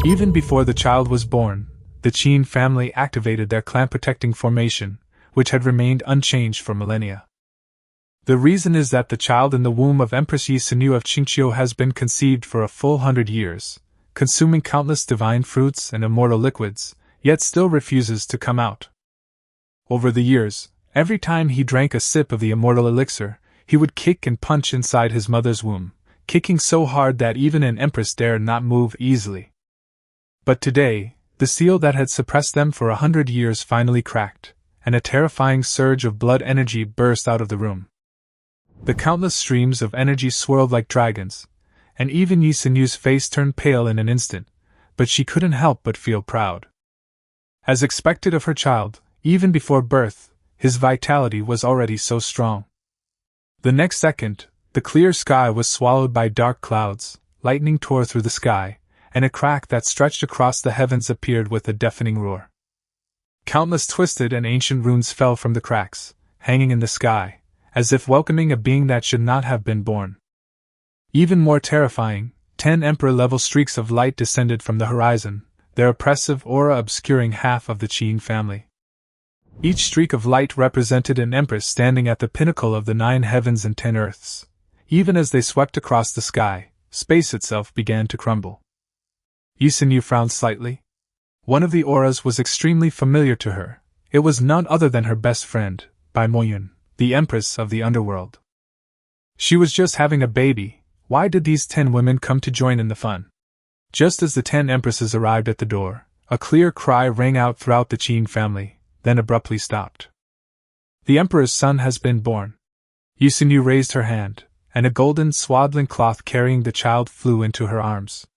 Even before the child was born, the Qin family activated their clan-protecting formation, which had remained unchanged for millennia. The reason is that the child in the womb of Empress Yi Sinu of Qingqiu has been conceived for a full 100 years, consuming countless divine fruits and immortal liquids, yet still refuses to come out. Over the years, every time he drank a sip of the immortal elixir, he would kick and punch inside his mother's womb, kicking so hard that even an empress dared not move easily. But today, the seal that had suppressed them for 100 years finally cracked, and a terrifying surge of blood energy burst out of the room. The countless streams of energy swirled like dragons, and even Yi Sinu's face turned pale in an instant, but she couldn't help but feel proud. As expected of her child, even before birth, his vitality was already so strong. The next second, the clear sky was swallowed by dark clouds, lightning tore through the sky, and a crack that stretched across the heavens appeared with a deafening roar. Countless twisted and ancient runes fell from the cracks, hanging in the sky, as if welcoming a being that should not have been born. Even more terrifying, 10 emperor-level streaks of light descended from the horizon, their oppressive aura obscuring half of the Qin family. Each streak of light represented an empress standing at the pinnacle of the 9 heavens and 10 earths. Even as they swept across the sky, space itself began to crumble. Yi Sinu frowned slightly. One of the auras was extremely familiar to her. It was none other than her best friend, Bai Moyun, the empress of the underworld. She was just having a baby. Why did these 10 women come to join in the fun? Just as the 10 empresses arrived at the door, a clear cry rang out throughout the Qin family, then abruptly stopped. The emperor's son has been born. Yi Sinu raised her hand, and a golden swaddling cloth carrying the child flew into her arms.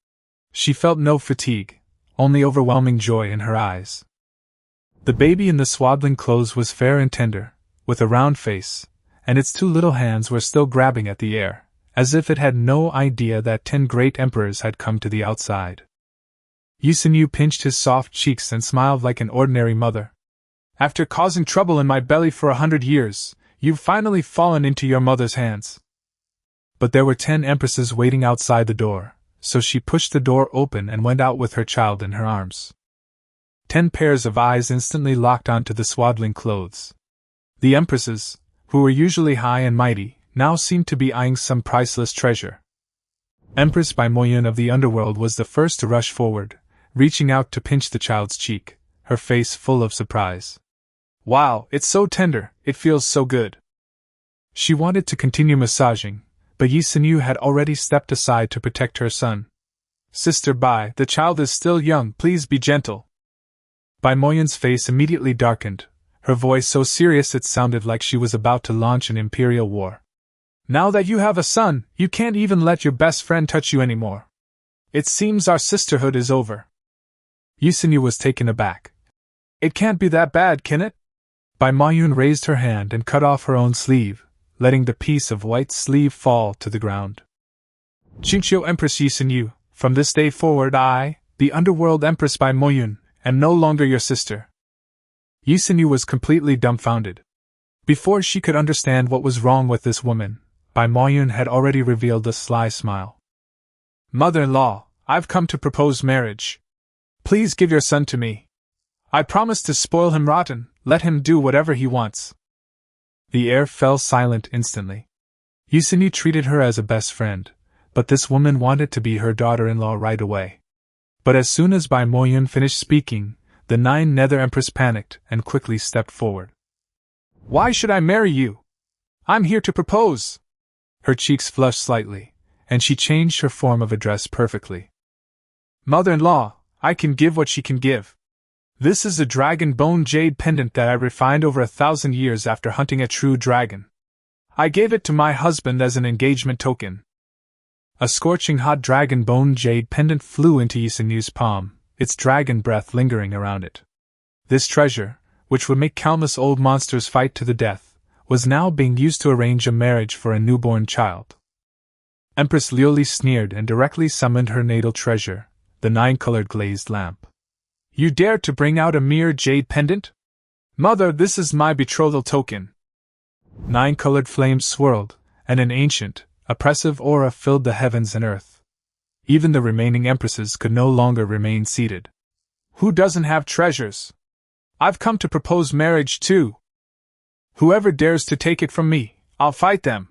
She felt no fatigue, only overwhelming joy in her eyes. The baby in the swaddling clothes was fair and tender, with a round face, and its 2 little hands were still grabbing at the air, as if it had no idea that 10 great emperors had come to the outside. Yi Sinu pinched his soft cheeks and smiled like an ordinary mother. After causing trouble in my belly for 100 years, you've finally fallen into your mother's hands. But there were 10 empresses waiting outside the door, so she pushed the door open and went out with her child in her arms. 10 pairs of eyes instantly locked onto the swaddling clothes. The empresses, who were usually high and mighty, now seemed to be eyeing some priceless treasure. Empress Bai Moyun of the underworld was the first to rush forward, reaching out to pinch the child's cheek, her face full of surprise. Wow, it's so tender, it feels so good. She wanted to continue massaging, but Yi Sinu had already stepped aside to protect her son. Sister Bai, the child is still young, please be gentle. Bai Moyun's face immediately darkened, her voice so serious it sounded like she was about to launch an imperial war. Now that you have a son, you can't even let your best friend touch you anymore. It seems our sisterhood is over. Yi Sinu was taken aback. It can't be that bad, can it? Bai Moyun raised her hand and cut off her own sleeve, letting the piece of white sleeve fall to the ground. Qingqiu Empress Yi Sinu, from this day forward I, the underworld Empress Bai Moyun, am no longer your sister. Yi Sinu was completely dumbfounded. Before she could understand what was wrong with this woman, Bai Moyun had already revealed a sly smile. Mother-in-law, I've come to propose marriage. Please give your son to me. I promise to spoil him rotten, let him do whatever he wants. The air fell silent instantly. Yi Sinu treated her as a best friend, but this woman wanted to be her daughter-in-law right away. But as soon as Bai Moyun finished speaking, the 9 nether empress panicked and quickly stepped forward. Why should I marry you? I'm here to propose. Her cheeks flushed slightly, and she changed her form of address perfectly. Mother-in-law, I can give what she can give. This is a dragon bone jade pendant that I refined over 1,000 years after hunting a true dragon. I gave it to my husband as an engagement token. A scorching hot dragon bone jade pendant flew into Yi Sinu's palm, its dragon breath lingering around it. This treasure, which would make countless old monsters fight to the death, was now being used to arrange a marriage for a newborn child. Empress Liuli sneered and directly summoned her natal treasure, the 9-colored glazed lamp. You dare to bring out a mere jade pendant? Mother, this is my betrothal token. 9-colored flames swirled, and an ancient, oppressive aura filled the heavens and earth. Even the remaining empresses could no longer remain seated. Who doesn't have treasures? I've come to propose marriage too. Whoever dares to take it from me, I'll fight them.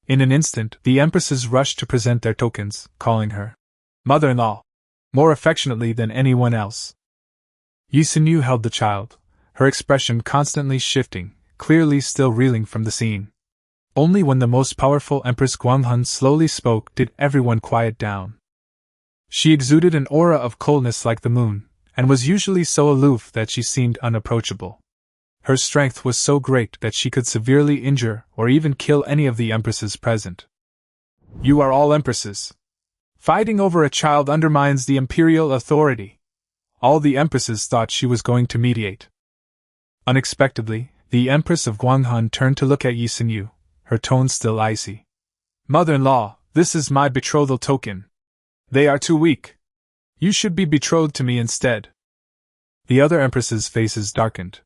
In an instant, the empresses rushed to present their tokens, calling her mother-in-law, more affectionately than anyone else. Yi Sun-yu held the child, her expression constantly shifting, clearly still reeling from the scene. Only when the most powerful Empress Gwanghun slowly spoke did everyone quiet down. She exuded an aura of coldness like the moon, and was usually so aloof that she seemed unapproachable. Her strength was so great that she could severely injure or even kill any of the empresses present. You are all empresses. Fighting over a child undermines the imperial authority. All the empresses thought she was going to mediate. Unexpectedly, the Empress of Gwanghun turned to look at Yi Sun-yu, her tone still icy. Mother-in-law, this is my betrothal token. They are too weak. You should be betrothed to me instead. The other empresses' faces darkened.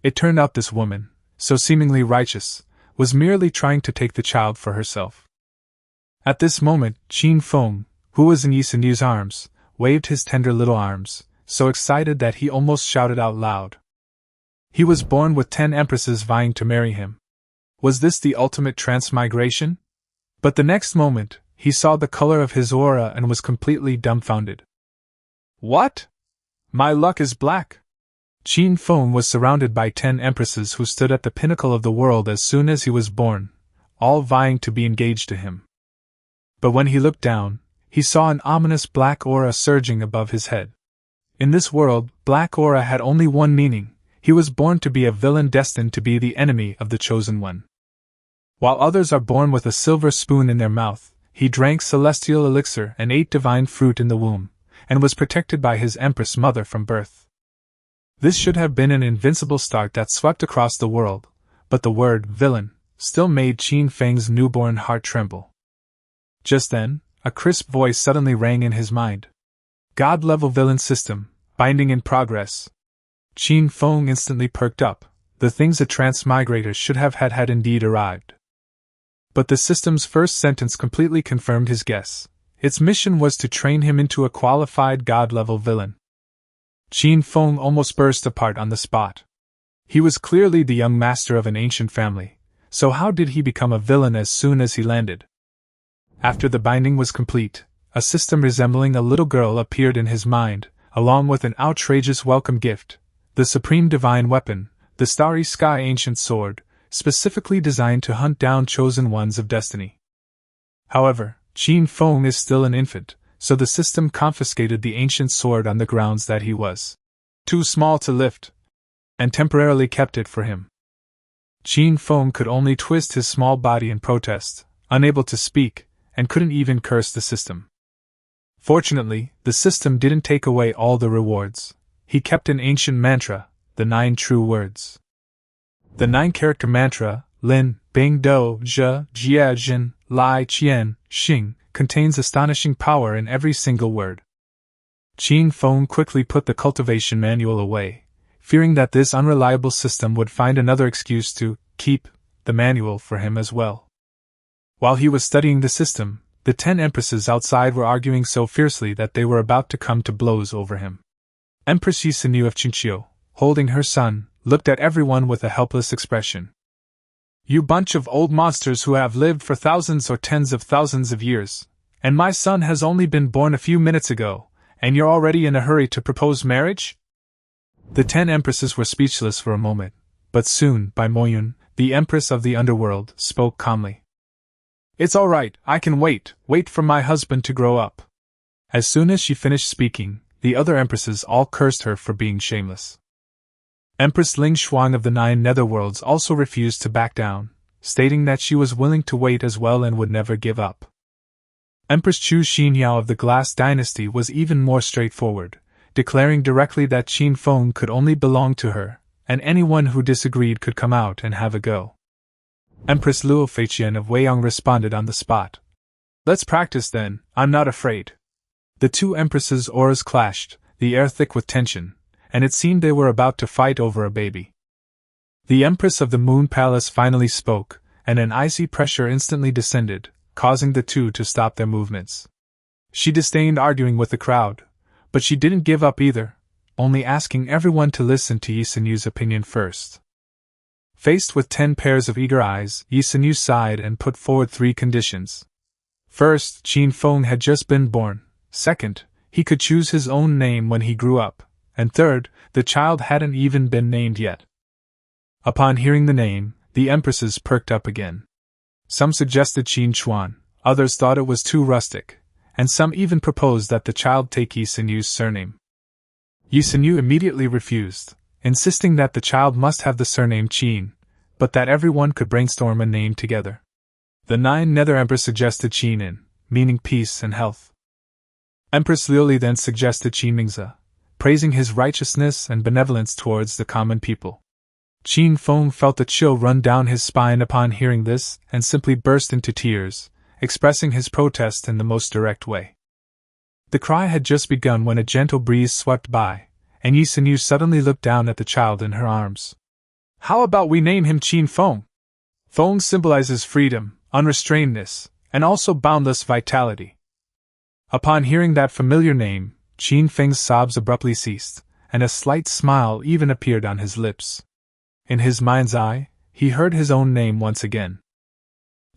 It turned out this woman, so seemingly righteous, was merely trying to take the child for herself. At this moment, Qin Feng, who was in Yi Sun-yu's arms, waved his tender little arms, so excited that he almost shouted out loud. He was born with 10 empresses vying to marry him. Was this the ultimate transmigration? But the next moment, he saw the color of his aura and was completely dumbfounded. What? My luck is black. Qin Feng was surrounded by 10 empresses who stood at the pinnacle of the world as soon as he was born, all vying to be engaged to him. But when he looked down, he saw an ominous black aura surging above his head. In this world, black aura had only one meaning: he was born to be a villain destined to be the enemy of the chosen one. While others are born with a silver spoon in their mouth, he drank celestial elixir and ate divine fruit in the womb, and was protected by his empress mother from birth. This should have been an invincible start that swept across the world, but the word villain still made Qin Feng's newborn heart tremble. Just then, a crisp voice suddenly rang in his mind. God-level villain system, binding in progress. Qin Feng instantly perked up. The things a transmigrator should have had indeed arrived. But the system's first sentence completely confirmed his guess. Its mission was to train him into a qualified God-level villain. Qin Feng almost burst apart on the spot. He was clearly the young master of an ancient family, so how did he become a villain as soon as he landed? After the binding was complete, a system resembling a little girl appeared in his mind, along with an outrageous welcome gift, the supreme divine weapon, the starry sky ancient sword, specifically designed to hunt down chosen ones of destiny. However, Qin Feng is still an infant, so the system confiscated the ancient sword on the grounds that he was too small to lift, and temporarily kept it for him. Qin Feng could only twist his small body in protest, unable to speak, and couldn't even curse the system. Fortunately, the system didn't take away all the rewards. He kept an ancient mantra, the 9 true words. The 9-character mantra, Lin, Bing Do, Zhe, Jie, Jin, Lai, Qian, Xing, contains astonishing power in every single word. Qin Feng quickly put the cultivation manual away, fearing that this unreliable system would find another excuse to keep the manual for him as well. While he was studying the system, the 10 empresses outside were arguing so fiercely that they were about to come to blows over him. Empress Yi Sun-yu of Qinqiu, holding her son, looked at everyone with a helpless expression. You bunch of old monsters who have lived for thousands or tens of thousands of years, and my son has only been born a few minutes ago, and you're already in a hurry to propose marriage? The 10 empresses were speechless for a moment, but soon, Bai Moyun, the empress of the underworld, spoke calmly. It's all right, I can wait for my husband to grow up. As soon as she finished speaking, the other empresses all cursed her for being shameless. Empress Ling Shuang of the 9 netherworlds also refused to back down, stating that she was willing to wait as well and would never give up. Empress Chu Xinyao of the Glass Dynasty was even more straightforward, declaring directly that Qin Feng could only belong to her, and anyone who disagreed could come out and have a go. Empress Luo Feiqian of Weiyang responded on the spot. Let's practice then, I'm not afraid. The 2 empresses' auras clashed, the air thick with tension, and it seemed they were about to fight over a baby. The Empress of the Moon Palace finally spoke, and an icy pressure instantly descended, causing the 2 to stop their movements. She disdained arguing with the crowd, but she didn't give up either, only asking everyone to listen to Yi Sinyu's opinion first. Faced with 10 pairs of eager eyes, Yi Sinyu sighed and put forward 3 conditions. First, Qin Feng had just been born. Second, he could choose his own name when he grew up. And third, the child hadn't even been named yet. Upon hearing the name, the empresses perked up again. Some suggested Qin Chuan, others thought it was too rustic, and some even proposed that the child take Yi Sinyu's surname. Yi Sinyu immediately refused, insisting that the child must have the surname Qin, but that everyone could brainstorm a name together. The 9 nether emperors suggested Qin In, meaning peace and health. Empress Liuli then suggested Qin Mingzi, praising his righteousness and benevolence towards the common people. Qin Feng felt a chill run down his spine upon hearing this and simply burst into tears, expressing his protest in the most direct way. The cry had just begun when a gentle breeze swept by, and Yi Sinyu suddenly looked down at the child in her arms. "How about we name him Qin Feng? Feng symbolizes freedom, unrestrainedness, and also boundless vitality." Upon hearing that familiar name, Qin Feng's sobs abruptly ceased, and a slight smile even appeared on his lips. In his mind's eye, he heard his own name once again.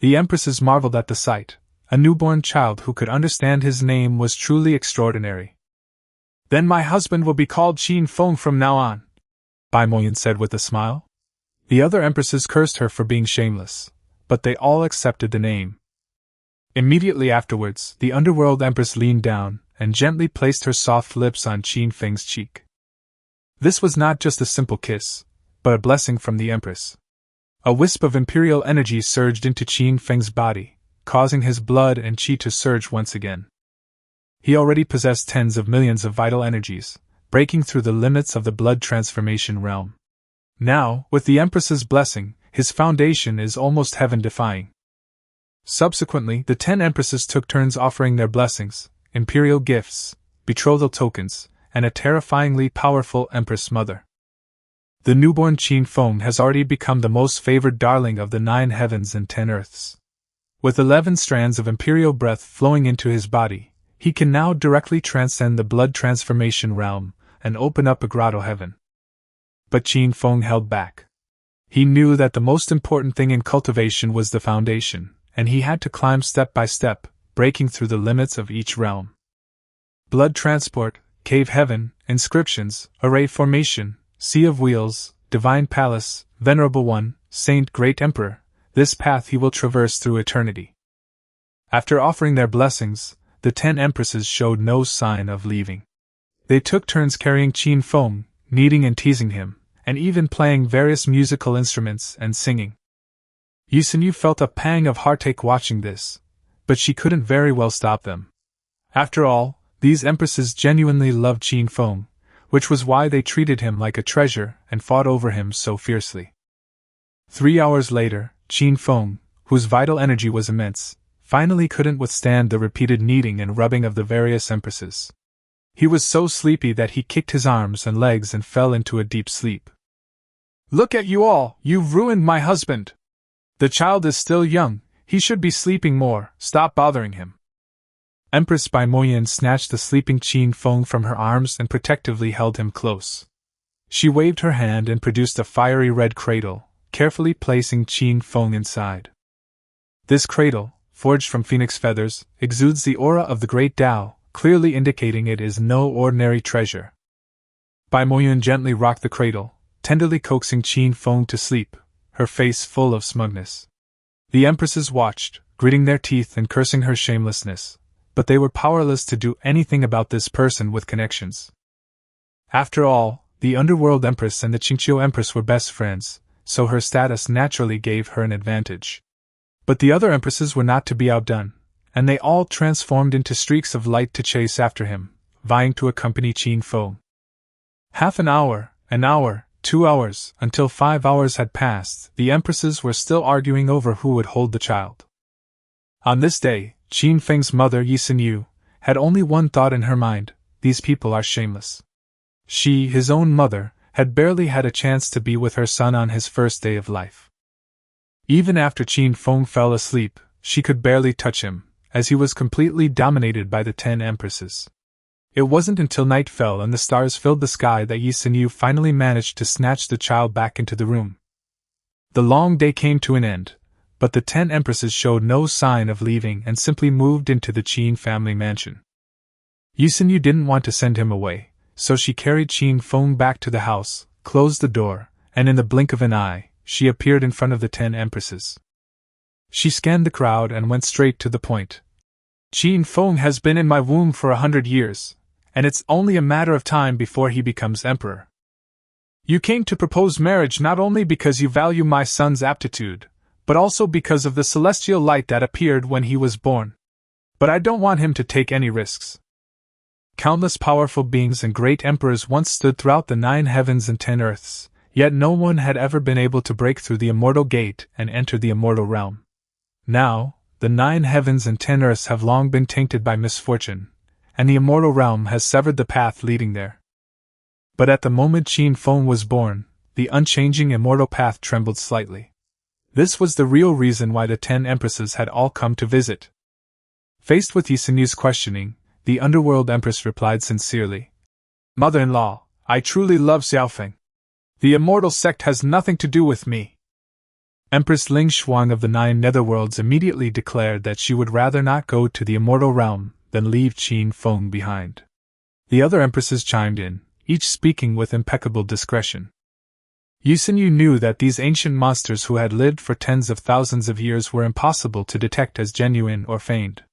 The empresses marveled at the sight. A newborn child who could understand his name was truly extraordinary. "Then my husband will be called Qin Feng from now on," Bai Moyan said with a smile. The other empresses cursed her for being shameless, but they all accepted the name. Immediately afterwards, the underworld empress leaned down and gently placed her soft lips on Qin Feng's cheek. This was not just a simple kiss, but a blessing from the empress. A wisp of imperial energy surged into Qin Feng's body, causing his blood and qi to surge once again. He already possessed tens of millions of vital energies, breaking through the limits of the blood transformation realm. Now, with the Empress's blessing, his foundation is almost heaven-defying. Subsequently, the 10 Empresses took turns offering their blessings, imperial gifts, betrothal tokens, and a terrifyingly powerful Empress Mother. The newborn Qin Feng has already become the most favored darling of the 9 heavens and 10 earths. With 11 strands of imperial breath flowing into his body, he can now directly transcend the blood transformation realm and open up a grotto heaven. But Qin Feng held back. He knew that the most important thing in cultivation was the foundation, and he had to climb step by step, breaking through the limits of each realm. Blood transport, cave heaven, inscriptions, array formation, sea of wheels, divine palace, venerable one, saint great emperor, this path he will traverse through eternity. After offering their blessings, the 10 empresses showed no sign of leaving. They took turns carrying Qin Feng, kneading and teasing him, and even playing various musical instruments and singing. Yi Sinyu felt a pang of heartache watching this, but she couldn't very well stop them. After all, these empresses genuinely loved Qin Feng, which was why they treated him like a treasure and fought over him so fiercely. 3 hours later, Qin Feng, whose vital energy was immense, finally couldn't withstand the repeated kneading and rubbing of the various empresses. He was so sleepy that he kicked his arms and legs and fell into a deep sleep. "Look at you all, you've ruined my husband! The child is still young, he should be sleeping more, stop bothering him." Empress Bai Moyan snatched the sleeping Qin Feng from her arms and protectively held him close. She waved her hand and produced a fiery red cradle, carefully placing Qin Feng inside. This cradle, forged from phoenix feathers, exudes the aura of the great Tao, clearly indicating it is no ordinary treasure. Bai Moyan gently rocked the cradle, tenderly coaxing Qin Feng to sleep, her face full of smugness. The empresses watched, gritting their teeth and cursing her shamelessness, but they were powerless to do anything about this person with connections. After all, the Underworld Empress and the Qingqiu Empress were best friends, so her status naturally gave her an advantage. But the other empresses were not to be outdone, and they all transformed into streaks of light to chase after him, vying to accompany Qin Feng. Half an hour, 2 hours, until 5 hours had passed, the empresses were still arguing over who would hold the child. On this day, Qin Feng's mother Yi Sinyu had only one thought in her mind: these people are shameless. She, his own mother, had barely had a chance to be with her son on his first day of life. Even after Qin Feng fell asleep, she could barely touch him, as he was completely dominated by the 10 empresses. It wasn't until night fell and the stars filled the sky that Yi Sinyu finally managed to snatch the child back into the room. The long day came to an end, but the 10 empresses showed no sign of leaving and simply moved into the Qin family mansion. Yi Sinyu didn't want to send him away, so she carried Qin Feng back to the house, closed the door, and in the blink of an eye, she appeared in front of the 10 empresses. She scanned the crowd and went straight to the point. Qin Feng has been in my womb for 100 years, and it's only a matter of time before he becomes emperor. You came to propose marriage not only because you value my son's aptitude, but also because of the celestial light that appeared when he was born. But I don't want him to take any risks. Countless powerful beings and great emperors once stood throughout the 9 heavens and 10 earths, yet no one had ever been able to break through the immortal gate and enter the immortal realm. Now, the 9 heavens and 10 earths have long been tainted by misfortune, and the immortal realm has severed the path leading there. But at the moment Qin Feng was born, the unchanging immortal path trembled slightly. This was the real reason why the 10 empresses had all come to visit. Faced with Yi Sinyu's questioning, the underworld empress replied sincerely, "Mother-in-law, I truly love Xiaofeng. The immortal sect has nothing to do with me." Empress Ling Shuang of the 9 netherworlds immediately declared that she would rather not go to the immortal realm than leave Qin Feng behind. The other empresses chimed in, each speaking with impeccable discretion. Yi Sinyu knew that these ancient monsters who had lived for tens of thousands of years were impossible to detect as genuine or feigned.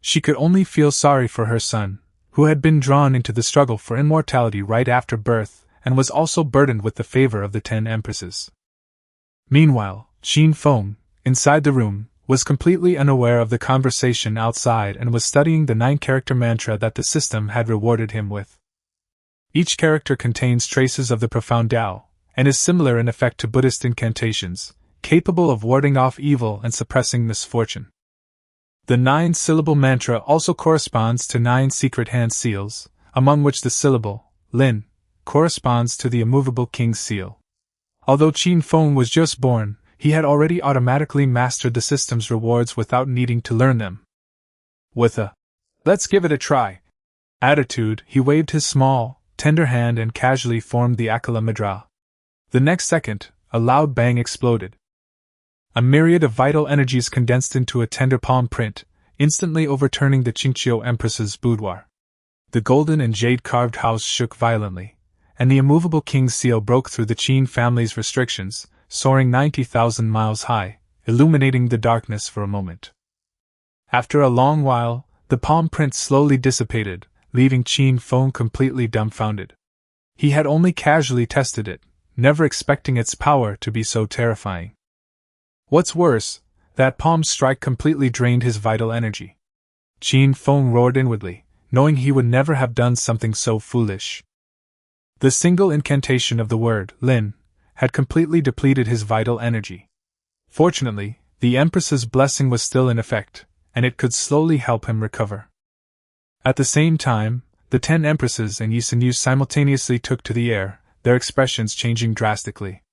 She could only feel sorry for her son, who had been drawn into the struggle for immortality right after birth, and was also burdened with the favor of the 10 empresses. Meanwhile, Qin Feng, inside the room, was completely unaware of the conversation outside and was studying the 9-character mantra that the system had rewarded him with. Each character contains traces of the profound Tao, and is similar in effect to Buddhist incantations, capable of warding off evil and suppressing misfortune. The 9-syllable mantra also corresponds to 9 secret hand seals, among which the syllable, Lin, corresponds to the immovable king's seal. Although Qin Feng was just born, he had already automatically mastered the system's rewards without needing to learn them. With a "let's give it a try" attitude, he waved his small, tender hand and casually formed the Akala Mudra. The next second, a loud bang exploded. A myriad of vital energies condensed into a tender palm print, instantly overturning the Qingqiu Empress's boudoir. The golden and jade-carved house shook violently, and the immovable king's seal broke through the Qin family's restrictions, soaring 90,000 miles high, illuminating the darkness for a moment. After a long while, the palm print slowly dissipated, leaving Qin Feng completely dumbfounded. He had only casually tested it, never expecting its power to be so terrifying. What's worse, that palm strike completely drained his vital energy. Qin Feng roared inwardly, knowing he would never have done something so foolish. The single incantation of the word, Lin, had completely depleted his vital energy. Fortunately, the Empress's blessing was still in effect, and it could slowly help him recover. At the same time, the 10 Empresses and Yi Sinyu simultaneously took to the air, their expressions changing drastically.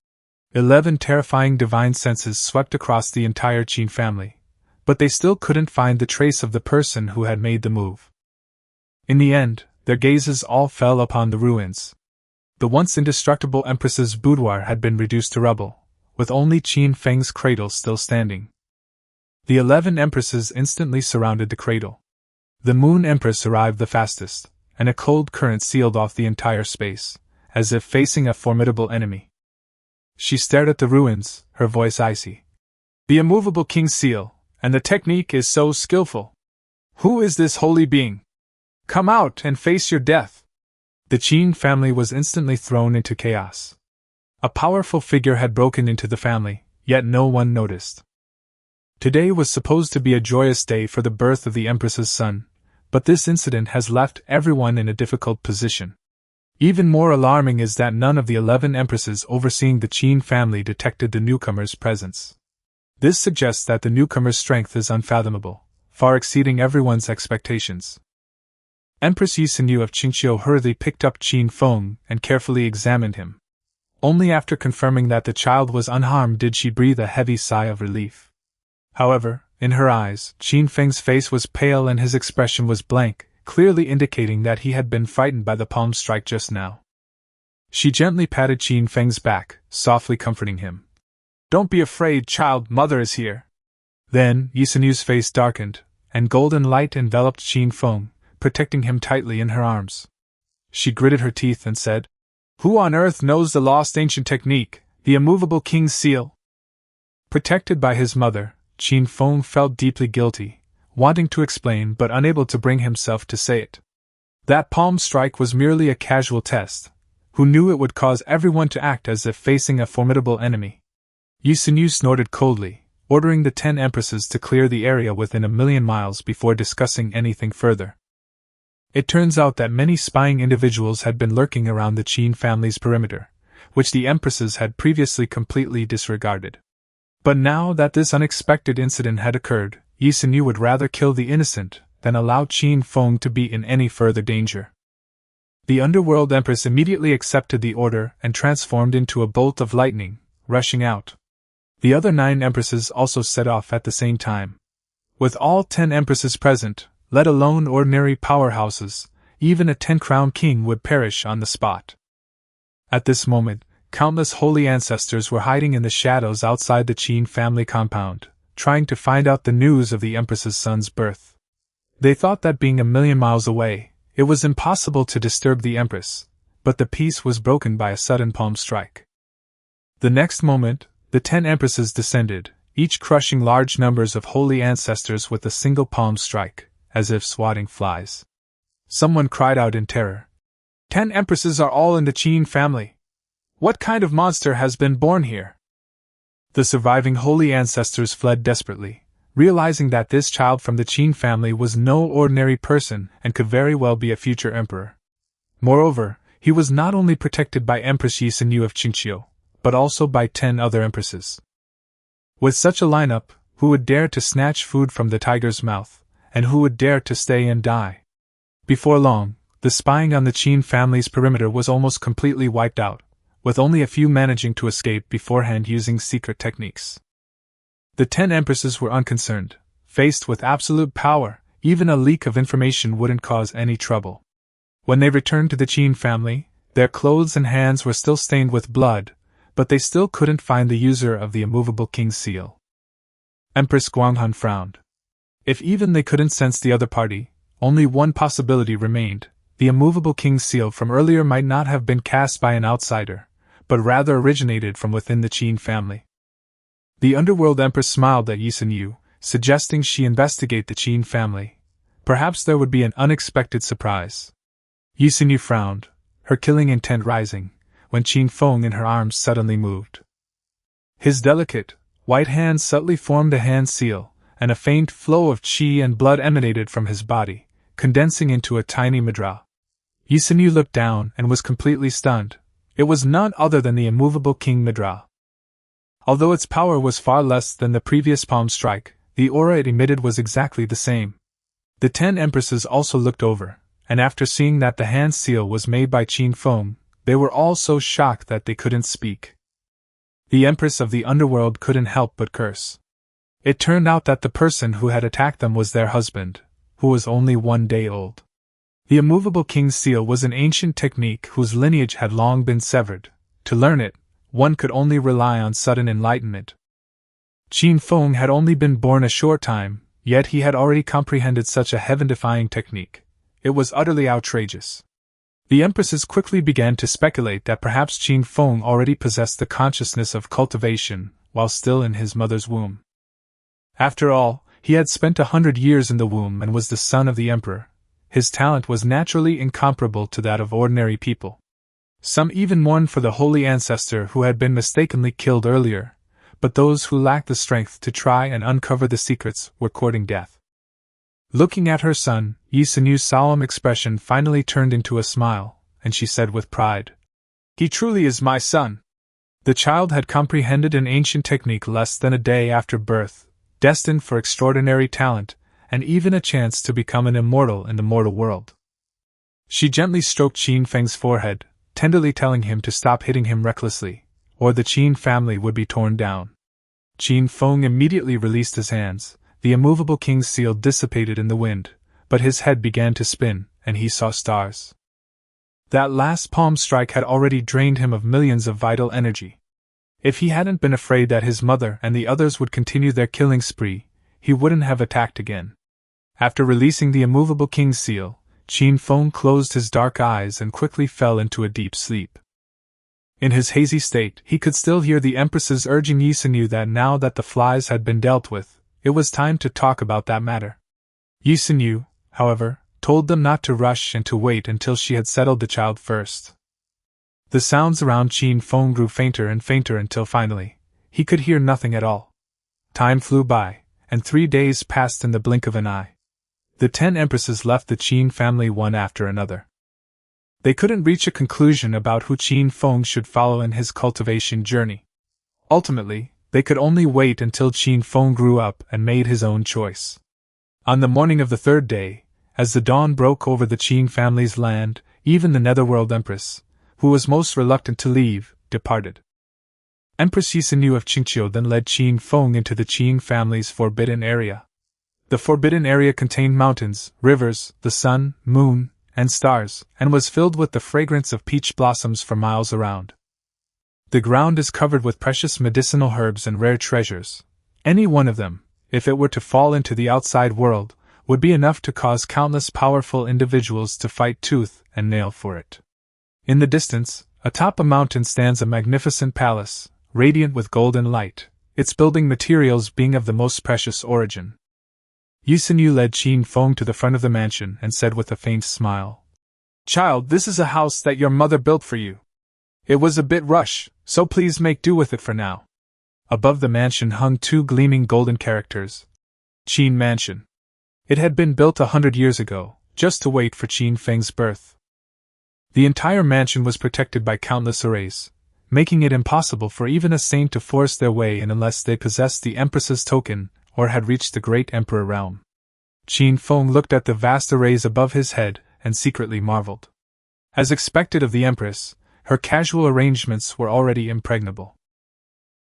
11 terrifying divine senses swept across the entire Qin family, but they still couldn't find the trace of the person who had made the move. In the end, their gazes all fell upon the ruins. The once indestructible Empress's boudoir had been reduced to rubble, with only Qin Feng's cradle still standing. The 11 Empresses instantly surrounded the cradle. The Moon Empress arrived the fastest, and a cold current sealed off the entire space, as if facing a formidable enemy. She stared at the ruins, her voice icy. "The immovable king's seal, and the technique is so skillful. Who is this holy being? Come out and face your death!" The Qin family was instantly thrown into chaos. A powerful figure had broken into the family, yet no one noticed. Today was supposed to be a joyous day for the birth of the Empress's son, but this incident has left everyone in a difficult position. Even more alarming is that none of the 11 Empresses overseeing the Qin family detected the newcomer's presence. This suggests that the newcomer's strength is unfathomable, far exceeding everyone's expectations. Empress Yi Sinyu of Qingqiu hurriedly picked up Qin Feng and carefully examined him. Only after confirming that the child was unharmed did she breathe a heavy sigh of relief. However, In her eyes, Qin Feng's face was pale and his expression was blank, clearly indicating that he had been frightened by the palm strike just now. She gently patted Qin Feng's back, softly comforting him. "Don't be afraid, child, mother is here." Then, Yisenu's face darkened, and golden light enveloped Qin Feng, protecting him tightly in her arms. She gritted her teeth and said, "Who on earth knows the lost ancient technique, the immovable king's seal?" Protected by his mother, Qin Feng felt deeply guilty, wanting to explain but unable to bring himself to say it. That palm strike was merely a casual test. Who knew it would cause everyone to act as if facing a formidable enemy? Yisenu snorted coldly, ordering the 10 empresses to clear the area within 1,000,000 miles before discussing anything further. It turns out that many spying individuals had been lurking around the Qin family's perimeter, which the empresses had previously completely disregarded. But now that this unexpected incident had occurred, Yisenu would rather kill the innocent than allow Qin Feng to be in any further danger. The underworld empress immediately accepted the order and transformed into a bolt of lightning, rushing out. The other 9 empresses also set off at the same time. With all 10 empresses present, let alone ordinary powerhouses, even a 10-crown king would perish on the spot. At this moment, countless holy ancestors were hiding in the shadows outside the Qin family compound, trying to find out the news of the empress's son's birth. They thought that being 1,000,000 miles away, it was impossible to disturb the empress, but the peace was broken by a sudden palm strike. The next moment, the 10 empresses descended, each crushing large numbers of holy ancestors with a single palm strike, as if swatting flies. Someone cried out in terror. 10 empresses are all in the Qin family. What kind of monster has been born here? The surviving holy ancestors fled desperately, realizing that this child from the Qin family was no ordinary person and could very well be a future emperor. Moreover, he was not only protected by Empress Yisenu of Qingqiu, but also by 10 other empresses. With such a lineup, who would dare to snatch food from the tiger's mouth, and who would dare to stay and die? Before long, the spying on the Qin family's perimeter was almost completely wiped out, with only a few managing to escape beforehand using secret techniques. The 10 empresses were unconcerned. Faced with absolute power, even a leak of information wouldn't cause any trouble. When they returned to the Qin family, their clothes and hands were still stained with blood, but they still couldn't find the user of the immovable king's seal. Empress Guanghan frowned. If even they couldn't sense the other party, only one possibility remained. The immovable king's seal from earlier might not have been cast by an outsider, but rather originated from within the Qin family. The underworld empress smiled at Yisenu, suggesting she investigate the Qin family. Perhaps there would be an unexpected surprise. Yisenu frowned, her killing intent rising, when Qin Feng in her arms suddenly moved. His delicate, white hands subtly formed a hand seal, and a faint flow of qi and blood emanated from his body, condensing into a tiny mudra. Yisenu looked down and was completely stunned. It was none other than the immovable king mudra. Although its power was far less than the previous palm strike, the aura it emitted was exactly the same. The 10 empresses also looked over, and after seeing that the hand seal was made by Qin Feng, they were all so shocked that they couldn't speak. The empress of the underworld couldn't help but curse. It turned out that the person who had attacked them was their husband, who was only 1 day old. The immovable king's seal was an ancient technique whose lineage had long been severed. To learn it, one could only rely on sudden enlightenment. Qin Feng had only been born a short time, yet he had already comprehended such a heaven-defying technique. It was utterly outrageous. The empresses quickly began to speculate that perhaps Qin Feng already possessed the consciousness of cultivation while still in his mother's womb. After all, he had spent 100 years in the womb and was the son of the emperor. His talent was naturally incomparable to that of ordinary people. Some even mourned for the holy ancestor who had been mistakenly killed earlier, but those who lacked the strength to try and uncover the secrets were courting death. Looking at her son, Yisenu's solemn expression finally turned into a smile, and she said with pride, "He truly is my son." The child had comprehended an ancient technique less than a day after birth, destined for extraordinary talent, and even a chance to become an immortal in the mortal world. She gently stroked Qin Feng's forehead, tenderly telling him to stop hitting him recklessly, or the Qin family would be torn down. Qin Feng immediately released his hands, the immovable king's seal dissipated in the wind, but his head began to spin, and he saw stars. That last palm strike had already drained him of millions of vital energy. If he hadn't been afraid that his mother and the others would continue their killing spree, he wouldn't have attacked again. After releasing the immovable king's seal, Qin Feng closed his dark eyes and quickly fell into a deep sleep. In his hazy state, he could still hear the empresses urging Yi Sinu that now that the flies had been dealt with, it was time to talk about that matter. Yi Sinu, however, told them not to rush and to wait until she had settled the child first. The sounds around Qin Feng grew fainter and fainter until finally, he could hear nothing at all. Time flew by, and 3 days passed in the blink of an eye. The 10 empresses left the Qin family one after another. They couldn't reach a conclusion about who Qin Feng should follow in his cultivation journey. Ultimately, they could only wait until Qin Feng grew up and made his own choice. On the morning of the 3rd day, as the dawn broke over the Qin family's land, even the Netherworld Empress, who was most reluctant to leave, departed. Empress Yi Sinu of Qingqiu then led Qin Feng into the Qin family's forbidden area. The forbidden area contained mountains, rivers, the sun, moon, and stars, and was filled with the fragrance of peach blossoms for miles around. The ground is covered with precious medicinal herbs and rare treasures. Any one of them, if it were to fall into the outside world, would be enough to cause countless powerful individuals to fight tooth and nail for it. In the distance, atop a mountain stands a magnificent palace, radiant with golden light, its building materials being of the most precious origin. Yi Sinu led Qin Feng to the front of the mansion and said with a faint smile, "Child, this is a house that your mother built for you. It was a bit rush, so please make do with it for now." Above the mansion hung 2 gleaming golden characters. Qin Mansion. It had been built 100 years ago, just to wait for Qin Feng's birth. The entire mansion was protected by countless arrays, making it impossible for even a saint to force their way in unless they possessed the Empress's token or had reached the great emperor realm. Qin Feng looked at the vast arrays above his head and secretly marveled. As expected of the Empress, her casual arrangements were already impregnable.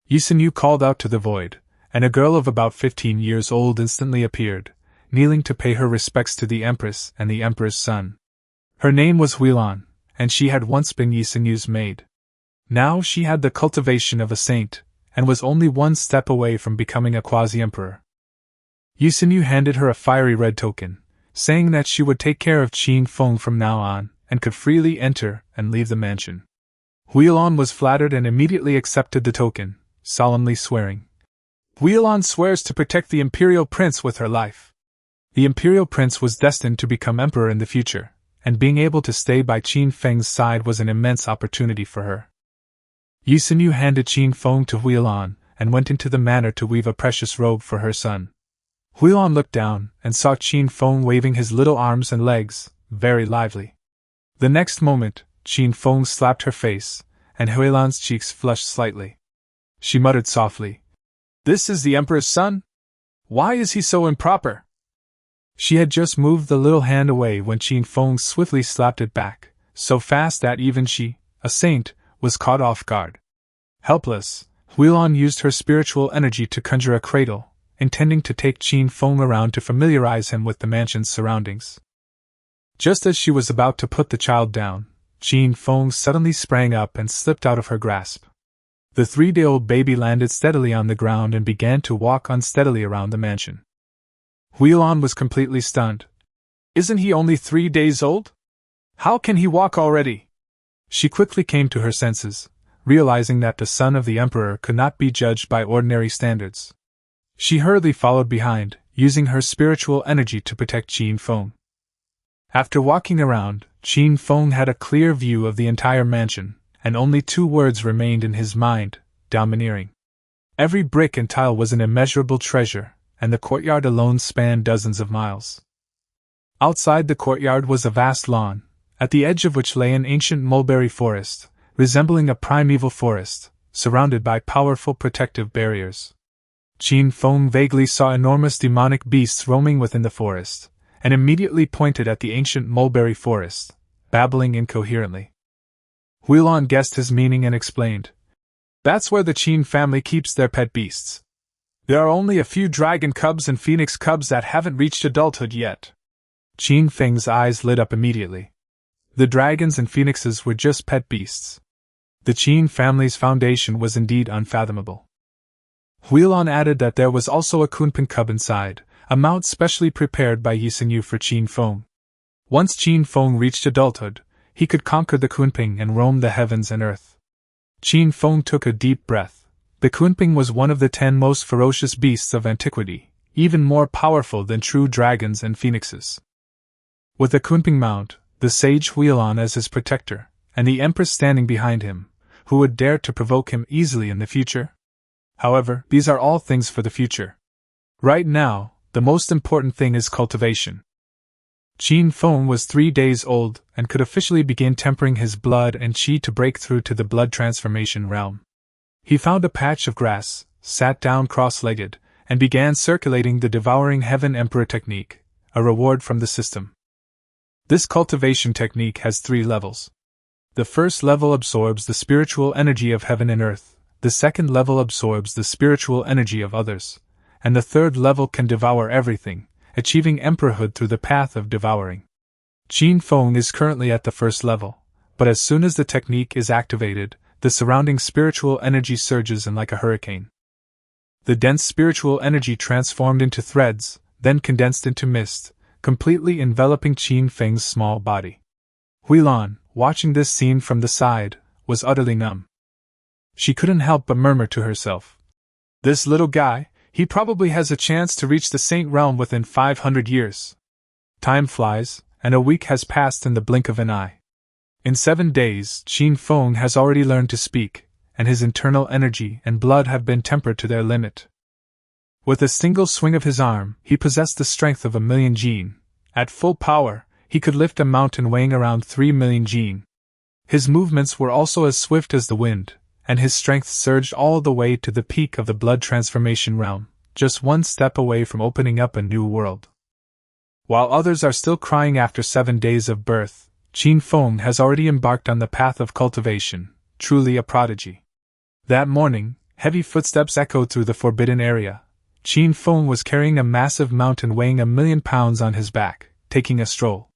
Yi Sinu called out to the void, and a girl of about 15 years old instantly appeared, kneeling to pay her respects to the Empress and the Emperor's son. Her name was Huilan, and she had once been Yi Sinu's maid. Now she had the cultivation of a saint, and was only 1 step away from becoming a quasi-emperor. Yi Sinu handed her a fiery red token, saying that she would take care of Qin Feng from now on, and could freely enter and leave the mansion. Huilan was flattered and immediately accepted the token, solemnly swearing. Huilan swears to protect the imperial prince with her life. The imperial prince was destined to become emperor in the future, and being able to stay by Qin Feng's side was an immense opportunity for her. Yi Sinu handed Qin Feng to Huilan and went into the manor to weave a precious robe for her son. Huilan looked down and saw Qin Feng waving his little arms and legs, very lively. The next moment, Qin Feng slapped her face, and Huilan's cheeks flushed slightly. She muttered softly, "This is the Emperor's son? Why is he so improper?" She had just moved the little hand away when Qin Feng swiftly slapped it back, so fast that even she, a saint, was caught off guard. Helpless, Huilan used her spiritual energy to conjure a cradle, intending to take Qin Feng around to familiarize him with the mansion's surroundings. Just as she was about to put the child down, Qin Feng suddenly sprang up and slipped out of her grasp. The 3-day-old baby landed steadily on the ground and began to walk unsteadily around the mansion. Huilan was completely stunned. "Isn't he only 3 days old? How can he walk already?" She quickly came to her senses, realizing that the son of the emperor could not be judged by ordinary standards. She hurriedly followed behind, using her spiritual energy to protect Qin Feng. After walking around, Qin Feng had a clear view of the entire mansion, and only 2 words remained in his mind: domineering. Every brick and tile was an immeasurable treasure, and the courtyard alone spanned dozens of miles. Outside the courtyard was a vast lawn, at the edge of which lay an ancient mulberry forest, resembling a primeval forest, surrounded by powerful protective barriers. Qin Feng vaguely saw enormous demonic beasts roaming within the forest, and immediately pointed at the ancient mulberry forest, babbling incoherently. Huilan guessed his meaning and explained, "That's where the Qin family keeps their pet beasts. There are only a few dragon cubs and phoenix cubs that haven't reached adulthood yet. Qin Feng's eyes lit up immediately. The dragons and phoenixes were just pet beasts. The Qin family's foundation was indeed unfathomable. Huilon added that there was also a Kunping cub inside, a mount specially prepared by Yi Xinyu for Qin Feng. Once Qin Feng reached adulthood, he could conquer the Kunping and roam the heavens and earth. Qin Feng took a deep breath. The Kunping was one of the 10 most ferocious beasts of antiquity, even more powerful than true dragons and phoenixes. With the Kunping mount, the sage Huilon as his protector, and the empress standing behind him, who would dare to provoke him easily in the future? However, these are all things for the future. Right now, the most important thing is cultivation. Qin Feng was 3 days old and could officially begin tempering his blood and qi to break through to the blood transformation realm. He found a patch of grass, sat down cross-legged, and began circulating the Devouring Heaven Emperor technique, a reward from the system. This cultivation technique has 3 levels. The first level absorbs the spiritual energy of heaven and earth, the second level absorbs the spiritual energy of others, and the third level can devour everything, achieving emperorhood through the path of devouring. Qin Feng is currently at the first level, but as soon as the technique is activated, the surrounding spiritual energy surges in like a hurricane. The dense spiritual energy transformed into threads, then condensed into mist, completely enveloping Qin Feng's small body. Huilon, watching this scene from the side, was utterly numb. She couldn't help but murmur to herself, "This little guy, he probably has a chance to reach the Saint Realm within 500 years. Time flies, and a week has passed in the blink of an eye. In 7 days, Qin Feng has already learned to speak, and his internal energy and blood have been tempered to their limit. With a single swing of his arm, he possessed the strength of 1,000,000 jin. At full power, he could lift a mountain weighing around 3,000,000 jin. His movements were also as swift as the wind, and his strength surged all the way to the peak of the blood transformation realm, just one step away from opening up a new world. While others are still crying after 7 days of birth, Qin Feng has already embarked on the path of cultivation, truly a prodigy. That morning, heavy footsteps echoed through the forbidden area. Qin Feng was carrying a massive mountain weighing 1,000,000 pounds on his back, taking a stroll.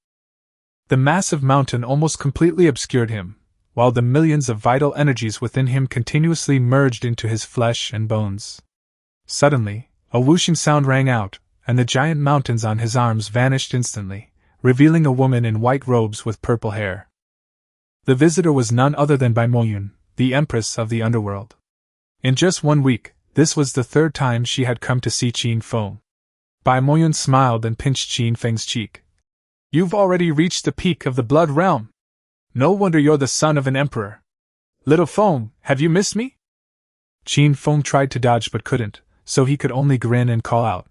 The massive mountain almost completely obscured him, while the millions of vital energies within him continuously merged into his flesh and bones. Suddenly, a whooshing sound rang out, and the giant mountains on his arms vanished instantly, revealing a woman in white robes with purple hair. The visitor was none other than Bai Moyun, the empress of the underworld. In just 1 week, this was the 3rd time she had come to see Qin Feng. Bai Moyun smiled and pinched Qin Feng's cheek. "You've already reached the peak of the blood realm. No wonder you're the son of an emperor. Little Feng, have you missed me?" Qin Feng tried to dodge but couldn't, so he could only grin and call out,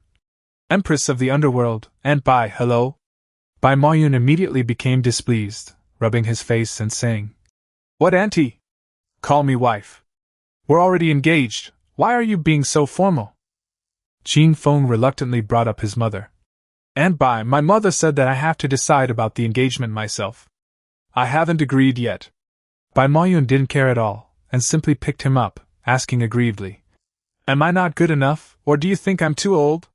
"Empress of the underworld, Aunt Bai, hello." Bai Moyun immediately became displeased, rubbing his face and saying, "What, auntie? Call me wife. We're already engaged, why are you being so formal?" Qin Feng reluctantly brought up his mother. "Aunt Bai, my mother said that I have to decide about the engagement myself. I haven't agreed yet." Bai Moyun didn't care at all, and simply picked him up, asking aggrievedly, "Am I not good enough, or do you think I'm too old?"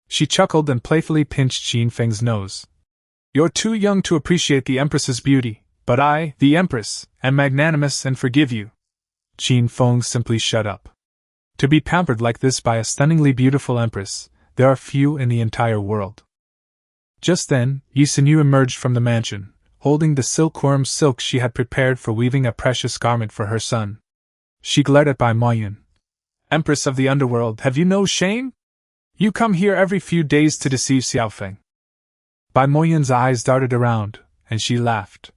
She chuckled and playfully pinched Qin Feng's nose. "You're too young to appreciate the Empress's beauty, but I, the Empress, am magnanimous and forgive you." Qin Feng simply shut up. To be pampered like this by a stunningly beautiful Empress, there are few in the entire world. Just then, Yi Xinyu emerged from the mansion, holding the silkworm silk she had prepared for weaving a precious garment for her son. She glared at Bai Moyun. "Empress of the underworld, have you no shame? You come here every few days to deceive Xiaofeng." Bai Moyun's eyes darted around, and she laughed.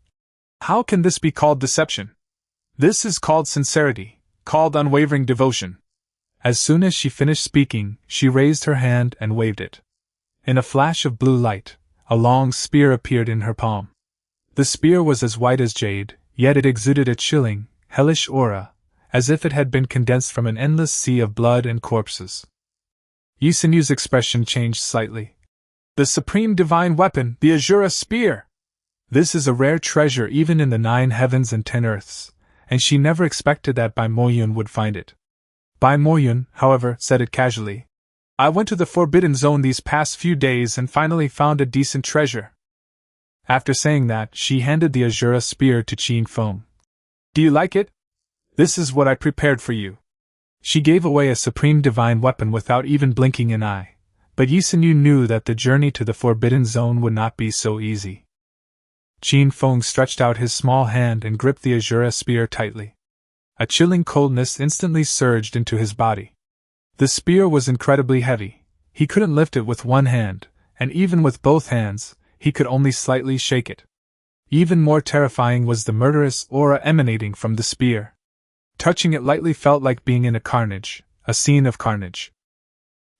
"How can this be called deception? This is called sincerity, called unwavering devotion." As soon as she finished speaking, she raised her hand and waved it. In a flash of blue light, a long spear appeared in her palm. The spear was as white as jade, yet it exuded a chilling, hellish aura, as if it had been condensed from an endless sea of blood and corpses. Yi Xinyu's expression changed slightly. "The supreme divine weapon, the Azura spear! This is a rare treasure even in the 9 heavens and 10 earths, and she never expected that Bai Moyun would find it. Bai Moyun, however, said it casually. I went to the Forbidden Zone these past few days and finally found a decent treasure. After saying that, she handed the Azura spear to Qin Feng. Do you like it? This is what I prepared for you. She gave away a supreme divine weapon without even blinking an eye, but Yi Sinyu knew that the journey to the Forbidden Zone would not be so easy. Qin Feng stretched out his small hand and gripped the Azura spear tightly. A chilling coldness instantly surged into his body. The spear was incredibly heavy. He couldn't lift it with one hand, and even with both hands, he could only slightly shake it. Even more terrifying was the murderous aura emanating from the spear. Touching it lightly felt like being in a scene of carnage.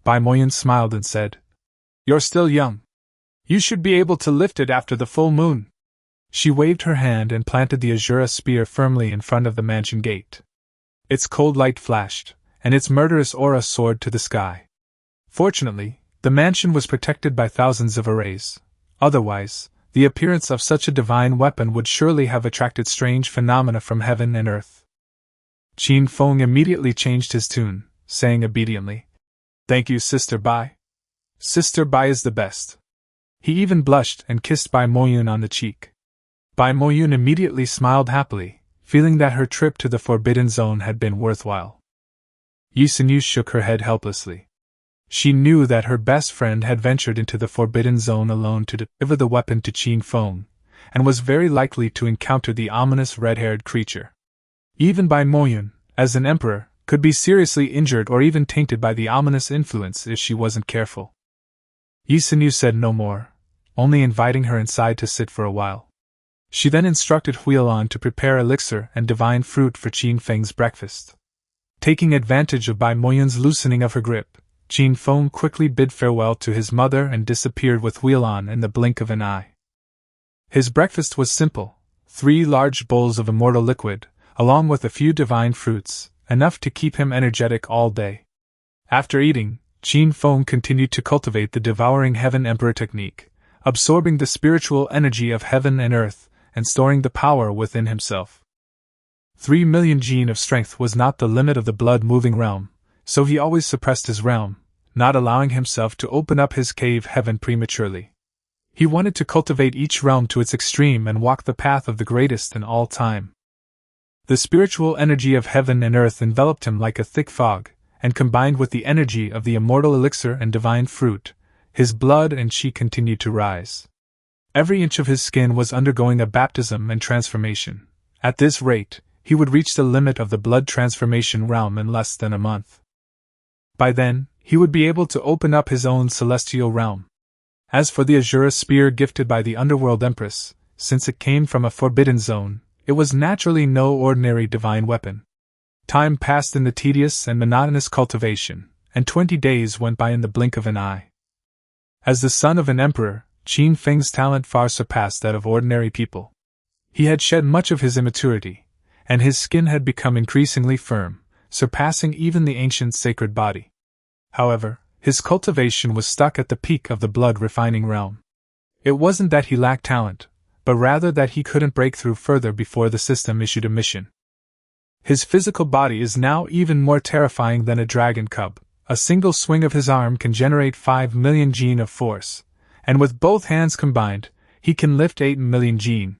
Bai Moyun smiled and said, You're still young. You should be able to lift it after the full moon. She waved her hand and planted the Azura spear firmly in front of the mansion gate. Its cold light flashed, and its murderous aura soared to the sky. Fortunately, the mansion was protected by thousands of arrays. Otherwise, the appearance of such a divine weapon would surely have attracted strange phenomena from heaven and earth. Qin Feng immediately changed his tune, saying obediently, Thank you, Sister Bai. Sister Bai is the best. He even blushed and kissed Bai Moyun on the cheek. Bai Moyun immediately smiled happily, feeling that her trip to the Forbidden Zone had been worthwhile. Yi Sinyu shook her head helplessly. She knew that her best friend had ventured into the Forbidden Zone alone to deliver the weapon to Qin Feng, and was very likely to encounter the ominous red-haired creature. Even Bai Moyun, as an emperor, could be seriously injured or even tainted by the ominous influence if she wasn't careful. Yi Sinyu said no more, only inviting her inside to sit for a while. She then instructed Huilan to prepare elixir and divine fruit for Qin Feng's breakfast. Taking advantage of Bai Moyun's loosening of her grip, Qin Feng quickly bid farewell to his mother and disappeared with Huilan in the blink of an eye. His breakfast was simple: 3 large bowls of immortal liquid, along with a few divine fruits, enough to keep him energetic all day. After eating, Qin Feng continued to cultivate the devouring heaven emperor technique, absorbing the spiritual energy of heaven and earth, and storing the power within himself. 3 million gene of strength was not the limit of the blood-moving realm, so he always suppressed his realm, not allowing himself to open up his cave heaven prematurely. He wanted to cultivate each realm to its extreme and walk the path of the greatest in all time. The spiritual energy of heaven and earth enveloped him like a thick fog, and combined with the energy of the immortal elixir and divine fruit, his blood and qi continued to rise. Every inch of his skin was undergoing a baptism and transformation. At this rate, he would reach the limit of the blood transformation realm in less than a month. By then, he would be able to open up his own celestial realm. As for the Azura spear gifted by the underworld empress, since it came from a forbidden zone, it was naturally no ordinary divine weapon. Time passed in the tedious and monotonous cultivation, and 20 days went by in the blink of an eye. As the son of an emperor, Qin Feng's talent far surpassed that of ordinary people. He had shed much of his immaturity, and his skin had become increasingly firm, surpassing even the ancient sacred body. However, his cultivation was stuck at the peak of the blood-refining realm. It wasn't that he lacked talent, but rather that he couldn't break through further before the system issued a mission. His physical body is now even more terrifying than a dragon cub. A single swing of his arm can generate 5 million gene of force, and with both hands combined, he can lift 8 million gene.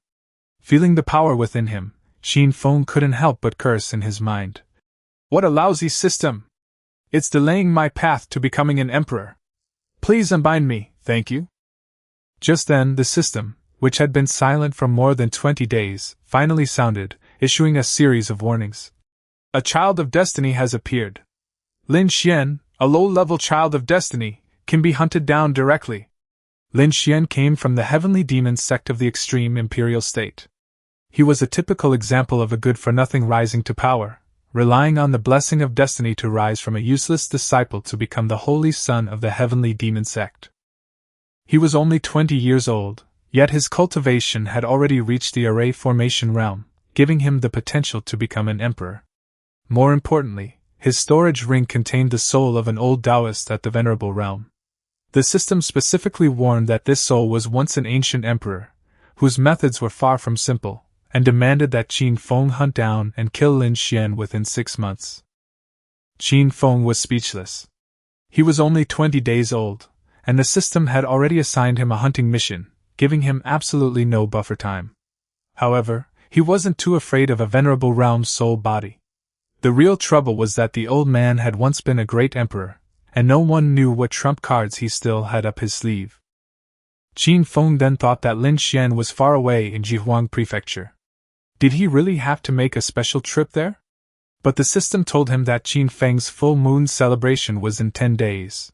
Feeling the power within him, Qin Feng couldn't help but curse in his mind. What a lousy system! It's delaying my path to becoming an emperor. Please unbind me, thank you. Just then, the system, which had been silent for more than 20 days, finally sounded, issuing a series of warnings. A child of destiny has appeared. Lin Xian, a low-level child of destiny, can be hunted down directly. Lin Xian came from the heavenly demon sect of the extreme imperial state. He was a typical example of a good-for-nothing rising to power, relying on the blessing of destiny to rise from a useless disciple to become the holy son of the heavenly demon sect. He was only 20 years old, yet his cultivation had already reached the array formation realm, giving him the potential to become an emperor. More importantly, his storage ring contained the soul of an old Taoist at the Venerable Realm. The system specifically warned that this soul was once an ancient emperor, whose methods were far from simple, and demanded that Qin Feng hunt down and kill Lin Xian within 6 months. Qin Feng was speechless. He was only 20 days old, and the system had already assigned him a hunting mission, giving him absolutely no buffer time. However, he wasn't too afraid of a venerable realm soul body. The real trouble was that the old man had once been a great emperor, and no one knew what trump cards he still had up his sleeve. Qin Feng then thought that Lin Xian was far away in Jihuang Prefecture. Did he really have to make a special trip there? But the system told him that Qin Feng's full moon celebration was in 10 days.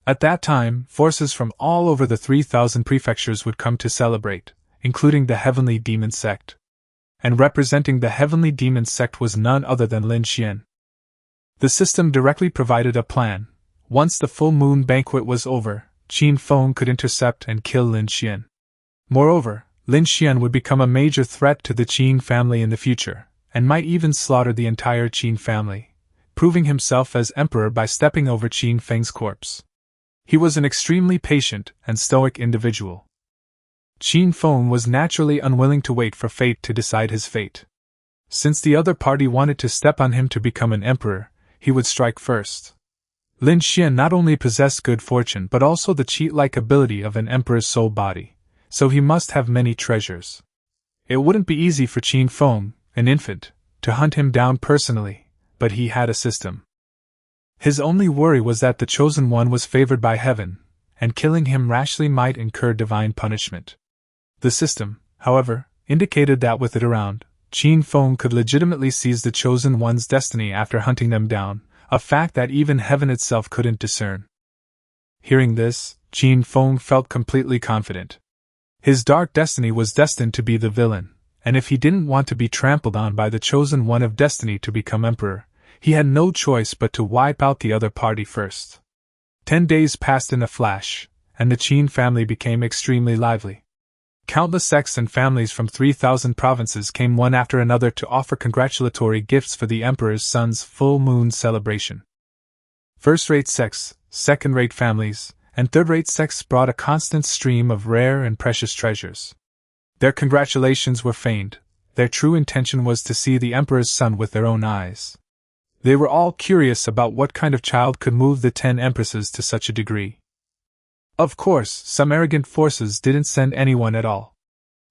At that time, forces from all over the 3,000 prefectures would come to celebrate, including the Heavenly Demon Sect. And representing the Heavenly Demon Sect was none other than Lin Xian. The system directly provided a plan. Once the full moon banquet was over, Qin Feng could intercept and kill Lin Xian. Moreover, Lin Xian would become a major threat to the Qin family in the future, and might even slaughter the entire Qin family, proving himself as emperor by stepping over Qin Feng's corpse. He was an extremely patient and stoic individual. Qin Feng was naturally unwilling to wait for fate to decide his fate. Since the other party wanted to step on him to become an emperor, he would strike first. Lin Xian not only possessed good fortune but also the cheat-like ability of an emperor's soul body, so he must have many treasures. It wouldn't be easy for Qin Feng, an infant, to hunt him down personally, but he had a system. His only worry was that the chosen one was favored by heaven, and killing him rashly might incur divine punishment. The system, however, indicated that with it around, Qin Feng could legitimately seize the chosen one's destiny after hunting them down, a fact that even heaven itself couldn't discern. Hearing this, Qin Feng felt completely confident. His dark destiny was destined to be the villain, and if he didn't want to be trampled on by the chosen one of destiny to become emperor, he had no choice but to wipe out the other party first. 10 days passed in a flash, and the Qin family became extremely lively. Countless sects and families from 3,000 provinces came one after another to offer congratulatory gifts for the emperor's son's full moon celebration. First-rate sects, second-rate families, and third-rate sects brought a constant stream of rare and precious treasures. Their congratulations were feigned. Their true intention was to see the emperor's son with their own eyes. They were all curious about what kind of child could move the 10 empresses to such a degree. Of course, some arrogant forces didn't send anyone at all.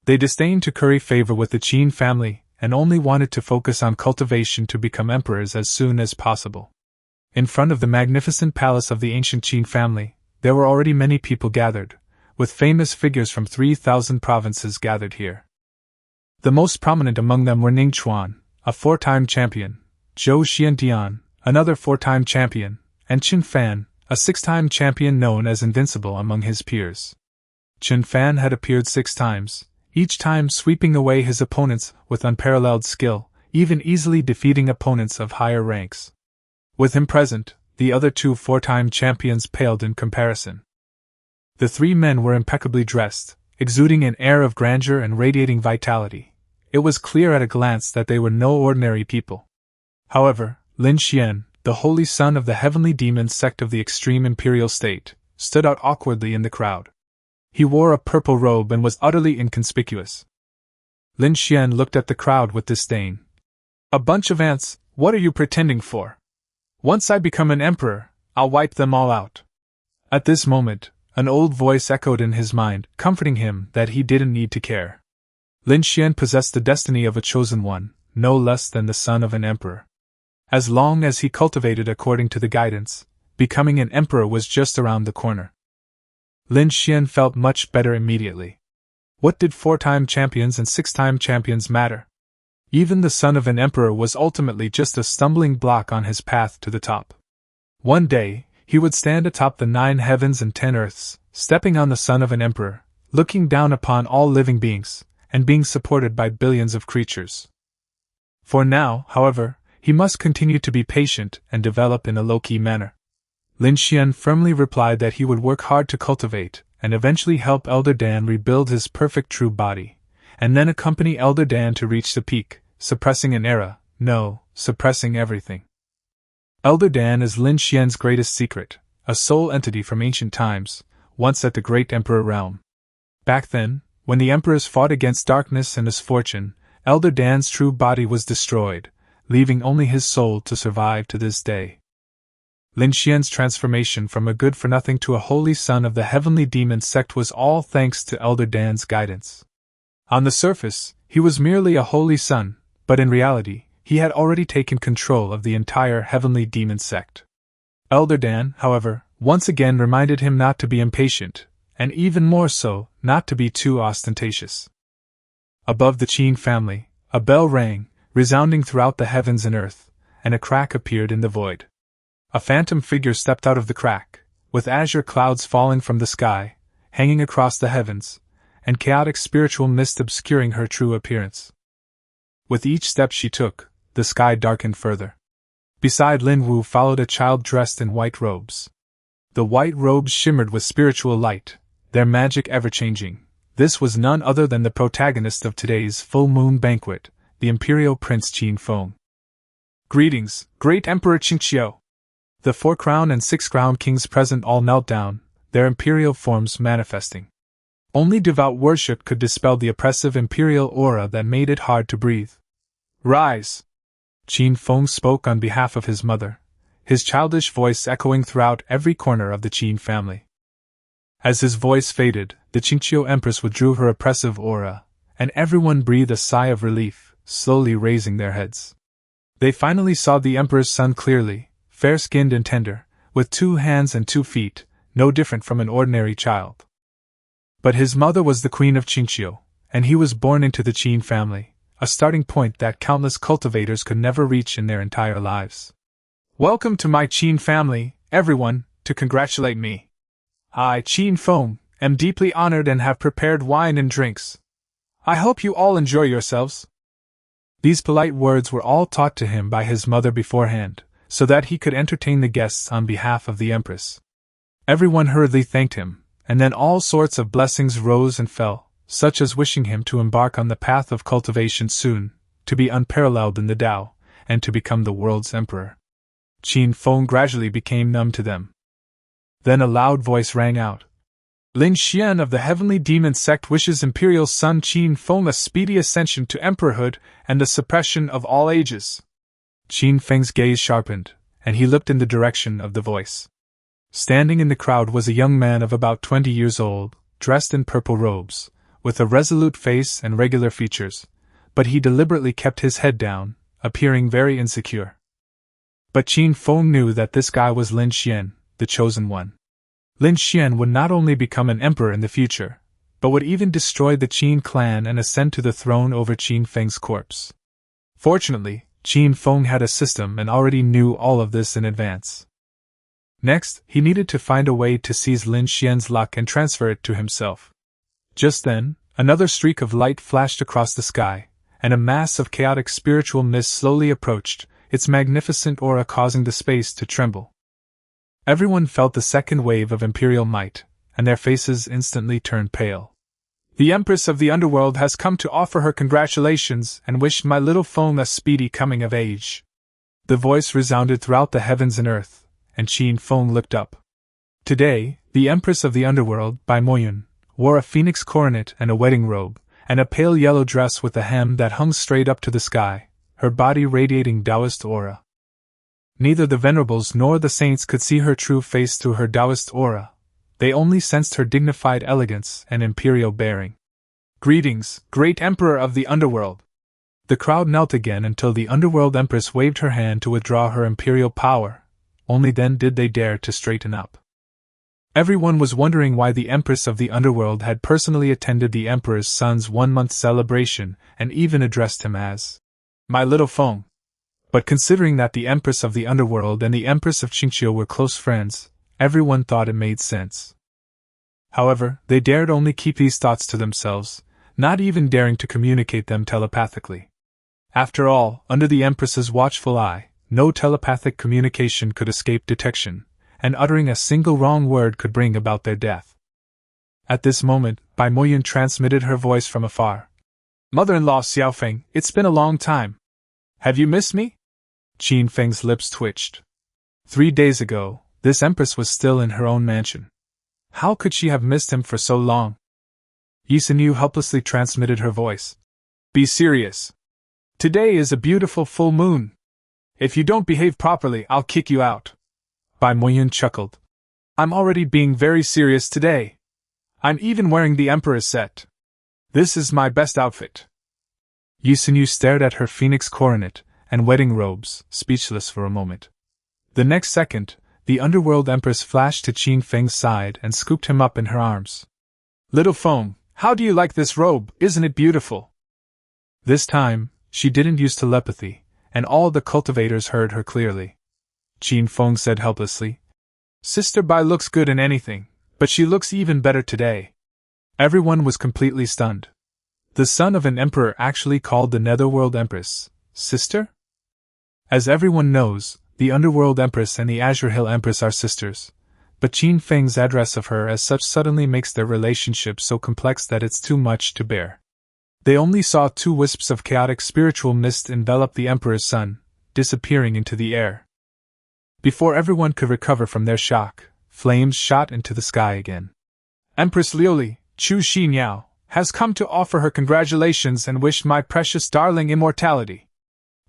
They disdained to curry favor with the Qin family, and only wanted to focus on cultivation to become emperors as soon as possible. In front of the magnificent palace of the ancient Qin family, there were already many people gathered, with famous figures from 3,000 provinces gathered here. The most prominent among them were Ning Chuan, a 4-time champion, Zhou Xiantian, another 4-time champion, and Qin Fan, a 6-time champion known as Invincible among his peers. Qin Fan had appeared 6 times, each time sweeping away his opponents with unparalleled skill, even easily defeating opponents of higher ranks. With him present, the other 2 4-time champions paled in comparison. The 3 men were impeccably dressed, exuding an air of grandeur and radiating vitality. It was clear at a glance that they were no ordinary people. However, Lin Xian, the holy son of the heavenly demon sect of the extreme imperial state, stood out awkwardly in the crowd. He wore a purple robe and was utterly inconspicuous. Lin Xian looked at the crowd with disdain. "A bunch of ants, what are you pretending for? Once I become an emperor, I'll wipe them all out." At this moment, an old voice echoed in his mind, comforting him that he didn't need to care. Lin Xian possessed the destiny of a chosen one, no less than the son of an emperor. As long as he cultivated according to the guidance, becoming an emperor was just around the corner. Lin Xian felt much better immediately. What did 4-time champions and 6-time champions matter? Even the son of an emperor was ultimately just a stumbling block on his path to the top. One day, he would stand atop the 9 heavens and 10 earths, stepping on the son of an emperor, looking down upon all living beings, and being supported by billions of creatures. For now, however, he must continue to be patient and develop in a low-key manner. Lin Xian firmly replied that he would work hard to cultivate, and eventually help Elder Dan rebuild his perfect true body, and then accompany Elder Dan to reach the peak, suppressing an era, no, suppressing everything. Elder Dan is Lin Xian's greatest secret, a soul entity from ancient times, once at the great emperor realm. Back then, when the emperors fought against darkness and misfortune, Elder Dan's true body was destroyed, leaving only his soul to survive to this day. Lin Xian's transformation from a good-for-nothing to a holy son of the heavenly demon sect was all thanks to Elder Dan's guidance. On the surface, he was merely a holy son, but in reality, he had already taken control of the entire heavenly demon sect. Elder Dan, however, once again reminded him not to be impatient, and even more so, not to be too ostentatious. Above the Qin family, a bell rang, resounding throughout the heavens and earth, and a crack appeared in the void. A phantom figure stepped out of the crack, with azure clouds falling from the sky, hanging across the heavens, and chaotic spiritual mist obscuring her true appearance. With each step she took, the sky darkened further. Beside Lin Wu followed a child dressed in white robes. The white robes shimmered with spiritual light, their magic ever-changing. This was none other than the protagonist of today's full moon banquet, the Imperial Prince Qin Feng. Greetings, Great Emperor Qingqiu! The 4-crown and 6-crown kings present all knelt down, their imperial forms manifesting. Only devout worship could dispel the oppressive imperial aura that made it hard to breathe. Rise! Qin Feng spoke on behalf of his mother, his childish voice echoing throughout every corner of the Qin family. As his voice faded, the Qingqiu Empress withdrew her oppressive aura, and everyone breathed a sigh of relief, slowly raising their heads. They finally saw the Emperor's son clearly, fair-skinned and tender, with 2 hands and 2 feet, no different from an ordinary child. But his mother was the Queen of Qingqiu, and he was born into the Qin family, a starting point that countless cultivators could never reach in their entire lives. Welcome to my Qin family, everyone, to congratulate me. I, Qin Feng, am deeply honored and have prepared wine and drinks. I hope you all enjoy yourselves. These polite words were all taught to him by his mother beforehand, so that he could entertain the guests on behalf of the Empress. Everyone hurriedly thanked him, and then all sorts of blessings rose and fell, such as wishing him to embark on the path of cultivation soon, to be unparalleled in the Tao, and to become the world's emperor. Qin Feng gradually became numb to them. Then a loud voice rang out. Lin Xian of the heavenly demon sect wishes Imperial Son Qin Feng a speedy ascension to emperorhood and the suppression of all ages. Qin Feng's gaze sharpened, and he looked in the direction of the voice. Standing in the crowd was a young man of about 20 years old, dressed in purple robes, with a resolute face and regular features, but he deliberately kept his head down, appearing very insecure. But Qin Feng knew that this guy was Lin Xian, the chosen one. Lin Xian would not only become an emperor in the future, but would even destroy the Qin clan and ascend to the throne over Qin Feng's corpse. Fortunately, Qin Feng had a system and already knew all of this in advance. Next, he needed to find a way to seize Lin Xian's luck and transfer it to himself. Just then, another streak of light flashed across the sky, and a mass of chaotic spiritual mist slowly approached, its magnificent aura causing the space to tremble. Everyone felt the second wave of imperial might, and their faces instantly turned pale. The Empress of the Underworld has come to offer her congratulations and wished my little Feng a speedy coming of age. The voice resounded throughout the heavens and earth, and Qin Feng looked up. Today, the Empress of the Underworld, Bai Moyun, wore a phoenix coronet and a wedding robe, and a pale yellow dress with a hem that hung straight up to the sky, her body radiating Taoist aura. Neither the venerables nor the saints could see her true face through her Taoist aura. They only sensed her dignified elegance and imperial bearing. Greetings, Great Emperor of the Underworld! The crowd knelt again until the Underworld Empress waved her hand to withdraw her imperial power. Only then did they dare to straighten up. Everyone was wondering why the Empress of the Underworld had personally attended the Emperor's son's 1-month celebration and even addressed him as my little Feng. But considering that the Empress of the Underworld and the Empress of Qingqiu were close friends, everyone thought it made sense. However, they dared only keep these thoughts to themselves, not even daring to communicate them telepathically. After all, under the Empress's watchful eye, no telepathic communication could escape detection, and uttering a single wrong word could bring about their death. At this moment, Bai Moyun transmitted her voice from afar. Mother-in-law Xiaofeng, it's been a long time. Have you missed me? Qin Feng's lips twitched. 3 days ago, this Empress was still in her own mansion. How could she have missed him for so long? Yisinu helplessly transmitted her voice. Be serious. Today is a beautiful full moon. If you don't behave properly, I'll kick you out. Bai Moyun chuckled. I'm already being very serious today. I'm even wearing the Emperor's set. This is my best outfit. Yi Sunyu stared at her phoenix coronet and wedding robes, speechless for a moment. The next second, the underworld empress flashed to Qin Feng's side and scooped him up in her arms. Little Feng, how do you like this robe? Isn't it beautiful? This time, she didn't use telepathy, and all the cultivators heard her clearly. Qin Feng said helplessly, Sister Bai looks good in anything, but she looks even better today. Everyone was completely stunned. The son of an emperor actually called the Netherworld Empress sister? As everyone knows, the Underworld Empress and the Azure Hill Empress are sisters, but Qin Feng's address of her as such suddenly makes their relationship so complex that it's too much to bear. They only saw 2 wisps of chaotic spiritual mist envelop the Emperor's son, disappearing into the air. Before everyone could recover from their shock, flames shot into the sky again. Empress Liuli, Chu Xinyao, has come to offer her congratulations and wish my precious darling immortality.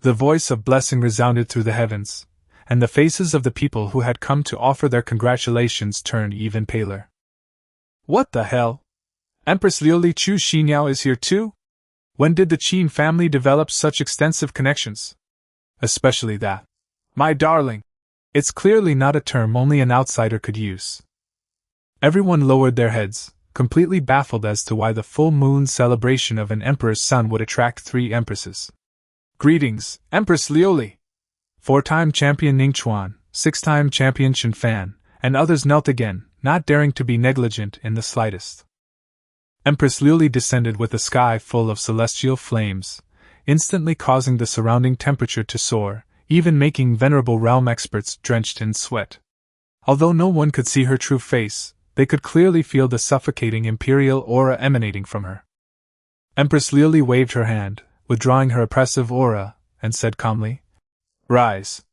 The voice of blessing resounded through the heavens, and the faces of the people who had come to offer their congratulations turned even paler. What the hell? Empress Liuli Chu Xinyao is here too? When did the Qin family develop such extensive connections? Especially that. My darling. It's clearly not a term only an outsider could use. Everyone lowered their heads, completely baffled as to why the full moon celebration of an emperor's son would attract 3 empresses. Greetings, Empress Liuli! 4-time champion Ning Chuan, 6-time champion Shen Fan, and others knelt again, not daring to be negligent in the slightest. Empress Liuli descended with a sky full of celestial flames, instantly causing the surrounding temperature to soar, even making venerable realm experts drenched in sweat. Although no one could see her true face, they could clearly feel the suffocating imperial aura emanating from her. Empress Liuli waved her hand, withdrawing her oppressive aura, and said calmly, Rise.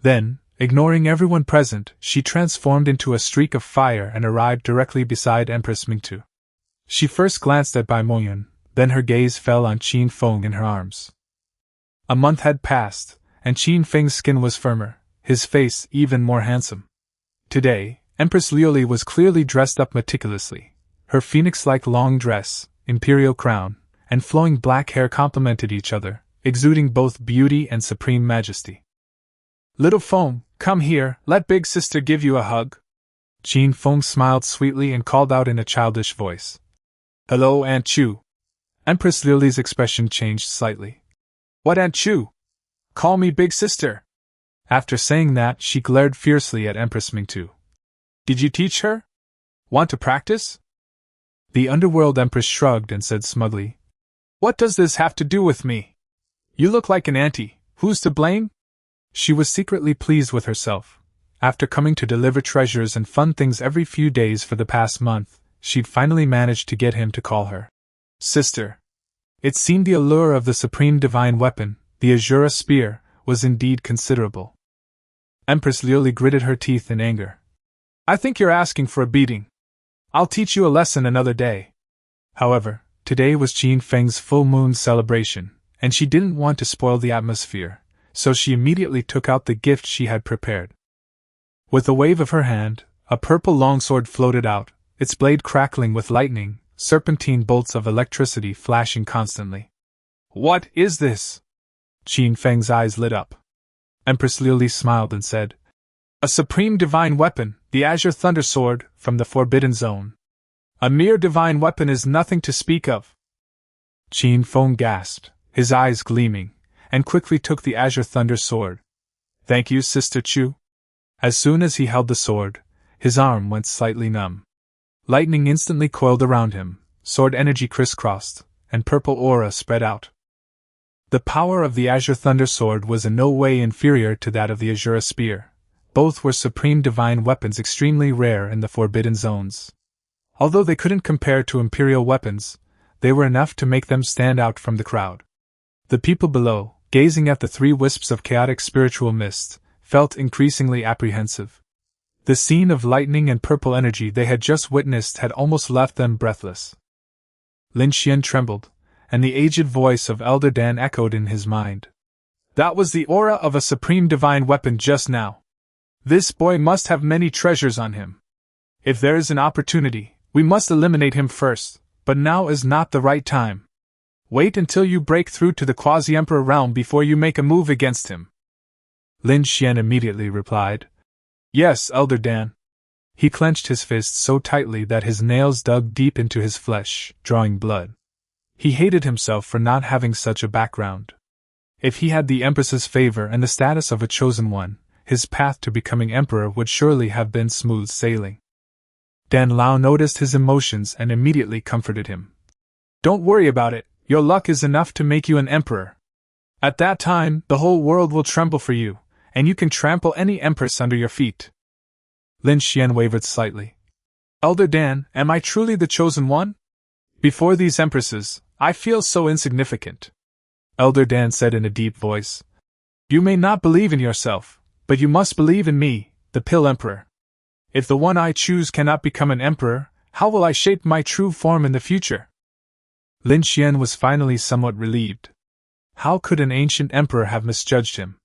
Then, ignoring everyone present, she transformed into a streak of fire and arrived directly beside Empress Mingtu. She first glanced at Bai Moyun, then her gaze fell on Qin Feng in her arms. A month had passed, and Qin Feng's skin was firmer, his face even more handsome. Today, Empress Liuli was clearly dressed up meticulously. Her phoenix-like long dress, imperial crown, and flowing black hair complemented each other, exuding both beauty and supreme majesty. Little Feng, come here, let big sister give you a hug. Qin Feng smiled sweetly and called out in a childish voice. Hello, Aunt Chu. Empress Liuli's expression changed slightly. What, Aunt Chu? Call me big sister. After saying that, she glared fiercely at Empress Mingtu. Did you teach her? Want to practice? The Underworld Empress shrugged and said smugly, What does this have to do with me? You look like an auntie, who's to blame? She was secretly pleased with herself. After coming to deliver treasures and fun things every few days for the past month, she'd finally managed to get him to call her sister. It seemed the allure of the supreme divine weapon, the Azura spear, was indeed considerable. Empress Liuli gritted her teeth in anger. I think you're asking for a beating. I'll teach you a lesson another day. However, today was Qin Feng's full moon celebration, and she didn't want to spoil the atmosphere, so she immediately took out the gift she had prepared. With a wave of her hand, a purple longsword floated out, its blade crackling with lightning, serpentine bolts of electricity flashing constantly. What is this? Qin Feng's eyes lit up. Empress Liuli smiled and said, A supreme divine weapon, the Azure Thunder Sword, from the Forbidden Zone. A mere divine weapon is nothing to speak of. Qin Feng gasped, his eyes gleaming, and quickly took the Azure Thunder Sword. Thank you, Sister Chu. As soon as he held the sword, his arm went slightly numb. Lightning instantly coiled around him, sword energy crisscrossed, and purple aura spread out. The power of the Azure Thunder Sword was in no way inferior to that of the Azura Spear. Both were supreme divine weapons extremely rare in the Forbidden Zones. Although they couldn't compare to Imperial weapons, they were enough to make them stand out from the crowd. The people below, gazing at the 3 wisps of chaotic spiritual mist, felt increasingly apprehensive. The scene of lightning and purple energy they had just witnessed had almost left them breathless. Lin Xian trembled, and the aged voice of Elder Dan echoed in his mind. That was the aura of a supreme divine weapon just now. This boy must have many treasures on him. If there is an opportunity, we must eliminate him first, but now is not the right time. Wait until you break through to the quasi-emperor realm before you make a move against him. Lin Xian immediately replied. Yes, Elder Dan. He clenched his fists so tightly that his nails dug deep into his flesh, drawing blood. He hated himself for not having such a background. If he had the Empress's favor and the status of a chosen one, his path to becoming emperor would surely have been smooth sailing. Dan Lao noticed his emotions and immediately comforted him. Don't worry about it, your luck is enough to make you an emperor. At that time, the whole world will tremble for you, and you can trample any empress under your feet. Lin Xian wavered slightly. Elder Dan, am I truly the chosen one? Before these empresses, I feel so insignificant. Elder Dan said in a deep voice. You may not believe in yourself, but you must believe in me, the Pill Emperor. If the one I choose cannot become an emperor, how will I shape my true form in the future? Lin Xian was finally somewhat relieved. How could an ancient emperor have misjudged him?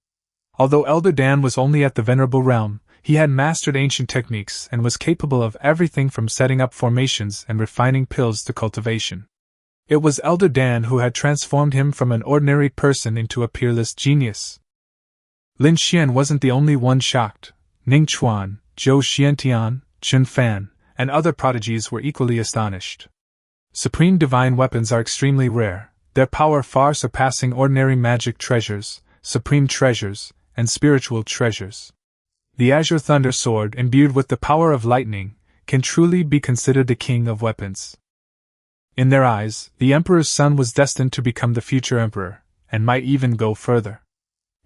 Although Elder Dan was only at the venerable realm, he had mastered ancient techniques and was capable of everything from setting up formations and refining pills to cultivation. It was Elder Dan who had transformed him from an ordinary person into a peerless genius. Lin Xian wasn't the only one shocked. Ning Chuan, Zhou Xiantian, Chun Fan, and other prodigies were equally astonished. Supreme divine weapons are extremely rare, their power far surpassing ordinary magic treasures, supreme treasures, and spiritual treasures. The Azure Thunder Sword, imbued with the power of lightning, can truly be considered the king of weapons. In their eyes, the Emperor's son was destined to become the future emperor, and might even go further.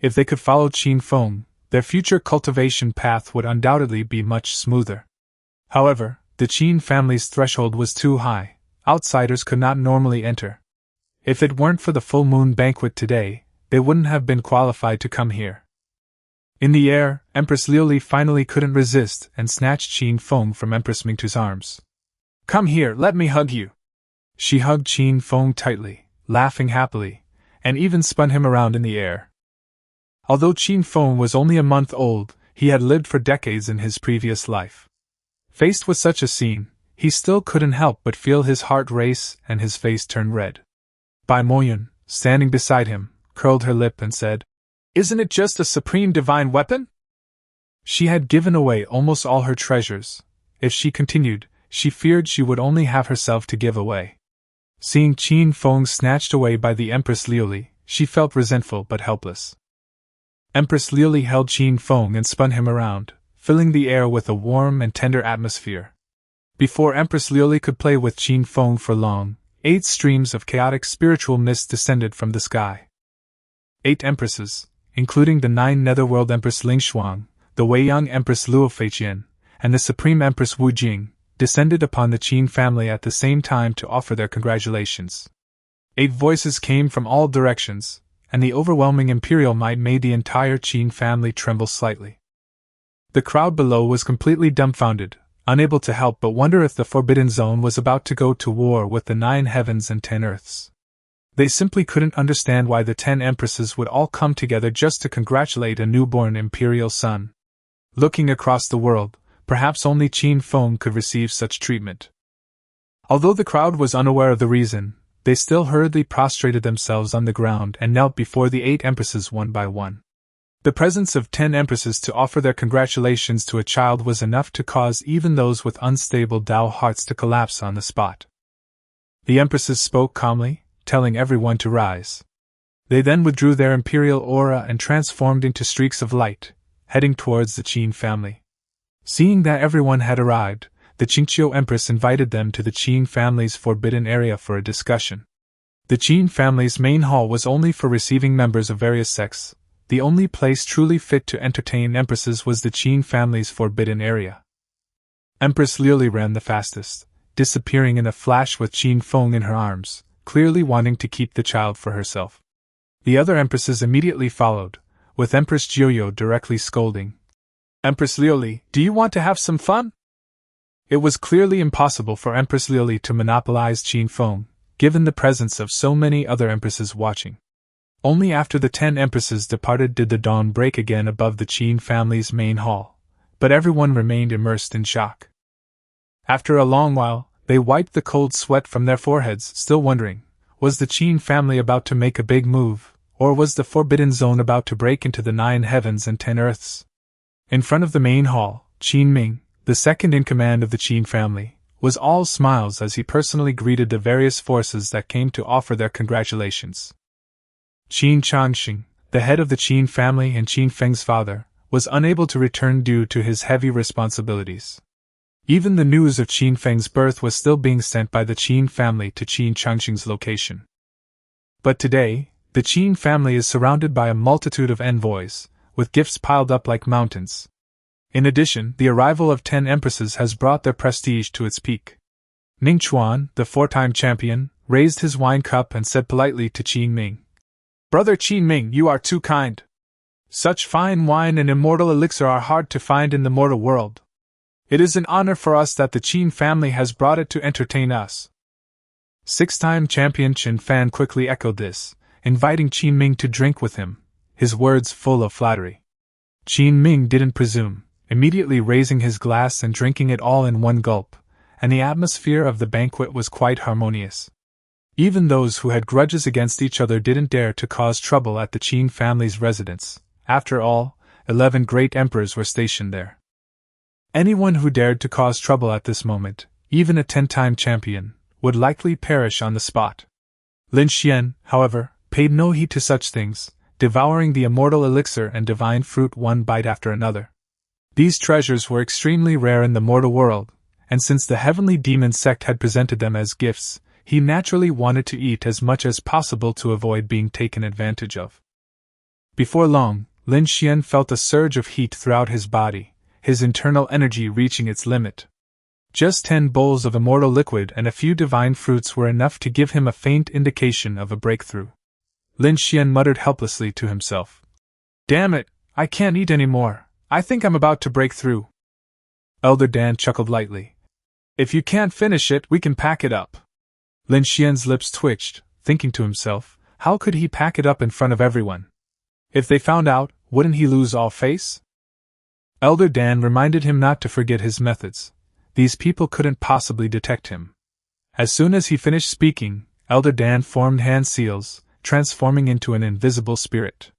If they could follow Qin Feng, their future cultivation path would undoubtedly be much smoother. However, the Qin family's threshold was too high, outsiders could not normally enter. If it weren't for the full moon banquet today, they wouldn't have been qualified to come here. In the air, Empress Liuli finally couldn't resist and snatched Qin Feng from Empress Mingtu's arms. Come here, let me hug you. She hugged Qin Feng tightly, laughing happily, and even spun him around in the air. Although Qin Feng was only a month old, he had lived for decades in his previous life. Faced with such a scene, he still couldn't help but feel his heart race and his face turn red. Bai Moyun, standing beside him, curled her lip and said, Isn't it just a supreme divine weapon? She had given away almost all her treasures. If she continued, she feared she would only have herself to give away. Seeing Qin Feng snatched away by the Empress Liuli, she felt resentful but helpless. Empress Liuli held Qin Feng and spun him around, filling the air with a warm and tender atmosphere. Before Empress Liuli could play with Qin Feng for long, 8 streams of chaotic spiritual mist descended from the sky. 8 empresses, including the 9 Netherworld Empress Ling Shuang, the Weiyang Empress Luo Feiqian, and the Supreme Empress Wu Jing, descended upon the Qin family at the same time to offer their congratulations. 8 voices came from all directions, and the overwhelming imperial might made the entire Qin family tremble slightly. The crowd below was completely dumbfounded, unable to help but wonder if the Forbidden Zone was about to go to war with the 9 heavens and 10 earths. They simply couldn't understand why the 10 empresses would all come together just to congratulate a newborn imperial son. Looking across the world, perhaps only Qin Feng could receive such treatment. Although the crowd was unaware of the reason, they still hurriedly prostrated themselves on the ground and knelt before the 8 empresses one by one. The presence of 10 empresses to offer their congratulations to a child was enough to cause even those with unstable Tao hearts to collapse on the spot. The empresses spoke calmly, telling everyone to rise. They then withdrew their imperial aura and transformed into streaks of light, heading towards the Qin family. Seeing that everyone had arrived, the Qingqiu Empress invited them to the Qin family's forbidden area for a discussion. The Qin family's main hall was only for receiving members of various sects. The only place truly fit to entertain empresses was the Qin family's forbidden area. Empress Liuli ran the fastest, disappearing in a flash with Qin Feng in her arms, clearly wanting to keep the child for herself. The other empresses immediately followed, with Empress Jiuyo directly scolding. Empress Liuli, do you want to have some fun? It was clearly impossible for Empress Liuli to monopolize Qin Feng, given the presence of so many other empresses watching. Only after the 10 empresses departed did the dawn break again above the Qin family's main hall, but everyone remained immersed in shock. After a long while, they wiped the cold sweat from their foreheads, still wondering, was the Qin family about to make a big move, or was the Forbidden Zone about to break into the 9 heavens and 10 earths? In front of the main hall, Qin Ming, the second in command of the Qin family, was all smiles as he personally greeted the various forces that came to offer their congratulations. Qin Changxing, the head of the Qin family and Qin Feng's father, was unable to return due to his heavy responsibilities. Even the news of Qin Feng's birth was still being sent by the Qin family to Qin Changxing's location. But today, the Qin family is surrounded by a multitude of envoys, with gifts piled up like mountains. In addition, the arrival of 10 empresses has brought their prestige to its peak. Ning Chuan, the 4-time champion, raised his wine cup and said politely to Qin Ming, "Brother Qin Ming, you are too kind. Such fine wine and immortal elixir are hard to find in the mortal world. It is an honor for us that the Qin family has brought it to entertain us." 6-time champion Qin Fan quickly echoed this, inviting Qin Ming to drink with him, his words full of flattery. Qin Ming didn't presume, immediately raising his glass and drinking it all in one gulp, and the atmosphere of the banquet was quite harmonious. Even those who had grudges against each other didn't dare to cause trouble at the Qin family's residence. After all, 11 great emperors were stationed there. Anyone who dared to cause trouble at this moment, even a 10-time champion, would likely perish on the spot. Lin Xian, however, paid no heed to such things, devouring the immortal elixir and divine fruit one bite after another. These treasures were extremely rare in the mortal world, and since the heavenly demon sect had presented them as gifts, he naturally wanted to eat as much as possible to avoid being taken advantage of. Before long, Lin Xian felt a surge of heat throughout his body, his internal energy reaching its limit. Just 10 bowls of immortal liquid and a few divine fruits were enough to give him a faint indication of a breakthrough. Lin Xian muttered helplessly to himself, "Damn it, I can't eat anymore. I think I'm about to break through." Elder Dan chuckled lightly. "If you can't finish it, we can pack it up." Lin Xian's lips twitched, thinking to himself, how could he pack it up in front of everyone? If they found out, wouldn't he lose all face? Elder Dan reminded him not to forget his methods. These people couldn't possibly detect him. As soon as he finished speaking, Elder Dan formed hand seals, transforming into an invisible spirit.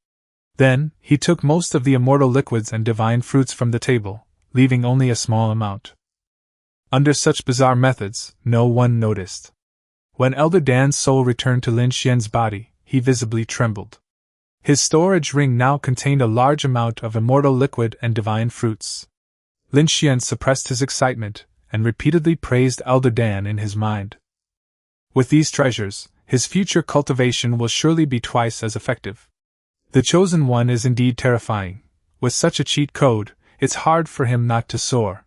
Then, he took most of the immortal liquids and divine fruits from the table, leaving only a small amount. Under such bizarre methods, no one noticed. When Elder Dan's soul returned to Lin Xian's body, he visibly trembled. His storage ring now contained a large amount of immortal liquid and divine fruits. Lin Xian suppressed his excitement, and repeatedly praised Elder Dan in his mind. With these treasures, his future cultivation will surely be twice as effective. The Chosen One is indeed terrifying. With such a cheat code, it's hard for him not to soar.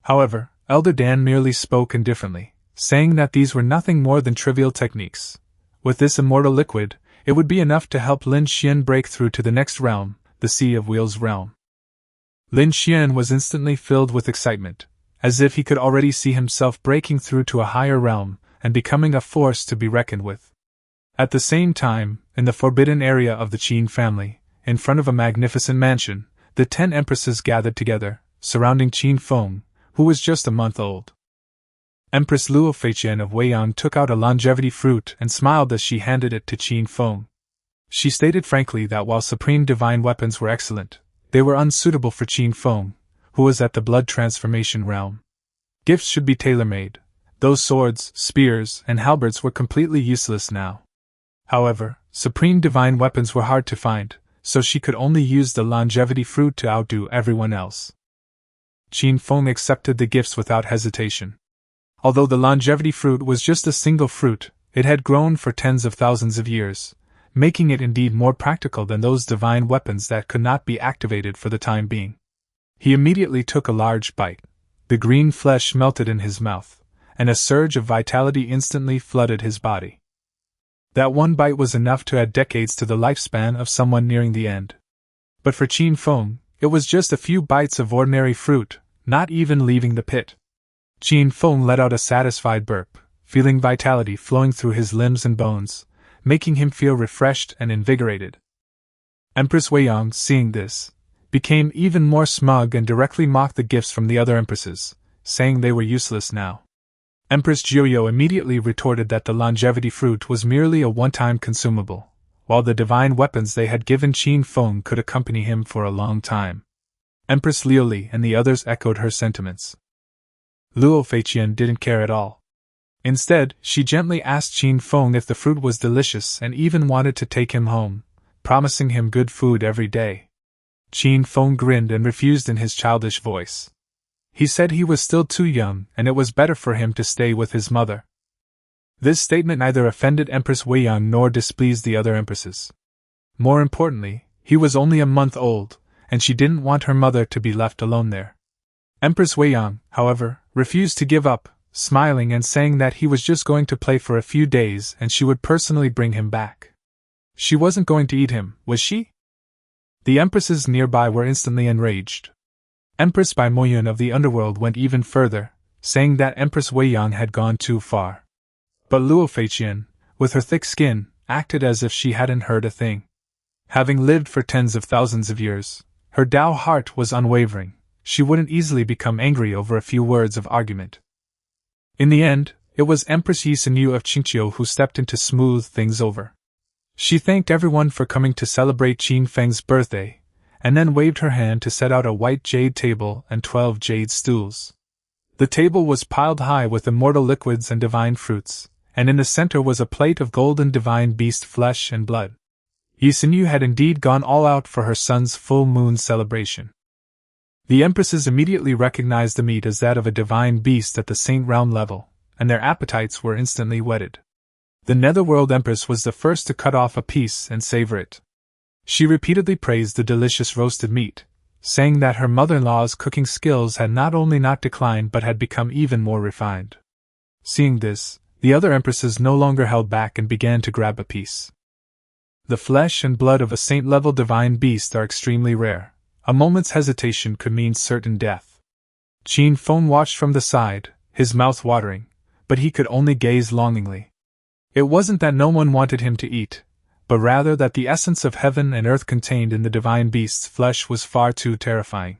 However, Elder Dan merely spoke indifferently, saying that these were nothing more than trivial techniques. With this immortal liquid, it would be enough to help Lin Xian break through to the next realm, the Sea of Wheels realm. Lin Xian was instantly filled with excitement, as if he could already see himself breaking through to a higher realm and becoming a force to be reckoned with. At the same time, in the forbidden area of the Qin family, in front of a magnificent mansion, the 10 empresses gathered together, surrounding Qin Feng, who was just a month old. Empress Luo Feiqian of Weiyang took out a longevity fruit and smiled as she handed it to Qin Feng. She stated frankly that while supreme divine weapons were excellent, they were unsuitable for Qin Feng, who was at the blood transformation realm. Gifts should be tailor-made. Those swords, spears, and halberds were completely useless now. However, supreme divine weapons were hard to find, so she could only use the longevity fruit to outdo everyone else. Qin Feng accepted the gifts without hesitation. Although the longevity fruit was just a single fruit, it had grown for tens of thousands of years, making it indeed more practical than those divine weapons that could not be activated for the time being. He immediately took a large bite. The green flesh melted in his mouth, and a surge of vitality instantly flooded his body. That one bite was enough to add decades to the lifespan of someone nearing the end. But for Qin Feng, it was just a few bites of ordinary fruit, not even leaving the pit. Qin Feng let out a satisfied burp, feeling vitality flowing through his limbs and bones, making him feel refreshed and invigorated. Empress Weiyang, seeing this, became even more smug and directly mocked the gifts from the other empresses, saying they were useless now. Empress Jiuyo immediately retorted that the longevity fruit was merely a one-time consumable, while the divine weapons they had given Qin Feng could accompany him for a long time. Empress Liuli and the others echoed her sentiments. Luo Feiqian didn't care at all. Instead, she gently asked Qin Feng if the fruit was delicious and even wanted to take him home, promising him good food every day. Qin Feng grinned and refused in his childish voice. He said he was still too young and it was better for him to stay with his mother. This statement neither offended Empress Weiyang nor displeased the other empresses. More importantly, he was only a month old, and she didn't want her mother to be left alone there. Empress Weiyang, however, refused to give up, smiling and saying that he was just going to play for a few days and she would personally bring him back. She wasn't going to eat him, was she? The empresses nearby were instantly enraged. Empress Bai Moyun of the underworld went even further, saying that Empress Weiyang had gone too far. But Luo Feiqian, with her thick skin, acted as if she hadn't heard a thing. Having lived for tens of thousands of years, her Tao heart was unwavering. She wouldn't easily become angry over a few words of argument. In the end, it was Empress Yi Sinyu of Qingqiu who stepped in to smooth things over. She thanked everyone for coming to celebrate Qin Feng's birthday, and then waved her hand to set out a white jade table and 12 jade stools. The table was piled high with immortal liquids and divine fruits, and in the center was a plate of golden divine beast flesh and blood. Yi Sinyu had indeed gone all out for her son's full moon celebration. The empresses immediately recognized the meat as that of a divine beast at the saint realm level, and their appetites were instantly whetted. The Netherworld Empress was the first to cut off a piece and savor it. She repeatedly praised the delicious roasted meat, saying that her mother-in-law's cooking skills had not only not declined but had become even more refined. Seeing this, the other empresses no longer held back and began to grab a piece. The flesh and blood of a saint-level divine beast are extremely rare. A moment's hesitation could mean certain death. Qin Feng watched from the side, his mouth watering, but he could only gaze longingly. It wasn't that no one wanted him to eat, but rather that the essence of heaven and earth contained in the divine beast's flesh was far too terrifying.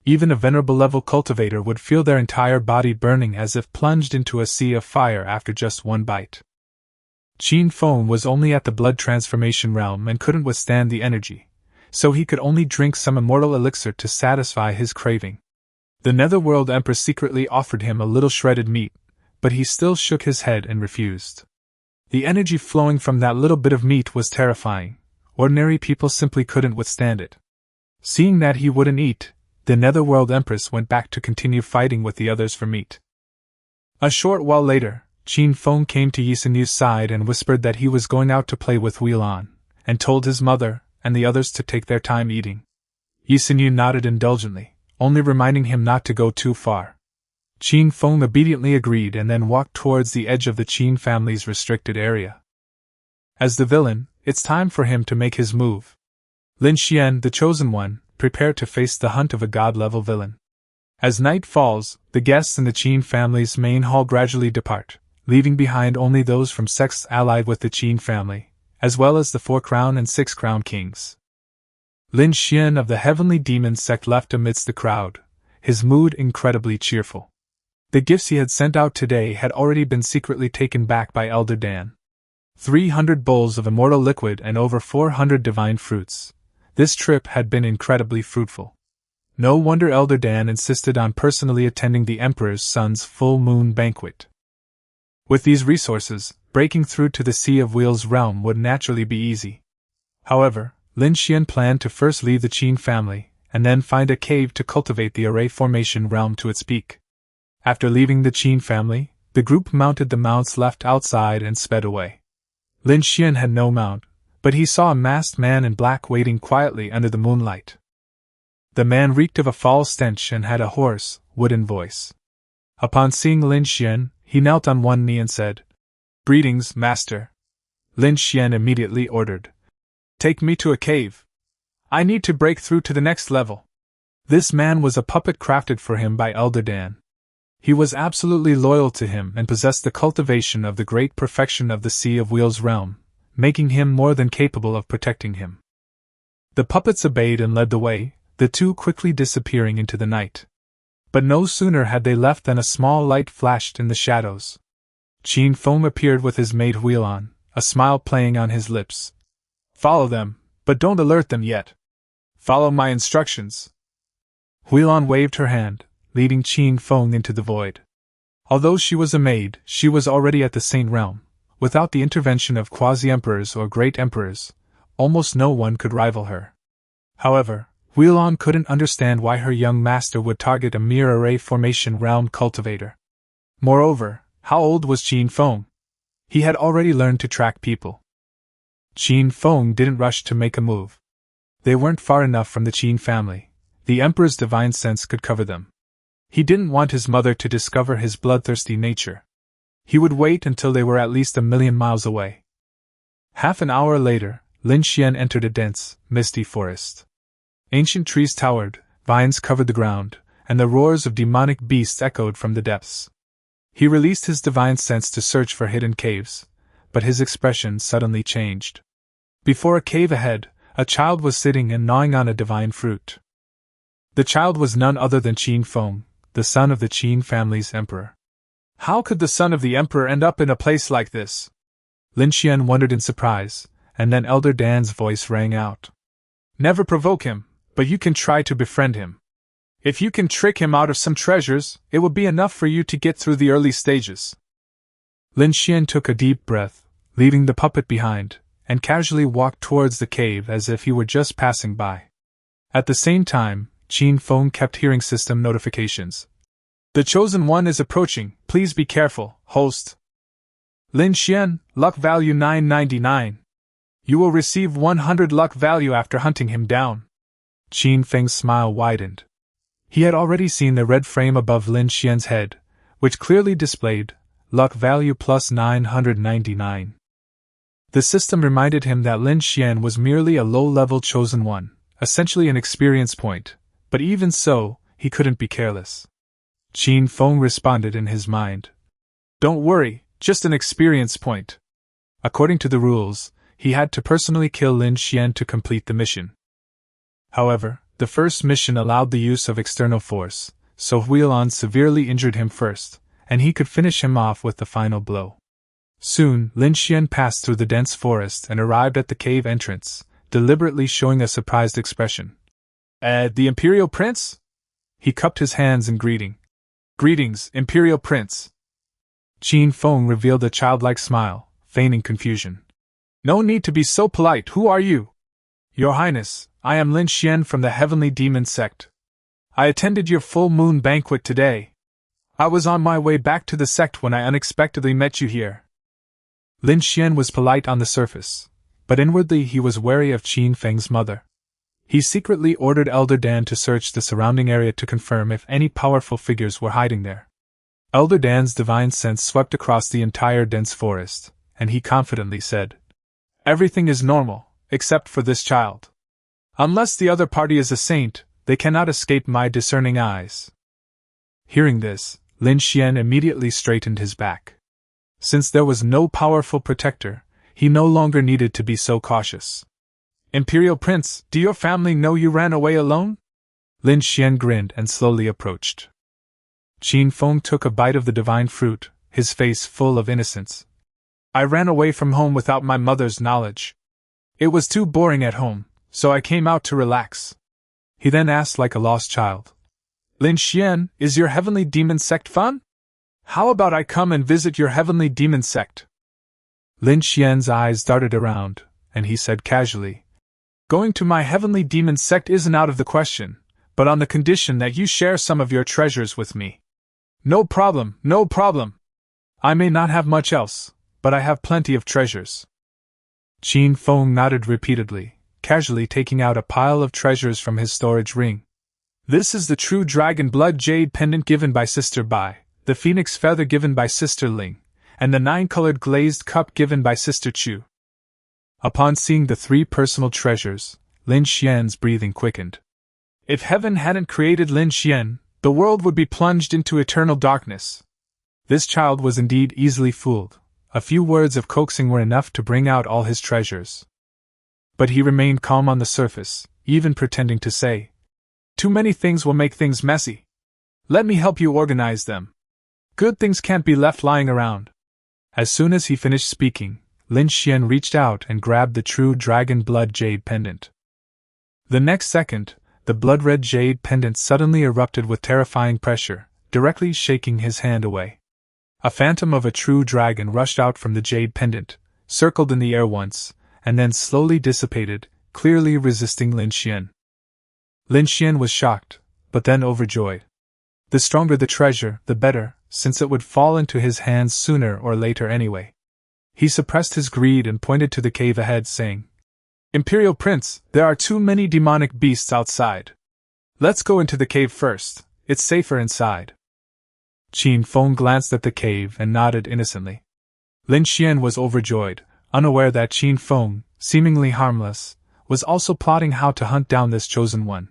Even a venerable level cultivator would feel their entire body burning as if plunged into a sea of fire after just one bite. Qin Feng was only at the blood transformation realm and couldn't withstand the energy, so he could only drink some immortal elixir to satisfy his craving. The Netherworld Empress secretly offered him a little shredded meat, but he still shook his head and refused. The energy flowing from that little bit of meat was terrifying. Ordinary people simply couldn't withstand it. Seeing that he wouldn't eat, the Netherworld Empress went back to continue fighting with the others for meat. A short while later, Qin Feng came to Yi Sinyu's side and whispered that he was going out to play with Wheelon, and told his mother and the others to take their time eating. Yi Sinyu nodded indulgently, only reminding him not to go too far. Qin Feng obediently agreed and then walked towards the edge of the Qin family's restricted area. As the villain, it's time for him to make his move. Lin Xian, the chosen one, prepared to face the hunt of a god-level villain. As night falls, the guests in the Qin family's main hall gradually depart, leaving behind only those from sects allied with the Qin family, as well as the 4 crown and 6 crown kings. Lin Xian of the Heavenly Demon sect left amidst the crowd, his mood incredibly cheerful. The gifts he had sent out today had already been secretly taken back by Elder Dan. 300 bowls of immortal liquid and over 400 divine fruits. This trip had been incredibly fruitful. No wonder Elder Dan insisted on personally attending the Emperor's son's full moon banquet. With these resources, breaking through to the Sea of Wheels realm would naturally be easy. However, Lin Xian planned to first leave the Qin family, and then find a cave to cultivate the array formation realm to its peak. After leaving the Qin family, the group mounted the mounts left outside and sped away. Lin Xian had no mount, but he saw a masked man in black waiting quietly under the moonlight. The man reeked of a foul stench and had a hoarse, wooden voice. Upon seeing Lin Xian, he knelt on one knee and said, "Greetings, master." Lin Xian immediately ordered, "Take me to a cave. I need to break through to the next level." This man was a puppet crafted for him by Elder Dan. He was absolutely loyal to him and possessed the cultivation of the great perfection of the Sea of Wheels realm, making him more than capable of protecting him. The puppets obeyed and led the way, the two quickly disappearing into the night. But no sooner had they left than a small light flashed in the shadows. Qin Feng appeared with his maid Huilan, a smile playing on his lips. "Follow them, but don't alert them yet. Follow my instructions." Huilan waved her hand, leading Qin Feng into the void. Although she was a maid, she was already at the Saint Realm. Without the intervention of quasi-emperors or great emperors, almost no one could rival her. However, Huilan couldn't understand why her young master would target a mere array formation realm cultivator. Moreover, how old was Qin Feng? He had already learned to track people. Qin Feng didn't rush to make a move. They weren't far enough from the Qin family. The emperor's divine sense could cover them. He didn't want his mother to discover his bloodthirsty nature. He would wait until they were at least 1,000,000 miles away. Half an hour later, Lin Xian entered a dense, misty forest. Ancient trees towered, vines covered the ground, and the roars of demonic beasts echoed from the depths. He released his divine sense to search for hidden caves, but his expression suddenly changed. Before a cave ahead, a child was sitting and gnawing on a divine fruit. The child was none other than Qin Feng, the son of the Qin family's emperor. How could the son of the emperor end up in a place like this? Lin Xian wondered in surprise, and then Elder Dan's voice rang out. "Never provoke him, but you can try to befriend him. If you can trick him out of some treasures, it will be enough for you to get through the early stages." Lin Xian took a deep breath, leaving the puppet behind, and casually walked towards the cave as if he were just passing by. At the same time, Qin Feng kept hearing system notifications. "The Chosen One is approaching, please be careful, host. Lin Xian, luck value 999. You will receive 100 luck value after hunting him down." Qin Feng's smile widened. He had already seen the red frame above Lin Xian's head, which clearly displayed luck value plus 999. The system reminded him that Lin Xian was merely a low-level Chosen One, essentially an experience point, but even so, he couldn't be careless. Qin Feng responded in his mind. "Don't worry, just an experience point." According to the rules, he had to personally kill Lin Xian to complete the mission. However, the first mission allowed the use of external force, so Huilan severely injured him first, and he could finish him off with the final blow. Soon, Lin Xian passed through the dense forest and arrived at the cave entrance, deliberately showing a surprised expression. The Imperial Prince?" He cupped his hands in greeting. "Greetings, Imperial Prince." Qin Feng revealed a childlike smile, feigning confusion. "No need to be so polite, who are you?" "Your Highness, I am Lin Xian from the Heavenly Demon Sect. I attended your full moon banquet today. I was on my way back to the sect when I unexpectedly met you here." Lin Xian was polite on the surface, but inwardly he was wary of Qin Feng's mother. He secretly ordered Elder Dan to search the surrounding area to confirm if any powerful figures were hiding there. Elder Dan's divine sense swept across the entire dense forest, and he confidently said, "Everything is normal, except for this child. Unless the other party is a saint, they cannot escape my discerning eyes." Hearing this, Lin Xian immediately straightened his back. Since there was no powerful protector, he no longer needed to be so cautious. "Imperial Prince, do your family know you ran away alone?" Lin Xian grinned and slowly approached. Qin Feng took a bite of the divine fruit, his face full of innocence. "I ran away from home without my mother's knowledge. It was too boring at home, so I came out to relax." He then asked like a lost child, "Lin Xian, is your Heavenly Demon Sect fun? How about I come and visit your Heavenly Demon Sect?" Lin Xian's eyes darted around, and he said casually, "Going to my Heavenly Demon Sect isn't out of the question, but on the condition that you share some of your treasures with me." "No problem, no problem. I may not have much else, but I have plenty of treasures." Qin Feng nodded repeatedly, casually taking out a pile of treasures from his storage ring. "This is the true dragon blood jade pendant given by Sister Bai, the phoenix feather given by Sister Ling, and the 9-colored glazed cup given by Sister Chu." Upon seeing the 3 personal treasures, Lin Xian's breathing quickened. If heaven hadn't created Lin Xian, the world would be plunged into eternal darkness. This child was indeed easily fooled. A few words of coaxing were enough to bring out all his treasures. But he remained calm on the surface, even pretending to say, Too many things will make things messy. Let me help you organize them. Good things can't be left lying around. As soon as he finished speaking, Lin Xian reached out and grabbed the true dragon blood jade pendant. The next second, the blood-red jade pendant suddenly erupted with terrifying pressure, directly shaking his hand away. A phantom of a true dragon rushed out from the jade pendant, circled in the air once, and then slowly dissipated, clearly resisting Lin Xian. Lin Xian was shocked, but then overjoyed. The stronger the treasure, the better, since it would fall into his hands sooner or later anyway. He suppressed his greed and pointed to the cave ahead, saying, "Imperial Prince, there are too many demonic beasts outside. Let's go into the cave first, it's safer inside." Qin Feng glanced at the cave and nodded innocently. Lin Xian was overjoyed, unaware that Qin Feng, seemingly harmless, was also plotting how to hunt down this chosen one.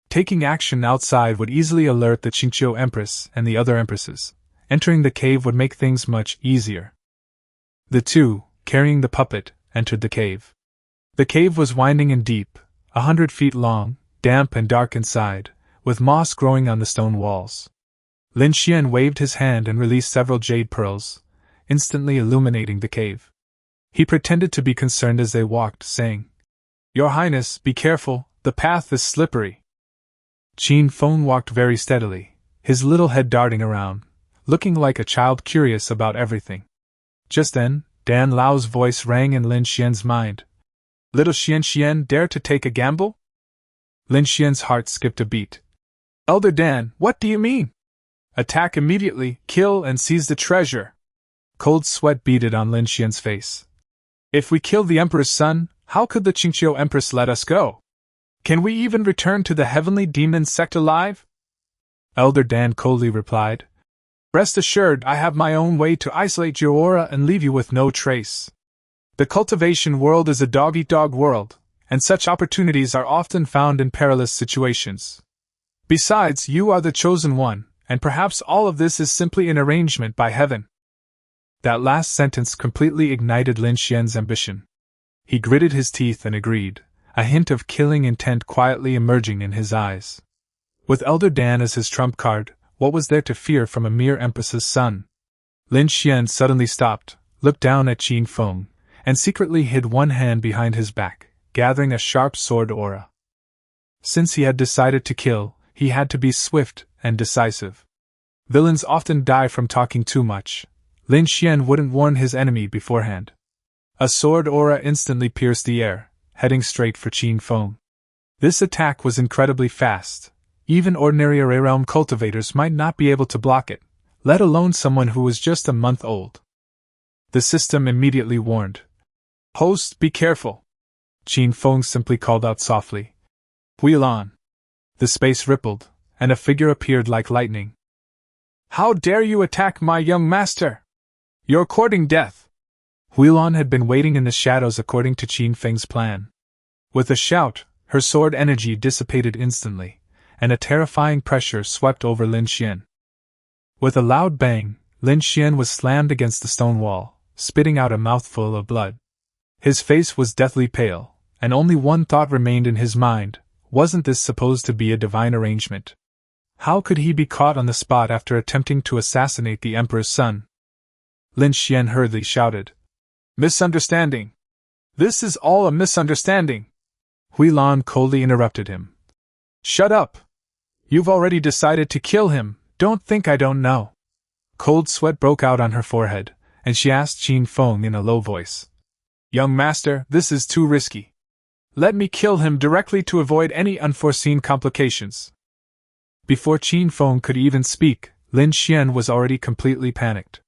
Taking action outside would easily alert the Qingqiu Empress and the other empresses. Entering the cave would make things much easier. The two, carrying the puppet, entered the cave. The cave was winding and deep, 100 feet long, damp and dark inside, with moss growing on the stone walls. Lin Xian waved his hand and released several jade pearls, instantly illuminating the cave. He pretended to be concerned as they walked, saying, "Your Highness, be careful, the path is slippery." Qin Feng walked very steadily, his little head darting around, looking like a child curious about everything. Just then, Dan Lao's voice rang in Lin Xian's mind. "Little Xian, dare to take a gamble?" Lin Xian's heart skipped a beat. "Elder Dan, what do you mean?" "Attack immediately, kill and seize the treasure." Cold sweat beaded on Lin Xian's face. "If we kill the Emperor's son, how could the Qingqiu Empress let us go? Can we even return to the heavenly demon sect alive?" Elder Dan coldly replied, "Rest assured, I have my own way to isolate your aura and leave you with no trace. The cultivation world is a dog-eat-dog world, and such opportunities are often found in perilous situations. Besides, you are the chosen one, and perhaps all of this is simply an arrangement by heaven." That last sentence completely ignited Lin Xian's ambition. He gritted his teeth and agreed, a hint of killing intent quietly emerging in his eyes. With Elder Dan as his trump card, what was there to fear from a mere empress's son? Lin Xian suddenly stopped, looked down at Qin Feng, and secretly hid one hand behind his back, gathering a sharp sword aura. Since he had decided to kill, he had to be swift and decisive. Villains often die from talking too much. Lin Xian wouldn't warn his enemy beforehand. A sword aura instantly pierced the air, heading straight for Qin Feng. This attack was incredibly fast. Even ordinary Array Realm cultivators might not be able to block it, let alone someone who was just a month old. The system immediately warned. "Host, be careful." Qin Feng simply called out softly. "Wheel on." The space rippled, and a figure appeared like lightning. "How dare you attack my young master? You're courting death." Huilon had been waiting in the shadows according to Qin Feng's plan. With a shout, her sword energy dissipated instantly, and a terrifying pressure swept over Lin Xian. With a loud bang, Lin Xian was slammed against the stone wall, spitting out a mouthful of blood. His face was deathly pale, and only one thought remained in his mind: wasn't this supposed to be a divine arrangement? How could he be caught on the spot after attempting to assassinate the Emperor's son? Lin Xian hurriedly shouted, "Misunderstanding! This is all a misunderstanding!" Huilon coldly interrupted him. "Shut up! You've already decided to kill him, don't think I don't know." Cold sweat broke out on her forehead, and she asked Qin Feng in a low voice, "Young master, this is too risky. Let me kill him directly to avoid any unforeseen complications." Before Qin Feng could even speak, Lin Xian was already completely panicked.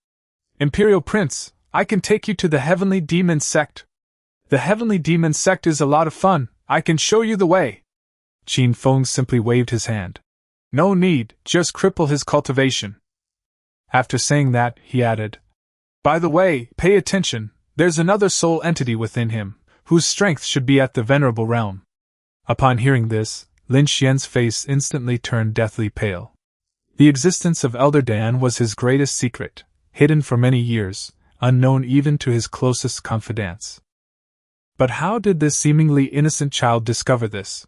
"Imperial Prince, I can take you to the Heavenly Demon Sect. The Heavenly Demon Sect is a lot of fun, I can show you the way." Qin Feng simply waved his hand. "No need, just cripple his cultivation." After saying that, he added, "By the way, pay attention, there's another soul entity within him, whose strength should be at the Venerable Realm." Upon hearing this, Lin Xian's face instantly turned deathly pale. The existence of Elder Dan was his greatest secret, hidden for many years, unknown even to his closest confidants. But how did this seemingly innocent child discover this?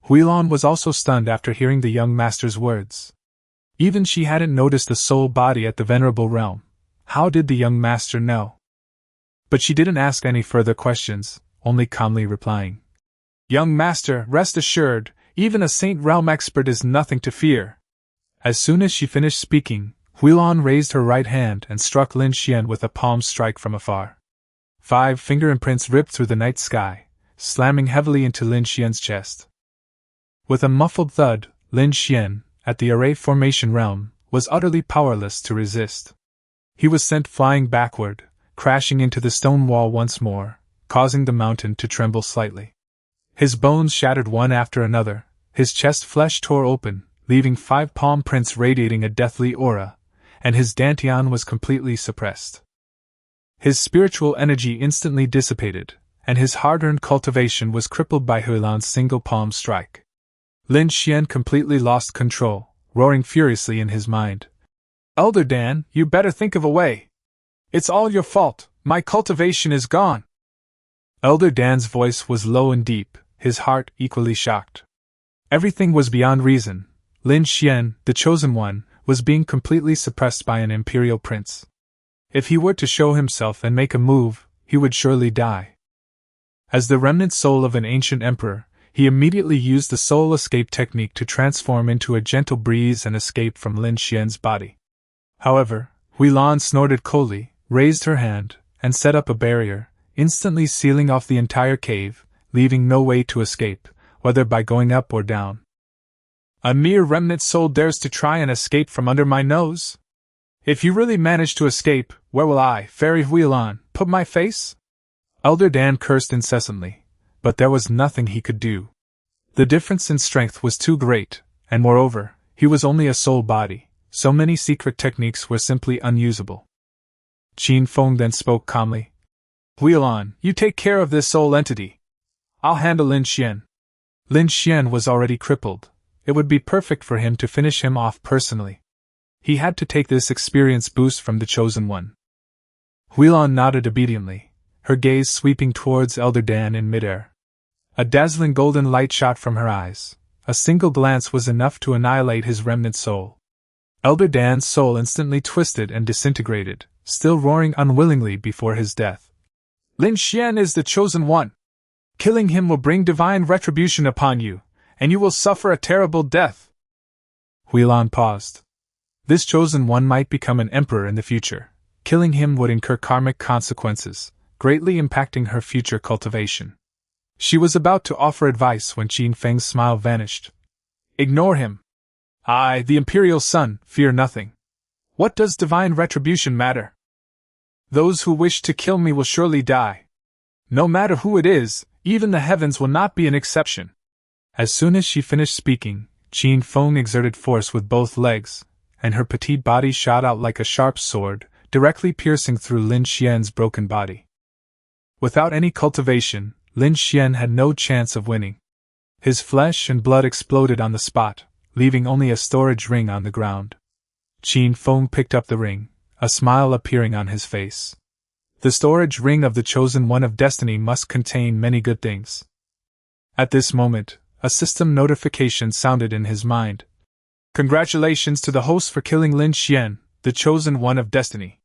Huilan was also stunned after hearing the young master's words. Even she hadn't noticed a soul body at the venerable realm. How did the young master know? But she didn't ask any further questions, only calmly replying, "Young master, rest assured, even a Saint Realm expert is nothing to fear." As soon as she finished speaking, Huilan raised her right hand and struck Lin Xian with a palm strike from afar. 5 finger imprints ripped through the night sky, slamming heavily into Lin Xian's chest. With a muffled thud, Lin Xian, at the array formation realm, was utterly powerless to resist. He was sent flying backward, crashing into the stone wall once more, causing the mountain to tremble slightly. His bones shattered one after another, his chest flesh tore open, leaving 5 palm prints radiating a deathly aura, and his dantian was completely suppressed. His spiritual energy instantly dissipated, and his hard-earned cultivation was crippled by Huilan's single palm strike. Lin Xian completely lost control, roaring furiously in his mind. "Elder Dan, you better think of a way. It's all your fault, my cultivation is gone." Elder Dan's voice was low and deep, his heart equally shocked. Everything was beyond reason. Lin Xian, the chosen one, was being completely suppressed by an imperial prince. If he were to show himself and make a move, he would surely die. As the remnant soul of an ancient emperor, he immediately used the soul escape technique to transform into a gentle breeze and escape from Lin Xian's body. However, Huilan snorted coldly, raised her hand, and set up a barrier, instantly sealing off the entire cave, leaving no way to escape, whether by going up or down. "A mere remnant soul dares to try and escape from under my nose? If you really manage to escape, where will I, Fairy Huilan, put my face?" Elder Dan cursed incessantly, but there was nothing he could do. The difference in strength was too great, and moreover, he was only a soul body, so many secret techniques were simply unusable. Qin Feng then spoke calmly. "Huilan, you take care of this soul entity. I'll handle Lin Xian." Lin Xian was already crippled. It would be perfect for him to finish him off personally. He had to take this experience boost from the Chosen One. Huilan nodded obediently, her gaze sweeping towards Elder Dan in midair. A dazzling golden light shot from her eyes. A single glance was enough to annihilate his remnant soul. Elder Dan's soul instantly twisted and disintegrated, still roaring unwillingly before his death. "Lin Xian is the Chosen One. Killing him will bring divine retribution upon you, and you will suffer a terrible death." Huilan paused. This Chosen One might become an emperor in the future. Killing him would incur karmic consequences, greatly impacting her future cultivation. She was about to offer advice when Qin Feng's smile vanished. "Ignore him. I, the imperial son, fear nothing. What does divine retribution matter? Those who wish to kill me will surely die. No matter who it is, even the heavens will not be an exception." As soon as she finished speaking, Qin Feng exerted force with both legs, and her petite body shot out like a sharp sword, directly piercing through Lin Xian's broken body. Without any cultivation, Lin Xian had no chance of winning. His flesh and blood exploded on the spot, leaving only a storage ring on the ground. Qin Feng picked up the ring, a smile appearing on his face. The storage ring of the Chosen One of Destiny must contain many good things. At this moment, a system notification sounded in his mind. "Congratulations to the host for killing Lin Xian, the Chosen One of Destiny.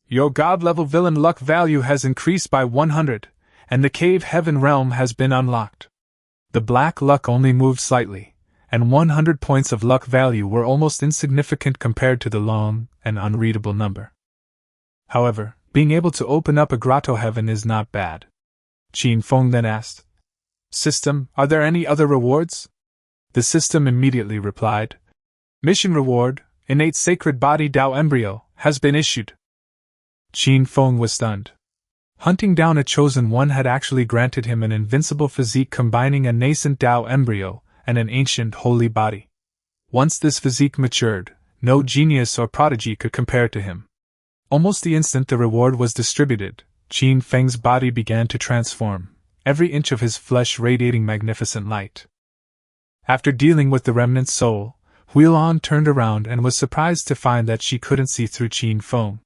Your god-level villain luck value has increased by 100, and the cave heaven realm has been unlocked." The black luck only moved slightly, and 100 points of luck value were almost insignificant compared to the long and unreadable number. However, being able to open up a grotto heaven is not bad. Qin Feng then asked, "System, are there any other rewards?" The system immediately replied, "Mission reward, innate sacred body Tao embryo, has been issued." Qin Feng was stunned. Hunting down a Chosen One had actually granted him an invincible physique combining a nascent Tao embryo and an ancient holy body. Once this physique matured, no genius or prodigy could compare to him. Almost the instant the reward was distributed, Qin Feng's body began to transform, every inch of his flesh radiating magnificent light. After dealing with the remnant soul, Huilan turned around and was surprised to find that she couldn't see through Qin Feng.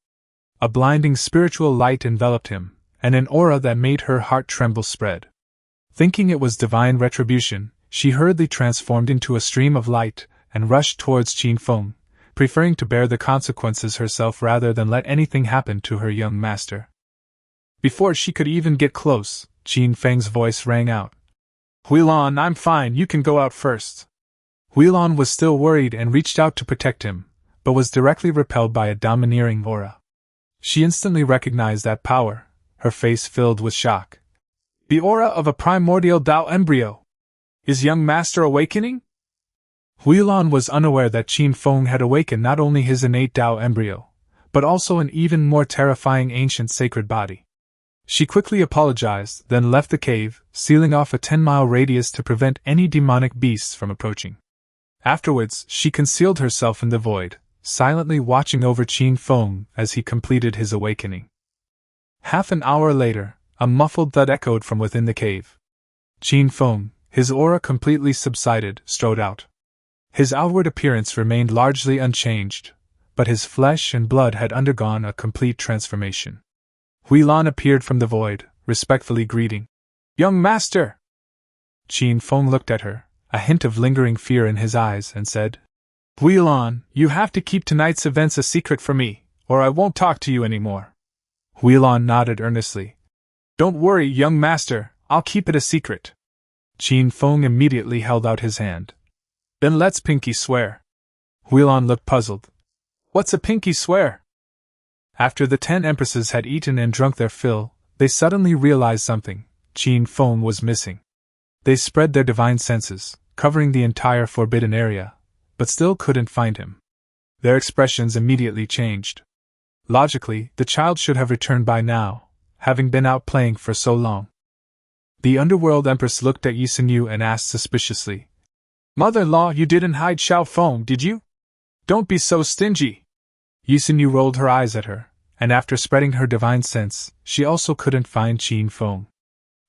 A blinding spiritual light enveloped him, and an aura that made her heart tremble spread. Thinking it was divine retribution, she hurriedly transformed into a stream of light and rushed towards Qin Feng, preferring to bear the consequences herself rather than let anything happen to her young master. Before she could even get close, Qin Feng's voice rang out. "Huilan, I'm fine, you can go out first." Huilan was still worried and reached out to protect him, but was directly repelled by a domineering aura. She instantly recognized that power, her face filled with shock. "The aura of a primordial Tao embryo! Is young master awakening?" Huilan was unaware that Qin Feng had awakened not only his innate Tao embryo, but also an even more terrifying ancient sacred body. She quickly apologized, then left the cave, sealing off a 10-mile radius to prevent any demonic beasts from approaching. Afterwards, she concealed herself in the void, silently watching over Qin Feng as he completed his awakening. Half an hour later, a muffled thud echoed from within the cave. Qin Feng, his aura completely subsided, strode out. His outward appearance remained largely unchanged, but his flesh and blood had undergone a complete transformation. Huilan appeared from the void, respectfully greeting. "Young master!" Qin Feng looked at her, a hint of lingering fear in his eyes, and said, "Huilan, you have to keep tonight's events a secret from me, or I won't talk to you anymore." Huilan nodded earnestly. "Don't worry, young master, I'll keep it a secret." Qin Feng immediately held out his hand. "Then let's pinky swear." Huilan looked puzzled. "What's a pinky swear?" After the 10 empresses had eaten and drunk their fill, they suddenly realized something: Qin Feng was missing. They spread their divine senses, covering the entire forbidden area, but still couldn't find him. Their expressions immediately changed. Logically, the child should have returned by now, having been out playing for so long. The underworld empress looked at Yisinyu and asked suspiciously, "Mother-in-law, you didn't hide Xiao Feng, did you? Don't be so stingy." Yisinyu rolled her eyes at her, and after spreading her divine sense, she also couldn't find Qin Feng.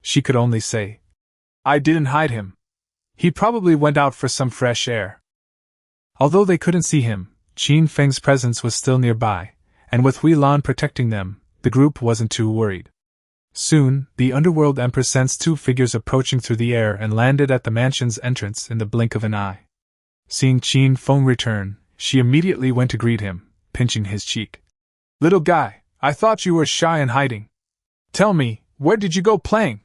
She could only say, "I didn't hide him. He probably went out for some fresh air." Although they couldn't see him, Qin Feng's presence was still nearby, and with Huilan protecting them, the group wasn't too worried. Soon, the underworld empress sensed 2 figures approaching through the air and landed at the mansion's entrance in the blink of an eye. Seeing Qin Feng return, she immediately went to greet him, pinching his cheek. "Little guy, I thought you were shy and hiding. Tell me, where did you go playing?"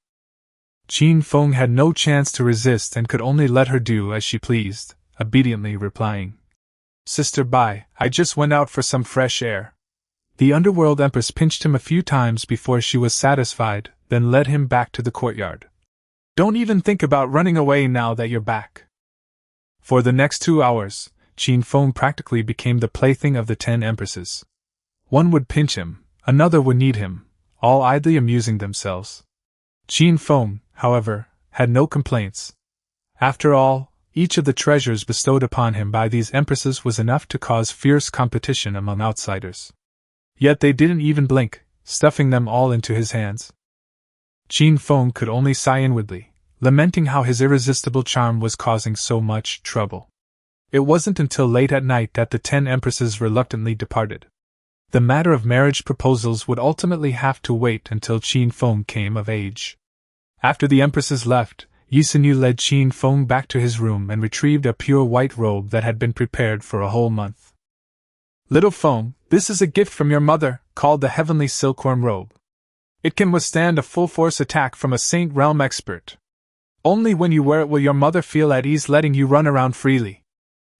Qin Feng had no chance to resist and could only let her do as she pleased, obediently replying, "Sister Bai, I just went out for some fresh air." The underworld empress pinched him a few times before she was satisfied, then led him back to the courtyard. "Don't even think about running away now that you're back." For the next 2 hours, Qin Feng practically became the plaything of the 10 empresses. One would pinch him, another would knead him, all idly amusing themselves. Qin Feng, however, had no complaints. After all, each of the treasures bestowed upon him by these empresses was enough to cause fierce competition among outsiders. Yet they didn't even blink, stuffing them all into his hands. Qin Feng could only sigh inwardly, lamenting how his irresistible charm was causing so much trouble. It wasn't until late at night that the 10 empresses reluctantly departed. The matter of marriage proposals would ultimately have to wait until Qin Feng came of age. After the empresses left, Yisinyu led Qin Feng back to his room and retrieved a pure white robe that had been prepared for a whole month. "Little Feng, this is a gift from your mother, called the Heavenly Silkworm Robe. It can withstand a full-force attack from a Saint Realm expert. Only when you wear it will your mother feel at ease letting you run around freely."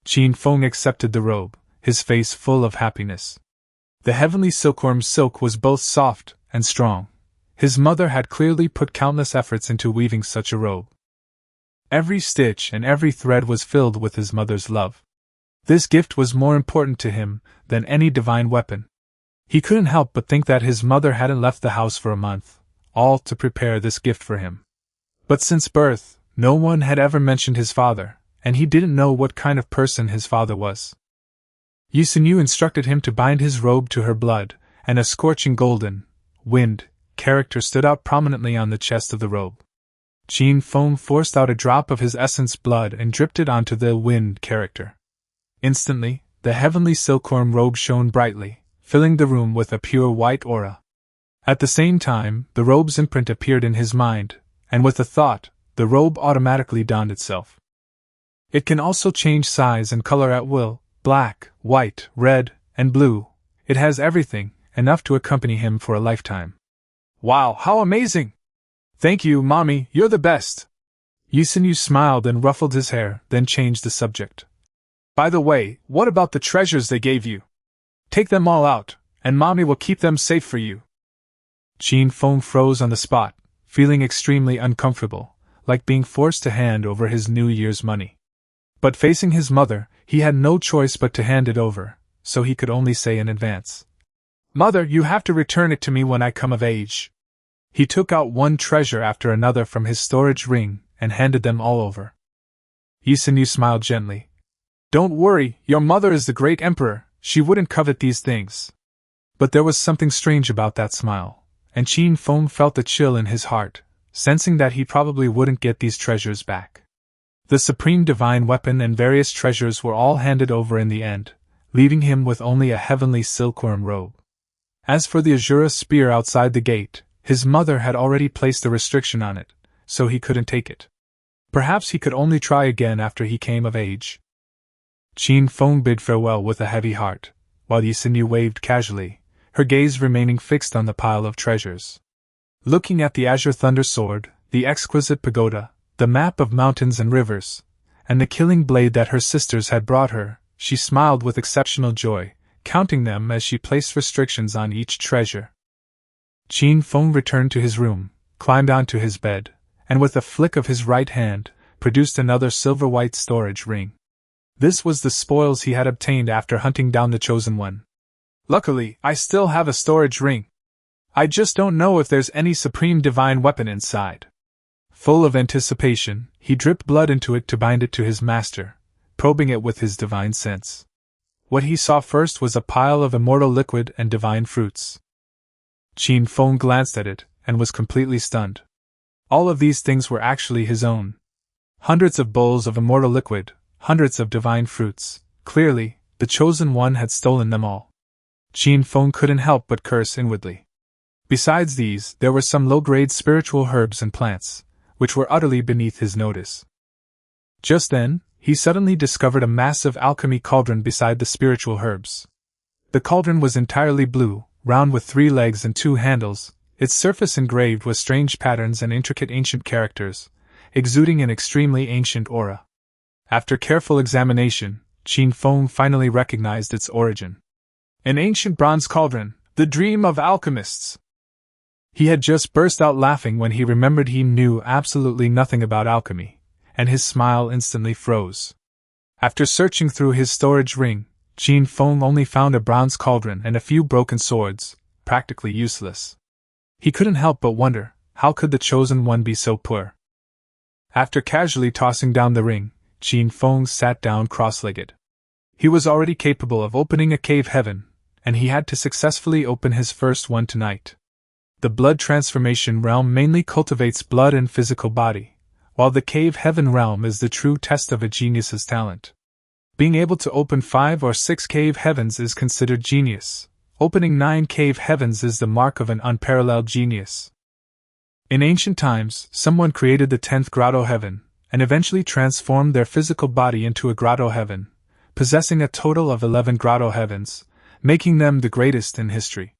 Qin Feng accepted the robe, his face full of happiness. The Heavenly Silkworm's silk was both soft and strong. His mother had clearly put countless efforts into weaving such a robe. Every stitch and every thread was filled with his mother's love. This gift was more important to him than any divine weapon. He couldn't help but think that his mother hadn't left the house for a month, all to prepare this gift for him. But since birth, no one had ever mentioned his father, and he didn't know what kind of person his father was. Yisinyu instructed him to bind his robe to her blood, and a scorching golden, wind, character stood out prominently on the chest of the robe. Qin Feng forced out a drop of his essence blood and dripped it onto the wind character. Instantly, the heavenly silkworm robe shone brightly, filling the room with a pure white aura. At the same time, the robe's imprint appeared in his mind, and with a thought, the robe automatically donned itself. It can also change size and color at will: black, white, red, and blue. It has everything, enough to accompany him for a lifetime. Wow, how amazing! Thank you, Mommy, you're the best! Yusinu smiled and ruffled his hair, then changed the subject. By the way, what about the treasures they gave you? Take them all out, and Mommy will keep them safe for you. Qin Feng froze on the spot, feeling extremely uncomfortable, like being forced to hand over his New Year's money. But facing his mother, he had no choice but to hand it over, so he could only say in advance, "Mother, you have to return it to me when I come of age." He took out one treasure after another from his storage ring and handed them all over. Yusinu smiled gently. "Don't worry, your mother is the great emperor, she wouldn't covet these things." But there was something strange about that smile, and Qin Feng felt a chill in his heart, sensing that he probably wouldn't get these treasures back. The supreme divine weapon and various treasures were all handed over in the end, leaving him with only a heavenly silkworm robe. As for the Azura spear outside the gate, his mother had already placed a restriction on it, so he couldn't take it. Perhaps he could only try again after he came of age. Qin Feng bid farewell with a heavy heart, while Yusinu waved casually, her gaze remaining fixed on the pile of treasures. Looking at the azure thunder sword, the exquisite pagoda, the map of mountains and rivers, and the killing blade that her sisters had brought her, she smiled with exceptional joy, counting them as she placed restrictions on each treasure. Qin Feng returned to his room, climbed onto his bed, and with a flick of his right hand, produced another silver-white storage ring. This was the spoils he had obtained after hunting down the Chosen One. Luckily, I still have a storage ring. I just don't know if there's any supreme divine weapon inside. Full of anticipation, he dripped blood into it to bind it to his master, probing it with his divine sense. What he saw first was a pile of immortal liquid and divine fruits. Qin Feng glanced at it, and was completely stunned. All of these things were actually his own. Hundreds of bowls of immortal liquid, hundreds of divine fruits. Clearly, the Chosen One had stolen them all. Qin Feng couldn't help but curse inwardly. Besides these, there were some low-grade spiritual herbs and plants, which were utterly beneath his notice. Just then, he suddenly discovered a massive alchemy cauldron beside the spiritual herbs. The cauldron was entirely blue, round with 3 legs and 2 handles, its surface engraved with strange patterns and intricate ancient characters, exuding an extremely ancient aura. After careful examination, Qin Feng finally recognized its origin. An ancient bronze cauldron, the dream of alchemists! He had just burst out laughing when he remembered he knew absolutely nothing about alchemy, and his smile instantly froze. After searching through his storage ring, Qin Feng only found a bronze cauldron and a few broken swords, practically useless. He couldn't help but wonder, how could the Chosen One be so poor? After casually tossing down the ring, Qin Feng sat down cross-legged. He was already capable of opening a cave heaven, and he had to successfully open his first one tonight. The blood transformation realm mainly cultivates blood and physical body, while the cave heaven realm is the true test of a genius's talent. Being able to open 5 or 6 cave heavens is considered genius. Opening 9 cave heavens is the mark of an unparalleled genius. In ancient times, someone created the 10th grotto heaven, and eventually transformed their physical body into a grotto heaven, possessing a total of 11 grotto heavens, making them the greatest in history.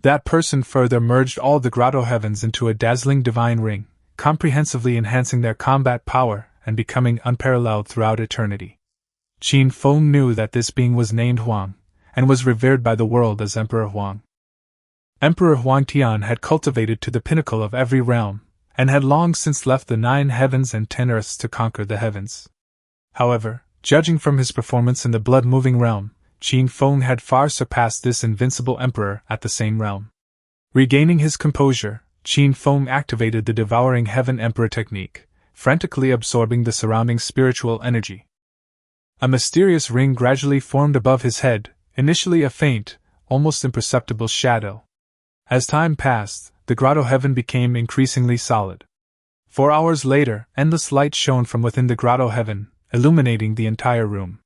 That person further merged all the grotto heavens into a dazzling divine ring, comprehensively enhancing their combat power and becoming unparalleled throughout eternity. Qin Feng knew that this being was named Huang, and was revered by the world as Emperor Huang. Emperor Huang Tian had cultivated to the pinnacle of every realm, and had long since left the 9 heavens and 10 earths to conquer the heavens. However, judging from his performance in the blood-moving realm, Qin Feng had far surpassed this invincible emperor at the same realm. Regaining his composure, Qin Feng activated the Devouring Heaven Emperor technique, frantically absorbing the surrounding spiritual energy. A mysterious ring gradually formed above his head, initially a faint, almost imperceptible shadow. As time passed, the grotto heaven became increasingly solid. 4 hours later, endless light shone from within the grotto heaven, illuminating the entire room.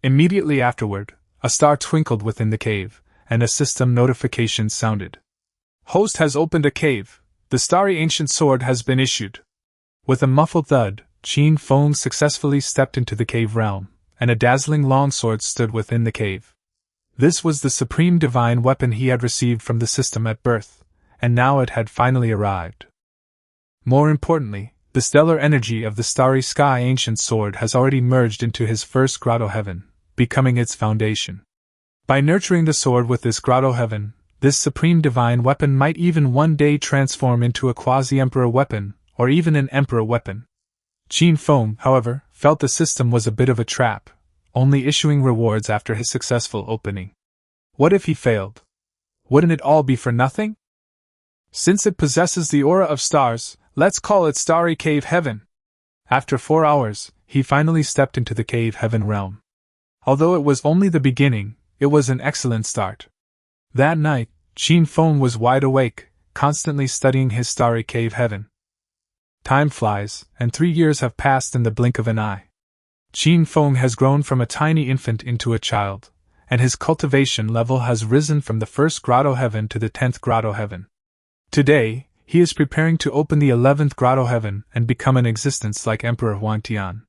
Immediately afterward, a star twinkled within the cave, and a system notification sounded. Host has opened a cave. The starry ancient sword has been issued. With a muffled thud, Qin Feng successfully stepped into the cave realm, and a dazzling longsword stood within the cave. This was the supreme divine weapon he had received from the system at birth, and now it had finally arrived. More importantly, the stellar energy of the starry sky ancient sword has already merged into his first grotto heaven, becoming its foundation. By nurturing the sword with this grotto heaven, this supreme divine weapon might even one day transform into a quasi-emperor weapon, or even an emperor weapon. Qin Feng, however, felt the system was a bit of a trap, only issuing rewards after his successful opening. What if he failed? Wouldn't it all be for nothing? Since it possesses the aura of stars, let's call it Starry Cave Heaven. After 4 hours, he finally stepped into the Cave Heaven realm. Although it was only the beginning, it was an excellent start. That night, Qin Feng was wide awake, constantly studying his Starry Cave Heaven. Time flies, and 3 years have passed in the blink of an eye. Qin Feng has grown from a tiny infant into a child, and his cultivation level has risen from the first grotto heaven to the 10th grotto heaven. Today, he is preparing to open the 11th grotto heaven and become an existence like Emperor Huangtian.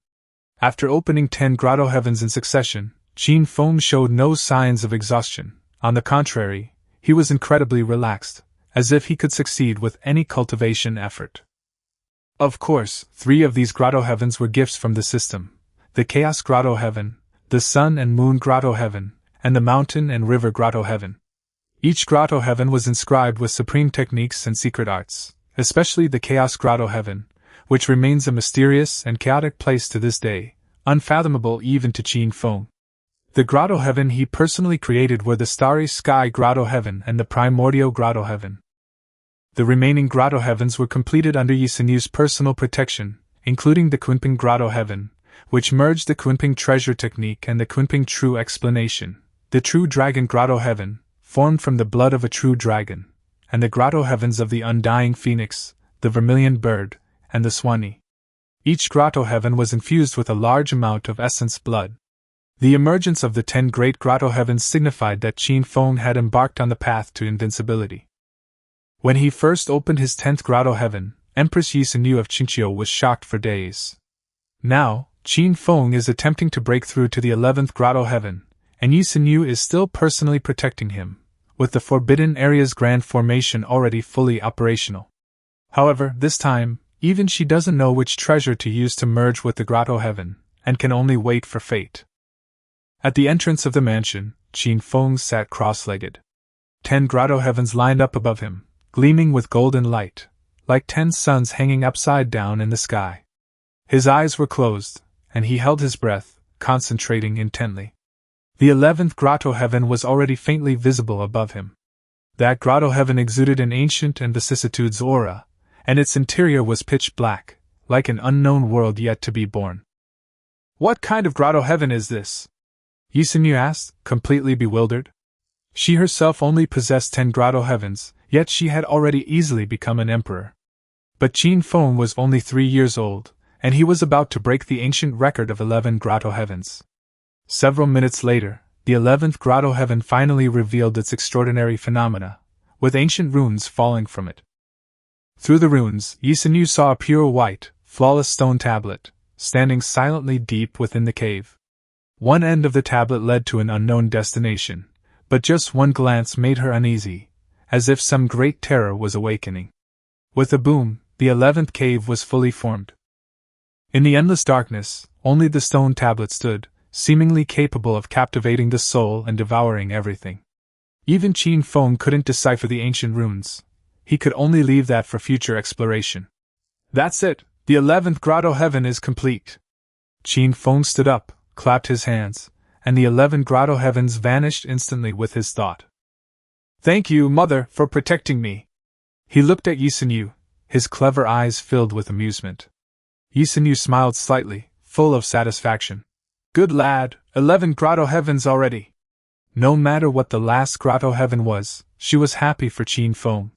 After opening 10 grotto heavens in succession, Qin Feng showed no signs of exhaustion. On the contrary, he was incredibly relaxed, as if he could succeed with any cultivation effort. Of course, 3 of these grotto heavens were gifts from the system: the Chaos Grotto Heaven, the Sun and Moon Grotto Heaven, and the Mountain and River Grotto Heaven. Each grotto heaven was inscribed with supreme techniques and secret arts, especially the Chaos Grotto Heaven, which remains a mysterious and chaotic place to this day, unfathomable even to Qin Feng. The grotto heaven he personally created were the Starry Sky Grotto Heaven and the Primordial Grotto Heaven. The remaining grotto heavens were completed under Yi Sinyu's personal protection, including the Kunping Grotto Heaven, which merged the Kunping Treasure Technique and the Kunping True Explanation, the True Dragon Grotto Heaven, formed from the blood of a true dragon, and the grotto heavens of the Undying Phoenix, the Vermilion Bird, and the Swanee. Each grotto heaven was infused with a large amount of essence blood. The emergence of the 10 great grotto heavens signified that Qin Feng had embarked on the path to invincibility. When he first opened his 10th grotto heaven, Empress Yi Sinyu of Qingqiu was shocked for days. Now, Qin Feng is attempting to break through to the 11th grotto heaven, and Yi Sinyu is still personally protecting him, with the Forbidden Area's grand formation already fully operational. However, this time, even she doesn't know which treasure to use to merge with the grotto heaven, and can only wait for fate. At the entrance of the mansion, Qin Feng sat cross-legged. 10 grotto heavens lined up above him, gleaming with golden light, like 10 suns hanging upside down in the sky. His eyes were closed, and he held his breath, concentrating intently. The 11th grotto heaven was already faintly visible above him. That grotto heaven exuded an ancient and vicissitudes aura, and its interior was pitch black, like an unknown world yet to be born. What kind of grotto heaven is this? Yi Sinyu asked, completely bewildered. She herself only possessed 10 grotto heavens, yet she had already easily become an emperor. But Qin Feng was only 3 years old, and he was about to break the ancient record of 11 grotto heavens. Several minutes later, the 11th grotto heaven finally revealed its extraordinary phenomena, with ancient runes falling from it. Through the runes, Yi Sinyu saw a pure white, flawless stone tablet, standing silently deep within the cave. One end of the tablet led to an unknown destination, but just one glance made her uneasy, as if some great terror was awakening. With a boom, the 11th cave was fully formed. In the endless darkness, only the stone tablet stood, seemingly capable of captivating the soul and devouring everything. Even Qin Feng couldn't decipher the ancient runes. He could only leave that for future exploration. That's it, the 11th grotto heaven is complete. Qin Feng stood up, clapped his hands, and the 11 grotto heavens vanished instantly with his thought. Thank you, Mother, for protecting me. He looked at Yi Sinyu, his clever eyes filled with amusement. Yi Sinyu smiled slightly, full of satisfaction. Good lad, 11 grotto heavens already. No matter what the last grotto heaven was, she was happy for Qin Feng.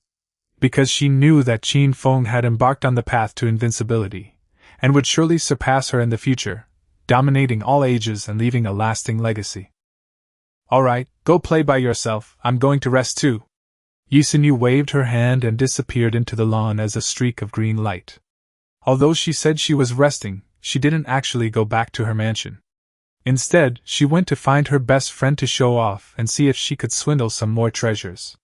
Because she knew that Qin Feng had embarked on the path to invincibility, and would surely surpass her in the future, dominating all ages and leaving a lasting legacy. All right, go play by yourself, I'm going to rest too. Yi Sinyu waved her hand and disappeared into the lawn as a streak of green light. Although she said she was resting, she didn't actually go back to her mansion. Instead, she went to find her best friend to show off and see if she could swindle some more treasures.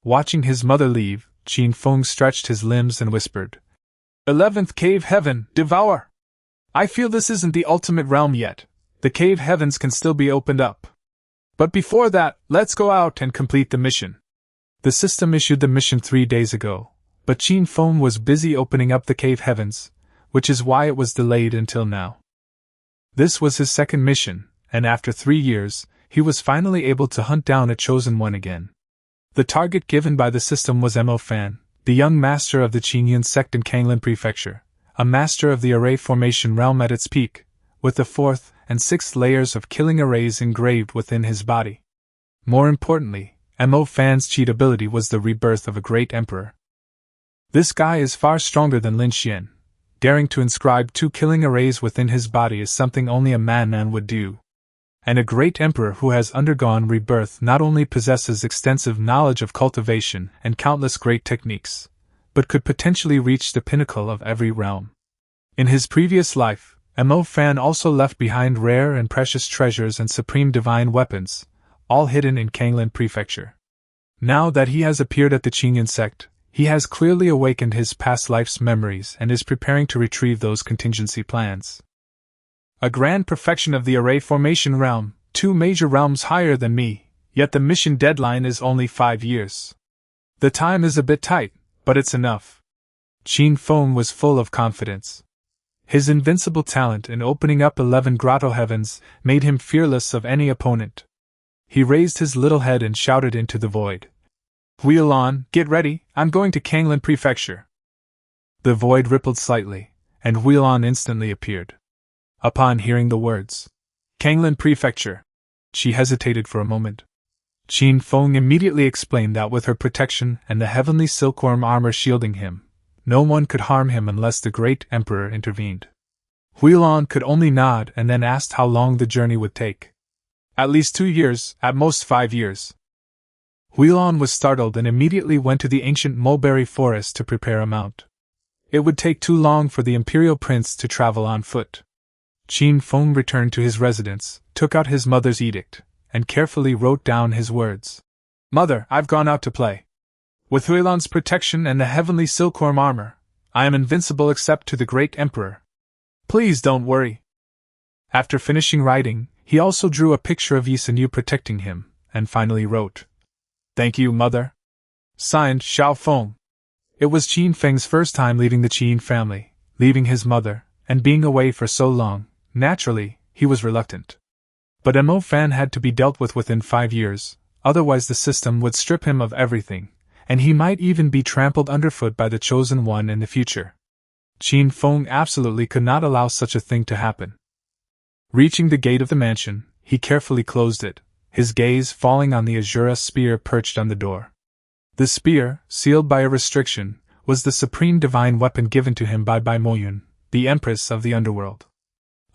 Watching his mother leave, Qin Feng stretched his limbs and whispered, 11th Cave Heaven, devour! I feel this isn't the ultimate realm yet. The cave heavens can still be opened up. But before that, let's go out and complete the mission. The system issued the mission 3 days ago, but Qin Feng was busy opening up the cave heavens, which is why it was delayed until now. This was his second mission, and after 3 years, he was finally able to hunt down a chosen one again. The target given by the system was Mo Fan, the young master of the Qingyun sect in Kanglin Prefecture, a master of the array formation realm at its peak, with the 4th and 6th layers of killing arrays engraved within his body. More importantly, Mo Fan's cheat ability was the rebirth of a great emperor. This guy is far stronger than Lin Xian. Daring to inscribe 2 killing arrays within his body is something only a madman would do. And a great emperor who has undergone rebirth not only possesses extensive knowledge of cultivation and countless great techniques, but could potentially reach the pinnacle of every realm. In his previous life, Mo Fan also left behind rare and precious treasures and supreme divine weapons, all hidden in Kanglin Prefecture. Now that he has appeared at the Qingyun sect, he has clearly awakened his past life's memories and is preparing to retrieve those contingency plans. A grand perfection of the array formation realm, 2 major realms higher than me, yet the mission deadline is only 5 years. The time is a bit tight, but it's enough. Qin Feng was full of confidence. His invincible talent in opening up 11 grotto heavens made him fearless of any opponent. He raised his little head and shouted into the void. Wheel on, get ready, I'm going to Kanglin Prefecture. The void rippled slightly, and Wheel on instantly appeared. Upon hearing the words, Kanglin Prefecture, she hesitated for a moment. Qin Feng immediately explained that with her protection and the heavenly silkworm armor shielding him, no one could harm him unless the great emperor intervened. Huilon could only nod and then asked how long the journey would take. At least 2 years, at most 5 years. Huilon was startled and immediately went to the ancient mulberry forest to prepare a mount. It would take too long for the imperial prince to travel on foot. Qin Feng returned to his residence, took out his mother's edict, and carefully wrote down his words. Mother, I've gone out to play. With Huilon's protection and the heavenly silkworm armor, I am invincible except to the great emperor. Please don't worry. After finishing writing, he also drew a picture of Yi Sinu protecting him, and finally wrote, Thank you, Mother. Signed, Xiao Feng. It was Qin Feng's first time leaving the Qin family, leaving his mother, and being away for so long. Naturally, he was reluctant. But Mo Fan had to be dealt with within 5 years, otherwise the system would strip him of everything, and he might even be trampled underfoot by the Chosen One in the future. Qin Feng absolutely could not allow such a thing to happen. Reaching the gate of the mansion, he carefully closed it, his gaze falling on the Azura spear perched on the door. The spear, sealed by a restriction, was the supreme divine weapon given to him by Bai Moyun, the empress of the underworld.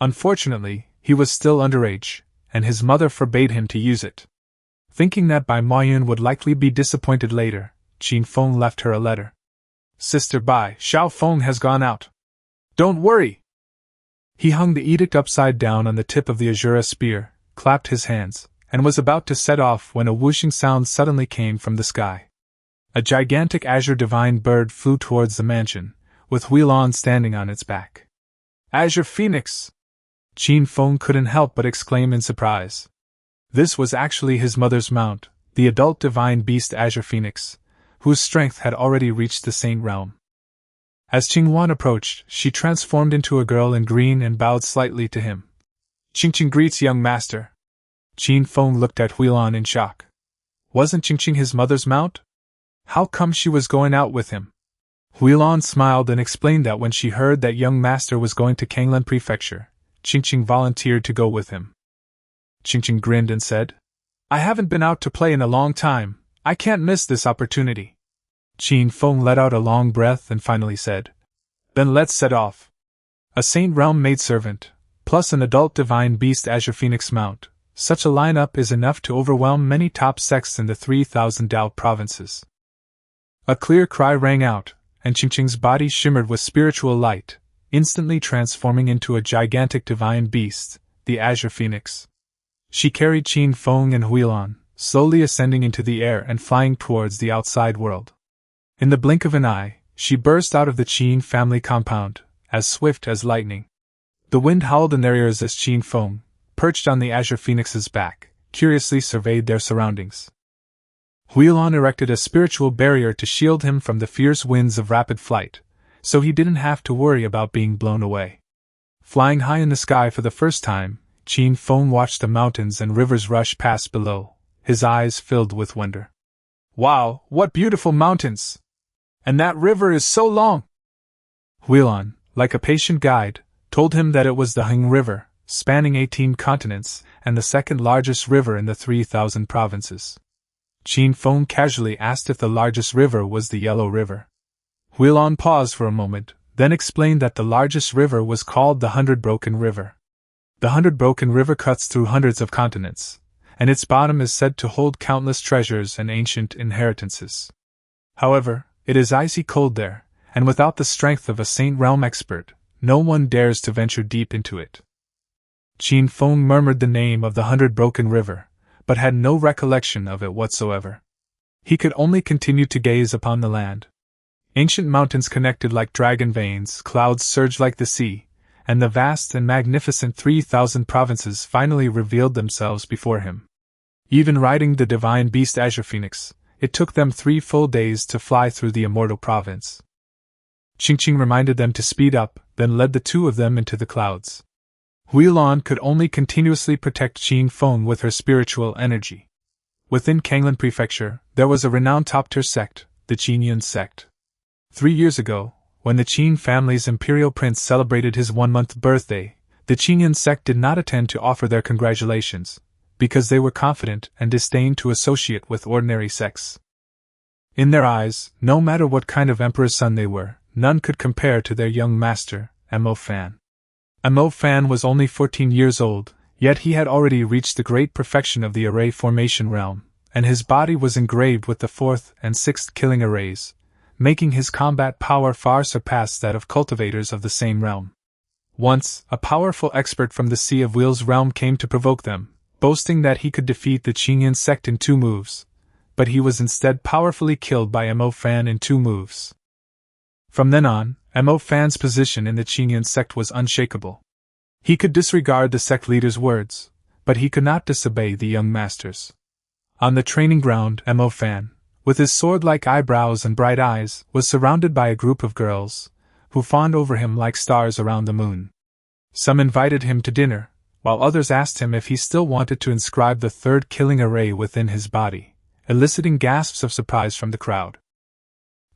Unfortunately, he was still underage, and his mother forbade him to use it. Thinking that Bai Moyun would likely be disappointed later, Qin Feng left her a letter. Sister Bai, Xiao Feng has gone out. Don't worry! He hung the edict upside down on the tip of the Azura spear, clapped his hands, and was about to set off when a whooshing sound suddenly came from the sky. A gigantic azure divine bird flew towards the mansion, with Huilon standing on its back. Azure Phoenix! Qin Feng couldn't help but exclaim in surprise. This was actually his mother's mount, the adult divine beast Azure Phoenix, whose strength had already reached the Saint Realm. As Qinghuan approached, she transformed into a girl in green and bowed slightly to him. Qingqing greets young master. Qin Feng looked at Huilon in shock. Wasn't Qingqing his mother's mount? How come she was going out with him? Huilon smiled and explained that when she heard that young master was going to Kanglin Prefecture, Qingqing volunteered to go with him. Qingqing grinned and said, I haven't been out to play in a long time, I can't miss this opportunity. Qin Feng let out a long breath and finally said, Then let's set off. A Saint Realm maidservant, plus an adult divine beast Azure Phoenix mount, such a lineup is enough to overwhelm many top sects in the 3,000 Dao provinces. A clear cry rang out, and Qingqing's body shimmered with spiritual light, instantly transforming into a gigantic divine beast, the Azure Phoenix. She carried Qin Feng and Huilan, slowly ascending into the air and flying towards the outside world. In the blink of an eye, she burst out of the Qin family compound, as swift as lightning. The wind howled in their ears as Qin Feng, perched on the Azure Phoenix's back, curiously surveyed their surroundings. Huilan erected a spiritual barrier to shield him from the fierce winds of rapid flight, so he didn't have to worry about being blown away. Flying high in the sky for the first time, Qin Feng watched the mountains and rivers rush past below, his eyes filled with wonder. "Wow, what beautiful mountains! And that river is so long!" Huilan, like a patient guide, told him that it was the Heng River, spanning 18 continents, and the second largest river in the 3,000 provinces. Qin Feng casually asked if the largest river was the Yellow River. Huilan paused for a moment, then explained that the largest river was called the 100-Broken River. The 100-Broken River cuts through hundreds of continents, and its bottom is said to hold countless treasures and ancient inheritances. However, it is icy cold there, and without the strength of a Saint Realm expert, no one dares to venture deep into it. Qin Feng murmured the name of the 100-Broken River, but had no recollection of it whatsoever. He could only continue to gaze upon the land. Ancient mountains connected like dragon veins, clouds surged like the sea, and the vast and magnificent 3,000 provinces finally revealed themselves before him. Even riding the divine beast Azure Phoenix, it took them 3 full days to fly through the immortal province. Qingqing reminded them to speed up, then led the two of them into the clouds. Huilan could only continuously protect Qin Feng with her spiritual energy. Within Kanglan Prefecture, there was a renowned top-tier sect, the Qinyan sect. 3 years ago, when the Qin family's imperial prince celebrated his 1-month birthday, the Qinyan sect did not attend to offer their congratulations, because they were confident and disdained to associate with ordinary sects. In their eyes, no matter what kind of emperor's son they were, none could compare to their young master, Mo Fan. Mo Fan was only 14 years old, yet he had already reached the great perfection of the array formation realm, and his body was engraved with the 4th and 6th killing arrays, making his combat power far surpass that of cultivators of the same realm. Once, a powerful expert from the Sea of Wheels realm came to provoke them, boasting that he could defeat the Qinyan sect in 2 moves, but he was instead powerfully killed by Mo Fan in 2 moves. From then on, Mo Fan's position in the Qinyan sect was unshakable. He could disregard the sect leader's words, but he could not disobey the young masters. On the training ground, Mo Fan, with his sword-like eyebrows and bright eyes, was surrounded by a group of girls, who fawned over him like stars around the moon. Some invited him to dinner, while others asked him if he still wanted to inscribe the 3rd killing array within his body, eliciting gasps of surprise from the crowd.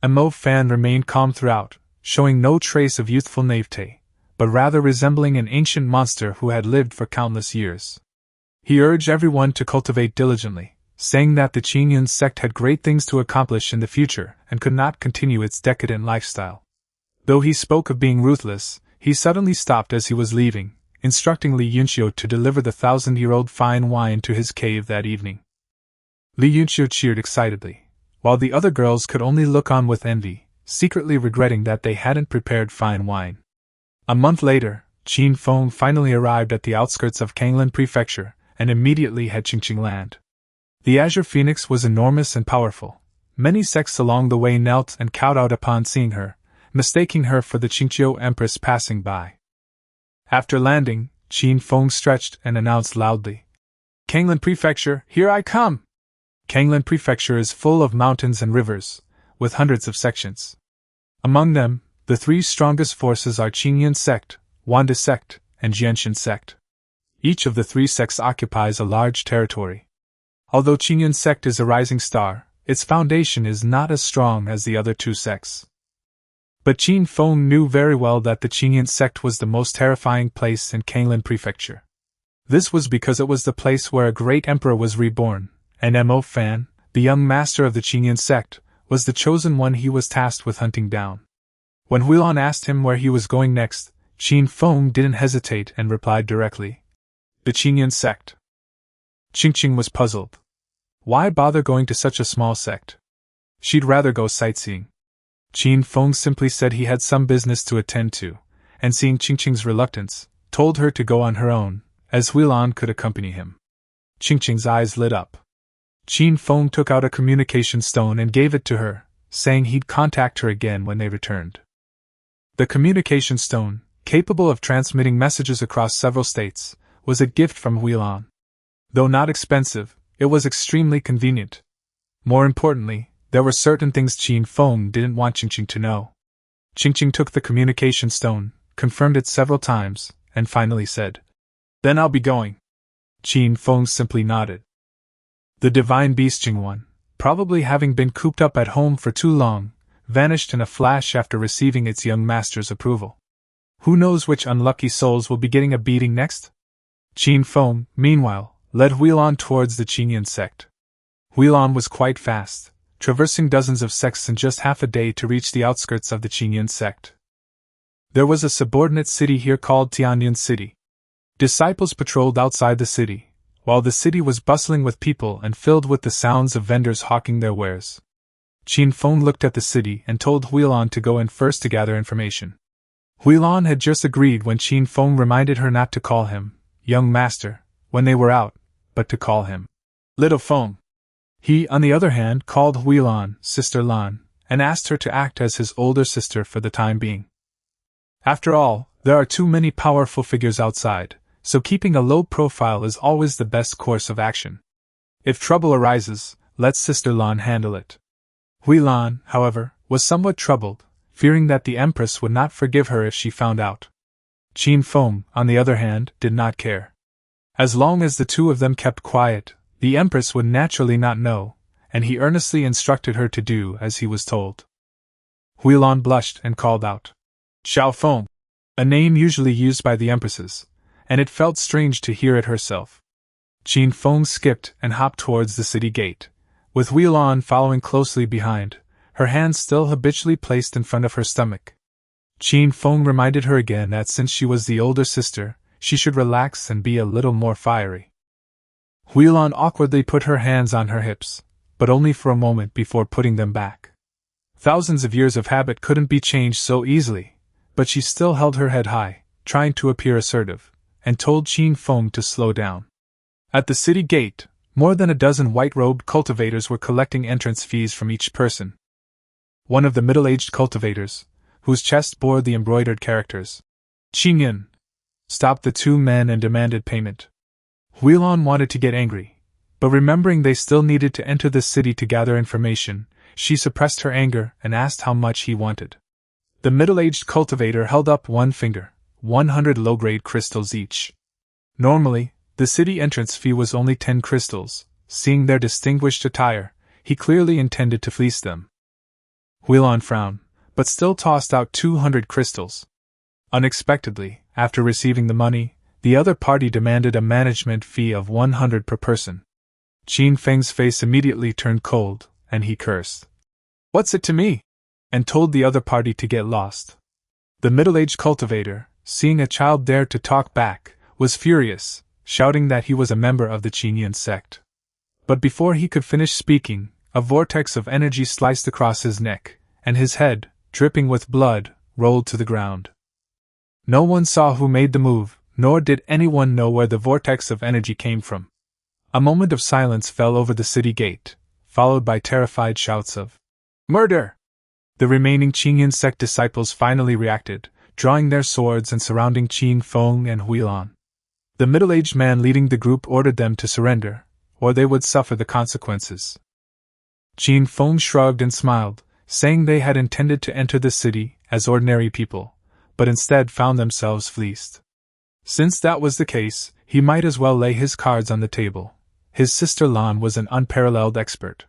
Mo Fan remained calm throughout, showing no trace of youthful naivete, but rather resembling an ancient monster who had lived for countless years. He urged everyone to cultivate diligently, saying that the Qinyan sect had great things to accomplish in the future and could not continue its decadent lifestyle. Though he spoke of being ruthless, he suddenly stopped as he was leaving, instructing Li Yunxiu to deliver the 1,000-year-old fine wine to his cave that evening. Li Yunxiu cheered excitedly, while the other girls could only look on with envy, secretly regretting that they hadn't prepared fine wine. A month later, Qin Feng finally arrived at the outskirts of Kanglan Prefecture, and immediately had Qingqing land. The Azure Phoenix was enormous and powerful. Many sects along the way knelt and kowed out upon seeing her, mistaking her for the Qingqiu Empress passing by. After landing, Qin Feng stretched and announced loudly, "Kanglan Prefecture, here I come!" Kanglan Prefecture is full of mountains and rivers, with hundreds of sections. Among them, the 3 strongest forces are Qinyan sect, Wanda sect, and Jianshan sect. Each of the 3 sects occupies a large territory. Although Qinyan sect is a rising star, its foundation is not as strong as the other 2 sects. But Qin Feng knew very well that the Qinyan sect was the most terrifying place in Kanglan Prefecture. This was because it was the place where a great emperor was reborn, and Mo Fan, the young master of the Qinyan sect, was the chosen one he was tasked with hunting down. When Huilan asked him where he was going next, Qin Feng didn't hesitate and replied directly, "The Qinyan sect." Qingqing was puzzled. Why bother going to such a small sect? She'd rather go sightseeing. Qin Feng simply said he had some business to attend to, and seeing Qingqing's reluctance, told her to go on her own, as Huilan could accompany him. Qingqing's eyes lit up. Qin Feng took out a communication stone and gave it to her, saying he'd contact her again when they returned. The communication stone, capable of transmitting messages across several states, was a gift from Huilan. Though not expensive, it was extremely convenient. More importantly, there were certain things Qin Feng didn't want Qingqing to know. Qingqing took the communication stone, confirmed it several times, and finally said, "Then I'll be going." Qin Feng simply nodded. The divine beast Jingwan, probably having been cooped up at home for too long, vanished in a flash after receiving its young master's approval. Who knows which unlucky souls will be getting a beating next? Qin Feng, meanwhile, led Huilan towards the Qinyan sect. Huilan was quite fast, traversing dozens of sects in just half a day to reach the outskirts of the Qinyan sect. There was a subordinate city here called Tianyan City. Disciples patrolled outside the city, while the city was bustling with people and filled with the sounds of vendors hawking their wares. Qin Feng looked at the city and told Huilan to go in first to gather information. Huilan had just agreed when Qin Feng reminded her not to call him young master when they were out, but to call him little Feng. He, on the other hand, called Huilan Sister Lan, and asked her to act as his older sister for the time being. After all, there are too many powerful figures outside, so keeping a low profile is always the best course of action. If trouble arises, let Sister Lan handle it. Huilan, however, was somewhat troubled, fearing that the empress would not forgive her if she found out. Qin Feng, on the other hand, did not care. As long as the two of them kept quiet, the empress would naturally not know, and he earnestly instructed her to do as he was told. Huilan blushed and called out, "Xiao Feng," a name usually used by the empresses, and it felt strange to hear it herself. Qin Feng skipped and hopped towards the city gate, with Huilan following closely behind, her hands still habitually placed in front of her stomach. Qin Feng reminded her again that since she was the older sister, she should relax and be a little more fiery. Huilan awkwardly put her hands on her hips, but only for a moment before putting them back. Thousands of years of habit couldn't be changed so easily, but she still held her head high, trying to appear assertive, and told Qin Feng to slow down. At the city gate, more than a dozen white-robed cultivators were collecting entrance fees from each person. One of the middle-aged cultivators, whose chest bore the embroidered characters, "Qingyan," stopped the two men and demanded payment. Huilan wanted to get angry, but remembering they still needed to enter the city to gather information, she suppressed her anger and asked how much he wanted. The middle-aged cultivator held up one finger, 100 low-grade crystals each. Normally, the city entrance fee was only 10 crystals. Seeing their distinguished attire, he clearly intended to fleece them. Huilan frowned, but still tossed out 200 crystals. Unexpectedly, after receiving the money, the other party demanded a management fee of 100 per person. Qin Feng's face immediately turned cold, and he cursed, "What's it to me?" and told the other party to get lost. The middle-aged cultivator, seeing a child dare to talk back, was furious, shouting that he was a member of the Qinyan sect. But before he could finish speaking, a vortex of energy sliced across his neck, and his head, dripping with blood, rolled to the ground. No one saw who made the move, nor did anyone know where the vortex of energy came from. A moment of silence fell over the city gate, followed by terrified shouts of "Murder!" The remaining Qinyan sect disciples finally reacted, drawing their swords and surrounding Qin Feng and Huilan. The middle-aged man leading the group ordered them to surrender, or they would suffer the consequences. Qin Feng shrugged and smiled, saying they had intended to enter the city as ordinary people, but instead found themselves fleeced. Since that was the case, he might as well lay his cards on the table. His sister Lan was an unparalleled expert.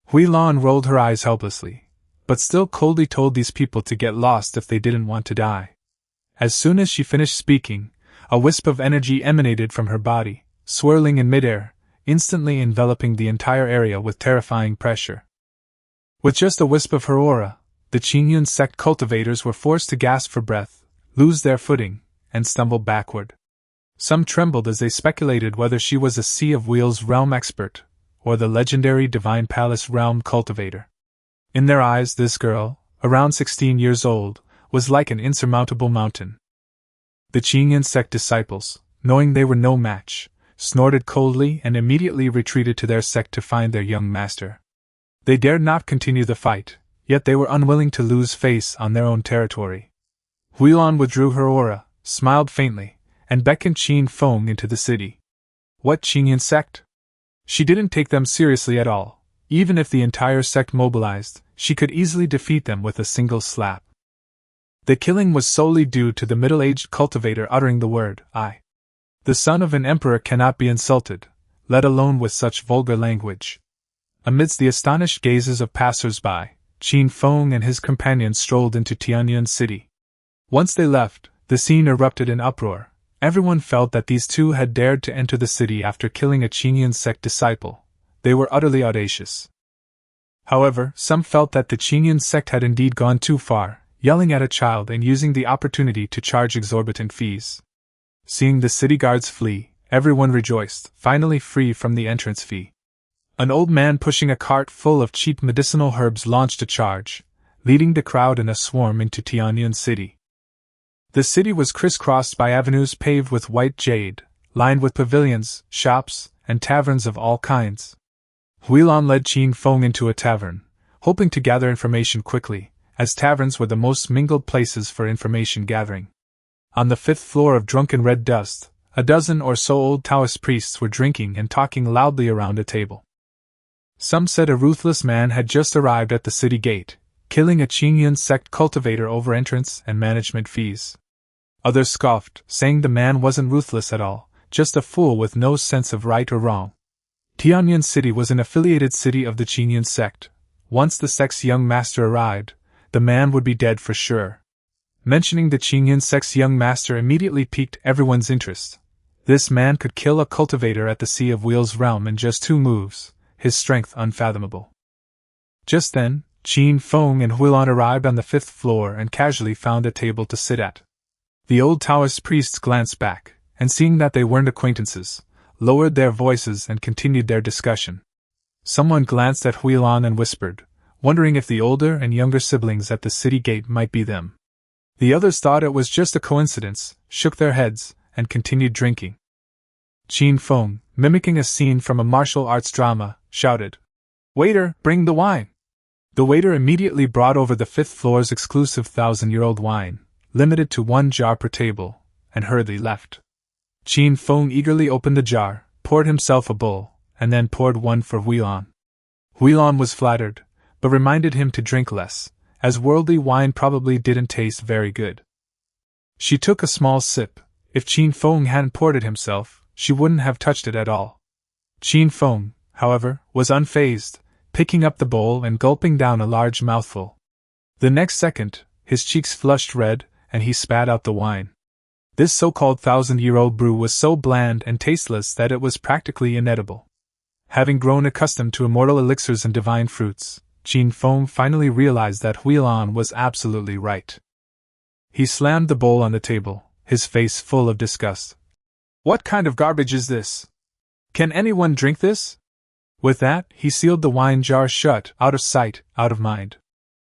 Huilan rolled her eyes helplessly, but still coldly told these people to get lost if they didn't want to die. As soon as she finished speaking, a wisp of energy emanated from her body, swirling in midair, instantly enveloping the entire area with terrifying pressure. With just a wisp of her aura, the Qinyan sect cultivators were forced to gasp for breath, lose their footing, and stumble backward. Some trembled as they speculated whether she was a Sea of Wheels realm expert, or the legendary Divine Palace realm cultivator. In their eyes, this girl, around 16 years old, was like an insurmountable mountain. The Qingyan sect disciples, knowing they were no match, snorted coldly and immediately retreated to their sect to find their young master. They dared not continue the fight, yet they were unwilling to lose face on their own territory. Huilan withdrew her aura, smiled faintly, and beckoned Qin Feng into the city. What Qingyan sect? She didn't take them seriously at all. Even if the entire sect mobilized, she could easily defeat them with a single slap. The killing was solely due to the middle-aged cultivator uttering the word, "I." The son of an emperor cannot be insulted, let alone with such vulgar language. Amidst the astonished gazes of passers-by, Qin Feng and his companions strolled into Tianyuan City. Once they left, the scene erupted in uproar. Everyone felt that these two had dared to enter the city after killing a Qingyan sect disciple. They were utterly audacious. However, some felt that the Qingyan sect had indeed gone too far, yelling at a child and using the opportunity to charge exorbitant fees. Seeing the city guards flee, everyone rejoiced, finally free from the entrance fee. An old man pushing a cart full of cheap medicinal herbs launched a charge, leading the crowd in a swarm into Tianyuan City. The city was crisscrossed by avenues paved with white jade, lined with pavilions, shops, and taverns of all kinds. Huilan led Qin Feng into a tavern, hoping to gather information quickly, as taverns were the most mingled places for information gathering. On the 5th floor of drunken red dust, a dozen or so old Taoist priests were drinking and talking loudly around a table. Some said a ruthless man had just arrived at the city gate, killing a Qingyan sect cultivator over entrance and management fees. Others scoffed, saying the man wasn't ruthless at all, just a fool with no sense of right or wrong. Tianyuan City was an affiliated city of the Qingyan sect. Once the sect's young master arrived, the man would be dead for sure. Mentioning the Qingyan sect's young master immediately piqued everyone's interest. This man could kill a cultivator at the Sea of Wheels realm in just 2 moves, his strength unfathomable. Just then, Qin Feng and Huilan arrived on the 5th floor and casually found a table to sit at. The old Taoist priests glanced back, and seeing that they weren't acquaintances, lowered their voices and continued their discussion. Someone glanced at Huilan and whispered, wondering if the older and younger siblings at the city gate might be them. The others thought it was just a coincidence, shook their heads, and continued drinking. Qin Feng, mimicking a scene from a martial arts drama, shouted, "Waiter, bring the wine!" The waiter immediately brought over the 5th floor's exclusive 1,000-year-old wine, limited to 1 jar per table, and hurriedly left. Qin Feng eagerly opened the jar, poured himself a bowl, and then poured one for Huilan. Huilan was flattered, but reminded him to drink less, as worldly wine probably didn't taste very good. She took a small sip. If Qin Feng hadn't poured it himself, she wouldn't have touched it at all. Qin Feng, however, was unfazed, picking up the bowl and gulping down a large mouthful. The next second, his cheeks flushed red, and he spat out the wine. This so-called 1,000-year-old brew was so bland and tasteless that it was practically inedible. Having grown accustomed to immortal elixirs and divine fruits, Qin Feng finally realized that Huilan was absolutely right. He slammed the bowl on the table, his face full of disgust. "What kind of garbage is this? Can anyone drink this?" With that, he sealed the wine jar shut, out of sight, out of mind.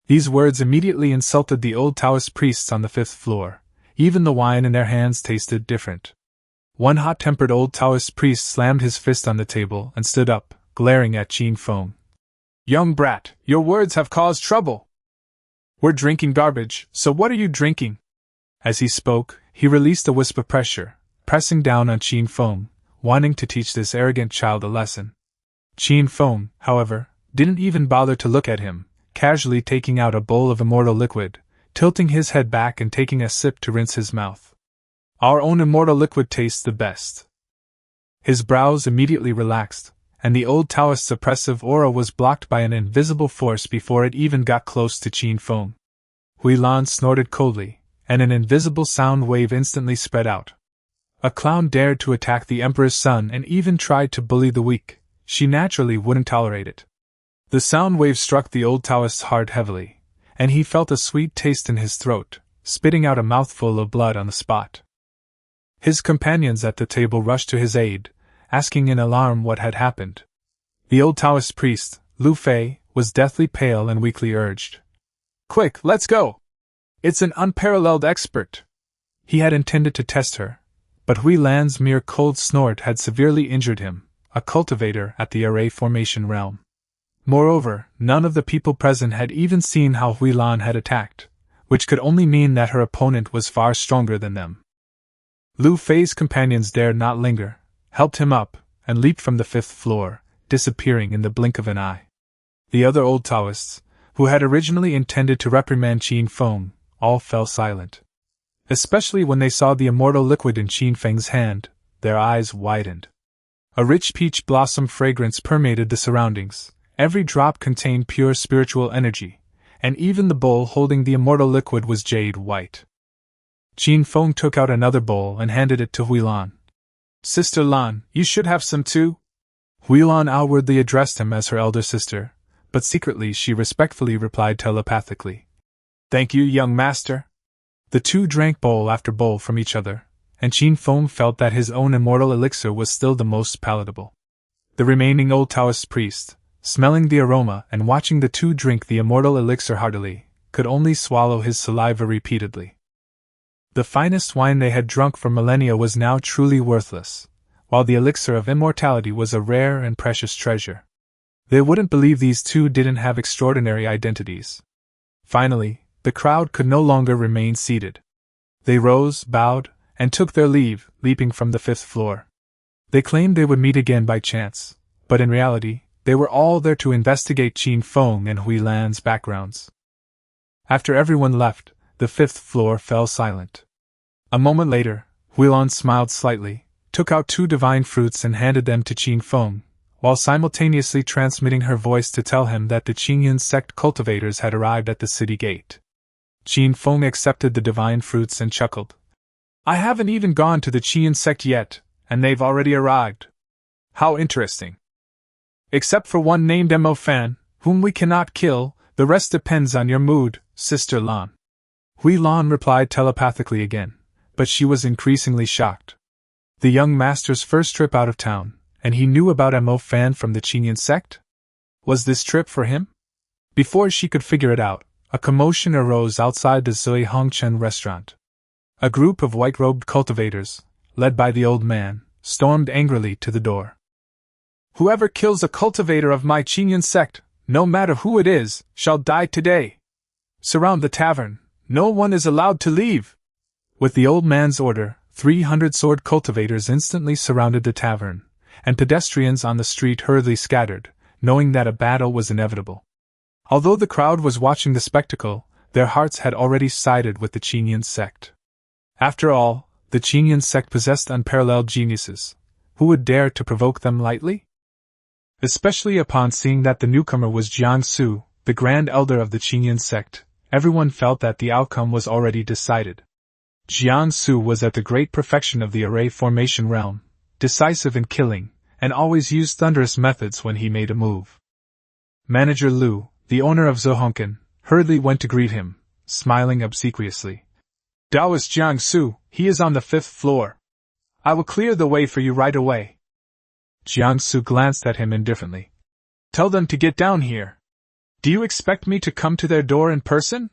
These words immediately insulted the old Taoist priests on the 5th floor. Even the wine in their hands tasted different. One hot-tempered old Taoist priest slammed his fist on the table and stood up, glaring at Qin Feng. "Young brat, your words have caused trouble. We're drinking garbage, so what are you drinking?" As he spoke, he released a wisp of pressure, pressing down on Qin Feng, wanting to teach this arrogant child a lesson. Qin Feng, however, didn't even bother to look at him, casually taking out a bowl of immortal liquid, tilting his head back and taking a sip to rinse his mouth. "Our own immortal liquid tastes the best." His brows immediately relaxed, and the old Taoist's oppressive aura was blocked by an invisible force before it even got close to Qin Feng. Huilan snorted coldly, and an invisible sound wave instantly spread out. A clown dared to attack the emperor's son and even tried to bully the weak. She naturally wouldn't tolerate it. The sound wave struck the old Taoist's heart heavily, and he felt a sweet taste in his throat, spitting out a mouthful of blood on the spot. His companions at the table rushed to his aid, asking in alarm what had happened. The old Taoist priest, Lu Fei, was deathly pale and weakly urged, Quick, let's go! It's an unparalleled expert! He had intended to test her, but Hui Lan's mere cold snort had severely injured him, a cultivator at the array formation realm. Moreover, none of the people present had even seen how Hui Lan had attacked, which could only mean that her opponent was far stronger than them. Lu Fei's companions dared not linger, helped him up, and leaped from the 5th floor, disappearing in the blink of an eye. The other old Taoists, who had originally intended to reprimand Qin Feng, all fell silent. Especially when they saw the immortal liquid in Qin Feng's hand, their eyes widened. A rich peach blossom fragrance permeated the surroundings, every drop contained pure spiritual energy, and even the bowl holding the immortal liquid was jade white. Qin Feng took out another bowl and handed it to Hui Lan. Sister Lan, you should have some too? Hui Lan outwardly addressed him as her elder sister, but secretly she respectfully replied telepathically. Thank you, young master. The two drank bowl after bowl from each other, and Qin Feng felt that his own immortal elixir was still the most palatable. The remaining old Taoist priest, smelling the aroma and watching the two drink the immortal elixir heartily, could only swallow his saliva repeatedly. The finest wine they had drunk for millennia was now truly worthless, while the elixir of immortality was a rare and precious treasure. They wouldn't believe these two didn't have extraordinary identities. Finally, the crowd could no longer remain seated. They rose, bowed, and took their leave, leaping from the 5th floor. They claimed they would meet again by chance, but in reality, they were all there to investigate Qin Feng and Hui Lan's backgrounds. After everyone left, the 5th floor fell silent. A moment later, Hui Lan smiled slightly, took out 2 divine fruits and handed them to Qin Feng, while simultaneously transmitting her voice to tell him that the Qingyan sect cultivators had arrived at the city gate. Qin Feng accepted the divine fruits and chuckled. I haven't even gone to the Qingyan sect yet, and they've already arrived. How interesting. Except for one named Mo Fan, whom we cannot kill, the rest depends on your mood, Sister Lan. Hui Lan replied telepathically again, but she was increasingly shocked. The young master's first trip out of town, and he knew about Mo Fan from the Qingyan sect? Was this trip for him? Before she could figure it out, a commotion arose outside the Zui Hongchen restaurant. A group of white-robed cultivators, led by the old man, stormed angrily to the door. Whoever kills a cultivator of my Qingyan sect, no matter who it is, shall die today. Surround the tavern, no one is allowed to leave. With the old man's order, 300 sword cultivators instantly surrounded the tavern, and pedestrians on the street hurriedly scattered, knowing that a battle was inevitable. Although the crowd was watching the spectacle, their hearts had already sided with the Qingyan sect. After all, the Qingyan sect possessed unparalleled geniuses. Who would dare to provoke them lightly? Especially upon seeing that the newcomer was Jiang Su, the grand elder of the Qingyan sect, everyone felt that the outcome was already decided. Jiang Su was at the great perfection of the array formation realm, decisive in killing, and always used thunderous methods when he made a move. Manager Lu, the owner of Zohonken, hurriedly went to greet him, smiling obsequiously. Taoist Jiang Su, he is on the 5th floor. I will clear the way for you right away. Jiang Su glanced at him indifferently. Tell them to get down here. Do you expect me to come to their door in person?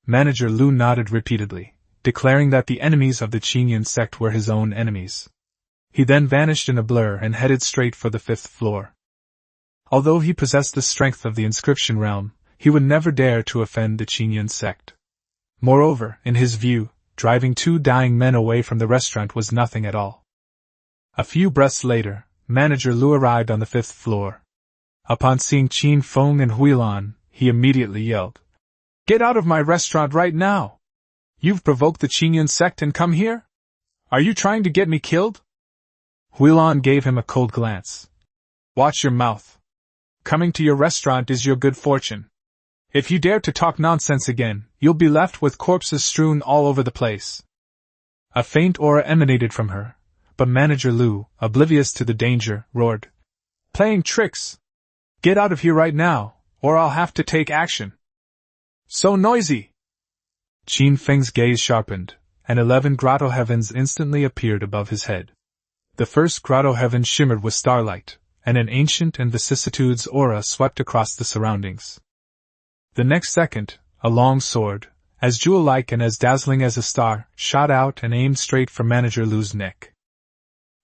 Manager Lu nodded repeatedly, declaring that the enemies of the Qingyan sect were his own enemies. He then vanished in a blur and headed straight for the 5th floor. Although he possessed the strength of the inscription realm, he would never dare to offend the Qingyan sect. Moreover, in his view, driving 2 dying men away from the restaurant was nothing at all. A few breaths later, Manager Lu arrived on the 5th floor. Upon seeing Qin Feng and Hui Lan, he immediately yelled, Get out of my restaurant right now! You've provoked the Qingyan sect and come here? Are you trying to get me killed? Hui Lan gave him a cold glance. Watch your mouth. Coming to your restaurant is your good fortune. If you dare to talk nonsense again, you'll be left with corpses strewn all over the place. A faint aura emanated from her, but Manager Lu, oblivious to the danger, roared, Playing tricks! Get out of here right now, or I'll have to take action. So noisy! Qin Feng's gaze sharpened, and 11 grotto heavens instantly appeared above his head. The first grotto heaven shimmered with starlight, and an ancient and vicissitudes aura swept across the surroundings. The next second, a long sword, as jewel-like and as dazzling as a star, shot out and aimed straight for Manager Lu's neck.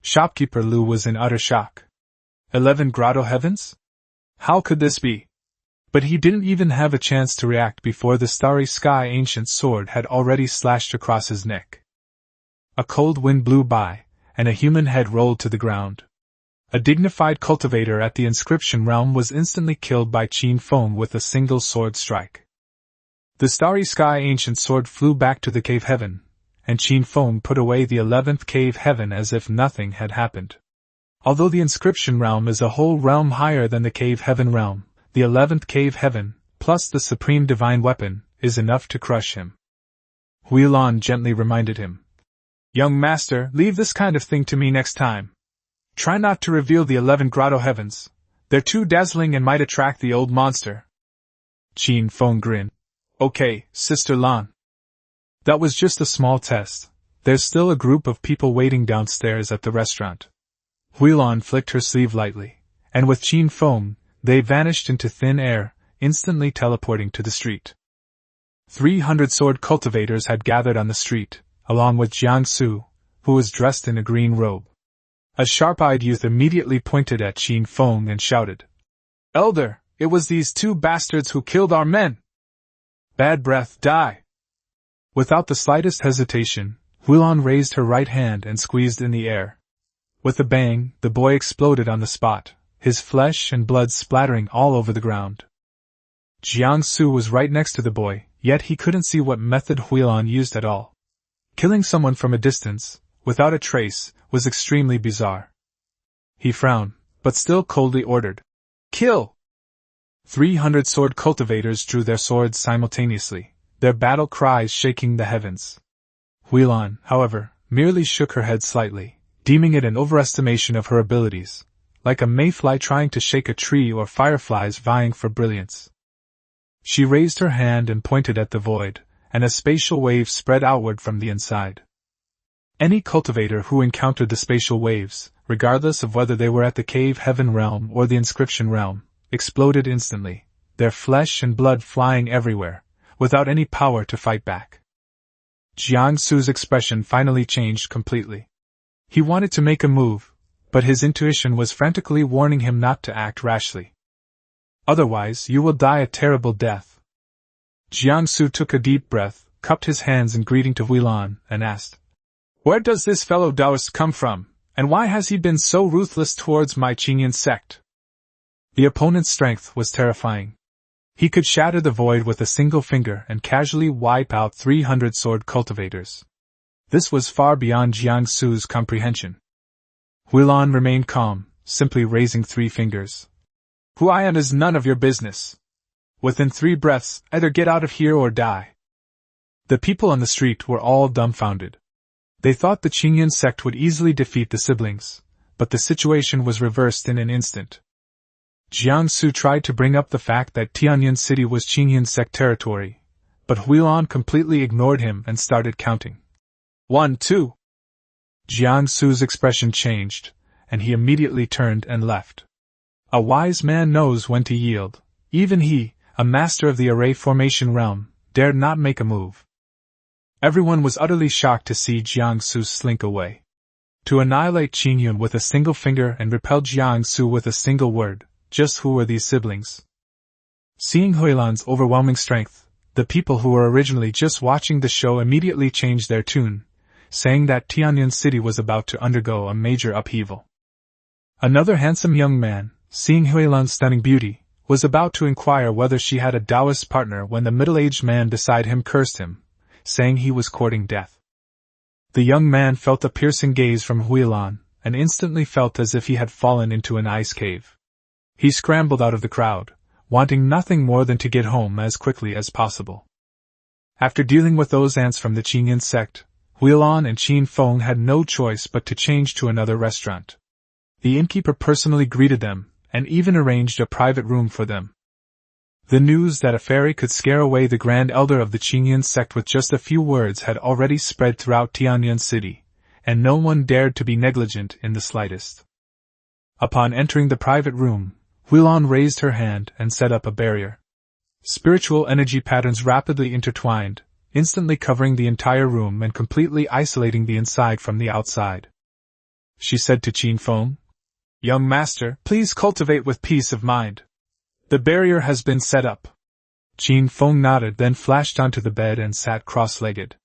Shopkeeper Lu was in utter shock. 11 grotto heavens? How could this be? But he didn't even have a chance to react before the starry sky ancient sword had already slashed across his neck. A cold wind blew by, and a human head rolled to the ground. A dignified cultivator at the inscription realm was instantly killed by Qin Feng with a single sword strike. The starry sky ancient sword flew back to the cave heaven, and Qin Feng put away the 11th cave heaven as if nothing had happened. Although the inscription realm is a whole realm higher than the cave heaven realm, the 11th cave heaven, plus the supreme divine weapon, is enough to crush him. Huilan gently reminded him. Young master, leave this kind of thing to me next time. Try not to reveal the 11 grotto heavens. They're too dazzling and might attract the old monster. Qin Feng grinned. Okay, Sister Lan. That was just a small test. There's still a group of people waiting downstairs at the restaurant. Huilan flicked her sleeve lightly, and with Qin Feng, they vanished into thin air, instantly teleporting to the street. 300 sword cultivators had gathered on the street, along with Jiangsu, who was dressed in a green robe. A sharp-eyed youth immediately pointed at Qin Feng and shouted, Elder, it was these 2 bastards who killed our men! Bad breath, die! Without the slightest hesitation, Huilan raised her right hand and squeezed in the air. With a bang, the boy exploded on the spot, his flesh and blood splattering all over the ground. Jiangsu was right next to the boy, yet he couldn't see what method Huilan used at all. Killing someone from a distance, without a trace, was extremely bizarre. He frowned, but still coldly ordered, Kill! 300 sword cultivators drew their swords simultaneously, their battle cries shaking the heavens. Huilan, however, merely shook her head slightly, deeming it an overestimation of her abilities, like a mayfly trying to shake a tree or fireflies vying for brilliance. She raised her hand and pointed at the void, and a spatial wave spread outward from the inside. Any cultivator who encountered the spatial waves, regardless of whether they were at the cave heaven realm or the inscription realm, exploded instantly, their flesh and blood flying everywhere, without any power to fight back. Jiangsu's expression finally changed completely. He wanted to make a move, but his intuition was frantically warning him not to act rashly. Otherwise, you will die a terrible death. Jiangsu took a deep breath, cupped his hands in greeting to Huilan, and asked, Where does this fellow Taoist come from, and why has he been so ruthless towards my Qingyan sect? The opponent's strength was terrifying. He could shatter the void with a single finger and casually wipe out 300 sword cultivators. This was far beyond Jiangsu's comprehension. Huilan remained calm, simply raising 3 fingers. Who I am is none of your business. Within 3 breaths, either get out of here or die. The people on the street were all dumbfounded. They thought the Qingyan sect would easily defeat the siblings, but the situation was reversed in an instant. Jiangsu tried to bring up the fact that Tianyan City was Qingyan sect territory, but Huilan completely ignored him and started counting. 1, 2. Jiangsu's expression changed, and he immediately turned and left. A wise man knows when to yield. Even he, a master of the array formation realm, dared not make a move. Everyone was utterly shocked to see Jiangsu slink away. To annihilate Qingyun with a single finger and repel Jiangsu with a single word, just who were these siblings? Seeing Huilan's overwhelming strength, the people who were originally just watching the show immediately changed their tune, saying that Tianyan City was about to undergo a major upheaval. Another handsome young man, seeing Huilan's stunning beauty, was about to inquire whether she had a Taoist partner when the middle-aged man beside him cursed him, saying he was courting death. The young man felt a piercing gaze from Huilan, and instantly felt as if he had fallen into an ice cave. He scrambled out of the crowd, wanting nothing more than to get home as quickly as possible. After dealing with those ants from the Qingyan sect, Huilan and Qin Feng had no choice but to change to another restaurant. The innkeeper personally greeted them, and even arranged a private room for them. The news that a fairy could scare away the Grand Elder of the Qingyan sect with just a few words had already spread throughout Tianyan City, and no one dared to be negligent in the slightest. Upon entering the private room, Huilan raised her hand and set up a barrier. Spiritual energy patterns rapidly intertwined, instantly covering the entire room and completely isolating the inside from the outside. She said to Qin Feng, "Young master, please cultivate with peace of mind. The barrier has been set up." Qin Feng nodded, then flashed onto the bed and sat cross-legged.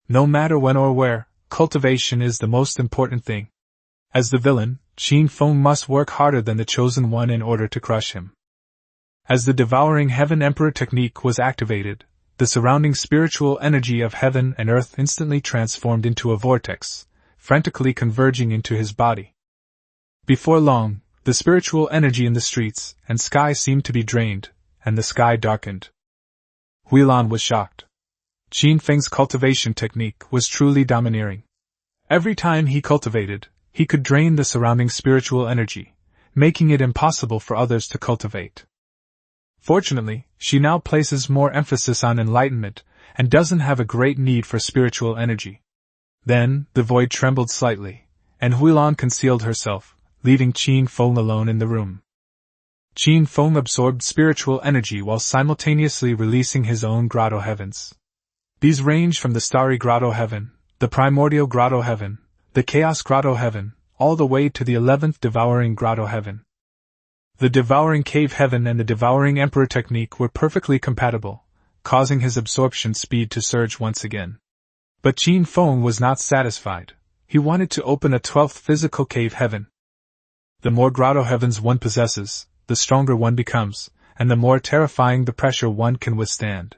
No matter when or where, cultivation is the most important thing. As the villain, Qin Feng must work harder than the chosen one in order to crush him. As the devouring heaven emperor technique was activated, the surrounding spiritual energy of heaven and earth instantly transformed into a vortex, frantically converging into his body. Before long, the spiritual energy in the streets and sky seemed to be drained, and the sky darkened. Huilan was shocked. Qin Feng's cultivation technique was truly domineering. Every time he cultivated, he could drain the surrounding spiritual energy, making it impossible for others to cultivate. Fortunately, she now places more emphasis on enlightenment and doesn't have a great need for spiritual energy. Then, the void trembled slightly, and Huilan concealed herself, leaving Qin Feng alone in the room. Qin Feng absorbed spiritual energy while simultaneously releasing his own grotto heavens. These range from the starry grotto heaven, the primordial grotto heaven, the chaos grotto heaven, all the way to the 11th devouring grotto heaven. The devouring cave heaven and the devouring emperor technique were perfectly compatible, causing his absorption speed to surge once again. But Qin Feng was not satisfied. He wanted to open a 12th physical cave heaven. The more grotto heavens one possesses, the stronger one becomes, and the more terrifying the pressure one can withstand.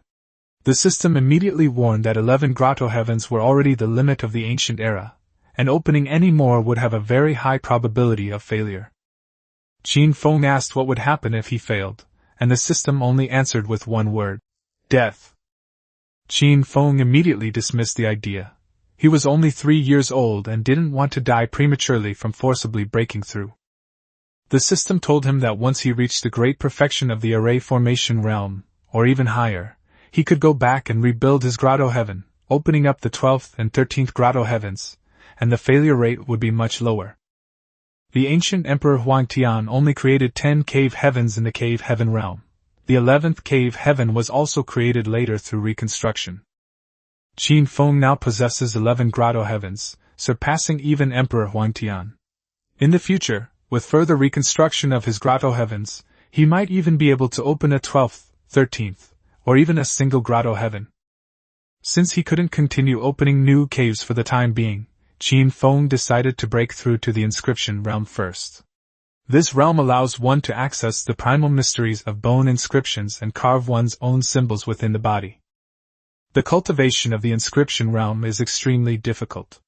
The system immediately warned that 11 grotto heavens were already the limit of the ancient era, and opening any more would have a very high probability of failure. Qin Feng asked what would happen if he failed, and the system only answered with one word: death. Qin Feng immediately dismissed the idea. He was only 3 years old and didn't want to die prematurely from forcibly breaking through. The system told him that once he reached the great perfection of the array formation realm, or even higher, he could go back and rebuild his grotto heaven, opening up the 12th and 13th grotto heavens, and the failure rate would be much lower. The ancient Emperor Huangtian only created 10 cave heavens in the cave heaven realm. The 11th cave heaven was also created later through reconstruction. Qin Feng now possesses 11 grotto heavens, surpassing even Emperor Huangtian. In the future, with further reconstruction of his grotto heavens, he might even be able to open a 12th, 13th, or even a single grotto heaven. Since he couldn't continue opening new caves for the time being, Qin Feng decided to break through to the inscription realm first. This realm allows one to access the primal mysteries of bone inscriptions and carve one's own symbols within the body. The cultivation of the inscription realm is extremely difficult.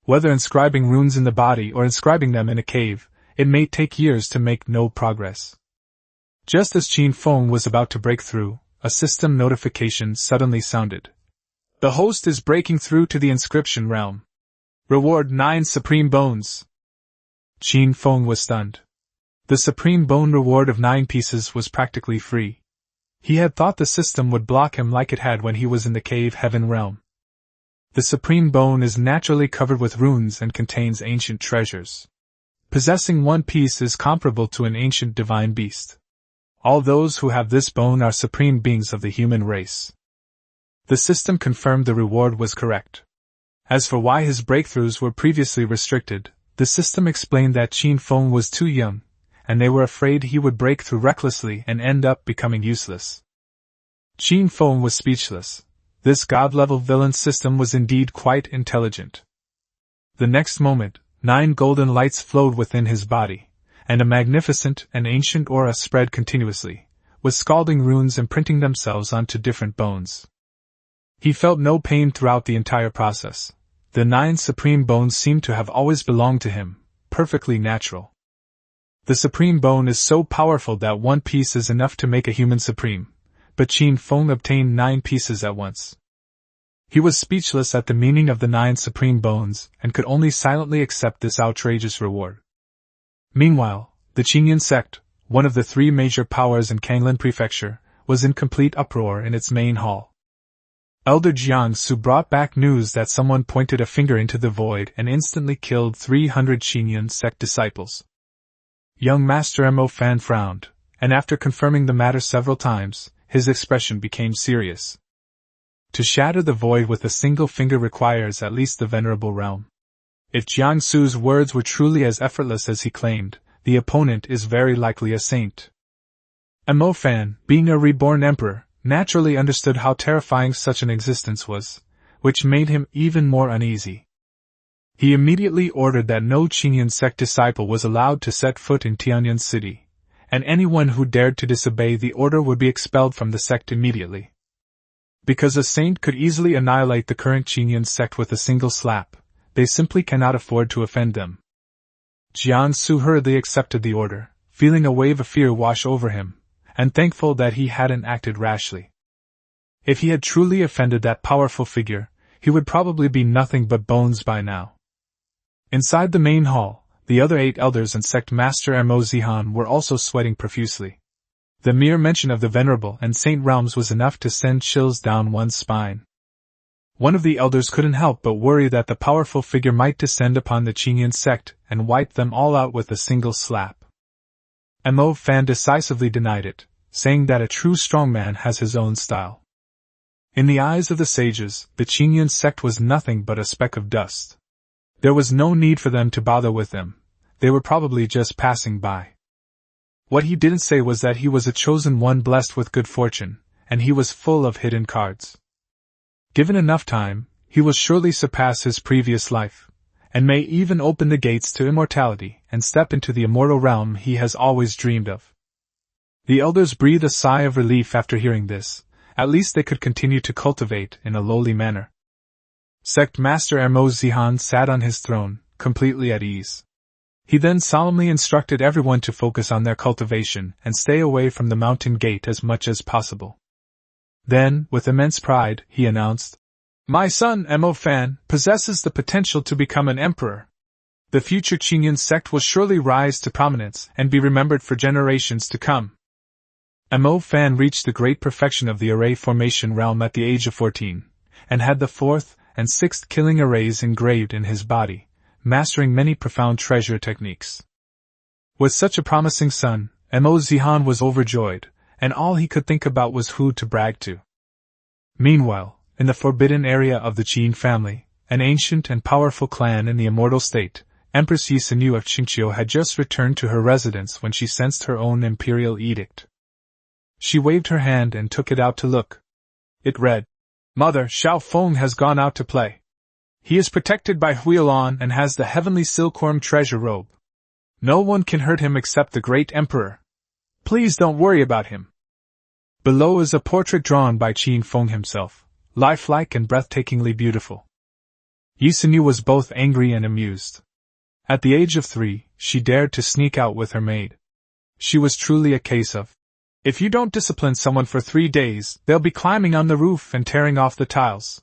Whether inscribing runes in the body or inscribing them in a cave, it may take years to make no progress. Just as Qin Feng was about to break through, a system notification suddenly sounded. The host is breaking through to the inscription realm. Reward 9 supreme bones. Qin Feng was stunned. The supreme bone reward of 9 pieces was practically free. He had thought the system would block him like it had when he was in the cave heaven realm. The supreme bone is naturally covered with runes and contains ancient treasures. Possessing 1 piece is comparable to an ancient divine beast. All those who have this bone are supreme beings of the human race. The system confirmed the reward was correct. As for why his breakthroughs were previously restricted, the system explained that Qin Feng was too young, and they were afraid he would break through recklessly and end up becoming useless. Qin Feng was speechless. This god-level villain system was indeed quite intelligent. The next moment, 9 golden lights flowed within his body, and a magnificent and ancient aura spread continuously, with scalding runes imprinting themselves onto different bones. He felt no pain throughout the entire process. The 9 supreme bones seemed to have always belonged to him, perfectly natural. The supreme bone is so powerful that 1 piece is enough to make a human supreme, but Qin Feng obtained 9 pieces at once. He was speechless at the meaning of the 9 supreme bones and could only silently accept this outrageous reward. Meanwhile, the Qingyan sect, one of the 3 major powers in Kanglin Prefecture, was in complete uproar in its main hall. Elder Jiangsu brought back news that someone pointed a finger into the void and instantly killed 300 Qingyan sect disciples. Young Master Mo Fan frowned, and after confirming the matter several times, his expression became serious. To shatter the void with a single finger requires at least the venerable realm. If Jiangsu's words were truly as effortless as he claimed, the opponent is very likely a saint. Mo Fan, being a reborn emperor, naturally understood how terrifying such an existence was, which made him even more uneasy. He immediately ordered that no Qingyan sect disciple was allowed to set foot in Tianyan City, and anyone who dared to disobey the order would be expelled from the sect immediately. Because a saint could easily annihilate the current Qingyan sect with a single slap, they simply cannot afford to offend them. Jiangsu hurriedly accepted the order, feeling a wave of fear wash over him, and thankful that he hadn't acted rashly. If he had truly offended that powerful figure, he would probably be nothing but bones by now. Inside the main hall, the other 8 elders and sect master Mo Zihan were also sweating profusely. The mere mention of the venerable and saint realms was enough to send chills down one's spine. One of the elders couldn't help but worry that the powerful figure might descend upon the Qingyan sect and wipe them all out with a single slap. Mo Fan decisively denied it, saying that a true strongman has his own style. In the eyes of the sages, the Qingyan sect was nothing but a speck of dust. There was no need for them to bother with them, they were probably just passing by. What he didn't say was that he was a chosen one blessed with good fortune, and he was full of hidden cards. Given enough time, he will surely surpass his previous life, and may even open the gates to immortality and step into the immortal realm he has always dreamed of. The elders breathed a sigh of relief after hearing this. At least they could continue to cultivate in a lowly manner. Sect Master Mo Zihan sat on his throne, completely at ease. He then solemnly instructed everyone to focus on their cultivation and stay away from the mountain gate as much as possible. Then, with immense pride, he announced, "My son, Mo Fan, possesses the potential to become an emperor. The future Qingyan sect will surely rise to prominence and be remembered for generations to come." Mo Fan reached the great perfection of the array formation realm at the age of 14, and had the 4th and 6th killing arrays engraved in his body, mastering many profound treasure techniques. With such a promising son, Mo Zihan was overjoyed, and all he could think about was who to brag to. Meanwhile, in the forbidden area of the Qin family, an ancient and powerful clan in the immortal state, Empress Yisenu of Qingqiu had just returned to her residence when she sensed her own imperial edict. She waved her hand and took it out to look. It read, "Mother, Xiao Feng has gone out to play. He is protected by Huilan and has the heavenly silkworm treasure robe. No one can hurt him except the great emperor. Please don't worry about him." Below is a portrait drawn by Qin Feng himself, lifelike and breathtakingly beautiful. Yisenu was both angry and amused. At the age of 3, she dared to sneak out with her maid. She was truly a case of, "If you don't discipline someone for 3 days, they'll be climbing on the roof and tearing off the tiles."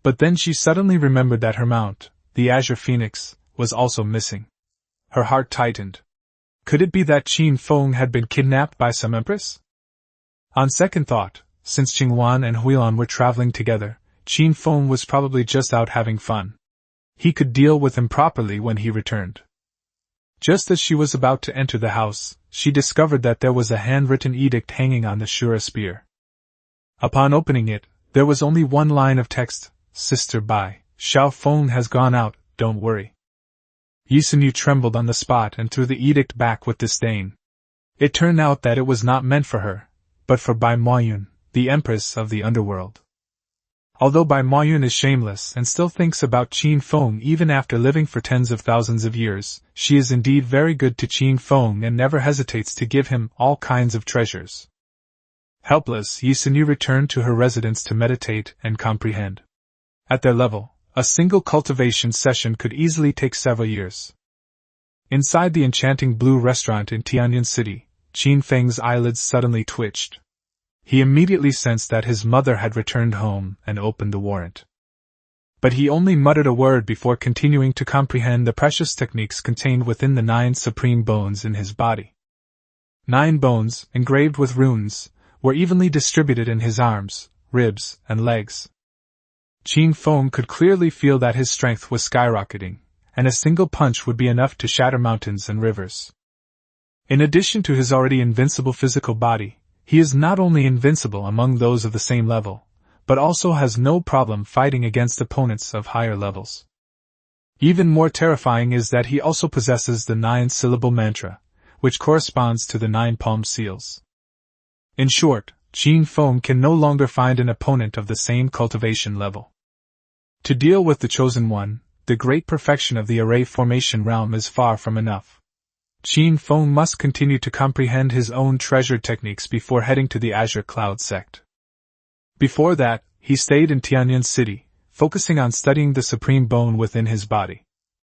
But then she suddenly remembered that her mount, the Azure Phoenix, was also missing. Her heart tightened. Could it be that Qin Feng had been kidnapped by some empress? On second thought, since Qingwan and Huilan were traveling together, Qin Feng was probably just out having fun. He could deal with him properly when he returned. Just as she was about to enter the house, she discovered that there was a handwritten edict hanging on the Shura spear. Upon opening it, there was only one line of text, "Sister Bai, Xiao Feng has gone out, don't worry." Yisenu trembled on the spot and threw the edict back with disdain. It turned out that it was not meant for her, but for Bai Moyun, the empress of the underworld. Although Bai Moyun is shameless and still thinks about Qin Feng even after living for tens of thousands of years, she is indeed very good to Qin Feng and never hesitates to give him all kinds of treasures. Helpless, Yisenu returned to her residence to meditate and comprehend. At their level, a single cultivation session could easily take several years. Inside the enchanting blue restaurant in Tianyan City, Qin Feng's eyelids suddenly twitched. He immediately sensed that his mother had returned home and opened the warrant. But he only muttered a word before continuing to comprehend the precious techniques contained within the 9 supreme bones in his body. 9 bones, engraved with runes, were evenly distributed in his arms, ribs, and legs. Qin Feng could clearly feel that his strength was skyrocketing, and a single punch would be enough to shatter mountains and rivers. In addition to his already invincible physical body, he is not only invincible among those of the same level, but also has no problem fighting against opponents of higher levels. Even more terrifying is that he also possesses the 9-syllable mantra, which corresponds to the 9 palm seals. In short, Qin Feng can no longer find an opponent of the same cultivation level. To deal with the Chosen One, the great perfection of the array formation realm is far from enough. Qin Feng must continue to comprehend his own treasured techniques before heading to the Azure Cloud sect. Before that, he stayed in Tianyan City, focusing on studying the supreme bone within his body.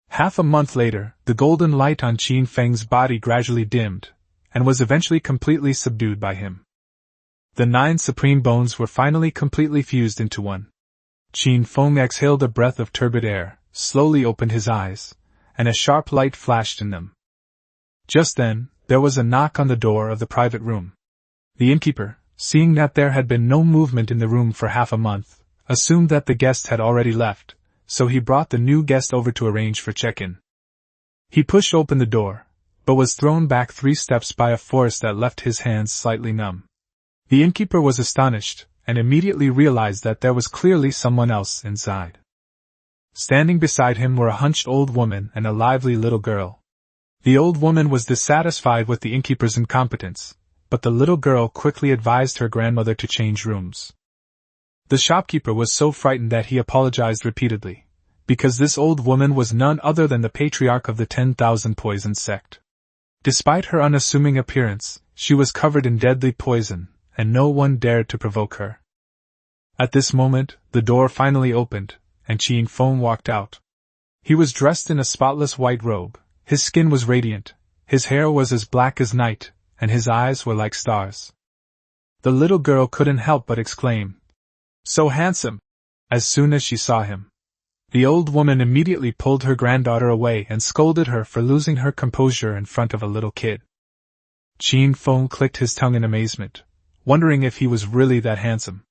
Half a month later, the golden light on Qin Feng's body gradually dimmed, and was eventually completely subdued by him. The 9 supreme bones were finally completely fused into one. Qin Feng exhaled a breath of turbid air, slowly opened his eyes, and a sharp light flashed in them. Just then, there was a knock on the door of the private room. The innkeeper, seeing that there had been no movement in the room for half a month, assumed that the guest had already left, so he brought the new guest over to arrange for check-in. He pushed open the door, but was thrown back 3 steps by a force that left his hands slightly numb. The innkeeper was astonished, and immediately realized that there was clearly someone else inside. Standing beside him were a hunched old woman and a lively little girl. The old woman was dissatisfied with the innkeeper's incompetence, but the little girl quickly advised her grandmother to change rooms. The shopkeeper was so frightened that he apologized repeatedly, because this old woman was none other than the patriarch of the 10,000 Poison sect. Despite her unassuming appearance, she was covered in deadly poison, and no one dared to provoke her. At this moment, the door finally opened, and Qin Feng walked out. He was dressed in a spotless white robe, his skin was radiant, his hair was as black as night, and his eyes were like stars. The little girl couldn't help but exclaim, "So handsome!" as soon as she saw him. The old woman immediately pulled her granddaughter away and scolded her for losing her composure in front of a little kid. Qin Feng clicked his tongue in amazement, wondering if he was really that handsome.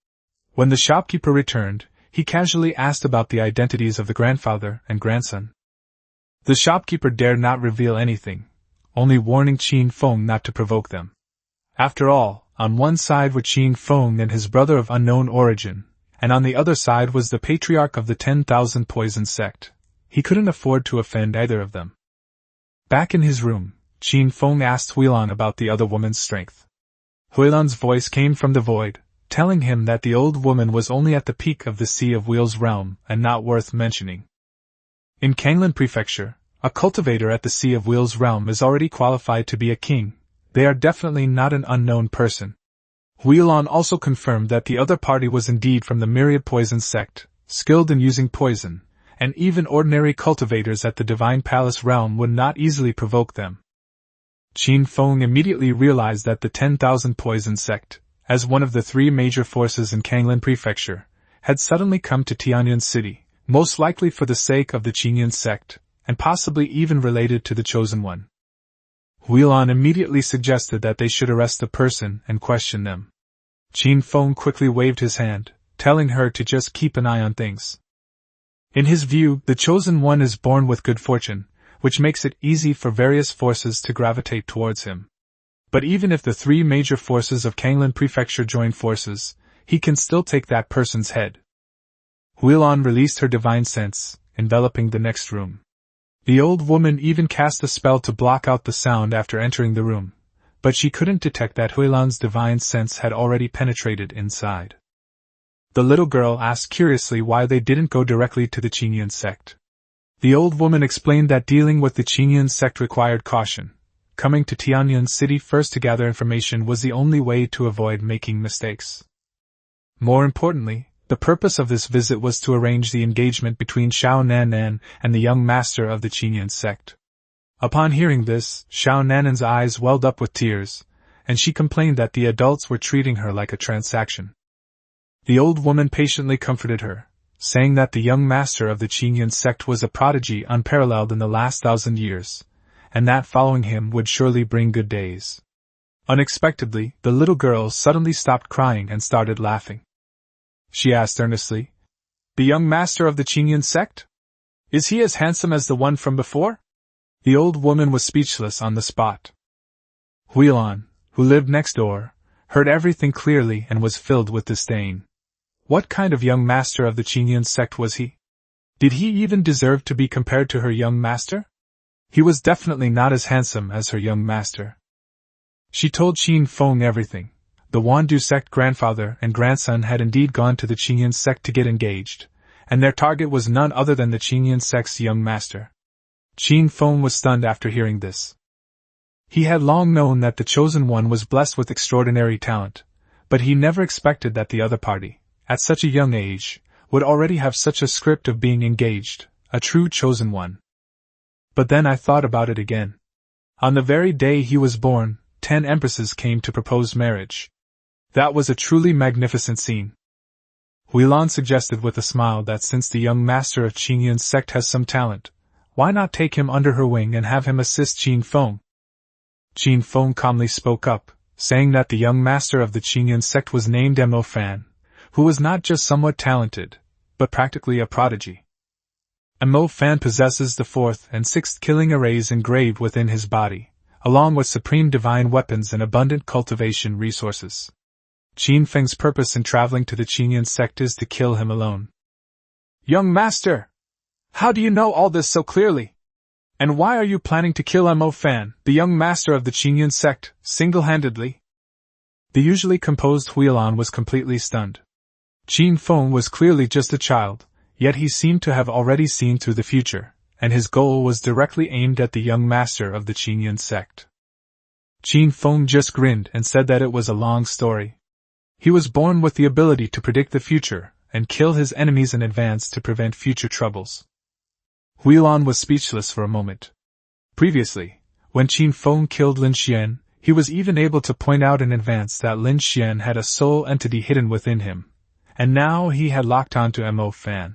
When the shopkeeper returned, he casually asked about the identities of the grandfather and grandson. The shopkeeper dared not reveal anything, only warning Qin Feng not to provoke them. After all, on one side were Qin Feng and his brother of unknown origin, and on the other side was the patriarch of the 10,000 Poison sect. He couldn't afford to offend either of them. Back in his room, Qin Feng asked Huilan about the other woman's strength. Huilan's voice came from the void, telling him that the old woman was only at the peak of the Sea of Wheels realm and not worth mentioning. In Kanglan Prefecture, a cultivator at the Sea of Wheels realm is already qualified to be a king. They are definitely not an unknown person. Huilan also confirmed that the other party was indeed from the Myriad Poison sect, skilled in using poison, and even ordinary cultivators at the Divine Palace realm would not easily provoke them. Qin Feng immediately realized that the 10,000 Poison sect, as one of the 3 major forces in Kanglan Prefecture, had suddenly come to Tianyan City, most likely for the sake of the Qinyan sect, and possibly even related to the Chosen One. Huilan immediately suggested that they should arrest the person and question them. Qin Feng quickly waved his hand, telling her to just keep an eye on things. In his view, the Chosen One is born with good fortune, which makes it easy for various forces to gravitate towards him. But even if the 3 major forces of Kanglan Prefecture join forces, he can still take that person's head. Huilan released her divine sense, enveloping the next room. The old woman even cast a spell to block out the sound after entering the room, but she couldn't detect that Huilan's divine sense had already penetrated inside. The little girl asked curiously why they didn't go directly to the Qinyan sect. The old woman explained that dealing with the Qinyan sect required caution. Coming to Tianyan City first to gather information was the only way to avoid making mistakes. More importantly, the purpose of this visit was to arrange the engagement between Xiao Nanan and the young master of the Qinyan sect. Upon hearing this, Xiao Nanan's eyes welled up with tears, and she complained that the adults were treating her like a transaction. The old woman patiently comforted her, saying that the young master of the Qinyan sect was a prodigy unparalleled in the last 1,000 years, and that following him would surely bring good days. Unexpectedly, the little girl suddenly stopped crying and started laughing. She asked earnestly, "The young master of the Qinyan sect? Is he as handsome as the one from before?" The old woman was speechless on the spot. Huilan, who lived next door, heard everything clearly and was filled with disdain. What kind of young master of the Qingyun sect was he? Did he even deserve to be compared to her young master? He was definitely not as handsome as her young master. She told Qin Feng everything. The Wandu sect grandfather and grandson had indeed gone to the Qingyun sect to get engaged, and their target was none other than the Qingyun sect's young master. Qin Feng was stunned after hearing this. He had long known that the chosen one was blessed with extraordinary talent, but he never expected that the other party, at such a young age, would already have such a script of being engaged, a true chosen one. But then I thought about it again. On the very day he was born, 10 empresses came to propose marriage. That was a truly magnificent scene. Huilan suggested with a smile that since the young master of Qingyun's sect has some talent, why not take him under her wing and have him assist Qin Feng? Qin Feng calmly spoke up, saying that the young master of the Qingyun sect was named Mo Fan, who was not just somewhat talented, but practically a prodigy. Mo Fan possesses the 4th and 6th killing arrays engraved within his body, along with supreme divine weapons and abundant cultivation resources. Qin Feng's purpose in traveling to the Qingyun sect is to kill him alone. Young master! How do you know all this so clearly? And why are you planning to kill Mo Fan, the young master of the Qingyun sect, single-handedly? The usually composed Huilan was completely stunned. Qin Feng was clearly just a child, yet he seemed to have already seen through the future, and his goal was directly aimed at the young master of the Qingyun sect. Qin Feng just grinned and said that it was a long story. He was born with the ability to predict the future, and kill his enemies in advance to prevent future troubles. Huilan was speechless for a moment. Previously, when Qin Feng killed Lin Xian, he was even able to point out in advance that Lin Xian had a soul entity hidden within him, and now he had locked on to Mo Fan.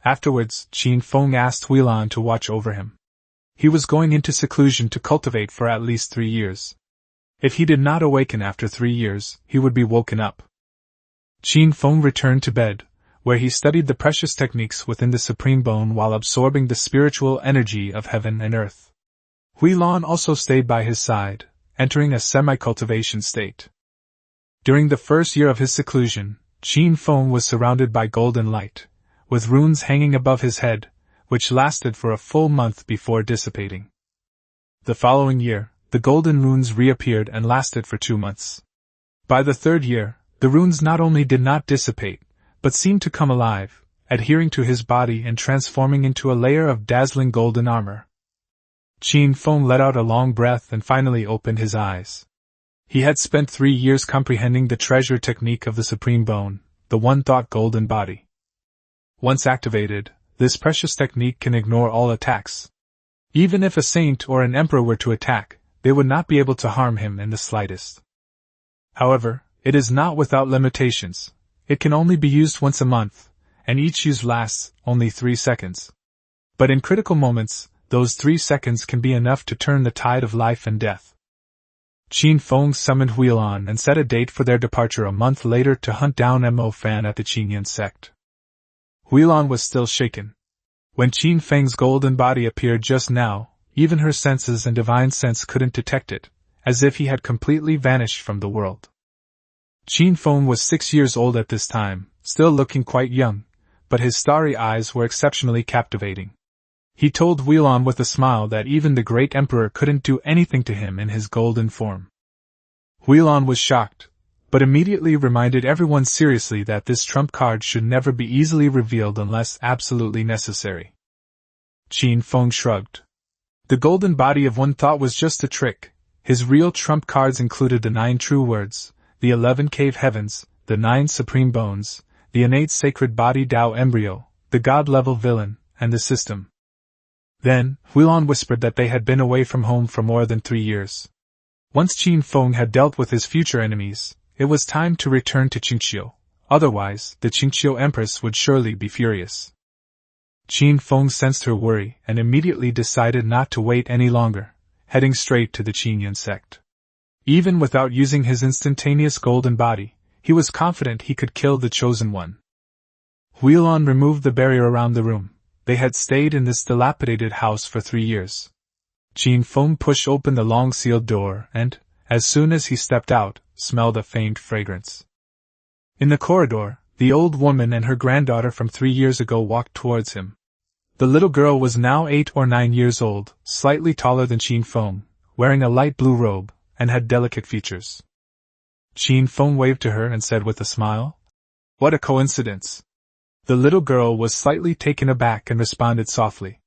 Afterwards, Qin Feng asked Huilan to watch over him. He was going into seclusion to cultivate for at least 3 years. If he did not awaken after 3 years, he would be woken up. Qin Feng returned to bed, where he studied the precious techniques within the supreme bone while absorbing the spiritual energy of heaven and earth. Huilan also stayed by his side, entering a semi-cultivation state. During the first year of his seclusion, Qin Feng was surrounded by golden light, with runes hanging above his head, which lasted for a full month before dissipating. The following year, the golden runes reappeared and lasted for 2 months. By the 3rd year, the runes not only did not dissipate, but seemed to come alive, adhering to his body and transforming into a layer of dazzling golden armor. Qin Feng let out a long breath and finally opened his eyes. He had spent 3 years comprehending the treasure technique of the supreme bone, the one-thought golden body. Once activated, this precious technique can ignore all attacks. Even if a saint or an emperor were to attack, they would not be able to harm him in the slightest. However, it is not without limitations. It can only be used once a month, and each use lasts only 3 seconds. But in critical moments, those 3 seconds can be enough to turn the tide of life and death. Qin Feng summoned Huilan and set a date for their departure a month later to hunt down Mo Fan at the Qingyun sect. Huilan was still shaken. When Qin Feng's golden body appeared just now, even her senses and divine sense couldn't detect it, as if he had completely vanished from the world. Qin Feng was 6 years old at this time, still looking quite young, but his starry eyes were exceptionally captivating. He told Huilan with a smile that even the great emperor couldn't do anything to him in his golden form. Huilan was shocked, but immediately reminded everyone seriously that this trump card should never be easily revealed unless absolutely necessary. Qin Feng shrugged. The golden body of one thought was just a trick. His real trump cards included the 9 true words, the 11 cave heavens, the 9 supreme bones, the innate sacred body Tao embryo, the god-level villain, and the system. Then, Huilan whispered that they had been away from home for more than 3 years. Once Qin Feng had dealt with his future enemies, it was time to return to Qingqiu, otherwise the Qingqiu Empress would surely be furious. Qin Feng sensed her worry and immediately decided not to wait any longer, heading straight to the Qingyun sect. Even without using his instantaneous golden body, he was confident he could kill the chosen one. Huilan removed the barrier around the room. They had stayed in this dilapidated house for 3 years. Qin Feng pushed open the long sealed door and, as soon as he stepped out, smelled a faint fragrance. In the corridor, the old woman and her granddaughter from 3 years ago walked towards him. The little girl was now 8 or 9 years old, slightly taller than Qin Feng, wearing a light blue robe, and had delicate features. Qin Feng waved to her and said with a smile, "What a coincidence." The little girl was slightly taken aback and responded softly.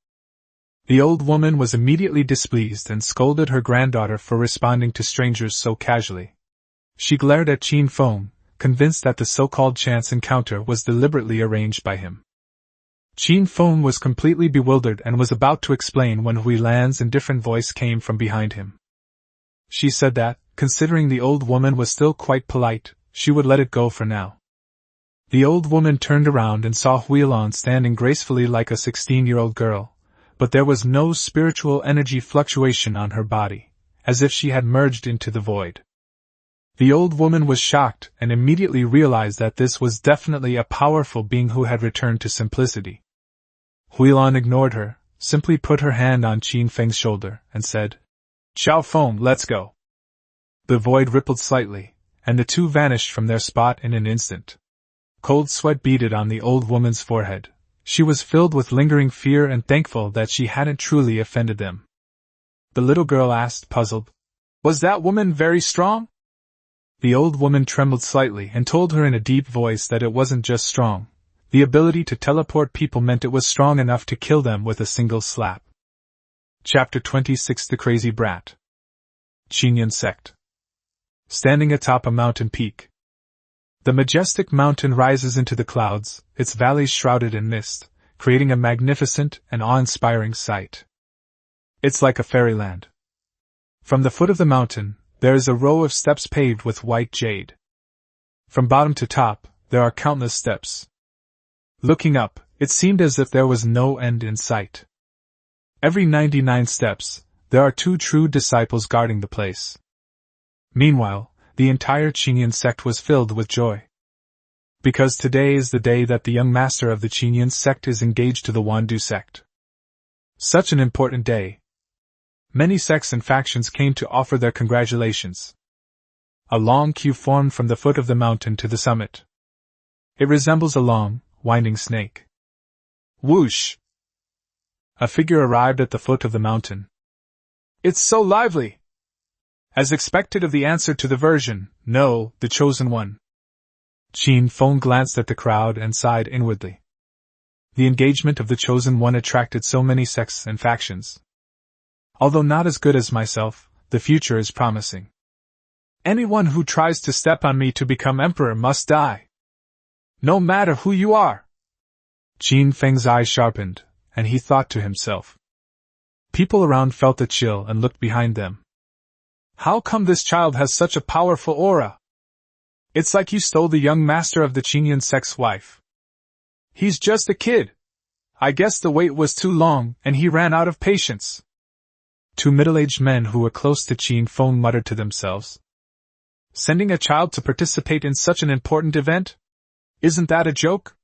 The old woman was immediately displeased and scolded her granddaughter for responding to strangers so casually. She glared at Qin Feng, convinced that the so-called chance encounter was deliberately arranged by him. Qin Feng was completely bewildered and was about to explain when Hui Lan's indifferent voice came from behind him. She said that, considering the old woman was still quite polite, she would let it go for now. The old woman turned around and saw Hui Lan standing gracefully like a 16-year-old girl, but there was no spiritual energy fluctuation on her body, as if she had merged into the void. The old woman was shocked and immediately realized that this was definitely a powerful being who had returned to simplicity. Hui Lan ignored her, simply put her hand on Qin Feng's shoulder, and said, "Xiao Feng, let's go." The void rippled slightly, and the two vanished from their spot in an instant. Cold sweat beaded on the old woman's forehead. She was filled with lingering fear and thankful that she hadn't truly offended them. The little girl asked, puzzled, "Was that woman very strong?" The old woman trembled slightly and told her in a deep voice that it wasn't just strong. The ability to teleport people meant it was strong enough to kill them with a single slap. Chapter 26: The Crazy Brat. Qinyan Sect. Standing atop a mountain peak. The majestic mountain rises into the clouds, its valleys shrouded in mist, creating a magnificent and awe-inspiring sight. It's like a fairyland. From the foot of the mountain, there is a row of steps paved with white jade. From bottom to top, there are countless steps. Looking up, it seemed as if there was no end in sight. Every 99 steps, there are 2 true disciples guarding the place. Meanwhile, the entire Qinyan sect was filled with joy. Because today is the day that the young master of the Qinyan sect is engaged to the Wandu sect. Such an important day. Many sects and factions came to offer their congratulations. A long queue formed from the foot of the mountain to the summit. It resembles a long, winding snake. Whoosh! A figure arrived at the foot of the mountain. "It's so lively!" As expected of the answer to the version, "No, the chosen one." Qin Feng glanced at the crowd and sighed inwardly. The engagement of the chosen one attracted so many sects and factions. Although not as good as myself, the future is promising. Anyone who tries to step on me to become emperor must die. No matter who you are. Qin Feng's eyes sharpened, and he thought to himself. People around felt a chill and looked behind them. How come this child has such a powerful aura? It's like you stole the young master of the Qinyan sect's wife. He's just a kid. I guess the wait was too long, and he ran out of patience. 2 middle-aged men who were close to Qin Feng muttered to themselves. Sending a child to participate in such an important event? Isn't that a joke?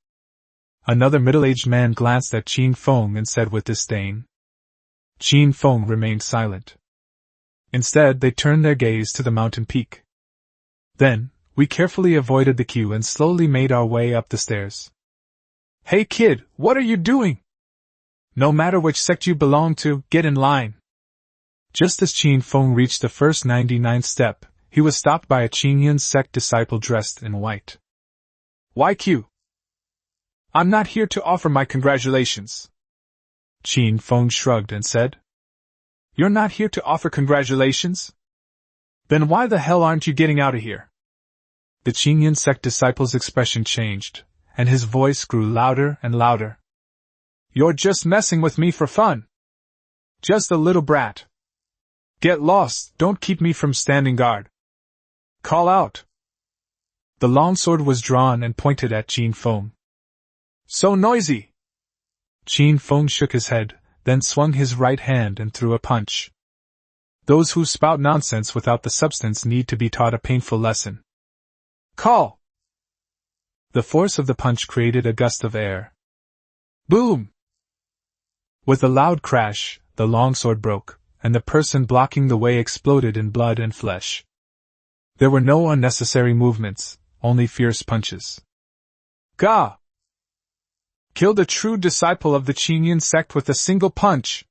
Another middle-aged man glanced at Qin Feng and said with disdain. Qin Feng remained silent. Instead, they turned their gaze to the mountain peak. Then, we carefully avoided the queue and slowly made our way up the stairs. Hey kid, what are you doing? No matter which sect you belong to, get in line. Just as Qin Feng reached the first 99th step, he was stopped by a Qinyan sect disciple dressed in white. Why queue? I'm not here to offer my congratulations. Qin Feng shrugged and said. You're not here to offer congratulations? Then why the hell aren't you getting out of here? The Qinyan sect disciple's expression changed, and his voice grew louder and louder. You're just messing with me for fun. Just a little brat. Get lost, don't keep me from standing guard. Call out. The longsword was drawn and pointed at Qin Feng. So noisy! Qin Feng shook his head, then swung his right hand and threw a punch. Those who spout nonsense without the substance need to be taught a painful lesson. Call! The force of the punch created a gust of air. Boom! With a loud crash, the longsword broke, and the person blocking the way exploded in blood and flesh. There were no unnecessary movements, only fierce punches. Gah! Killed a true disciple of the Qinyan sect with a single punch!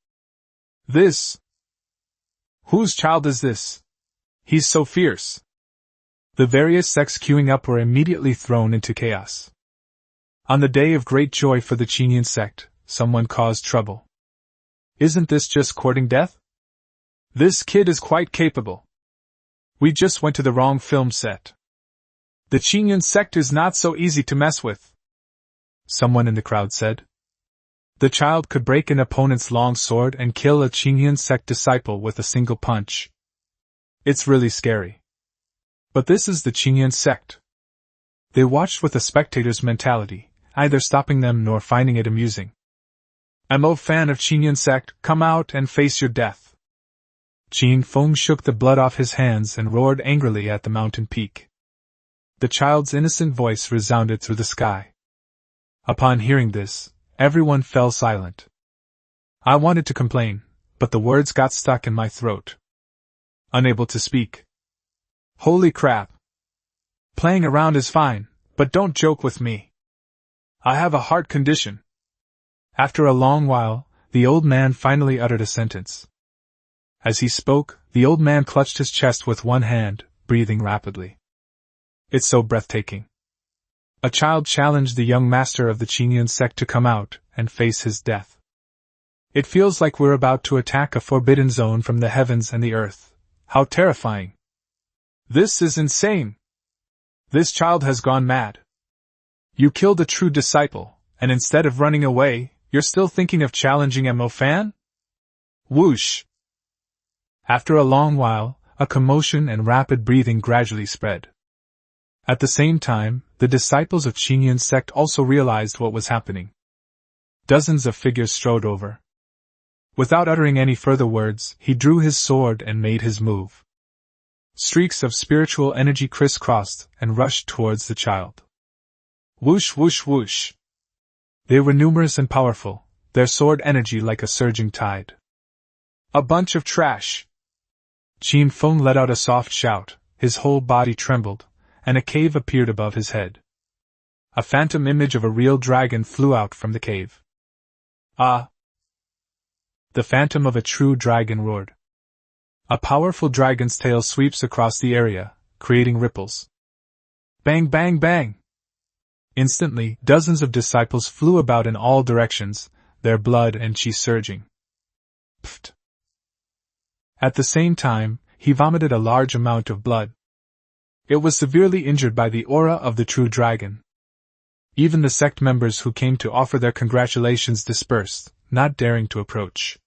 This! Whose child is this? He's so fierce! The various sects queuing up were immediately thrown into chaos. On the day of great joy for the Qinyan sect, someone caused trouble. Isn't this just courting death? This kid is quite capable. We just went to the wrong film set. The Qinyan sect is not so easy to mess with, someone in the crowd said. The child could break an opponent's long sword and kill a Qinyan sect disciple with a single punch. It's really scary. But this is the Qinyan sect. They watched with a spectator's mentality, neither stopping them nor finding it amusing. Mo fan of Qinyan sect, come out and face your death. Qin Feng shook the blood off his hands and roared angrily at the mountain peak. The child's innocent voice resounded through the sky. Upon hearing this, everyone fell silent. I wanted to complain, but the words got stuck in my throat. Unable to speak. Holy crap! Playing around is fine, but don't joke with me. I have a heart condition. After a long while, the old man finally uttered a sentence. As he spoke, the old man clutched his chest with one hand, breathing rapidly. It's so breathtaking. A child challenged the young master of the Qinyan sect to come out and face his death. It feels like we're about to attack a forbidden zone from the heavens and the earth. How terrifying. This is insane. This child has gone mad. You killed a true disciple, and instead of running away, you're still thinking of challenging Mo Fan? Whoosh! After a long while, a commotion and rapid breathing gradually spread. At the same time, the disciples of Qinyan sect also realized what was happening. Dozens of figures strode over. Without uttering any further words, he drew his sword and made his move. Streaks of spiritual energy crisscrossed and rushed towards the child. Whoosh whoosh whoosh. They were numerous and powerful, their sword energy like a surging tide. A bunch of trash! Qin Feng let out a soft shout, his whole body trembled, and a cave appeared above his head. A phantom image of a real dragon flew out from the cave. Ah! The phantom of a true dragon roared. A powerful dragon's tail sweeps across the area, creating ripples. Bang bang bang! Instantly, dozens of disciples flew about in all directions, their blood and chi surging. Pfft! At the same time, he vomited a large amount of blood. It was severely injured by the aura of the true dragon. Even the sect members who came to offer their congratulations dispersed, not daring to approach.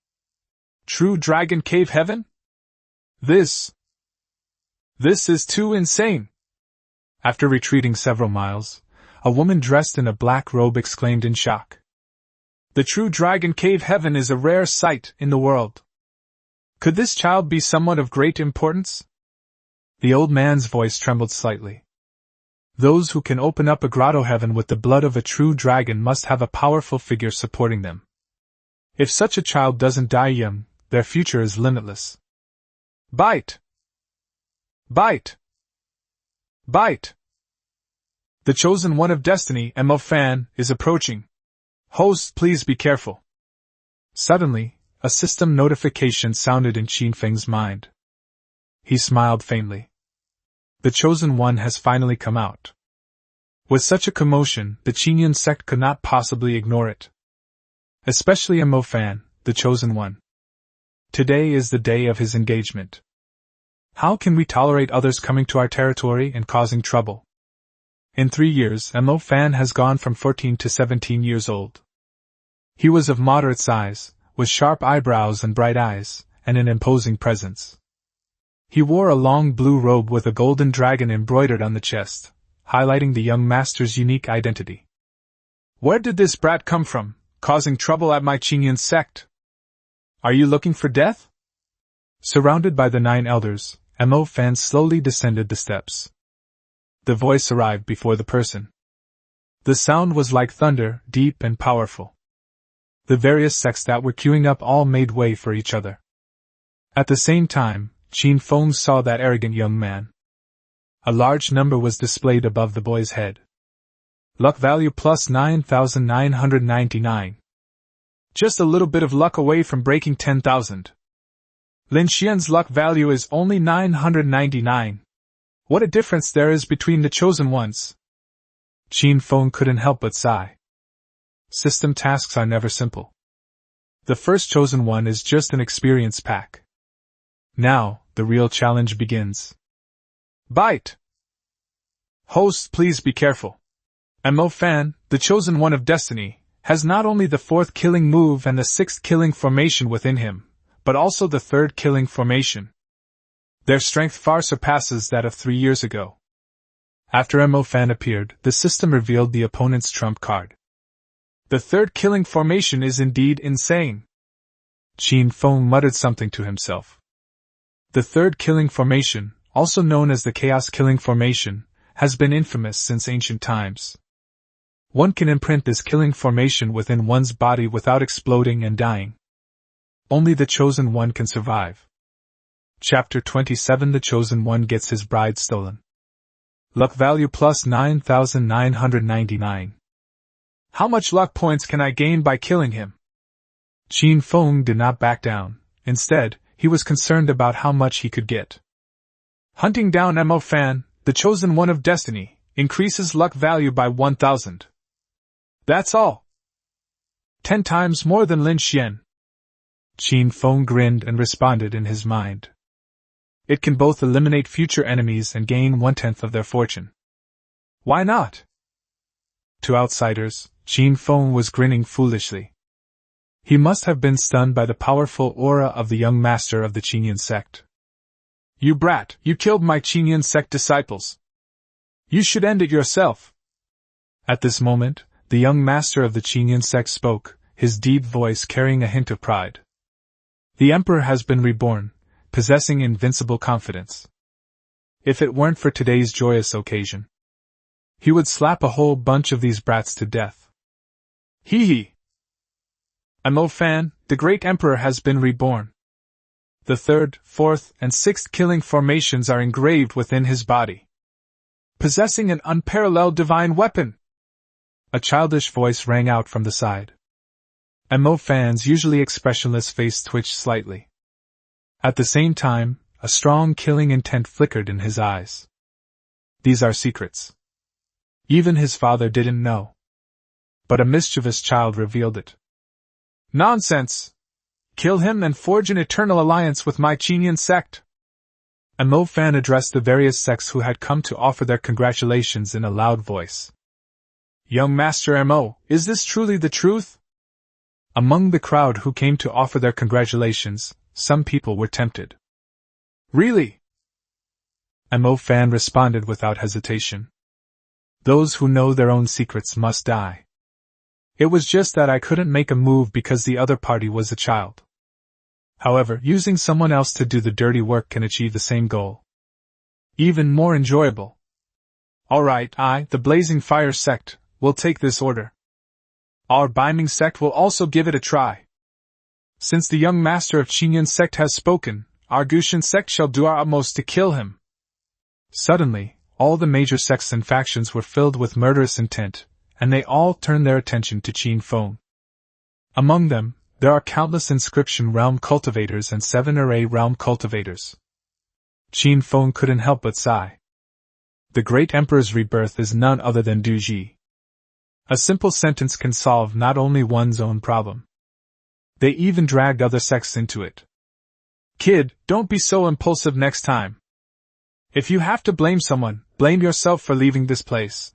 True dragon cave heaven? This is too insane! After retreating several miles, a woman dressed in a black robe exclaimed in shock. The true dragon cave heaven is a rare sight in the world. Could this child be someone of great importance? The old man's voice trembled slightly. Those who can open up a grotto heaven with the blood of a true dragon must have a powerful figure supporting them. If such a child doesn't die young, their future is limitless. Bite! Bite! Bite! The chosen one of destiny, Mo Fan, is approaching. Host, please be careful. Suddenly, a system notification sounded in Qin Feng's mind. He smiled faintly. The chosen one has finally come out. With such a commotion, the Qinyan sect could not possibly ignore it. Especially Mo Fan, the chosen one. Today is the day of his engagement. How can we tolerate others coming to our territory and causing trouble? In 3 years, Mo Fan has gone from 14 to 17 years old. He was of moderate size, with sharp eyebrows and bright eyes, and an imposing presence. He wore a long blue robe with a golden dragon embroidered on the chest, highlighting the young master's unique identity. Where did this brat come from, causing trouble at my Qinyan sect? Are you looking for death? Surrounded by the 9 elders, Mo Fan slowly descended the steps. The voice arrived before the person. The sound was like thunder, deep and powerful. The various sects that were queuing up all made way for each other. At the same time, Qin Feng saw that arrogant young man. A large number was displayed above the boy's head. Luck value plus 9,999. Just a little bit of luck away from breaking 10,000. Lin Xian's luck value is only 999. What a difference there is between the chosen ones. Qin Feng couldn't help but sigh. System tasks are never simple. The first chosen one is just an experience pack. Now, the real challenge begins. Bite! Host, please be careful. Mo Fan, the chosen one of destiny, has not only the 4th killing move and the 6th killing formation within him, but also the 3rd killing formation. Their strength far surpasses that of 3 years ago. After Mo Fan appeared, the system revealed the opponent's trump card. The 3rd killing formation is indeed insane. Qin Feng muttered something to himself. The 3rd killing formation, also known as the chaos killing formation, has been infamous since ancient times. One can imprint this killing formation within one's body without exploding and dying. Only the chosen one can survive. Chapter 27 The Chosen One Gets His Bride Stolen. Luck value plus 9,999. How much luck points can I gain by killing him? Qin Feng did not back down. Instead, he was concerned about how much he could get. Hunting down Mo Fan, the chosen one of destiny, increases luck value by 1,000. That's all. 10 times more than Lin Xian. Qin Feng grinned and responded in his mind. It can both eliminate future enemies and gain 1/10 of their fortune. Why not? To outsiders, Qin Feng was grinning foolishly. He must have been stunned by the powerful aura of the young master of the Qinyan sect. You brat, you killed my Qinyan sect disciples. You should end it yourself. At this moment, the young master of the Qinyan sect spoke, his deep voice carrying a hint of pride. The emperor has been reborn, possessing invincible confidence. If it weren't for today's joyous occasion, he would slap a whole bunch of these brats to death. Hee hee! Mo Fan, the great emperor has been reborn. The 3rd, 4th, and 6th killing formations are engraved within his body. Possessing an unparalleled divine weapon! A childish voice rang out from the side. Mo Fan's usually expressionless face twitched slightly. At the same time, a strong killing intent flickered in his eyes. These are secrets. Even his father didn't know. But a mischievous child revealed it. Nonsense! Kill him and forge an eternal alliance with my Qinyan sect! Mo Fan addressed the various sects who had come to offer their congratulations in a loud voice. Young Master Mo, is this truly the truth? Among the crowd who came to offer their congratulations, some people were tempted. Really? Mo Fan responded without hesitation. Those who know their own secrets must die. It was just that I couldn't make a move because the other party was a child. However, using someone else to do the dirty work can achieve the same goal. Even more enjoyable. Alright, I, the Blazing Fire sect, will take this order. Our Biming sect will also give it a try. Since the young master of Qinyan sect has spoken, our Gushan sect shall do our utmost to kill him. Suddenly, all the major sects and factions were filled with murderous intent, and they all turned their attention to Qin Feng. Among them, there are countless Inscription Realm cultivators and 7 Array Realm cultivators. Qin Feng couldn't help but sigh. The great emperor's rebirth is none other than Du Ji. A simple sentence can solve not only one's own problem. They even dragged other sects into it. Kid, don't be so impulsive next time. If you have to blame someone, blame yourself for leaving this place.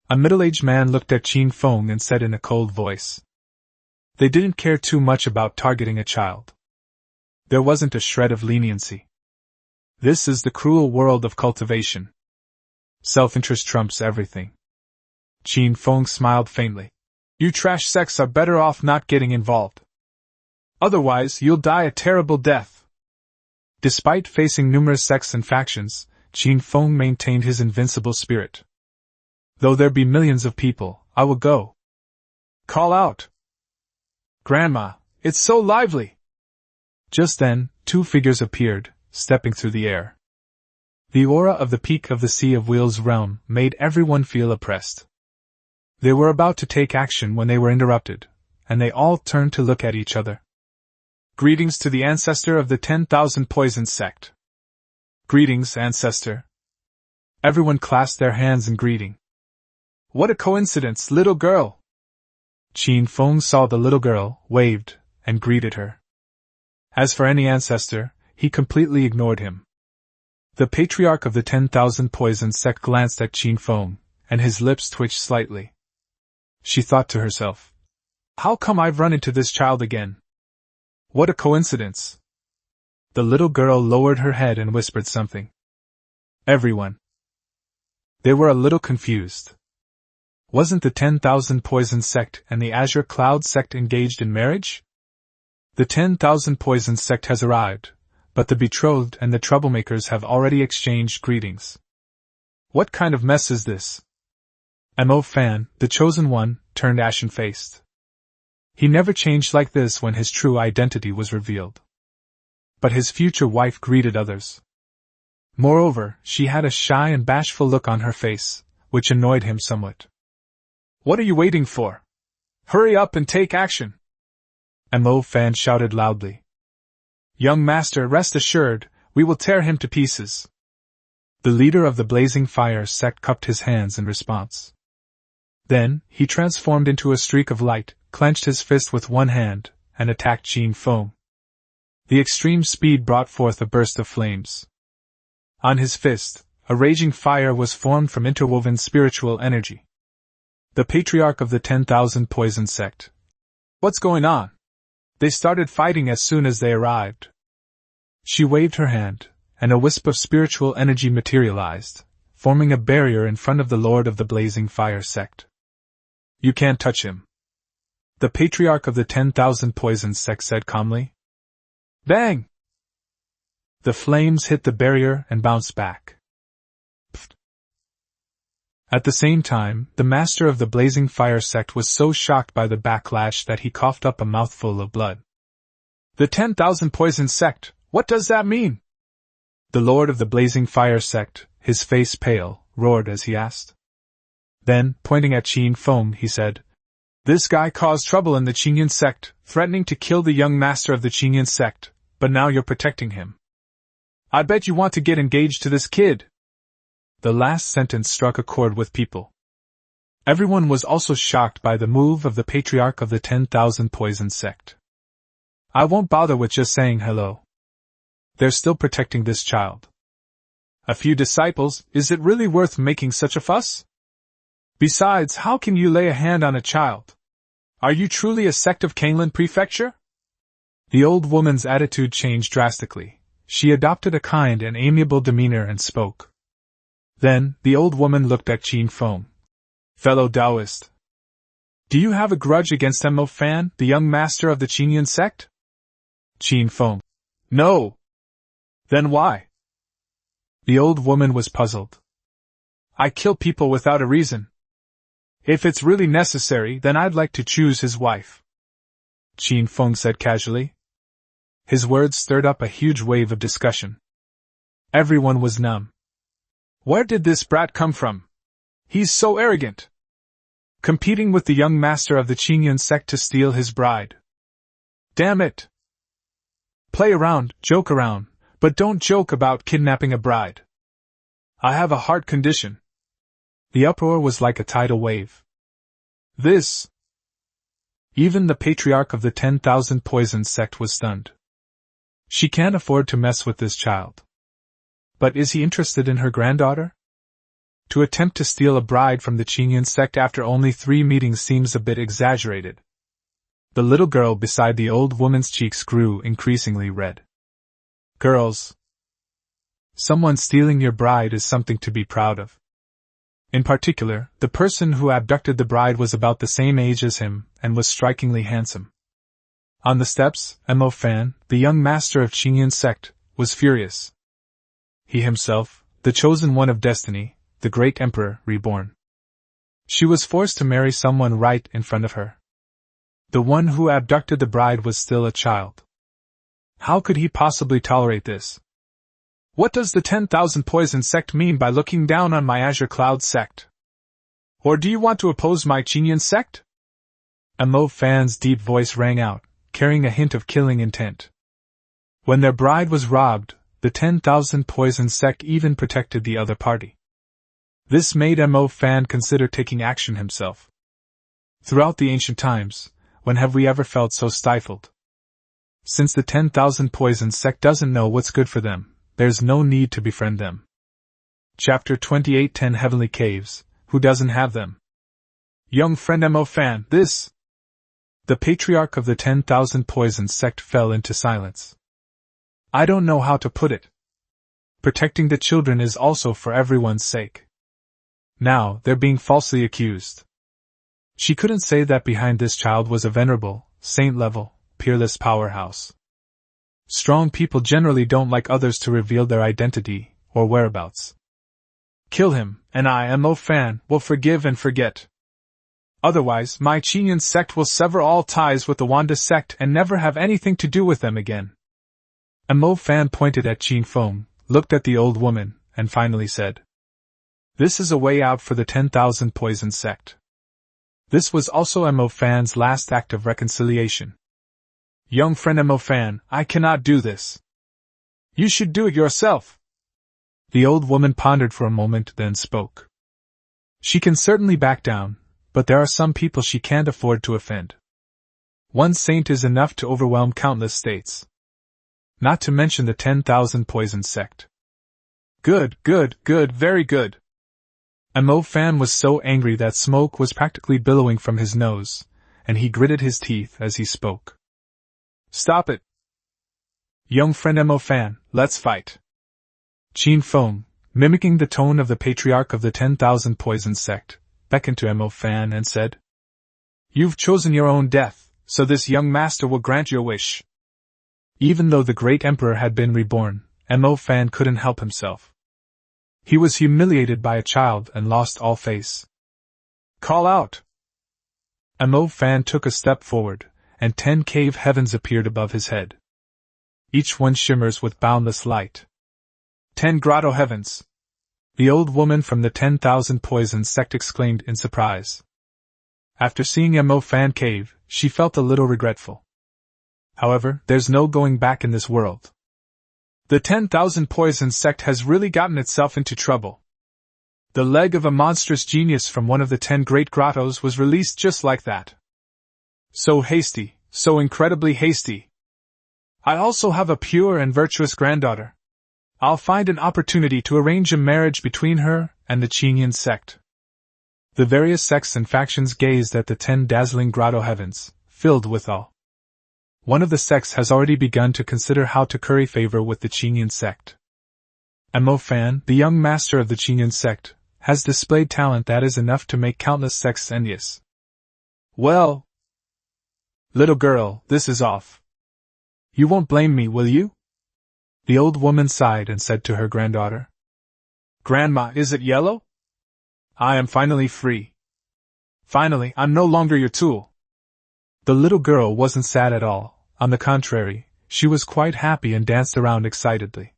A middle-aged man looked at Qin Feng and said in a cold voice. They didn't care too much about targeting a child. There wasn't a shred of leniency. This is the cruel world of cultivation. Self-interest trumps everything. Qin Feng smiled faintly. You trash sects are better off not getting involved. Otherwise, you'll die a terrible death. Despite facing numerous sects and factions, Qin Feng maintained his invincible spirit. Though there be millions of people, I will go. Call out. Grandma, it's so lively! Just then, 2 figures appeared, stepping through the air. The aura of the peak of the Sea of Wheels realm made everyone feel oppressed. They were about to take action when they were interrupted, and they all turned to look at each other. Greetings to the ancestor of the 10,000 Poison Sect. Greetings, ancestor. Everyone clasped their hands in greeting. What a coincidence, little girl! Qin Feng saw the little girl, waved, and greeted her. As for any ancestor, he completely ignored him. The patriarch of the 10,000 Poison Sect glanced at Qin Feng, and his lips twitched slightly. She thought to herself, how come I've run into this child again? What a coincidence! The little girl lowered her head and whispered something. Everyone. They were a little confused. Wasn't the 10,000 Poison Sect and the Azure Cloud Sect engaged in marriage? The 10,000 Poison Sect has arrived, but the betrothed and the troublemakers have already exchanged greetings. What kind of mess is this? Mo Fan, the chosen one, turned ashen-faced. He never changed like this when his true identity was revealed. But his future wife greeted others. Moreover, she had a shy and bashful look on her face, which annoyed him somewhat. What are you waiting for? Hurry up and take action! Mo Fan shouted loudly. Young master, rest assured, we will tear him to pieces. The leader of the Blazing Fire Sect cupped his hands in response. Then, he transformed into a streak of light, clenched his fist with one hand, and attacked Qin Feng. The extreme speed brought forth a burst of flames. On his fist, a raging fire was formed from interwoven spiritual energy. The patriarch of the 10,000 Poison Sect. What's going on? They started fighting as soon as they arrived. She waved her hand, and a wisp of spiritual energy materialized, forming a barrier in front of the Lord of the Blazing Fire Sect. You can't touch him. The patriarch of the 10,000 Poison Sect said calmly. Bang! The flames hit the barrier and bounced back. Pfft. At the same time, the master of the Blazing Fire Sect was so shocked by the backlash that he coughed up a mouthful of blood. The 10,000 Poison Sect, what does that mean? The Lord of the Blazing Fire Sect, his face pale, roared as he asked. Then, pointing at Qin Feng, he said, This guy caused trouble in the Qingyan Sect, threatening to kill the young master of the Qingyan Sect, but now you're protecting him. I bet you want to get engaged to this kid. The last sentence struck a chord with people. Everyone was also shocked by the move of the patriarch of the 10,000 Poison Sect. I won't bother with just saying hello. They're still protecting this child. A few disciples, is it really worth making such a fuss? Besides, how can you lay a hand on a child? Are you truly a sect of Kanglan Prefecture? The old woman's attitude changed drastically. She adopted a kind and amiable demeanor and spoke. Then, the old woman looked at Qin Feng. Fellow Taoist. Do you have a grudge against Mo Fan, the young master of the Qingyan sect? Qin Feng. No. Then why? The old woman was puzzled. I kill people without a reason. If it's really necessary, then I'd like to choose his wife. Qin Feng said casually. His words stirred up a huge wave of discussion. Everyone was numb. Where did this brat come from? He's so arrogant. Competing with the young master of the Qingyan sect to steal his bride. Damn it. Play around, joke around, but don't joke about kidnapping a bride. I have a heart condition. The uproar was like a tidal wave. This. Even the patriarch of the 10,000 Poison Sect was stunned. She can't afford to mess with this child. But is he interested in her granddaughter? To attempt to steal a bride from the Qingyan sect after only 3 meetings seems a bit exaggerated. The little girl beside the old woman's cheeks grew increasingly red. Girls. Someone stealing your bride is something to be proud of. In particular, the person who abducted the bride was about the same age as him, and was strikingly handsome. On the steps, Mo Fan, the young master of Qingyan sect, was furious. He himself, the chosen one of destiny, the great emperor, reborn. She was forced to marry someone right in front of her. The one who abducted the bride was still a child. How could he possibly tolerate this? What does the 10,000 poison sect mean by looking down on my azure cloud sect? Or do you want to oppose my Qinyan sect? Mo Fan's deep voice rang out, carrying a hint of killing intent. When their bride was robbed, the 10,000 poison sect even protected the other party. This made Mo Fan consider taking action himself. Throughout the ancient times, when have we ever felt so stifled? Since the 10,000 poison sect doesn't know what's good for them, there's no need to befriend them. Chapter 28 10 Heavenly Caves, Who Doesn't Have Them? Young friend Mo Fan, this... The patriarch of the 10,000 poison sect fell into silence. I don't know how to put it. Protecting the children is also for everyone's sake. Now, they're being falsely accused. She couldn't say that behind this child was a venerable, saint-level, peerless powerhouse. Strong people generally don't like others to reveal their identity or whereabouts. Kill him, and I, Mo Fan, will forgive and forget. Otherwise, my Qinyan sect will sever all ties with the Wanda sect and never have anything to do with them again. Mo Fan pointed at Qin Feng, looked at the old woman, and finally said, This is a way out for the 10,000 poison sect. This was also Mo Fan's last act of reconciliation. Young friend Mo Fan, I cannot do this. You should do it yourself. The old woman pondered for a moment, then spoke. She can certainly back down, but there are some people she can't afford to offend. One saint is enough to overwhelm countless states. Not to mention the 10,000 poison sect. Good, very good. Mo Fan was so angry that smoke was practically billowing from his nose, and he gritted his teeth as he spoke. Stop it. Young friend Mo Fan, let's fight. Qin Feng, mimicking the tone of the patriarch of the 10,000 poison sect, beckoned to Mo Fan and said, You've chosen your own death, so this young master will grant your wish. Even though the great emperor had been reborn, Mo Fan couldn't help himself. He was humiliated by a child and lost all face. Call out! Mo Fan took a step forward, and 10 cave heavens appeared above his head. Each one shimmers with boundless light. 10 grotto heavens! The old woman from the 10,000 poison sect exclaimed in surprise. After seeing Mo Fan cave, she felt a little regretful. However, there's no going back in this world. The 10,000 poison sect has really gotten itself into trouble. The leg of a monstrous genius from one of the 10 great grottos was released just like that. So hasty, so incredibly hasty. I also have a pure and virtuous granddaughter. I'll find an opportunity to arrange a marriage between her and the Qinyan sect. The various sects and factions gazed at the 10 dazzling grotto heavens, filled with awe. One of the sects has already begun to consider how to curry favor with the Qinyan sect. Mo Fan, the young master of the Qinyan sect, has displayed talent that is enough to make countless sects envious. Well, little girl, this is off. You won't blame me, will you? The old woman sighed and said to her granddaughter. Grandma, is it yellow? I am finally free. Finally, I'm no longer your tool. The little girl wasn't sad at all. On the contrary, she was quite happy and danced around excitedly.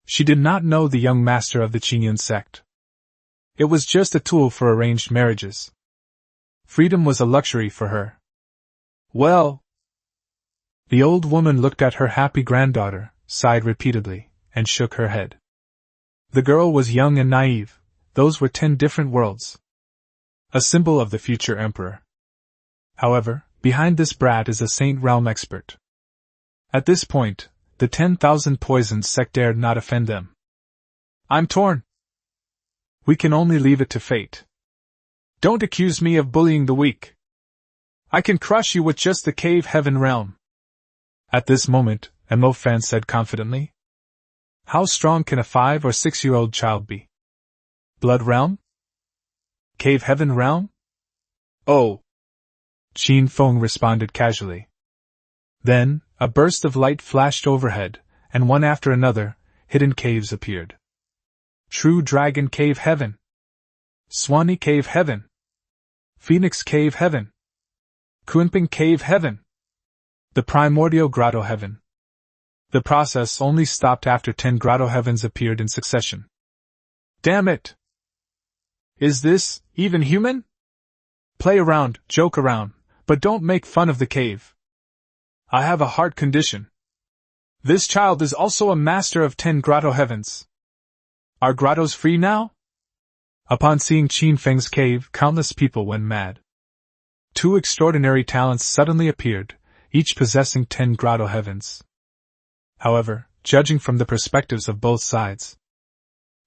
She did not know the young master of the Qinyan sect. It was just a tool for arranged marriages. Freedom was a luxury for her. Well... The old woman looked at her happy granddaughter, sighed repeatedly, and shook her head. The girl was young and naive. Those were 10 different worlds. A symbol of the future emperor. However, behind this brat is a Saint Realm expert. At this point, the 10,000 poisons sect dared not offend them. I'm torn. We can only leave it to fate. Don't accuse me of bullying the weak. I can crush you with just the cave heaven realm. At this moment, Mo Fan said confidently. How strong can a 5 or 6-year-old child be? Blood realm? Cave heaven realm? Oh! Qin Feng responded casually. Then, a burst of light flashed overhead, and one after another, hidden caves appeared. True Dragon Cave Heaven. Swanee Cave Heaven. Phoenix Cave Heaven. Kunping Cave Heaven. The Primordial Grotto Heaven. The process only stopped after 10 grotto heavens appeared in succession. Damn it! Is this even human? Play around, joke around, but don't make fun of the cave. I have a heart condition. This child is also a master of 10 grotto heavens. Are grottos free now? Upon seeing Qin Feng's cave, countless people went mad. 2 extraordinary talents suddenly appeared, each possessing 10 grotto heavens. However, judging from the perspectives of both sides,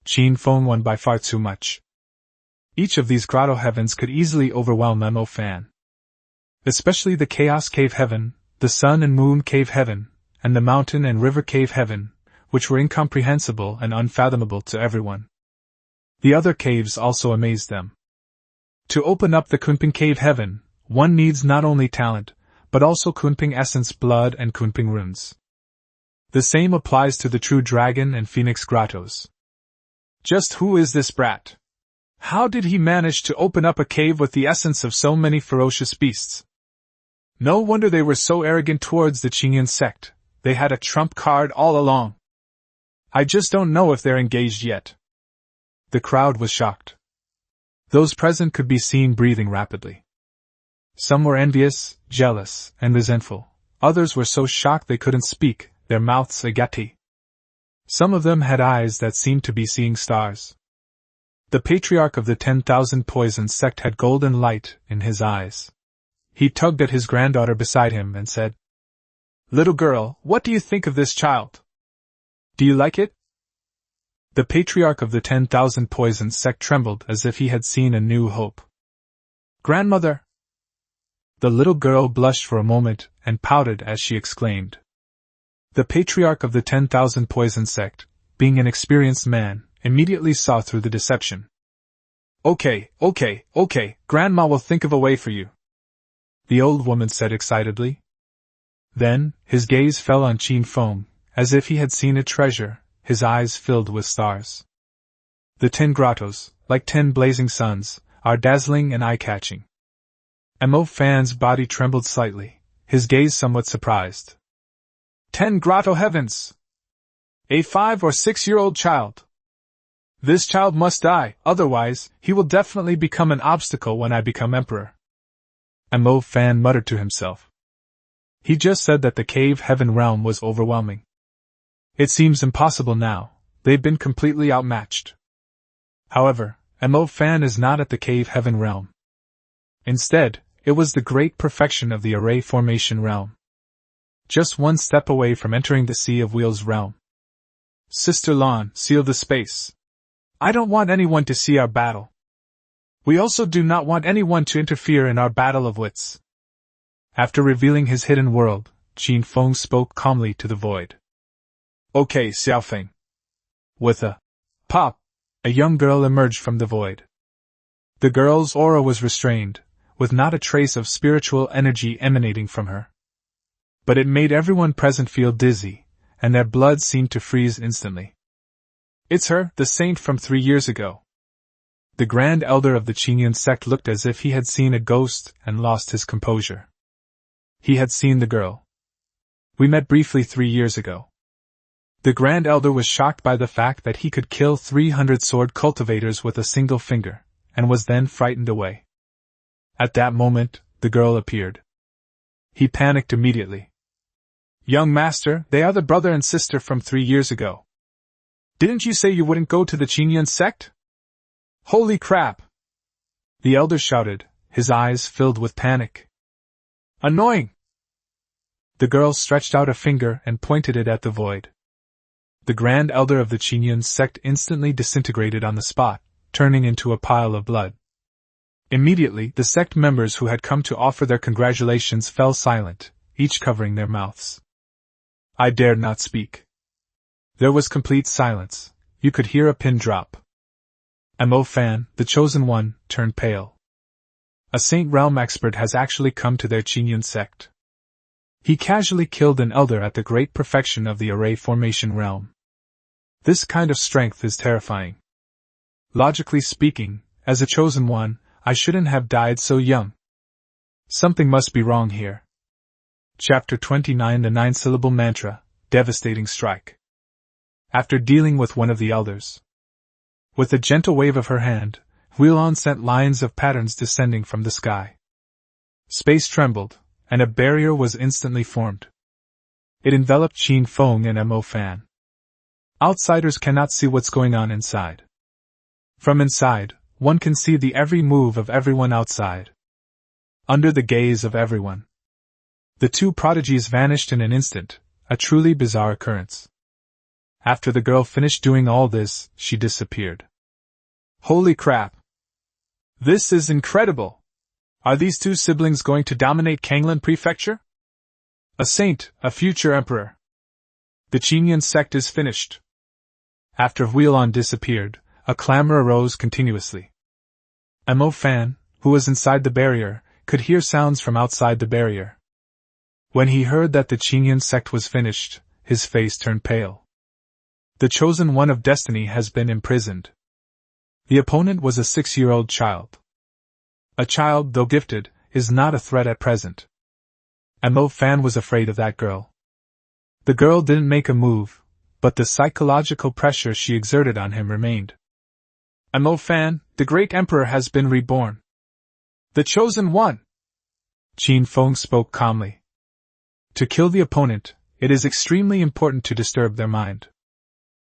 Qin Feng won by far too much. Each of these grotto heavens could easily overwhelm Mo Fan. Especially the Chaos Cave Heaven, the Sun and Moon Cave Heaven, and the Mountain and River Cave Heaven, which were incomprehensible and unfathomable to everyone. The other caves also amazed them. To open up the Kunping Cave Heaven, one needs not only talent, but also Kunping essence blood and Kunping runes. The same applies to the True Dragon and Phoenix Grottos. Just who is this brat? How did he manage to open up a cave with the essence of so many ferocious beasts? No wonder they were so arrogant towards the Qingyan sect, they had a trump card all along. I just don't know if they're engaged yet. The crowd was shocked. Those present could be seen breathing rapidly. Some were envious, jealous, and resentful. Others were so shocked they couldn't speak, their mouths agape. Some of them had eyes that seemed to be seeing stars. The patriarch of the 10,000 Poison sect had golden light in his eyes. He tugged at his granddaughter beside him and said, "Little girl, what do you think of this child? Do you like it?" The patriarch of the 10,000 Poison sect trembled as if he had seen a new hope. "Grandmother!" The little girl blushed for a moment and pouted as she exclaimed. The patriarch of the 10,000 Poison sect, being an experienced man, immediately saw through the deception. Okay, Grandma will think of a way for you," the old woman said excitedly. Then, his gaze fell on Qin Feng, as if he had seen a treasure, his eyes filled with stars. The 10 grottos, like 10 blazing suns, are dazzling and eye-catching. Mo Fan's body trembled slightly, his gaze somewhat surprised. 10 grotto heavens! A 5 or 6-year-old child! This child must die, otherwise, he will definitely become an obstacle when I become emperor. Mo Fan muttered to himself. He just said that the cave heaven realm was overwhelming. It seems impossible now, they've been completely outmatched. However, Mo Fan is not at the cave heaven realm. Instead, it was the great perfection of the array formation realm. Just one step away from entering the Sea of Wheels realm. Sister Lan, seal the space. I don't want anyone to see our battle. We also do not want anyone to interfere in our battle of wits. After revealing his hidden world, Qin Feng spoke calmly to the void. Okay, Xiaofeng. With a pop, a young girl emerged from the void. The girl's aura was restrained, with not a trace of spiritual energy emanating from her. But it made everyone present feel dizzy, and their blood seemed to freeze instantly. It's her, the saint from 3 years ago. The Grand Elder of the Qingyan sect looked as if he had seen a ghost and lost his composure. He had seen the girl. We met briefly 3 years ago. The Grand Elder was shocked by the fact that he could kill 300 sword cultivators with a single finger, and was then frightened away. At that moment, the girl appeared. He panicked immediately. Young master, they are the brother and sister from 3 years ago. Didn't you say you wouldn't go to the Qingyan sect? Holy crap! The elder shouted, his eyes filled with panic. Annoying! The girl stretched out a finger and pointed it at the void. The Grand Elder of the Qingyan sect instantly disintegrated on the spot, turning into a pile of blood. Immediately, the sect members who had come to offer their congratulations fell silent, each covering their mouths. I dared not speak. There was complete silence. You could hear a pin drop. Mo Fan, the chosen one, turned pale. A Saint Realm expert has actually come to their Qingyan sect. He casually killed an elder at the great perfection of the array formation realm. This kind of strength is terrifying. Logically speaking, as a chosen one, I shouldn't have died so young. Something must be wrong here. Chapter 29 The 9-syllable mantra, devastating strike. After dealing with one of the elders, with a gentle wave of her hand, Huilon sent lines of patterns descending from the sky. Space trembled, and a barrier was instantly formed. It enveloped Qin Feng and Mo Fan. Outsiders cannot see what's going on inside. From inside, one can see the every move of everyone outside. Under the gaze of everyone, the two prodigies vanished in an instant, a truly bizarre occurrence. After the girl finished doing all this, she disappeared. Holy crap! This is incredible! Are these two siblings going to dominate Kanglan Prefecture? A saint, a future emperor. The Qinyan sect is finished. After Huilon disappeared, a clamor arose continuously. Mo Fan, who was inside the barrier, could hear sounds from outside the barrier. When he heard that the Qinyan sect was finished, his face turned pale. The chosen one of destiny has been imprisoned. The opponent was a 6-year-old child. A child, though gifted, is not a threat at present. Mo Fan was afraid of that girl. The girl didn't make a move, but the psychological pressure she exerted on him remained. Mo Fan, the great emperor has been reborn. The chosen one! Qin Feng spoke calmly. To kill the opponent, it is extremely important to disturb their mind.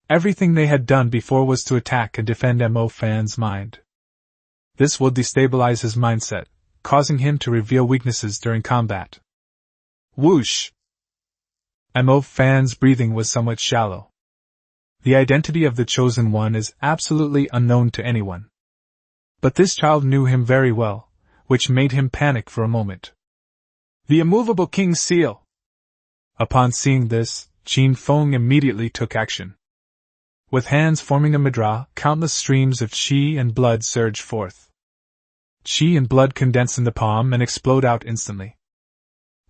Everything they had done before was to attack and defend Mo Fan's mind. This will destabilize his mindset, causing him to reveal weaknesses during combat. Whoosh! Mo Fan's breathing was somewhat shallow. The identity of the chosen one is absolutely unknown to anyone. But this child knew him very well, which made him panic for a moment. The immovable king's seal! Upon seeing this, Qin Feng immediately took action. With hands forming a mudra, countless streams of qi and blood surged forth. Qi and blood condense in the palm and explode out instantly.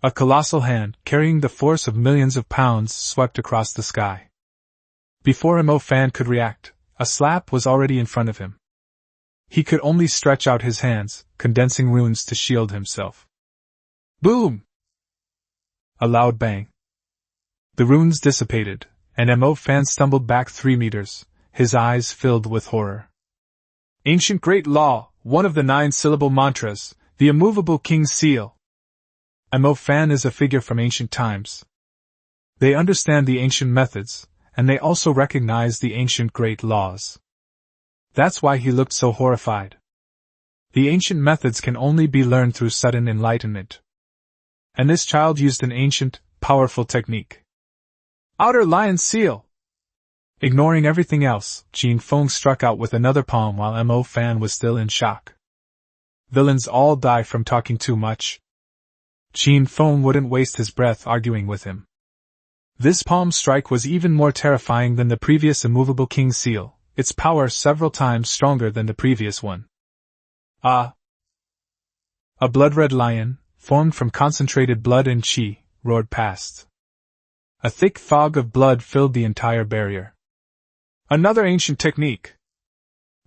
A colossal hand, carrying the force of millions of pounds, swept across the sky. Before Mo Fan could react, a slap was already in front of him. He could only stretch out his hands, condensing runes to shield himself. Boom! A loud bang. The runes dissipated, and Mo Fan stumbled back 3 meters, his eyes filled with horror. Ancient Great Law, one of the 9-syllable mantras, the immovable king's seal. Mo Fan is a figure from ancient times. They understand the ancient methods, and they also recognize the ancient great laws. That's why he looked so horrified. The ancient methods can only be learned through sudden enlightenment. And this child used an ancient, powerful technique. Outer Lion Seal! Ignoring everything else, Qin Feng struck out with another palm while Mo Fan was still in shock. Villains all die from talking too much. Qin Feng wouldn't waste his breath arguing with him. This palm strike was even more terrifying than the previous immovable king's seal, its power several times stronger than the previous one. Ah! A blood-red lion, formed from concentrated blood and qi, roared past. A thick fog of blood filled the entire barrier. Another ancient technique!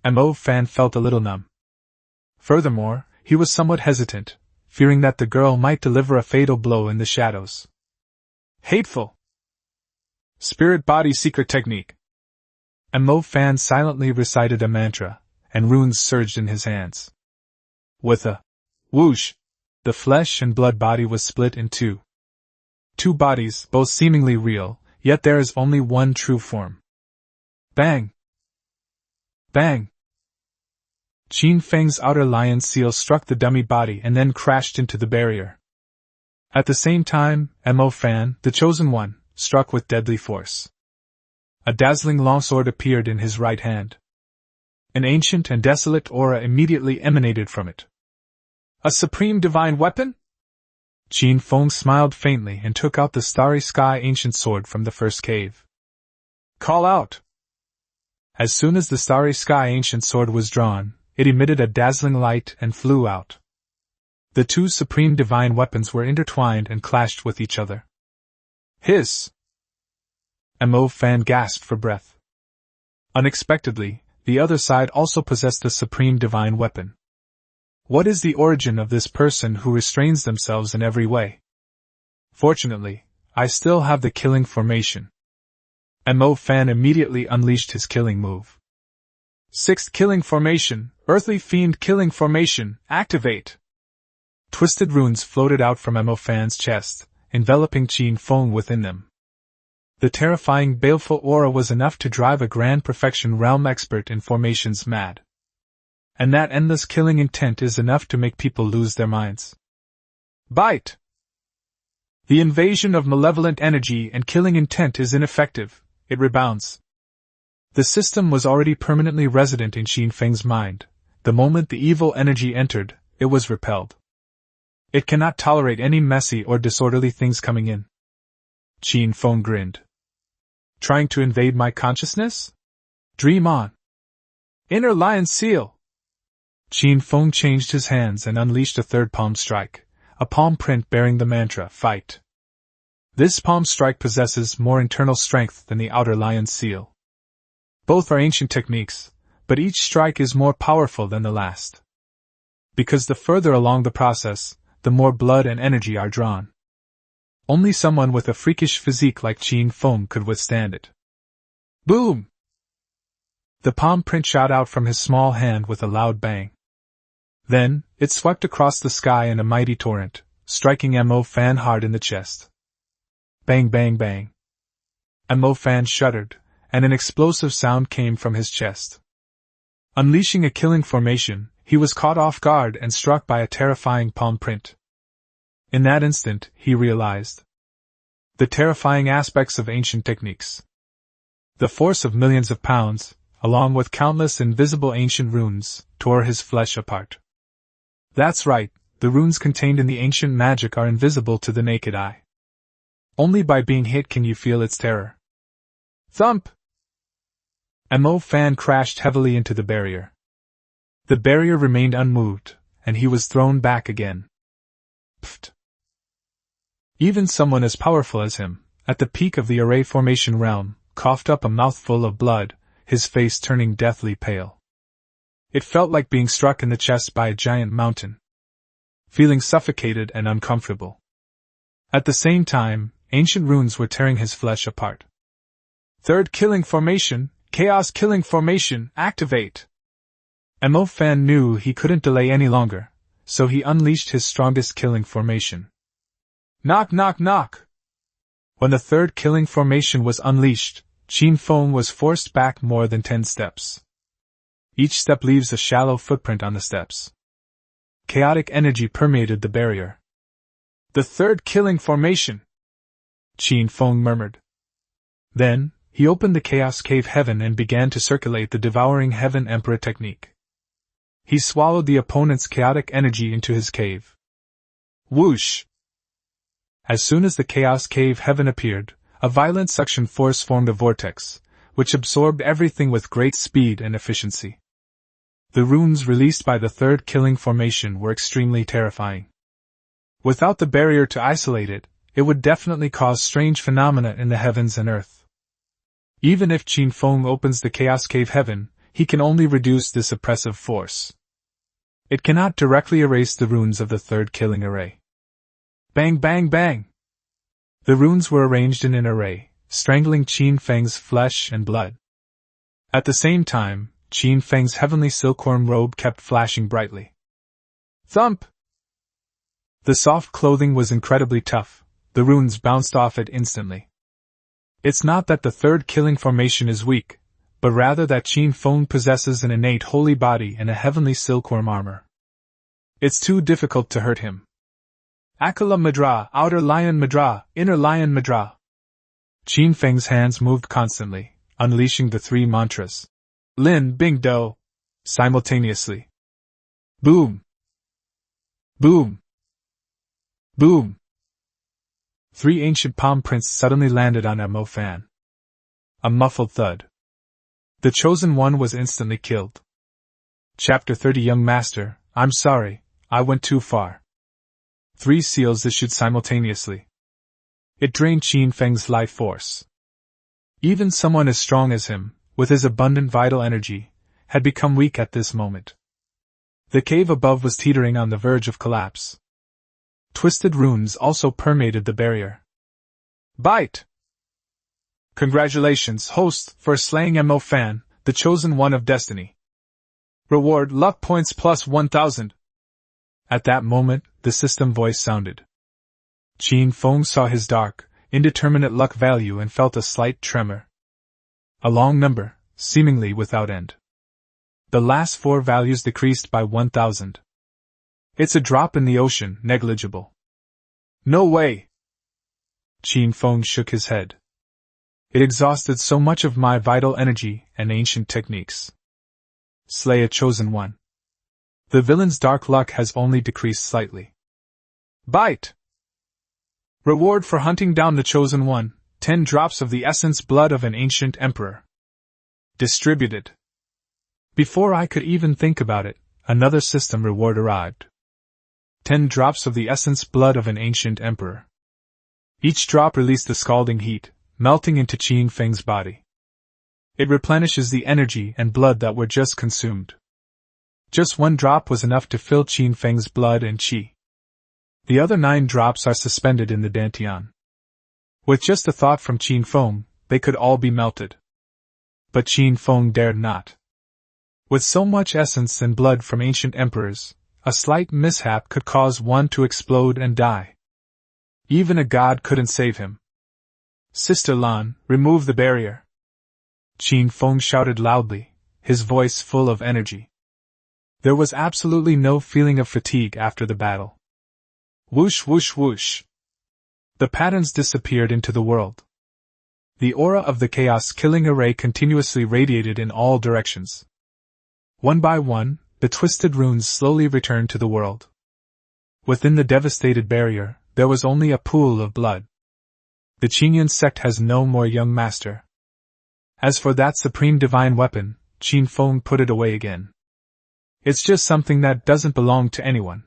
Mo Fan felt a little numb. Furthermore, he was somewhat hesitant, fearing that the girl might deliver a fatal blow in the shadows. Hateful! Spirit Body Secret Technique! Mo Fan silently recited a mantra, and runes surged in his hands. With a whoosh, the flesh and blood body was split in two. Two bodies, both seemingly real, yet there is only one true form. Bang! Bang! Qin Feng's outer lion seal struck the dummy body and then crashed into the barrier. At the same time, Mo Fan, the chosen one, struck with deadly force. A dazzling longsword appeared in his right hand. An ancient and desolate aura immediately emanated from it. A supreme divine weapon? Qin Feng smiled faintly and took out the Starry Sky ancient sword from the first cave. Call out! As soon as the Starry Sky ancient sword was drawn, it emitted a dazzling light and flew out. The two supreme divine weapons were intertwined and clashed with each other. Hiss! Mo Fan gasped for breath. Unexpectedly, the other side also possessed a supreme divine weapon. What is the origin of this person who restrains themselves in every way? Fortunately, I still have the killing formation. Mo Fan immediately unleashed his killing move. Sixth killing formation, Earthly Fiend killing formation, activate! Twisted runes floated out from Mo Fan's chest, enveloping Qin Feng within them. The terrifying baleful aura was enough to drive a Grand Perfection Realm expert in formations mad. And that endless killing intent is enough to make people lose their minds. Bite! The invasion of malevolent energy and killing intent is ineffective, it rebounds. The system was already permanently resident in Qin Feng's mind. The moment the evil energy entered, it was repelled. It cannot tolerate any messy or disorderly things coming in. Qin Feng grinned. Trying to invade my consciousness? Dream on. Inner Lion Seal! Qin Feng changed his hands and unleashed a third palm strike, a palm print bearing the mantra, fight. This palm strike possesses more internal strength than the outer lion seal. Both are ancient techniques, but each strike is more powerful than the last. Because the further along the process, the more blood and energy are drawn. Only someone with a freakish physique like Qin Feng could withstand it. Boom! The palm print shot out from his small hand with a loud bang. Then, it swept across the sky in a mighty torrent, striking Mo Fan hard in the chest. Bang bang bang. Mo Fan shuddered, and an explosive sound came from his chest. Unleashing a killing formation, he was caught off guard and struck by a terrifying palm print. In that instant, he realized the terrifying aspects of ancient techniques. The force of millions of pounds, along with countless invisible ancient runes, tore his flesh apart. That's right, the runes contained in the ancient magic are invisible to the naked eye. Only by being hit can you feel its terror. Thump! Mo Fan crashed heavily into the barrier. The barrier remained unmoved, and he was thrown back again. Pfft! Even someone as powerful as him, at the peak of the array formation realm, coughed up a mouthful of blood, his face turning deathly pale. It felt like being struck in the chest by a giant mountain. Feeling suffocated and uncomfortable. At the same time, ancient runes were tearing his flesh apart. Third killing formation, Chaos killing formation, activate! Mo Fan knew he couldn't delay any longer, so he unleashed his strongest killing formation. Knock knock knock! When the third killing formation was unleashed, Qin Feng was forced back more than 10 steps. Each step leaves a shallow footprint on the steps. Chaotic energy permeated the barrier. The third killing formation! Qin Feng murmured. Then, he opened the Chaos Cave Heaven and began to circulate the Devouring Heaven Emperor technique. He swallowed the opponent's chaotic energy into his cave. Whoosh! As soon as the Chaos Cave Heaven appeared, a violent suction force formed a vortex, which absorbed everything with great speed and efficiency. The runes released by the third killing formation were extremely terrifying. Without the barrier to isolate it, it would definitely cause strange phenomena in the heavens and earth. Even if Qin Feng opens the Chaos Cave Heaven, he can only reduce this oppressive force. It cannot directly erase the runes of the third killing array. Bang bang bang! The runes were arranged in an array, strangling Qin Feng's flesh and blood. At the same time, Qin Feng's heavenly silkworm robe kept flashing brightly. Thump! The soft clothing was incredibly tough, the runes bounced off it instantly. It's not that the third killing formation is weak, but rather that Qin Feng possesses an innate holy body and a heavenly silkworm armor. It's too difficult to hurt him. Akala Madra, Outer Lion Madra, Inner Lion Madra. Qin Feng's hands moved constantly, unleashing the 3 mantras. Lin Bing Do, simultaneously. Boom! Boom! Boom! 3 ancient palm prints suddenly landed on Mo Fan. A muffled thud. The chosen one was instantly killed. Chapter 30 Young Master, I'm sorry, I went too far. 3 seals issued simultaneously. It drained Qin Feng's life force. Even someone as strong as him, with his abundant vital energy, had become weak at this moment. The cave above was teetering on the verge of collapse. Twisted runes also permeated the barrier. Bite! Congratulations, host, for slaying Mo Fan, the chosen one of destiny. Reward luck points plus 1,000. At that moment, the system voice sounded. Qin Feng saw his dark, indeterminate luck value and felt a slight tremor. A long number, seemingly without end. The last 4 values decreased by 1,000. It's a drop in the ocean, negligible. No way! Qin Feng shook his head. It exhausted so much of my vital energy and ancient techniques. Slay a chosen one. The villain's dark luck has only decreased slightly. Bite! Reward for hunting down the chosen one, 10 drops of the essence blood of an ancient emperor. Distributed. Before I could even think about it, another system reward arrived. 10 drops of the essence blood of an ancient emperor. Each drop released a scalding heat, melting into Qin Feng's body. It replenishes the energy and blood that were just consumed. Just 1 drop was enough to fill Qin Feng's blood and qi. The other 9 drops are suspended in the dantian. With just a thought from Qin Feng, they could all be melted. But Qin Feng dared not. With so much essence and blood from ancient emperors, a slight mishap could cause one to explode and die. Even a god couldn't save him. Sister Lan, remove the barrier. Qin Feng shouted loudly, his voice full of energy. There was absolutely no feeling of fatigue after the battle. Whoosh whoosh whoosh. The patterns disappeared into the world. The aura of the chaos-killing array continuously radiated in all directions. One by one, the twisted runes slowly returned to the world. Within the devastated barrier, there was only a pool of blood. The Qinyan sect has no more young master. As for that supreme divine weapon, Qin Feng put it away again. It's just something that doesn't belong to anyone.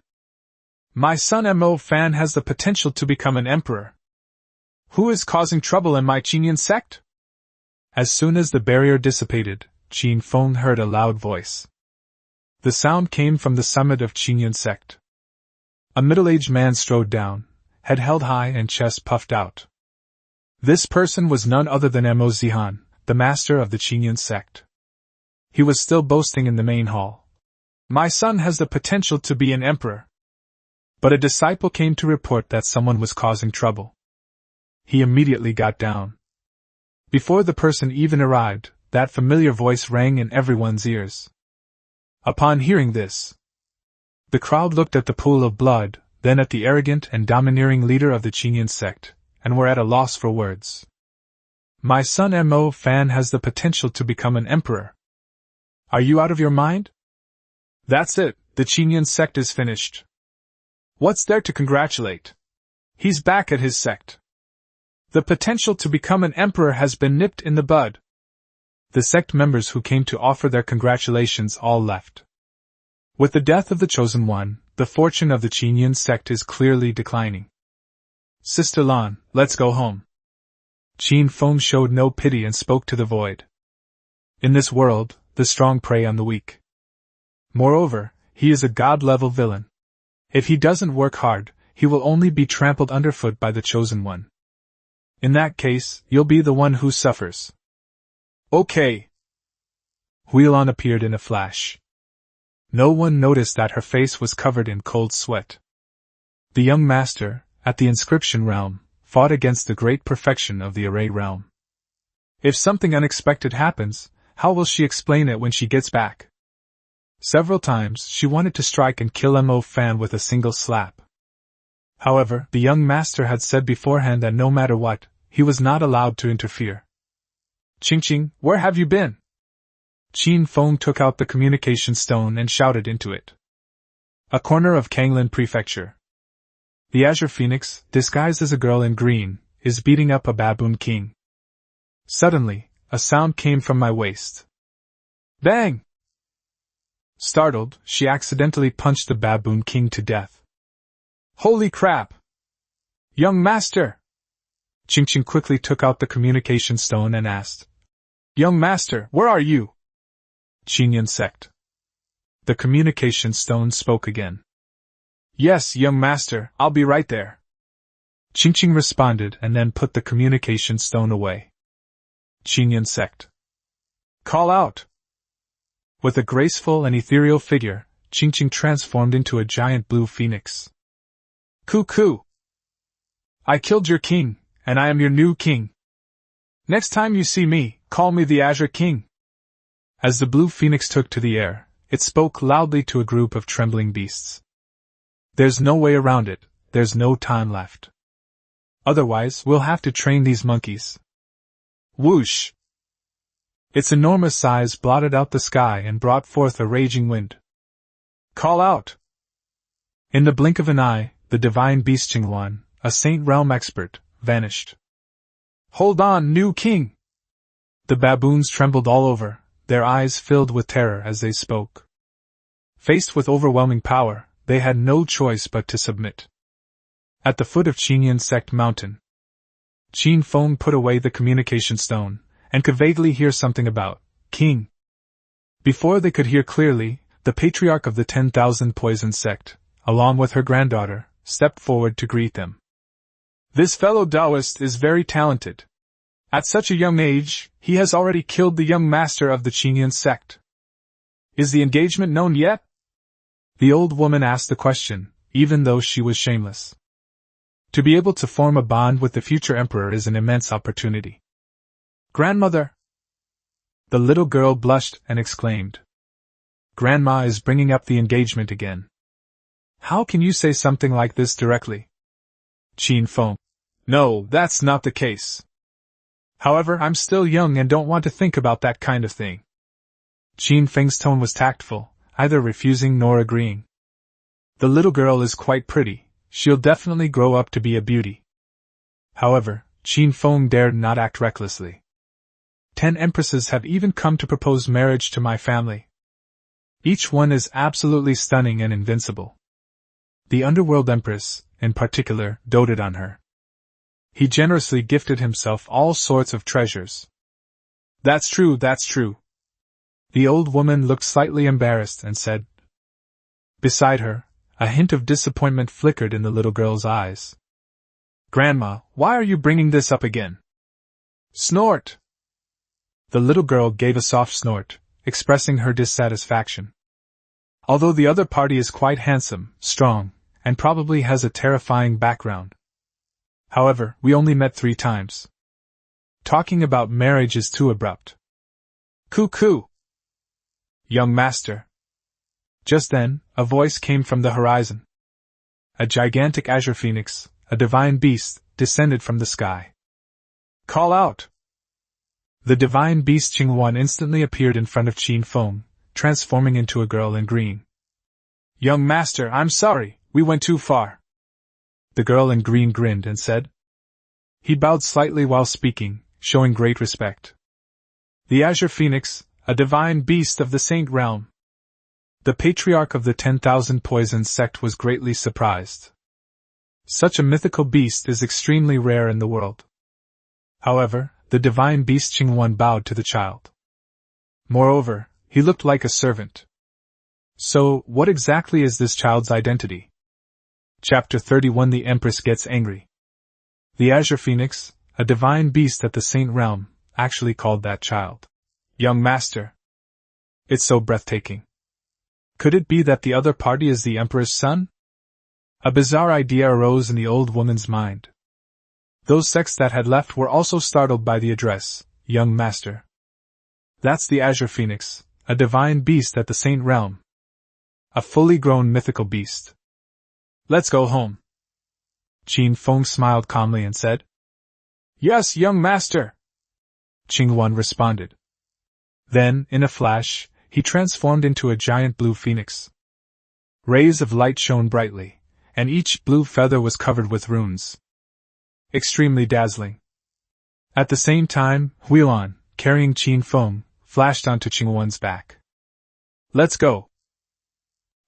My son Mo Fan has the potential to become an emperor. Who is causing trouble in my Qinyan sect? As soon as the barrier dissipated, Qin Feng heard a loud voice. The sound came from the summit of Qinyan sect. A middle-aged man strode down, head held high and chest puffed out. This person was none other than Mo Zihan, the master of the Qinyan sect. He was still boasting in the main hall. My son has the potential to be an emperor. But a disciple came to report that someone was causing trouble. He immediately got down. Before the person even arrived, that familiar voice rang in everyone's ears. Upon hearing this, the crowd looked at the pool of blood, then at the arrogant and domineering leader of the Qinyan sect, and were at a loss for words. My son Mo Fan has the potential to become an emperor. Are you out of your mind? That's it, the Qinyan sect is finished. What's there to congratulate? He's back at his sect. The potential to become an emperor has been nipped in the bud. The sect members who came to offer their congratulations all left. With the death of the chosen one, the fortune of the Qinyan sect is clearly declining. Sister Lan, let's go home. Qin Feng showed no pity and spoke to the void. In this world, the strong prey on the weak. Moreover, he is a god-level villain. If he doesn't work hard, he will only be trampled underfoot by the chosen one. In that case, you'll be the one who suffers. Okay. Huilan appeared in a flash. No one noticed that her face was covered in cold sweat. The young master, at the inscription realm, fought against the great perfection of the array realm. If something unexpected happens, how will she explain it when she gets back? Several times she wanted to strike and kill Mo Fan with a single slap. However, the young master had said beforehand that no matter what, he was not allowed to interfere. Qingqing, where have you been? Qin Feng took out the communication stone and shouted into it. A corner of Kanglin Prefecture. The Azure Phoenix, disguised as a girl in green, is beating up a baboon king. Suddenly, a sound came from my waist. Bang! Startled, she accidentally punched the baboon king to death. Holy crap! Young master! Qingqing quickly took out the communication stone and asked. Young master, where are you? Qinyan sect. The communication stone spoke again. Yes, young master, I'll be right there. Qingqing responded and then put the communication stone away. Qinyan sect. Call out! With a graceful and ethereal figure, Qingqing transformed into a giant blue phoenix. Cuckoo! I killed your king, and I am your new king. Next time you see me, call me the Azure King. As the blue phoenix took to the air, it spoke loudly to a group of trembling beasts. There's no way around it, there's no time left. Otherwise, we'll have to train these monkeys. Whoosh! Its enormous size blotted out the sky and brought forth a raging wind. Call out! In the blink of an eye, the divine beast Qinghuan, a Saint Realm expert, vanished. Hold on, new king! The baboons trembled all over, their eyes filled with terror as they spoke. Faced with overwhelming power, they had no choice but to submit. At the foot of Qinyan Sect Mountain, Qin Feng put away the communication stone, and could vaguely hear something about king. Before they could hear clearly, the patriarch of the 10,000 Poison Sect, along with her granddaughter, stepped forward to greet them. This fellow Taoist is very talented. At such a young age, he has already killed the young master of the Qinyan sect. Is the engagement known yet? The old woman asked the question, even though she was shameless. To be able to form a bond with the future emperor is an immense opportunity. Grandmother! The little girl blushed and exclaimed. Grandma is bringing up the engagement again. How can you say something like this directly? Qin Feng. No, that's not the case. However, I'm still young and don't want to think about that kind of thing. Qin Feng's tone was tactful, neither refusing nor agreeing. The little girl is quite pretty, she'll definitely grow up to be a beauty. However, Qin Feng dared not act recklessly. 10 empresses have even come to propose marriage to my family. Each one is absolutely stunning and invincible. The underworld empress, in particular, doted on her. He generously gifted himself all sorts of treasures. That's true, that's true. The old woman looked slightly embarrassed and said. Beside her, a hint of disappointment flickered in the little girl's eyes. Grandma, why are you bringing this up again? Snort! The little girl gave a soft snort, expressing her dissatisfaction. Although the other party is quite handsome, strong, and probably has a terrifying background. However, we only met 3 times. Talking about marriage is too abrupt. Cuckoo! Young master. Just then, a voice came from the horizon. A gigantic azure phoenix, a divine beast, descended from the sky. Call out! The divine beast Qinghuan instantly appeared in front of Qin Feng, transforming into a girl in green. Young master, I'm sorry, we went too far. The girl in green grinned and said. He bowed slightly while speaking, showing great respect. The Azure Phoenix, a divine beast of the Saint Realm. The patriarch of the 10,000 Poison sect was greatly surprised. Such a mythical beast is extremely rare in the world. However, the divine beast Qinghuan bowed to the child. Moreover, he looked like a servant. So, what exactly is this child's identity? Chapter 31 The Empress Gets Angry. The Azure Phoenix, a divine beast at the Saint Realm, actually called that child Young Master. It's so breathtaking. Could it be that the other party is the Emperor's son? A bizarre idea arose in the old woman's mind. Those sects that had left were also startled by the address, Young Master. That's the Azure Phoenix, a divine beast at the Saint Realm. A fully grown mythical beast. Let's go home. Qin Feng smiled calmly and said. Yes, young master. Qinghuan responded. Then, in a flash, he transformed into a giant blue phoenix. Rays of light shone brightly, and each blue feather was covered with runes. Extremely dazzling. At the same time, Huilan, carrying Qin Feng, flashed onto Qinghuan's back. Let's go.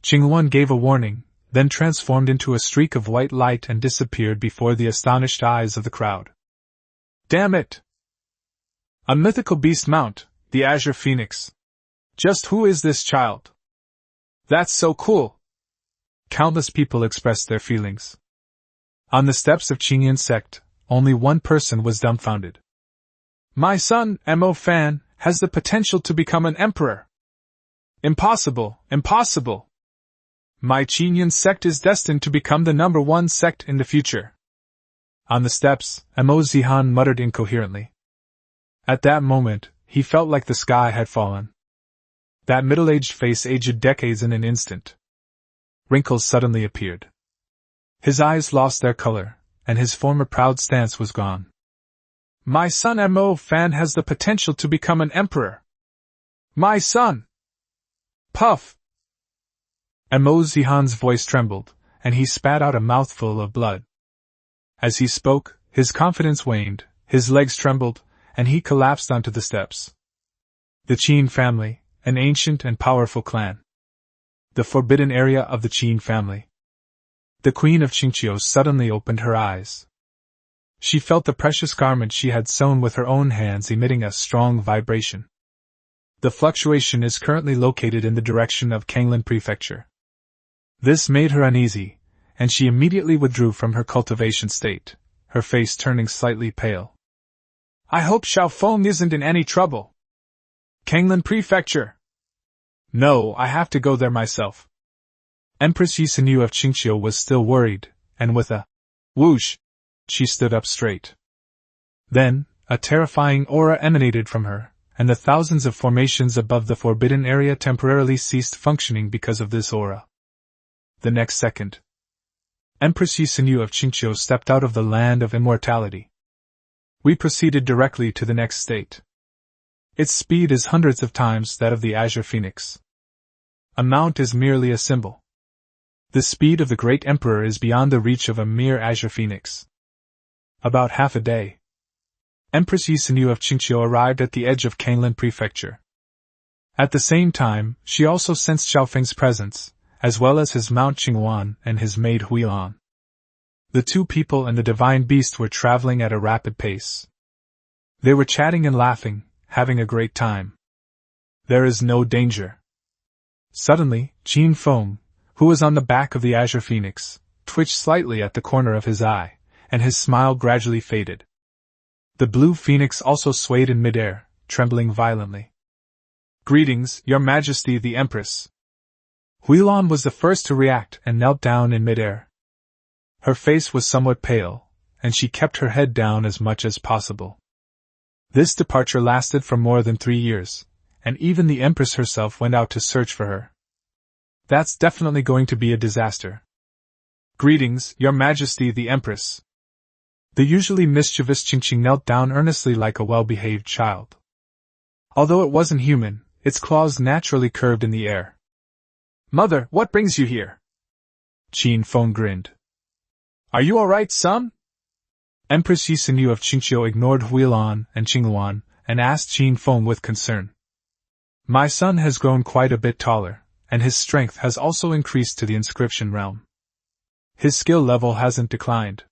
Qinghuan gave a warning, then transformed into a streak of white light and disappeared before the astonished eyes of the crowd. Damn it! A mythical beast mount, the Azure Phoenix. Just who is this child? That's so cool! Countless people expressed their feelings. On the steps of Qingyun's sect, only one person was dumbfounded. My son, Mo Fan, has the potential to become an emperor. Impossible, impossible. My Qingyun sect is destined to become the #1 sect in the future. On the steps, Mo Zihan muttered incoherently. At that moment, he felt like the sky had fallen. That middle-aged face aged decades in an instant. Wrinkles suddenly appeared. His eyes lost their color, and his former proud stance was gone. My son Mo Fan has the potential to become an emperor. My son! Puff! Mo Zihan's voice trembled, and he spat out a mouthful of blood. As he spoke, his confidence waned, his legs trembled, and he collapsed onto the steps. The Qin family, an ancient and powerful clan. The forbidden area of the Qin family. The Queen of Qingqiu suddenly opened her eyes. She felt the precious garment she had sewn with her own hands emitting a strong vibration. The fluctuation is currently located in the direction of Kanglin Prefecture. This made her uneasy, and she immediately withdrew from her cultivation state, her face turning slightly pale. I hope Xiaofeng isn't in any trouble. Kanglin Prefecture! No, I have to go there myself. Empress Yisenu of Qingqiu was still worried, and with a whoosh, she stood up straight. Then, a terrifying aura emanated from her, and the thousands of formations above the forbidden area temporarily ceased functioning because of this aura. The next second, Empress Yisenu of Qingqiu stepped out of the land of immortality. We proceeded directly to the next state. Its speed is hundreds of times that of the Azure Phoenix. A mount is merely a symbol. The speed of the great emperor is beyond the reach of a mere Azure Phoenix. About half a day, Empress Yisenu of Qingqiu arrived at the edge of Kanglin Prefecture. At the same time, she also sensed Xiaofeng's presence, as well as his mount Qingwan and his maid Huilan. The two people and the divine beast were traveling at a rapid pace. They were chatting and laughing, having a great time. There is no danger. Suddenly, Qin Feng, who was on the back of the Azure Phoenix, twitched slightly at the corner of his eye, and his smile gradually faded. The blue phoenix also swayed in midair, trembling violently. Greetings, Your Majesty the Empress. Huilan was the first to react and knelt down in midair. Her face was somewhat pale, and she kept her head down as much as possible. This departure lasted for more than 3 years, and even the Empress herself went out to search for her. That's definitely going to be a disaster. Greetings, Your Majesty the Empress. The usually mischievous Qingqing knelt down earnestly like a well-behaved child. Although it wasn't human, its claws naturally curved in the air. Mother, what brings you here? Qin Feng grinned. Are you all right, son? Empress Yisenu of Qingqiu ignored Huilan and Qingluan and asked Qin Feng with concern. My son has grown quite a bit taller, and his strength has also increased to the inscription realm. His skill level hasn't declined.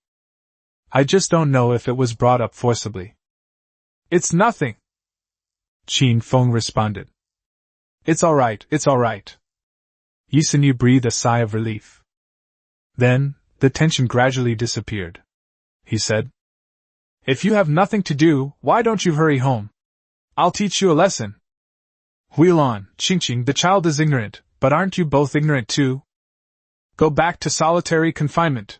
I just don't know if it was brought up forcibly. It's nothing, Qin Feng responded. It's all right, it's all right. Yisenu breathed a sigh of relief. Then, the tension gradually disappeared. He said, If you have nothing to do, why don't you hurry home? I'll teach you a lesson. Huilan, Qingqing, the child is ignorant, but aren't you both ignorant too? Go back to solitary confinement.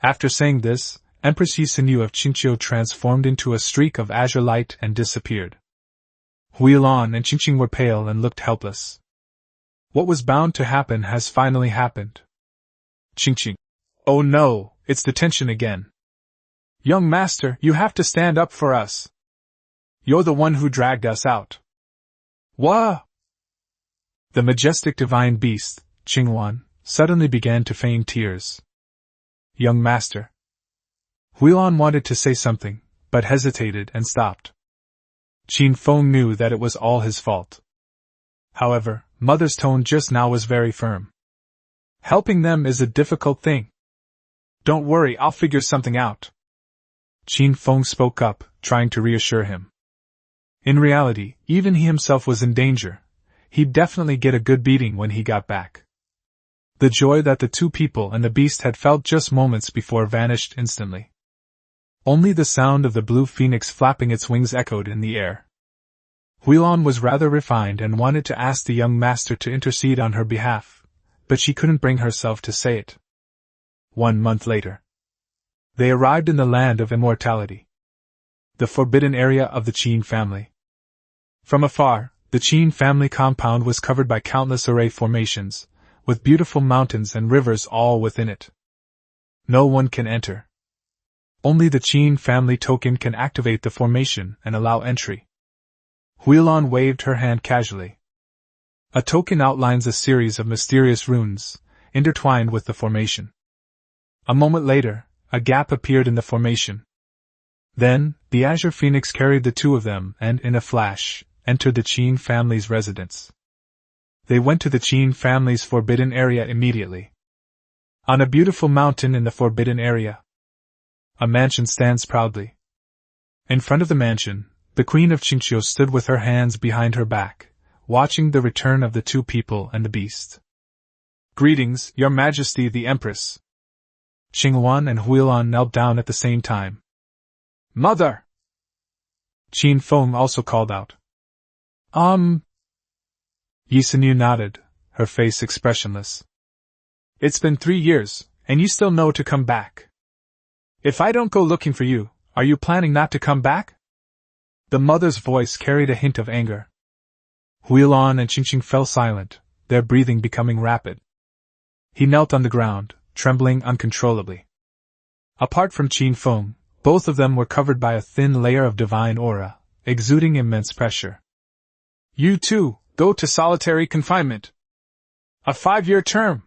After saying this, Empress Yisenu of Qingqiu transformed into a streak of azure light and disappeared. Huilan and Qingqing were pale and looked helpless. What was bound to happen has finally happened. Qingqing. Oh no, it's detention again. Young master, you have to stand up for us. You're the one who dragged us out. Wah! The majestic divine beast, Qingwan, suddenly began to feign tears. Young master. Huilan wanted to say something, but hesitated and stopped. Qin Feng knew that it was all his fault. However, Mother's tone just now was very firm. Helping them is a difficult thing. Don't worry, I'll figure something out. Qin Feng spoke up, trying to reassure him. In reality, even he himself was in danger. He'd definitely get a good beating when he got back. The joy that the two people and the beast had felt just moments before vanished instantly. Only the sound of the blue phoenix flapping its wings echoed in the air. Huilan was rather refined and wanted to ask the young master to intercede on her behalf, but she couldn't bring herself to say it. 1 month later, they arrived in the land of immortality, the forbidden area of the Qin family. From afar, the Qin family compound was covered by countless array formations, with beautiful mountains and rivers all within it. No one can enter. Only the Qin family token can activate the formation and allow entry. Huilan waved her hand casually. A token outlines a series of mysterious runes, intertwined with the formation. A moment later, a gap appeared in the formation. Then, the Azure Phoenix carried the two of them and, in a flash, entered the Qin family's residence. They went to the Qin family's forbidden area immediately. On a beautiful mountain in the forbidden area, a mansion stands proudly. In front of the mansion, the Queen of Qingqiu stood with her hands behind her back, watching the return of the two people and the beast. "Greetings, Your Majesty the Empress." Xinghuan and Huilan knelt down at the same time. "Mother!" Qin Feng also called out. Yi Sinu nodded, her face expressionless. "It's been 3 years, and you still know to come back. If I don't go looking for you, are you planning not to come back?" The mother's voice carried a hint of anger. Huilan and Qingqing fell silent, their breathing becoming rapid. He knelt on the ground, trembling uncontrollably. Apart from Qin Feng, both of them were covered by a thin layer of divine aura, exuding immense pressure. "You too, go to solitary confinement. A 5-year term."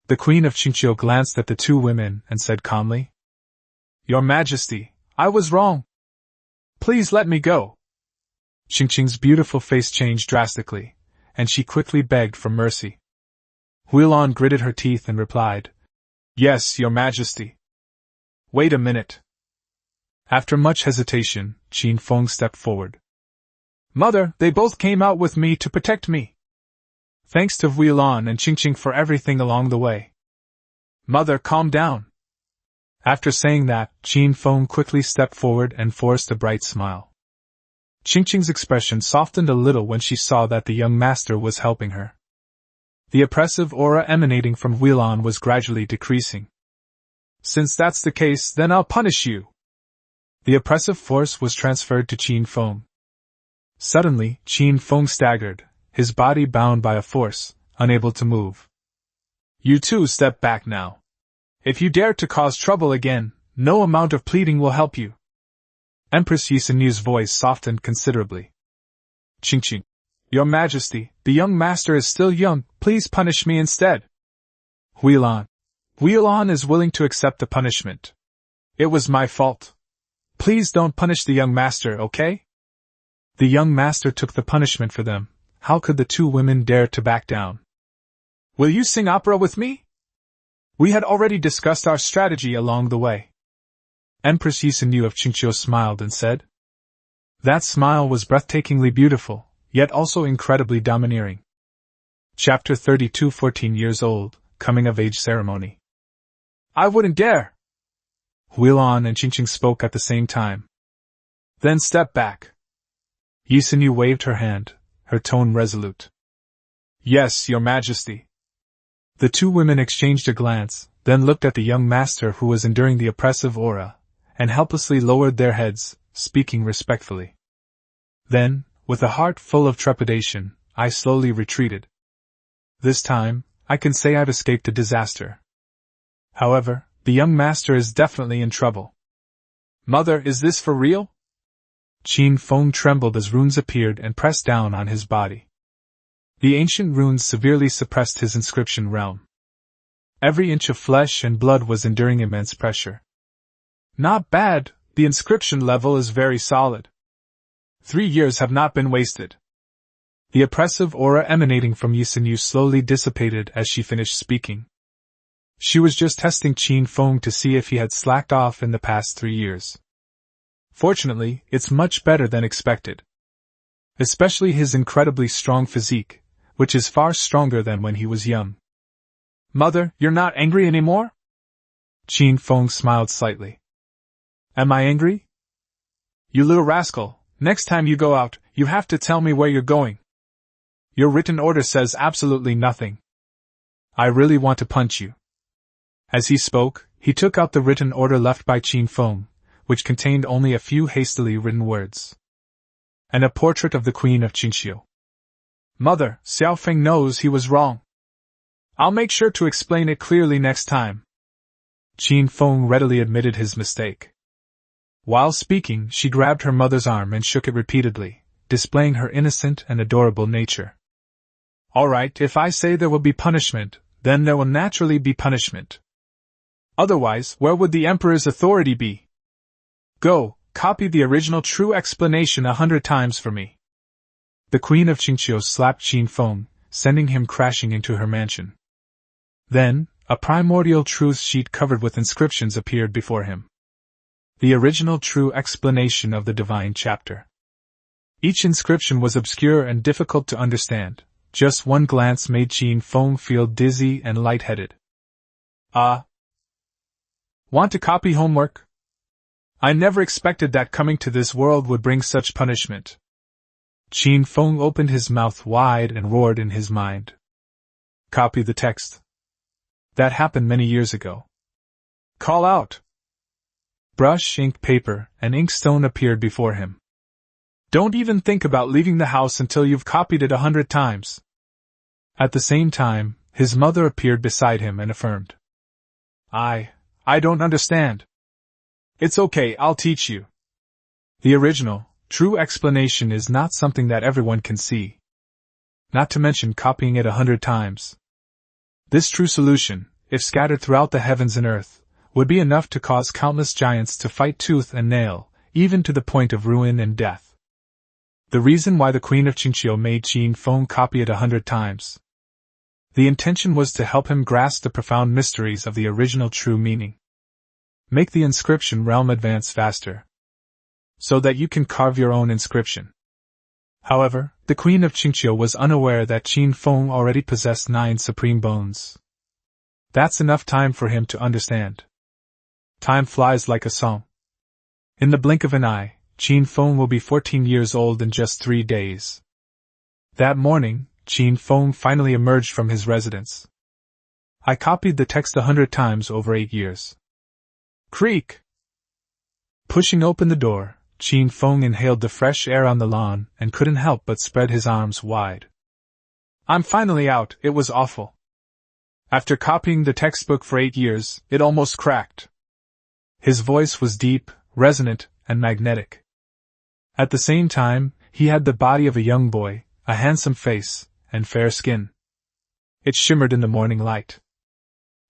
The Queen of Qingqiu glanced at the two women and said calmly, "Your Majesty, I was wrong. Please let me go." Qingqing's beautiful face changed drastically, and she quickly begged for mercy. Huilan gritted her teeth and replied, "Yes, Your Majesty." "Wait a minute." After much hesitation, Qin Feng stepped forward. "Mother, they both came out with me to protect me. Thanks to Huilan and Qingqing for everything along the way." "Mother, calm down." After saying that, Qin Feng quickly stepped forward and forced a bright smile. Qingqing's expression softened a little when she saw that the young master was helping her. The oppressive aura emanating from Huilan was gradually decreasing. "Since that's the case, then I'll punish you." The oppressive force was transferred to Qin Feng. Suddenly, Qin Feng staggered, his body bound by a force, unable to move. "You two step back now. If you dare to cause trouble again, no amount of pleading will help you." Empress Yi Sinu's voice softened considerably. "Qingqing, Your Majesty, the young master is still young, please punish me instead." Huilan is willing to accept the punishment. It was my fault. Please don't punish the young master, okay? The young master took the punishment for them. How could the two women dare to back down? "Will you sing opera with me?" We had already discussed our strategy along the way. Empress Yi Sinu of Qingqiu smiled and said. That smile was breathtakingly beautiful, yet also incredibly domineering. Chapter 32 14 years old, Coming of Age Ceremony. "I wouldn't dare!" Huilan and Qingqing spoke at the same time. "Then step back." Yi Sinu waved her hand, her tone resolute. "Yes, Your Majesty." The two women exchanged a glance, then looked at the young master who was enduring the oppressive aura, and helplessly lowered their heads, speaking respectfully. Then, with a heart full of trepidation, I slowly retreated. This time, I can say I've escaped a disaster. However, the young master is definitely in trouble. "Mother, is this for real?" Qin Feng trembled as runes appeared and pressed down on his body. The ancient runes severely suppressed his inscription realm. Every inch of flesh and blood was enduring immense pressure. "Not bad, the inscription level is very solid. 3 years have not been wasted." The oppressive aura emanating from Yi Sinu slowly dissipated as she finished speaking. She was just testing Qin Feng to see if he had slacked off in the past 3 years. Fortunately, it's much better than expected. Especially his incredibly strong physique, which is far stronger than when he was young. Mother, you're not angry anymore? Qin Feng smiled slightly. Am I angry? You little rascal, next time you go out, you have to tell me where you're going. Your written order says absolutely nothing. I really want to punch you. As he spoke, he took out the written order left by Qin Feng, which contained only a few hastily written words. And a portrait of the Queen of Qinxiu. Mother, Xiao Feng knows he was wrong. I'll make sure to explain it clearly next time. Qin Feng readily admitted his mistake. While speaking, she grabbed her mother's arm and shook it repeatedly, displaying her innocent and adorable nature. All right, if I say there will be punishment, then there will naturally be punishment. Otherwise, where would the Emperor's authority be? Go, copy the original true explanation 100 times for me. The Queen of Qinxiu slapped Qin Feng, sending him crashing into her mansion. Then, a primordial truth sheet covered with inscriptions appeared before him. The original true explanation of the divine chapter. Each inscription was obscure and difficult to understand. Just one glance made Qin Feng feel dizzy and lightheaded. Want to copy homework? I never expected that coming to this world would bring such punishment. Qin Feng opened his mouth wide and roared in his mind. Copy the text. That happened many years ago. Call out. Brush, ink, paper, and inkstone appeared before him. Don't even think about leaving the house until you've copied it 100 times. At the same time, his mother appeared beside him and affirmed. I don't understand. It's okay, I'll teach you. The original, true explanation is not something that everyone can see. Not to mention copying it 100 times. This true solution, if scattered throughout the heavens and earth, would be enough to cause countless giants to fight tooth and nail, even to the point of ruin and death. The reason why the Queen of Qinxiu made Qin Feng copy it 100 times. The intention was to help him grasp the profound mysteries of the original true meaning. Make the inscription realm advance faster, so that you can carve your own inscription. However, the Queen of Qinxiu was unaware that Qin Feng already possessed 9 supreme bones. That's enough time for him to understand. Time flies like a song. In the blink of an eye, Qin Feng will be 14 years old in just 3 days. That morning, Qin Feng finally emerged from his residence. I copied the text 100 times over 8 years. Creak! Pushing open the door, Qin Feng inhaled the fresh air on the lawn and couldn't help but spread his arms wide. I'm finally out, it was awful. After copying the textbook for 8 years, it almost cracked. His voice was deep, resonant, and magnetic. At the same time, he had the body of a young boy, a handsome face, and fair skin. It shimmered in the morning light.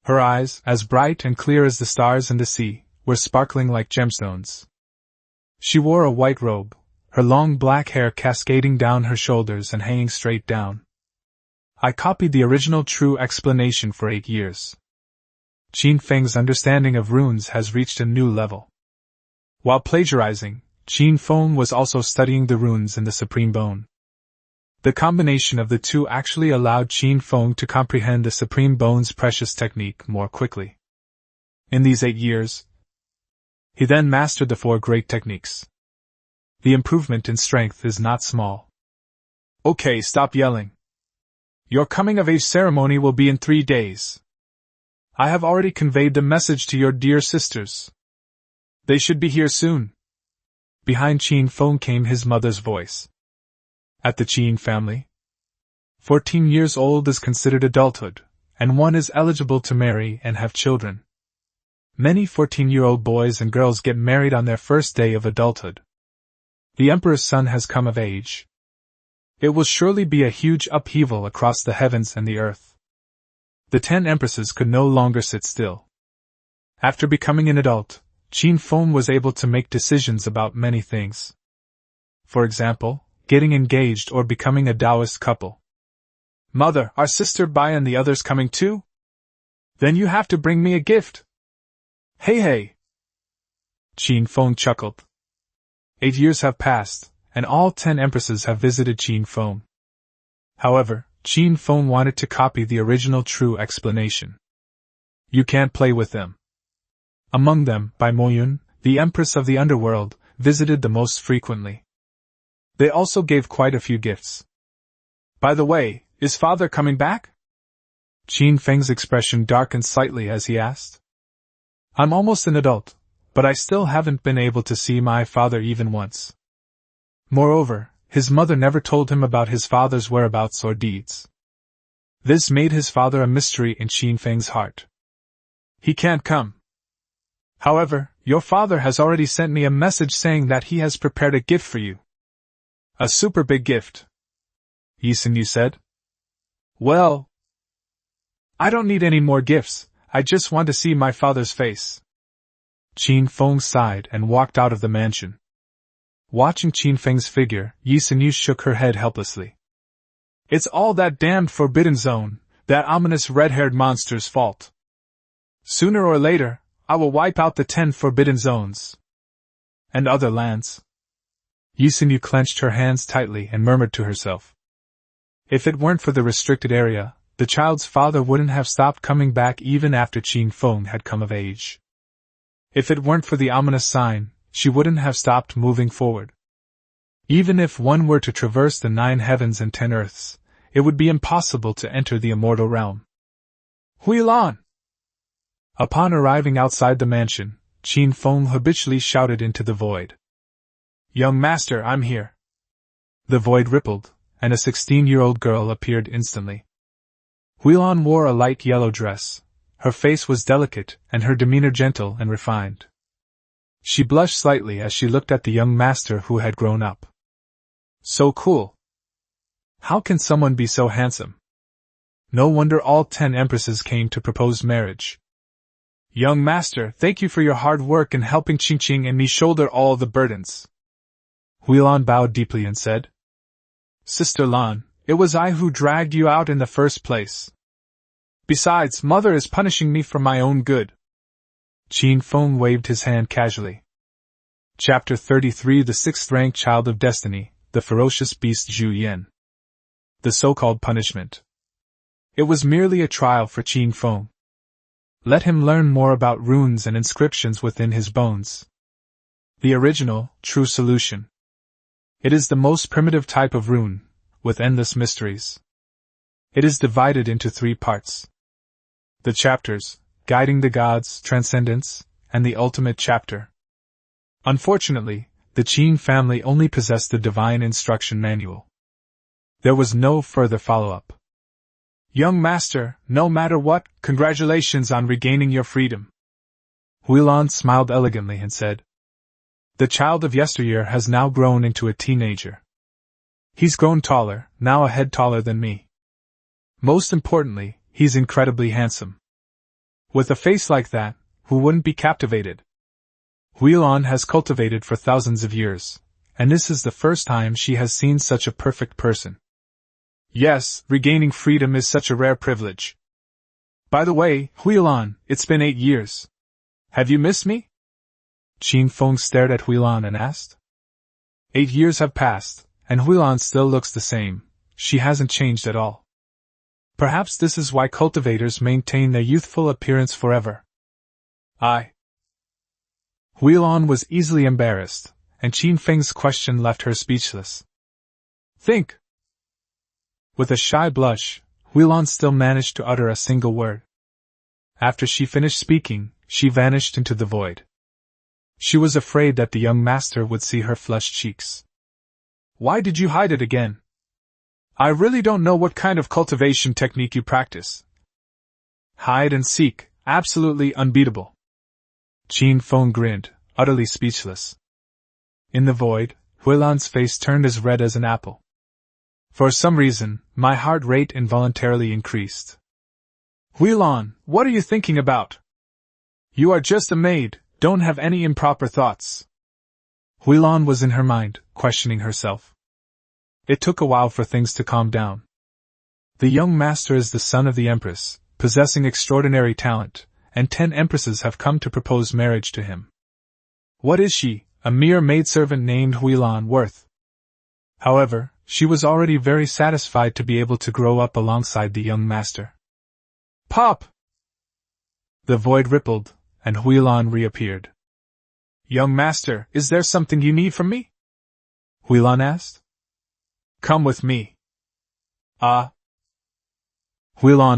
Her eyes, as bright and clear as the stars in the sea, were sparkling like gemstones. She wore a white robe, her long black hair cascading down her shoulders and hanging straight down. I copied the original true explanation for 8 years. Qin Feng's understanding of runes has reached a new level. While plagiarizing, Qin Feng was also studying the runes in the Supreme Bone. The combination of the two actually allowed Qin Feng to comprehend the Supreme Bone's precious technique more quickly. In these 8 years, he then mastered the 4 great techniques. The improvement in strength is not small. Okay, stop yelling. Your coming-of-age ceremony will be in 3 days. I have already conveyed the message to your dear sisters. They should be here soon. Behind Qin Feng came his mother's voice. At the Qin family, 14 years old is considered adulthood, and one is eligible to marry and have children. Many 14-year-old boys and girls get married on their first day of adulthood. The Emperor's son has come of age. It will surely be a huge upheaval across the heavens and the earth. The 10 empresses could no longer sit still. After becoming an adult, Qin Feng was able to make decisions about many things. For example, getting engaged or becoming a Taoist couple. Mother, are Sister Bai and the others coming too? Then you have to bring me a gift. Hey! Qin Feng chuckled. 8 years have passed, and all 10 empresses have visited Qin Feng. However, Qin Feng wanted to copy the original true explanation. You can't play with them. Among them, Bai Moyun, the empress of the underworld, visited the most frequently. They also gave quite a few gifts. By the way, is father coming back? Qin Feng's expression darkened slightly as he asked. I'm almost an adult, but I still haven't been able to see my father even once. Moreover, his mother never told him about his father's whereabouts or deeds. This made his father a mystery in Qin Feng's heart. He can't come. However, your father has already sent me a message saying that he has prepared a gift for you. A super big gift. Yisenyu said. Well, I don't need any more gifts, I just want to see my father's face. Qin Feng sighed and walked out of the mansion. Watching Qin Feng's figure, Yisenyu shook her head helplessly. It's all that damned Forbidden Zone, that ominous red-haired monster's fault. Sooner or later, I will wipe out the 10 Forbidden Zones. And other lands. Yisenyu clenched her hands tightly and murmured to herself. If it weren't for the restricted area, the child's father wouldn't have stopped coming back even after Qin Feng had come of age. If it weren't for the ominous sign, she wouldn't have stopped moving forward. Even if one were to traverse the 9 heavens and 10 earths, it would be impossible to enter the immortal realm. Huilan! Upon arriving outside the mansion, Qin Feng habitually shouted into the void. Young master, I'm here. The void rippled, and a 16-year-old girl appeared instantly. Huilan wore a light yellow dress. Her face was delicate, and her demeanor gentle and refined. She blushed slightly as she looked at the young master who had grown up. So cool. How can someone be so handsome? No wonder all 10 empresses came to propose marriage. Young master, thank you for your hard work in helping Qingqing and me shoulder all the burdens. Huilan bowed deeply and said, Sister Lan, it was I who dragged you out in the first place. Besides, mother is punishing me for my own good. Qin Feng waved his hand casually. Chapter 33 The sixth-ranked child of destiny, the ferocious beast Zhu Yan. The so-called punishment. It was merely a trial for Qin Feng. Let him learn more about runes and inscriptions within his bones. The original, true solution. It is the most primitive type of rune, with endless mysteries. It is divided into 3 parts. The chapters, guiding the gods, transcendence, and the ultimate chapter. Unfortunately, the Qin family only possessed the divine instruction manual. There was no further follow-up. Young master, no matter what, congratulations on regaining your freedom. Huilan smiled elegantly and said, The child of yesteryear has now grown into a teenager. He's grown taller, now a head taller than me. Most importantly, he's incredibly handsome. With a face like that, who wouldn't be captivated? Huilan has cultivated for thousands of years, and this is the first time she has seen such a perfect person. Yes, regaining freedom is such a rare privilege. By the way, Huilan, it's been 8 years. Have you missed me? Qin Feng stared at Huilan and asked. 8 years have passed, and Huilan still looks the same. She hasn't changed at all. Perhaps this is why cultivators maintain their youthful appearance forever. Huilan was easily embarrassed, and Qin Feng's question left her speechless. Think. With a shy blush, Huilan still managed to utter a single word. After she finished speaking, she vanished into the void. She was afraid that the young master would see her flushed cheeks. Why did you hide it again? I really don't know what kind of cultivation technique you practice. Hide and seek, absolutely unbeatable. Qin Feng grinned, utterly speechless. In the void, Huilan's face turned as red as an apple. For some reason, my heart rate involuntarily increased. Huilan, what are you thinking about? You are just a maid, don't have any improper thoughts. Huilan was in her mind, questioning herself. It took a while for things to calm down. The young master is the son of the empress, possessing extraordinary talent, and 10 empresses have come to propose marriage to him. What is she, a mere maidservant named Huilan, worth? However, she was already very satisfied to be able to grow up alongside the young master. Pop! The void rippled, and Huilan reappeared. Young master, is there something you need from me? Huilan asked. Come with me. Huilan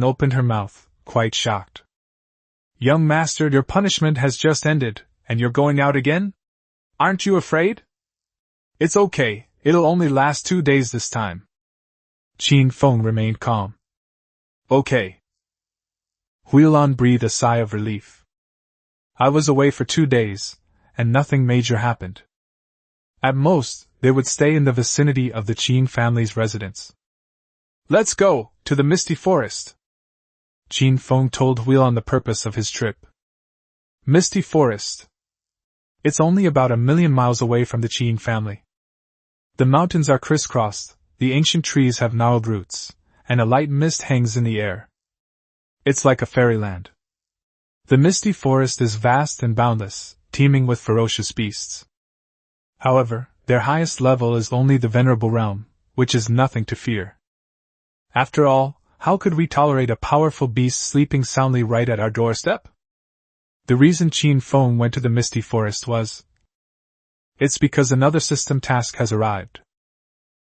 opened her mouth, quite shocked. Young master, your punishment has just ended, and you're going out again? Aren't you afraid? It's okay, it'll only last 2 days this time. Qin Feng remained calm. Okay. Huilan breathed a sigh of relief. I was away for 2 days, and nothing major happened. At most, they would stay in the vicinity of the Qin family's residence. Let's go, to the misty forest. Qin Feng told Huilan the purpose of his trip. Misty forest. It's only about 1,000,000 miles away from the Qin family. The mountains are crisscrossed, the ancient trees have gnarled roots, and a light mist hangs in the air. It's like a fairyland. The misty forest is vast and boundless, teeming with ferocious beasts. However, their highest level is only the venerable realm, which is nothing to fear. After all, how could we tolerate a powerful beast sleeping soundly right at our doorstep? The reason Qin Feng went to the misty forest was, it's because another system task has arrived.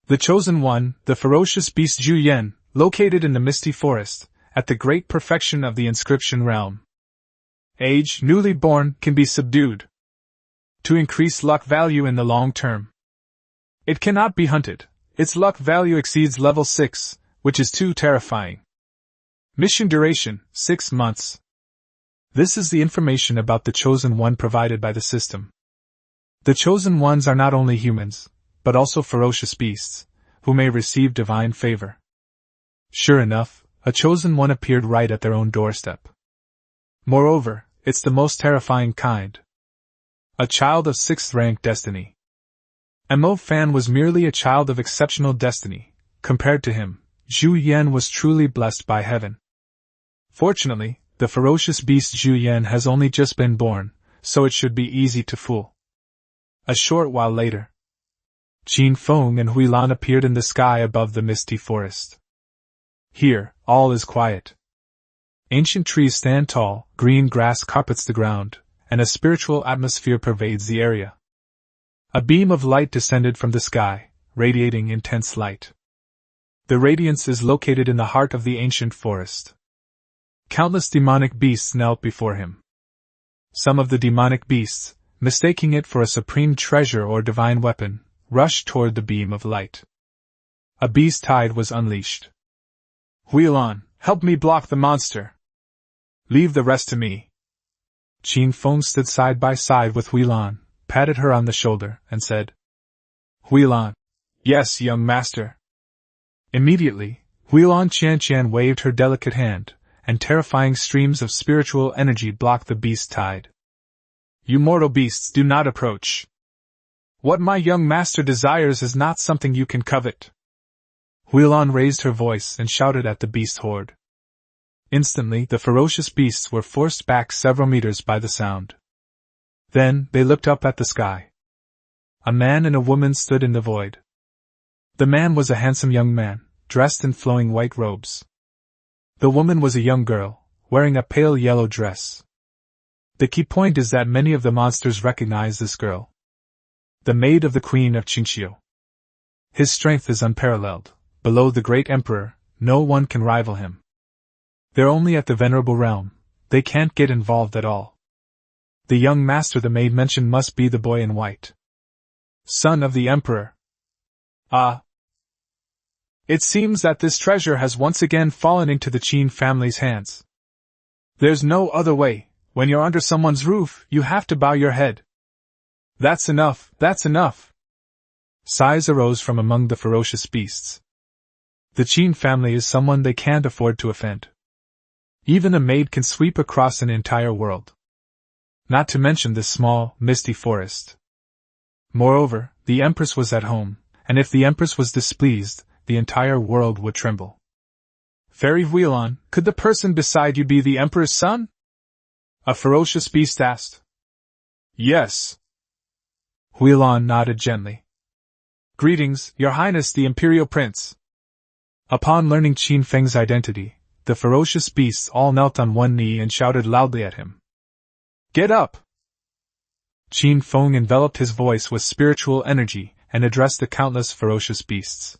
The Chosen One, the ferocious beast Zhu Yan, located in the misty forest, at the great perfection of the inscription realm. Age, newly born, can be subdued. To increase luck value in the long term. It cannot be hunted. Its luck value exceeds level 6, which is too terrifying. Mission duration, 6 months. This is the information about the Chosen One provided by the system. The Chosen Ones are not only humans, but also ferocious beasts, who may receive divine favor. Sure enough, a Chosen One appeared right at their own doorstep. Moreover, it's the most terrifying kind. A child of 6th rank destiny. Mo Fan was merely a child of exceptional destiny. Compared to him, Zhu Yan was truly blessed by heaven. Fortunately, the ferocious beast Zhu Yan has only just been born, so it should be easy to fool. A short while later, Qin Feng and Huilan appeared in the sky above the misty forest. Here, all is quiet. Ancient trees stand tall, green grass carpets the ground, and a spiritual atmosphere pervades the area. A beam of light descended from the sky, radiating intense light. The radiance is located in the heart of the ancient forest. Countless demonic beasts knelt before him. Some of the demonic beasts, mistaking it for a supreme treasure or divine weapon, rushed toward the beam of light. A beast tide was unleashed. Huilan, help me block the monster. Leave the rest to me. Qin Feng stood side by side with Huilan, patted her on the shoulder, and said, Huilan. Yes, young master. Immediately, Huilan Qian waved her delicate hand, and terrifying streams of spiritual energy blocked the beast tide. You mortal beasts do not approach. What my young master desires is not something you can covet. Huilan raised her voice and shouted at the beast horde. Instantly, the ferocious beasts were forced back several meters by the sound. Then, they looked up at the sky. A man and a woman stood in the void. The man was a handsome young man, dressed in flowing white robes. The woman was a young girl, wearing a pale yellow dress. The key point is that many of the monsters recognize this girl. The maid of the Queen of Qingqiu. His strength is unparalleled. Below the great emperor, no one can rival him. They're only at the venerable realm. They can't get involved at all. The young master the maid mentioned must be the boy in white. Son of the emperor. It seems that this treasure has once again fallen into the Qin family's hands. There's no other way. When you're under someone's roof, you have to bow your head. That's enough, that's enough. Sighs arose from among the ferocious beasts. The Qin family is someone they can't afford to offend. Even a maid can sweep across an entire world. Not to mention this small, misty forest. Moreover, the empress was at home, and if the empress was displeased, the entire world would tremble. Fairy Huilan, could the person beside you be the emperor's son? A ferocious beast asked. Yes. Huilan nodded gently. Greetings, Your Highness the Imperial Prince. Upon learning Qin Feng's identity, the ferocious beasts all knelt on one knee and shouted loudly at him. Get up! Qin Feng enveloped his voice with spiritual energy and addressed the countless ferocious beasts.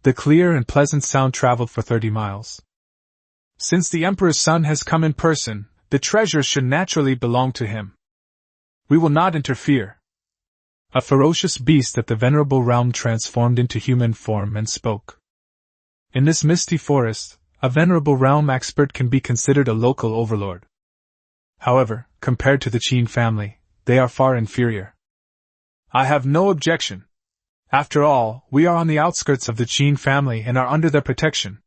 The clear and pleasant sound traveled for 30 miles. Since the Emperor's son has come in person, the treasure should naturally belong to him. We will not interfere. A ferocious beast at the venerable realm transformed into human form and spoke. In this misty forest, a venerable realm expert can be considered a local overlord. However, compared to the Qin family, they are far inferior. I have no objection. After all, we are on the outskirts of the Qin family and are under their protection.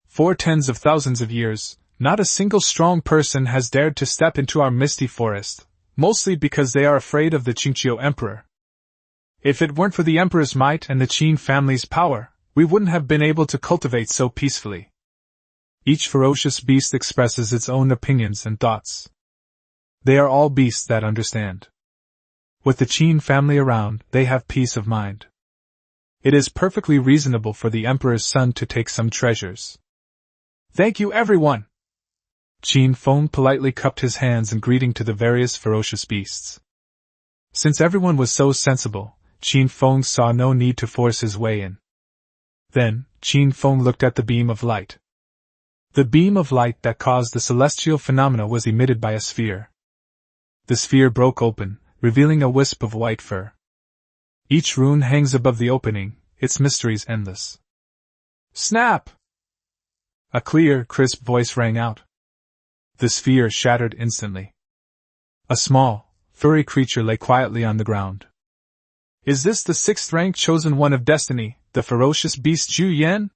For tens of thousands of years, not a single strong person has dared to step into our misty forest, mostly because they are afraid of the Qingqiu Emperor. If it weren't for the Emperor's might and the Qin family's power, we wouldn't have been able to cultivate so peacefully. Each ferocious beast expresses its own opinions and thoughts. They are all beasts that understand. With the Qin family around, they have peace of mind. It is perfectly reasonable for the Emperor's son to take some treasures. Thank you, everyone! Qin Feng politely cupped his hands in greeting to the various ferocious beasts. Since everyone was so sensible, Qin Feng saw no need to force his way in. Then, Qin Feng looked at the beam of light. The beam of light that caused the celestial phenomena was emitted by a sphere. The sphere broke open, revealing a wisp of white fur. Each rune hangs above the opening, its mysteries endless. Snap! A clear, crisp voice rang out. The sphere shattered instantly. A small, furry creature lay quietly on the ground. Is this the 6th-ranked chosen one of destiny, the ferocious beast Zhu Yan?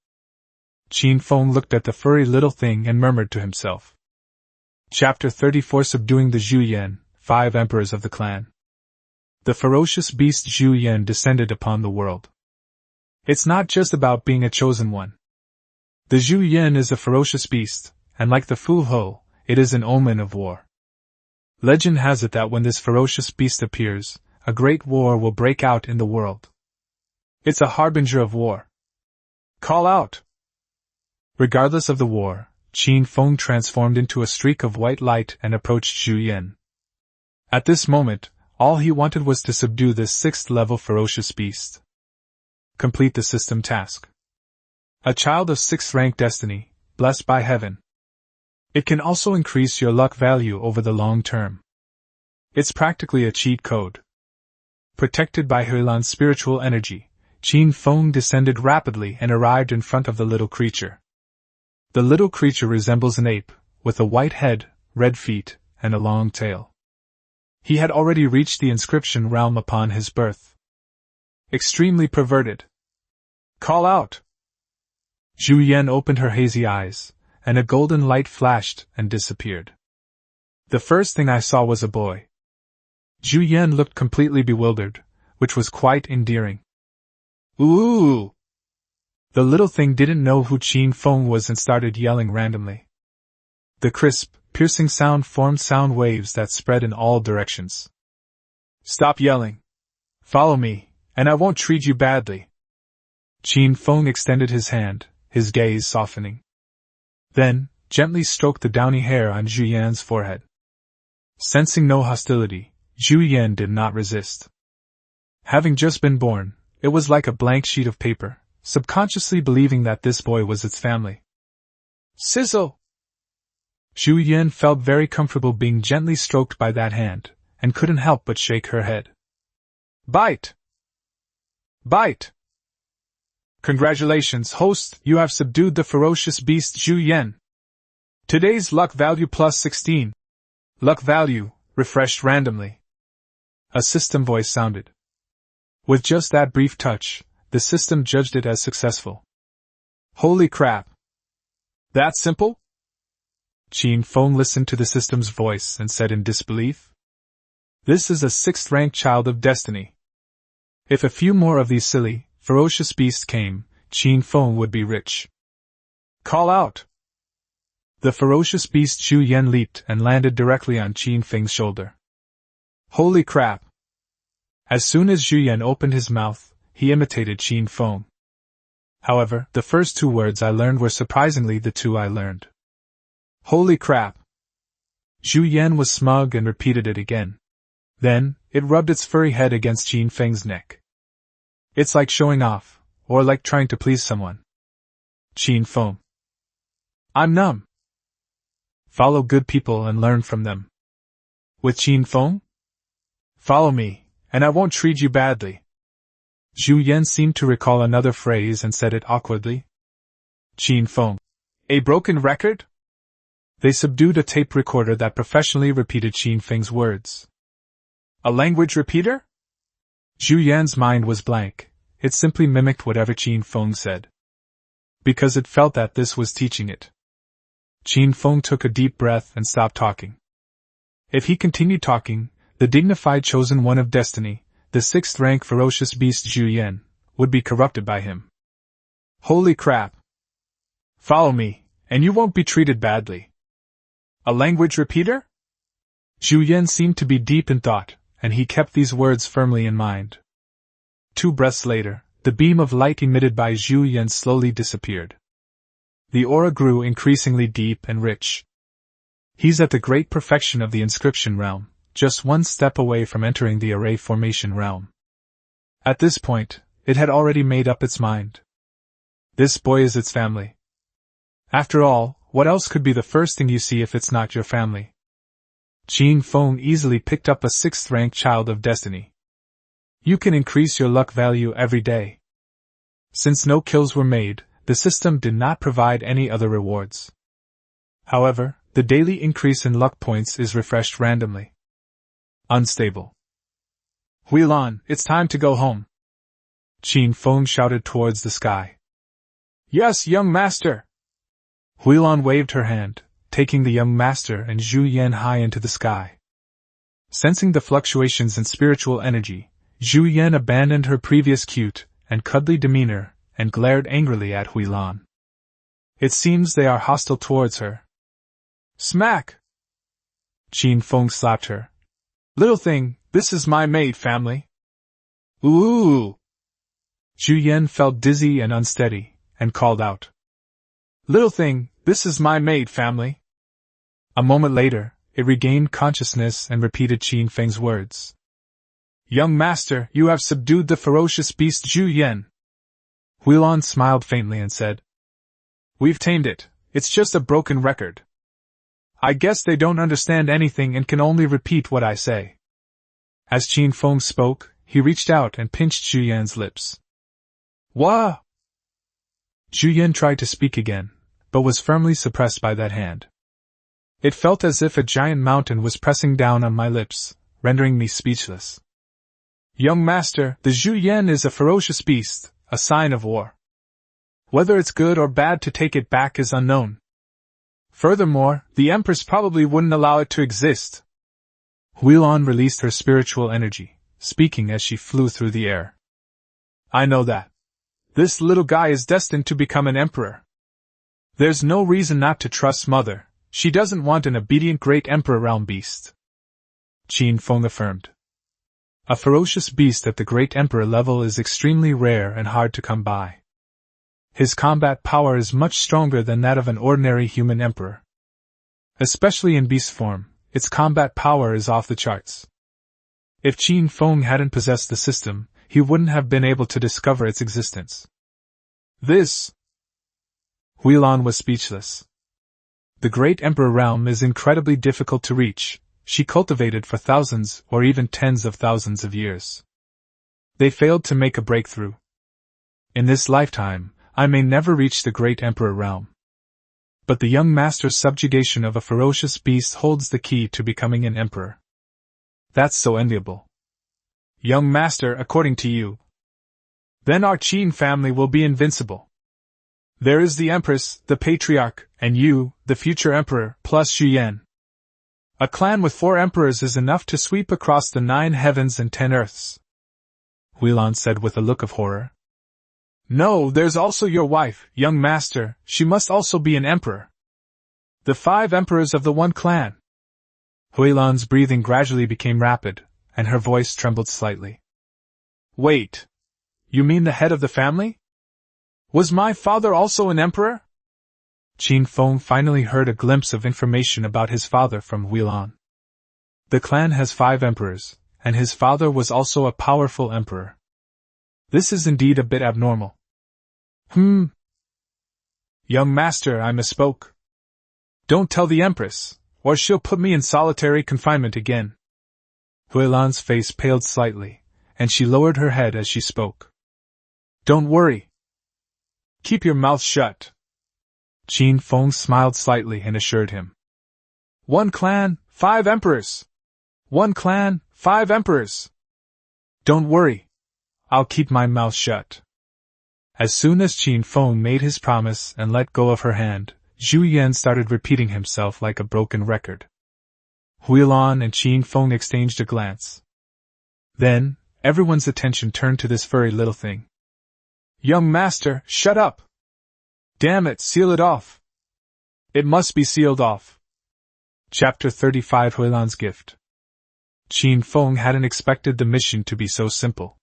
Qin Feng looked at the furry little thing and murmured to himself. Chapter 34 Subduing the Zhu Yan, 5 Emperors of the Clan. The ferocious beast Zhu Yan descended upon the world. It's not just about being a chosen one. The Zhu Yan is a ferocious beast, and like the Fu Ho, it is an omen of war. Legend has it that when this ferocious beast appears, a great war will break out in the world. It's a harbinger of war. Call out! Regardless of the war, Qin Feng transformed into a streak of white light and approached Zhu Yan. At this moment, all he wanted was to subdue this 6th-level ferocious beast. Complete the system task. A child of 6th-rank destiny, blessed by heaven. It can also increase your luck value over the long term. It's practically a cheat code. Protected by Huilan's spiritual energy, Qin Feng descended rapidly and arrived in front of the little creature. The little creature resembles an ape, with a white head, red feet, and a long tail. He had already reached the inscription realm upon his birth. Extremely perverted. Call out! Zhu Yan opened her hazy eyes, and a golden light flashed and disappeared. The first thing I saw was a boy. Zhu Yan looked completely bewildered, which was quite endearing. Ooh! The little thing didn't know who Qin Feng was and started yelling randomly. The crisp, piercing sound formed sound waves that spread in all directions. Stop yelling. Follow me, and I won't treat you badly. Qin Feng extended his hand, his gaze softening. Then, gently stroked the downy hair on Zhu Yan's forehead. Sensing no hostility, Zhu Yan did not resist. Having just been born, it was like a blank sheet of paper, subconsciously believing that this boy was its family. Sizzle! Zhu Yan felt very comfortable being gently stroked by that hand, and couldn't help but shake her head. Bite! Bite! Congratulations, host, you have subdued the ferocious beast Zhu Yan. Today's luck value plus 16. Luck value, refreshed randomly. A system voice sounded. With just that brief touch, the system judged it as successful. Holy crap! That simple? Qin Feng listened to the system's voice and said in disbelief. This is a 6th-ranked child of destiny. If a few more of these silly, ferocious beasts came, Qin Feng would be rich. Call out! The ferocious beast Zhu Yan leaped and landed directly on Qin Feng's shoulder. Holy crap! As soon as Zhu Yan opened his mouth, he imitated Qin Feng. However, the first 2 words I learned were surprisingly the 2 I learned. Holy crap! Zhu Yan was smug and repeated it again. Then, it rubbed its furry head against Qin Feng's neck. It's like showing off, or like trying to please someone. Qin Feng. I'm numb. Follow good people and learn from them. With Qin Feng? Follow me, and I won't treat you badly. Zhu Yan seemed to recall another phrase and said it awkwardly. Qin Feng. A broken record? They subdued a tape recorder that professionally repeated Qin Feng's words. A language repeater? Zhu Yan's mind was blank. It simply mimicked whatever Qin Feng said. Because it felt that this was teaching it. Qin Feng took a deep breath and stopped talking. If he continued talking, the dignified chosen one of destiny, the 6th-rank ferocious beast Zhu Yan, would be corrupted by him. Holy crap! Follow me, and you won't be treated badly. A language repeater? Zhu Yan seemed to be deep in thought, and he kept these words firmly in mind. 2 breaths later, the beam of light emitted by Zhu Yan slowly disappeared. The aura grew increasingly deep and rich. He's at the great perfection of the inscription realm, just 1 step away from entering the array formation realm. At this point, it had already made up its mind. This boy is its family. After all, what else could be the first thing you see if it's not your family? Qin Feng easily picked up a 6th-rank child of destiny. You can increase your luck value every day. Since no kills were made, the system did not provide any other rewards. However, the daily increase in luck points is refreshed randomly. Unstable. Huilan, it's time to go home. Qin Feng shouted towards the sky. Yes, young master. Huilan waved her hand, taking the young master and Zhu Yan high into the sky. Sensing the fluctuations in spiritual energy, Zhu Yan abandoned her previous cute and cuddly demeanor and glared angrily at Huilan. It seems they are hostile towards her. Smack! Qin Feng slapped her. Little thing, this is my maid family. Ooh! Zhu Yan felt dizzy and unsteady, and called out. Little thing, this is my maid family. A moment later, it regained consciousness and repeated Qin Feng's words. Young master, you have subdued the ferocious beast Zhu Yan. Huilan smiled faintly and said. We've tamed it, it's just a broken record. I guess they don't understand anything and can only repeat what I say. As Qin Feng spoke, he reached out and pinched Zhu Yan's lips. Wah! Zhu Yan tried to speak again, but was firmly suppressed by that hand. It felt as if a giant mountain was pressing down on my lips, rendering me speechless. Young master, the Zhu Yan is a ferocious beast, a sign of war. Whether it's good or bad to take it back is unknown. Furthermore, the empress probably wouldn't allow it to exist. Huilan released her spiritual energy, speaking as she flew through the air. I know that. This little guy is destined to become an emperor. There's no reason not to trust mother, she doesn't want an obedient great emperor realm beast. Qin Feng affirmed. A ferocious beast at the great emperor level is extremely rare and hard to come by. His combat power is much stronger than that of an ordinary human emperor. Especially in beast form, its combat power is off the charts. If Qin Feng hadn't possessed the system, he wouldn't have been able to discover its existence. This... Huilan was speechless. The great emperor realm is incredibly difficult to reach. She cultivated for thousands or even tens of thousands of years. They failed to make a breakthrough. In this lifetime, I may never reach the great emperor realm. But the young master's subjugation of a ferocious beast holds the key to becoming an emperor. That's so enviable. Young master, according to you. Then our Qin family will be invincible. There is the empress, the patriarch, and you, the future emperor, plus Zhu Yan. A clan with 4 emperors is enough to sweep across the 9 heavens and 10 earths. Huilan said with a look of horror. No, there's also your wife, young master, she must also be an emperor. The 5 emperors of the one clan. Huilan's breathing gradually became rapid, and her voice trembled slightly. Wait. You mean the head of the family? Was my father also an emperor? Qin Feng finally heard a glimpse of information about his father from Huilan. The clan has 5 emperors, and his father was also a powerful emperor. This is indeed a bit abnormal. Young master, I misspoke. Don't tell the empress, or she'll put me in solitary confinement again. Huilan's face paled slightly, and she lowered her head as she spoke. Don't worry. Keep your mouth shut. Qin Feng smiled slightly and assured him. 1 clan, 5 emperors. 1 clan, 5 emperors. Don't worry. I'll keep my mouth shut. As soon as Qin Feng made his promise and let go of her hand, Zhu Yan started repeating himself like a broken record. Huilan and Qin Feng exchanged a glance. Then, everyone's attention turned to this furry little thing. Young master, shut up! Damn it, seal it off! It must be sealed off. Chapter 35 Huilan's Gift. Qin Feng hadn't expected the mission to be so simple.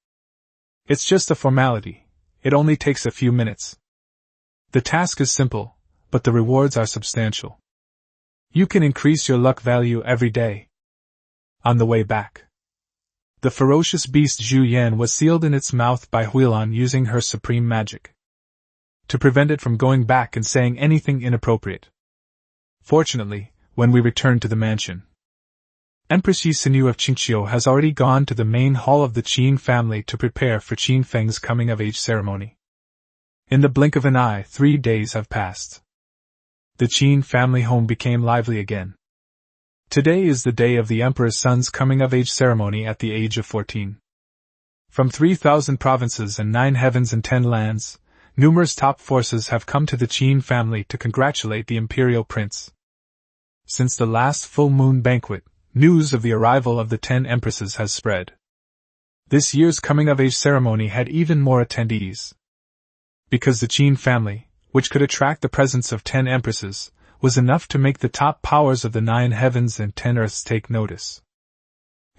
It's just a formality. It only takes a few minutes. The task is simple, but the rewards are substantial. You can increase your luck value every day. On the way back, the ferocious beast Zhu Yan was sealed in its mouth by Huilan using her supreme magic, to prevent it from going back and saying anything inappropriate. Fortunately, when we returned to the mansion, Empress Yi Sinu of Qingqiu has already gone to the main hall of the Qin family to prepare for Qin Feng's coming-of-age ceremony. In the blink of an eye, 3 days have passed. The Qin family home became lively again. Today is the day of the Emperor's son's coming-of-age ceremony at the age of 14. From 3,000 provinces and 9 heavens and 10 lands, numerous top forces have come to the Qin family to congratulate the imperial prince. Since the last full moon banquet, news of the arrival of the 10 empresses has spread. This year's coming-of-age ceremony had even more attendees. Because the Qin family, which could attract the presence of 10 empresses, was enough to make the top powers of the 9 heavens and 10 earths take notice.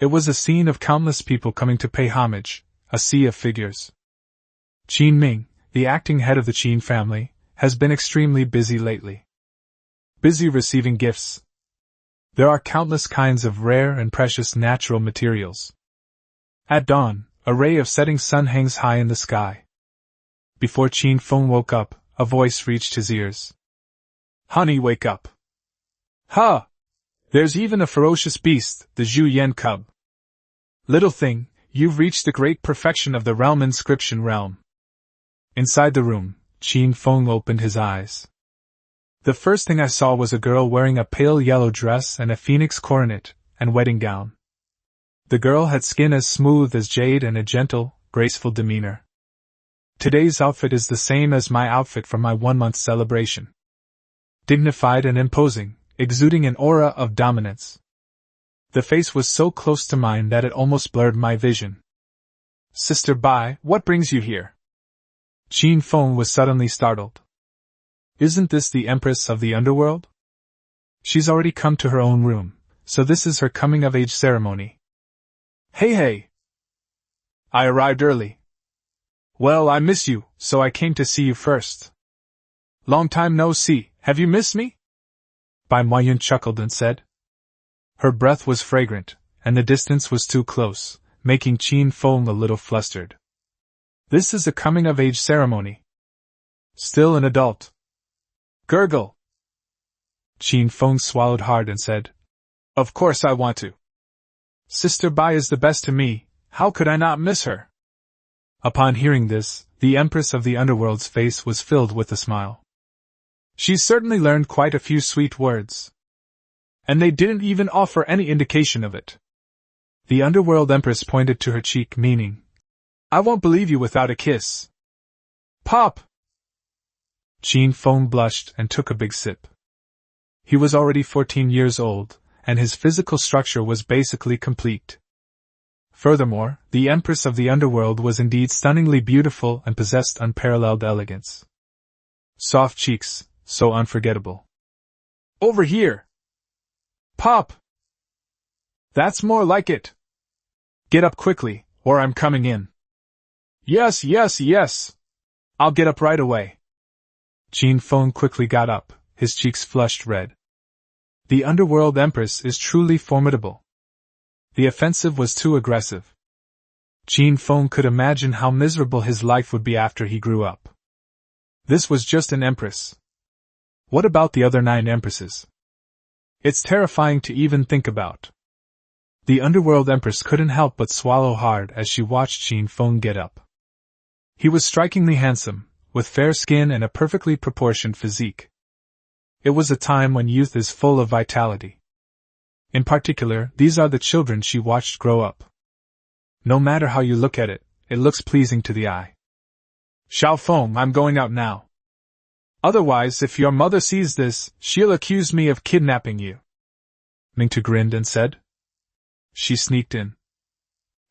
It was a scene of countless people coming to pay homage, a sea of figures. Qin Ming, the acting head of the Qin family, has been extremely busy lately. Busy receiving gifts. There are countless kinds of rare and precious natural materials. At dawn, a ray of setting sun hangs high in the sky. Before Qin Feng woke up, a voice reached his ears. Honey, wake up! Ha! There's even a ferocious beast, the Zhu Yan cub. Little thing, you've reached the great perfection of the realm inscription realm. Inside the room, Qin Feng opened his eyes. The first thing I saw was a girl wearing a pale yellow dress and a phoenix coronet and wedding gown. The girl had skin as smooth as jade and a gentle, graceful demeanor. Today's outfit is the same as my outfit for my 1-month celebration. Dignified and imposing, exuding an aura of dominance. The face was so close to mine that it almost blurred my vision. Sister Bai, what brings you here? Qin Feng was suddenly startled. Isn't this the Empress of the Underworld? She's already come to her own room, so this is her coming-of-age ceremony. Hey! I arrived early. Well, I miss you, so I came to see you first. Long time no see, have you missed me? Bai Moyun chuckled and said. Her breath was fragrant, and the distance was too close, making Qin Feng a little flustered. This is a coming-of-age ceremony. Still an adult. Gurgle. Qin Feng swallowed hard and said, Of course I want to. Sister Bai is the best to me, how could I not miss her? Upon hearing this, the Empress of the Underworld's face was filled with a smile. She's certainly learned quite a few sweet words. And they didn't even offer any indication of it. The Underworld Empress pointed to her cheek, meaning, I won't believe you without a kiss. Pop! Qin Feng blushed and took a big sip. He was already 14 years old, and his physical structure was basically complete. Furthermore, the Empress of the Underworld was indeed stunningly beautiful and possessed unparalleled elegance. Soft cheeks, so unforgettable. Over here! Pop! That's more like it! Get up quickly, or I'm coming in. Yes, yes, yes! I'll get up right away. Qin Feng quickly got up, his cheeks flushed red. The underworld empress is truly formidable. The offensive was too aggressive. Qin Feng could imagine how miserable his life would be after he grew up. This was just an empress. What about the other 9 empresses? It's terrifying to even think about. The underworld empress couldn't help but swallow hard as she watched Qin Feng get up. He was strikingly handsome, with fair skin and a perfectly proportioned physique. It was a time when youth is full of vitality. In particular, these are the children she watched grow up. No matter how you look at it, it looks pleasing to the eye. Xiao Feng, I'm going out now. Otherwise, if your mother sees this, she'll accuse me of kidnapping you. Mingtu grinned and said. She sneaked in.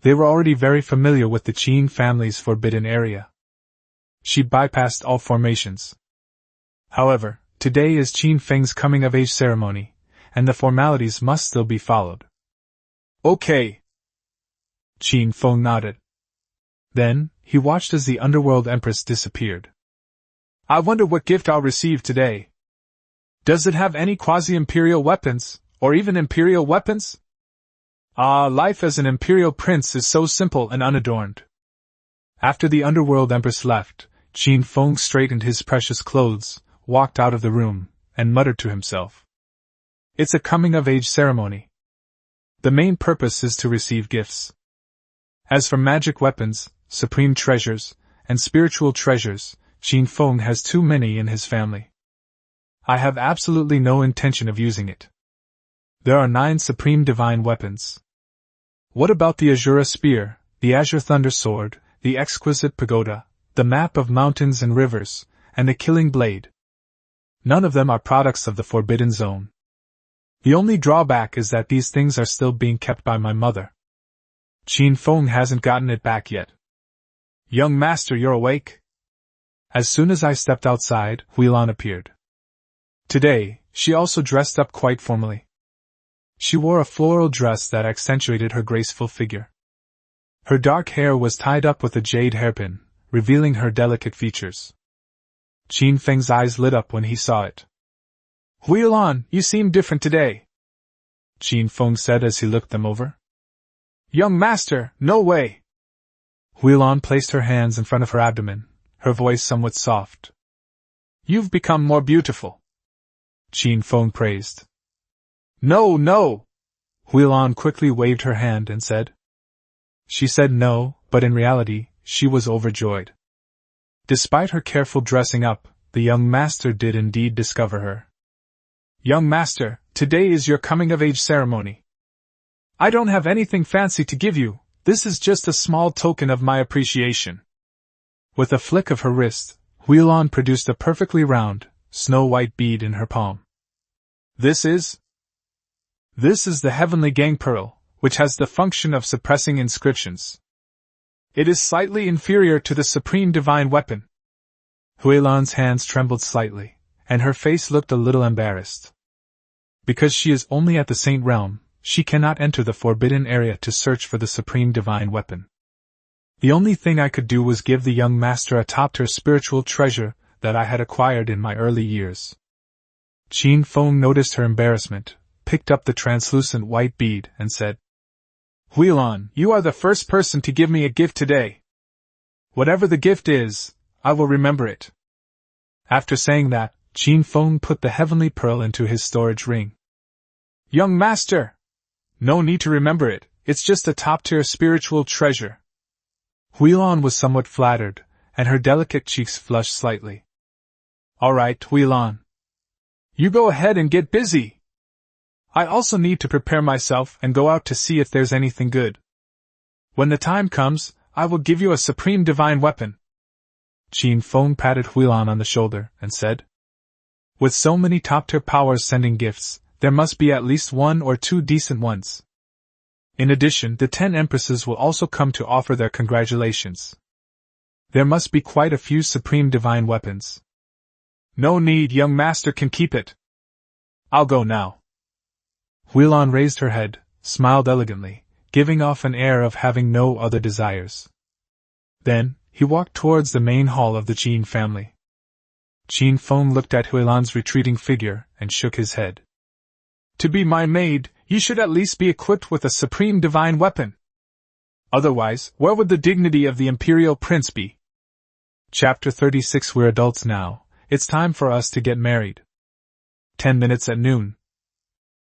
They were already very familiar with the Qin family's forbidden area. She bypassed all formations. However, today is Qin Feng's coming-of-age ceremony, and the formalities must still be followed. Okay. Qin Feng nodded. Then, he watched as the underworld empress disappeared. I wonder what gift I'll receive today. Does it have any quasi-imperial weapons, or even imperial weapons? Life as an imperial prince is so simple and unadorned. After the underworld empress left, Qin Feng straightened his precious clothes, walked out of the room, and muttered to himself. It's a coming-of-age ceremony. The main purpose is to receive gifts. As for magic weapons, supreme treasures, and spiritual treasures, Qin Feng has too many in his family. I have absolutely no intention of using it. There are 9 supreme divine weapons. What about the Azura spear, the azure thunder sword, the exquisite pagoda, the map of mountains and rivers, and the killing blade? None of them are products of the Forbidden Zone. The only drawback is that these things are still being kept by my mother. Qin Feng hasn't gotten it back yet. Young master, you're awake? As soon as I stepped outside, Huilan appeared. Today, she also dressed up quite formally. She wore a floral dress that accentuated her graceful figure. Her dark hair was tied up with a jade hairpin, revealing her delicate features. Qin Feng's eyes lit up when he saw it. Huilan, you seem different today, Qin Feng said as he looked them over. Young master, no way. Huilan placed her hands in front of her abdomen, her voice somewhat soft. You've become more beautiful, Qin Feng praised. No, no! Huilan quickly waved her hand and said. She said no, but in reality, she was overjoyed. Despite her careful dressing up, the young master did indeed discover her. Young master, today is your coming-of-age ceremony. I don't have anything fancy to give you, this is just a small token of my appreciation. With a flick of her wrist, Huilan produced a perfectly round, snow-white bead in her palm. This is the Heavenly Gang Pearl, which has the function of suppressing inscriptions. It is slightly inferior to the Supreme Divine Weapon. Huilan's hands trembled slightly, and her face looked a little embarrassed. Because she is only at the Saint Realm, she cannot enter the Forbidden Area to search for the Supreme Divine Weapon. The only thing I could do was give the young master a top-tier spiritual treasure that I had acquired in my early years. Qin Feng noticed her embarrassment, picked up the translucent white bead, and said, Huilan, you are the first person to give me a gift today. Whatever the gift is, I will remember it. After saying that, Qin Feng put the heavenly pearl into his storage ring. Young master! No need to remember it, it's just a top-tier spiritual treasure. Huilan was somewhat flattered, and her delicate cheeks flushed slightly. Alright, Huilan. You go ahead and get busy. I also need to prepare myself and go out to see if there's anything good. When the time comes, I will give you a supreme divine weapon. Qin Feng patted Huilan on the shoulder and said, With so many top-tier powers sending gifts, there must be at least 1 or 2 decent ones. In addition, the 10 empresses will also come to offer their congratulations. There must be quite a few supreme divine weapons. No need, young master can keep it. I'll go now. Huilan raised her head, smiled elegantly, giving off an air of having no other desires. Then, he walked towards the main hall of the Qin family. Qin Feng looked at Huilan's retreating figure and shook his head. To be my maid, you should at least be equipped with a supreme divine weapon. Otherwise, where would the dignity of the imperial prince be? Chapter 36. We're adults now. It's time for us to get married. 10 minutes at noon.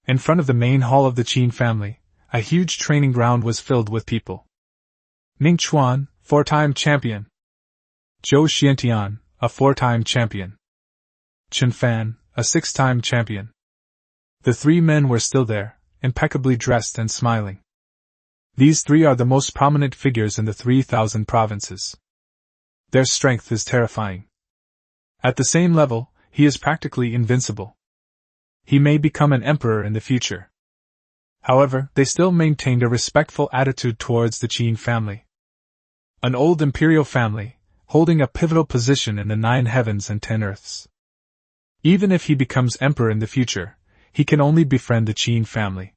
In front of the main hall of the Qin family, a huge training ground was filled with people. Ning Chuan, 4-time champion. Zhou Xiantian, a 4-time champion. Chen Fan, a 6-time champion. The 3 men were still there, impeccably dressed and smiling. These 3 are the most prominent figures in the 3,000 provinces. Their strength is terrifying. At the same level, he is practically invincible. He may become an emperor in the future. However, they still maintained a respectful attitude towards the Qin family. An old imperial family, holding a pivotal position in the 9 heavens and 10 earths. Even if he becomes emperor in the future, he can only befriend the Qin family,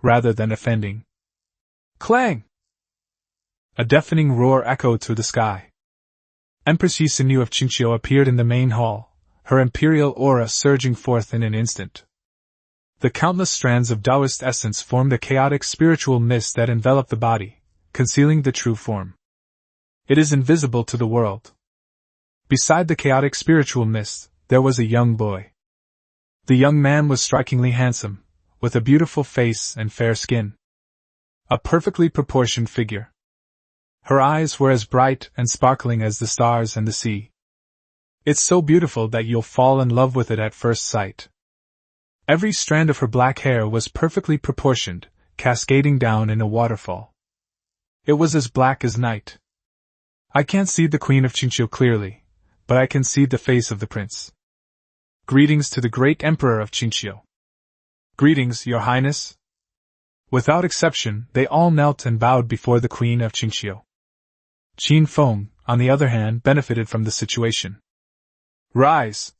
rather than offending. Clang! A deafening roar echoed through the sky. Empress Yi Sinu of Qingqiu appeared in the main hall, her imperial aura surging forth in an instant. The countless strands of Taoist essence formed a chaotic spiritual mist that enveloped the body, concealing the true form. It is invisible to the world. Beside the chaotic spiritual mist, there was a young boy. The young man was strikingly handsome, with a beautiful face and fair skin. A perfectly proportioned figure. Her eyes were as bright and sparkling as the stars and the sea. It's so beautiful that you'll fall in love with it at first sight. Every strand of her black hair was perfectly proportioned, cascading down in a waterfall. It was as black as night. I can't see the Queen of Qingqiu clearly, but I can see the face of the prince. Greetings to the great Emperor of Qingqiu. Greetings, Your Highness. Without exception, they all knelt and bowed before the Queen of Qingqiu. Qin Feng, on the other hand, benefited from the situation. Rise!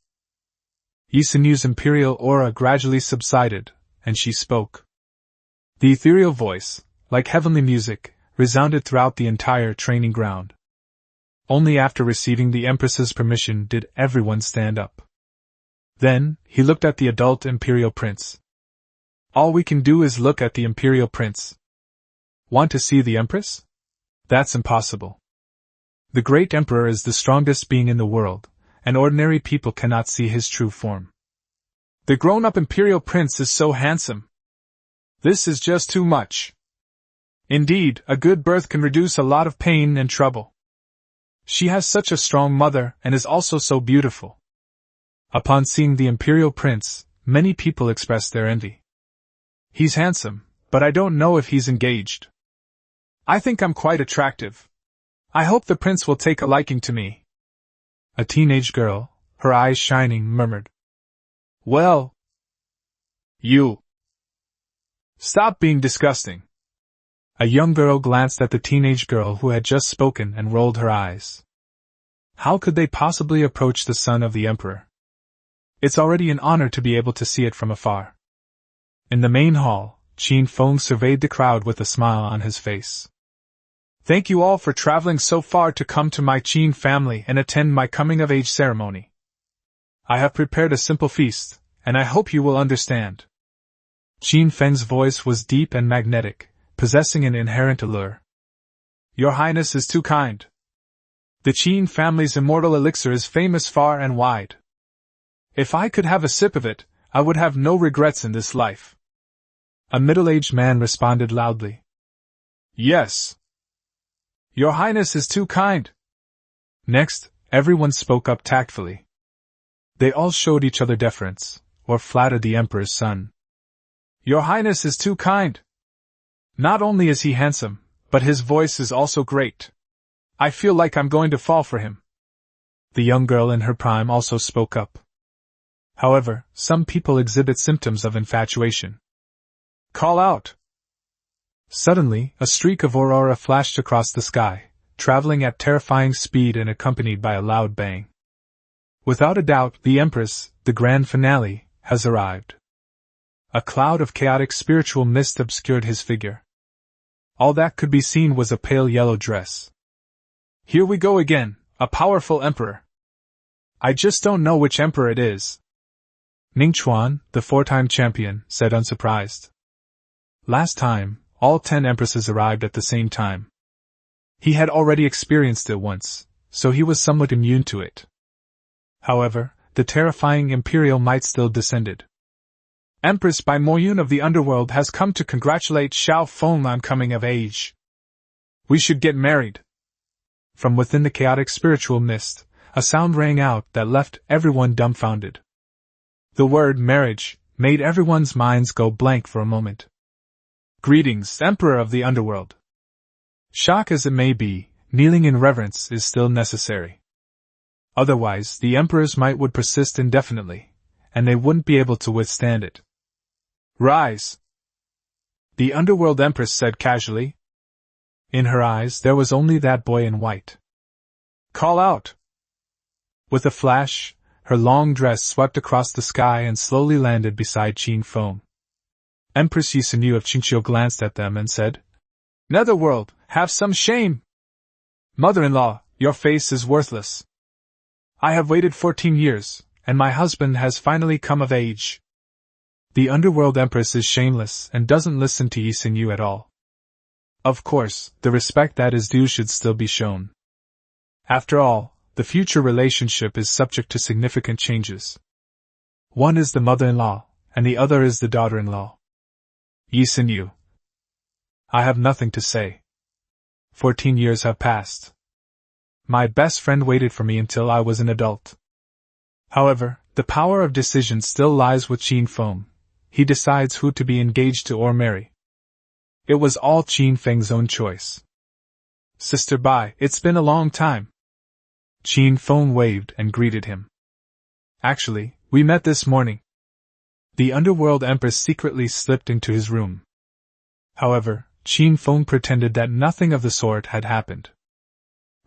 Yi Sinu's imperial aura gradually subsided, and she spoke. The ethereal voice, like heavenly music, resounded throughout the entire training ground. Only after receiving the Empress's permission did everyone stand up. Then, he looked at the adult imperial prince. All we can do is look at the imperial prince. Want to see the Empress? That's impossible. The great emperor is the strongest being in the world, and ordinary people cannot see his true form. The grown-up imperial prince is so handsome. This is just too much. Indeed, a good birth can reduce a lot of pain and trouble. She has such a strong mother and is also so beautiful. Upon seeing the imperial prince, many people expressed their envy. He's handsome, but I don't know if he's engaged. I think I'm quite attractive. I hope the prince will take a liking to me. A teenage girl, her eyes shining, murmured. Well, you. Stop being disgusting. A young girl glanced at the teenage girl who had just spoken and rolled her eyes. How could they possibly approach the son of the emperor? It's already an honor to be able to see it from afar. In the main hall, Qin Feng surveyed the crowd with a smile on his face. Thank you all for traveling so far to come to my Qin family and attend my coming-of-age ceremony. I have prepared a simple feast, and I hope you will understand. Qin Feng's voice was deep and magnetic, possessing an inherent allure. Your Highness is too kind. The Qin family's immortal elixir is famous far and wide. If I could have a sip of it, I would have no regrets in this life. A middle-aged man responded loudly. Yes. Your Highness is too kind. Next, everyone spoke up tactfully. They all showed each other deference, or flattered the Emperor's son. Your Highness is too kind. Not only is he handsome, but his voice is also great. I feel like I'm going to fall for him. The young girl in her prime also spoke up. However, some people exhibit symptoms of infatuation. Call out! Suddenly, a streak of aurora flashed across the sky, traveling at terrifying speed and accompanied by a loud bang. Without a doubt, the Empress, the grand finale, has arrived. A cloud of chaotic spiritual mist obscured his figure. All that could be seen was a pale yellow dress. Here we go again, a powerful emperor. I just don't know which emperor it is. Ning Chuan, the 4-time champion, said unsurprised. Last time, all 10 empresses arrived at the same time. He had already experienced it once, so he was somewhat immune to it. However, the terrifying imperial might still descended. Empress Bai Moyun of the underworld has come to congratulate Xiao Feng on coming of age. We should get married. From within the chaotic spiritual mist, a sound rang out that left everyone dumbfounded. The word marriage made everyone's minds go blank for a moment. Greetings, Emperor of the underworld. Shock as it may be, kneeling in reverence is still necessary. Otherwise, the emperor's might would persist indefinitely, and they wouldn't be able to withstand it. Rise! The underworld empress said casually. In her eyes there was only that boy in white. Call out! With a flash, her long dress swept across the sky and slowly landed beside Qin Feng. Empress Yisenu of Qingqiu glanced at them and said, Netherworld, have some shame! Mother-in-law, your face is worthless. I have waited 14 years, and my husband has finally come of age. The underworld empress is shameless and doesn't listen to Yisenu at all. Of course, the respect that is due should still be shown. After all, the future relationship is subject to significant changes. One is the mother-in-law, and the other is the daughter-in-law. Yisenu. I have nothing to say. 14 years have passed. My best friend waited for me until I was an adult. However, the power of decision still lies with Qin Feng. He decides who to be engaged to or marry. It was all Qin Feng's own choice. Sister Bai, it's been a long time. Qin Feng waved and greeted him. Actually, we met this morning. The underworld empress secretly slipped into his room. However, Qin Feng pretended that nothing of the sort had happened.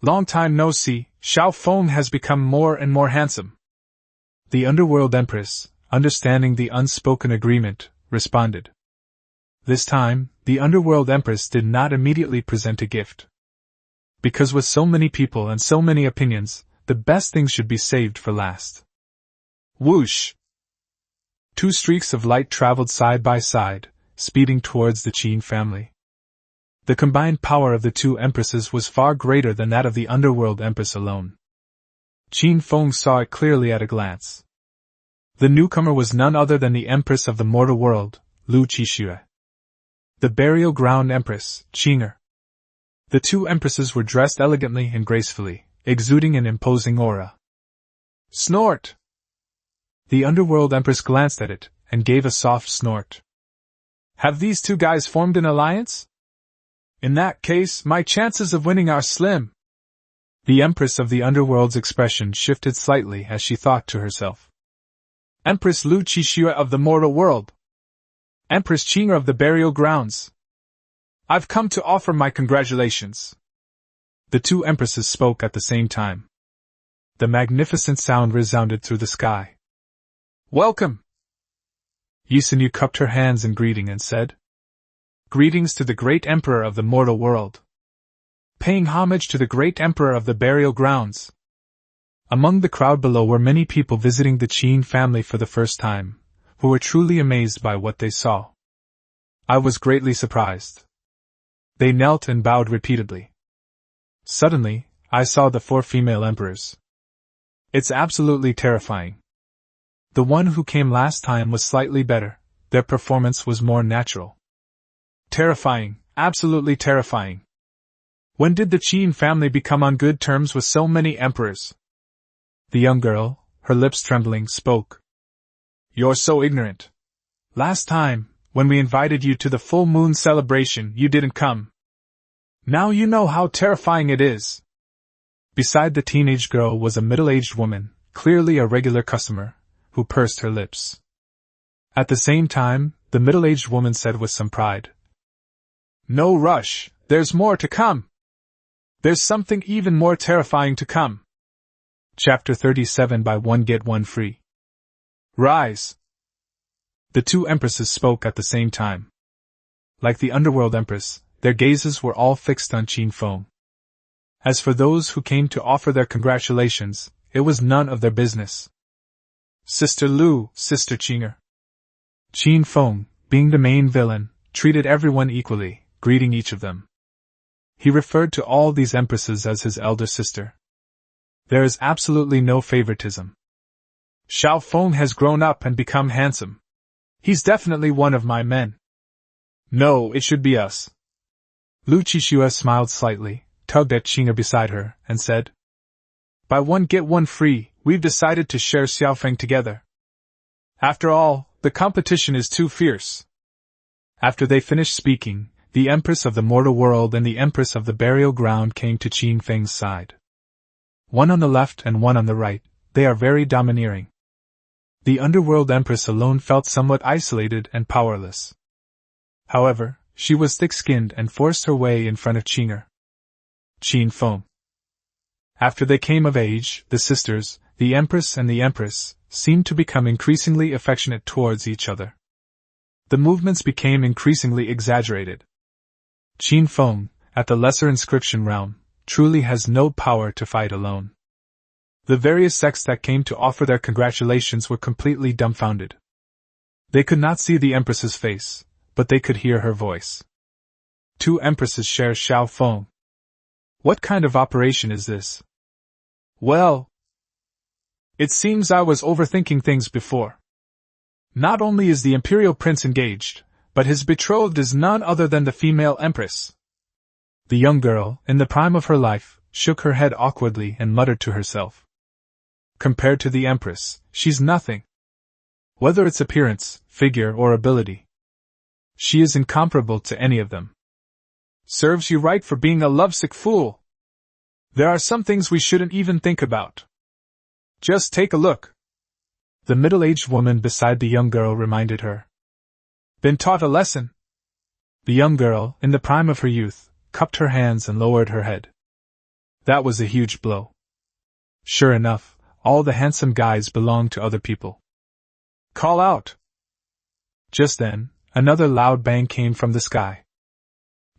Long time no see, Xiao Feng has become more and more handsome. The underworld empress, understanding the unspoken agreement, responded. This time, the underworld empress did not immediately present a gift. Because with so many people and so many opinions, the best things should be saved for last. Whoosh! 2 streaks of light traveled side by side, speeding towards the Qin family. The combined power of the 2 empresses was far greater than that of the underworld empress alone. Qin Feng saw it clearly at a glance. The newcomer was none other than the empress of the mortal world, Lu Qixue. The burial ground empress, Qing'er. The 2 empresses were dressed elegantly and gracefully, exuding an imposing aura. Snort! The underworld empress glanced at it, and gave a soft snort. Have these 2 guys formed an alliance? In that case, my chances of winning are slim. The empress of the underworld's expression shifted slightly as she thought to herself. Empress Lu Qixue of the mortal world. Empress Qing'er of the burial grounds. I've come to offer my congratulations. The 2 empresses spoke at the same time. The magnificent sound resounded through the sky. Welcome! Yisenu cupped her hands in greeting and said, Greetings to the great emperor of the mortal world. Paying homage to the great emperor of the burial grounds. Among the crowd below were many people visiting the Qin family for the first time, who were truly amazed by what they saw. I was greatly surprised. They knelt and bowed repeatedly. Suddenly, I saw the 4 female emperors. It's absolutely terrifying. The one who came last time was slightly better, their performance was more natural. Terrifying, absolutely terrifying. When did the Qin family become on good terms with so many emperors? The young girl, her lips trembling, spoke. You're so ignorant. Last time, when we invited you to the full moon celebration, you didn't come. Now you know how terrifying it is. Beside the teenage girl was a middle-aged woman, clearly a regular customer, who pursed her lips. At the same time, the middle-aged woman said with some pride. No rush, there's more to come. There's something even more terrifying to come. Chapter 37 Buy one get one free. Rise! The 2 empresses spoke at the same time. Like the underworld empress, their gazes were all fixed on Qin Feng. As for those who came to offer their congratulations, it was none of their business. Sister Lu, Sister Qing'er. Qin Feng, being the main villain, treated everyone equally, greeting each of them. He referred to all these empresses as his elder sister. There is absolutely no favoritism. Xiao Feng has grown up and become handsome. He's definitely one of my men. No, it should be us. Lu Qixue smiled slightly, tugged at Qing'er beside her, and said, Buy one get one free, we've decided to share Xiaofeng together. After all, the competition is too fierce. After they finished speaking, the Empress of the mortal world and the Empress of the burial ground came to Qin Feng's side. One on the left and one on the right, they are very domineering. The underworld Empress alone felt somewhat isolated and powerless. However, she was thick-skinned and forced her way in front of Qing'er. Qin Feng. After they came of age, the sisters, the Empress and the Empress, seemed to become increasingly affectionate towards each other. The movements became increasingly exaggerated. Qin Feng, at the lesser inscription realm, truly has no power to fight alone. The various sects that came to offer their congratulations were completely dumbfounded. They could not see the Empress's face, but they could hear her voice. Two Empresses share Xiao Feng. What kind of operation is this? Well, it seems I was overthinking things before. Not only is the Imperial Prince engaged, but his betrothed is none other than the female Empress. The young girl, in the prime of her life, shook her head awkwardly and muttered to herself. Compared to the Empress, she's nothing. Whether it's appearance, figure, or ability, she is incomparable to any of them. Serves you right for being a lovesick fool. There are some things we shouldn't even think about. Just take a look. The middle-aged woman beside the young girl reminded her. Been taught a lesson? The young girl, in the prime of her youth, cupped her hands and lowered her head. That was a huge blow. Sure enough, all the handsome guys belonged to other people. Call out! Just then, another loud bang came from the sky.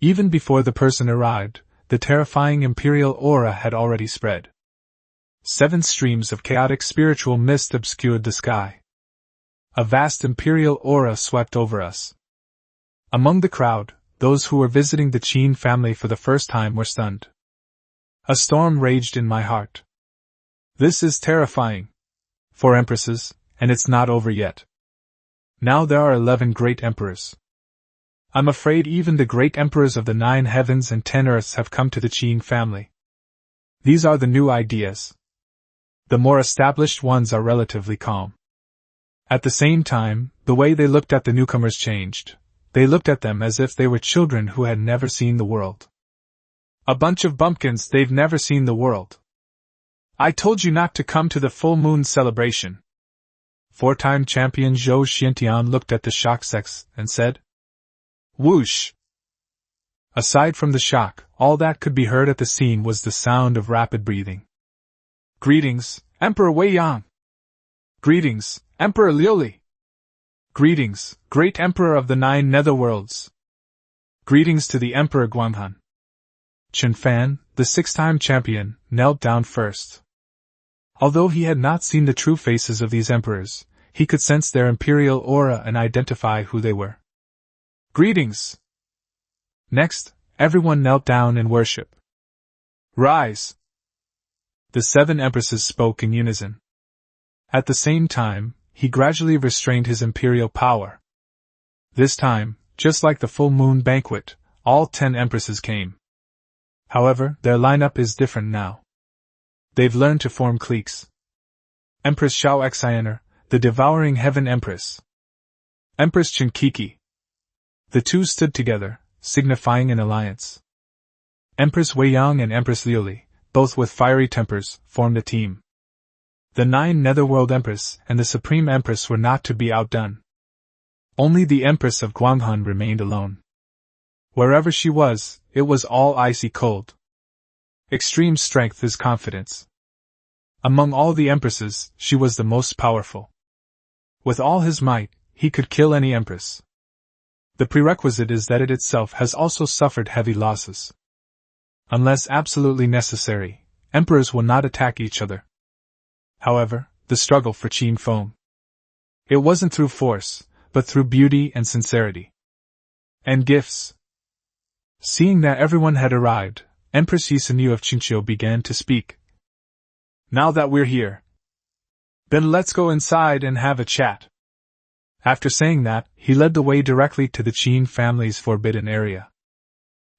Even before the person arrived, the terrifying imperial aura had already spread. 7 streams of chaotic spiritual mist obscured the sky. A vast imperial aura swept over us. Among the crowd, those who were visiting the Qin family for the first time were stunned. A storm raged in my heart. This is terrifying. 4 empresses, and it's not over yet. Now there are 11 great emperors. I'm afraid even the great emperors of the 9 heavens and 10 earths have come to the Qin family. These are the new ideas. The more established ones are relatively calm. At the same time, the way they looked at the newcomers changed. They looked at them as if they were children who had never seen the world. A bunch of bumpkins, they've never seen the world. I told you not to come to the full moon celebration. 4-time champion Zhou Xiantian looked at the shocked sex and said, Whoosh! Aside from the shock, all that could be heard at the scene was the sound of rapid breathing. Greetings, Emperor Wei Yang! Greetings, Emperor Liuli! Greetings, Great Emperor of the 9 Netherworlds! Greetings to the Emperor Guanghan! Chen Fan, the 6-time champion, knelt down first. Although he had not seen the true faces of these emperors, he could sense their imperial aura and identify who they were. Greetings! Next, everyone knelt down in worship. Rise! The 7 empresses spoke in unison. At the same time, he gradually restrained his imperial power. This time, just like the full moon banquet, all 10 empresses came. However, their lineup is different now. They've learned to form cliques. Empress Xiao Xianer, the devouring heaven empress. Empress Chinkiki. The two stood together, signifying an alliance. Empress Wei Yang and Empress Liuli, both with fiery tempers, formed a team. The 9 Netherworld Empress and the Supreme Empress were not to be outdone. Only the Empress of Guanghan remained alone. Wherever she was, it was all icy cold. Extreme strength is confidence. Among all the empresses, she was the most powerful. With all his might, he could kill any empress. The prerequisite is that it itself has also suffered heavy losses. Unless absolutely necessary, emperors will not attack each other. However, the struggle for Qin Feng. It wasn't through force, but through beauty and sincerity. And gifts. Seeing that everyone had arrived, Empress Yisenu of Qinqiu began to speak. Now that we're here, then let's go inside and have a chat. After saying that, he led the way directly to the Qin family's forbidden area.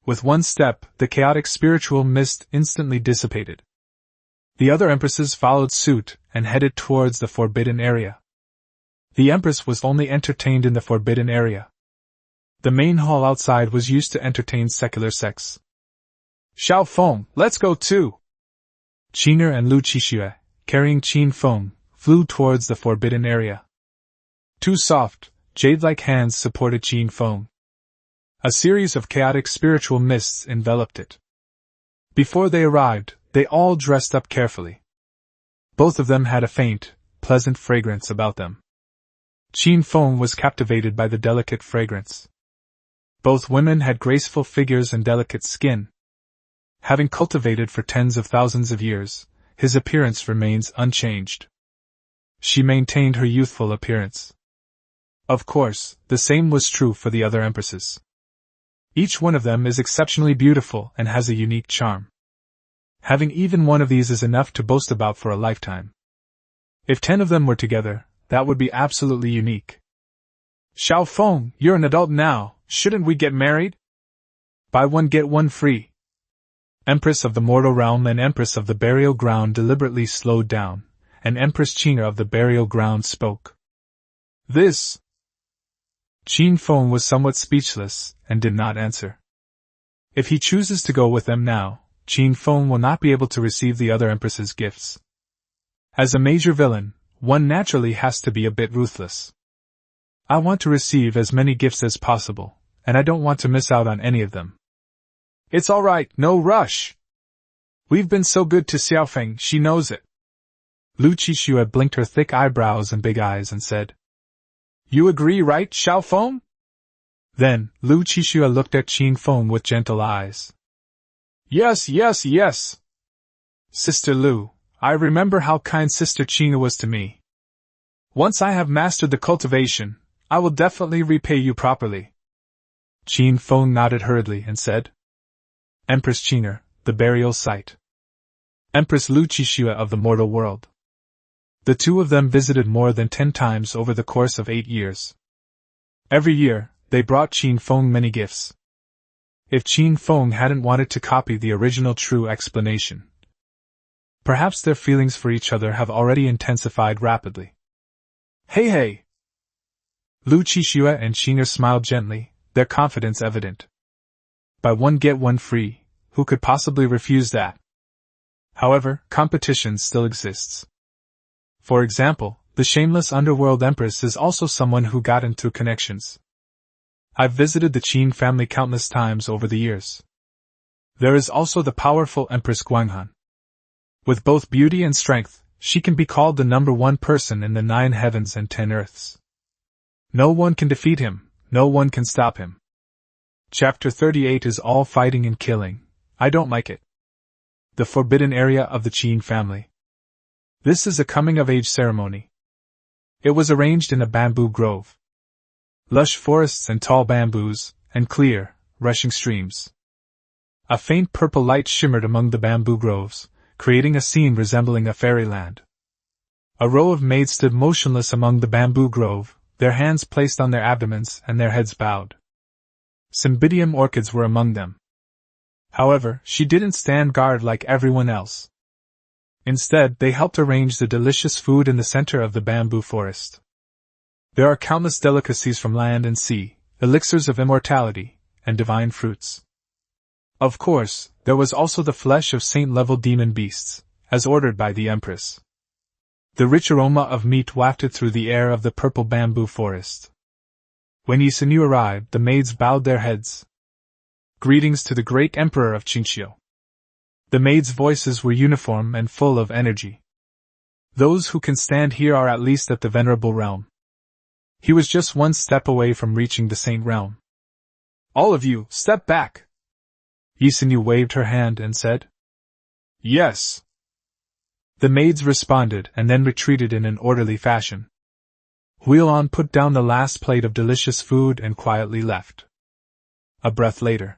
With one step, the chaotic spiritual mist instantly dissipated. The other empresses followed suit and headed towards the forbidden area. The empress was only entertained in the forbidden area. The main hall outside was used to entertain secular sects. Xiao Feng, let's go too! Qiner and Lu Qixue, carrying Qin Feng, flew towards the forbidden area. Two soft, jade-like hands supported Qin Feng. A series of chaotic spiritual mists enveloped it. Before they arrived, they all dressed up carefully. Both of them had a faint, pleasant fragrance about them. Qin Feng was captivated by the delicate fragrance. Both women had graceful figures and delicate skin. Having cultivated for tens of thousands of years, his appearance remains unchanged. She maintained her youthful appearance. Of course, the same was true for the other empresses. Each one of them is exceptionally beautiful and has a unique charm. Having even one of these is enough to boast about for a lifetime. If 10 of them were together, that would be absolutely unique. Xiao Feng, you're an adult now, shouldn't we get married? Buy one get one free. Empress of the mortal realm and Empress of the burial ground deliberately slowed down, and Empress Qiner of the burial ground spoke. This. Qin Feng was somewhat speechless, and did not answer. If he chooses to go with them now, Qin Feng will not be able to receive the other empress's gifts. As a major villain, one naturally has to be a bit ruthless. I want to receive as many gifts as possible, and I don't want to miss out on any of them. It's all right, no rush. We've been so good to Xiaofeng, she knows it. Lu Qixue blinked her thick eyebrows and big eyes and said, You agree, right, Xiaofeng? Then, Lu Qixue looked at Qin Feng with gentle eyes. Yes, yes, yes. Sister Lu, I remember how kind Sister Qina was to me. Once I have mastered the cultivation, I will definitely repay you properly. Qin Feng nodded hurriedly and said, Empress Qiner, the burial site. Empress Lu Qixue of the mortal world. The two of them visited more than 10 times over the course of 8 years. Every year, they brought Qin Feng many gifts. If Qin Feng hadn't wanted to copy the original true explanation, perhaps their feelings for each other have already intensified rapidly. Hey! Lu Qixue and Qiner smiled gently, their confidence evident. Buy one get one free, who could possibly refuse that? However, competition still exists. For example, the shameless underworld empress is also someone who got in through connections. I've visited the Qin family countless times over the years. There is also the powerful Empress Guanghan. With both beauty and strength, she can be called the number 1 person in the 9 heavens and 10 earths. No one can defeat him, no one can stop him. Chapter 38 is all fighting and killing. I don't like it. The forbidden area of the Qin family. This is a coming-of-age ceremony. It was arranged in a bamboo grove. Lush forests and tall bamboos, and clear, rushing streams. A faint purple light shimmered among the bamboo groves, creating a scene resembling a fairyland. A row of maids stood motionless among the bamboo grove, their hands placed on their abdomens and their heads bowed. Cymbidium orchids were among them. However, she didn't stand guard like everyone else. Instead, they helped arrange the delicious food in the center of the bamboo forest. There are countless delicacies from land and sea, elixirs of immortality, and divine fruits. Of course, there was also the flesh of saint-level demon beasts, as ordered by the Empress. The rich aroma of meat wafted through the air of the purple bamboo forest. When Yisenu arrived, the maids bowed their heads. Greetings to the great Emperor of Qingqiu. The maids' voices were uniform and full of energy. Those who can stand here are at least at the venerable realm. He was just one step away from reaching the saint realm. All of you, step back! Yisinyu waved her hand and said, "Yes." The maids responded and then retreated in an orderly fashion. Huilan put down the last plate of delicious food and quietly left. A breath later.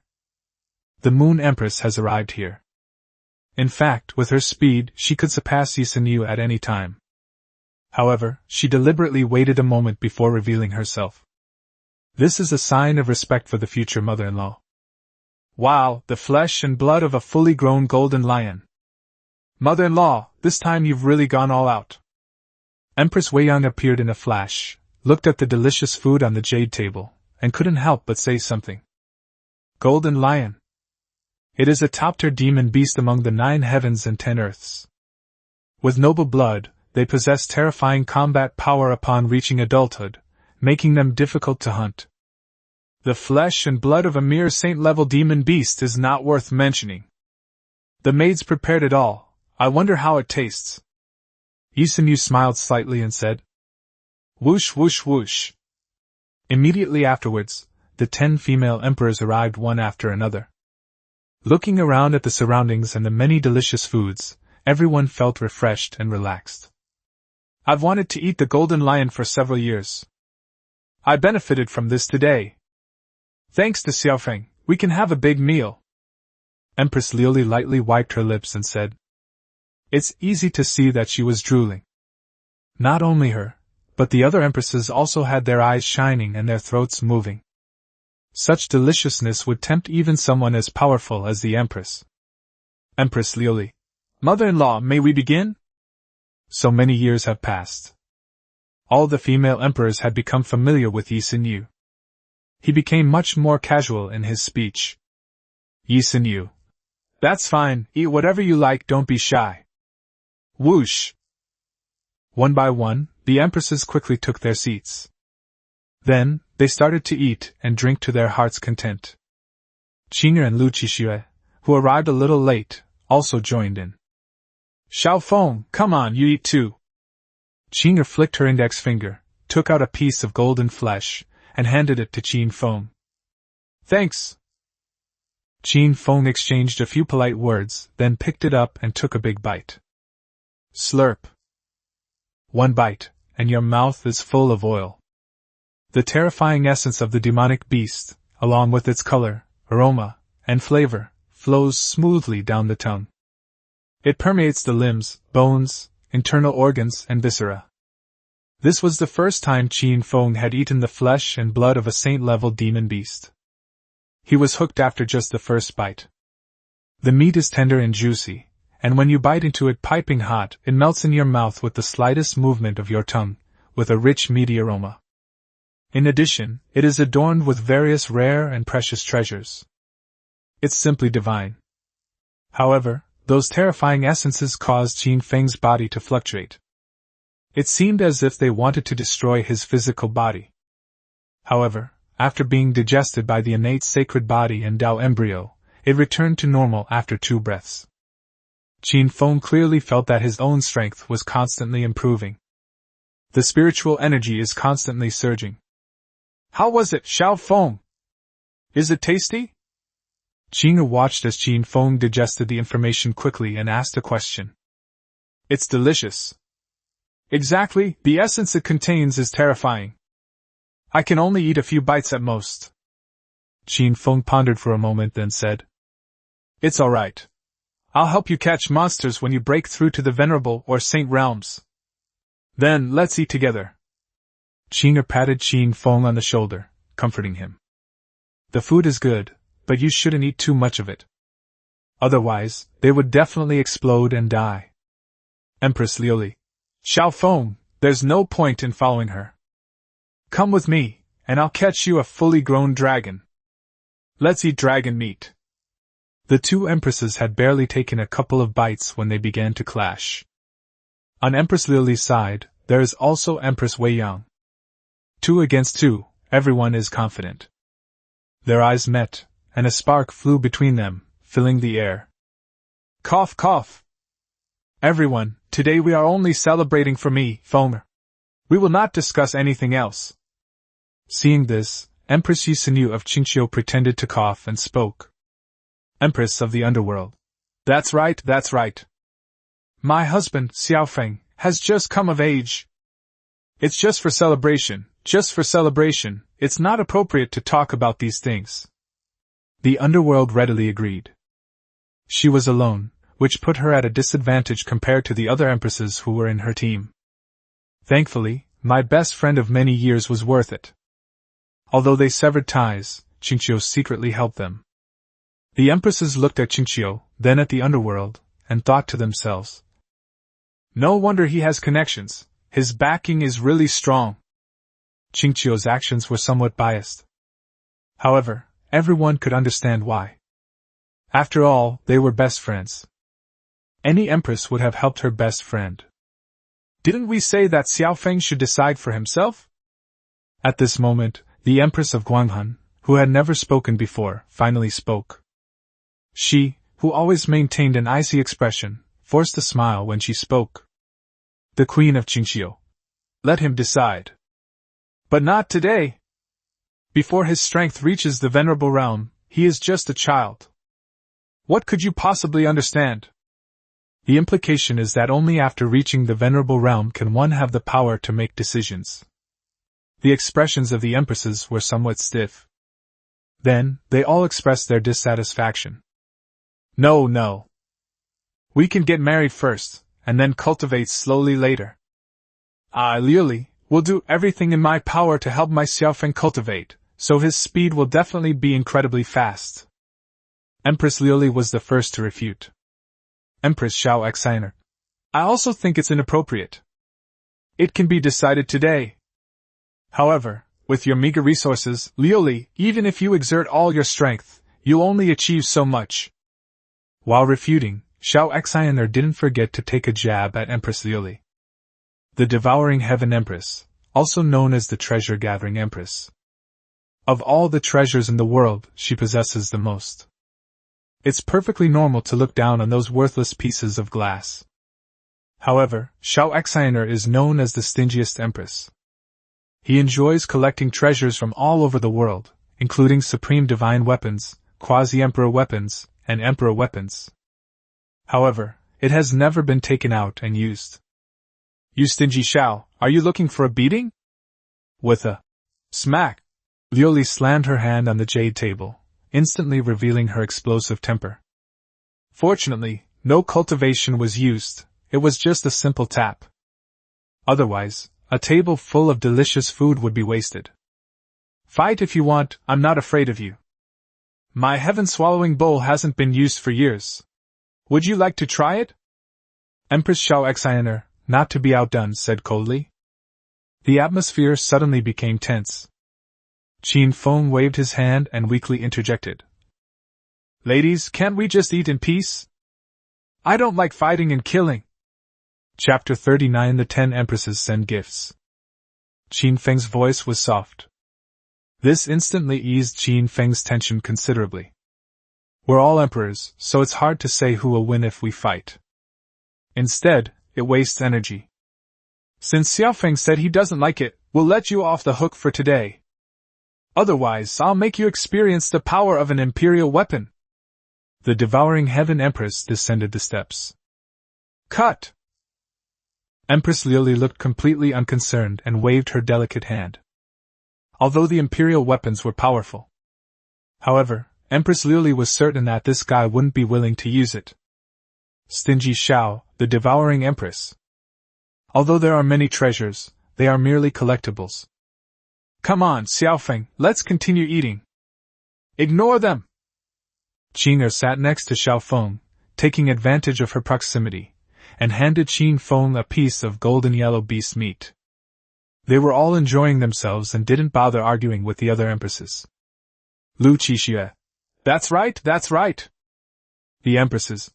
The Moon Empress has arrived here. In fact, with her speed, she could surpass Yisinyu at any time. However, she deliberately waited a moment before revealing herself. This is a sign of respect for the future mother-in-law. Wow, the flesh and blood of a fully grown golden lion. Mother-in-law, this time you've really gone all out. Empress Weiyang appeared in a flash, looked at the delicious food on the jade table, and couldn't help but say something. Golden lion. It is a top-tier demon beast among the 9 heavens and 10 earths. With noble blood, they possess terrifying combat power upon reaching adulthood, making them difficult to hunt. The flesh and blood of a mere saint-level demon beast is not worth mentioning. The maids prepared it all. I wonder how it tastes. Yisinyu smiled slightly and said, "Whoosh whoosh whoosh." Immediately afterwards, the 10 female emperors arrived one after another. Looking around at the surroundings and the many delicious foods, everyone felt refreshed and relaxed. I've wanted to eat the golden lion for several years. I benefited from this today. Thanks to Xiaofeng, we can have a big meal. Empress Liuli lightly wiped her lips and said. It's easy to see that she was drooling. Not only her, but the other empresses also had their eyes shining and their throats moving. Such deliciousness would tempt even someone as powerful as the Empress. Empress Liuli. Mother-in-law, may we begin? So many years have passed. All the female emperors had become familiar with Yisinyu. He became much more casual in his speech. Yisinyu. That's fine, eat whatever you like, don't be shy. Whoosh! One by one, the empresses quickly took their seats. Then, they started to eat and drink to their heart's content. Qing'er and Lu Qixue, who arrived a little late, also joined in. Xiaofeng, come on, you eat too. Qing'er flicked her index finger, took out a piece of golden flesh, and handed it to Qin Feng. Thanks. Qin Feng exchanged a few polite words, then picked it up and took a big bite. Slurp. One bite, and your mouth is full of oil. The terrifying essence of the demonic beast, along with its color, aroma, and flavor, flows smoothly down the tongue. It permeates the limbs, bones, internal organs, and viscera. This was the first time Qin Feng had eaten the flesh and blood of a saint-level demon beast. He was hooked after just the first bite. The meat is tender and juicy, and when you bite into it piping hot, it melts in your mouth with the slightest movement of your tongue, with a rich meaty aroma. In addition, it is adorned with various rare and precious treasures. It's simply divine. However, those terrifying essences caused Qin Feng's body to fluctuate. It seemed as if they wanted to destroy his physical body. However, after being digested by the innate sacred body and Tao embryo, it returned to normal after 2 breaths. Qin Feng clearly felt that his own strength was constantly improving. The spiritual energy is constantly surging. How was it, Xiaofeng? Is it tasty? Qing'er watched as Qin Feng digested the information quickly and asked a question. It's delicious. Exactly, the essence it contains is terrifying. I can only eat a few bites at most. Qin Feng pondered for a moment then said. It's alright. I'll help you catch monsters when you break through to the venerable or saint realms. Then, let's eat together. Qing'er patted Qin Feng on the shoulder, comforting him. The food is good, but you shouldn't eat too much of it. Otherwise, they would definitely explode and die. Empress Liuli. Xiaofeng, there's no point in following her. Come with me, and I'll catch you a fully grown dragon. Let's eat dragon meat. The 2 empresses had barely taken a couple of bites when they began to clash. On Empress Liuli's side, there is also Empress Weiyang. 2 against 2, everyone is confident. Their eyes met, and a spark flew between them, filling the air. Cough, cough. Everyone, today we are only celebrating for me, Feng. We will not discuss anything else. Seeing this, Empress Yisinyu of Qingqiu pretended to cough and spoke. Empress of the underworld. That's right, that's right. My husband, Xiaofeng, has just come of age. It's just for celebration, it's not appropriate to talk about these things. The underworld readily agreed. She was alone, which put her at a disadvantage compared to the other empresses who were in her team. Thankfully, my best friend of many years was worth it. Although they severed ties, Qingqiu secretly helped them. The empresses looked at Qingqiu, then at the underworld, and thought to themselves, no wonder he has connections, his backing is really strong. Qingqiu's actions were somewhat biased. However, everyone could understand why. After all, they were best friends. Any empress would have helped her best friend. Didn't we say that Xiaofeng should decide for himself? At this moment, the Empress of Guanghan, who had never spoken before, finally spoke. She, who always maintained an icy expression, forced a smile when she spoke. The Queen of Qingqiu. Let him decide. But not today. Before his strength reaches the venerable realm, he is just a child. What could you possibly understand? The implication is that only after reaching the venerable realm can one have the power to make decisions. The expressions of the empresses were somewhat stiff. Then, they all expressed their dissatisfaction. No. We can get married first, and then cultivate slowly later. I, Liuli, will do everything in my power to help my Xiaofeng cultivate, so his speed will definitely be incredibly fast. Empress Liuli was the first to refute. Empress Xiao Exiner. I also think it's inappropriate. It can be decided today. However, with your meager resources, Liuli, even if you exert all your strength, you'll only achieve so much. While refuting, Xiao Exiner didn't forget to take a jab at Empress Liuli. The Devouring Heaven Empress, also known as the Treasure-Gathering Empress. Of all the treasures in the world, she possesses the most. It's perfectly normal to look down on those worthless pieces of glass. However, Xiao Exiner is known as the stingiest empress. He enjoys collecting treasures from all over the world, including supreme divine weapons, quasi-emperor weapons, and emperor weapons. However, it has never been taken out and used. You stingy Xiao, are you looking for a beating? With a smack, Liuli slammed her hand on the jade table, instantly revealing her explosive temper. Fortunately, no cultivation was used, it was just a simple tap. Otherwise, a table full of delicious food would be wasted. Fight if you want, I'm not afraid of you. My heaven-swallowing bowl hasn't been used for years. Would you like to try it? Empress Xiao Exiner, not to be outdone, said coldly. The atmosphere suddenly became tense. Qin Feng waved his hand and weakly interjected. Ladies, can't we just eat in peace? I don't like fighting and killing. Chapter 39 The 10 Empresses Send Gifts. Qin Feng's voice was soft. This instantly eased Qin Feng's tension considerably. We're all emperors, so it's hard to say who will win if we fight. Instead, it wastes energy. Since Xiaofeng said he doesn't like it, we'll let you off the hook for today. Otherwise, I'll make you experience the power of an imperial weapon. The Devouring Heaven Empress descended the steps. Cut! Empress Liuli looked completely unconcerned and waved her delicate hand. Although the imperial weapons were powerful. However, Empress Liuli was certain that this guy wouldn't be willing to use it. Stingy Xiao, the Devouring Empress. Although there are many treasures, they are merely collectibles. Come on, Xiaofeng, let's continue eating. Ignore them! Qin sat next to Xiaofeng, taking advantage of her proximity, and handed Qin Feng a piece of golden yellow beast meat. They were all enjoying themselves and didn't bother arguing with the other empresses. Lu Qixue. That's right. The empresses.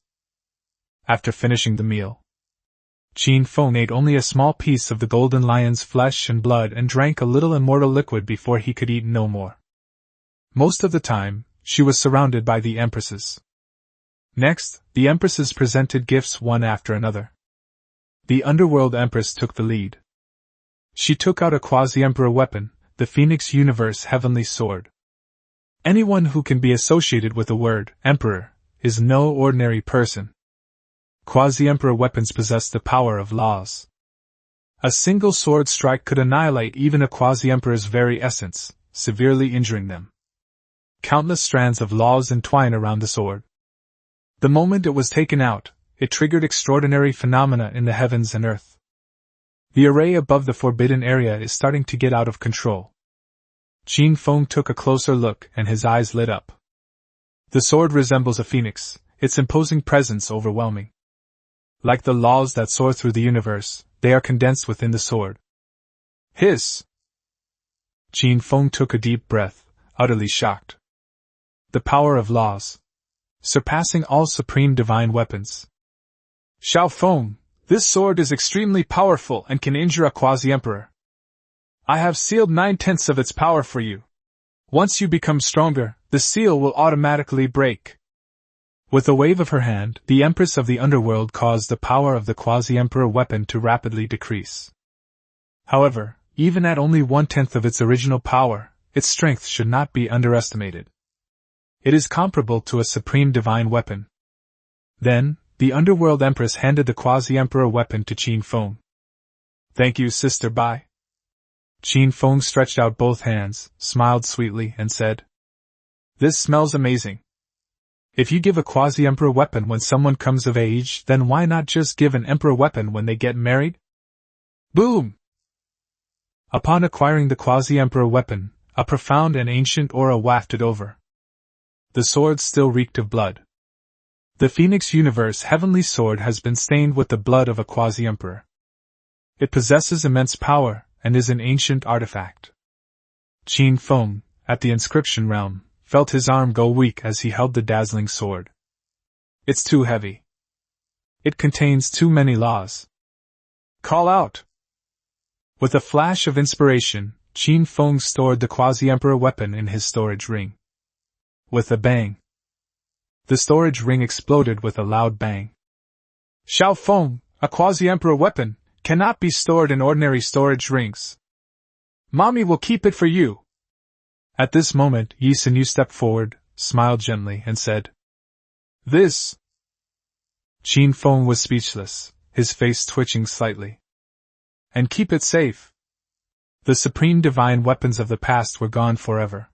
After finishing the meal, Qin Feng ate only a small piece of the golden lion's flesh and blood and drank a little immortal liquid before he could eat no more. Most of the time, she was surrounded by the empresses. Next, the empresses presented gifts one after another. The underworld empress took the lead. She took out a quasi-emperor weapon, the Phoenix Universe Heavenly Sword. Anyone who can be associated with the word emperor is no ordinary person. Quasi-emperor weapons possess the power of laws. A single sword strike could annihilate even a quasi-emperor's very essence, severely injuring them. Countless strands of laws entwine around the sword. The moment it was taken out, it triggered extraordinary phenomena in the heavens and earth. The array above the forbidden area is starting to get out of control. Qin Feng took a closer look and his eyes lit up. The sword resembles a phoenix, its imposing presence overwhelming. Like the laws that soar through the universe, they are condensed within the sword. Hiss! Qin Feng took a deep breath, utterly shocked. The power of laws. Surpassing all supreme divine weapons. Xiao Feng, this sword is extremely powerful and can injure a quasi-emperor. I have sealed 9/10 of its power for you. Once you become stronger, the seal will automatically break. With a wave of her hand, the Empress of the Underworld caused the power of the quasi-emperor weapon to rapidly decrease. However, even at only 1/10 of its original power, its strength should not be underestimated. It is comparable to a supreme divine weapon. Then, the Underworld Empress handed the quasi-emperor weapon to Qin Feng. Thank you, Sister Bai. Qin Feng stretched out both hands, smiled sweetly, and said, This smells amazing. If you give a quasi-emperor weapon when someone comes of age, then why not just give an emperor weapon when they get married? Boom! Upon acquiring the quasi-emperor weapon, a profound and ancient aura wafted over. The sword still reeked of blood. The Phoenix Universe heavenly sword has been stained with the blood of a quasi-emperor. It possesses immense power, and is an ancient artifact. Qin Feng, at the inscription realm, felt his arm go weak as he held the dazzling sword. It's too heavy. It contains too many laws. Call out! With a flash of inspiration, Qin Feng stored the quasi-emperor weapon in his storage ring. With a bang, the storage ring exploded with a loud bang. Xiao Feng, a quasi-emperor weapon, cannot be stored in ordinary storage rings. Mommy will keep it for you. At this moment, Yi Sinyu stepped forward, smiled gently, and said, This. Qin Feng was speechless, his face twitching slightly. And keep it safe. The supreme divine weapons of the past were gone forever.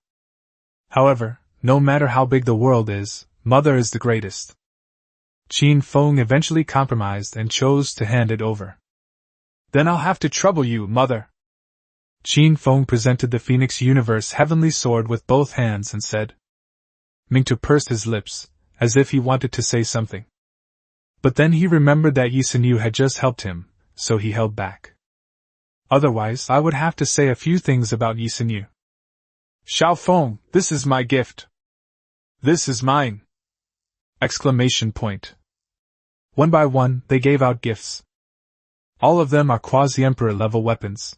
However, no matter how big the world is, Mother is the greatest. Qin Feng eventually compromised and chose to hand it over. Then I'll have to trouble you, Mother. Qin Feng presented the Phoenix Universe heavenly sword with both hands and said. Mingtu pursed his lips, as if he wanted to say something. But then he remembered that Yi Sinyu had just helped him, so he held back. Otherwise, I would have to say a few things about Yi Sinyu. Xiao Feng, this is my gift. This is mine! Exclamation point. One by one, they gave out gifts. All of them are quasi-emperor level weapons.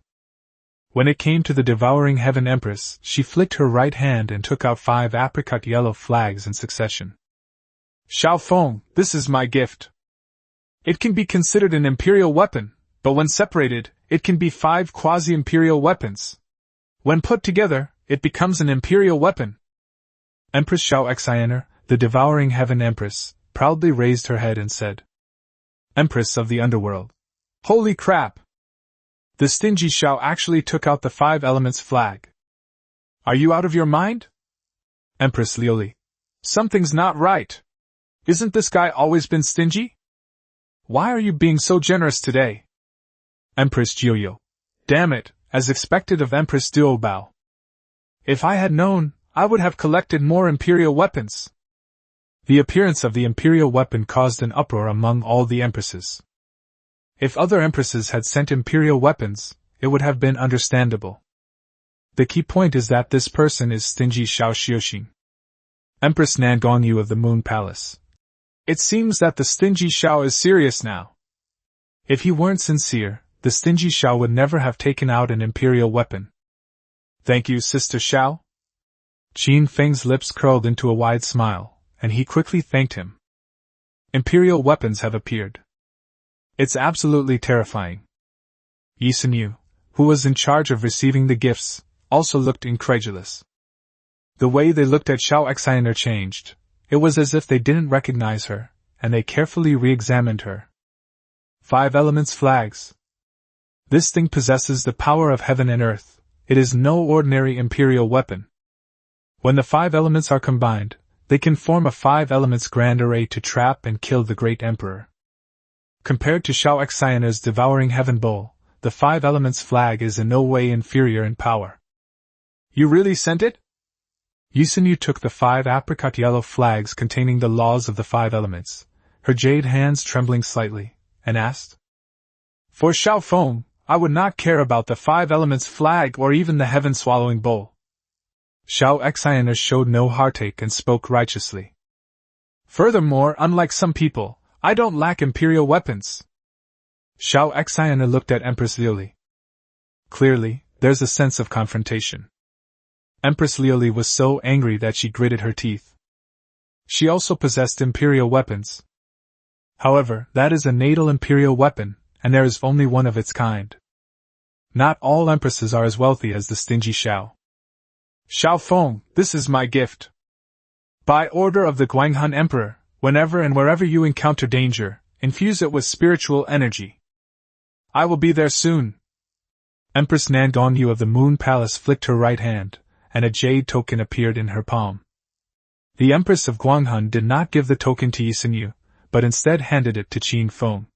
When it came to the devouring heaven empress, she flicked her right hand and took out 5 apricot yellow flags in succession. Xiao Feng, this is my gift. It can be considered an imperial weapon, but when separated, it can be 5 quasi-imperial weapons. When put together, it becomes an imperial weapon. Empress Xiao Xianer, the devouring heaven empress, proudly raised her head and said, Empress of the Underworld. Holy crap! The stingy Xiao actually took out the 5 elements flag. Are you out of your mind? Empress Liuli. Something's not right. Isn't this guy always been stingy? Why are you being so generous today? Empress Jiuyo. Damn it, as expected of Empress Duobao. If I had known, I would have collected more imperial weapons. The appearance of the imperial weapon caused an uproar among all the empresses. If other empresses had sent imperial weapons, it would have been understandable. The key point is that this person is stingy Xiao Xiuxing. Empress Nan Gongyu of the Moon Palace. It seems that the stingy Xiao is serious now. If he weren't sincere, the stingy Xiao would never have taken out an imperial weapon. Thank you, Sister Xiao. Qin Feng's lips curled into a wide smile, and he quickly thanked him. Imperial weapons have appeared. It's absolutely terrifying. Yi Sinyu, who was in charge of receiving the gifts, also looked incredulous. The way they looked at Xiao Xianer changed, it was as if they didn't recognize her, and they carefully re-examined her. 5 elements flags. This thing possesses the power of heaven and earth. It is no ordinary imperial weapon. When the 5 elements are combined, they can form a 5 elements grand array to trap and kill the great emperor. Compared to Shao Xian's devouring heaven bowl, the 5 elements flag is in no way inferior in power. You really sent it? Yusinu took the 5 apricot yellow flags containing the laws of the 5 elements, her jade hands trembling slightly, and asked. For Shao Feng, I would not care about the 5 elements flag or even the heaven-swallowing bowl. Shao Xian showed no heartache and spoke righteously. Furthermore, unlike some people, I don't lack imperial weapons. Shao Xian looked at Empress Liuli. Clearly, there's a sense of confrontation. Empress Liuli was so angry that she gritted her teeth. She also possessed imperial weapons. However, that is a natal imperial weapon, and there is only one of its kind. Not all empresses are as wealthy as the stingy Shao. Shao Feng, this is my gift. By order of the Guanghan Emperor, whenever and wherever you encounter danger, infuse it with spiritual energy. I will be there soon. Empress Nan Gongyu of the Moon Palace flicked her right hand, and a jade token appeared in her palm. The Empress of Guanghan did not give the token to Yisinu, but instead handed it to Qin Feng.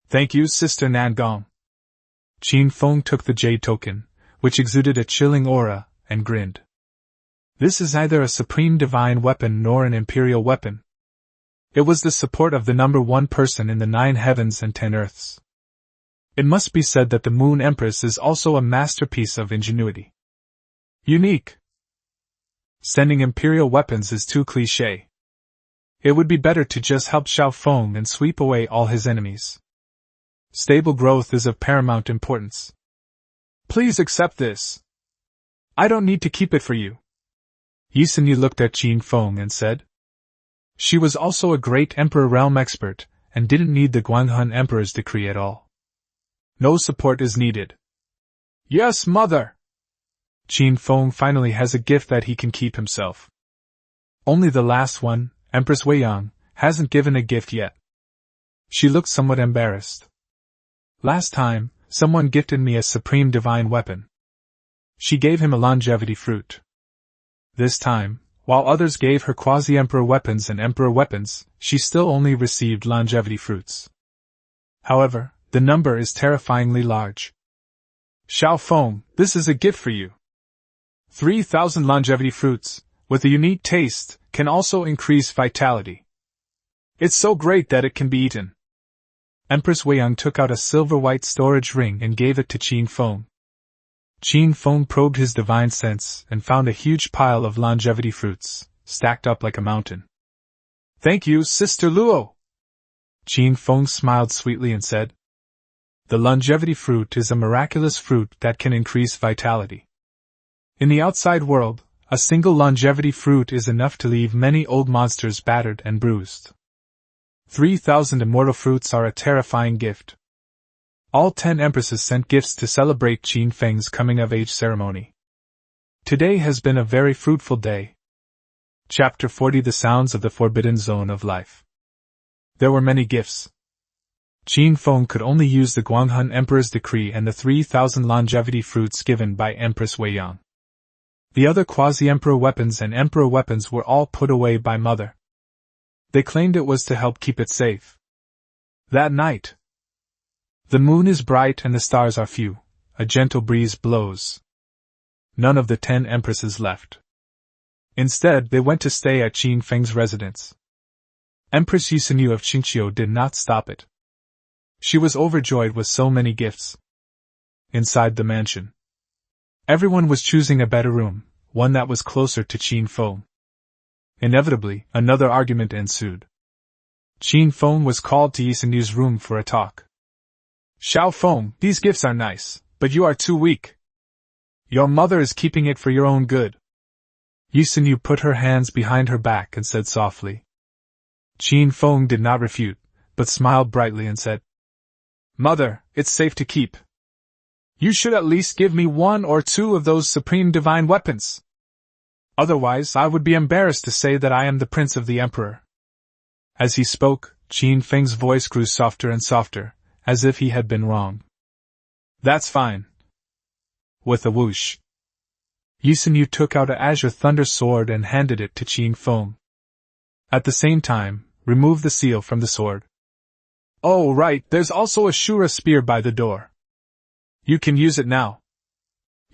Thank you, Sister Nan Gong. Qin Feng took the jade token, which exuded a chilling aura, and grinned. This is neither a supreme divine weapon nor an imperial weapon. It was the support of the number 1 person in the 9 heavens and 10 earths. It must be said that the Moon Empress is also a masterpiece of ingenuity. Unique. Sending imperial weapons is too cliché. It would be better to just help Shao Feng and sweep away all his enemies. Stable growth is of paramount importance. Please accept this. I don't need to keep it for you. Yisinu looked at Qin Feng and said. She was also a great Emperor realm expert, and didn't need the Guanghan Emperor's decree at all. No support is needed. Yes, Mother! Qin Feng finally has a gift that he can keep himself. Only the last one, Empress Weiyang, hasn't given a gift yet. She looked somewhat embarrassed. Last time, someone gifted me a supreme divine weapon. She gave him a longevity fruit. This time, while others gave her quasi-emperor weapons and emperor weapons, she still only received longevity fruits. However, the number is terrifyingly large. Shao Feng, this is a gift for you. 3,000 longevity fruits, with a unique taste, can also increase vitality. It's so great that it can be eaten. Empress Weiyang took out a silver-white storage ring and gave it to Qin Feng. Qin Feng probed his divine sense and found a huge pile of longevity fruits, stacked up like a mountain. Thank you, Sister Luo. Qin Feng smiled sweetly and said, the longevity fruit is a miraculous fruit that can increase vitality. In the outside world, a single longevity fruit is enough to leave many old monsters battered and bruised. 3,000 immortal fruits are a terrifying gift. All 10 empresses sent gifts to celebrate Qin Feng's coming-of-age ceremony. Today has been a very fruitful day. Chapter 40 The Sounds of the Forbidden Zone of Life. There were many gifts. Qin Feng could only use the Guanghan Emperor's decree and the 3,000 longevity fruits given by Empress Weiyang. The other quasi-emperor weapons and emperor weapons were all put away by Mother. They claimed it was to help keep it safe. That night, the moon is bright and the stars are few. A gentle breeze blows. None of the 10 empresses left. Instead, they went to stay at Qin Feng's residence. Empress Yisinu of Qingqiu did not stop it. She was overjoyed with so many gifts. Inside the mansion, everyone was choosing a better room, one that was closer to Qin Feng. Inevitably, another argument ensued. Qin Feng was called to Yisinu's room for a talk. Shao Feng, these gifts are nice, but you are too weak. Your mother is keeping it for your own good. Yisinu put her hands behind her back and said softly. Qin Feng did not refute, but smiled brightly and said, Mother, it's safe to keep. You should at least give me 1 or 2 of those supreme divine weapons. Otherwise, I would be embarrassed to say that I am the prince of the emperor. As he spoke, Qin Feng's voice grew softer and softer, as if he had been wrong. That's fine. With a whoosh, Yisunyu took out a azure thunder sword and handed it to Qin Feng. At the same time, removed the seal from the sword. Oh right, there's also a Shura spear by the door. You can use it now.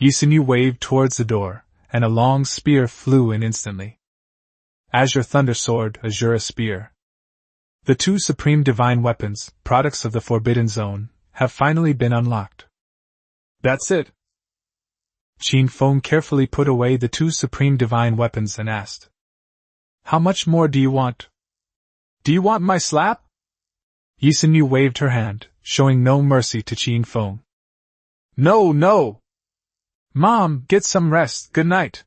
Yisunyu waved towards the door, and a long spear flew in instantly. Azure Thunder Sword, Azura Spear. The two supreme divine weapons, products of the Forbidden Zone, have finally been unlocked. That's it. Qin Feng carefully put away the two supreme divine weapons and asked. How much more do you want? Do you want my slap? Yisunyu waved her hand, showing no mercy to Qin Feng. No, no! Mom, get some rest, good night.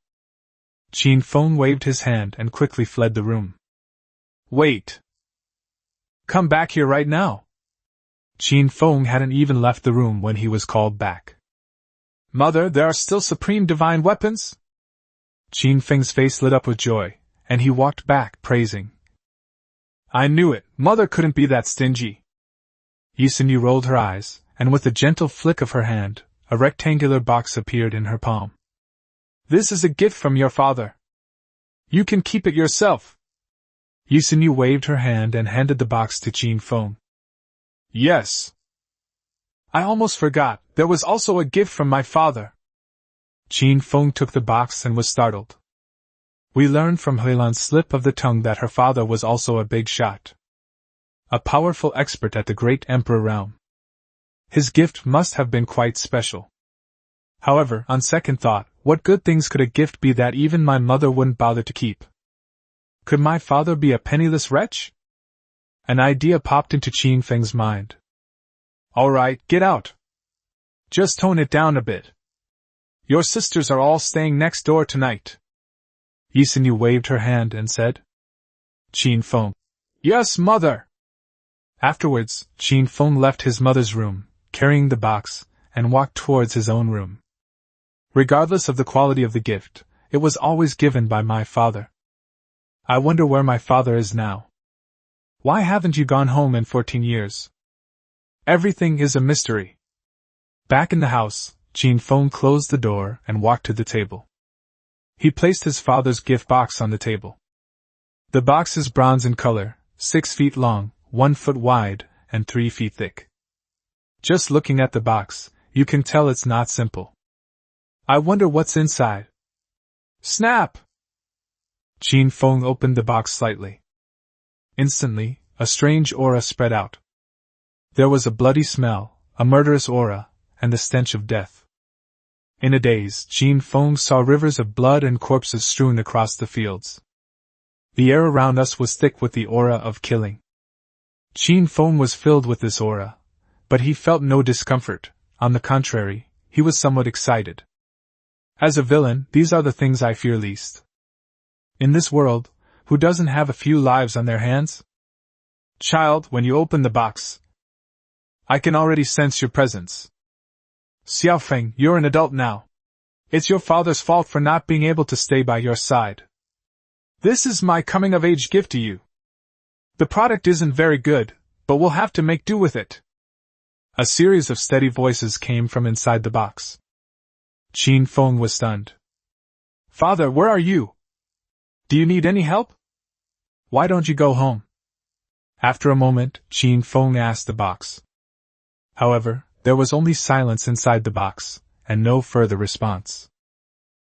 Qin Feng waved his hand and quickly fled the room. Wait! Come back here right now! Qin Feng hadn't even left the room when he was called back. Mother, there are still supreme divine weapons? Qin Feng's face lit up with joy, and he walked back, praising. I knew it, Mother couldn't be that stingy. Yisunyu rolled her eyes, and with a gentle flick of her hand, a rectangular box appeared in her palm. This is a gift from your father. You can keep it yourself. Yisunyu waved her hand and handed the box to Qin Feng. Yes. I almost forgot, there was also a gift from my father. Qin Feng took the box and was startled. We learned from Huilan's slip of the tongue that her father was also a big shot. A powerful expert at the great emperor realm. His gift must have been quite special. However, on second thought, what good things could a gift be that even my mother wouldn't bother to keep? Could my father be a penniless wretch? An idea popped into Qin Feng's mind. All right, get out. Just tone it down a bit. Your sisters are all staying next door tonight. Yisunyu waved her hand and said. Qin Feng. Yes, mother. Afterwards, Qin Feng left his mother's room, carrying the box, and walked towards his own room. Regardless of the quality of the gift, it was always given by my father. I wonder where my father is now. Why haven't you gone home in 14 years? Everything is a mystery. Back in the house, Qin Feng closed the door and walked to the table. He placed his father's gift box on the table. The box is bronze in color, 6 feet long, 1 foot wide, and 3 feet thick. Just looking at the box, you can tell it's not simple. I wonder what's inside. Snap! Qin Feng opened the box slightly. Instantly, a strange aura spread out. There was a bloody smell, a murderous aura, and the stench of death. In a daze, Qin Feng saw rivers of blood and corpses strewn across the fields. The air around us was thick with the aura of killing. Qin Feng was filled with this aura, but he felt no discomfort. On the contrary, he was somewhat excited. As a villain, these are the things I fear least. In this world, who doesn't have a few lives on their hands? Child, when you open the box, I can already sense your presence. Xiaofeng, you're an adult now. It's your father's fault for not being able to stay by your side. This is my coming-of-age gift to you. The product isn't very good, but we'll have to make do with it. A series of steady voices came from inside the box. Qin Feng was stunned. Father, where are you? Do you need any help? Why don't you go home? After a moment, Qin Feng asked the box. However, there was only silence inside the box, and no further response.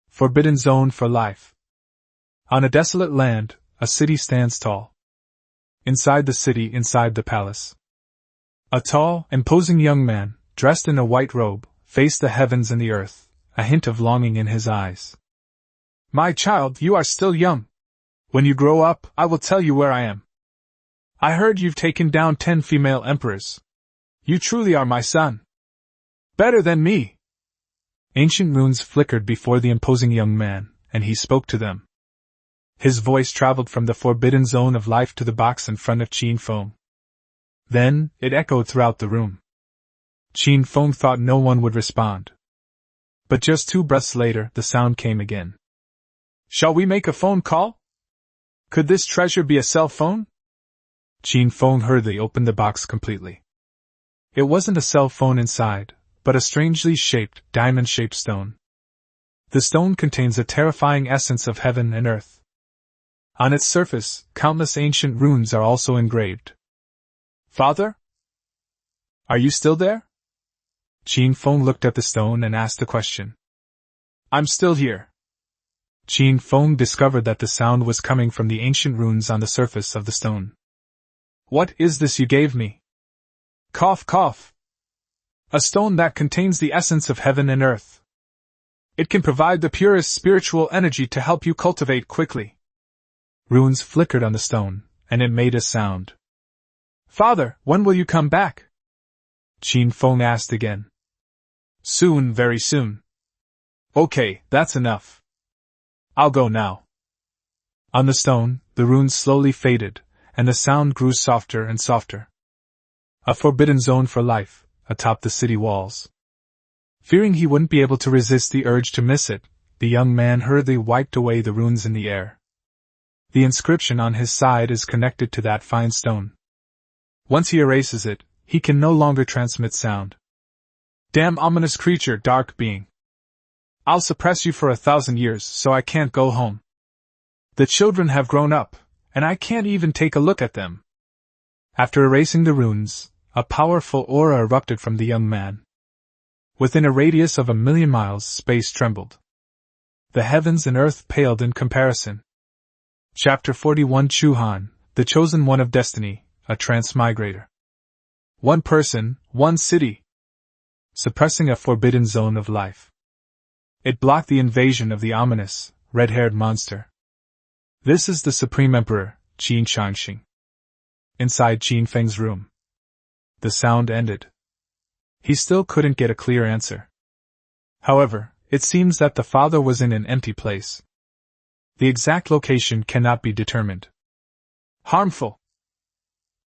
Forbidden Zone for life. On a desolate land, a city stands tall. Inside the city, inside the palace, a tall, imposing young man, dressed in a white robe, faced the heavens and the earth, a hint of longing in his eyes. My child, you are still young. When you grow up, I will tell you where I am. I heard you've taken down 10 female emperors. You truly are my son. Better than me. Ancient runes flickered before the imposing young man, and he spoke to them. His voice traveled from the forbidden zone of life to the box in front of Qin Feng. Then, it echoed throughout the room. Qin Feng thought no one would respond. But just 2 breaths later, the sound came again. Shall we make a phone call? Could this treasure be a cell phone? Qin Feng hurriedly opened the box completely. It wasn't a cell phone inside, but a strangely shaped, diamond-shaped stone. The stone contains a terrifying essence of heaven and earth. On its surface, countless ancient runes are also engraved. Father? Are you still there? Qin Feng looked at the stone and asked the question. I'm still here. Qin Feng discovered that the sound was coming from the ancient runes on the surface of the stone. What is this you gave me? Cough, cough. A stone that contains the essence of heaven and earth. It can provide the purest spiritual energy to help you cultivate quickly. Runes flickered on the stone, and it made a sound. Father, when will you come back? Qin Feng asked again. Soon, very soon. Okay, that's enough. I'll go now. On the stone, the runes slowly faded, and the sound grew softer and softer. A forbidden zone for life, atop the city walls. Fearing he wouldn't be able to resist the urge to miss it, the young man hurriedly wiped away the runes in the air. The inscription on his side is connected to that fine stone. Once he erases it, he can no longer transmit sound. Damn ominous creature, dark being. I'll suppress you for 1,000 years so I can't go home. The children have grown up, and I can't even take a look at them. After erasing the runes, a powerful aura erupted from the young man. Within a radius of 1,000,000 miles, space trembled. The heavens and earth paled in comparison. Chapter 41 Chuhan, the Chosen One of Destiny, a Transmigrator. One person, one city. Suppressing a forbidden zone of life. It blocked the invasion of the ominous, red-haired monster. This is the Supreme Emperor, Qin Changxing. Inside Qin Feng's room. The sound ended. He still couldn't get a clear answer. However, it seems that the father was in an empty place. The exact location cannot be determined. Harmful!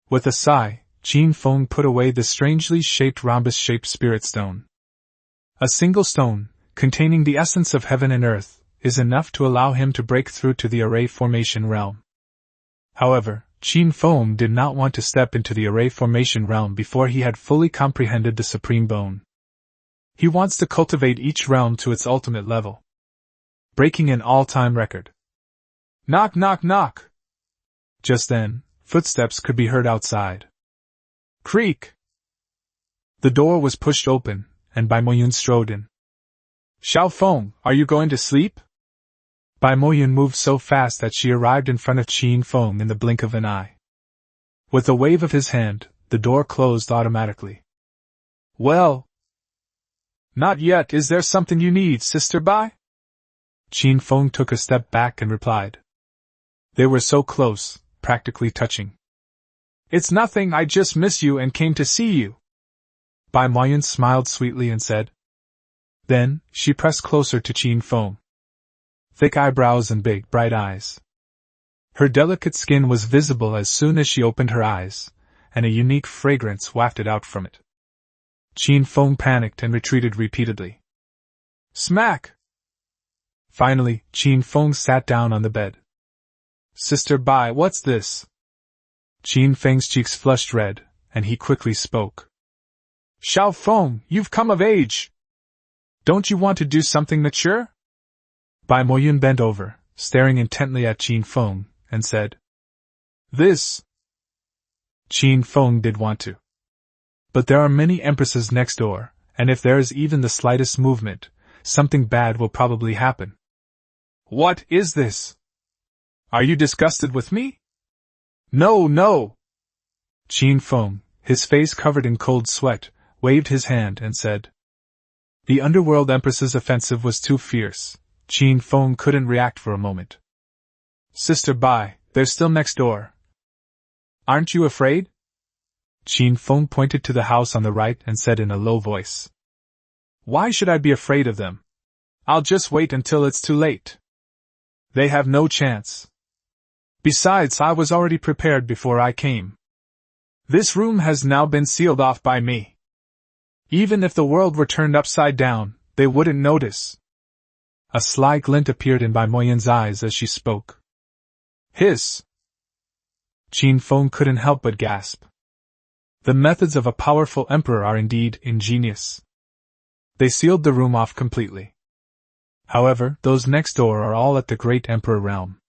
With a sigh, Qin Feng put away the strangely shaped rhombus-shaped spirit stone. A single stone, containing the essence of heaven and earth, is enough to allow him to break through to the array formation realm. However, Qin Feng did not want to step into the array formation realm before he had fully comprehended the supreme bone. He wants to cultivate each realm to its ultimate level. Breaking an all-time record. Knock, knock, knock! Just then, footsteps could be heard outside. Creak! The door was pushed open, and Bai Moyun strode in. Xiao Feng, are you going to sleep? Bai Moyun moved so fast that she arrived in front of Qin Feng in the blink of an eye. With a wave of his hand, the door closed automatically. Well? Not yet. Is there something you need, Sister Bai? Qin Feng took a step back and replied. They were so close, practically touching. It's nothing, I just miss you and came to see you. Bai Moyun smiled sweetly and said. Then, she pressed closer to Qin Feng. Thick eyebrows and big, bright eyes. Her delicate skin was visible as soon as she opened her eyes, and a unique fragrance wafted out from it. Qin Feng panicked and retreated repeatedly. Smack! Finally, Qin Feng sat down on the bed. Sister Bai, what's this? Qin Feng's cheeks flushed red, and he quickly spoke. Xiao Feng, you've come of age! Don't you want to do something mature? Bai Moyun bent over, staring intently at Qin Feng, and said. This. Qin Feng did want to. But there are many empresses next door, and if there is even the slightest movement, something bad will probably happen. What is this? Are you disgusted with me? No, no! Qin Feng, his face covered in cold sweat, waved his hand and said. The underworld empress's offensive was too fierce. Qin Feng couldn't react for a moment. Sister Bai, they're still next door. Aren't you afraid? Qin Feng pointed to the house on the right and said in a low voice. Why should I be afraid of them? I'll just wait until it's too late. They have no chance. Besides, I was already prepared before I came. This room has now been sealed off by me. Even if the world were turned upside down, they wouldn't notice. A sly glint appeared in Bai Moyen's eyes as she spoke. Hiss! Qin Feng couldn't help but gasp. The methods of a powerful emperor are indeed ingenious. They sealed the room off completely. However, those next door are all at the great emperor realm.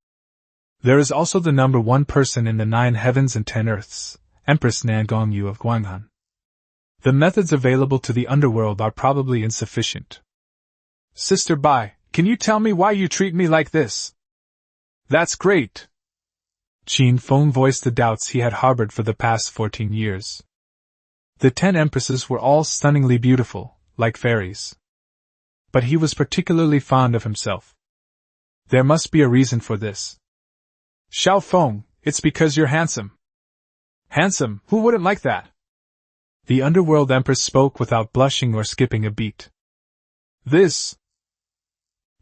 There is also the number one person in the 9 heavens and 10 earths, Empress Nangongyu of Guanghan. The methods available to the underworld are probably insufficient. Sister Bai, can you tell me why you treat me like this? That's great. Qin Feng voiced the doubts he had harbored for the past 14 years. The 10 empresses were all stunningly beautiful, like fairies. But he was particularly fond of himself. There must be a reason for this. Xiao Feng, it's because you're handsome. Handsome, who wouldn't like that? The underworld empress spoke without blushing or skipping a beat. This.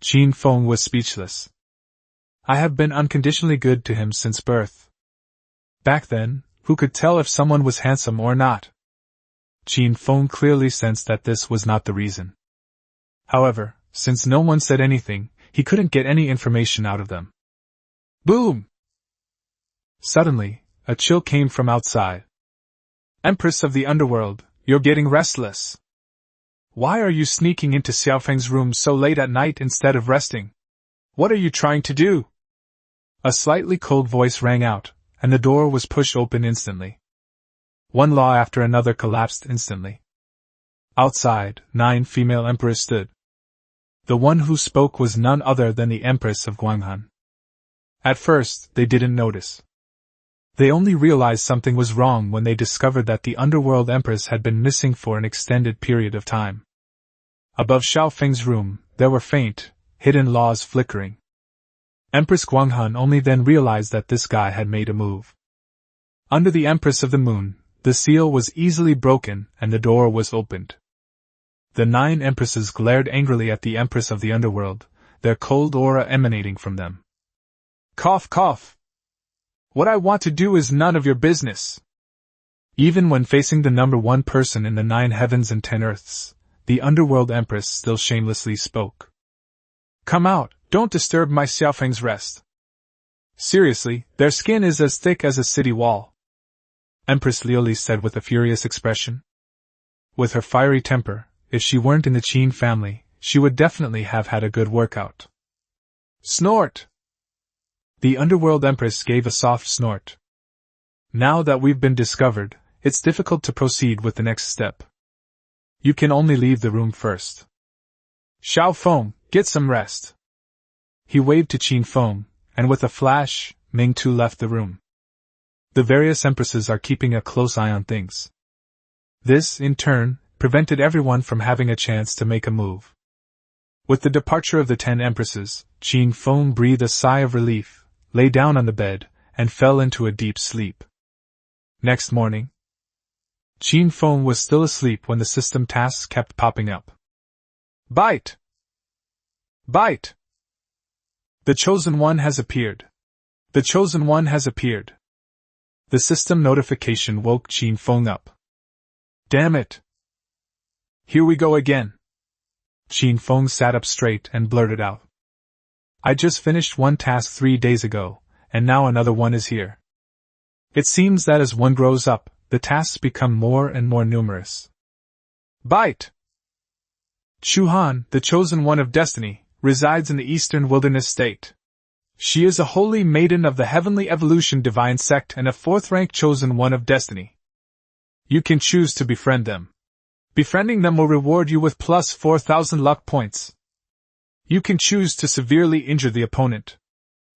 Qin Feng was speechless. I have been unconditionally good to him since birth. Back then, who could tell if someone was handsome or not? Qin Feng clearly sensed that this was not the reason. However, since no one said anything, he couldn't get any information out of them. Boom! Suddenly, a chill came from outside. Empress of the underworld, you're getting restless. Why are you sneaking into Xiaofeng's room so late at night instead of resting? What are you trying to do? A slightly cold voice rang out, and the door was pushed open instantly. One law after another collapsed instantly. Outside, 9 female emperors stood. The one who spoke was none other than the Empress of Guanghan. At first, they didn't notice. They only realized something was wrong when they discovered that the underworld empress had been missing for an extended period of time. Above Xiaofeng's room, there were faint, hidden laws flickering. Empress Guanghan only then realized that this guy had made a move. Under the Empress of the Moon, the seal was easily broken and the door was opened. The 9 empresses glared angrily at the Empress of the Underworld, their cold aura emanating from them. Cough, cough! What I want to do is none of your business. Even when facing the number one person in the 9 heavens and 10 earths, the Underworld Empress still shamelessly spoke. Come out, don't disturb my Xiaofeng's rest. Seriously, their skin is as thick as a city wall. Empress Liuli said with a furious expression. With her fiery temper, if she weren't in the Qin family, she would definitely have had a good workout. Snort! The Underworld Empress gave a soft snort. Now that we've been discovered, it's difficult to proceed with the next step. You can only leave the room first. Xiao Feng, get some rest. He waved to Qin Feng, and with a flash, Ming Tu left the room. The various empresses are keeping a close eye on things. This, in turn, prevented everyone from having a chance to make a move. With the departure of the 10 empresses, Qin Feng breathed a sigh of relief, lay down on the bed, and fell into a deep sleep. Next morning, Qin Feng was still asleep when the system tasks kept popping up. Bite! Bite! The Chosen One has appeared. The Chosen One has appeared. The system notification woke Qin Feng up. Damn it! Here we go again. Qin Feng sat up straight and blurted out. I just finished one task 3 days ago, and now another one is here. It seems that as one grows up, the tasks become more and more numerous. Bite! Chu Han, the Chosen One of Destiny, resides in the Eastern Wilderness State. She is a holy maiden of the Heavenly Evolution Divine Sect and a 4th-rank Chosen One of Destiny. You can choose to befriend them. Befriending them will reward you with plus 4,000 luck points. You can choose to severely injure the opponent.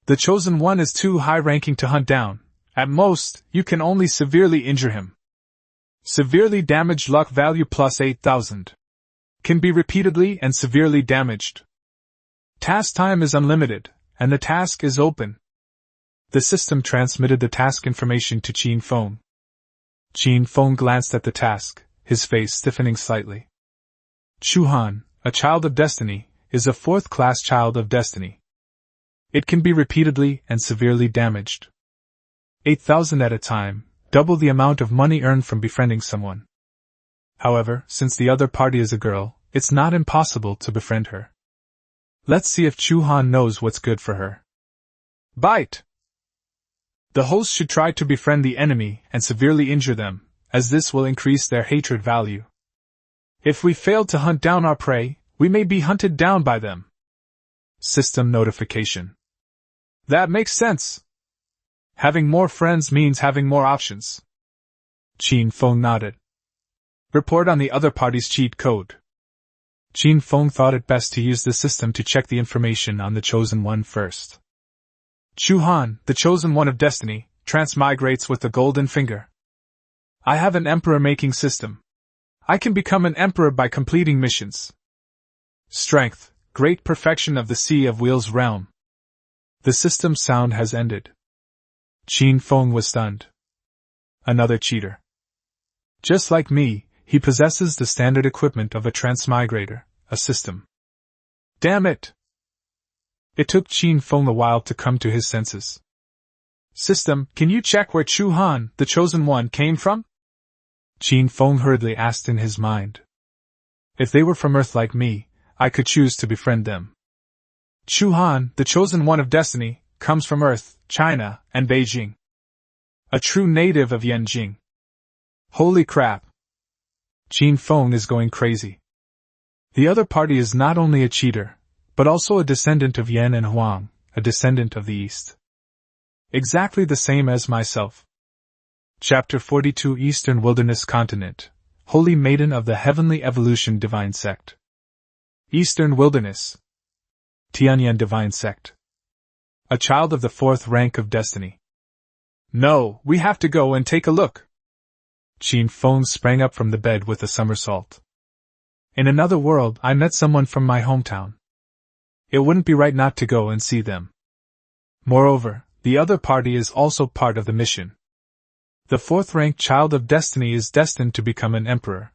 The Chosen One is too high-ranking to hunt down. At most, you can only severely injure him. Severely damaged luck value plus 8,000. Can be repeatedly and severely damaged. Task time is unlimited, and the task is open. The system transmitted the task information to Qin Feng. Qin Feng glanced at the task, his face stiffening slightly. Chu Han, a child of destiny, is a 4th-class child of destiny. It can be repeatedly and severely damaged. 8,000 at a time, double the amount of money earned from befriending someone. However, since the other party is a girl, it's not impossible to befriend her. Let's see if Chu Han knows what's good for her. Bite! The host should try to befriend the enemy and severely injure them, as this will increase their hatred value. If we fail to hunt down our prey, we may be hunted down by them. System notification. That makes sense. Having more friends means having more options. Qin Feng nodded. Report on the other party's cheat code. Qin Feng thought it best to use the system to check the information on the Chosen One first. Chu Han, the Chosen One of Destiny, transmigrates with the golden finger. I have an emperor-making system. I can become an emperor by completing missions. Strength, great perfection of the Sea of Wheels realm. The system's sound has ended. Qin Feng was stunned. Another cheater. Just like me, he possesses the standard equipment of a transmigrator, a system. Damn it! It took Qin Feng a while to come to his senses. System, can you check where Chu Han, the Chosen One, came from? Qin Feng hurriedly asked in his mind. If they were from Earth like me, I could choose to befriend them. Chu Han, the Chosen One of Destiny, comes from Earth, China, and Beijing. A true native of Yanjing. Holy crap! Qin Feng is going crazy. The other party is not only a cheater, but also a descendant of Yan and Huang, a descendant of the East. Exactly the same as myself. Chapter 42 Eastern Wilderness Continent, Holy Maiden of the Heavenly Evolution Divine Sect. Eastern Wilderness. Tianyan Divine Sect. A child of the 4th rank of destiny. No, we have to go and take a look. Qin Feng sprang up from the bed with a somersault. In another world, I met someone from my hometown. It wouldn't be right not to go and see them. Moreover, the other party is also part of the mission. The 4th-ranked child of destiny is destined to become an emperor.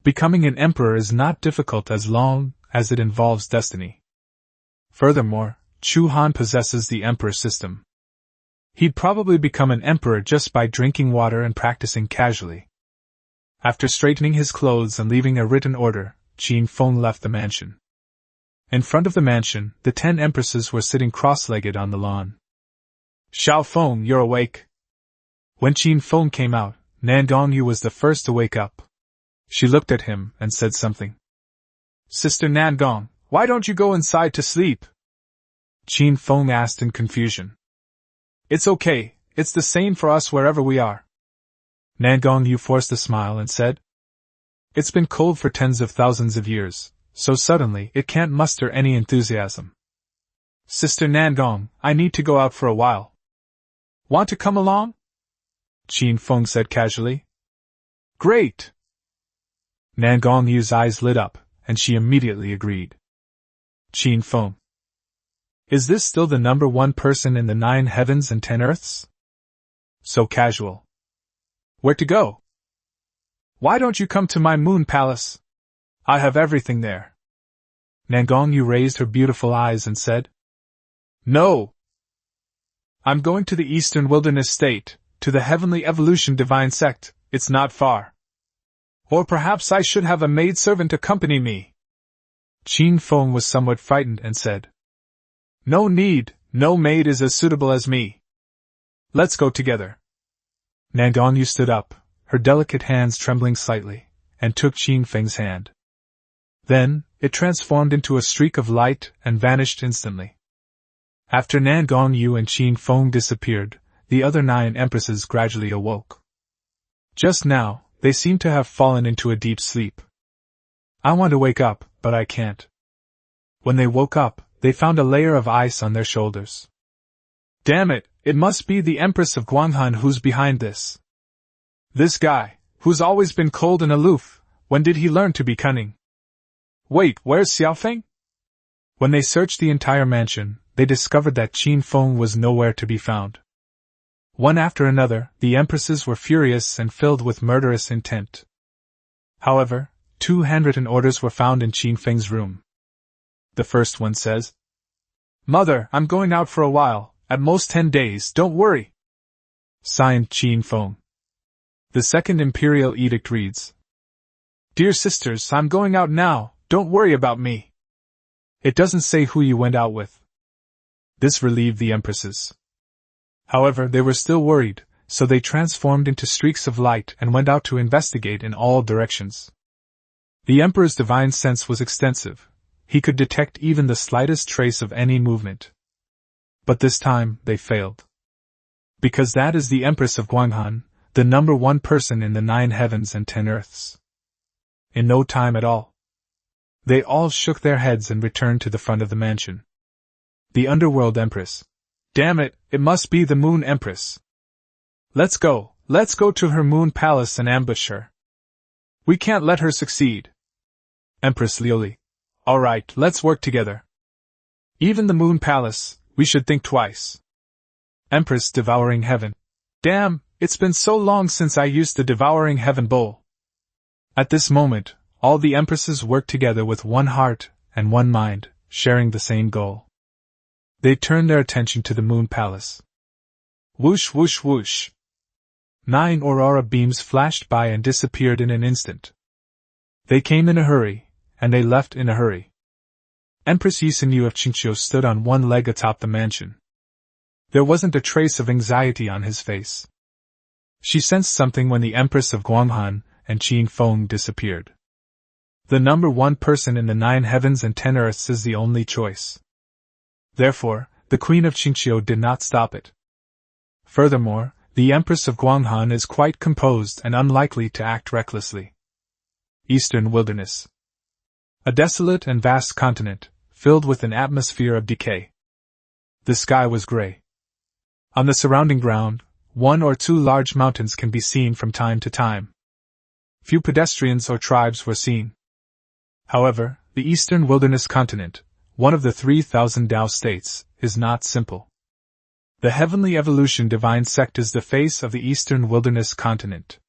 Becoming an emperor is not difficult as long as it involves destiny. Furthermore, Chu Han possesses the emperor system. He'd probably become an emperor just by drinking water and practicing casually. After straightening his clothes and leaving a written order, Qin Feng left the mansion. In front of the mansion, the 10 empresses were sitting cross-legged on the lawn. Xiao Feng, you're awake. When Qin Feng came out, Nan Gongyu was the first to wake up. She looked at him and said something. Sister Nan Gong, why don't you go inside to sleep? Qin Feng asked in confusion. It's okay, it's the same for us wherever we are. Nan Gongyu forced a smile and said. It's been cold for tens of thousands of years, so suddenly it can't muster any enthusiasm. Sister Nan Gong, I need to go out for a while. Want to come along? Qin Feng said casually. Great! Nan Gongyu's eyes lit up, and she immediately agreed. Qin Feng. Is this still the number 1 person in the 9 heavens and 10 earths? So casual. Where to go? Why don't you come to my moon palace? I have everything there. Nan Gongyu raised her beautiful eyes and said. No! I'm going to the Eastern Wilderness State, to the Heavenly Evolution Divine Sect, it's not far. Or perhaps I should have a maidservant accompany me. Qin Feng was somewhat frightened and said. No need, no maid is as suitable as me. Let's go together. Nan Gongyu stood up, her delicate hands trembling slightly, and took Qin Feng's hand. Then, it transformed into a streak of light and vanished instantly. After Nan Gongyu and Qin Feng disappeared, the other 9 empresses gradually awoke. Just now, they seemed to have fallen into a deep sleep. I want to wake up, but I can't. When they woke up, they found a layer of ice on their shoulders. Damn it, it must be the Empress of Guanghan who's behind this. This guy, who's always been cold and aloof, when did he learn to be cunning? Wait, where's Xiaofeng? When they searched the entire mansion, they discovered that Qin Feng was nowhere to be found. One after another, the empresses were furious and filled with murderous intent. However, 2 handwritten orders were found in Qin Feng's room. The first one says, Mother, I'm going out for a while, at most 10 days, don't worry. Signed Qin Feng. The second imperial edict reads, Dear sisters, I'm going out now, don't worry about me. It doesn't say who you went out with. This relieved the empresses. However, they were still worried, so they transformed into streaks of light and went out to investigate in all directions. The Emperor's divine sense was extensive. He could detect even the slightest trace of any movement. But this time, they failed. Because that is the Empress of Gwanghan, the number one person in the 9 heavens and 10 earths. In no time at all, they all shook their heads and returned to the front of the mansion. The Underworld Empress. Damn it, it must be the Moon Empress. Let's go to her moon palace and ambush her. We can't let her succeed. Empress Lioli. Alright, let's work together. Even the moon palace, we should think twice. Empress Devouring Heaven. Damn, it's been so long since I used the Devouring Heaven bowl. At this moment, all the empresses worked together with one heart and one mind, sharing the same goal. They turned their attention to the moon palace. Whoosh whoosh whoosh. 9 aurora beams flashed by and disappeared in an instant. They came in a hurry, and they left in a hurry. Empress Yisinyu of Qingqiu stood on one leg atop the mansion. There wasn't a trace of anxiety on his face. She sensed something when the Empress of Gwanghan and Qing Feng disappeared. The number one person in the 9 heavens and 10 earths is the only choice. Therefore, the Queen of Qingqiu did not stop it. Furthermore, the Empress of Gwanghan is quite composed and unlikely to act recklessly. Eastern Wilderness. A desolate and vast continent, filled with an atmosphere of decay. The sky was gray. On the surrounding ground, 1 or 2 large mountains can be seen from time to time. Few pedestrians or tribes were seen. However, the Eastern Wilderness continent, one of the 3,000 Tao states, is not simple. The Heavenly Evolution Divine Sect is the face of the Eastern Wilderness continent.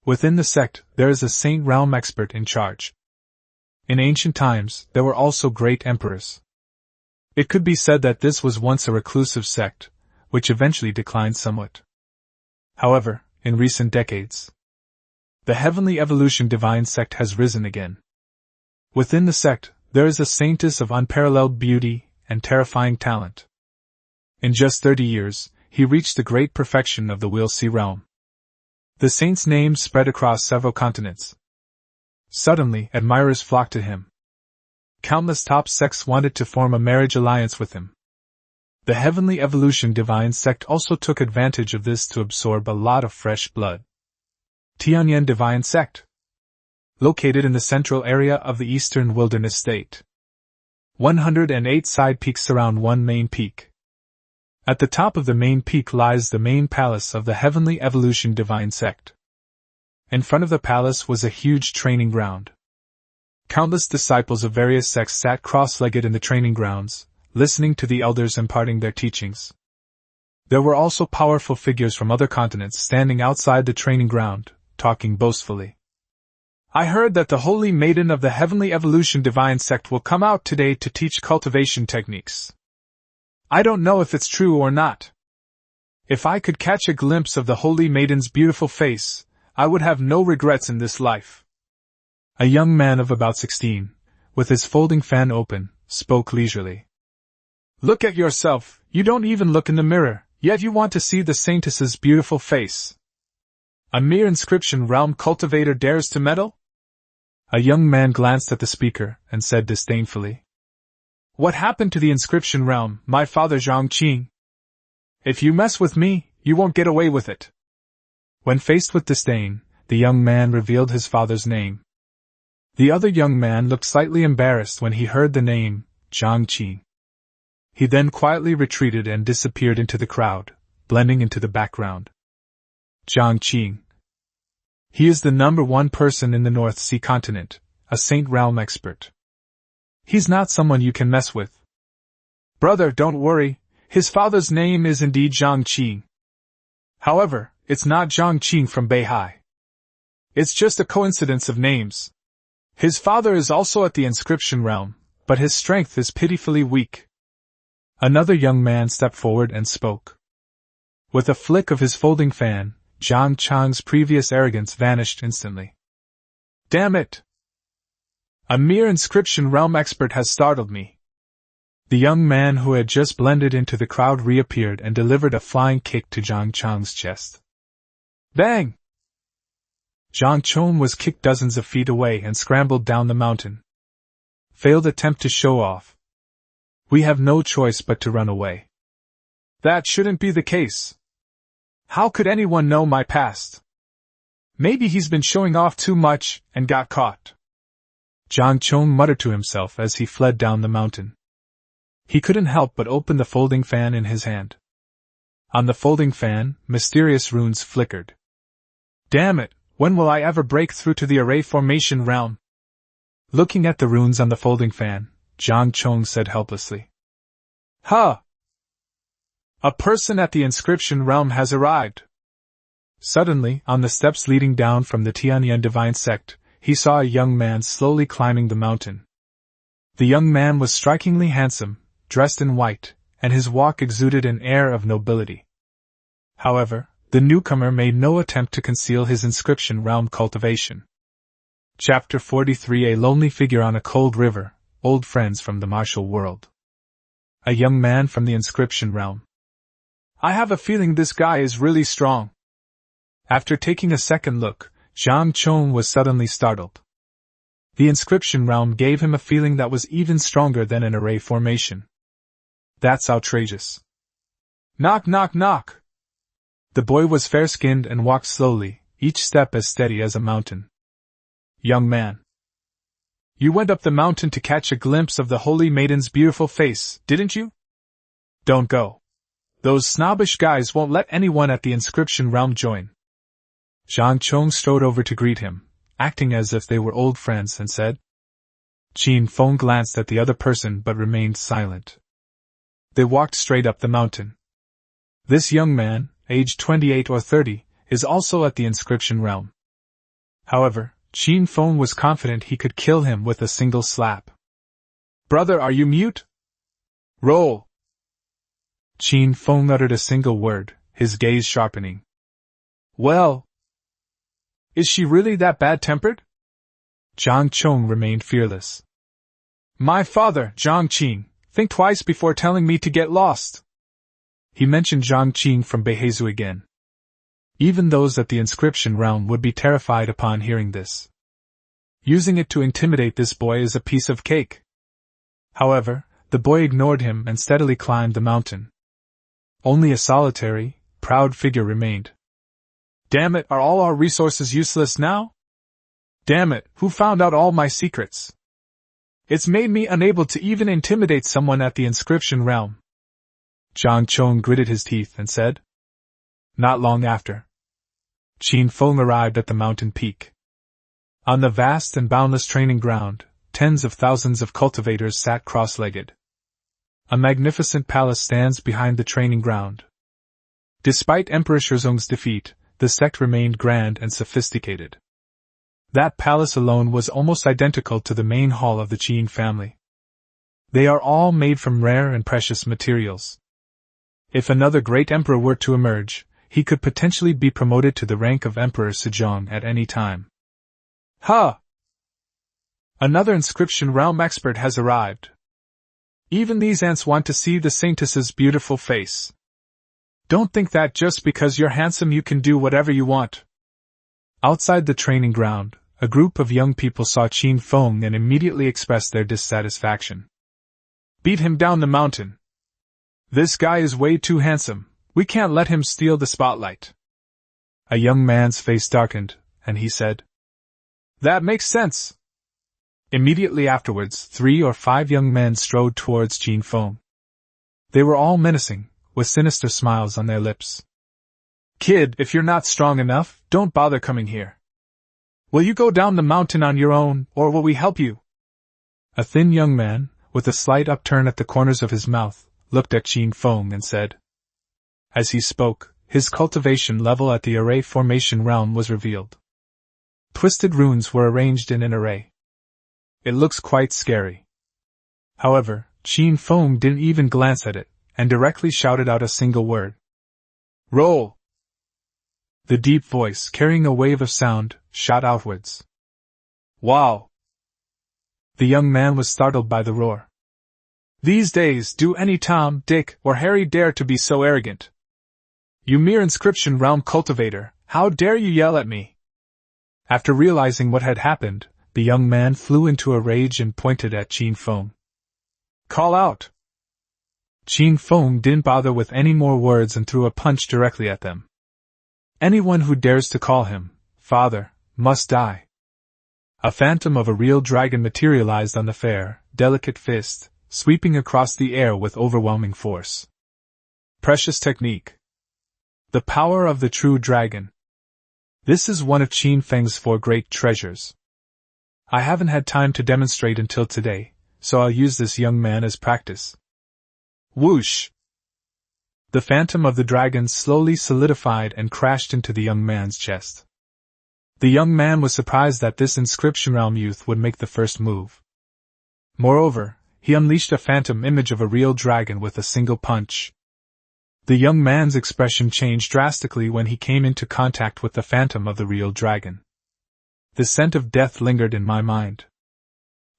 Within the sect, there is a Saint Realm expert in charge. In ancient times, there were also great emperors. It could be said that this was once a reclusive sect, which eventually declined somewhat. However, in recent decades, the Heavenly Evolution Divine Sect has risen again. Within the sect, there is a saintess of unparalleled beauty and terrifying talent. In just 30 years, he reached the great perfection of the Will See realm. The saint's name spread across several continents. Suddenly, admirers flocked to him. Countless top sects wanted to form a marriage alliance with him. The Heavenly Evolution Divine Sect also took advantage of this to absorb a lot of fresh blood. Tianyan Divine Sect. Located in the central area of the Eastern Wilderness State. 108 side peaks surround one main peak. At the top of the main peak lies the main palace of the Heavenly Evolution Divine Sect. In front of the palace was a huge training ground. Countless disciples of various sects sat cross-legged in the training grounds, listening to the elders imparting their teachings. There were also powerful figures from other continents standing outside the training ground, talking boastfully. I heard that the Holy Maiden of the Heavenly Evolution Divine Sect will come out today to teach cultivation techniques. I don't know if it's true or not. If I could catch a glimpse of the Holy Maiden's beautiful face, I would have no regrets in this life. A young man of about 16, with his folding fan open, spoke leisurely. Look at yourself, you don't even look in the mirror, yet you want to see the saintess's beautiful face. A mere inscription realm cultivator dares to meddle? A young man glanced at the speaker and said disdainfully. What happened to the inscription realm, my father Zhang Qing? If you mess with me, you won't get away with it. When faced with disdain, the young man revealed his father's name. The other young man looked slightly embarrassed when he heard the name, Zhang Qing. He then quietly retreated and disappeared into the crowd, blending into the background. Zhang Qing. He is the number one person in the North Sea continent, a Saint Realm expert. He's not someone you can mess with. Brother, don't worry, his father's name is indeed Zhang Qing. However, it's not Zhang Qing from Beihai. It's just a coincidence of names. His father is also at the inscription realm, but his strength is pitifully weak. Another young man stepped forward and spoke. With a flick of his folding fan, Zhang Chang's previous arrogance vanished instantly. Damn it! A mere inscription realm expert has startled me. The young man who had just blended into the crowd reappeared and delivered a flying kick to Zhang Chong's chest. Bang! Zhang Chong was kicked dozens of feet away and scrambled down the mountain. Failed attempt to show off. We have no choice but to run away. That shouldn't be the case. How could anyone know my past? Maybe he's been showing off too much and got caught. Zhang Chong muttered to himself as he fled down the mountain. He couldn't help but open the folding fan in his hand. On the folding fan, mysterious runes flickered. Damn it, when will I ever break through to the array formation realm? Looking at the runes on the folding fan, Zhang Chong said helplessly. Huh! A person at the inscription realm has arrived. Suddenly, on the steps leading down from the Tianyan divine sect, he saw a young man slowly climbing the mountain. The young man was strikingly handsome, dressed in white, and his walk exuded an air of nobility. However, the newcomer made no attempt to conceal his inscription realm cultivation. Chapter 43: A lonely figure on a cold river, old friends from the martial world. A young man from the inscription realm. I have a feeling this guy is really strong. After taking a second look, Zhang Chong was suddenly startled. The inscription realm gave him a feeling that was even stronger than an array formation. That's outrageous. Knock, knock, knock! The boy was fair-skinned and walked slowly, each step as steady as a mountain. Young man. You went up the mountain to catch a glimpse of the holy maiden's beautiful face, didn't you? Don't go. Those snobbish guys won't let anyone at the inscription realm join. Zhang Chong strode over to greet him, acting as if they were old friends, and said. Qin Feng glanced at the other person but remained silent. They walked straight up the mountain. This young man, aged 28 or 30, is also at the inscription realm. However, Qin Feng was confident he could kill him with a single slap. Brother, are you mute? Roll! Qin Feng uttered a single word, his gaze sharpening. Well? Is she really that bad-tempered? Zhang Chong remained fearless. My father, Zhang Qing, think twice before telling me to get lost. He mentioned Zhang Qing from Beihezu again. Even those at the inscription realm would be terrified upon hearing this. Using it to intimidate this boy is a piece of cake. However, the boy ignored him and steadily climbed the mountain. Only a solitary, proud figure remained. Damn it, are all our resources useless now? Damn it, who found out all my secrets? It's made me unable to even intimidate someone at the inscription realm. Zhang Chong gritted his teeth and said. Not long after, Qin Feng arrived at the mountain peak. On the vast and boundless training ground, tens of thousands of cultivators sat cross-legged. A magnificent palace stands behind the training ground. Despite Emperor Shizong's defeat, the sect remained grand and sophisticated. That palace alone was almost identical to the main hall of the Qin family. They are all made from rare and precious materials. If another great emperor were to emerge, he could potentially be promoted to the rank of Emperor Sejong at any time. Ha! Another inscription realm expert has arrived. Even these ants want to see the saintess's beautiful face. Don't think that just because you're handsome you can do whatever you want. Outside the training ground, a group of young people saw Qin Feng and immediately expressed their dissatisfaction. Beat him down the mountain. This guy is way too handsome, we can't let him steal the spotlight. A young man's face darkened, and he said, That makes sense. Immediately afterwards, 3 or 5 young men strode towards Qin Feng. They were all menacing, with sinister smiles on their lips. Kid, if you're not strong enough, don't bother coming here. Will you go down the mountain on your own, or will we help you? A thin young man, with a slight upturn at the corners of his mouth, looked at Qin Feng and said. As he spoke, his cultivation level at the array formation realm was revealed. Twisted runes were arranged in an array. It looks quite scary. However, Qin Feng didn't even glance at it, and directly shouted out a single word. Roll! The deep voice, carrying a wave of sound, shot outwards. Wow! The young man was startled by the roar. These days, do any Tom, Dick, or Harry dare to be so arrogant? You mere inscription realm cultivator, how dare you yell at me? After realizing what had happened, the young man flew into a rage and pointed at Qin Feng. Call out! Qin Feng didn't bother with any more words and threw a punch directly at them. Anyone who dares to call him father must die. A phantom of a real dragon materialized on the fair, delicate fist, sweeping across the air with overwhelming force. Precious technique. The power of the true dragon. This is one of Qin Feng's 4 great treasures. I haven't had time to demonstrate until today, so I'll use this young man as practice. Whoosh! The phantom of the dragon slowly solidified and crashed into the young man's chest. The young man was surprised that this inscription realm youth would make the first move. Moreover, he unleashed a phantom image of a real dragon with a single punch. The young man's expression changed drastically when he came into contact with the phantom of the real dragon. The scent of death lingered in my mind.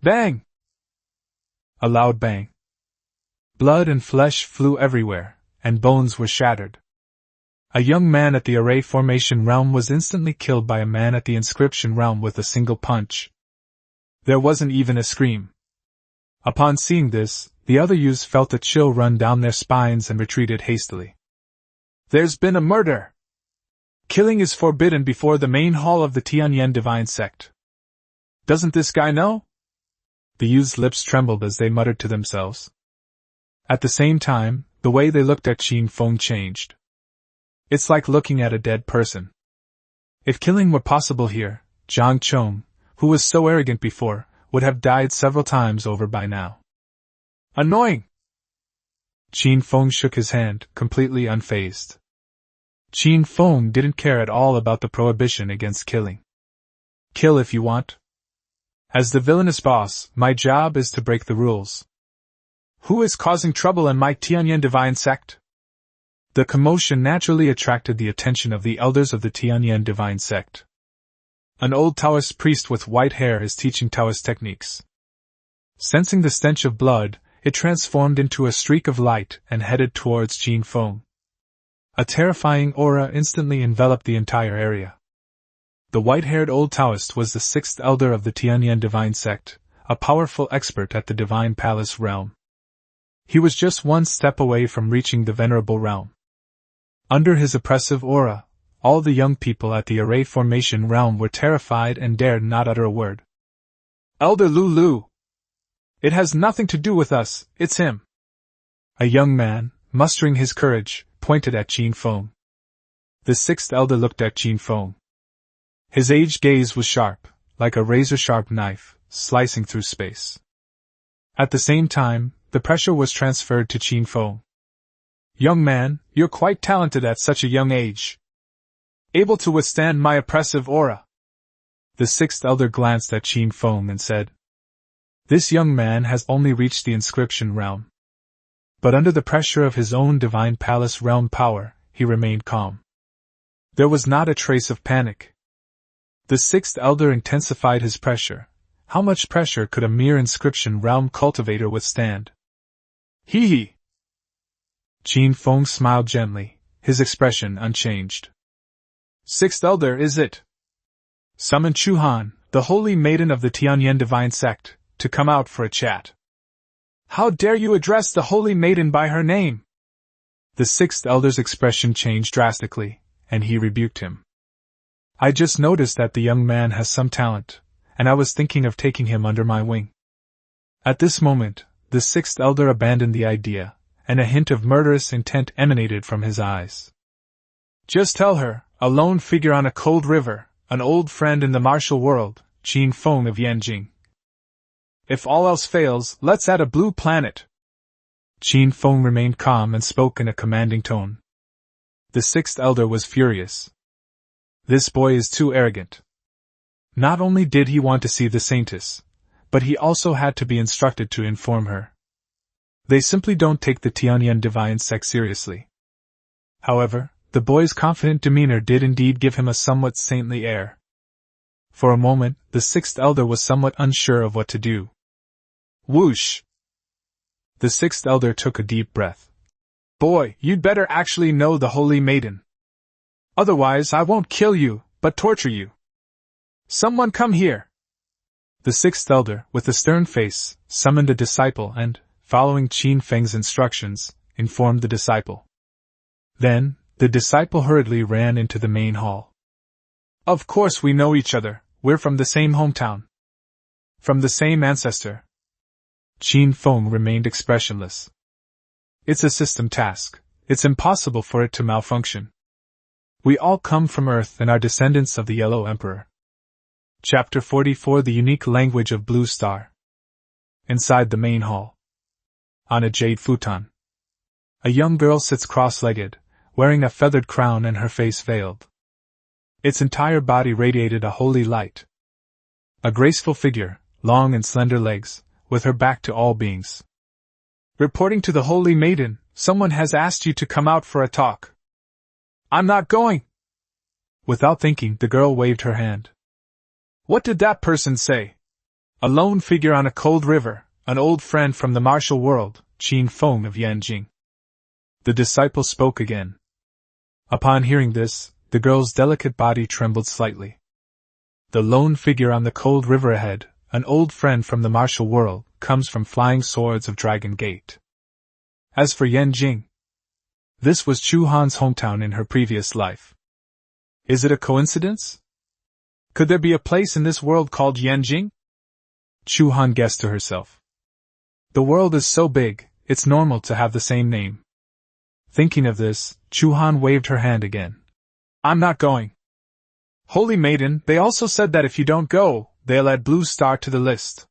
Bang! A loud bang. Blood and flesh flew everywhere, and bones were shattered. A young man at the array formation realm was instantly killed by a man at the inscription realm with a single punch. There wasn't even a scream. Upon seeing this, the other youths felt a chill run down their spines and retreated hastily. There's been a murder! Killing is forbidden before the main hall of the Tianyan divine sect. Doesn't this guy know? The youths' lips trembled as they muttered to themselves. At the same time, the way they looked at Qin Feng changed. It's like looking at a dead person. If killing were possible here, Zhang Chong, who was so arrogant before, would have died several times over by now. Annoying! Qin Feng shook his hand, completely unfazed. Qin Feng didn't care at all about the prohibition against killing. Kill if you want. As the villainous boss, my job is to break the rules. Who is causing trouble in my Tianyan divine sect? The commotion naturally attracted the attention of the elders of the Tianyan divine sect. An old Taoist priest with white hair is teaching Taoist techniques. Sensing the stench of blood, it transformed into a streak of light and headed towards Qin Feng. A terrifying aura instantly enveloped the entire area. The white-haired old Taoist was the 6th elder of the Tianyan divine sect, a powerful expert at the divine palace realm. He was just one step away from reaching the venerable realm. Under his oppressive aura, all the young people at the array formation realm were terrified and dared not utter a word. Elder Lulu! It has nothing to do with us, it's him. A young man, mustering his courage, pointed at Qin Feng. The 6th elder looked at Qin Feng. His aged gaze was sharp, like a razor-sharp knife, slicing through space. At the same time, the pressure was transferred to Qin Feng. Young man, you're quite talented at such a young age. Able to withstand my oppressive aura. The 6th elder glanced at Qin Feng and said, This young man has only reached the inscription realm. But under the pressure of his own divine palace realm power, he remained calm. There was not a trace of panic. The 6th elder intensified his pressure. How much pressure could a mere inscription realm cultivator withstand? Hee hee! Qin Feng smiled gently, his expression unchanged. 6th elder, is it? Summon Chuhan, the holy maiden of the Tianyan divine sect, to come out for a chat. How dare you address the holy maiden by her name? The 6th elder's expression changed drastically, and he rebuked him. I just noticed that the young man has some talent, and I was thinking of taking him under my wing. At this moment, the 6th elder abandoned the idea, and a hint of murderous intent emanated from his eyes. Just tell her, a lone figure on a cold river, an old friend in the martial world, Qin Feng of Yanjing. If all else fails, let's add a blue planet. Qin Feng remained calm and spoke in a commanding tone. The 6th elder was furious. This boy is too arrogant. Not only did he want to see the saintess, but he also had to be instructed to inform her. They simply don't take the Tianyan divine sect seriously. However, the boy's confident demeanor did indeed give him a somewhat saintly air. For a moment, the 6th elder was somewhat unsure of what to do. Whoosh! The sixth elder took a deep breath. Boy, you'd better actually know the holy maiden. Otherwise I won't kill you, but torture you. Someone come here! The sixth elder, with a stern face, summoned a disciple and, following Qin Feng's instructions, informed the disciple. Then, the disciple hurriedly ran into the main hall. Of course we know each other, we're from the same hometown. From the same ancestor. Qin Feng remained expressionless. It's a system task. It's impossible for it to malfunction. We all come from Earth and are descendants of the Yellow Emperor. Chapter 44: The Unique Language of Blue Star. Inside the main hall. On a jade futon. A young girl sits cross-legged, wearing a feathered crown and her face veiled. Its entire body radiated a holy light. A graceful figure, long and slender legs, with her back to all beings. Reporting to the Holy Maiden, someone has asked you to come out for a talk. I'm not going! Without thinking, the girl waved her hand. What did that person say? A lone figure on a cold river, an old friend from the martial world, Qin Feng of Yanjing. The disciple spoke again. Upon hearing this, the girl's delicate body trembled slightly. The lone figure on the cold river ahead, an old friend from the martial world, comes from Flying Swords of Dragon Gate. As for Yanjing, this was Chu Han's hometown in her previous life. Is it a coincidence? Could there be a place in this world called Yanjing? Chu Han guessed to herself. The world is so big, it's normal to have the same name. Thinking of this, Chu Han waved her hand again. I'm not going. Holy Maiden, they also said that if you don't go, they'll add Blue Star to the list.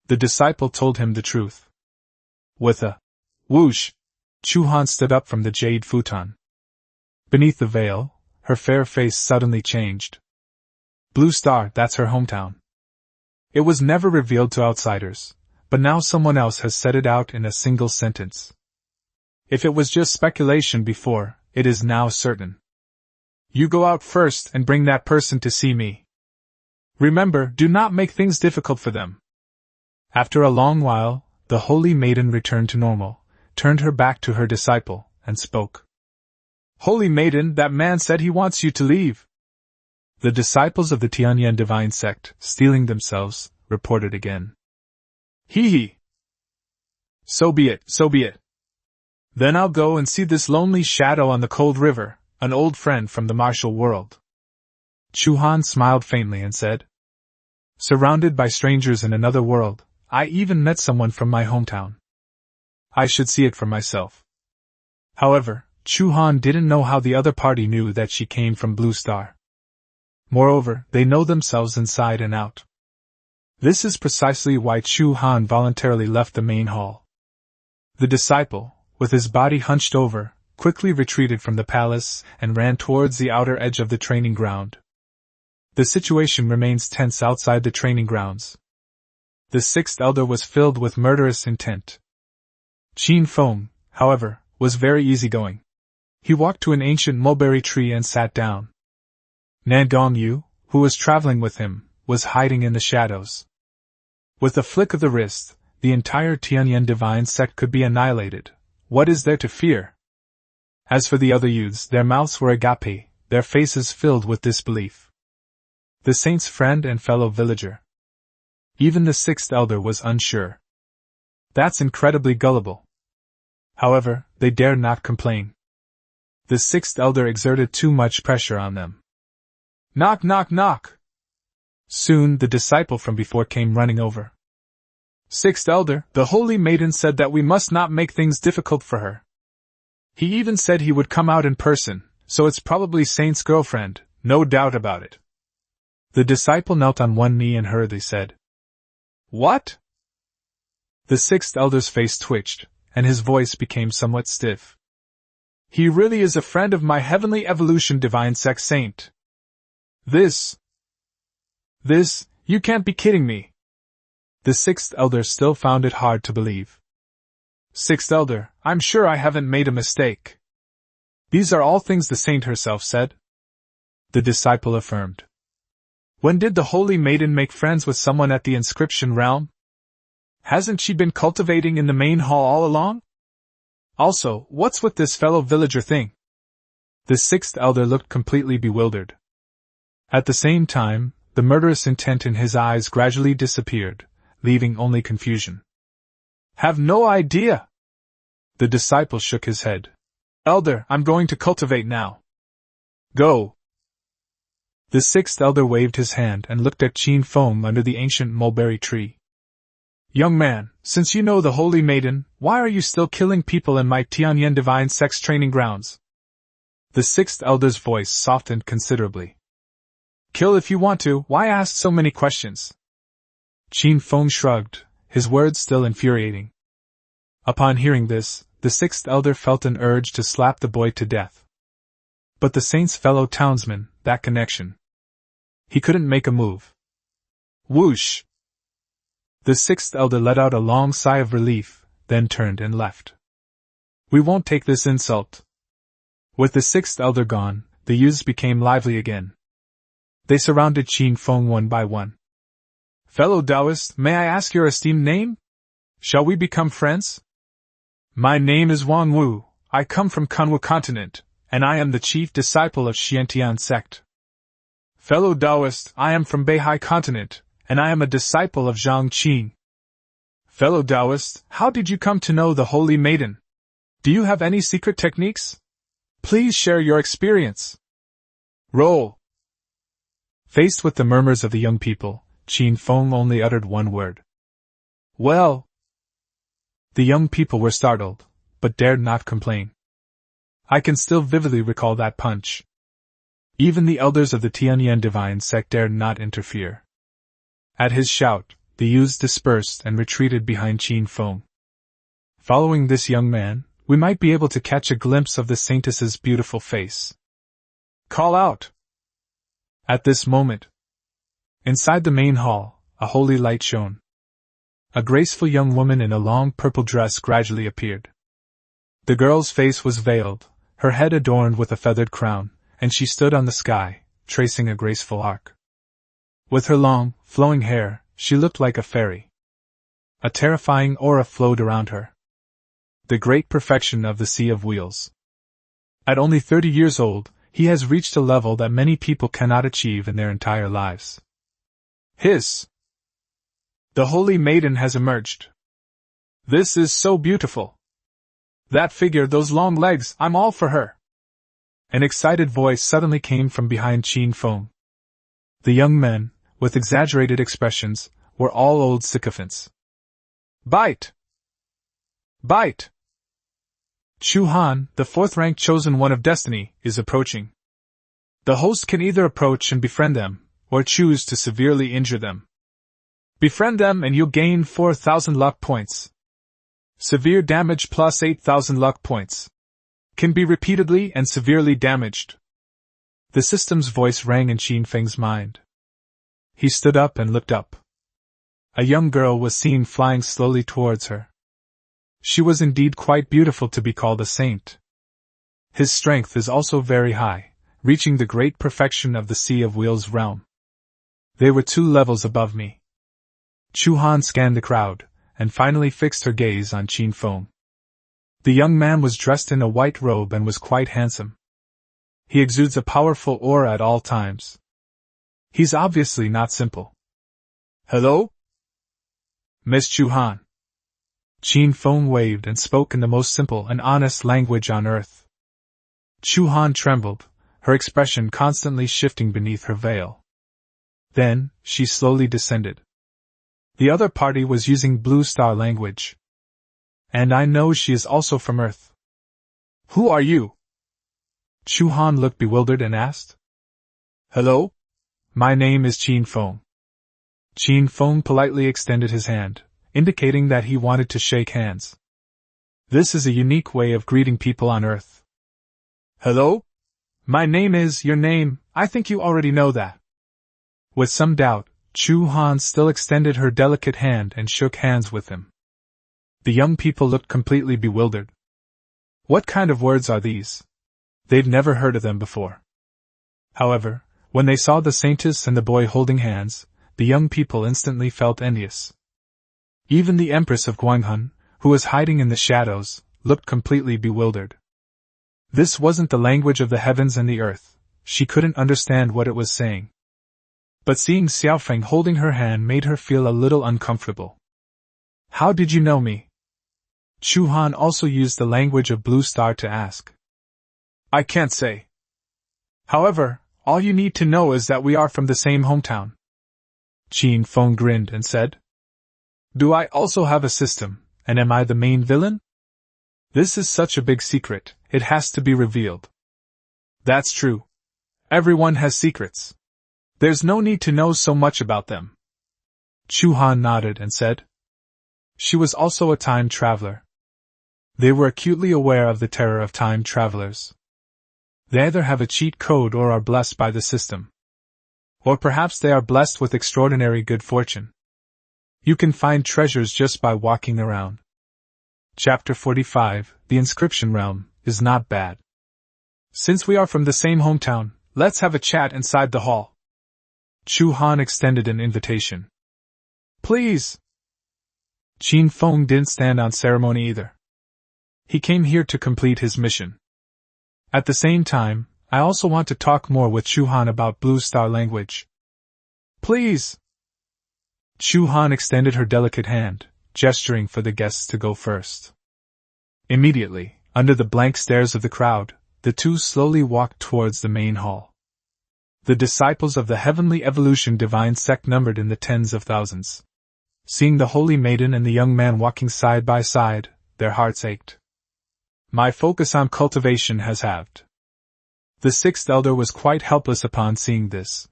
The disciple told him the truth. With a whoosh, Chu Han stood up from the jade futon. Beneath the veil, her fair face suddenly changed. Blue Star, that's her hometown. It was never revealed to outsiders, but now someone else has said it out in a single sentence. If it was just speculation before, it is now certain. You go out first and bring that person to see me. Remember, do not make things difficult for them. After a long while, the Holy Maiden returned to normal, turned her back to her disciple, and spoke. Holy Maiden, that man said he wants you to leave. The disciples of the Tianyan divine sect, steeling themselves, reported again. Hee. So be it, so be it. Then I'll go and see this lonely shadow on the cold river, an old friend from the martial world. Chu Han smiled faintly and said, Surrounded by strangers in another world, I even met someone from my hometown. I should see it for myself. However, Chu Han didn't know how the other party knew that she came from Blue Star. Moreover, they know themselves inside and out. This is precisely why Chu Han voluntarily left the main hall. The disciple, with his body hunched over, quickly retreated from the palace and ran towards the outer edge of the training ground. The situation remains tense outside the training grounds. The sixth elder was filled with murderous intent. Qin Feng, however, was very easygoing. He walked to an ancient mulberry tree and sat down. Nan Gongyu, who was traveling with him, was hiding in the shadows. With a flick of the wrist, the entire Tianyan divine sect could be annihilated. What is there to fear? As for the other youths, their mouths were agape, their faces filled with disbelief. The saint's friend and fellow villager. Even the sixth elder was unsure. That's incredibly gullible. However, they dared not complain. The sixth elder exerted too much pressure on them. Knock, knock, knock! Soon the disciple from before came running over. Sixth elder, the holy maiden said that we must not make things difficult for her. He even said he would come out in person, so it's probably Saint's girlfriend, no doubt about it. The disciple knelt on one knee and hurriedly said, What? The sixth elder's face twitched, and his voice became somewhat stiff. He really is a friend of my heavenly evolution divine sect saint. This, you can't be kidding me. The sixth elder still found it hard to believe. Sixth elder, I'm sure I haven't made a mistake. These are all things the saint herself said. The disciple affirmed. When did the holy maiden make friends with someone at the inscription realm? Hasn't she been cultivating in the main hall all along? Also, what's with this fellow villager thing? The sixth elder looked completely bewildered. At the same time, the murderous intent in his eyes gradually disappeared, leaving only confusion. Have no idea! The disciple shook his head. Elder, I'm going to cultivate now. Go! The sixth elder waved his hand and looked at Qin Feng under the ancient mulberry tree. Young man, since you know the holy maiden, why are you still killing people in my Tianyan divine sex training grounds? The sixth elder's voice softened considerably. Kill if you want to, why ask so many questions? Qin Feng shrugged, his words still infuriating. Upon hearing this, the sixth elder felt an urge to slap the boy to death. But the saint's fellow townsman, that connection. He couldn't make a move. Whoosh! The sixth elder let out a long sigh of relief, then turned and left. We won't take this insult. With the sixth elder gone, the youths became lively again. They surrounded Qin Feng one by one. Fellow Taoist, may I ask your esteemed name? Shall we become friends? My name is Wang Wu, I come from Kanwu continent, and I am the chief disciple of Xiantian sect. Fellow Taoist, I am from Beihai continent, and I am a disciple of Zhang Qin. Fellow Taoist, how did you come to know the holy maiden? Do you have any secret techniques? Please share your experience. Roll. Faced with the murmurs of the young people, Qin Feng only uttered one word. Well. The young people were startled, but dared not complain. I can still vividly recall that punch. Even the elders of the Tianyan divine sect dared not interfere. At his shout, the youths dispersed and retreated behind Qin Feng. Following this young man, we might be able to catch a glimpse of the saintess's beautiful face. Call out! At this moment, inside the main hall, a holy light shone. A graceful young woman in a long purple dress gradually appeared. The girl's face was veiled, her head adorned with a feathered crown, and she stood on the sky, tracing a graceful arc. With her long, flowing hair, she looked like a fairy. A terrifying aura flowed around her. The great perfection of the Sea of Wheels. At only 30 years old, he has reached a level that many people cannot achieve in their entire lives. Hiss! The holy maiden has emerged. This is so beautiful. That figure, those long legs, I'm all for her. An excited voice suddenly came from behind Qin Feng. The young men, with exaggerated expressions, were all old sycophants. Bite! Bite! Chu Han, the fourth-ranked chosen one of destiny, is approaching. The host can either approach and befriend them, or choose to severely injure them. Befriend them and you'll gain 4,000 luck points. Severe damage plus 8,000 luck points. Can be repeatedly and severely damaged. The system's voice rang in Qin Feng's mind. He stood up and looked up. A young girl was seen flying slowly towards her. She was indeed quite beautiful to be called a saint. His strength is also very high, reaching the great perfection of the Sea of Wheels realm. They were 2 levels above me. Chu Han scanned the crowd, and finally fixed her gaze on Qin Feng. The young man was dressed in a white robe and was quite handsome. He exudes a powerful aura at all times. He's obviously not simple. Hello? Miss Chu Han. Qin Feng waved and spoke in the most simple and honest language on earth. Chu Han trembled, her expression constantly shifting beneath her veil. Then, she slowly descended. The other party was using Blue Star language. And I know she is also from Earth. Who are you? Chu Han looked bewildered and asked. Hello? My name is Qin Feng. Qin Feng politely extended his hand, indicating that he wanted to shake hands. This is a unique way of greeting people on Earth. Hello? My name is your name, I think you already know that. With some doubt, Chu Han still extended her delicate hand and shook hands with him. The young people looked completely bewildered. What kind of words are these? They'd never heard of them before. However, when they saw the saintess and the boy holding hands, the young people instantly felt envious. Even the Empress of Gwanghun, who was hiding in the shadows, looked completely bewildered. This wasn't the language of the heavens and the earth. She couldn't understand what it was saying. But seeing Xiaofeng holding her hand made her feel a little uncomfortable. How did you know me? Chu Han also used the language of Blue Star to ask. I can't say. However, all you need to know is that we are from the same hometown. Qin Feng grinned and said. Do I also have a system, and am I the main villain? This is such a big secret, it has to be revealed. That's true. Everyone has secrets. There's no need to know so much about them. Chu Han nodded and said. She was also a time traveler. They were acutely aware of the terror of time travelers. They either have a cheat code or are blessed by the system. Or perhaps they are blessed with extraordinary good fortune. You can find treasures just by walking around. Chapter 45, The Inscription Realm, is not bad. Since we are from the same hometown, let's have a chat inside the hall. Chu Han extended an invitation. Please! Qin Feng didn't stand on ceremony either. He came here to complete his mission. At the same time, I also want to talk more with Chu Han about Blue Star language. Please! Chu Han extended her delicate hand, gesturing for the guests to go first. Immediately, under the blank stares of the crowd, the two slowly walked towards the main hall. The disciples of the Heavenly Evolution Divine Sect numbered in the tens of thousands. Seeing the holy maiden and the young man walking side by side, their hearts ached. My focus on cultivation has halved. The sixth elder was quite helpless upon seeing this.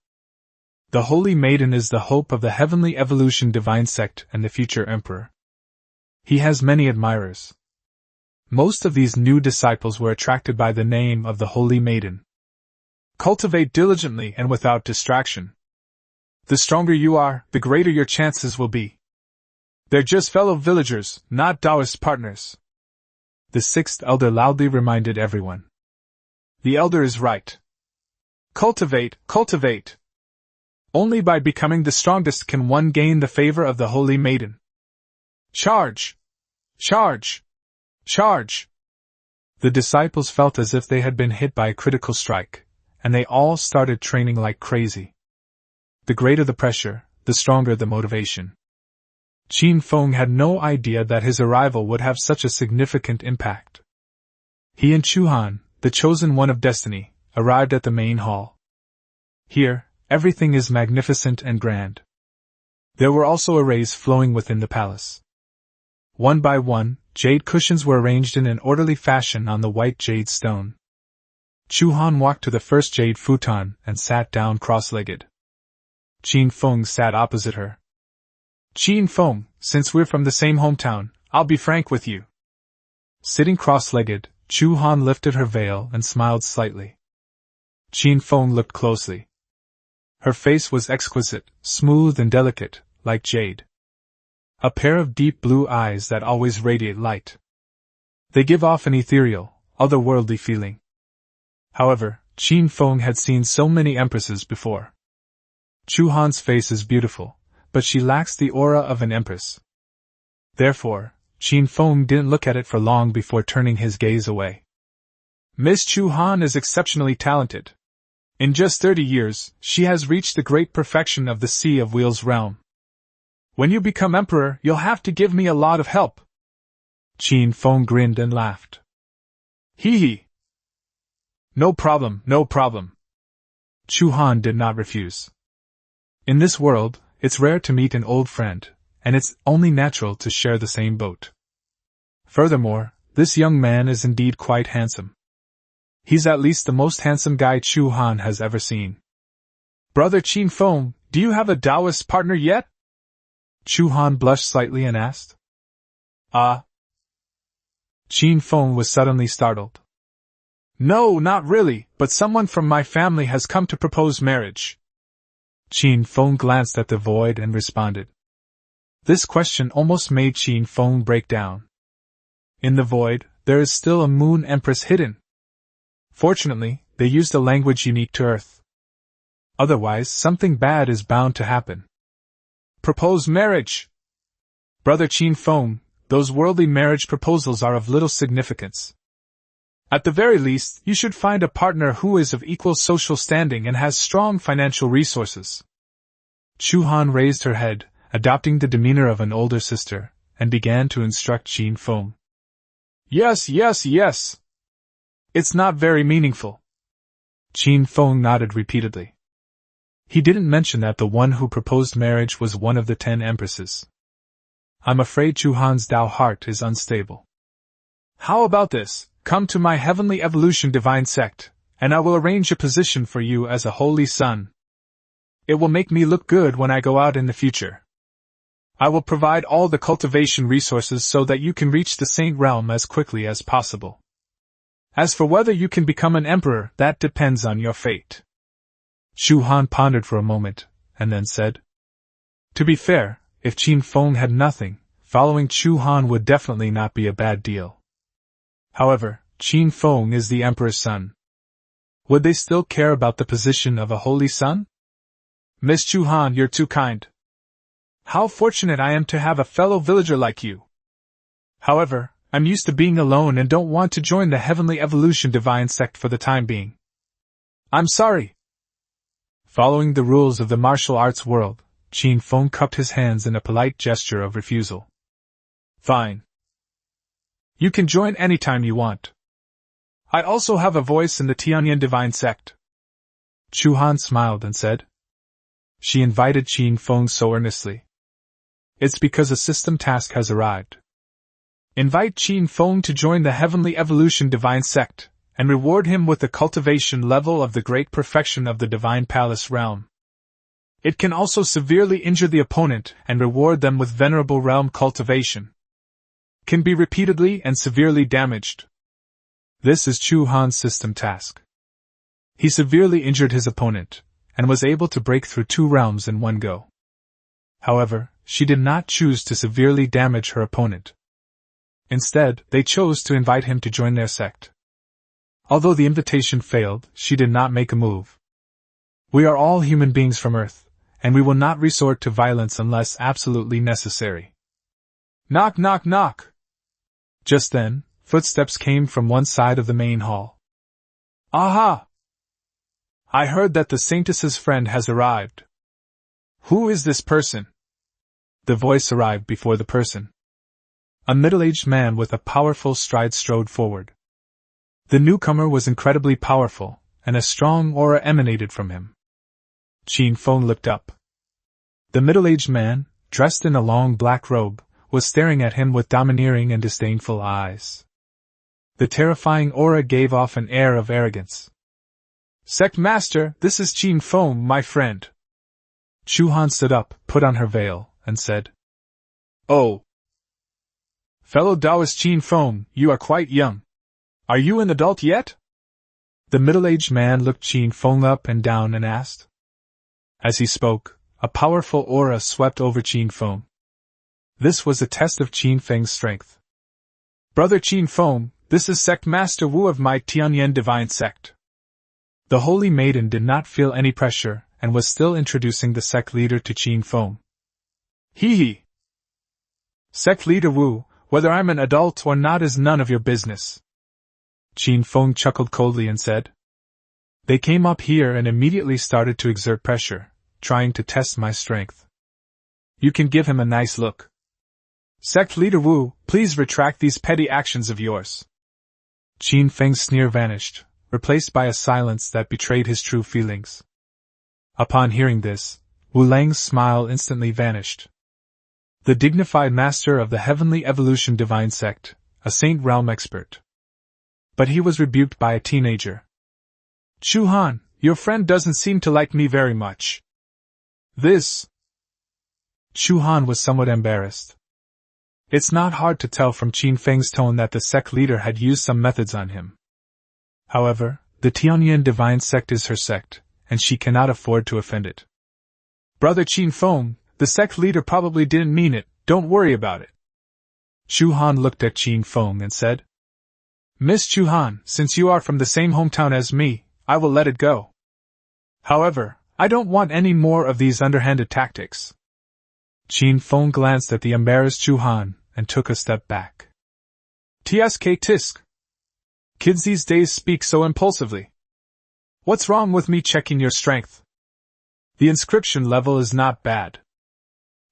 The holy maiden is the hope of the Heavenly Evolution Divine Sect and the future emperor. He has many admirers. Most of these new disciples were attracted by the name of the holy maiden. Cultivate diligently and without distraction. The stronger you are, the greater your chances will be. They're just fellow villagers, not Taoist partners. The sixth elder loudly reminded everyone. The elder is right. Cultivate, cultivate. Only by becoming the strongest can one gain the favor of the holy maiden. Charge! Charge! Charge! The disciples felt as if they had been hit by a critical strike, and they all started training like crazy. The greater the pressure, the stronger the motivation. Qin Feng had no idea that his arrival would have such a significant impact. He and Chu Han, the chosen one of destiny, arrived at the main hall. Here, everything is magnificent and grand. There were also arrays flowing within the palace. One by one, jade cushions were arranged in an orderly fashion on the white jade stone. Chu Han walked to the first jade futon and sat down cross-legged. Qin Feng sat opposite her. Qin Feng, since we're from the same hometown, I'll be frank with you. Sitting cross-legged, Chu Han lifted her veil and smiled slightly. Qin Feng looked closely. Her face was exquisite, smooth and delicate, like jade. A pair of deep blue eyes that always radiate light. They give off an ethereal, otherworldly feeling. However, Qin Feng had seen so many empresses before. Chu Han's face is beautiful, but she lacks the aura of an empress. Therefore, Qin Feng didn't look at it for long before turning his gaze away. Miss Chu Han is exceptionally talented. In just 30 years, she has reached the great perfection of the Sea of Wheels realm. When you become emperor, you'll have to give me a lot of help. Qin Feng grinned and laughed. Hee hee. No problem, no problem. Chu Han did not refuse. In this world, it's rare to meet an old friend, and it's only natural to share the same boat. Furthermore, this young man is indeed quite handsome. He's at least the most handsome guy Chu Han has ever seen. Brother Qin Feng, do you have a Taoist partner yet? Chu Han blushed slightly and asked. Qin Feng was suddenly startled. No, not really, but someone from my family has come to propose marriage. Qin Feng glanced at the void and responded. This question almost made Qin Feng break down. In the void, there is still a moon empress hidden. Fortunately, they used a language unique to Earth. Otherwise, something bad is bound to happen. Propose marriage! Brother Qin Feng, those worldly marriage proposals are of little significance. At the very least, you should find a partner who is of equal social standing and has strong financial resources. Chu Han raised her head, adopting the demeanor of an older sister, and began to instruct Qin Feng. Yes. It's not very meaningful. Qin Feng nodded repeatedly. He didn't mention that the one who proposed marriage was one of the 10 empresses. I'm afraid Chu Han's Tao heart is unstable. How about this? Come to my heavenly evolution divine sect, and I will arrange a position for you as a holy son. It will make me look good when I go out in the future. I will provide all the cultivation resources so that you can reach the saint realm as quickly as possible. As for whether you can become an emperor, that depends on your fate. Chu Han pondered for a moment, and then said, To be fair, if Qin Feng had nothing, following Chu Han would definitely not be a bad deal. However, Qin Feng is the emperor's son. Would they still care about the position of a holy son? Miss Chu Han, you're too kind. How fortunate I am to have a fellow villager like you. However, I'm used to being alone and don't want to join the heavenly evolution divine sect for the time being. I'm sorry. Following the rules of the martial arts world, Qin Feng cupped his hands in a polite gesture of refusal. Fine. You can join anytime you want. I also have a voice in the Tianyan divine sect. Chu Han smiled and said. She invited Qin Feng so earnestly. It's because a system task has arrived. Invite Qin Feng to join the heavenly evolution divine sect, and reward him with the cultivation level of the great perfection of the divine palace realm. It can also severely injure the opponent and reward them with venerable realm cultivation. Can be repeatedly and severely damaged. This is Chu Han's system task. He severely injured his opponent, and was able to break through 2 realms in one go. However, she did not choose to severely damage her opponent. Instead, they chose to invite him to join their sect. Although the invitation failed, she did not make a move. We are all human beings from Earth, and we will not resort to violence unless absolutely necessary. Knock, knock, knock! Just then, footsteps came from one side of the main hall. Aha! I heard that the saintess's friend has arrived. Who is this person? The voice arrived before the person. A middle-aged man with a powerful stride strode forward. The newcomer was incredibly powerful, and a strong aura emanated from him. Qin Feng looked up. The middle-aged man, dressed in a long black robe, was staring at him with domineering and disdainful eyes. The terrifying aura gave off an air of arrogance. Sect Master, this is Qin Feng, my friend. Chu Han stood up, put on her veil, and said, Oh! Fellow Taoist Qin Feng, you are quite young. Are you an adult yet? The middle-aged man looked Qin Feng up and down and asked. As he spoke, a powerful aura swept over Qin Feng. This was a test of Qin Feng's strength. Brother Qin Feng, this is Sect Master Wu of my Tianyan divine sect. The holy maiden did not feel any pressure, and was still introducing the sect leader to Qin Feng. Hee. Sect leader Wu, whether I'm an adult or not is none of your business. Qin Feng chuckled coldly and said. They came up here and immediately started to exert pressure, trying to test my strength. You can give him a nice look. Sect leader Wu, please retract these petty actions of yours. Qin Feng's sneer vanished, replaced by a silence that betrayed his true feelings. Upon hearing this, Wu Lang's smile instantly vanished. The dignified master of the Heavenly Evolution Divine Sect, a Saint Realm expert. But he was rebuked by a teenager. Chu Han, your friend doesn't seem to like me very much. This. Chu Han was somewhat embarrassed. It's not hard to tell from Qin Feng's tone that the sect leader had used some methods on him. However, the Tianyan Divine Sect is her sect, and she cannot afford to offend it. Brother Qin Feng, the sect leader probably didn't mean it, don't worry about it. Chu Han looked at Qin Feng and said, Miss Chu Han, since you are from the same hometown as me, I will let it go. However, I don't want any more of these underhanded tactics. Qin Feng glanced at the embarrassed Chu Han and took a step back. Tsk tisk. Kids these days speak so impulsively. What's wrong with me checking your strength? The inscription level is not bad.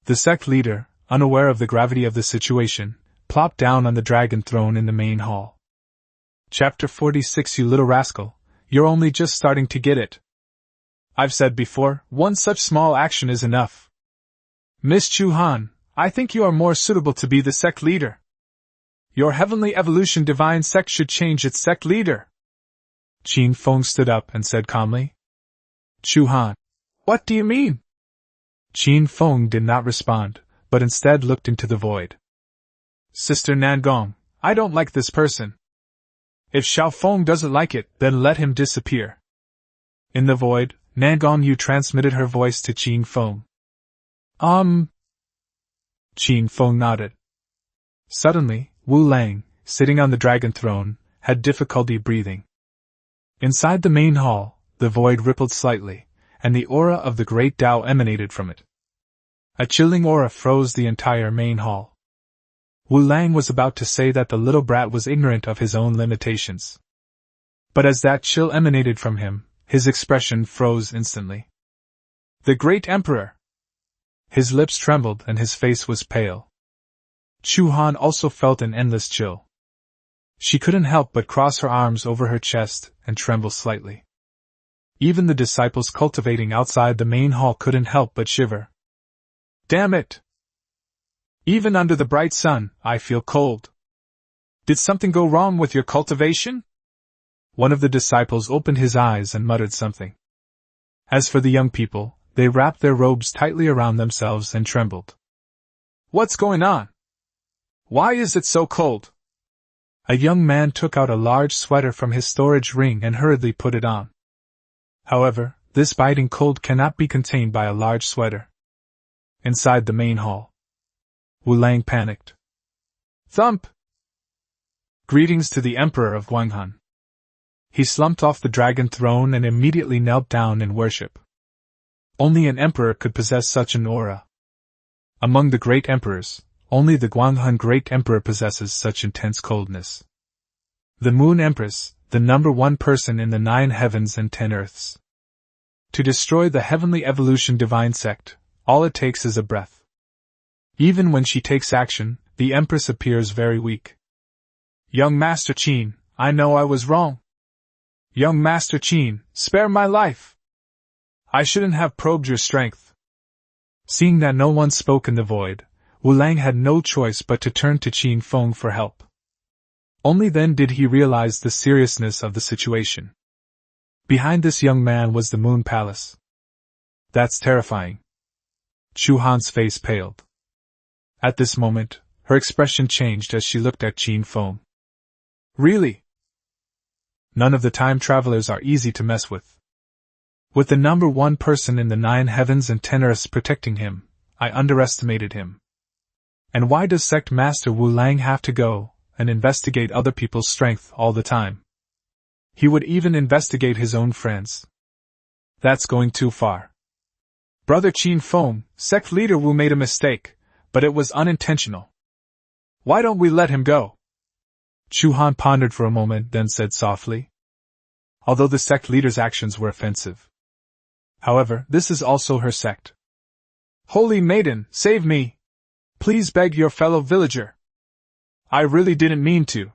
The sect leader, unaware of the gravity of the situation, plopped down on the dragon throne in the main hall. Chapter 46. You little rascal, you're only just starting to get it. I've said before, one such small action is enough. Miss Chu Han, I think you are more suitable to be the sect leader. Your Heavenly Evolution Divine Sect should change its sect leader. Qin Feng stood up and said calmly. Chu Han, what do you mean? Qin Feng did not respond, but instead looked into the void. Sister Nangong, I don't like this person. If Xiao Feng doesn't like it, then let him disappear. In the void, Nangong Yu transmitted her voice to Qin Feng. Qin Feng nodded. Suddenly, Wu Lang, sitting on the dragon throne, had difficulty breathing. Inside the main hall, the void rippled slightly, and the aura of the great Tao emanated from it. A chilling aura froze the entire main hall. Wu Lang was about to say that the little brat was ignorant of his own limitations. But as that chill emanated from him, his expression froze instantly. The great emperor! His lips trembled and his face was pale. Chu Han also felt an endless chill. She couldn't help but cross her arms over her chest and tremble slightly. Even the disciples cultivating outside the main hall couldn't help but shiver. Damn it! Even under the bright sun, I feel cold. Did something go wrong with your cultivation? One of the disciples opened his eyes and muttered something. As for the young people, they wrapped their robes tightly around themselves and trembled. What's going on? Why is it so cold? A young man took out a large sweater from his storage ring and hurriedly put it on. However, this biting cold cannot be contained by a large sweater. Inside the main hall, Wu Lang panicked. Thump! Greetings to the Emperor of Guanghan. He slumped off the dragon throne and immediately knelt down in worship. Only an emperor could possess such an aura. Among the great emperors, only the Guanghan Great Emperor possesses such intense coldness. The Moon Empress, the #1 person in the 9 heavens and 10 earths. To destroy the Heavenly Evolution Divine Sect, all it takes is a breath. Even when she takes action, the Empress appears very weak. Young Master Qin, I know I was wrong. Young Master Qin, spare my life. I shouldn't have probed your strength. Seeing that no one spoke in the void, Wu Lang had no choice but to turn to Qin Feng for help. Only then did he realize the seriousness of the situation. Behind this young man was the Moon Palace. That's terrifying. Chu Han's face paled. At this moment, her expression changed as she looked at Qin Feng. Really? None of the time travelers are easy to mess with. With the #1 person in the 9 heavens and 10 earths protecting him, I underestimated him. And why does Sect Master Wu Lang have to go and investigate other people's strength all the time? He would even investigate his own friends. That's going too far. Brother Qin Feng, Sect Leader Wu made a mistake, but it was unintentional. Why don't we let him go? Chu Han pondered for a moment, then said softly. Although the sect leader's actions were offensive. However, this is also her sect. Holy Maiden, save me! Please beg your fellow villager. I really didn't mean to.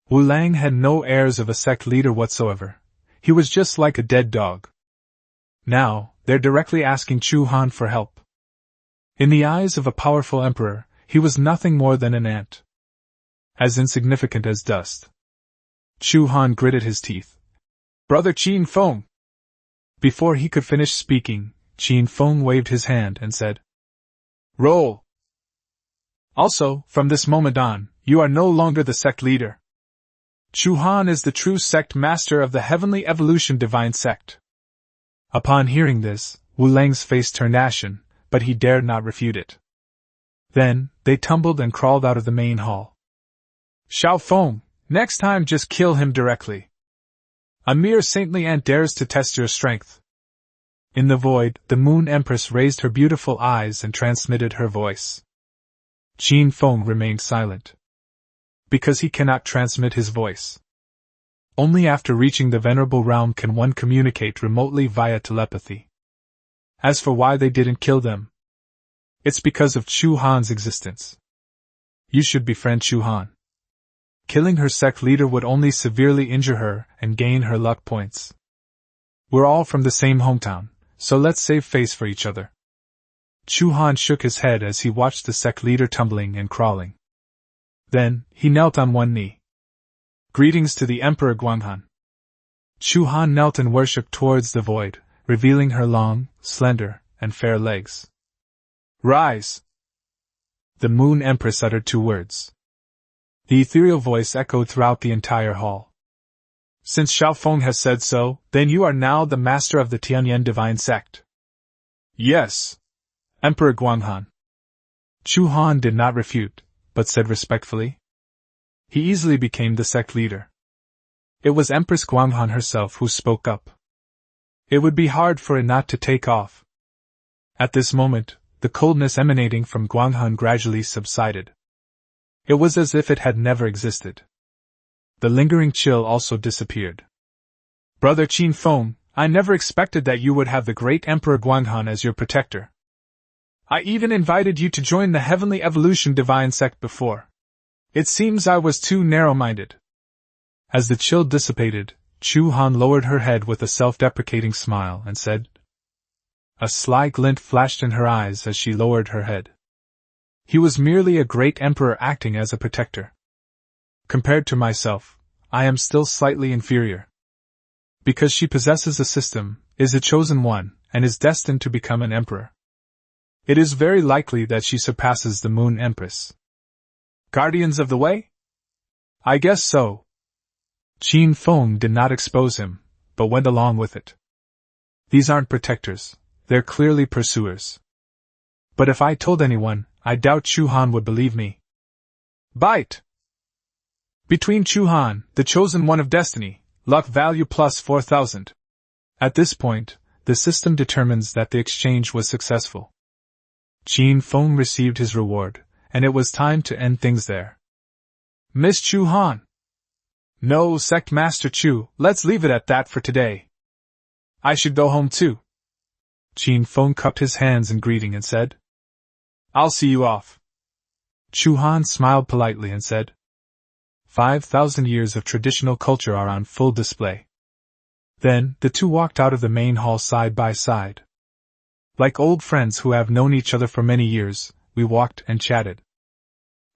Wu Lang had no airs of a sect leader whatsoever. He was just like a dead dog. Now, they're directly asking Chu Han for help. In the eyes of a powerful emperor, he was nothing more than an ant. As insignificant as dust. Chu Han gritted his teeth. Brother Qin Feng! Before he could finish speaking, Qin Feng waved his hand and said, Roll! Also, from this moment on, you are no longer the sect leader. Chu Han is the true sect master of the Heavenly Evolution Divine Sect. Upon hearing this, Wu Lang's face turned ashen, but he dared not refute it. Then, they tumbled and crawled out of the main hall. Xiao Feng, next time just kill him directly. A mere saintly ant dares to test your strength. In the void, the Moon Empress raised her beautiful eyes and transmitted her voice. Qin Feng remained silent. Because he cannot transmit his voice. Only after reaching the Venerable Realm can one communicate remotely via telepathy. As for why they didn't kill them, it's because of Chu Han's existence. You should befriend Chu Han. Killing her sect leader would only severely injure her and gain her luck points. We're all from the same hometown, so let's save face for each other. Chu Han shook his head as he watched the sect leader tumbling and crawling. Then, he knelt on one knee. Greetings to the Emperor Guanghan. Chu Han knelt and worshipped towards the void, revealing her long, slender, and fair legs. Rise! The Moon Empress uttered 2 words. The ethereal voice echoed throughout the entire hall. Since Xiaofeng has said so, then you are now the master of the Tianyan divine sect. Yes, Emperor Guanghan. Chu Han did not refute, but said respectfully. He easily became the sect leader. It was Empress Guanghan herself who spoke up. It would be hard for it not to take off. At this moment, the coldness emanating from Guanghan gradually subsided. It was as if it had never existed. The lingering chill also disappeared. Brother Qin Feng, I never expected that you would have the great Emperor Guanghan as your protector. I even invited you to join the Heavenly Evolution Divine Sect before. It seems I was too narrow-minded. As the chill dissipated, Chu Han lowered her head with a self-deprecating smile and said. A sly glint flashed in her eyes as she lowered her head. He was merely a great emperor acting as a protector. Compared to myself, I am still slightly inferior. Because she possesses a system, is a chosen one, and is destined to become an emperor. It is very likely that she surpasses the Moon Empress. Guardians of the Way? I guess so. Qin Feng did not expose him, but went along with it. These aren't protectors, they're clearly pursuers. But if I told anyone, I doubt Chu Han would believe me. Bite! Between Chu Han, the chosen one of destiny, luck value plus 4,000. At this point, the system determines that the exchange was successful. Qin Feng received his reward, and it was time to end things there. Miss Chu Han! No, Sect Master Chu, let's leave it at that for today. I should go home too. Qin Feng cupped his hands in greeting and said. I'll see you off. Chu Han smiled politely and said. 5,000 years of traditional culture are on full display. Then, the two walked out of the main hall side by side. Like old friends who have known each other for many years, we walked and chatted.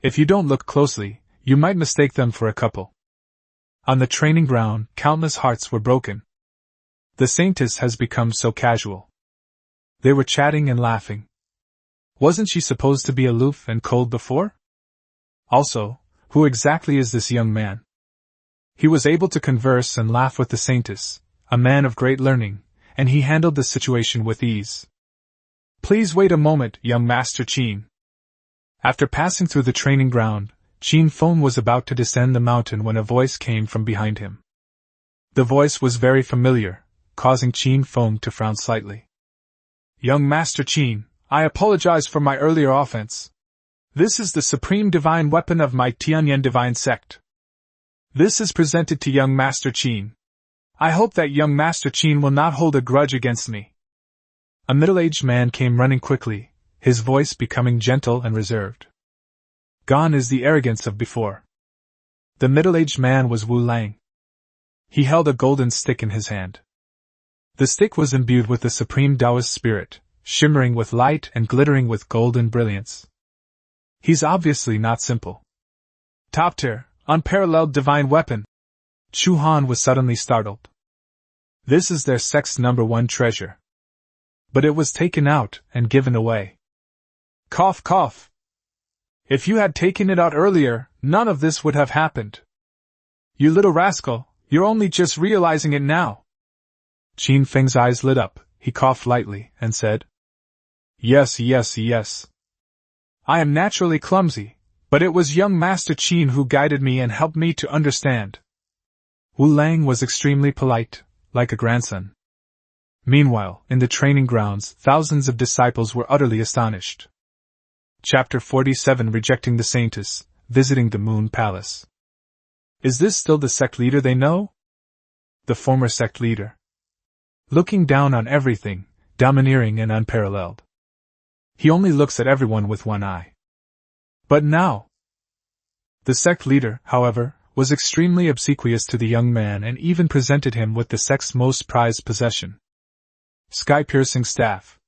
If you don't look closely, you might mistake them for a couple. On the training ground, countless hearts were broken. The saintess has become so casual. They were chatting and laughing. Wasn't she supposed to be aloof and cold before? Also, who exactly is this young man? He was able to converse and laugh with the saintess, a man of great learning, and he handled the situation with ease. Please wait a moment, young Master Qin. After passing through the training ground, Qin Feng was about to descend the mountain when a voice came from behind him. The voice was very familiar, causing Qin Feng to frown slightly. Young Master Qin, I apologize for my earlier offense. This is the supreme divine weapon of my Tianyan divine sect. This is presented to young Master Qin. I hope that young Master Qin will not hold a grudge against me. A middle-aged man came running quickly, his voice becoming gentle and reserved. Gone is the arrogance of before. The middle-aged man was Wu Lang. He held a golden stick in his hand. The stick was imbued with the supreme Taoist spirit, shimmering with light and glittering with golden brilliance. He's obviously not simple. Top-tier, unparalleled divine weapon. Chu Han was suddenly startled. This is their sect's #1 treasure. But it was taken out and given away. Cough, cough. If you had taken it out earlier, none of this would have happened. You little rascal, you're only just realizing it now. Qin Feng's eyes lit up, he coughed lightly, and said, Yes. I am naturally clumsy, but it was young Master Qin who guided me and helped me to understand. Wu Lang was extremely polite, like a grandson. Meanwhile, in the training grounds, thousands of disciples were utterly astonished. Chapter 47 Rejecting the Saintess, Visiting the Moon Palace. Is this still the sect leader they know? The former sect leader. Looking down on everything, domineering and unparalleled. He only looks at everyone with one eye. But now, the sect leader, however, was extremely obsequious to the young man and even presented him with the sect's most prized possession. Sky-piercing staff.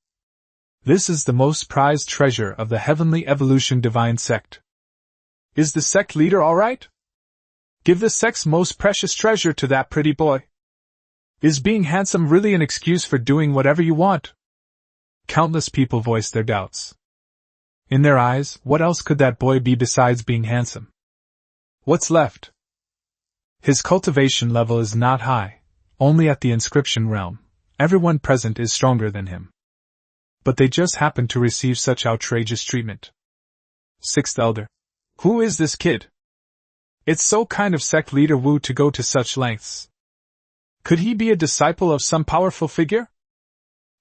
This is the most prized treasure of the Heavenly Evolution Divine Sect. Is the sect leader all right? Give the sect's most precious treasure to that pretty boy. Is being handsome really an excuse for doing whatever you want? Countless people voiced their doubts. In their eyes, what else could that boy be besides being handsome? What's left? His cultivation level is not high, only at the inscription realm. Everyone present is stronger than him. But they just happen to receive such outrageous treatment. Sixth Elder. Who is this kid? It's so kind of sect leader Wu to go to such lengths. Could he be a disciple of some powerful figure?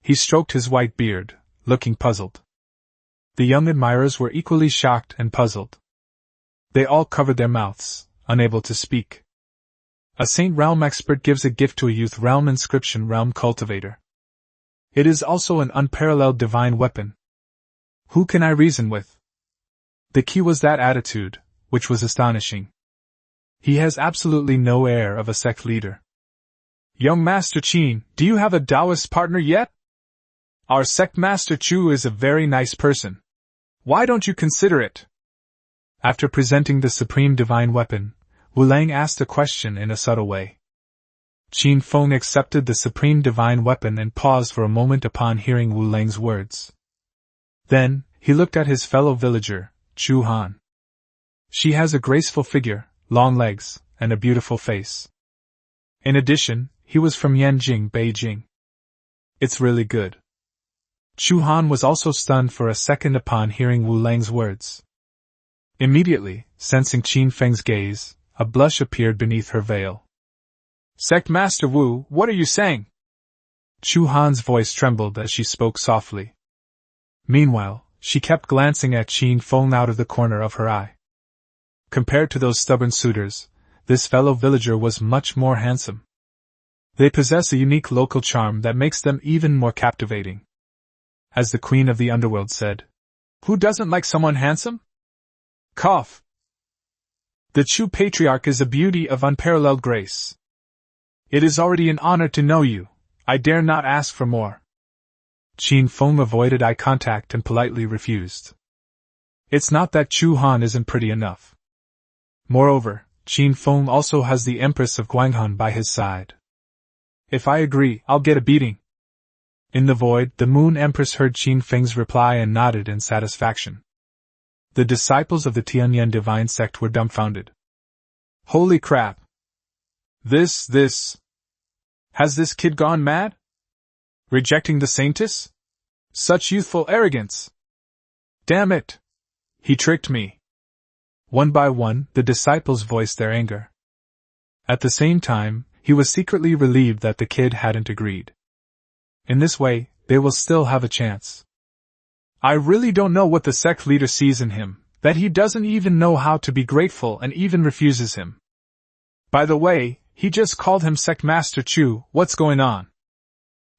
He stroked his white beard, looking puzzled. The young admirers were equally shocked and puzzled. They all covered their mouths, unable to speak. A Saint Realm expert gives a gift to a Youth Realm Inscription Realm cultivator. It is also an unparalleled divine weapon. Who can I reason with? The key was that attitude, which was astonishing. He has absolutely no air of a sect leader. Young Master Qin, do you have a Taoist partner yet? Our sect Master Chu is a very nice person. Why don't you consider it? After presenting the supreme divine weapon, Wu Lang asked a question in a subtle way. Qin Feng accepted the supreme divine weapon and paused for a moment upon hearing Wu Lang's words. Then, he looked at his fellow villager, Chu Han. She has a graceful figure, long legs, and a beautiful face. In addition, he was from Yanjing, Beijing. It's really good. Chu Han was also stunned for a second upon hearing Wu Lang's words. Immediately, sensing Qin Feng's gaze, a blush appeared beneath her veil. Sect Master Wu, what are you saying? Chu Han's voice trembled as she spoke softly. Meanwhile, she kept glancing at Qin Feng out of the corner of her eye. Compared to those stubborn suitors, this fellow villager was much more handsome. They possess a unique local charm that makes them even more captivating. As the Queen of the Underworld said, who doesn't like someone handsome? Cough. The Chu Patriarch is a beauty of unparalleled grace. It is already an honor to know you. I dare not ask for more. Qin Feng avoided eye contact and politely refused. It's not that Chu Han isn't pretty enough. Moreover, Qin Feng also has the Empress of Guanghan by his side. If I agree, I'll get a beating. In the void, the Moon Empress heard Qin Feng's reply and nodded in satisfaction. The disciples of the Tianyan Divine Sect were dumbfounded. Holy crap! Has this kid gone mad? Rejecting the Saintess? Such youthful arrogance! Damn it! He tricked me! One by one, the disciples voiced their anger. At the same time, he was secretly relieved that the kid hadn't agreed. In this way, they will still have a chance. I really don't know what the sect leader sees in him, that he doesn't even know how to be grateful and even refuses him. By the way, he just called him Sect Master Chu, what's going on?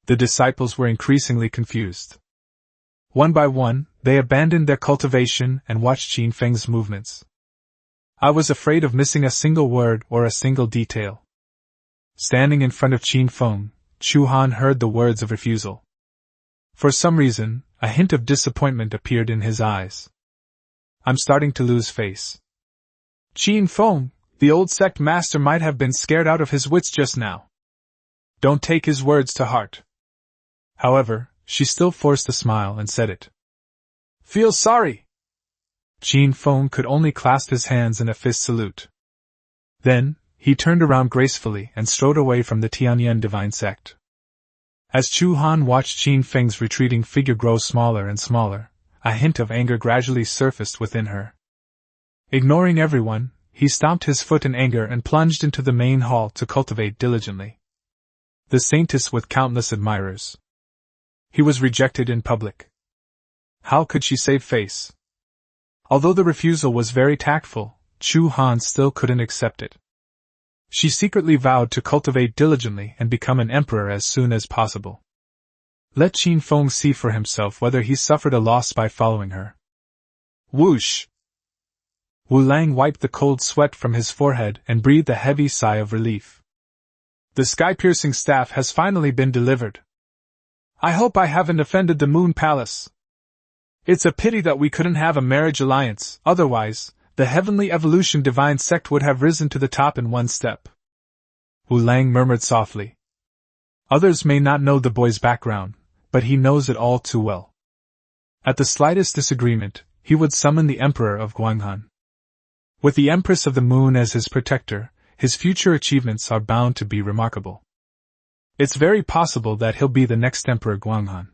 The disciples were increasingly confused. One by one, they abandoned their cultivation and watched Qin Feng's movements. I was afraid of missing a single word or a single detail. Standing in front of Qin Feng, Chu Han heard the words of refusal. For some reason, a hint of disappointment appeared in his eyes. I'm starting to lose face. Qin Feng, the old sect master might have been scared out of his wits just now. Don't take his words to heart. However, she still forced a smile and said it. Feel sorry. Qin Feng could only clasp his hands in a fist salute. Then, he turned around gracefully and strode away from the Tianyan Divine Sect. As Chu Han watched Qin Feng's retreating figure grow smaller and smaller, a hint of anger gradually surfaced within her. Ignoring everyone, he stomped his foot in anger and plunged into the main hall to cultivate diligently. the saintess with countless admirers. He was rejected in public. How could she save face? Although the refusal was very tactful, Chu Han still couldn't accept it. She secretly vowed to cultivate diligently and become an emperor as soon as possible. Let Qin Feng see for himself whether he suffered a loss by following her. Whoosh! Wu Lang wiped the cold sweat from his forehead and breathed a heavy sigh of relief. The sky-piercing staff has finally been delivered. I hope I haven't offended the Moon Palace. It's a pity that we couldn't have a marriage alliance, otherwise, the Heavenly Evolution Divine Sect would have risen to the top in one step. Wu Lang murmured softly. Others may not know the boy's background, but he knows it all too well. At the slightest disagreement, he would summon the Emperor of Guanghan. With the Empress of the Moon as his protector, his future achievements are bound to be remarkable. It's very possible that he'll be the next Emperor Guanghan.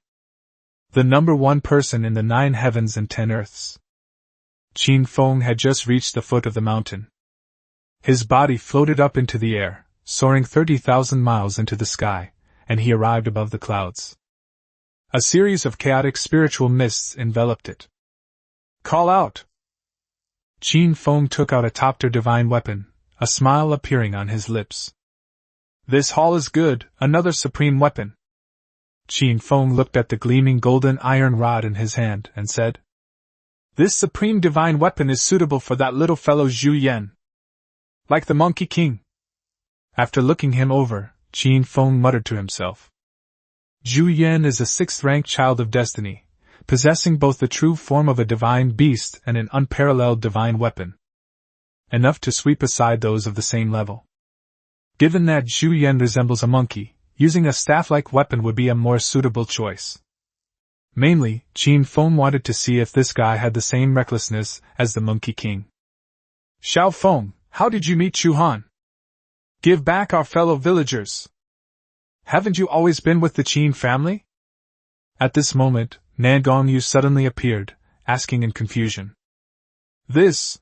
The number one person in the 9 heavens and 10 earths. Qin Feng had just reached the foot of the mountain. His body floated up into the air, soaring 30,000 miles into the sky, and he arrived above the clouds. A series of chaotic spiritual mists enveloped it. Call out! Qin Feng took out a top-tier divine weapon, a smile appearing on his lips. This haul is good, another supreme weapon. Qin Feng looked at the gleaming golden iron rod in his hand and said, This supreme divine weapon is suitable for that little fellow Zhu Yan. Like the Monkey King. After looking him over, Qin Feng muttered to himself. Zhu Yan is a 6th-ranked child of destiny, possessing both the true form of a divine beast and an unparalleled divine weapon. Enough to sweep aside those of the same level. Given that Zhu Yan resembles a monkey, using a staff-like weapon would be a more suitable choice. Mainly, Qin Feng wanted to see if this guy had the same recklessness as the Monkey King. Xiao Feng, how did you meet Chu Han? Give back our fellow villagers. Haven't you always been with the Qin family? At this moment, Nan Gongyu suddenly appeared, asking in confusion. This?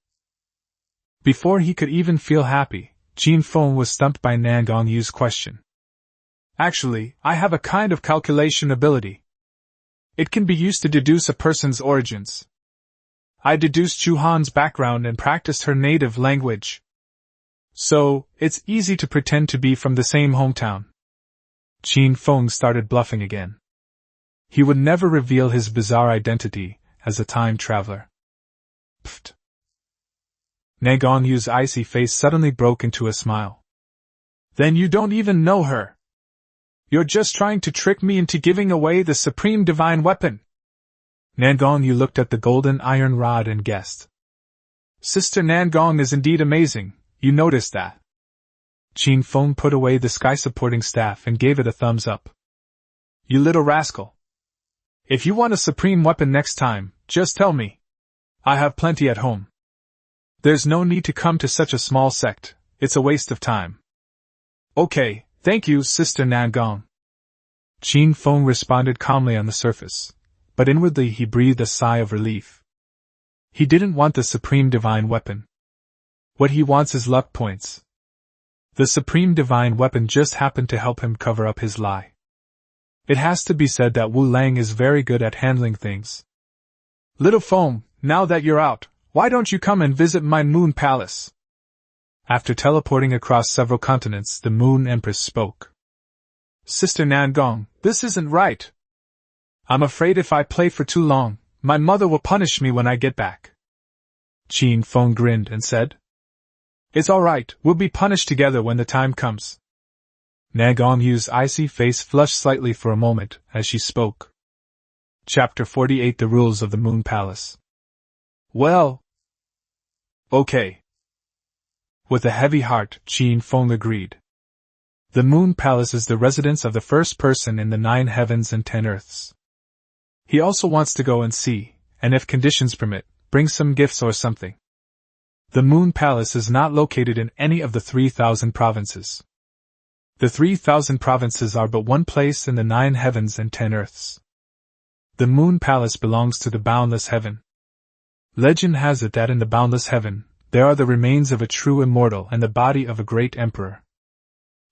Before he could even feel happy, Qin Feng was stumped by Nan Gongyu's question. Actually, I have a kind of calculation ability. It can be used to deduce a person's origins. I deduced Chu Han's background and practiced her native language. So, it's easy to pretend to be from the same hometown. Qin Feng started bluffing again. He would never reveal his bizarre identity as a time traveler. Pfft. Nan Gongyu's icy face suddenly broke into a smile. Then you don't even know her. You're just trying to trick me into giving away the supreme divine weapon. Nan Gongyu looked at the golden iron rod and guessed. Sister Nan Gong is indeed amazing, you noticed that. Qin Feng put away the sky-supporting staff and gave it a thumbs up. You little rascal. If you want a supreme weapon next time, just tell me. I have plenty at home. There's no need to come to such a small sect, it's a waste of time. Okay, thank you, Sister Nan Gong. Qin Feng responded calmly on the surface, but inwardly he breathed a sigh of relief. He didn't want the supreme divine weapon. What he wants is luck points. The supreme divine weapon just happened to help him cover up his lie. It has to be said that Wu Lang is very good at handling things. Little Feng, now that you're out, why don't you come and visit my Moon Palace? After teleporting across several continents, the Moon Empress spoke. Sister Nan Gong, this isn't right. I'm afraid if I play for too long, my mother will punish me when I get back. Qin Feng grinned and said, It's all right, we'll be punished together when the time comes. Nan Gongyu's icy face flushed slightly for a moment as she spoke. Chapter 48 The Rules of the Moon Palace. Well. Okay. With a heavy heart, Qin Feng agreed. The Moon Palace is the residence of the first person in the 9 heavens and 10 earths. He also wants to go and see, and if conditions permit, bring some gifts or something. The Moon Palace is not located in any of the 3,000 provinces. The 3,000 provinces are but one place in the 9 heavens and 10 earths. The Moon Palace belongs to the boundless heaven. Legend has it that in the boundless heaven, there are the remains of a true immortal and the body of a great emperor.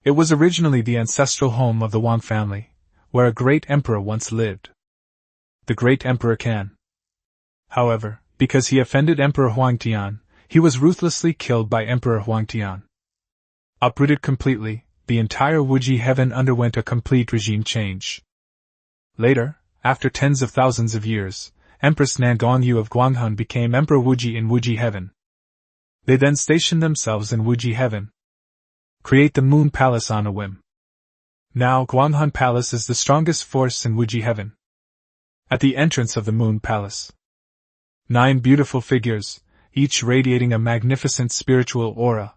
It was originally the ancestral home of the Wang family, where a great emperor once lived. The great Emperor Kan. However, because he offended Emperor Huangtian, he was ruthlessly killed by Emperor Huangtian. Uprooted completely, the entire Wuji heaven underwent a complete regime change. Later, after tens of thousands of years, Empress Nangongyu of Guanghan became Emperor Wuji in Wuji heaven. They then stationed themselves in Wuji heaven. Create the Moon Palace on a whim. Now Guanghan Palace is the strongest force in Wuji heaven. At the entrance of the Moon Palace, 9 beautiful figures, each radiating a magnificent spiritual aura.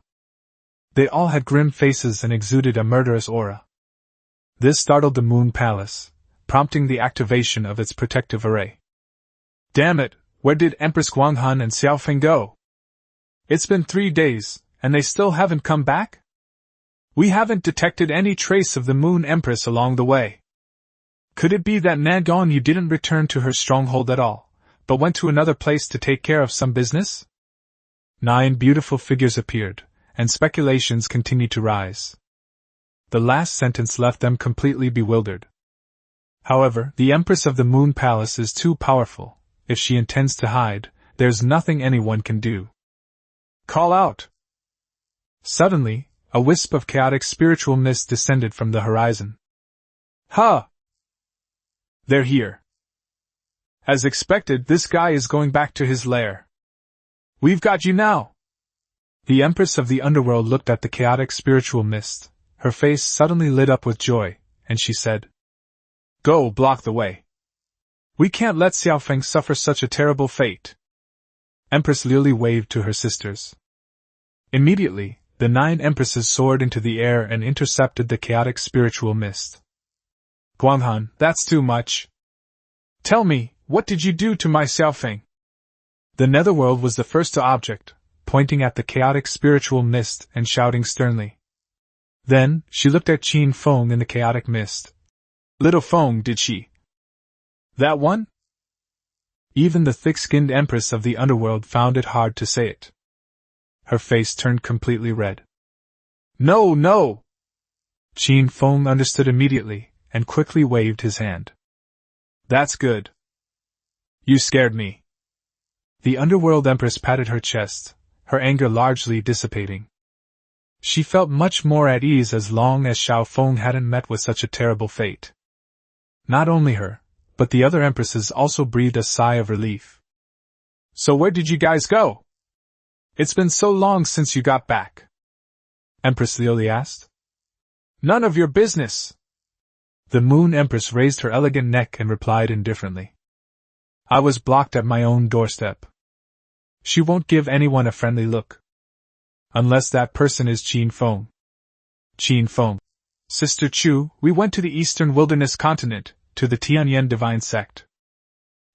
They all had grim faces and exuded a murderous aura. This startled the Moon Palace, prompting the activation of its protective array. Damn it, where did Empress Guanghan and Xiaofeng go? It's been 3 days, and they still haven't come back? We haven't detected any trace of the Moon Empress along the way. Could it be that Nangongyu didn't return to her stronghold at all, but went to another place to take care of some business? 9 beautiful figures appeared, and speculations continued to rise. The last sentence left them completely bewildered. However, the Empress of the Moon Palace is too powerful. If she intends to hide, there's nothing anyone can do. Call out! Suddenly, a wisp of chaotic spiritual mist descended from the horizon. Ha! They're here. As expected, this guy is going back to his lair. We've got you now! The Empress of the Underworld looked at the chaotic spiritual mist. Her face suddenly lit up with joy, and she said, Go, block the way. We can't let Xiaofeng suffer such a terrible fate. Empress Lily waved to her sisters. Immediately, the 9 empresses soared into the air and intercepted the chaotic spiritual mist. Guanghan, that's too much. Tell me, what did you do to my Xiaofeng? The Netherworld was the first to object, pointing at the chaotic spiritual mist and shouting sternly. Then, she looked at Qin Feng in the chaotic mist. Little Feng, did she? That one? Even the thick-skinned Empress of the Underworld found it hard to say it. Her face turned completely red. No, no! Qin Feng understood immediately, and quickly waved his hand. That's good. You scared me. The Underworld Empress patted her chest, her anger largely dissipating. She felt much more at ease as long as Xiaofeng hadn't met with such a terrible fate. Not only her, but the other empresses also breathed a sigh of relief. So where did you guys go? It's been so long since you got back. Empress Lioli asked. None of your business. The Moon Empress raised her elegant neck and replied indifferently. I was blocked at my own doorstep. She won't give anyone a friendly look. Unless that person is Qin Feng. Qin Feng. Sister Chu, we went to the Eastern Wilderness Continent, to the Tianyan Divine Sect.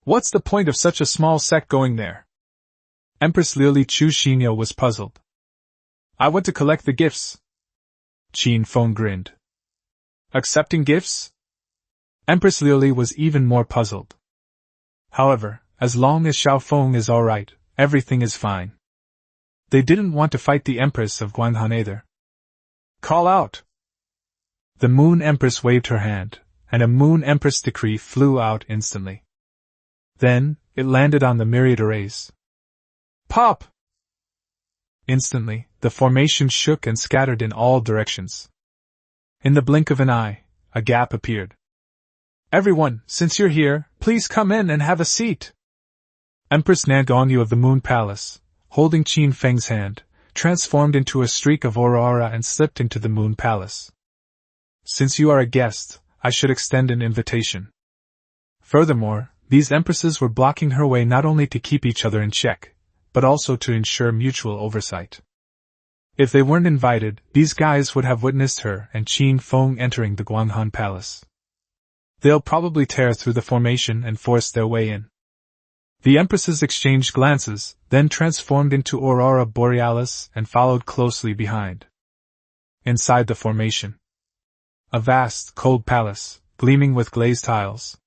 What's the point of such a small sect going there? Empress Liuli Chu Xinyo was puzzled. I went to collect the gifts. Qin Feng grinned. Accepting gifts? Empress Liuli was even more puzzled. However, as long as Xiaofeng is alright, everything is fine. They didn't want to fight the Empress of Guanghan either. Call out! The Moon Empress waved her hand, and a Moon Empress decree flew out instantly. Then, it landed on the myriad arrays. Pop! Instantly, the formation shook and scattered in all directions. In the blink of an eye, a gap appeared. Everyone, since you're here, please come in and have a seat. Empress Nangongyu of the Moon Palace, holding Qin Feng's hand, transformed into a streak of aurora and slipped into the Moon Palace. Since you are a guest, I should extend an invitation. Furthermore, these empresses were blocking her way not only to keep each other in check, but also to ensure mutual oversight. If they weren't invited, these guys would have witnessed her and Qin Feng entering the Guanghan Palace. They'll probably tear through the formation and force their way in. The empresses exchanged glances, then transformed into Aurora Borealis and followed closely behind. Inside the formation, a vast, cold palace, gleaming with glazed tiles.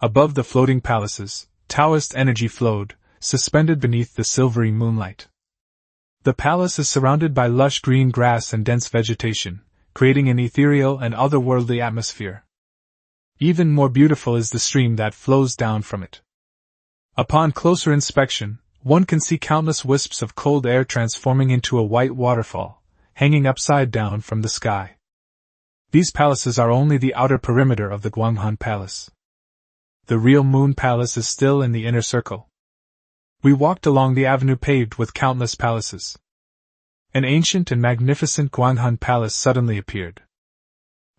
Above the floating palaces, Taoist energy flowed, suspended beneath the silvery moonlight. The palace is surrounded by lush green grass and dense vegetation, creating an ethereal and otherworldly atmosphere. Even more beautiful is the stream that flows down from it. Upon closer inspection, one can see countless wisps of cold air transforming into a white waterfall, hanging upside down from the sky. These palaces are only the outer perimeter of the Gwanghwan Palace. The real Moon Palace is still in the inner circle. We walked along the avenue paved with countless palaces. An ancient and magnificent Gwanghwan Palace suddenly appeared.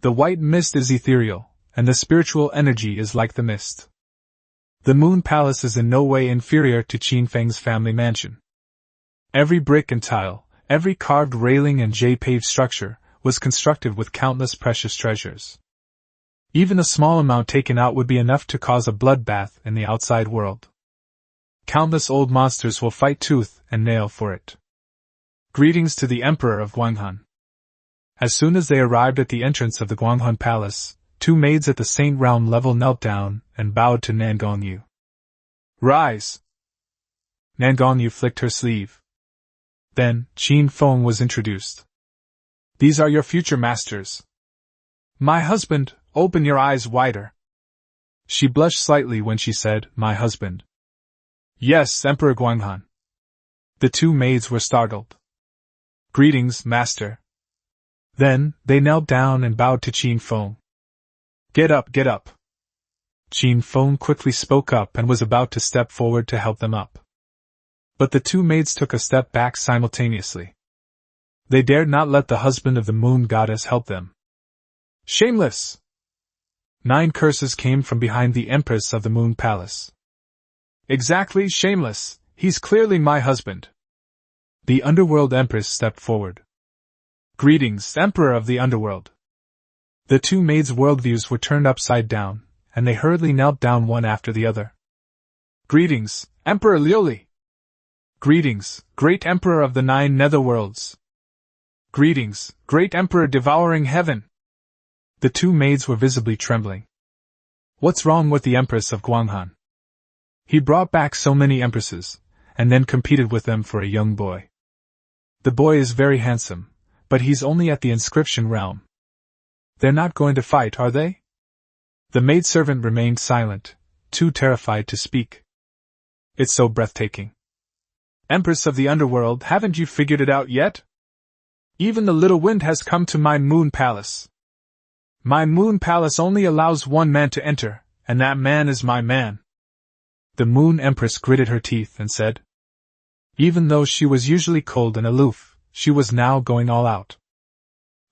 The white mist is ethereal, and the spiritual energy is like the mist. The Moon Palace is in no way inferior to Qin Feng's family mansion. Every brick and tile, every carved railing and jade-paved structure, was constructed with countless precious treasures. Even a small amount taken out would be enough to cause a bloodbath in the outside world. Countless old monsters will fight tooth and nail for it. Greetings to the Emperor of Gwanghwan. As soon as they arrived at the entrance of the Gwanghwan Palace, two maids at the Saint Realm level knelt down and bowed to Nangongyu. Rise! Nangongyu flicked her sleeve. Then, Qin Feng was introduced. These are your future masters. My husband, open your eyes wider. She blushed slightly when she said, my husband. Yes, Emperor Gwanghwan. The two maids were startled. Greetings, master. Then, they knelt down and bowed to Qin Feng. Get up, get up. Qin Feng quickly spoke up and was about to step forward to help them up. But the two maids took a step back simultaneously. They dared not let the husband of the moon goddess help them. Shameless! 9 curses came from behind the empress of the Moon Palace. Exactly, shameless, he's clearly my husband. The underworld empress stepped forward. Greetings, Emperor of the underworld. The two maids' worldviews were turned upside down, and they hurriedly knelt down one after the other. Greetings, Emperor Liuli. Greetings, great Emperor of the 9 netherworlds. Greetings, great Emperor devouring heaven. The two maids were visibly trembling. What's wrong with the Empress of Gwanghwan? He brought back so many empresses, and then competed with them for a young boy. The boy is very handsome, but he's only at the inscription realm. They're not going to fight, are they? The maidservant remained silent, too terrified to speak. It's so breathtaking. Empress of the underworld, haven't you figured it out yet? Even the little wind has come to my Moon Palace. My Moon Palace only allows one man to enter, and that man is my man. The Moon Empress gritted her teeth and said. Even though she was usually cold and aloof, she was now going all out.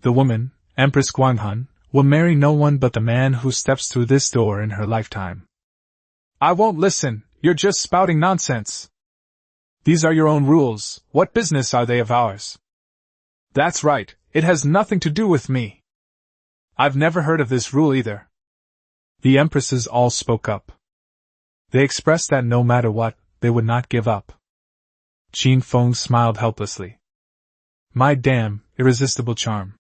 The woman, Empress Gwanghwan, will marry no one but the man who steps through this door in her lifetime. I won't listen, you're just spouting nonsense. These are your own rules, what business are they of ours? That's right, it has nothing to do with me. I've never heard of this rule either. The empresses all spoke up. They expressed that no matter what, they would not give up. Qin Feng smiled helplessly. My damn, irresistible charm.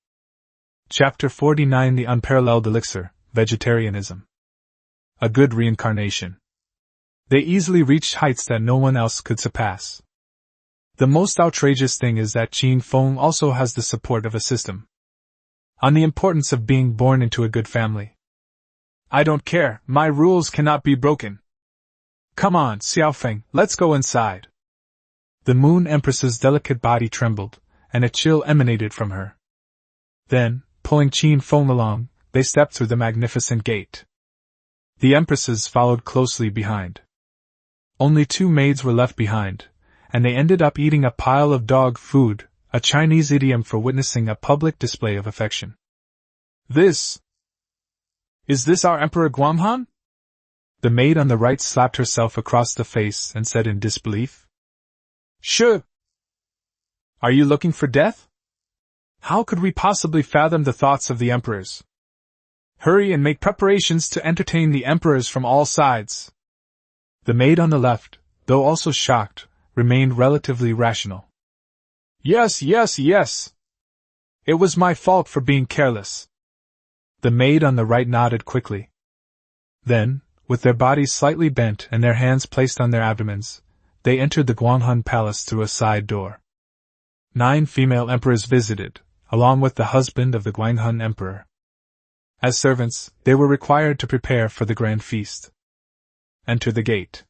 Chapter 49 The Unparalleled Elixir, Vegetarianism. A good reincarnation. They easily reached heights that no one else could surpass. The most outrageous thing is that Qin Feng also has the support of a system. On the importance of being born into a good family. I don't care, my rules cannot be broken. Come on, Xiaofeng, let's go inside. The Moon Empress's delicate body trembled, and a chill emanated from her. Then, pulling Qin Feng along, they stepped through the magnificent gate. The empresses followed closely behind. Only 2 maids were left behind, and they ended up eating a pile of dog food, a Chinese idiom for witnessing a public display of affection. Is this our Emperor Gwanghwan? The maid on the right slapped herself across the face and said in disbelief. Sure. Are you looking for death? How could we possibly fathom the thoughts of the emperors? Hurry and make preparations to entertain the emperors from all sides. The maid on the left, though also shocked, remained relatively rational. Yes. It was my fault for being careless. The maid on the right nodded quickly. Then, with their bodies slightly bent and their hands placed on their abdomens, they entered the Gwanghwan Palace through a side door. 9 female emperors visited, along with the husband of the Gwanghun emperor. As servants, they were required to prepare for the grand feast. Enter the gate.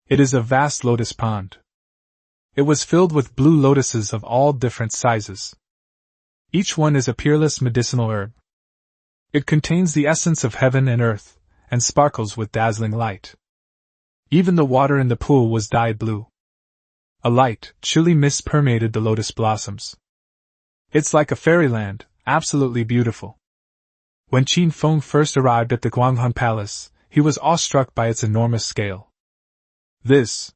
It is a vast lotus pond. It was filled with blue lotuses of all different sizes. Each one is a peerless medicinal herb. It contains the essence of heaven and earth, and sparkles with dazzling light. Even the water in the pool was dyed blue. A light, chilly mist permeated the lotus blossoms. It's like a fairyland, absolutely beautiful. When Qin Feng first arrived at the Gwanghun Palace, he was awestruck by its enormous scale. This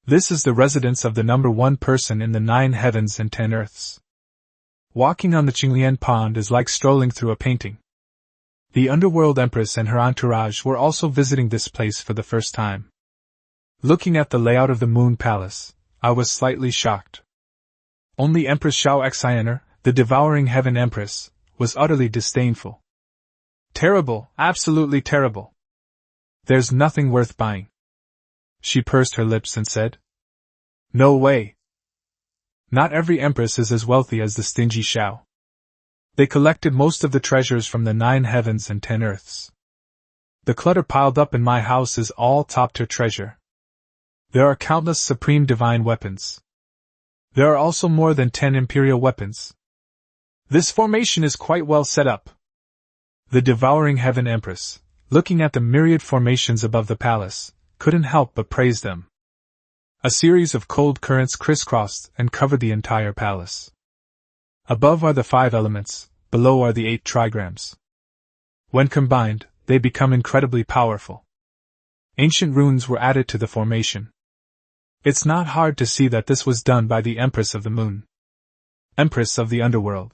is the residence of the number one person in the 9 heavens and 10 earths. Walking on the Qinglian pond is like strolling through a painting. The underworld empress and her entourage were also visiting this place for the first time. Looking at the layout of the Moon Palace, I was slightly shocked. Only Empress Xiao Xiner, the devouring heaven empress, was utterly disdainful. Terrible, absolutely terrible. There's nothing worth buying. She pursed her lips and said, No way. Not every empress is as wealthy as the stingy Xiao. They collected most of the treasures from the 9 heavens and 10 earths. The clutter piled up in my house is all top-tier treasure. There are countless supreme divine weapons. There are also more than 10 imperial weapons. This formation is quite well set up. The devouring heaven empress, looking at the myriad formations above the palace, couldn't help but praise them. A series of cold currents crisscrossed and covered the entire palace. Above are the 5 elements, below are the 8 trigrams. When combined, they become incredibly powerful. Ancient runes were added to the formation. It's not hard to see that this was done by the Empress of the Moon. Empress of the Underworld.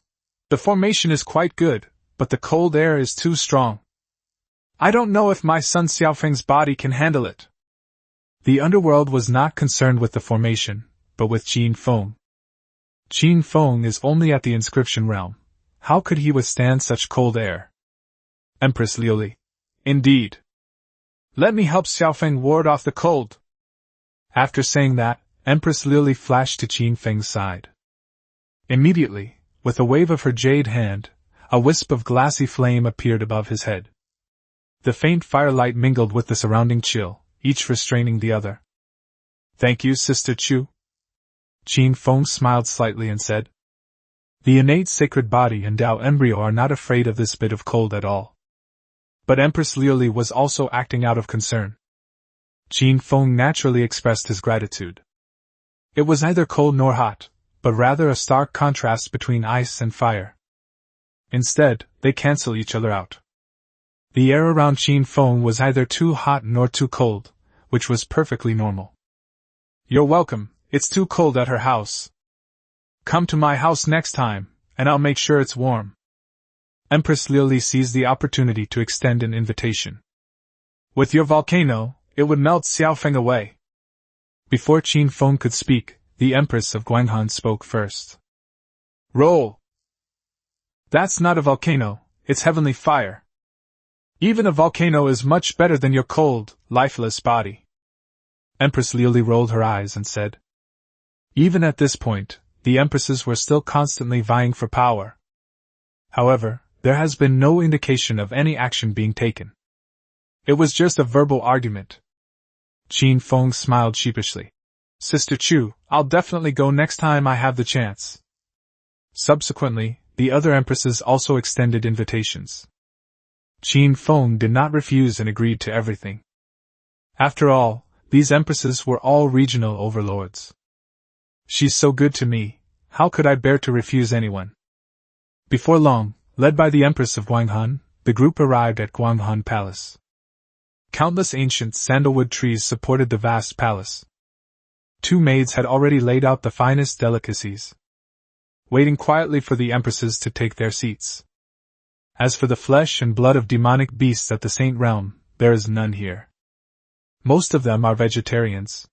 The formation is quite good, but the cold air is too strong. I don't know if my son Xiaofeng's body can handle it. The Underworld was not concerned with the formation, but with Qin Feng. Qin Feng is only at the inscription realm. How could he withstand such cold air? Empress Liuli. Indeed. Let me help Xiaofeng ward off the cold. After saying that, Empress Liuli flashed to Qin Feng's side. Immediately, with a wave of her jade hand, a wisp of glassy flame appeared above his head. The faint firelight mingled with the surrounding chill, each restraining the other. Thank you, Sister Chu. Qin Feng smiled slightly and said, The innate sacred body and Tao embryo are not afraid of this bit of cold at all. But Empress Liuli was also acting out of concern. Qin Feng naturally expressed his gratitude. It was neither cold nor hot, but rather a stark contrast between ice and fire. Instead, they cancel each other out. The air around Qin Feng was neither too hot nor too cold, which was perfectly normal. You're welcome, it's too cold at her house. Come to my house next time, and I'll make sure it's warm. Empress Liuli seized the opportunity to extend an invitation. With your volcano, it would melt Xiaofeng away. Before Qin Feng could speak, the Empress of Gwanghun spoke first. Roll! That's not a volcano, it's heavenly fire. Even a volcano is much better than your cold, lifeless body. Empress Liuli rolled her eyes and said. Even at this point, the empresses were still constantly vying for power. However, there has been no indication of any action being taken. It was just a verbal argument. Qin Feng smiled sheepishly. Sister Chu, I'll definitely go next time I have the chance. Subsequently, the other empresses also extended invitations. Qin Feng did not refuse and agreed to everything. After all, these empresses were all regional overlords. She's so good to me, how could I bear to refuse anyone? Before long, led by the Empress of Gwanghun, the group arrived at Gwanghun Palace. Countless ancient sandalwood trees supported the vast palace. 2 maids had already laid out the finest delicacies, waiting quietly for the empresses to take their seats. As for the flesh and blood of demonic beasts at the Saint Realm, there is none here. Most of them are vegetarians.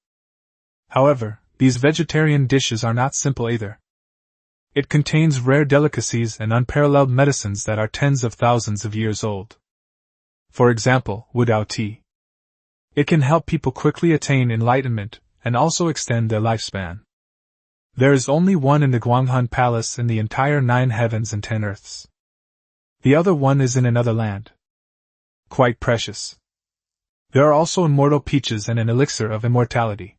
However, these vegetarian dishes are not simple either. It contains rare delicacies and unparalleled medicines that are tens of thousands of years old. For example, Wudao tea. It can help people quickly attain enlightenment and also extend their lifespan. There is only one in the Guanghan Palace in the entire 9 heavens and 10 earths. The other one is in another land. Quite precious. There are also immortal peaches and an elixir of immortality.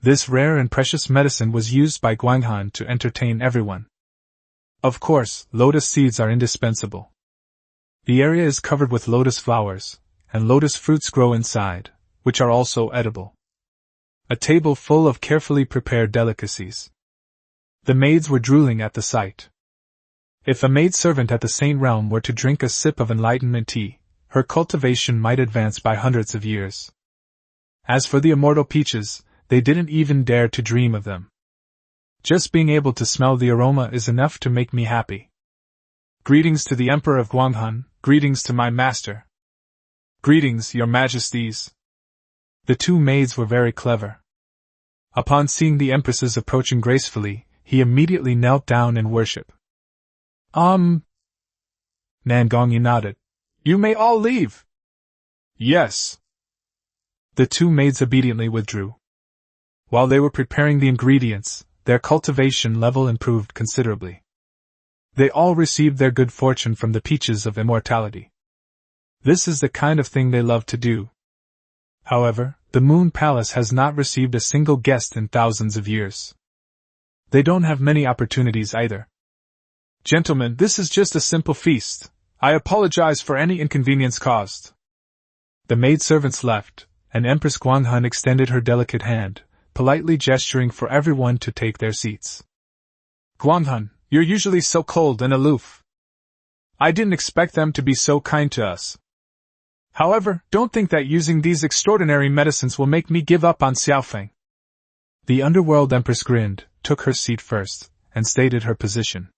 This rare and precious medicine was used by Guanghan to entertain everyone. Of course, lotus seeds are indispensable. The area is covered with lotus flowers, and lotus fruits grow inside, which are also edible. A table full of carefully prepared delicacies. The maids were drooling at the sight. If a maidservant at the Saint Realm were to drink a sip of enlightenment tea, her cultivation might advance by hundreds of years. As for the immortal peaches, they didn't even dare to dream of them. Just being able to smell the aroma is enough to make me happy. Greetings to the Emperor of Guanghan, greetings to my master. Greetings, your majesties. The 2 maids were very clever. Upon seeing the empresses approaching gracefully, he immediately knelt down in worship. Nangongyi nodded. You may all leave. Yes. The 2 maids obediently withdrew. While they were preparing the ingredients, their cultivation level improved considerably. They all received their good fortune from the peaches of immortality. This is the kind of thing they love to do. However, the Moon Palace has not received a single guest in thousands of years. They don't have many opportunities either. Gentlemen, this is just a simple feast. I apologize for any inconvenience caused. The maidservants left, and Empress Guanghan extended her delicate hand, politely gesturing for everyone to take their seats. Guanghan, you're usually so cold and aloof. I didn't expect them to be so kind to us. However, don't think that using these extraordinary medicines will make me give up on Xiaofeng. The underworld Empress grinned, took her seat first, and stated her position.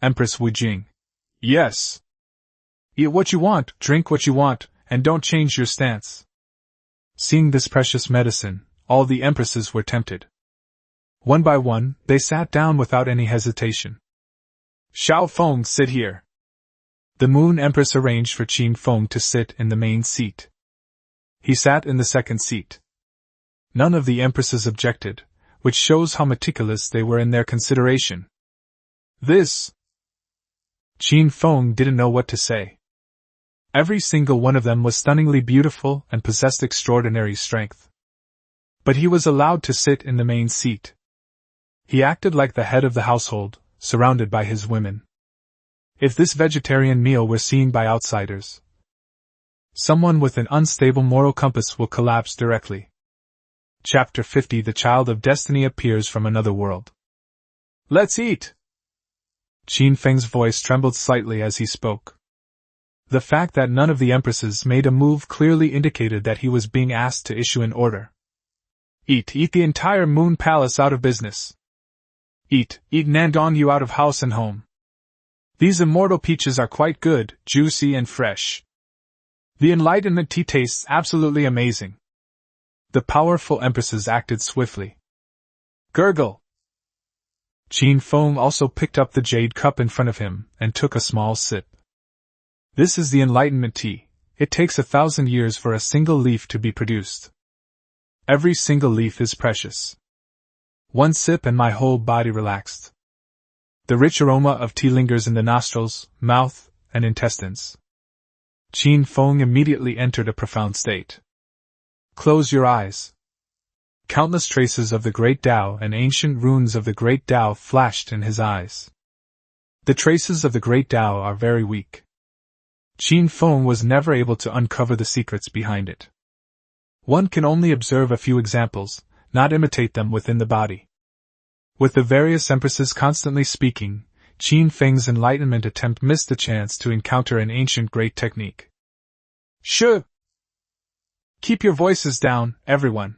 Empress Wu Jing. Yes. Eat what you want, drink what you want, and don't change your stance. Seeing this precious medicine, all the empresses were tempted. One by one, they sat down without any hesitation. Xiao Feng, sit here. The Moon Empress arranged for Qin Feng to sit in the main seat. He sat in the second seat. None of the empresses objected, which shows how meticulous they were in their consideration. This. Qin Feng didn't know what to say. Every single one of them was stunningly beautiful and possessed extraordinary strength. But he was allowed to sit in the main seat. He acted like the head of the household, surrounded by his women. If this vegetarian meal were seen by outsiders, someone with an unstable moral compass will collapse directly. Chapter 50 The Child of Destiny appears from another world. Let's eat! Qin Feng's voice trembled slightly as he spoke. The fact that none of the empresses made a move clearly indicated that he was being asked to issue an order. Eat the entire Moon Palace out of business. Eat Nandong you out of house and home. These immortal peaches are quite good, juicy and fresh. The enlightenment tea tastes absolutely amazing. The powerful empresses acted swiftly. Gurgle! Qin Feng also picked up the jade cup in front of him and took a small sip. This is the enlightenment tea. It takes 1,000 years for a single leaf to be produced. Every single leaf is precious. One sip and my whole body relaxed. The rich aroma of tea lingers in the nostrils, mouth, and intestines. Qin Feng immediately entered a profound state. Close your eyes. Countless traces of the Great Tao and ancient runes of the Great Tao flashed in his eyes. The traces of the Great Tao are very weak. Qin Feng was never able to uncover the secrets behind it. One can only observe a few examples, not imitate them within the body. With the various empresses constantly speaking, Qin Feng's enlightenment attempt missed the chance to encounter an ancient great technique. Shh! Keep your voices down, everyone.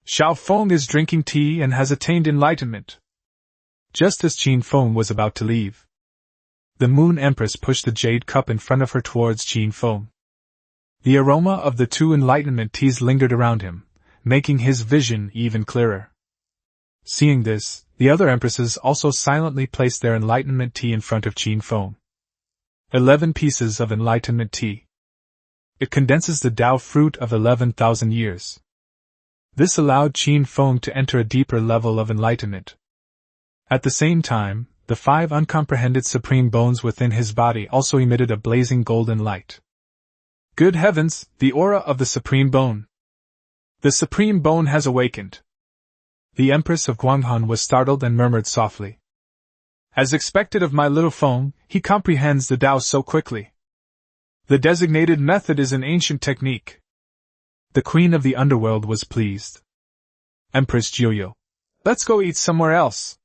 Xiao Feng is drinking tea and has attained enlightenment. Just as Qin Feng was about to leave, the Moon Empress pushed the jade cup in front of her towards Qin Feng. The aroma of the 2 enlightenment teas lingered around him, making his vision even clearer. Seeing this, the other empresses also silently placed their enlightenment tea in front of Qin Feng. 11 pieces of enlightenment tea. It condenses the Tao fruit of 11,000 years. This allowed Qin Feng to enter a deeper level of enlightenment, At the same time, the 5 uncomprehended supreme bones within his body also emitted a blazing golden light. Good heavens, the aura of the supreme bone! The supreme bone has awakened! The Empress of Guanghan was startled and murmured softly. As expected of my little Feng, he comprehends the Tao so quickly. The designated method is an ancient technique. The queen of the underworld was pleased. Empress Jiuyo, let's go eat somewhere else.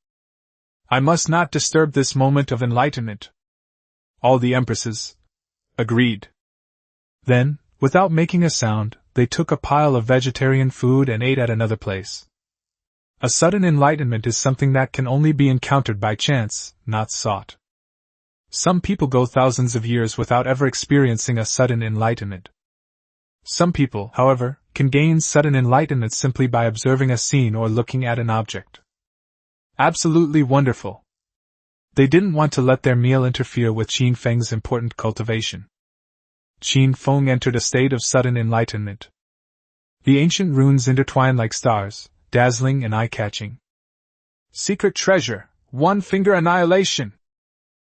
I must not disturb this moment of enlightenment. All the empresses agreed. Then, without making a sound, they took a pile of vegetarian food and ate at another place. A sudden enlightenment is something that can only be encountered by chance, not sought. Some people go thousands of years without ever experiencing a sudden enlightenment. Some people, however, can gain sudden enlightenment simply by observing a scene or looking at an object. Absolutely wonderful. They didn't want to let their meal interfere with Qin Feng's important cultivation. Qin Feng entered a state of sudden enlightenment. The ancient runes intertwine like stars, dazzling and eye-catching. Secret treasure, 1-finger annihilation!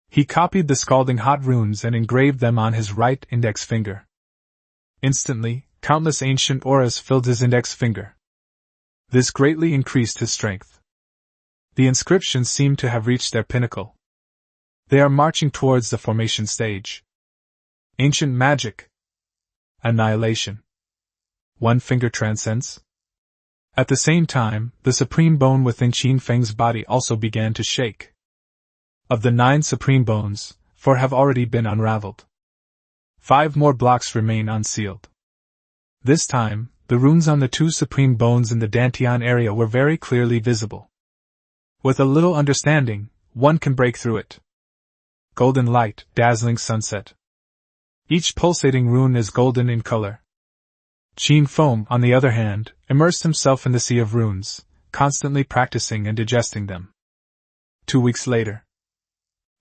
He copied the scalding hot runes and engraved them on his right index finger. Instantly, countless ancient auras filled his index finger. This greatly increased his strength. The inscriptions seem to have reached their pinnacle. They are marching towards the formation stage. Ancient magic. Annihilation. 1-finger transcends. At the same time, the supreme bone within Qin Feng's body also began to shake. Of the 9 supreme bones, 4 have already been unraveled. 5 more blocks remain unsealed. This time, the runes on the 2 supreme bones in the Dantian area were very clearly visible. With a little understanding, one can break through it. Golden light, dazzling sunset. Each pulsating rune is golden in color. Qin Feng, on the other hand, immersed himself in the sea of runes, constantly practicing and digesting them. 2 weeks later.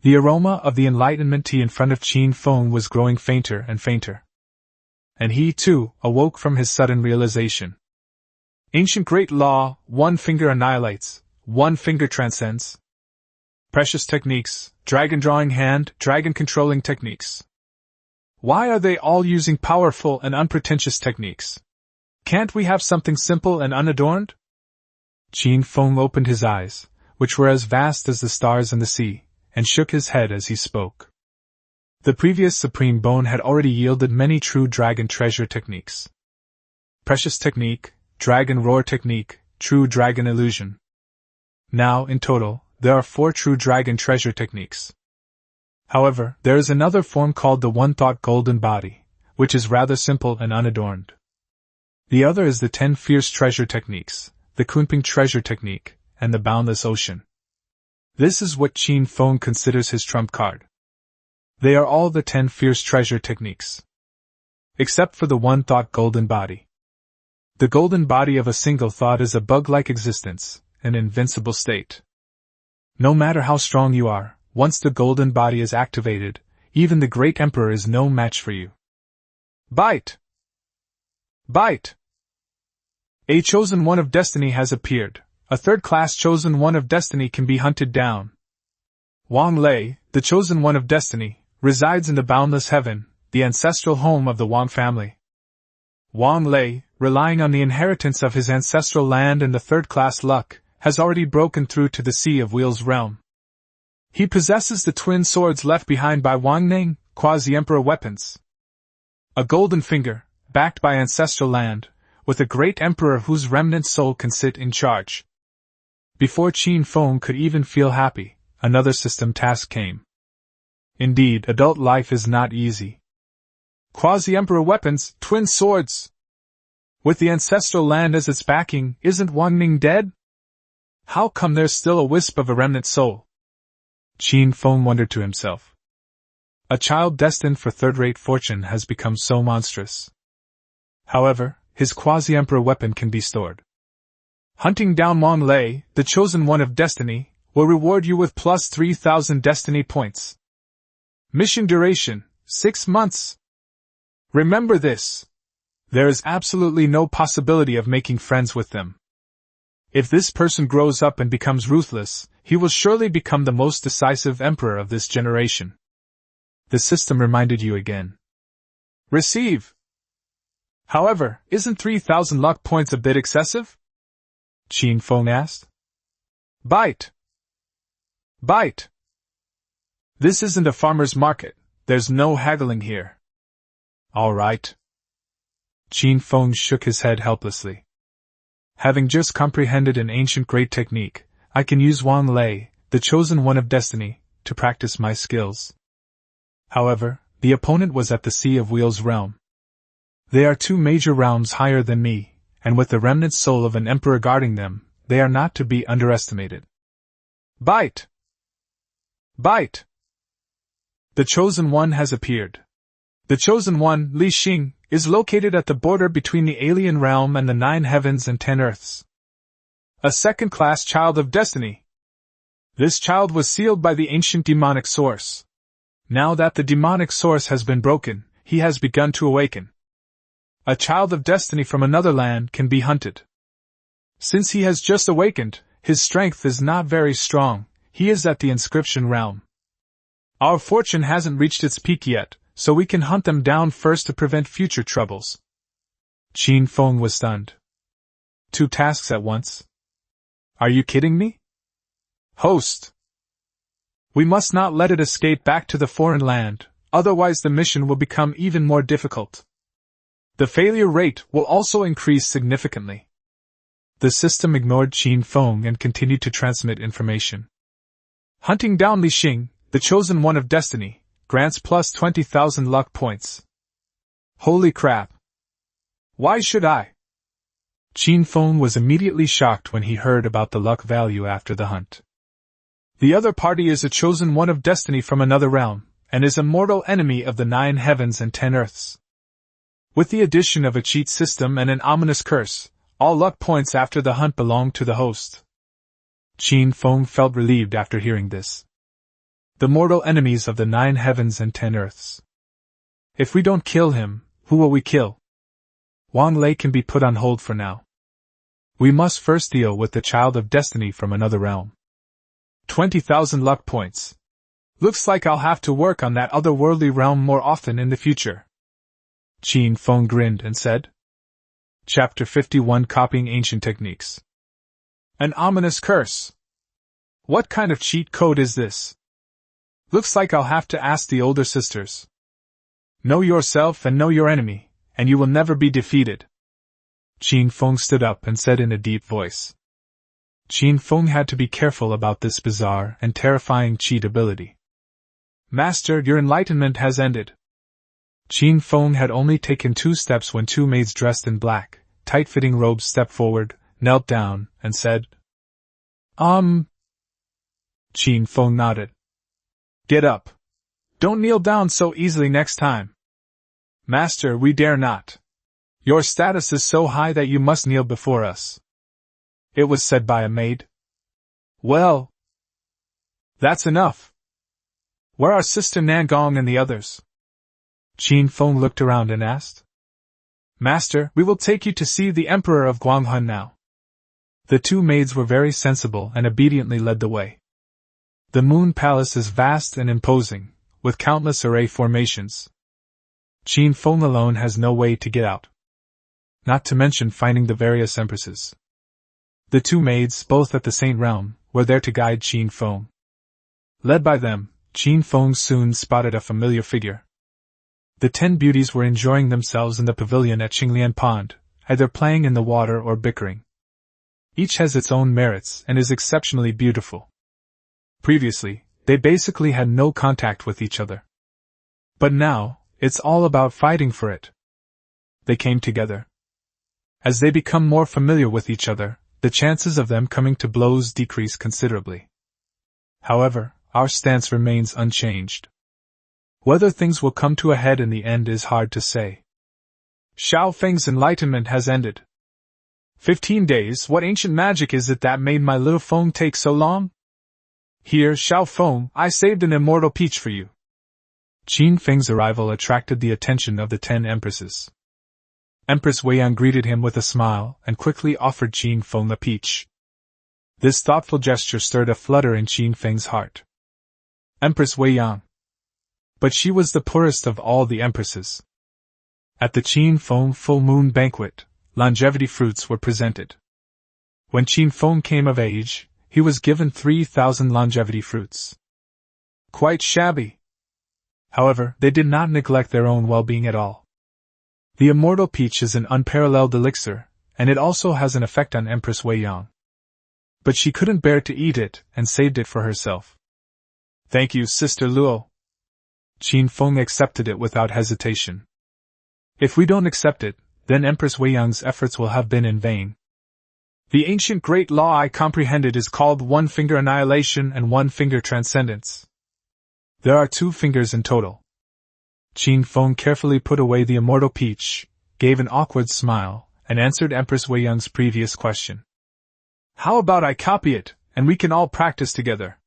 The aroma of the enlightenment tea in front of Qin Feng was growing fainter and fainter. And he, too, awoke from his sudden realization. Ancient great law, 1-finger annihilates, 1-finger transcends. Precious techniques, dragon drawing hand, dragon controlling techniques. Why are they all using powerful and unpretentious techniques? Can't we have something simple and unadorned? Qin Feng opened his eyes, which were as vast as the stars in the sea, and shook his head as he spoke. The previous supreme bone had already yielded many true dragon treasure techniques. Precious technique, dragon roar technique, true dragon illusion. Now, in total, there are 4 true dragon treasure techniques. However, there is another form called the one-thought golden body, which is rather simple and unadorned. The other is the 10 fierce treasure techniques, the Kunping treasure technique, and the boundless ocean. This is what Qin Feng considers his trump card. They are all the 10 fierce treasure techniques. Except for the one-thought golden body. The golden body of a single thought is a bug-like existence, an invincible state. No matter how strong you are, once the golden body is activated, even the great emperor is no match for you. Bite! Bite! A chosen one of destiny has appeared. A third-class chosen one of destiny can be hunted down. Wang Lei, the chosen one of destiny, resides in the boundless heaven, the ancestral home of the Wang family. Wang Lei, relying on the inheritance of his ancestral land and the third-class luck, has already broken through to the Sea of Wheels realm. He possesses the twin swords left behind by Wang Ning, quasi-emperor weapons. A golden finger, backed by ancestral land, with a great emperor whose remnant soul can sit in charge. Before Qin Feng could even feel happy, another system task came. Indeed, adult life is not easy. Quasi-emperor weapons, twin swords! With the ancestral land as its backing, isn't Wang Ning dead? How come there's still a wisp of a remnant soul? Qin Feng wondered to himself. A child destined for third-rate fortune has become so monstrous. However, his quasi-emperor weapon can be stored. Hunting down Wang Lei, the chosen one of destiny, will reward you with plus 3,000 destiny points. Mission duration, 6 months. Remember this. There is absolutely no possibility of making friends with them. If this person grows up and becomes ruthless, he will surely become the most decisive emperor of this generation. The system reminded you again. Receive! However, isn't 3,000 luck points a bit excessive? Qin Feng asked. Bite! Bite! This isn't a farmer's market, there's no haggling here. All right. Qin Feng shook his head helplessly. Having just comprehended an ancient great technique, I can use Wang Lei, the chosen one of destiny, to practice my skills. However, the opponent was at the Sea of Wheels realm. They are 2 major realms higher than me, and with the remnant soul of an emperor guarding them, they are not to be underestimated. Bite! Bite! The Chosen One has appeared. The Chosen One, Li Xing, is located at the border between the alien realm and the 9 heavens and 10 earths. A second-class child of destiny. This child was sealed by the ancient demonic source. Now that the demonic source has been broken, he has begun to awaken. A child of destiny from another land can be hunted. Since he has just awakened, his strength is not very strong, he is at the inscription realm. Our fortune hasn't reached its peak yet, so we can hunt them down first to prevent future troubles. Qin Feng was stunned. 2 tasks at once? Are you kidding me? Host! We must not let it escape back to the foreign land, otherwise the mission will become even more difficult. The failure rate will also increase significantly. The system ignored Qin Feng and continued to transmit information. Hunting down Li Xing, the chosen one of destiny, grants plus 20,000 luck points. Holy crap! Why should I? Qin Feng was immediately shocked when he heard about the luck value after the hunt. The other party is a chosen one of destiny from another realm, and is a mortal enemy of the 9 heavens and 10 earths. With the addition of a cheat system and an ominous curse, all luck points after the hunt belong to the host. Qin Feng felt relieved after hearing this. The mortal enemies of the 9 heavens and 10 earths. If we don't kill him, who will we kill? Wang Lei can be put on hold for now. We must first deal with the child of destiny from another realm. 20,000 luck points. Looks like I'll have to work on that otherworldly realm more often in the future. Qin Feng grinned and said. Chapter 51 Copying Ancient Techniques. An ominous curse. What kind of cheat code is this? Looks like I'll have to ask the older sisters. Know yourself and know your enemy, and you will never be defeated. Qin Feng stood up and said in a deep voice. Qin Feng had to be careful about this bizarre and terrifying cheat ability. Master, your enlightenment has ended. Qin Feng had only taken 2 steps when 2 maids dressed in black, tight-fitting robes stepped forward, knelt down, and said, Qin Feng nodded. Get up. Don't kneel down so easily next time. Master, we dare not. Your status is so high that you must kneel before us. It was said by a maid. Well, that's enough. Where are Sister Nangong and the others? Qin Feng looked around and asked. Master, we will take you to see the Emperor of Guanghan now. The 2 maids were very sensible and obediently led the way. The Moon Palace is vast and imposing, with countless array formations. Qin Feng alone has no way to get out. Not to mention finding the various empresses. The 2 maids, both at the Saint Realm, were there to guide Qin Feng. Led by them, Qin Feng soon spotted a familiar figure. The 10 beauties were enjoying themselves in the pavilion at Qinglian Pond, either playing in the water or bickering. Each has its own merits and is exceptionally beautiful. Previously, they basically had no contact with each other. But now, it's all about fighting for it. They came together. As they become more familiar with each other, the chances of them coming to blows decrease considerably. However, our stance remains unchanged. Whether things will come to a head in the end is hard to say. Xiao Feng's enlightenment has ended. 15 days, what ancient magic is it that made my little Feng take so long? Here, Xiao Feng, I saved an immortal peach for you. Qin Feng's arrival attracted the attention of the 10 empresses. Empress Weiyang greeted him with a smile and quickly offered Qin Feng the peach. This thoughtful gesture stirred a flutter in Qin Feng's heart. Empress Wei Yang. But she was the poorest of all the empresses. At the Qin Feng full moon banquet, longevity fruits were presented. When Qin Feng came of age, he was given 3,000 longevity fruits. Quite shabby. However, they did not neglect their own well-being at all. The immortal peach is an unparalleled elixir, and it also has an effect on Empress Wei Yang. But she couldn't bear to eat it and saved it for herself. Thank you, Sister Luo. Qin Feng accepted it without hesitation. If we don't accept it, then Empress Wei Yang's efforts will have been in vain. The ancient great law I comprehended is called one-finger annihilation and one-finger transcendence. There are 2 fingers in total. Qin Feng carefully put away the immortal peach, gave an awkward smile, and answered Empress Wei Yang's previous question. How about I copy it, and we can all practice together?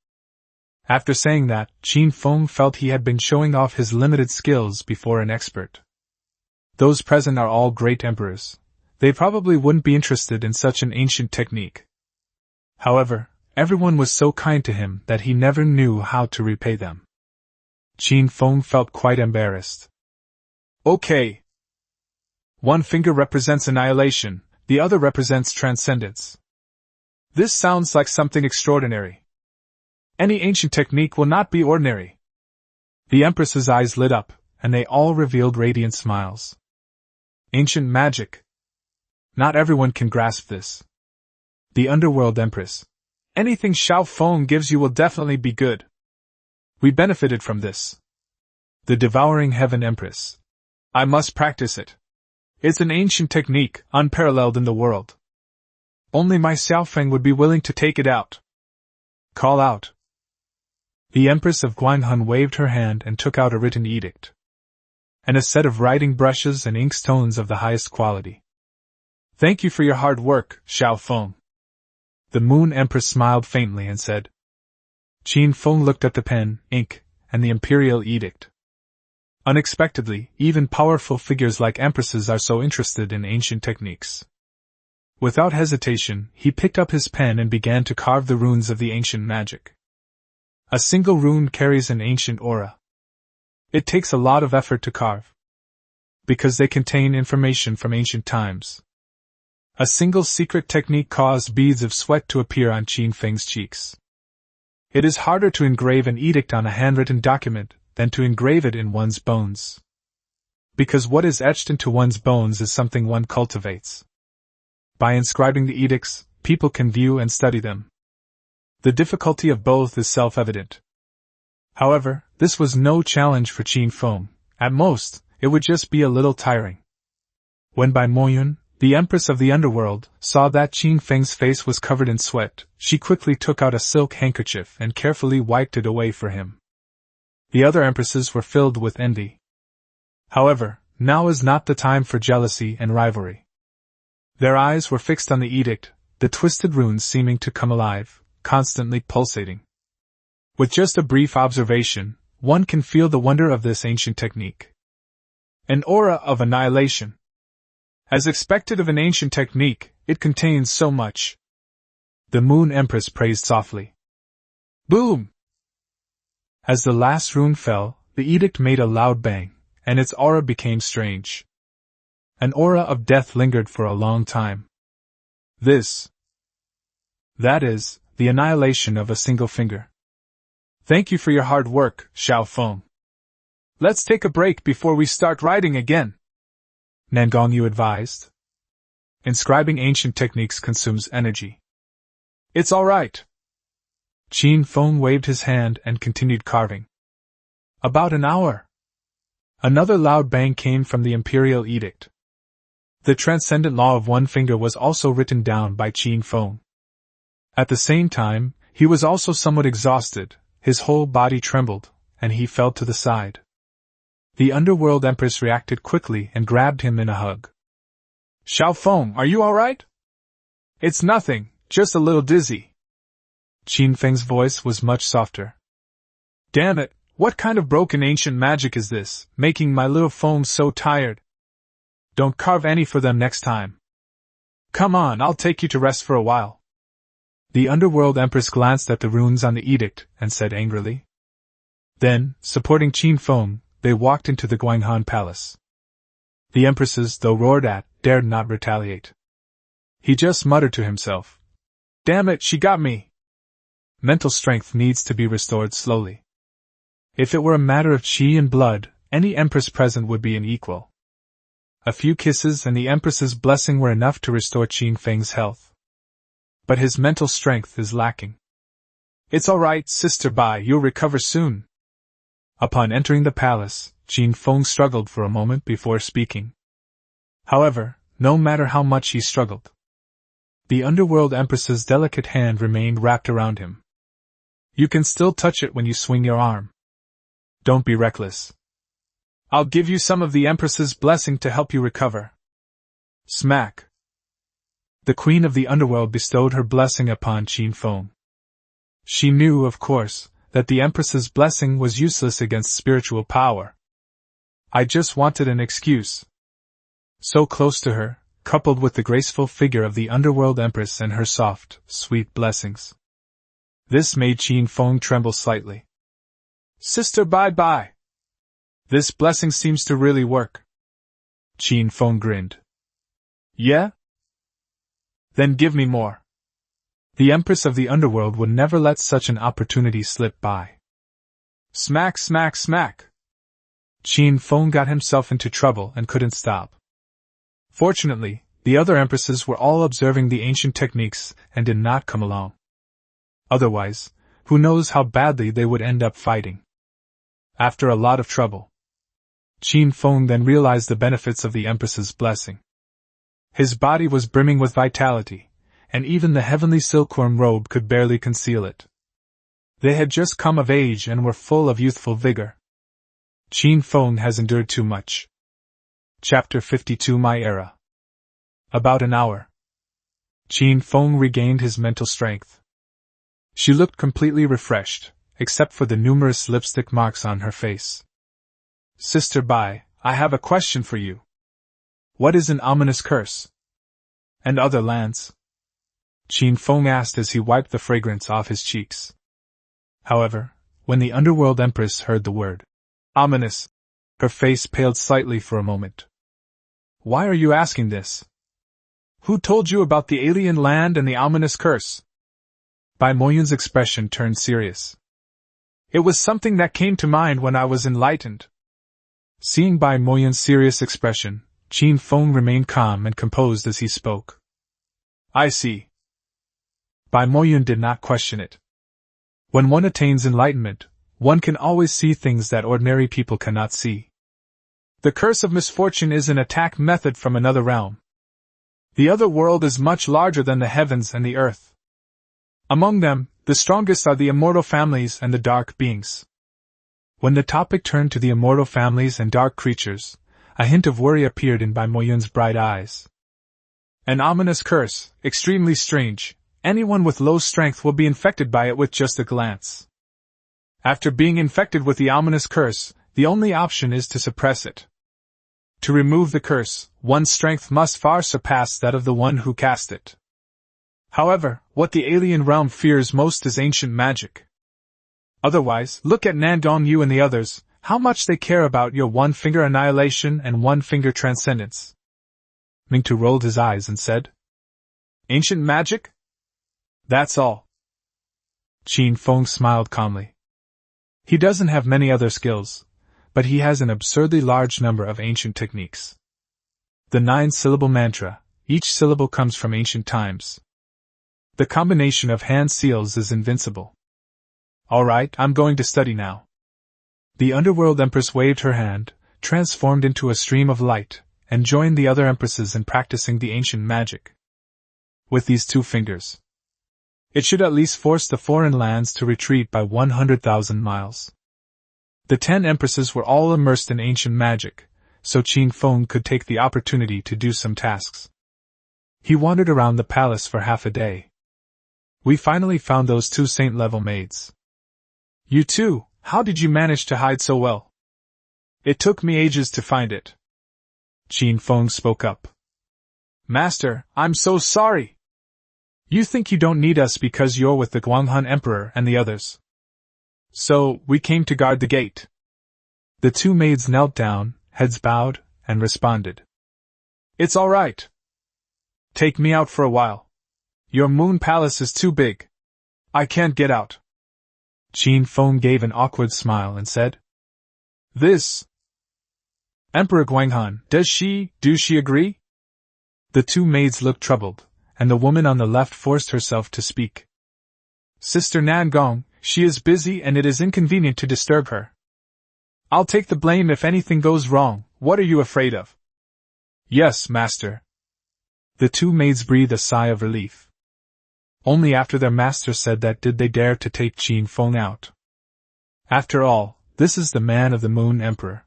After saying that, Qin Feng felt he had been showing off his limited skills before an expert. Those present are all great emperors. They probably wouldn't be interested in such an ancient technique. However, everyone was so kind to him that he never knew how to repay them. Qin Feng felt quite embarrassed. Okay. One finger represents annihilation, the other represents transcendence. This sounds like something extraordinary. Any ancient technique will not be ordinary. The Empress's eyes lit up, and they all revealed radiant smiles. Ancient magic. Not everyone can grasp this. The Underworld Empress. Anything Xiao Feng gives you will definitely be good. We benefited from this. The Devouring Heaven Empress. I must practice it. It's an ancient technique, unparalleled in the world. Only my Xiao Feng would be willing to take it out. Call out. The Empress of Guanhun waved her hand and took out a written edict. And a set of writing brushes and inkstones of the highest quality. Thank you for your hard work, Xiao Feng. The Moon Empress smiled faintly and said. Qin Feng looked at the pen, ink, and the imperial edict. Unexpectedly, even powerful figures like empresses are so interested in ancient techniques. Without hesitation, he picked up his pen and began to carve the runes of the ancient magic. A single rune carries an ancient aura. It takes a lot of effort to carve, because they contain information from ancient times. A single secret technique caused beads of sweat to appear on Qin Feng's cheeks. It is harder to engrave an edict on a handwritten document than to engrave it in one's bones. Because what is etched into one's bones is something one cultivates. By inscribing the edicts, people can view and study them. The difficulty of both is self-evident. However, this was no challenge for Qin Feng. At most, it would just be a little tiring. When Bai Moyun, the Empress of the Underworld, saw that Qin Feng's face was covered in sweat, she quickly took out a silk handkerchief and carefully wiped it away for him. The other empresses were filled with envy. However, now is not the time for jealousy and rivalry. Their eyes were fixed on the edict, the twisted runes seeming to come alive, constantly pulsating. With just a brief observation, one can feel the wonder of this ancient technique. An aura of annihilation. As expected of an ancient technique, it contains so much. The Moon Empress praised softly. Boom! As the last rune fell, the edict made a loud bang, and its aura became strange. An aura of death lingered for a long time. That is, the annihilation of a single finger. Thank you for your hard work, Xiao Feng. Let's take a break before we start writing again, Nangongyu advised. Inscribing ancient techniques consumes energy. It's all right. Qin Feng waved his hand and continued carving. About an hour. Another loud bang came from the imperial edict. The transcendent law of one finger was also written down by Qin Feng. At the same time, he was also somewhat exhausted, his whole body trembled, and he fell to the side. The Underworld Empress reacted quickly and grabbed him in a hug. Xiao Feng, are you alright? It's nothing, just a little dizzy. Qin Feng's voice was much softer. Damn it, what kind of broken ancient magic is this, making my little Feng so tired? Don't carve any for them next time. Come on, I'll take you to rest for a while. The underworld empress glanced at the runes on the edict and said angrily. Then, supporting Qin Feng, they walked into the Guanghan palace. The empresses, though roared at, dared not retaliate. He just muttered to himself, "Damn it, she got me!" Mental strength needs to be restored slowly. If it were a matter of qi and blood, any empress present would be an equal. A few kisses and the empress's blessing were enough to restore Qin Feng's health. But his mental strength is lacking. "It's all right, Sister Bai, you'll recover soon." Upon entering the palace, Qin Feng struggled for a moment before speaking. However, no matter how much he struggled, the underworld empress's delicate hand remained wrapped around him. "You can still touch it when you swing your arm. Don't be reckless. I'll give you some of the empress's blessing to help you recover." Smack! The queen of the underworld bestowed her blessing upon Qin Feng. She knew, of course, that the empress's blessing was useless against spiritual power. "I just wanted an excuse." So close to her, coupled with the graceful figure of the underworld empress and her soft, sweet blessings. This made Qin Feng tremble slightly. "Sister Bai. This blessing seems to really work." Qin Feng grinned. "Yeah? Then give me more." The empress of the underworld would never let such an opportunity slip by. Smack, smack, smack! Qin Feng got himself into trouble and couldn't stop. Fortunately, the other empresses were all observing the ancient techniques and did not come along. Otherwise, who knows how badly they would end up fighting. After a lot of trouble, Qin Feng then realized the benefits of the empress's blessing. His body was brimming with vitality, and even the heavenly silkworm robe could barely conceal it. They had just come of age and were full of youthful vigor. Qin Feng has endured too much. Chapter 52 My Era. About an hour. Qin Feng regained his mental strength. She looked completely refreshed, except for the numerous lipstick marks on her face. "Sister Bai, I have a question for you. What is an ominous curse? And other lands?" Qin Feng asked as he wiped the fragrance off his cheeks. However, when the underworld empress heard the word ominous, her face paled slightly for a moment. "Why are you asking this? Who told you about the alien land and the ominous curse?" Bai Moyun's expression turned serious. "It was something that came to mind when I was enlightened." Seeing Bai Moyun's serious expression, Qin Feng remained calm and composed as he spoke. "I see." Bai Moyun did not question it. When one attains enlightenment, one can always see things that ordinary people cannot see. The curse of misfortune is an attack method from another realm. The other world is much larger than the heavens and the earth. Among them, the strongest are the immortal families and the dark beings. When the topic turned to the immortal families and dark creatures, a hint of worry appeared in Bai Moyun's bright eyes. "An ominous curse, extremely strange. Anyone with low strength will be infected by it with just a glance. After being infected with the ominous curse, the only option is to suppress it. To remove the curse, one's strength must far surpass that of the one who cast it. However, what the alien realm fears most is ancient magic. Otherwise, look at Nandong Yu and the others, how much they care about your one-finger annihilation and one-finger transcendence." Mingtu rolled his eyes and said, "Ancient magic? That's all." Qin Feng smiled calmly. He doesn't have many other skills, but he has an absurdly large number of ancient techniques. The 9-syllable mantra, each syllable comes from ancient times. The combination of hand seals is invincible. "All right, I'm going to study now." The underworld empress waved her hand, transformed into a stream of light, and joined the other empresses in practicing the ancient magic. With these 2 fingers, it should at least force the foreign lands to retreat by 100,000 miles. The 10 empresses were all immersed in ancient magic, so Qin Feng could take the opportunity to do some tasks. He wandered around the palace for half a day. We finally found those 2 saint-level maids. "You two, how did you manage to hide so well?" "It took me ages to find it." Qin Feng spoke up. "Master, I'm so sorry." You think you don't need us because you're with the Guanghan Emperor and the others. So, we came to guard the gate. The two maids knelt down, heads bowed, and responded. It's all right. Take me out for a while. Your moon palace is too big. I can't get out. Qin Feng gave an awkward smile and said, This. Emperor Guanghan, do she agree? The two maids looked troubled, and the woman on the left forced herself to speak. Sister Nangong, she is busy and it is inconvenient to disturb her. I'll take the blame if anything goes wrong. What are you afraid of? Yes, master. The two maids breathed a sigh of relief. Only after their master said that did they dare to take Qin Feng out. After all, this is the man of the Moon Emperor.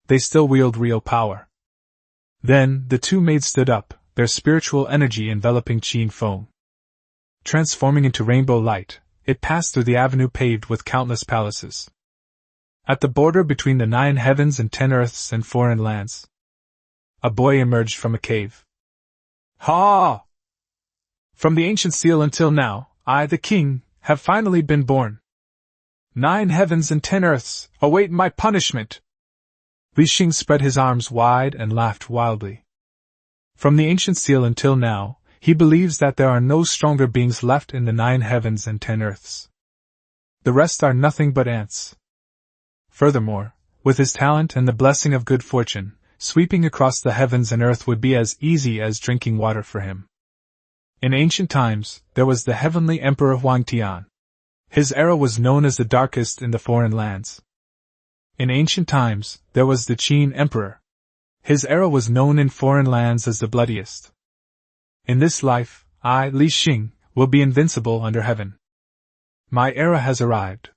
They still wield real power. Then, the two maids stood up, their spiritual energy enveloping Qin Feng. Transforming into rainbow light, it passed through the avenue paved with countless palaces. At the border between the 9 heavens and 10 earths and foreign lands, a boy emerged from a cave. Ha! From the ancient seal until now, I, the king, have finally been born. 9 heavens and 10 earths await my punishment. Li Xing spread his arms wide and laughed wildly. From the ancient seal until now, he believes that there are no stronger beings left in the 9 heavens and 10 earths. The rest are nothing but ants. Furthermore, with his talent and the blessing of good fortune, sweeping across the heavens and earth would be as easy as drinking water for him. In ancient times, there was the heavenly emperor Huang Tian. His era was known as the darkest in the foreign lands. In ancient times, there was the Qin emperor. His era was known in foreign lands as the bloodiest. In this life, I, Li Xing, will be invincible under heaven. My era has arrived.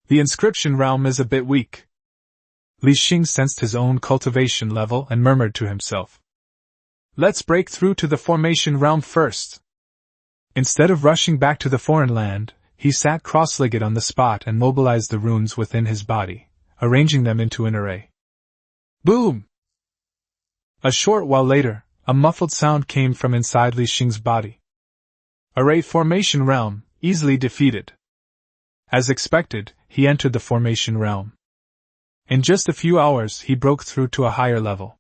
The inscription realm is a bit weak. Li Xing sensed his own cultivation level and murmured to himself. Let's break through to the formation realm first. Instead of rushing back to the foreign land, he sat cross-legged on the spot and mobilized the runes within his body, arranging them into an array. Boom! A short while later, a muffled sound came from inside Li Xing's body. Array formation realm, easily defeated. As expected, he entered the formation realm. In just a few hours, he broke through to a higher level.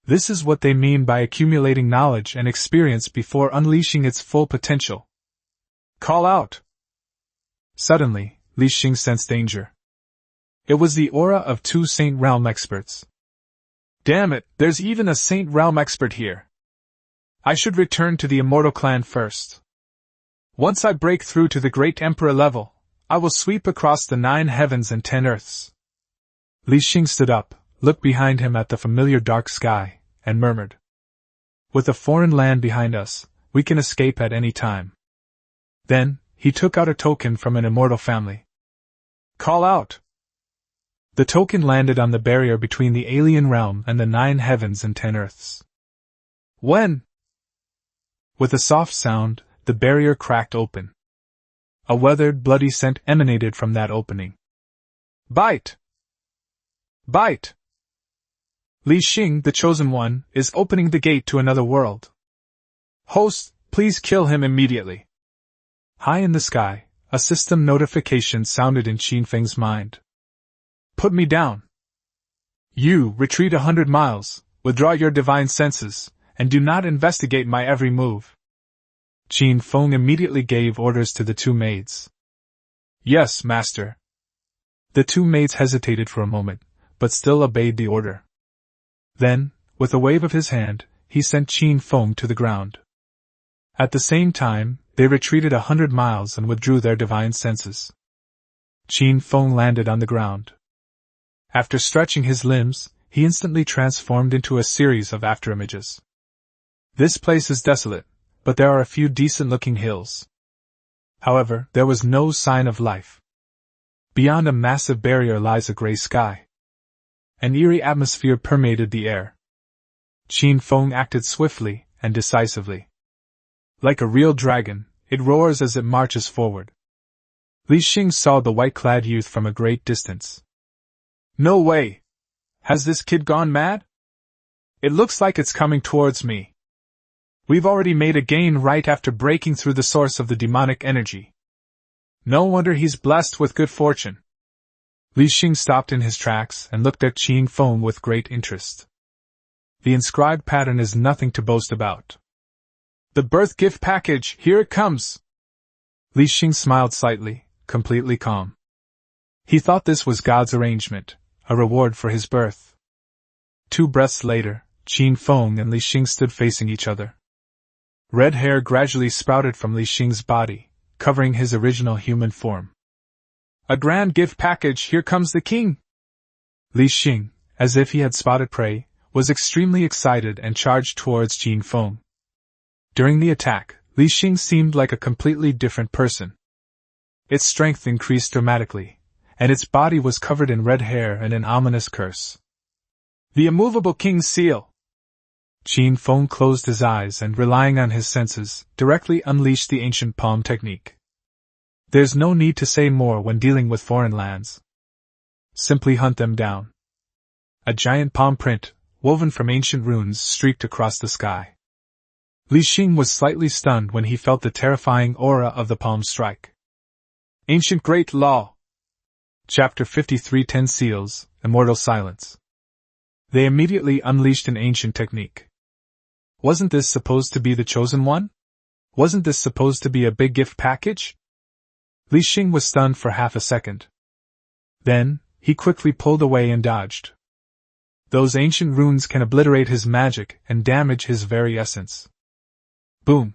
This is what they mean by accumulating knowledge and experience before unleashing its full potential. Call out! Suddenly, Li Xing sensed danger. It was the aura of 2 Saint Realm experts. Damn it, there's even a Saint Realm expert here. I should return to the Immortal clan first. Once I break through to the Great Emperor level, I will sweep across the 9 heavens and 10 earths. Li Xing stood up, looked behind him at the familiar dark sky, and murmured. With a foreign land behind us, we can escape at any time. Then, he took out a token from an immortal family. Call out! The token landed on the barrier between the alien realm and the 9 heavens and 10 earths. When? With a soft sound, the barrier cracked open. A weathered, bloody scent emanated from that opening. Bite! Bite! Li Xing, the Chosen One, is opening the gate to another world. Host, please kill him immediately. High in the sky, a system notification sounded in Qin Feng's mind. Put me down. You, retreat 100 miles, withdraw your divine senses, and do not investigate my every move. Qin Feng immediately gave orders to the 2 maids. Yes, master. The 2 maids hesitated for a moment, but still obeyed the order. Then, with a wave of his hand, he sent Qin Feng to the ground. At the same time, they retreated 100 miles and withdrew their divine senses. Qin Feng landed on the ground. After stretching his limbs, he instantly transformed into a series of afterimages. This place is desolate, but there are a few decent-looking hills. However, there was no sign of life. Beyond a massive barrier lies a gray sky. An eerie atmosphere permeated the air. Qin Feng acted swiftly and decisively. Like a real dragon, it roars as it marches forward. Li Xing saw the white-clad youth from a great distance. No way! Has this kid gone mad? It looks like it's coming towards me. We've already made a gain right after breaking through the source of the demonic energy. No wonder he's blessed with good fortune. Li Xing stopped in his tracks and looked at Qin Feng with great interest. The inscribed pattern is nothing to boast about. The birth gift package, here it comes! Li Xing smiled slightly, completely calm. He thought this was God's arrangement, a reward for his birth. 2 breaths later, Qin Feng and Li Xing stood facing each other. Red hair gradually sprouted from Li Xing's body, covering his original human form. A grand gift package, here comes the king! Li Xing, as if he had spotted prey, was extremely excited and charged towards Qin Feng. During the attack, Li Xing seemed like a completely different person. Its strength increased dramatically, and its body was covered in red hair and an ominous curse. The immovable king's seal! Qin Feng closed his eyes and, relying on his senses, directly unleashed the ancient palm technique. There's no need to say more when dealing with foreign lands. Simply hunt them down. A giant palm print, woven from ancient runes, streaked across the sky. Li Xing was slightly stunned when he felt the terrifying aura of the palm strike. Ancient Great Law. Chapter 53 10 Seals, Immortal Silence. They immediately unleashed an ancient technique. Wasn't this supposed to be the chosen one? Wasn't this supposed to be a big gift package? Li Xing was stunned for half a second. Then, he quickly pulled away and dodged. Those ancient runes can obliterate his magic and damage his very essence. Boom!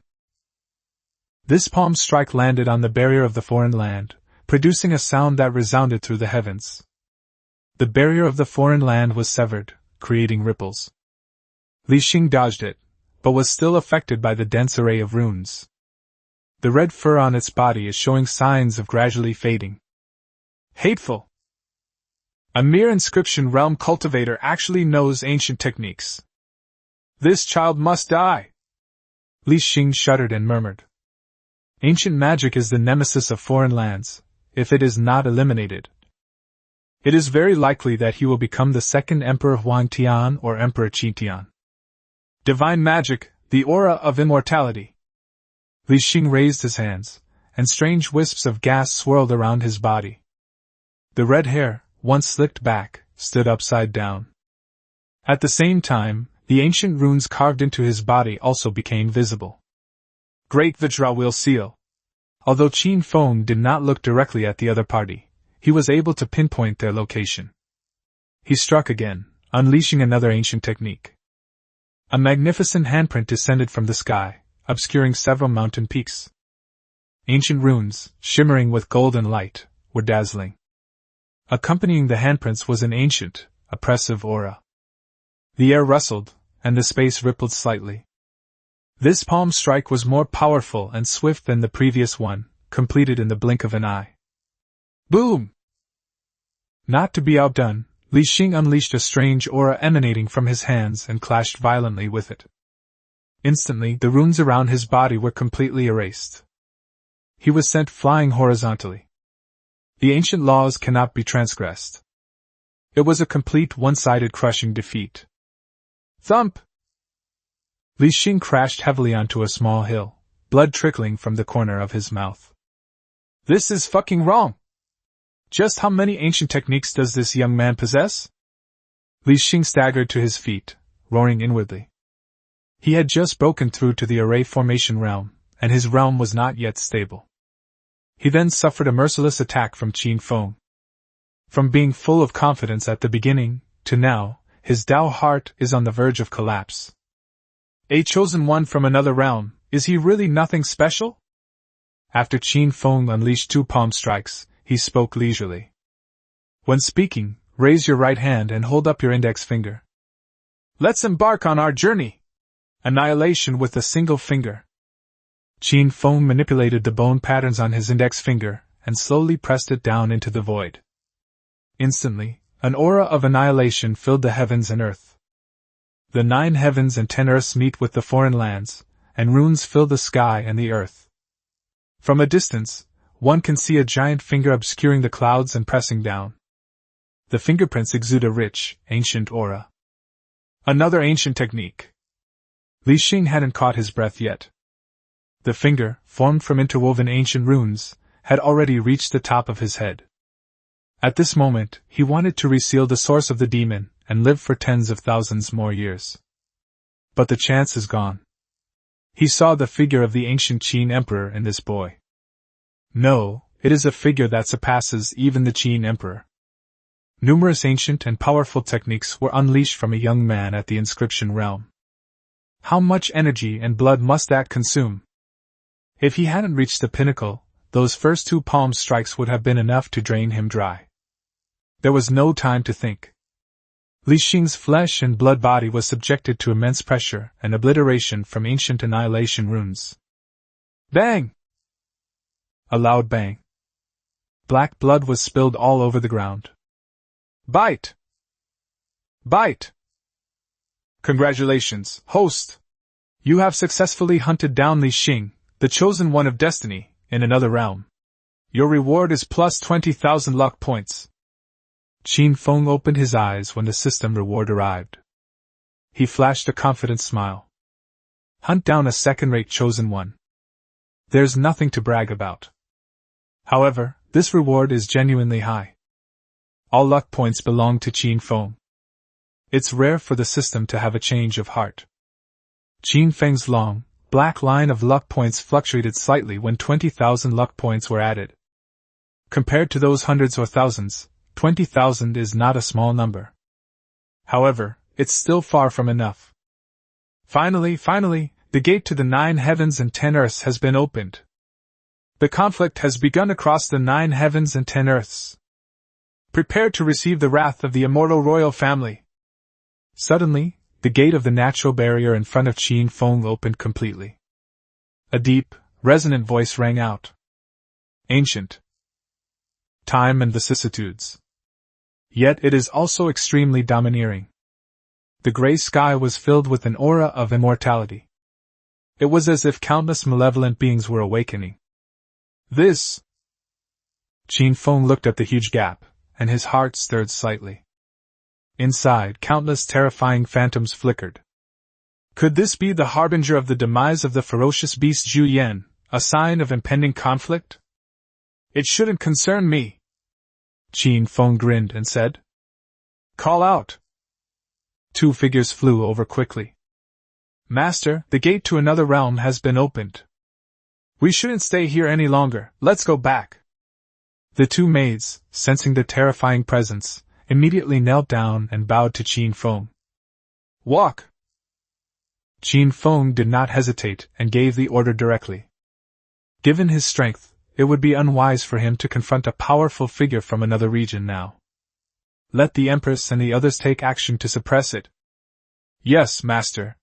This palm strike landed on the barrier of the foreign land, producing a sound that resounded through the heavens. The barrier of the foreign land was severed, creating ripples. Li Xing dodged it, but was still affected by the dense array of runes. The red fur on its body is showing signs of gradually fading. Hateful! A mere inscription realm cultivator actually knows ancient techniques. This child must die! Li Xing shuddered and murmured. Ancient magic is the nemesis of foreign lands, if it is not eliminated. It is very likely that he will become the second Emperor Huang Tian or Emperor Qi Tian. Divine magic, the aura of immortality. Li Xing raised his hands, and strange wisps of gas swirled around his body. The red hair, once slicked back, stood upside down. At the same time, the ancient runes carved into his body also became visible. Great Vajra Wheel Seal. Although Qin Feng did not look directly at the other party, he was able to pinpoint their location. He struck again, unleashing another ancient technique. A magnificent handprint descended from the sky, obscuring several mountain peaks. Ancient runes, shimmering with golden light, were dazzling. Accompanying the handprints was an ancient, oppressive aura. The air rustled, and the space rippled slightly. This palm strike was more powerful and swift than the previous one, completed in the blink of an eye. Boom! Not to be outdone, Li Xing unleashed a strange aura emanating from his hands and clashed violently with it. Instantly, the runes around his body were completely erased. He was sent flying horizontally. The ancient laws cannot be transgressed. It was a complete one-sided crushing defeat. Thump! Li Xing crashed heavily onto a small hill, blood trickling from the corner of his mouth. This is fucking wrong! Just how many ancient techniques does this young man possess? Li Xing staggered to his feet, roaring inwardly. He had just broken through to the array formation realm, and his realm was not yet stable. He then suffered a merciless attack from Qin Feng. From being full of confidence at the beginning, to now, his Tao heart is on the verge of collapse. A chosen one from another realm, is he really nothing special? After Qin Feng unleashed 2 palm strikes, he spoke leisurely. When speaking, raise your right hand and hold up your index finger. Let's embark on our journey! Annihilation with a single finger. Qin Feng manipulated the bone patterns on his index finger, and slowly pressed it down into the void. Instantly, an aura of annihilation filled the heavens and earth. The 9 heavens and 10 earths meet with the foreign lands, and runes fill the sky and the earth. From a distance, one can see a giant finger obscuring the clouds and pressing down. The fingerprints exude a rich, ancient aura. Another ancient technique. Li Xing hadn't caught his breath yet. The finger, formed from interwoven ancient runes, had already reached the top of his head. At this moment, he wanted to reseal the source of the demon and live for tens of thousands more years. But the chance is gone. He saw the figure of the ancient Qin emperor in this boy. No, it is a figure that surpasses even the Qin emperor. Numerous ancient and powerful techniques were unleashed from a young man at the inscription realm. How much energy and blood must that consume? If he hadn't reached the pinnacle, those first 2 palm strikes would have been enough to drain him dry. There was no time to think. Li Xing's flesh and blood body was subjected to immense pressure and obliteration from ancient annihilation runes. Bang! A loud bang. Black blood was spilled all over the ground. Bite! Bite! Congratulations, host! You have successfully hunted down Li Xing, the chosen one of destiny, in another realm. Your reward is plus 20,000 luck points. Qin Feng opened his eyes when the system reward arrived. He flashed a confident smile. Hunt down a second-rate chosen one. There's nothing to brag about. However, this reward is genuinely high. All luck points belong to Qin Feng. It's rare for the system to have a change of heart. Qin Feng's long, black line of luck points fluctuated slightly when 20,000 luck points were added. Compared to those hundreds or thousands, 20,000 is not a small number. However, it's still far from enough. Finally, the gate to the 9 heavens and 10 earths has been opened. The conflict has begun across the 9 heavens and 10 earths. Prepare to receive the wrath of the immortal royal family. Suddenly, the gate of the natural barrier in front of Qin Feng opened completely. A deep, resonant voice rang out. Ancient. Time and vicissitudes. Yet it is also extremely domineering. The gray sky was filled with an aura of immortality. It was as if countless malevolent beings were awakening. This. Qin Feng looked at the huge gap, and his heart stirred slightly. Inside, countless terrifying phantoms flickered. Could this be the harbinger of the demise of the ferocious beast Zhu Yan, a sign of impending conflict? It shouldn't concern me. Qin Feng grinned and said. Call out. 2 figures flew over quickly. Master, the gate to another realm has been opened. We shouldn't stay here any longer, let's go back. The 2 maids, sensing the terrifying presence, immediately knelt down and bowed to Qin Feng. Walk! Qin Feng did not hesitate and gave the order directly. Given his strength, it would be unwise for him to confront a powerful figure from another region now. Let the empress and the others take action to suppress it. Yes, master.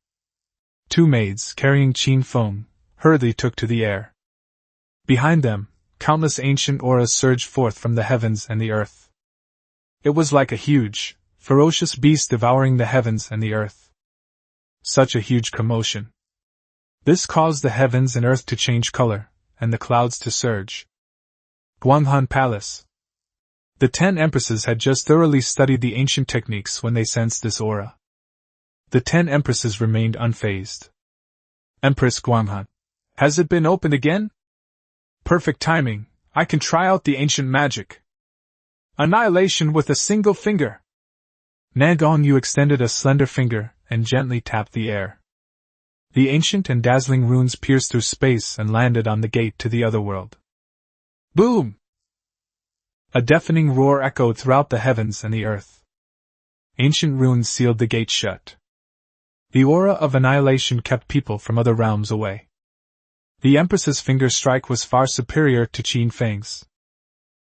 2 maids, carrying Qin Feng, hurriedly took to the air. Behind them, countless ancient auras surged forth from the heavens and the earth. It was like a huge, ferocious beast devouring the heavens and the earth. Such a huge commotion. This caused the heavens and earth to change color, and the clouds to surge. Guanghan Palace. The 10 empresses had just thoroughly studied the ancient techniques when they sensed this aura. The 10 empresses remained unfazed. Empress Guanghan. Has it been opened again? Perfect timing, I can try out the ancient magic. Annihilation with a single finger. Nangong extended a slender finger and gently tapped the air. The ancient and dazzling runes pierced through space and landed on the gate to the other world. Boom! A deafening roar echoed throughout the heavens and the earth. Ancient runes sealed the gate shut. The aura of annihilation kept people from other realms away. The Empress's finger strike was far superior to Qin Feng's.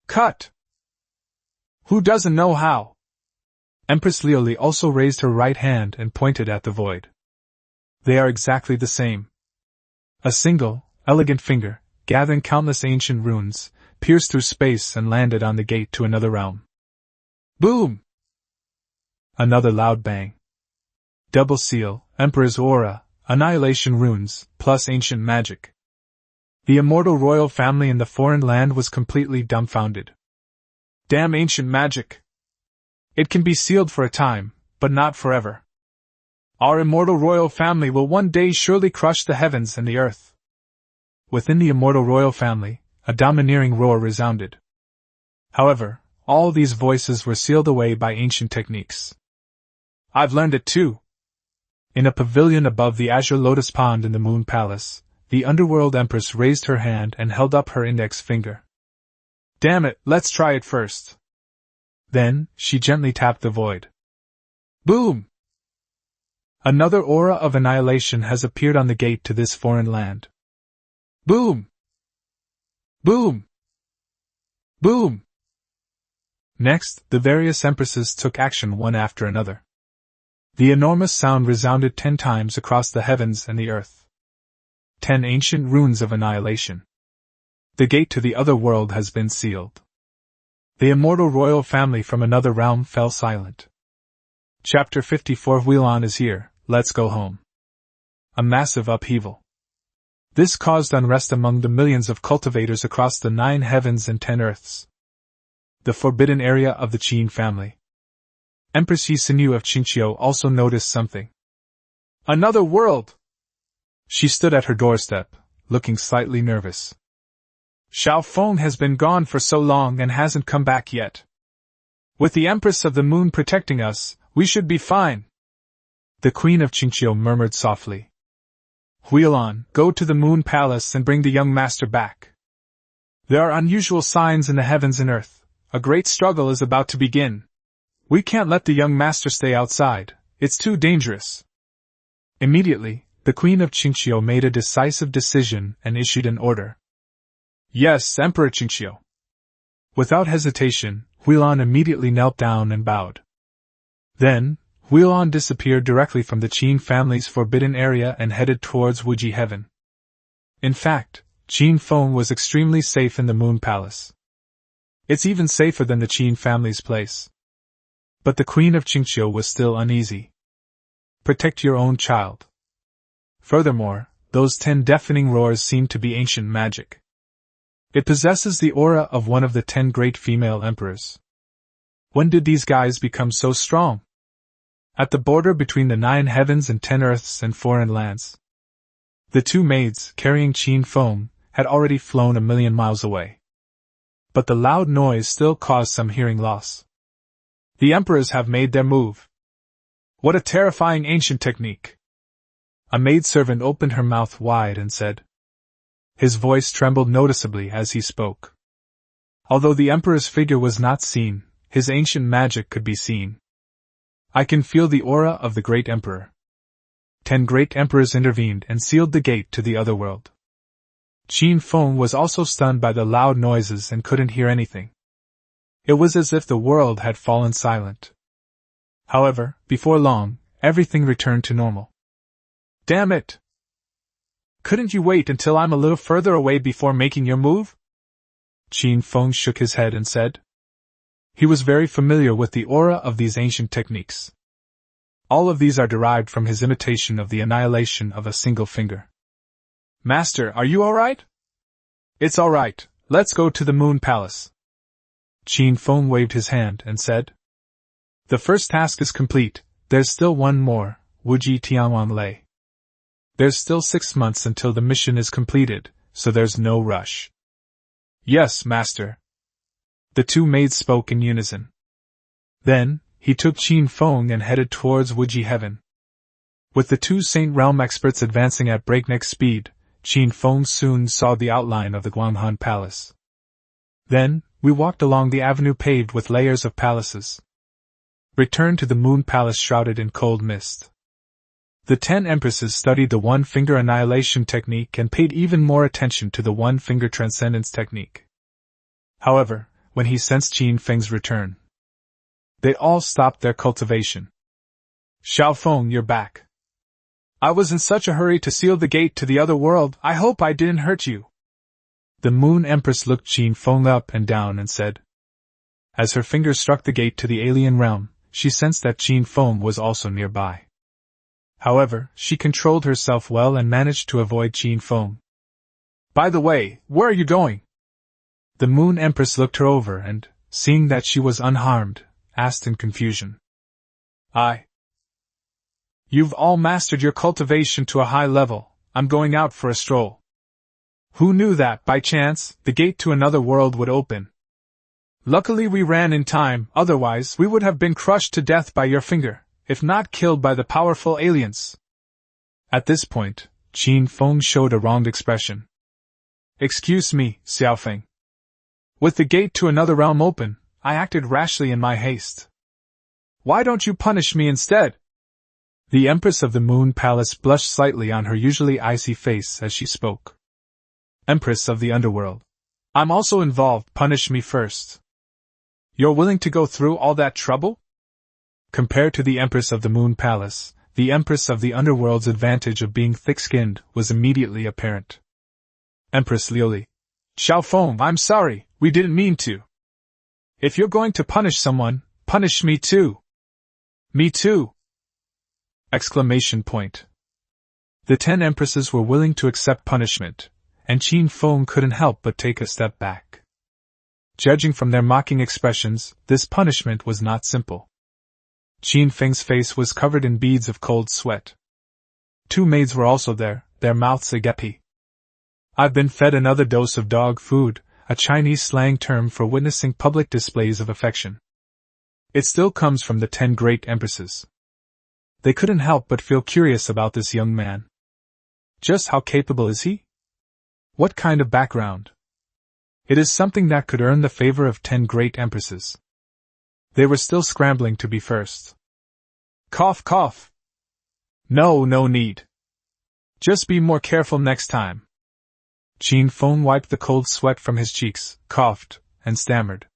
Cut! Who doesn't know how? Empress Liuli also raised her right hand and pointed at the void. They are exactly the same. A single, elegant finger, gathering countless ancient runes, pierced through space and landed on the gate to another realm. Boom! Another loud bang. Double seal, Emperor's aura, annihilation runes, plus ancient magic. The immortal royal family in the foreign land was completely dumbfounded. Damn ancient magic! It can be sealed for a time, but not forever. Our immortal royal family will one day surely crush the heavens and the earth. Within the immortal royal family, a domineering roar resounded. However, all these voices were sealed away by ancient techniques. I've learned it too. In a pavilion above the azure lotus pond in the Moon Palace, the underworld empress raised her hand and held up her index finger. Damn it, let's try it first. Then, she gently tapped the void. Boom! Another aura of annihilation has appeared on the gate to this foreign land. Boom! Boom! Boom! Next, the various empresses took action one after another. The enormous sound resounded 10 times across the heavens and the earth. 10 ancient runes of annihilation. The gate to the other world has been sealed. The immortal royal family from another realm fell silent. Chapter 54 Wheelon is here, let's go home. A massive upheaval. This caused unrest among the millions of cultivators across the 9 heavens and 10 earths. The forbidden area of the Qin family. Empress Yi Sinu of Qingqiu also noticed something. Another world! She stood at her doorstep, looking slightly nervous. Xiao Feng has been gone for so long and hasn't come back yet. With the Empress of the Moon protecting us, we should be fine. The Queen of Qingqiu murmured softly. Wheelon, go to the Moon Palace and bring the young master back. There are unusual signs in the heavens and earth. A great struggle is about to begin. We can't let the young master stay outside, it's too dangerous. Immediately, the Queen of Qingqiu made a decisive decision and issued an order. Yes, Emperor Qingqiu. Without hesitation, Wheelon immediately knelt down and bowed. Then, Wheelon disappeared directly from the Qin family's forbidden area and headed towards Wuji Heaven. In fact, Qin Feng was extremely safe in the Moon Palace. It's even safer than the Qin family's place. But the Queen of Qingqiu was still uneasy. Protect your own child. Furthermore, those 10 deafening roars seem to be ancient magic. It possesses the aura of one of the 10 great female emperors. When did these guys become so strong? At the border between the 9 heavens and 10 earths and foreign lands. The 2 maids, carrying Qin Feng, had already flown 1,000,000 miles away. But the loud noise still caused some hearing loss. The emperors have made their move. What a terrifying ancient technique! A maidservant opened her mouth wide and said. His voice trembled noticeably as he spoke. Although the emperor's figure was not seen, his ancient magic could be seen. I can feel the aura of the great emperor. 10 great emperors intervened and sealed the gate to the other world. Qin Feng was also stunned by the loud noises and couldn't hear anything. It was as if the world had fallen silent. However, before long, everything returned to normal. Damn it! Couldn't you wait until I'm a little further away before making your move? Qin Feng shook his head and said. He was very familiar with the aura of these ancient techniques. All of these are derived from his imitation of the annihilation of a single finger. Master, are you alright? It's alright, let's go to the Moon Palace. Qin Feng waved his hand and said. The first task is complete, there's still one more, Wuji Tianwan Lei. There's still 6 months until the mission is completed, so there's no rush. Yes, Master. The 2 maids spoke in unison. Then, he took Qin Feng and headed towards Wuji Heaven. With the 2 Saint Realm experts advancing at breakneck speed, Qin Feng soon saw the outline of the Guanghan Palace. Then, we walked along the avenue paved with layers of palaces. Returned to the Moon Palace shrouded in cold mist. The 10 empresses studied the one-finger annihilation technique and paid even more attention to the one-finger transcendence technique. However, when he sensed Qin Feng's return, they all stopped their cultivation. Xiao Feng, you're back. I was in such a hurry to seal the gate to the other world, I hope I didn't hurt you. The Moon Empress looked Qin Feng up and down and said. As her finger struck the gate to the alien realm, she sensed that Qin Feng was also nearby. However, she controlled herself well and managed to avoid Qin Feng. By the way, where are you going? The Moon Empress looked her over and, seeing that she was unharmed, asked in confusion. You've all mastered your cultivation to a high level. I'm going out for a stroll. Who knew that, by chance, the gate to another world would open? Luckily we ran in time, otherwise we would have been crushed to death by your finger, if not killed by the powerful aliens. At this point, Qin Feng showed a wronged expression. Excuse me, Xiaofeng. With the gate to another realm open, I acted rashly in my haste. Why don't you punish me instead? The Empress of the Moon Palace blushed slightly on her usually icy face as she spoke. Empress of the Underworld. I'm also involved, punish me first. You're willing to go through all that trouble? Compared to the Empress of the Moon Palace, the Empress of the Underworld's advantage of being thick-skinned was immediately apparent. Empress Liuli. Xiaofeng, I'm sorry, we didn't mean to. If you're going to punish someone, punish me too. Me too! Exclamation point. The 10 empresses were willing to accept punishment, and Qin Feng couldn't help but take a step back. Judging from their mocking expressions, this punishment was not simple. Qin Feng's face was covered in beads of cold sweat. 2 maids were also there, their mouths agape. I've been fed another dose of dog food, a Chinese slang term for witnessing public displays of affection. It still comes from the 10 great empresses. They couldn't help but feel curious about this young man. Just how capable is he? What kind of background? It is something that could earn the favor of 10 great empresses. They were still scrambling to be first. Cough, cough. No need. Just be more careful next time. Qin Feng wiped the cold sweat from his cheeks, coughed, and stammered.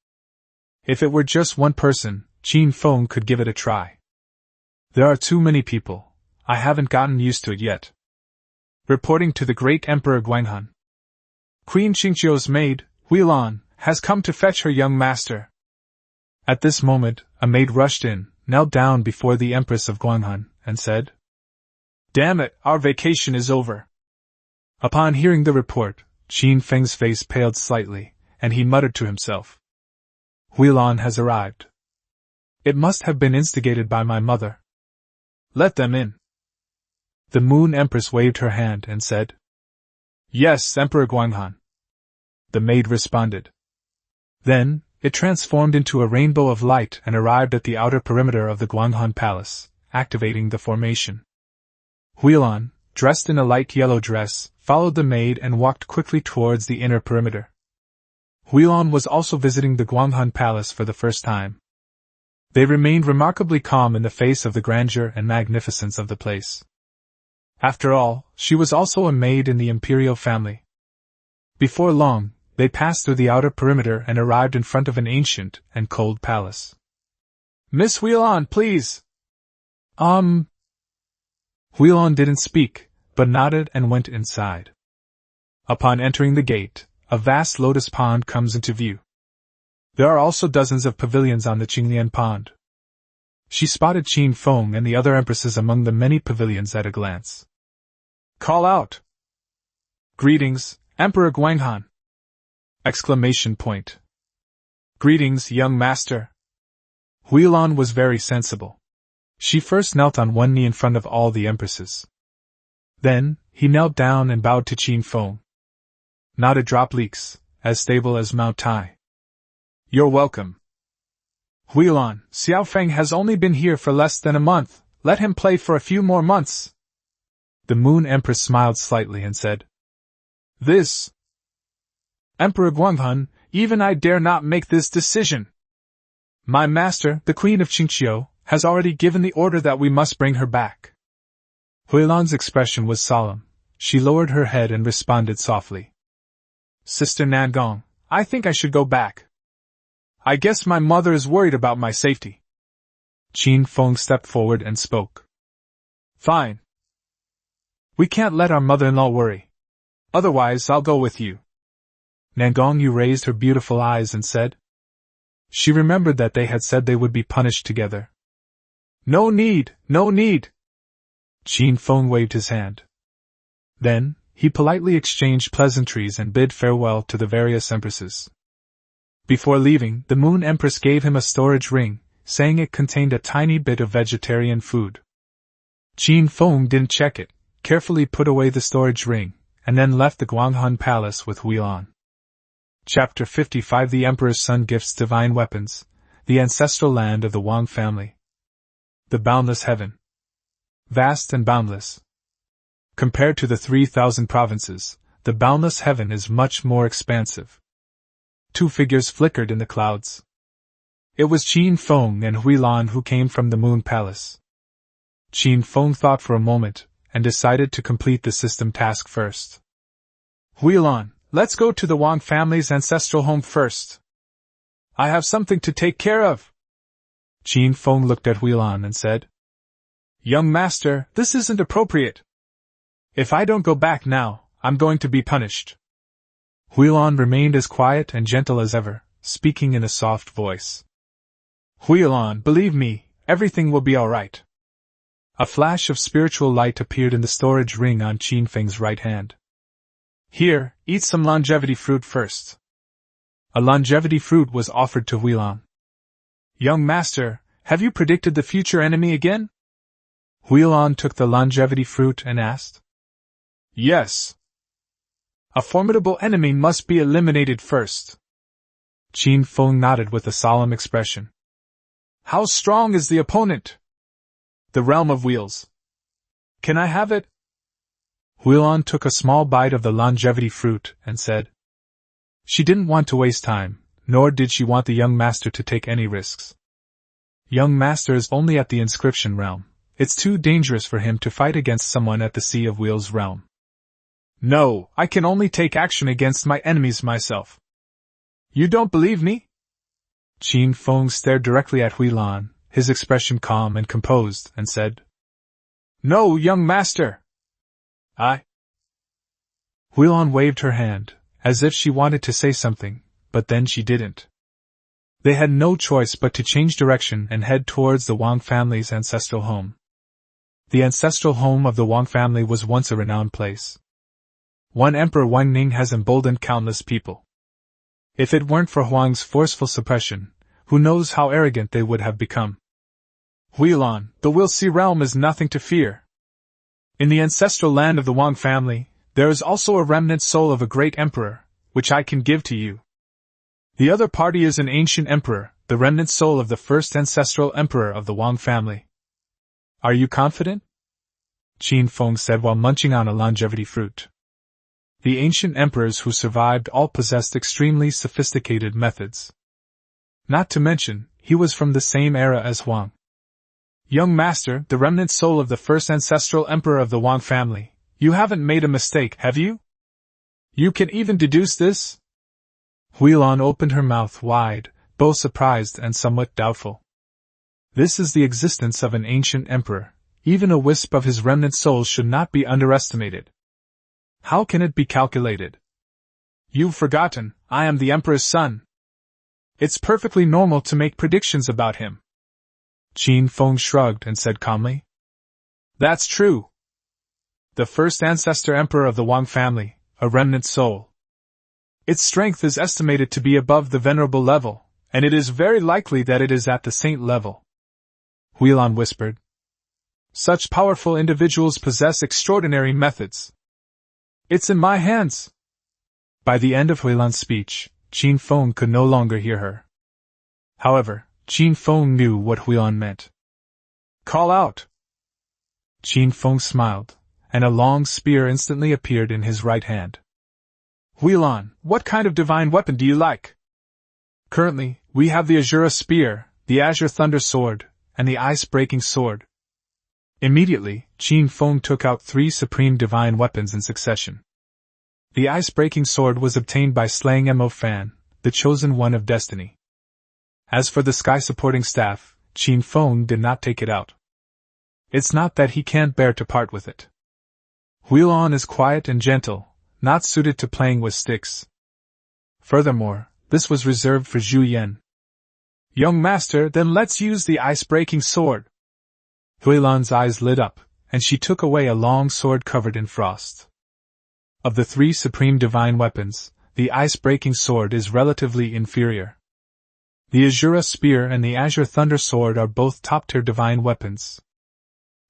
If it were just one person, Qin Feng could give it a try. There are too many people. I haven't gotten used to it yet. Reporting to the great Emperor Guanghan. Queen Qingqiu's maid, Huilan, has come to fetch her young master. At this moment, a maid rushed in, knelt down before the Empress of Guanghan, and said, Damn it, our vacation is over. Upon hearing the report, Qin Feng's face paled slightly, and he muttered to himself. Huilan has arrived. It must have been instigated by my mother. Let them in. The Moon Empress waved her hand and said, Yes, Emperor Guanghan. The maid responded. Then, it transformed into a rainbow of light and arrived at the outer perimeter of the Guanghan Palace, activating the formation. Huilan, dressed in a light yellow dress, followed the maid and walked quickly towards the inner perimeter. Huilan was also visiting the Guanghan Palace for the first time. They remained remarkably calm in the face of the grandeur and magnificence of the place. After all, she was also a maid in the imperial family. Before long, they passed through the outer perimeter and arrived in front of an ancient and cold palace. Miss Huilan, please! Huilan didn't speak, but nodded and went inside. Upon entering the gate, a vast lotus pond comes into view. There are also dozens of pavilions on the Qinglian pond. She spotted Qin Feng and the other empresses among the many pavilions at a glance. Call out! Greetings, Emperor Guanghan! Exclamation point. Greetings, young master! Huilan was very sensible. She first knelt on one knee in front of all the empresses. Then, he knelt down and bowed to Qin Feng. Not a drop leaks, as stable as Mount Tai. You're welcome. Huilan, Xiaofeng has only been here for less than a month, let him play for a few more months. The Moon Empress smiled slightly and said, This, Emperor Guanghan, even I dare not make this decision. My master, the Queen of Qingqiu, has already given the order that we must bring her back. Huilan's expression was solemn. She lowered her head and responded softly. Sister Nangong, I think I should go back. I guess my mother is worried about my safety. Qin Feng stepped forward and spoke. Fine. We can't let our mother-in-law worry. Otherwise, I'll go with you. Nangong raised her beautiful eyes and said. She remembered that they had said they would be punished together. No need, no need. Qin Feng waved his hand. Then, he politely exchanged pleasantries and bid farewell to the various empresses. Before leaving, the Moon Empress gave him a storage ring, saying it contained a tiny bit of vegetarian food. Qin Feng didn't check it, carefully put away the storage ring, and then left the Guanghun Palace with Hui Lan. Chapter 55 The Emperor's Son Gifts Divine Weapons, the ancestral land of the Wang family. The boundless heaven. Vast and boundless. Compared to the 3,000 provinces, the boundless heaven is much more expansive. Two figures flickered in the clouds. It was Qin Feng and Hui Lan who came from the Moon Palace. Qin Feng thought for a moment, and decided to complete the system task first. Hui Lan, let's go to the Wang family's ancestral home first. I have something to take care of. Qin Feng looked at Hui Lan and said, Young master, this isn't appropriate. If I don't go back now, I'm going to be punished. Hui Lan remained as quiet and gentle as ever, speaking in a soft voice. Hui Lan, believe me, everything will be all right. A flash of spiritual light appeared in the storage ring on Qin Feng's right hand. Here, eat some longevity fruit first. A longevity fruit was offered to Hui Lan. Young master, have you predicted the future enemy again? Hui Lan took the longevity fruit and asked. Yes. A formidable enemy must be eliminated first. Qin Feng nodded with a solemn expression. How strong is the opponent? The realm of wheels. Can I have it? Hui Lan took a small bite of the longevity fruit and said. She didn't want to waste time, nor did she want the young master to take any risks. Young master is only at the inscription realm. It's too dangerous for him to fight against someone at the Sea of Wheels realm. No, I can only take action against my enemies myself. You don't believe me? Qin Feng stared directly at Hui Lan, his expression calm and composed, and said, No, young master. Hui Lan waved her hand, as if she wanted to say something, but then she didn't. They had no choice but to change direction and head towards the Wang family's ancestral home. The ancestral home of the Wang family was once a renowned place. One Emperor Wang Ning has emboldened countless people. If it weren't for Huang's forceful suppression, who knows how arrogant they would have become. Hui Lan, the Will-See realm is nothing to fear. In the ancestral land of the Wang family, there is also a remnant soul of a great emperor, which I can give to you. The other party is an ancient emperor, the remnant soul of the first ancestral emperor of the Wang family. Are you confident? Qin Feng said while munching on a longevity fruit. The ancient emperors who survived all possessed extremely sophisticated methods. Not to mention, he was from the same era as Huang. Young master, the remnant soul of the first ancestral emperor of the Wang family, you haven't made a mistake, have you? You can even deduce this? Hui Lan opened her mouth wide, both surprised and somewhat doubtful. This is the existence of an ancient emperor. Even a wisp of his remnant soul should not be underestimated. How can it be calculated? You've forgotten, I am the emperor's son. It's perfectly normal to make predictions about him. Qin Feng shrugged and said calmly. That's true. The first ancestor emperor of the Wang family, a remnant soul. Its strength is estimated to be above the venerable level, and it is very likely that it is at the saint level. Hui Lan whispered. Such powerful individuals possess extraordinary methods. It's in my hands. By the end of Hui Lan's speech, Qin Feng could no longer hear her. However, Qin Feng knew what Hui Lan meant. Call out! Qin Feng smiled, and a long spear instantly appeared in his right hand. Hui Lan, what kind of divine weapon do you like? Currently, we have the Azura Spear, the Azure Thunder Sword, and the Ice-Breaking Sword. Immediately, Qin Feng took out 3 supreme divine weapons in succession. The Ice-Breaking Sword was obtained by slaying Mo Fan, the chosen one of destiny. As for the sky-supporting staff, Qin Feng did not take it out. It's not that he can't bear to part with it. Hui Lan is quiet and gentle, not suited to playing with sticks. Furthermore, this was reserved for Zhu Yan. Young master, then let's use the ice-breaking sword. Hui Lan's eyes lit up, and she took away a long sword covered in frost. Of the 3 supreme divine weapons, the ice-breaking sword is relatively inferior. The Azura Spear and the Azure Thunder Sword are both top-tier divine weapons.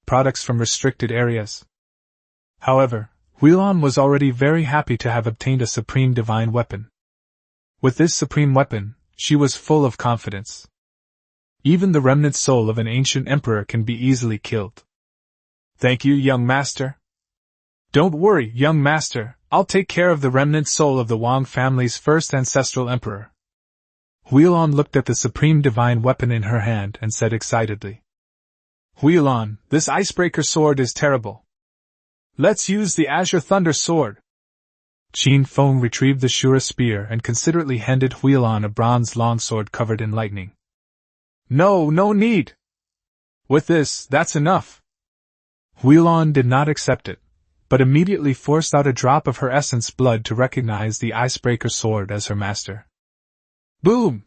products from restricted areas. However, Huilan was already very happy to have obtained a supreme divine weapon. With this supreme weapon, she was full of confidence. Even the remnant soul of an ancient emperor can be easily killed. Thank you, young master. Don't worry, young master, I'll take care of the remnant soul of the Wang family's first ancestral emperor. Huilan looked at the supreme divine weapon in her hand and said excitedly. Huilan, this icebreaker sword is terrible. Let's use the Azure Thunder Sword. Qin Feng retrieved the Shura spear and considerately handed Huilan a bronze longsword covered in lightning. No need. With this, that's enough. Huilan did not accept it, but immediately forced out a drop of her essence blood to recognize the icebreaker sword as her master. Boom!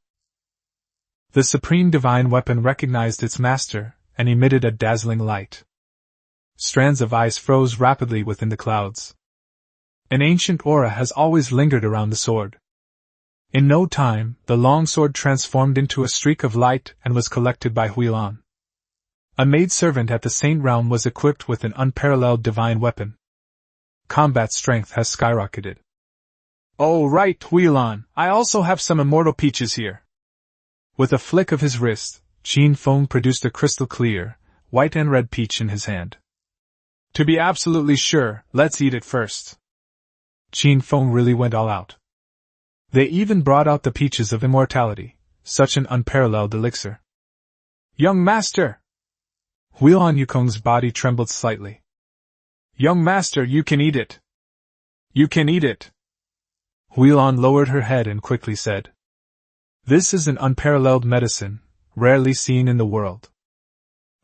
The supreme divine weapon recognized its master and emitted a dazzling light. Strands of ice froze rapidly within the clouds. An ancient aura has always lingered around the sword. In no time, the longsword transformed into a streak of light and was collected by Huilan. A maidservant at the Saint Realm was equipped with an unparalleled divine weapon. Combat strength has skyrocketed. Oh right, Huilan, I also have some immortal peaches here. With a flick of his wrist, Qin Feng produced a crystal clear, white and red peach in his hand. To be absolutely sure, let's eat it first. Qin Feng really went all out. They even brought out the peaches of immortality, such an unparalleled elixir. Young master! Huilan Yukong's body trembled slightly. Young master, you can eat it. You can eat it. Huilan lowered her head and quickly said. This is an unparalleled medicine, rarely seen in the world.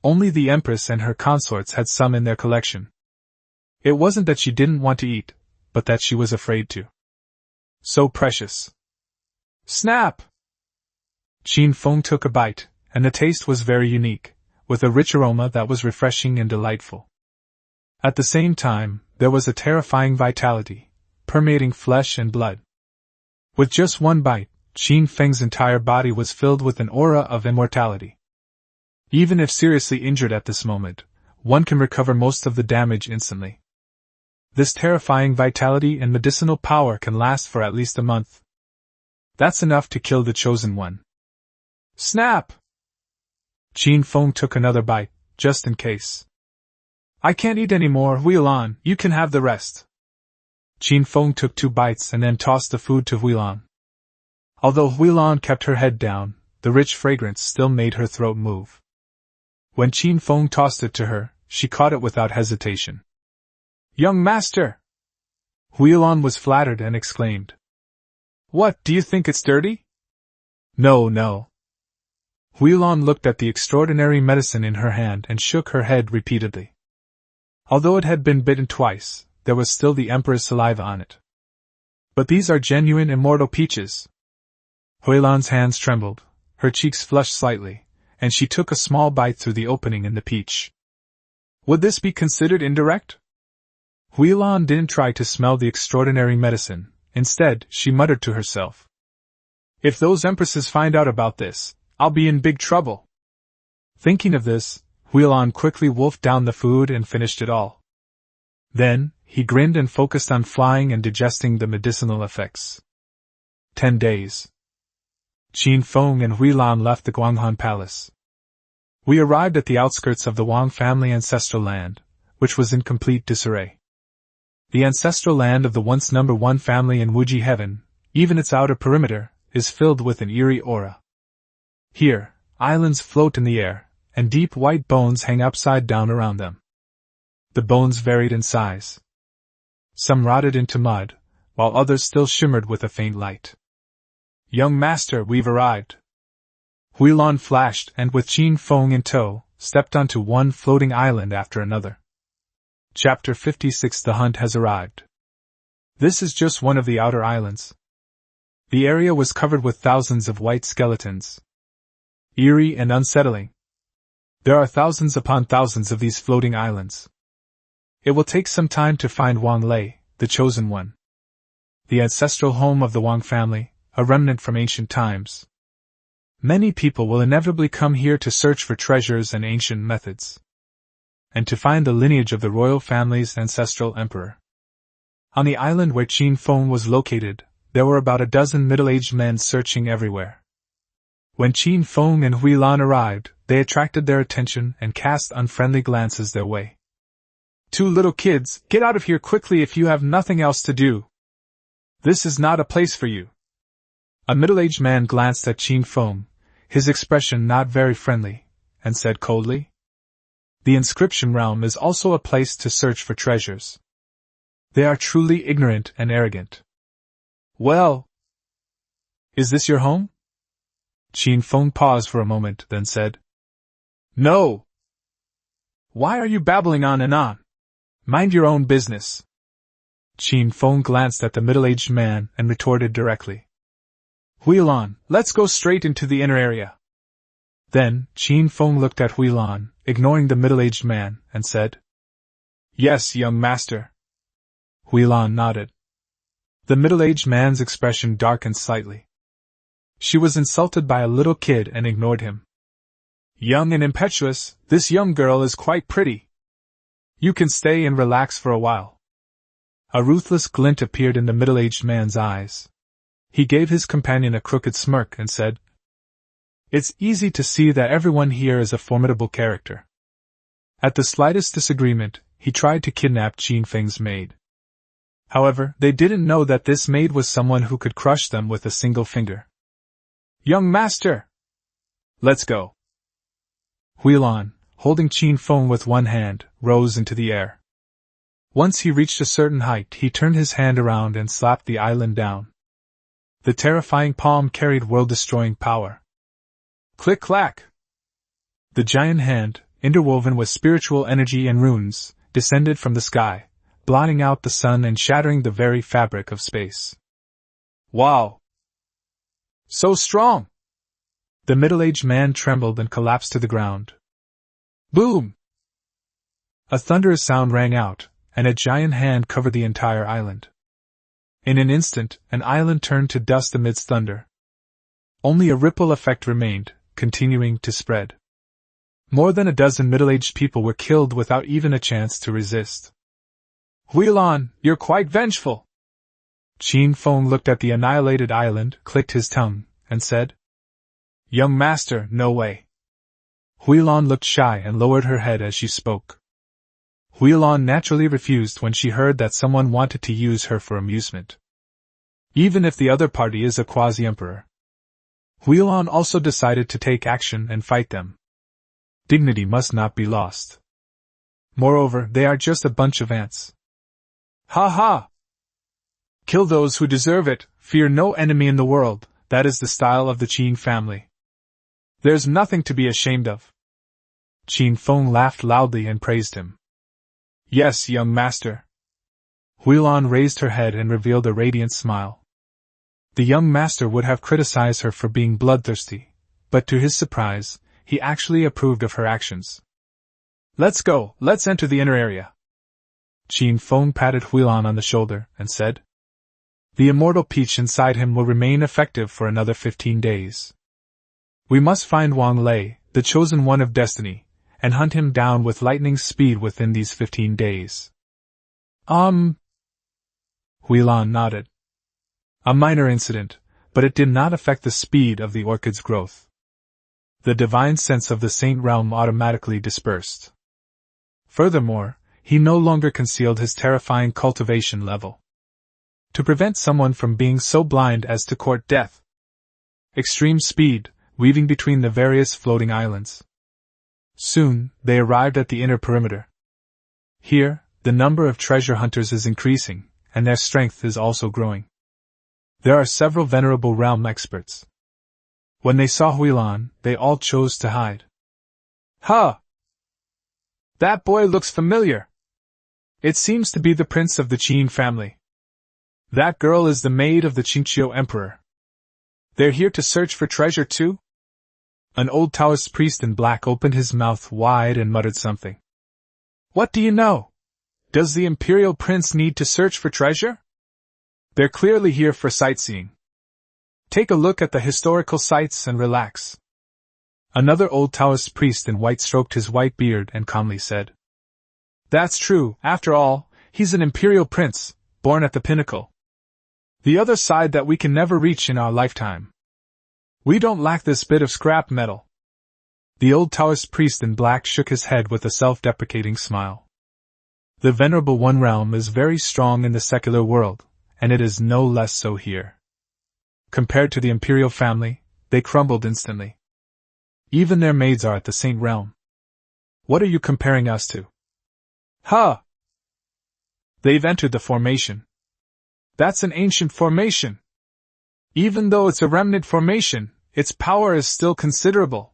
Only the empress and her consorts had some in their collection. It wasn't that she didn't want to eat, but that she was afraid to. So precious. Snap! Qin Feng took a bite, and the taste was very unique, with a rich aroma that was refreshing and delightful. At the same time, there was a terrifying vitality, permeating flesh and blood. With just one bite, Qin Feng's entire body was filled with an aura of immortality. Even if seriously injured at this moment, one can recover most of the damage instantly. This terrifying vitality and medicinal power can last for at least a month. That's enough to kill the chosen one. Snap! Qin Feng took another bite, just in case. I can't eat any more, Huilan, you can have the rest. Qin Feng took 2 bites and then tossed the food to Huilan. Although Huilan kept her head down, the rich fragrance still made her throat move. When Qin Feng tossed it to her, she caught it without hesitation. Young master! Huilan was flattered and exclaimed. What, do you think it's dirty? No. Huilan looked at the extraordinary medicine in her hand and shook her head repeatedly. Although it had been bitten twice, there was still the emperor's saliva on it. But these are genuine immortal peaches. Huilan's hands trembled, her cheeks flushed slightly, and she took a small bite through the opening in the peach. Would this be considered indirect? Huilan didn't try to smell the extraordinary medicine. Instead, she muttered to herself. If those empresses find out about this, I'll be in big trouble. Thinking of this, Huilan quickly wolfed down the food and finished it all. Then, he grinned and focused on flying and digesting the medicinal effects. 10 days. Qin Feng and Huilan left the Guanghan Palace. We arrived at the outskirts of the Wang family ancestral land, which was in complete disarray. The ancestral land of the once number 1 family in Wuji Heaven, even its outer perimeter, is filled with an eerie aura. Here, islands float in the air, and deep white bones hang upside down around them. The bones varied in size. Some rotted into mud, while others still shimmered with a faint light. Young master, we've arrived. Huilan flashed and with Qin Feng in tow, stepped onto one floating island after another. Chapter 56 The hunt has arrived. This is just one of the outer islands. The area was covered with thousands of white skeletons. Eerie and unsettling. There are thousands upon thousands of these floating islands. It will take some time to find Wang Lei, the chosen one. The ancestral home of the Wang family, a remnant from ancient times. Many people will inevitably come here to search for treasures and ancient methods. and to find the lineage of the royal family's ancestral emperor. On the island where Qin Feng was located, there were about a dozen middle-aged men searching everywhere. When Qin Feng and Hui Lan arrived, they attracted their attention and cast unfriendly glances their way. "Two little kids, get out of here quickly if you have nothing else to do. This is not a place for you." A middle-aged man glanced at Qin Feng, his expression not very friendly, and said coldly, "The inscription realm is also a place to search for treasures. They are truly ignorant and arrogant." "Well, is this your home?" Qin Feng paused for a moment, then said, "No." "Why are you babbling on and on? Mind your own business." Qin Feng glanced at the middle-aged man and retorted directly, "Hui Lan, let's go straight into the inner area." Then, Qin Feng looked at Hui Lan, ignoring the middle-aged man, and said, "Yes, young master." Hui Lan nodded. The middle-aged man's expression darkened slightly. She was insulted by a little kid and ignored him. "Young and impetuous, this young girl is quite pretty. You can stay and relax for a while." A ruthless glint appeared in the middle-aged man's eyes. He gave his companion a crooked smirk and said, "It's easy to see that everyone here is a formidable character." At the slightest disagreement, he tried to kidnap Qin Feng's maid. However, they didn't know that this maid was someone who could crush them with a single finger. "Young master! Let's go." Hui Lan, holding Qin Feng with one hand, rose into the air. Once he reached a certain height, he turned his hand around and slapped the island down. The terrifying palm carried world-destroying power. Click-clack! The giant hand, interwoven with spiritual energy and runes, descended from the sky, blotting out the sun and shattering the very fabric of space. "Wow! So strong!" The middle-aged man trembled and collapsed to the ground. Boom! A thunderous sound rang out, and a giant hand covered the entire island. In an instant, an island turned to dust amidst thunder. Only a ripple effect remained, continuing to spread. More than a dozen middle-aged people were killed without even a chance to resist. "Hui Lan, you're quite vengeful." Qin Feng looked at the annihilated island, clicked his tongue, and said, "Young master, no way." Hui Lan looked shy and lowered her head as she spoke. Hui Lan naturally refused when she heard that someone wanted to use her for amusement. Even if the other party is a quasi-emperor. Hui Lan also decided to take action and fight them. Dignity must not be lost. Moreover, they are just a bunch of ants. Ha ha! Kill those who deserve it, fear no enemy in the world, that is the style of the Qin family. There's nothing to be ashamed of. Qin Feng laughed loudly and praised him. "Yes, young master." Hui Lan raised her head and revealed a radiant smile. The young master would have criticized her for being bloodthirsty, but to his surprise, he actually approved of her actions. "Let's go, let's enter the inner area." Qin Feng patted Hui Lan on the shoulder and said, "The immortal peach inside him will remain effective for another 15 days. We must find Wang Lei, the chosen one of destiny, and hunt him down with lightning speed within these 15 days. Hui Lan nodded. A minor incident, but it did not affect the speed of the orchid's growth. The divine sense of the saint realm automatically dispersed. Furthermore, he no longer concealed his terrifying cultivation level. To prevent someone from being so blind as to court death. Extreme speed, weaving between the various floating islands. Soon, they arrived at the inner perimeter. Here, the number of treasure hunters is increasing, and their strength is also growing. There are several venerable realm experts. When they saw Hui Lan, they all chose to hide. "Huh! That boy looks familiar. It seems to be the prince of the Qin family. That girl is the maid of the Qingqiu emperor. They're here to search for treasure too?" An old Taoist priest in black opened his mouth wide and muttered something. "What do you know? Does the imperial prince need to search for treasure? They're clearly here for sightseeing. Take a look at the historical sites and relax." Another old Taoist priest in white stroked his white beard and calmly said, That's true, after all, he's an imperial prince, born at the pinnacle. The other side that we can never reach in our lifetime. We don't lack this bit of scrap metal. The old Taoist priest in black shook his head with a self-deprecating smile. The Venerable One realm is very strong in the secular world, and it is no less so here. Compared to the imperial family, they crumbled instantly. Even their maids are at the saint realm. What are you comparing us to? Huh! They've entered the formation. That's an ancient formation. Even though it's a remnant formation, its power is still considerable.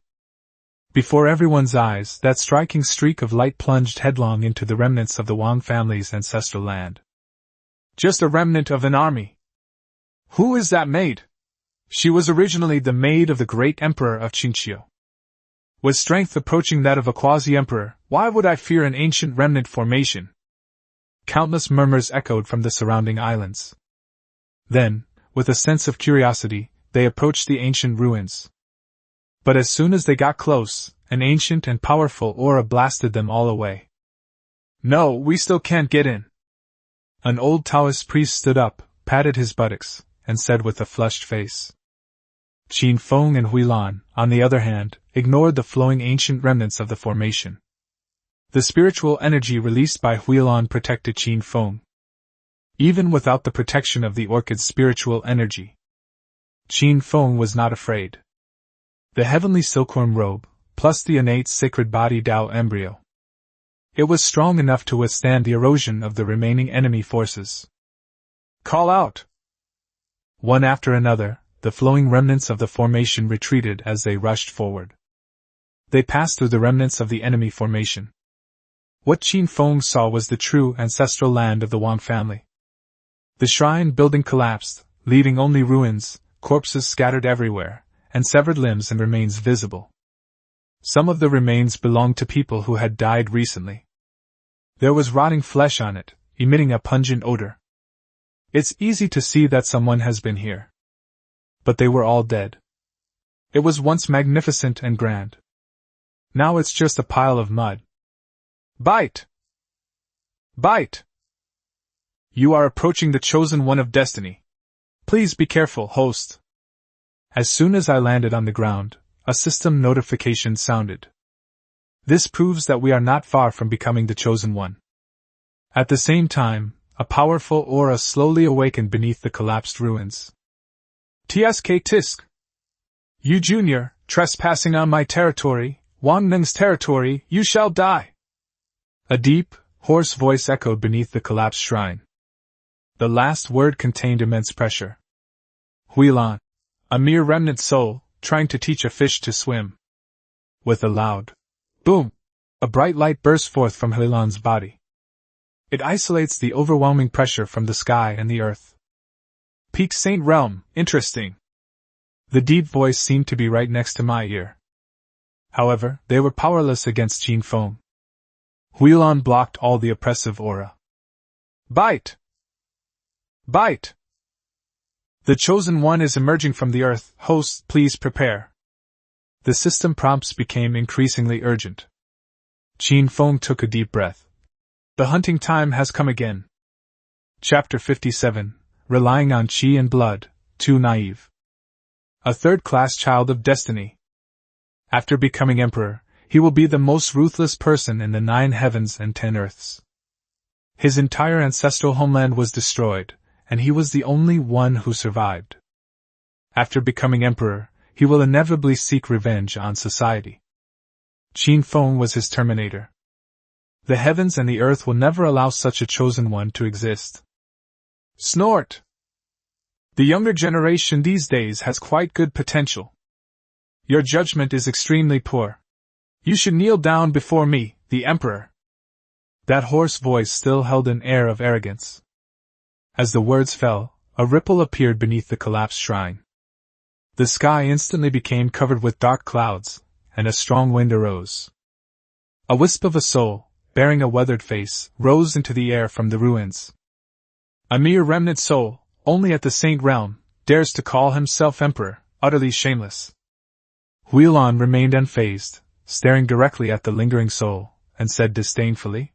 Before everyone's eyes, that striking streak of light plunged headlong into the remnants of the Wang family's ancestral land. Just a remnant of an army. Who is that maid? She was originally the maid of the great emperor of Qingqiu. With strength approaching that of a quasi-emperor, why would I fear an ancient remnant formation? Countless murmurs echoed from the surrounding islands. Then, with a sense of curiosity, they approached the ancient ruins. But as soon as they got close, an ancient and powerful aura blasted them all away. No, we still can't get in. An old Taoist priest stood up, patted his buttocks, and said with a flushed face. Qin Feng and Huilan, on the other hand, ignored the flowing ancient remnants of the formation. The spiritual energy released by Huilan protected Qin Feng. Even without the protection of the orchid's spiritual energy, Qin Feng was not afraid. The heavenly silkworm robe, plus the innate sacred body Tao embryo. It was strong enough to withstand the erosion of the remaining enemy forces. Call out! One after another, the flowing remnants of the formation retreated as they rushed forward. They passed through the remnants of the enemy formation. What Qin Feng saw was the true ancestral land of the Wang family. The shrine building collapsed, leaving only ruins, corpses scattered everywhere, and severed limbs and remains visible. Some of the remains belonged to people who had died recently. There was rotting flesh on it, emitting a pungent odor. It's easy to see that someone has been here. But they were all dead. It was once magnificent and grand. Now it's just a pile of mud. Bite! Bite! You are approaching the chosen one of destiny. Please be careful, host. As soon as I landed on the ground, a system notification sounded. This proves that we are not far from becoming the chosen one. At the same time, a powerful aura slowly awakened beneath the collapsed ruins. TSK Tisk! You junior, trespassing on my territory, Wang Neng's territory, you shall die! A deep, hoarse voice echoed beneath the collapsed shrine. The last word contained immense pressure. Huilan, a mere remnant soul, trying to teach a fish to swim. With a loud boom, a bright light burst forth from Huilan's body. It isolates the overwhelming pressure from the sky and the earth. Peak Saint Realm, interesting. The deep voice seemed to be right next to my ear. However, they were powerless against Qin Feng. Huilan blocked all the oppressive aura. Bite! Bite! The chosen one is emerging from the earth, host, please prepare. The system prompts became increasingly urgent. Qin Feng took a deep breath. The hunting time has come again. Chapter 57, Relying on Qi and Blood, Too Naive. A third-class child of destiny. After becoming emperor, he will be the most ruthless person in the 9 heavens and 10 earths. His entire ancestral homeland was destroyed, and he was the only one who survived. After becoming emperor, he will inevitably seek revenge on society. Qin Feng was his terminator. The heavens and the earth will never allow such a chosen one to exist. Snort! The younger generation these days has quite good potential. Your judgment is extremely poor. You should kneel down before me, the emperor. That hoarse voice still held an air of arrogance. As the words fell, a ripple appeared beneath the collapsed shrine. The sky instantly became covered with dark clouds, and a strong wind arose. A wisp of a soul, bearing a weathered face, rose into the air from the ruins. A mere remnant soul, only at the Saint Realm, dares to call himself emperor, utterly shameless. Huilan remained unfazed, staring directly at the lingering soul, and said disdainfully,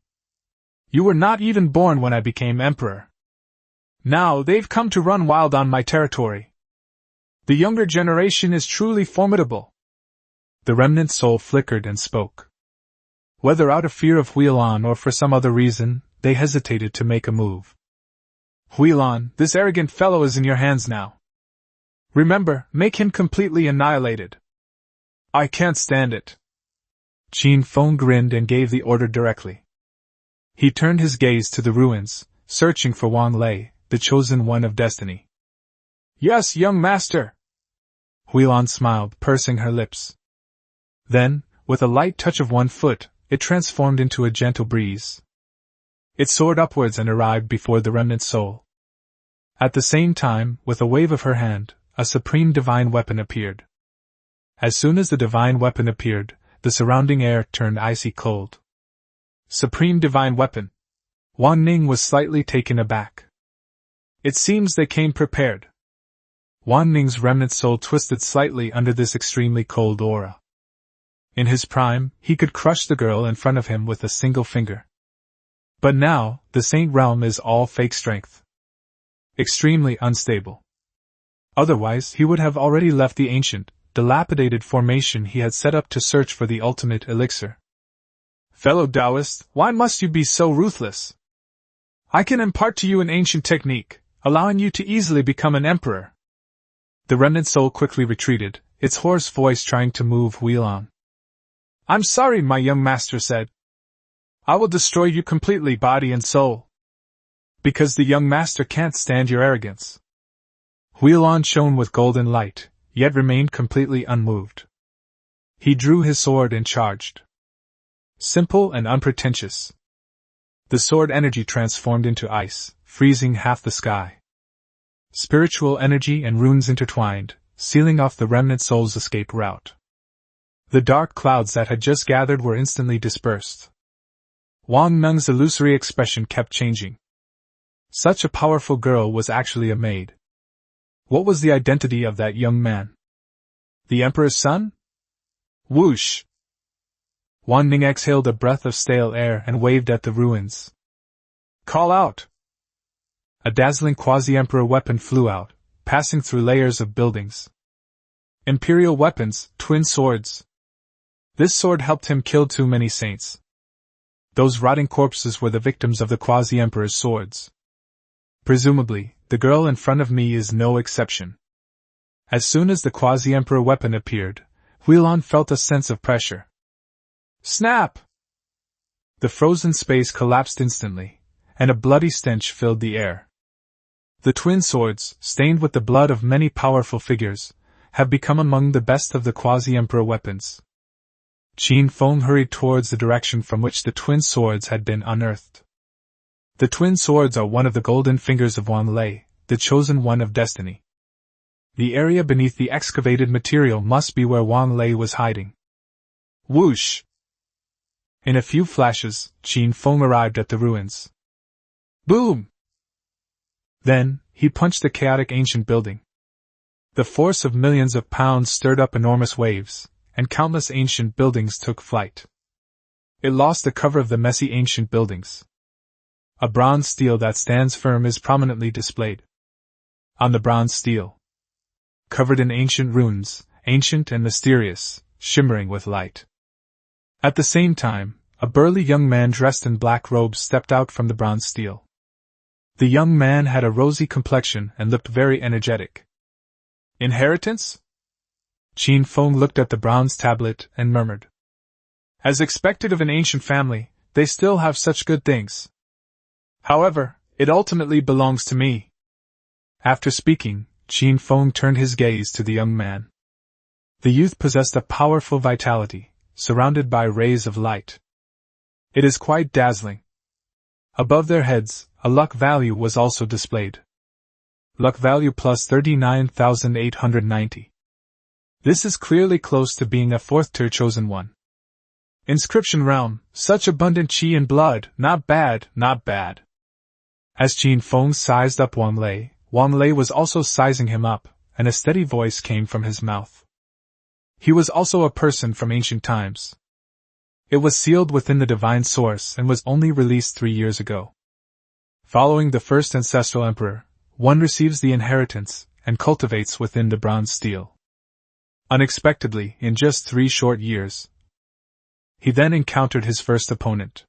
You were not even born when I became emperor. Now they've come to run wild on my territory. The younger generation is truly formidable. The remnant soul flickered and spoke. Whether out of fear of Huilan or for some other reason, they hesitated to make a move. Huilan, this arrogant fellow is in your hands now. Remember, make him completely annihilated. I can't stand it. Qin Feng grinned and gave the order directly. He turned his gaze to the ruins, searching for Wang Lei, the chosen one of destiny. Yes, young master. Huilan smiled, pursing her lips. Then, with a light touch of one foot, it transformed into a gentle breeze. It soared upwards and arrived before the remnant soul. At the same time, with a wave of her hand, a supreme divine weapon appeared. As soon as the divine weapon appeared, the surrounding air turned icy cold. Supreme divine weapon. Wan Ning was slightly taken aback. It seems they came prepared. Wan Ning's remnant soul twisted slightly under this extremely cold aura. In his prime, he could crush the girl in front of him with a single finger. But now, the Saint Realm is all fake strength. Extremely unstable. Otherwise, he would have already left the ancient, dilapidated formation he had set up to search for the ultimate elixir. Fellow Taoist, why must you be so ruthless? I can impart to you an ancient technique, allowing you to easily become an emperor. The remnant soul quickly retreated, its hoarse voice trying to move Huilan. I'm sorry, my young master said. I will destroy you completely, body and soul. Because the young master can't stand your arrogance. Huilan shone with golden light, yet remained completely unmoved. He drew his sword and charged. Simple and unpretentious. The sword energy transformed into ice, freezing half the sky. Spiritual energy and runes intertwined, sealing off the remnant soul's escape route. The dark clouds that had just gathered were instantly dispersed. Wang Neng's illusory expression kept changing. Such a powerful girl was actually a maid. What was the identity of that young man? The Emperor's son? Whoosh! Wan Ning exhaled a breath of stale air and waved at the ruins. Call out! A dazzling quasi-emperor weapon flew out, passing through layers of buildings. Imperial weapons, twin swords. This sword helped him kill too many saints. Those rotting corpses were the victims of the quasi-emperor's swords. Presumably, the girl in front of me is no exception. As soon as the quasi-emperor weapon appeared, Huilan felt a sense of pressure. Snap! The frozen space collapsed instantly, and a bloody stench filled the air. The twin swords, stained with the blood of many powerful figures, have become among the best of the quasi-emperor weapons. Qin Feng hurried towards the direction from which the twin swords had been unearthed. The twin swords are one of the golden fingers of Wang Lei, the chosen one of destiny. The area beneath the excavated material must be where Wang Lei was hiding. Whoosh! In a few flashes, Qin Feng arrived at the ruins. Boom! Then, he punched the chaotic ancient building. The force of millions of pounds stirred up enormous waves, and countless ancient buildings took flight. It lost the cover of the messy ancient buildings. A bronze stele that stands firm is prominently displayed. On the bronze stele, covered in ancient runes, ancient and mysterious, shimmering with light. At the same time, a burly young man dressed in black robes stepped out from the bronze stele. The young man had a rosy complexion and looked very energetic. Inheritance? Qin Feng looked at the bronze tablet and murmured. As expected of an ancient family, they still have such good things. However, it ultimately belongs to me. After speaking, Qin Feng turned his gaze to the young man. The youth possessed a powerful vitality, surrounded by rays of light. It is quite dazzling. Above their heads, a luck value was also displayed. Luck value plus 39,890. This is clearly close to being a fourth-tier chosen one. Inscription realm, such abundant qi and blood, not bad, not bad. As Qin Feng sized up Wang Lei was also sizing him up, and a steady voice came from his mouth. He was also a person from ancient times. It was sealed within the divine source and was only released 3 years ago. Following the first ancestral emperor, one receives the inheritance and cultivates within the bronze steel. Unexpectedly, in just 3 short years, he then encountered his first opponent.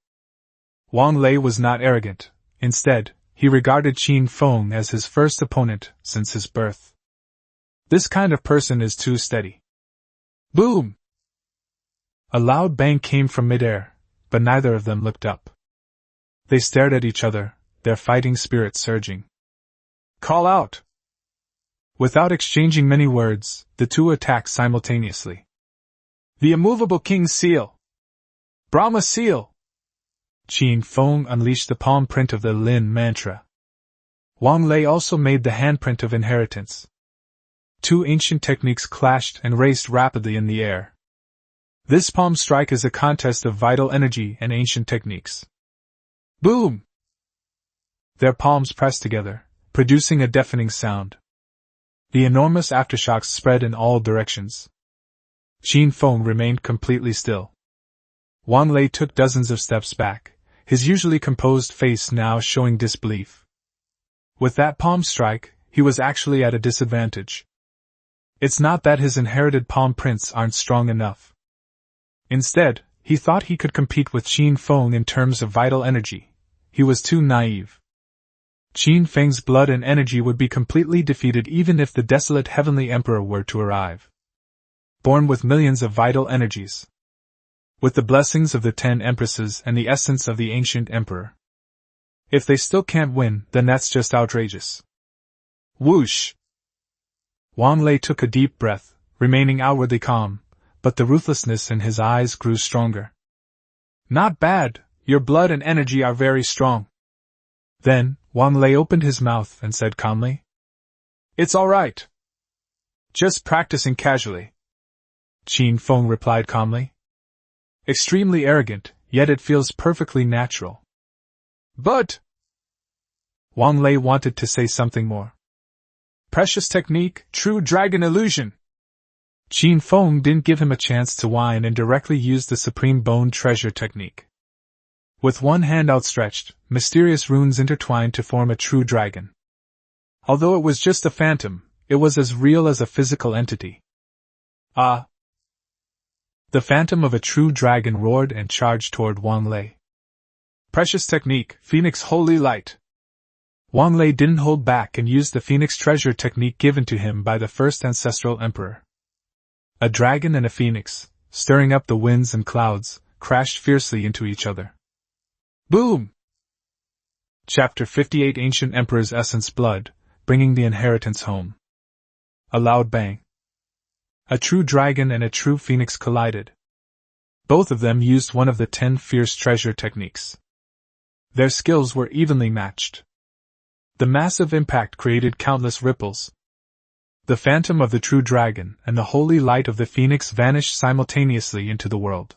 Wang Lei was not arrogant. Instead, he regarded Qin Feng as his first opponent since his birth. This kind of person is too steady. Boom! A loud bang came from midair, but neither of them looked up. They stared at each other, their fighting spirit surging. Call out! Without exchanging many words, the two attacked simultaneously. The immovable King's Seal! Brahma Seal! Qin Feng unleashed the palm print of the Lin mantra. Wang Lei also made the handprint of inheritance. 2 ancient techniques clashed and raced rapidly in the air. This palm strike is a contest of vital energy and ancient techniques. Boom! Their palms pressed together, producing a deafening sound. The enormous aftershocks spread in all directions. Qin Feng remained completely still. Wang Lei took dozens of steps back, his usually composed face now showing disbelief. With that palm strike, he was actually at a disadvantage. It's not that his inherited palm prints aren't strong enough. Instead, he thought he could compete with Qin Feng in terms of vital energy. He was too naive. Qin Feng's blood and energy would be completely defeated even if the desolate heavenly emperor were to arrive. Born with millions of vital energies. With the blessings of the 10 empresses and the essence of the ancient emperor. If they still can't win, then that's just outrageous. Whoosh! Wang Lei took a deep breath, remaining outwardly calm, but the ruthlessness in his eyes grew stronger. Not bad, your blood and energy are very strong. Then, Wang Lei opened his mouth and said calmly, It's all right. Just practicing casually. Qin Feng replied calmly. Extremely arrogant, yet it feels perfectly natural. But... Wang Lei wanted to say something more. Precious technique, true dragon illusion. Qin Feng didn't give him a chance to whine and directly used the supreme bone treasure technique. With one hand outstretched, mysterious runes intertwined to form a true dragon. Although it was just a phantom, it was as real as a physical entity. Ah! The phantom of a true dragon roared and charged toward Wang Lei. Precious technique, Phoenix Holy Light. Wang Lei didn't hold back and used the Phoenix treasure technique given to him by the first ancestral emperor. A dragon and a phoenix, stirring up the winds and clouds, crashed fiercely into each other. Boom! Chapter 58 Ancient Emperor's Essence Blood, Bringing the Inheritance Home. A loud bang. A true dragon and a true phoenix collided. Both of them used one of the 10 fierce treasure techniques. Their skills were evenly matched. The massive impact created countless ripples. The phantom of the true dragon and the holy light of the phoenix vanished simultaneously into the world.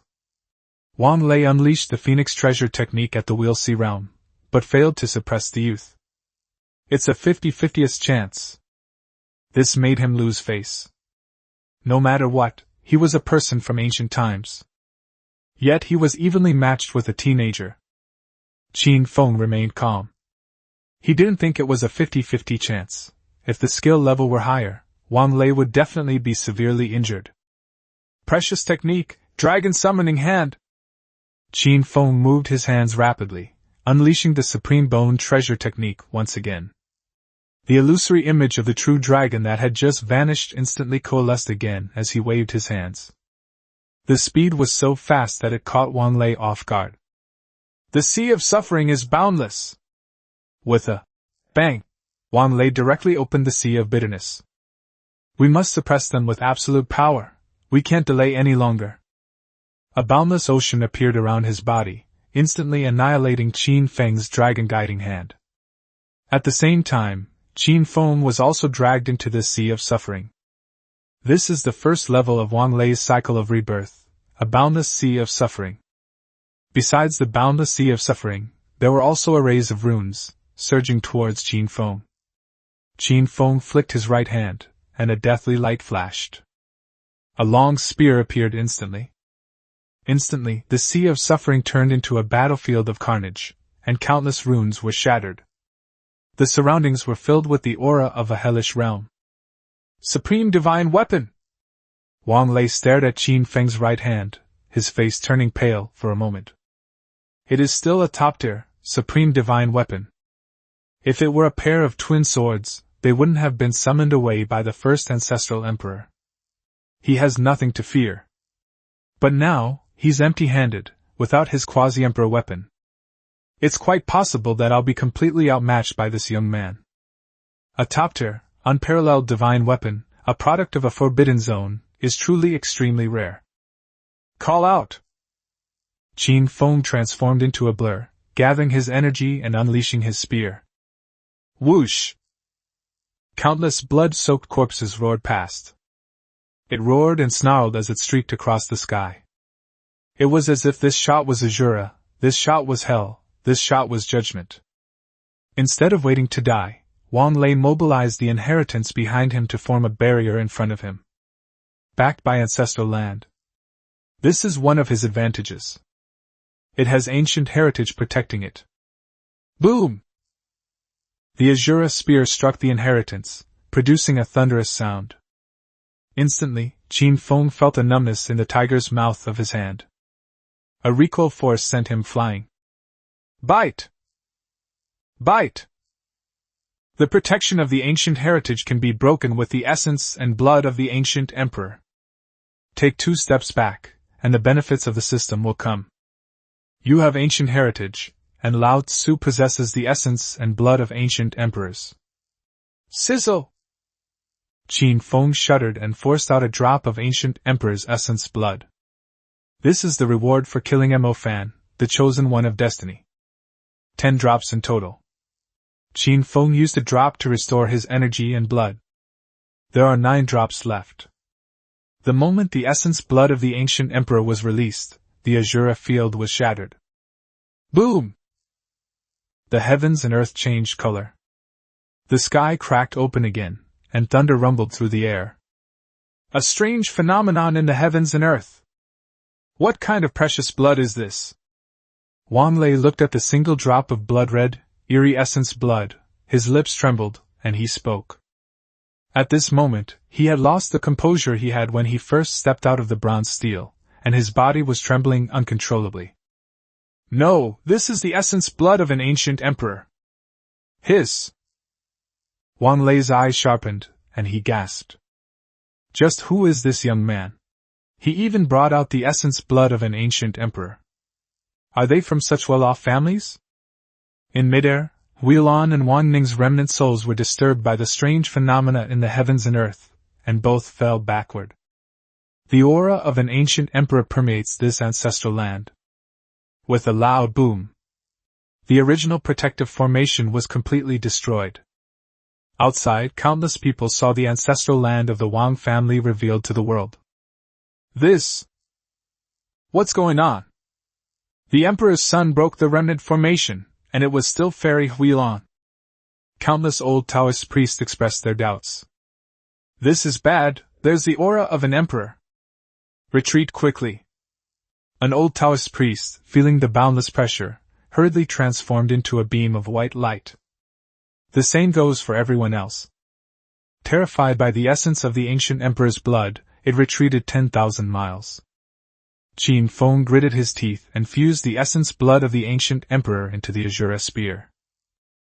Wang Lei unleashed the phoenix treasure technique at the Wheel-Sea realm, but failed to suppress the youth. It's a 50-50th chance. This made him lose face. No matter what, he was a person from ancient times. Yet he was evenly matched with a teenager. Qin Feng remained calm. He didn't think it was a 50-50 chance. If the skill level were higher, Wang Lei would definitely be severely injured. Precious technique, dragon summoning hand. Qin Feng moved his hands rapidly, unleashing the supreme bone treasure technique once again. The illusory image of the true dragon that had just vanished instantly coalesced again as he waved his hands. The speed was so fast that it caught Wang Lei off guard. The sea of suffering is boundless. With a bang, Wang Lei directly opened the sea of bitterness. We must suppress them with absolute power. We can't delay any longer. A boundless ocean appeared around his body, instantly annihilating Qin Feng's dragon guiding hand. At the same time, Qin Feng was also dragged into the sea of suffering. This is the first level of Wang Lei's cycle of rebirth, a boundless sea of suffering. Besides the boundless sea of suffering, there were also arrays of runes, surging towards Qin Feng. Qin Feng flicked his right hand, and a deathly light flashed. A long spear appeared instantly. Instantly, the sea of suffering turned into a battlefield of carnage, and countless runes were shattered. The surroundings were filled with the aura of a hellish realm. Supreme divine weapon! Wang Lei stared at Qin Feng's right hand, his face turning pale for a moment. It is still a top-tier, supreme divine weapon. If it were a pair of twin swords, they wouldn't have been summoned away by the first ancestral emperor. He has nothing to fear. But now, he's empty-handed, without his quasi-emperor weapon. It's quite possible that I'll be completely outmatched by this young man. A top-tier, unparalleled divine weapon, a product of a forbidden zone, is truly extremely rare. Call out! Qin Feng transformed into a blur, gathering his energy and unleashing his spear. Whoosh! Countless blood-soaked corpses roared past. It roared and snarled as it streaked across the sky. It was as if this shot was Azura, this shot was hell, this shot was judgment. Instead of waiting to die, Wang Lei mobilized the inheritance behind him to form a barrier in front of him. Backed by ancestral land. This is one of his advantages. It has ancient heritage protecting it. Boom! The Azura spear struck the inheritance, producing a thunderous sound. Instantly, Qin Feng felt a numbness in the tiger's mouth of his hand. A recoil force sent him flying. Bite! Bite! The protection of the ancient heritage can be broken with the essence and blood of the ancient emperor. Take 2 steps back, and the benefits of the system will come. You have ancient heritage, and Lao Tzu possesses the essence and blood of ancient emperors. Sizzle! Qin Feng shuddered and forced out a drop of ancient emperor's essence blood. This is the reward for killing Mo Fan, the chosen one of destiny. 10 drops in total. Qin Feng used a drop to restore his energy and blood. There are 9 drops left. The moment the essence blood of the ancient emperor was released, the Azura field was shattered. Boom! The heavens and earth changed color. The sky cracked open again, and thunder rumbled through the air. A strange phenomenon in the heavens and earth. What kind of precious blood is this? Wang Lei looked at the single drop of blood-red, eerie essence blood, his lips trembled, and he spoke. At this moment, he had lost the composure he had when he first stepped out of the bronze steel, and his body was trembling uncontrollably. No, this is the essence blood of an ancient emperor. Hiss! Wang Lei's eyes sharpened, and he gasped. Just who is this young man? He even brought out the essence blood of an ancient emperor. Are they from such well-off families? In midair, Huilan and Wan Ning's remnant souls were disturbed by the strange phenomena in the heavens and earth, and both fell backward. The aura of an ancient emperor permeates this ancestral land. With a loud boom, the original protective formation was completely destroyed. Outside, countless people saw the ancestral land of the Wang family revealed to the world. What's going on? The Emperor's son broke the remnant formation, and it was still Fairy Huilan. Countless old Taoist priests expressed their doubts. This is bad, there's the aura of an emperor. Retreat quickly. An old Taoist priest, feeling the boundless pressure, hurriedly transformed into a beam of white light. The same goes for everyone else. Terrified by the essence of the ancient emperor's blood, it retreated 10,000 miles. Qin Feng gritted his teeth and fused the essence blood of the ancient emperor into the Azura spear.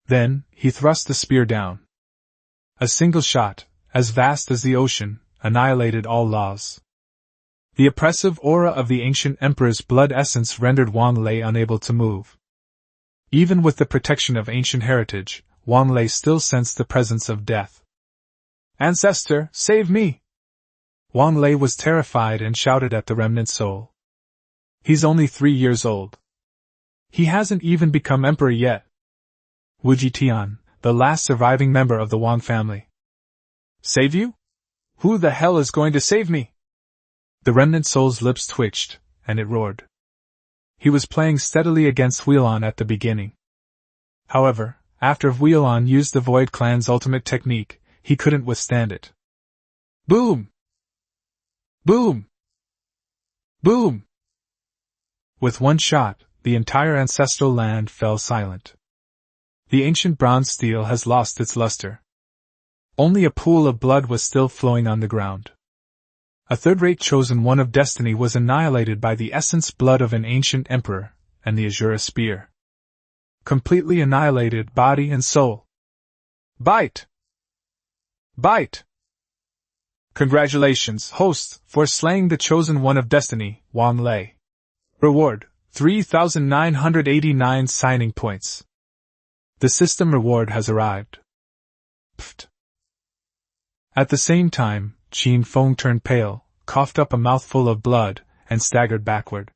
Then, he thrust the spear down. A single shot, as vast as the ocean, annihilated all laws. The oppressive aura of the ancient emperor's blood essence rendered Wang Lei unable to move. Even with the protection of ancient heritage, Wang Lei still sensed the presence of death. Ancestor, save me! Wang Lei was terrified and shouted at the remnant soul. He's only 3 years old. He hasn't even become emperor yet. Wu Jitian, the last surviving member of the Wang family. Save you? Who the hell is going to save me? The remnant soul's lips twitched, and it roared. He was playing steadily against Huilan at the beginning. However, after Huilan used the Void Clan's ultimate technique, he couldn't withstand it. Boom! Boom! Boom! With one shot, the entire ancestral land fell silent. The ancient bronze steel has lost its luster. Only a pool of blood was still flowing on the ground. A third-rate chosen one of destiny was annihilated by the essence blood of an ancient emperor, and the azure spear. Completely annihilated body and soul. Bite! Bite! Congratulations, host, for slaying the chosen one of destiny, Wang Lei. Reward, 3,989 signing points. The system reward has arrived. Pfft. At the same time, Qin Feng turned pale, coughed up a mouthful of blood, and staggered backward.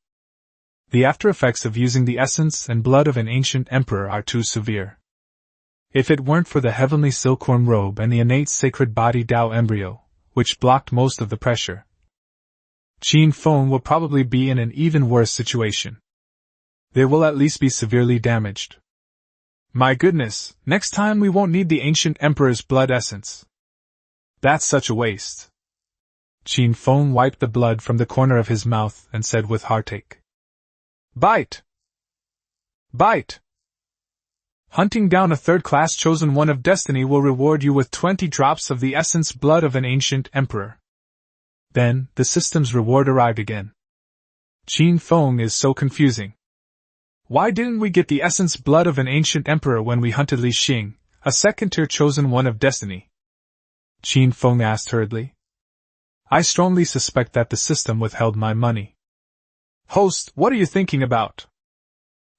The after-effects of using the essence and blood of an ancient emperor are too severe. If it weren't for the heavenly silkworm robe and the innate sacred body Tao embryo, which blocked most of the pressure, Qin Feng will probably be in an even worse situation. They will at least be severely damaged. My goodness, next time we won't need the ancient emperor's blood essence. That's such a waste. Qin Feng wiped the blood from the corner of his mouth and said with heartache. Bite! Bite! Hunting down a third-class chosen one of destiny will reward you with 20 drops of the essence blood of an ancient emperor. Then, the system's reward arrived again. Qin Feng is so confusing. Why didn't we get the essence blood of an ancient emperor when we hunted Li Xing, a second-tier chosen one of destiny? Qin Feng asked hurriedly. I strongly suspect that the system withheld my money. Host, what are you thinking about?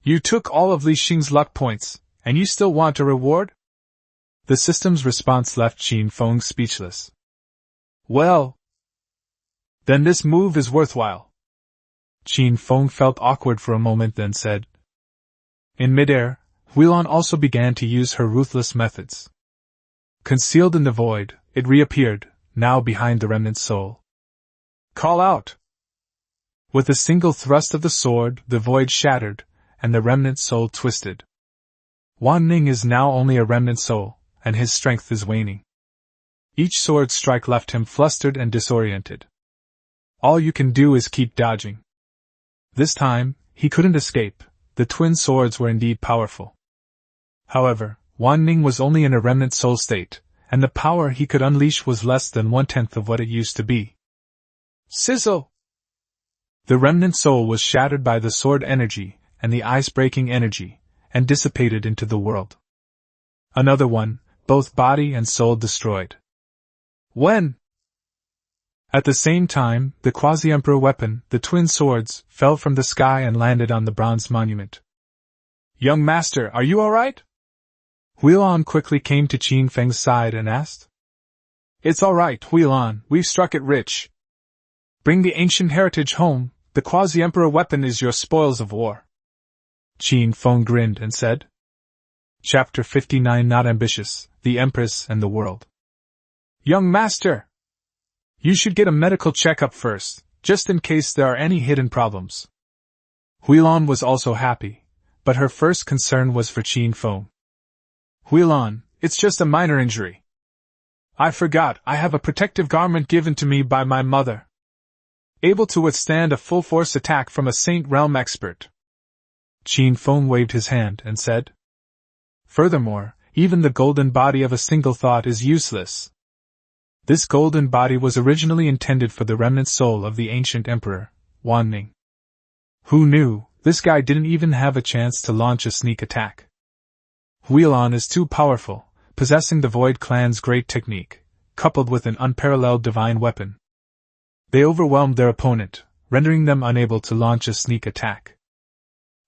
You took all of Li Xing's luck points, and you still want a reward? The system's response left Qin Feng speechless. Well, then this move is worthwhile. Qin Feng felt awkward for a moment, then said. In midair, Huilan also began to use her ruthless methods. Concealed in the void, it reappeared, now behind the remnant soul. Call out! With a single thrust of the sword, the void shattered, and the remnant soul twisted. Wan Ning is now only a remnant soul, and his strength is waning. Each sword strike left him flustered and disoriented. All you can do is keep dodging. This time, he couldn't escape. The twin swords were indeed powerful. However, Wan Ning was only in a remnant soul state, and the power he could unleash was less than 1/10 of what it used to be. Sizzle! The remnant soul was shattered by the sword energy and the ice-breaking energy, and dissipated into the world. Another one, both body and soul destroyed. When? At the same time, the quasi-emperor weapon, the twin swords, fell from the sky and landed on the bronze monument. Young master, are you all right? Huilan quickly came to Qin Feng's side and asked. It's all right, Huilan, we've struck it rich. Bring the ancient heritage home, the quasi-emperor weapon is your spoils of war. Qin Feng grinned and said. Chapter 59 Not Ambitious, the Empress and the World. Young master! You should get a medical checkup first, just in case there are any hidden problems. Huilan was also happy, but her first concern was for Qin Feng. Huilan, it's just a minor injury. I forgot I have a protective garment given to me by my mother. Able to withstand a full-force attack from a Saint Realm expert. Qin Feng waved his hand and said. Furthermore, even the golden body of a single thought is useless. This golden body was originally intended for the remnant soul of the ancient emperor, Wan Ning. Who knew, this guy didn't even have a chance to launch a sneak attack. Huilan is too powerful, possessing the Void Clan's great technique, coupled with an unparalleled divine weapon. They overwhelmed their opponent, rendering them unable to launch a sneak attack.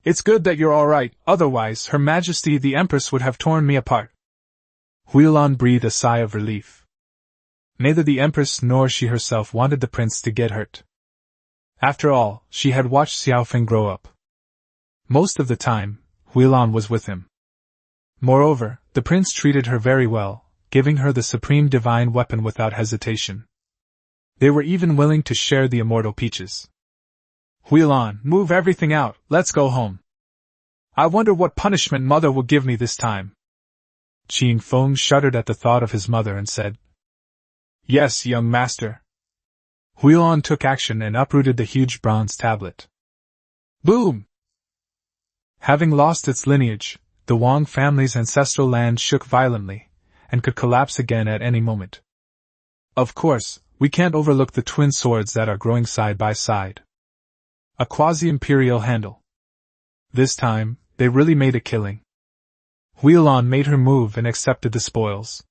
It's good that you're alright, otherwise Her Majesty the Empress would have torn me apart. Huilan breathed a sigh of relief. Neither the Empress nor she herself wanted the prince to get hurt. After all, she had watched Xiaofeng grow up. Most of the time, Huilan was with him. Moreover, the prince treated her very well, giving her the supreme divine weapon without hesitation. They were even willing to share the immortal peaches. Huilan, move everything out, let's go home. I wonder what punishment mother will give me this time. Qin Feng shuddered at the thought of his mother and said. Yes, young master. Huilan took action and uprooted the huge bronze tablet. Boom! Having lost its lineage, the Wang family's ancestral land shook violently, and could collapse again at any moment. Of course, we can't overlook the twin swords that are growing side by side. A quasi-imperial handle. This time, they really made a killing. Huilan made her move and accepted the spoils.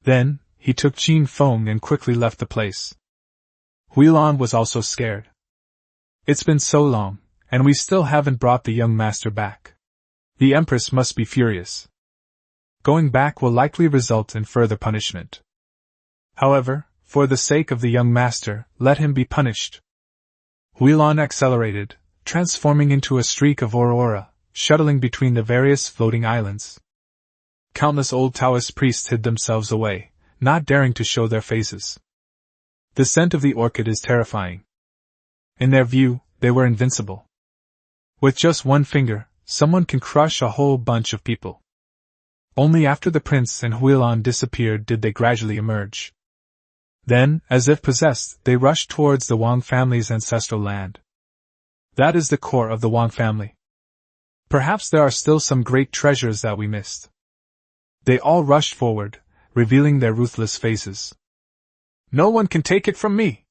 Then, he took Qin Feng and quickly left the place. Huilan was also scared. It's been so long, and we still haven't brought the young master back. The empress must be furious. Going back will likely result in further punishment. However, for the sake of the young master, let him be punished. Huilan accelerated, transforming into a streak of aurora, shuttling between the various floating islands. Countless old Taoist priests hid themselves away, not daring to show their faces. The scent of the orchid is terrifying. In their view, they were invincible. With just one finger, someone can crush a whole bunch of people. Only after the prince and Huilan disappeared did they gradually emerge. Then, as if possessed, they rushed towards the Wang family's ancestral land. That is the core of the Wang family. Perhaps there are still some great treasures that we missed. They all rushed forward, revealing their ruthless faces. No one can take it from me!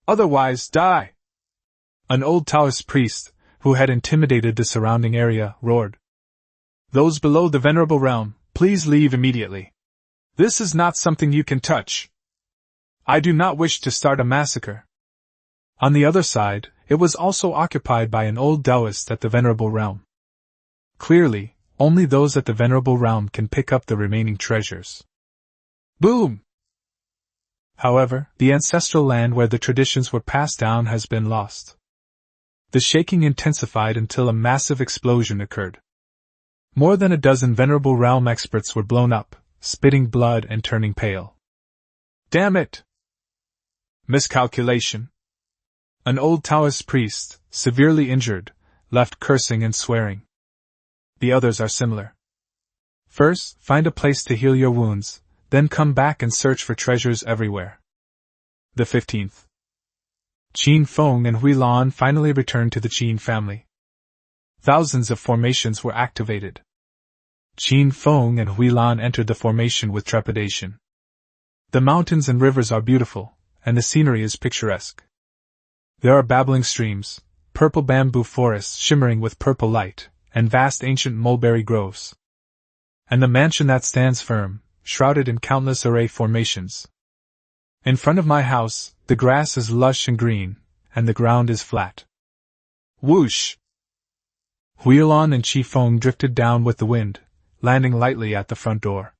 Otherwise, die! An old Taoist priest, who had intimidated the surrounding area, roared. Those below the venerable realm, please leave immediately. This is not something you can touch. I do not wish to start a massacre. On the other side, it was also occupied by an old Taoist at the venerable realm. Clearly, only those at the venerable realm can pick up the remaining treasures. Boom! However, the ancestral land where the traditions were passed down has been lost. The shaking intensified until a massive explosion occurred. More than a dozen venerable realm experts were blown up, spitting blood and turning pale. Damn it! Miscalculation. An old Taoist priest, severely injured, left cursing and swearing. The others are similar. First, find a place to heal your wounds, then come back and search for treasures everywhere. The 15th. Qin Feng and Huilan finally returned to the Qin family. Thousands of formations were activated. Qin Feng and Huilan entered the formation with trepidation. The mountains and rivers are beautiful, and the scenery is picturesque. There are babbling streams, purple bamboo forests shimmering with purple light, and vast ancient mulberry groves. And the mansion that stands firm, shrouded in countless array formations. In front of my house, the grass is lush and green, and the ground is flat. Whoosh! Huilan and Qi Feng drifted down with the wind, landing lightly at the front door.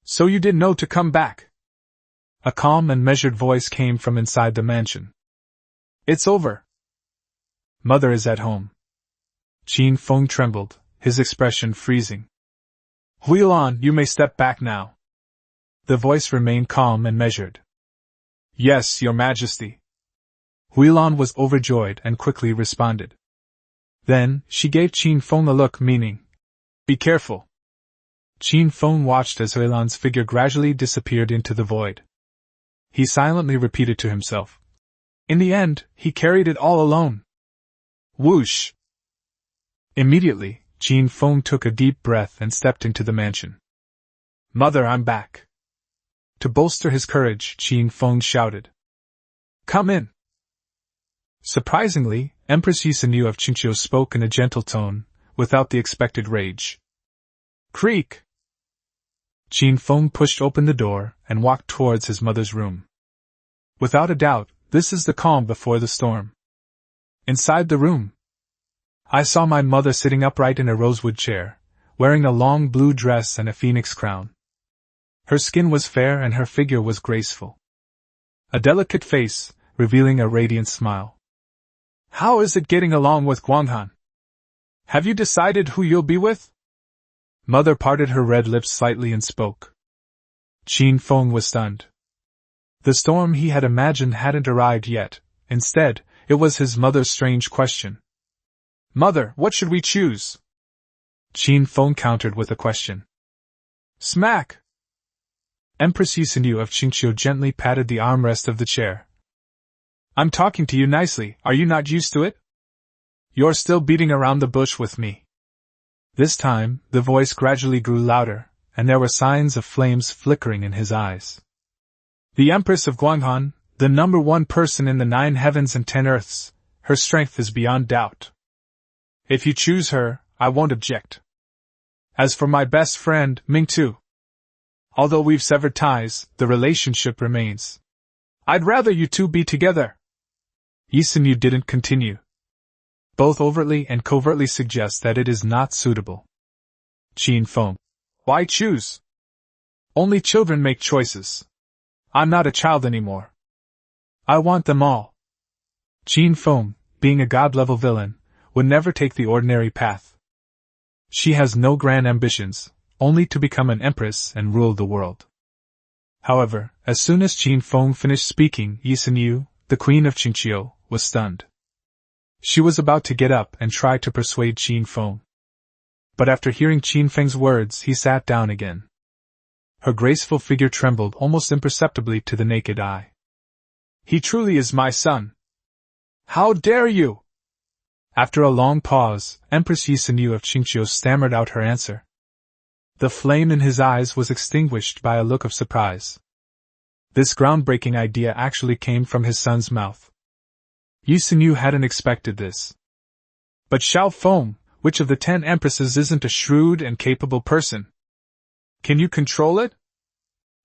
So you didn't know to come back? A calm and measured voice came from inside the mansion. It's over. Mother is at home. Qin Feng trembled, his expression freezing. Huilan, you may step back now. The voice remained calm and measured. Yes, Your Majesty. Huilan was overjoyed and quickly responded. Then, she gave Qin Feng a look meaning, be careful. Qin Feng watched as Huilan's figure gradually disappeared into the void. He silently repeated to himself. In the end, he carried it all alone. Whoosh! Immediately, Qin Feng took a deep breath and stepped into the mansion. Mother, I'm back. To bolster his courage, Qin Feng shouted. Come in. Surprisingly, Empress Yisenu of Qingqiu spoke in a gentle tone, without the expected rage. Creak! Qin Feng pushed open the door and walked towards his mother's room. Without a doubt, this is the calm before the storm. Inside the room, I saw my mother sitting upright in a rosewood chair, wearing a long blue dress and a phoenix crown. Her skin was fair and her figure was graceful. A delicate face, revealing a radiant smile. How is it getting along with Guanghan? Have you decided who you'll be with? Mother parted her red lips slightly and spoke. Qin Feng was stunned. The storm he had imagined hadn't arrived yet. Instead, it was his mother's strange question. Mother, what should we choose? Qin Feng countered with a question. Smack! Empress Yisenu of Qingqiu gently patted the armrest of the chair. I'm talking to you nicely, are you not used to it? You're still beating around the bush with me. This time, the voice gradually grew louder, and there were signs of flames flickering in his eyes. The Empress of Guanghan, the number one person in the 9 heavens and 10 earths, her strength is beyond doubt. If you choose her, I won't object. As for my best friend, Ming Tu, although we've severed ties, the relationship remains. I'd rather you two be together. Yi Sun-yu didn't continue. Both overtly and covertly suggest that it is not suitable. Qin Feng. Why choose? Only children make choices. I'm not a child anymore. I want them all. Qin Feng, being a god-level villain, would never take the ordinary path. She has no grand ambitions, only to become an empress and rule the world. However, as soon as Qin Feng finished speaking, Yi Sun-yu, the queen of Qingqiu, was stunned. She was about to get up and try to persuade Qin Feng. But after hearing Qin Feng's words, he sat down again. Her graceful figure trembled almost imperceptibly to the naked eye. He truly is my son. How dare you? After a long pause, Empress Yi Sun-yu of Qingqiu stammered out her answer. The flame in his eyes was extinguished by a look of surprise. This groundbreaking idea actually came from his son's mouth. Yi Sun-yu hadn't expected this. But Xiao Feng, which of the 10 empresses isn't a shrewd and capable person? Can you control it?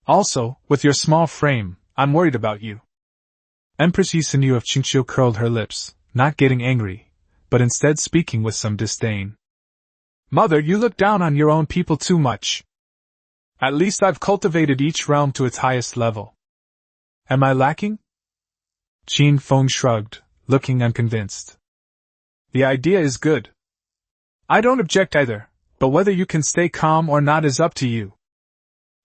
Also, with your small frame, I'm worried about you. Empress Yi Sun-yu of Qingqiu curled her lips, not getting angry, but instead speaking with some disdain. Mother, you look down on your own people too much. At least I've cultivated each realm to its highest level. Am I lacking? Qin Feng shrugged, looking unconvinced. The idea is good. I don't object either, but whether you can stay calm or not is up to you.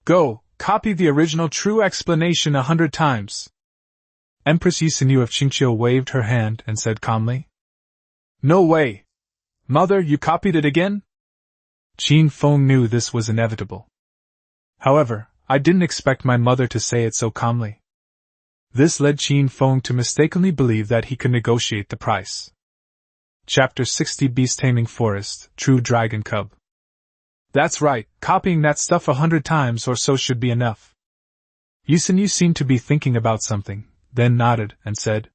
Go, copy the original true explanation 100 times. Empress Yi Sun-yu of Qingqiu waved her hand and said calmly. No way. Mother, you copied it again? Qin Feng knew this was inevitable. However, I didn't expect my mother to say it so calmly. This led Qin Feng to mistakenly believe that he could negotiate the price. Chapter 60 Beast Taming Forest, True Dragon Cub. That's right, copying that stuff 100 times or so should be enough. Yi Sun-yu seemed to be thinking about something, then nodded and said.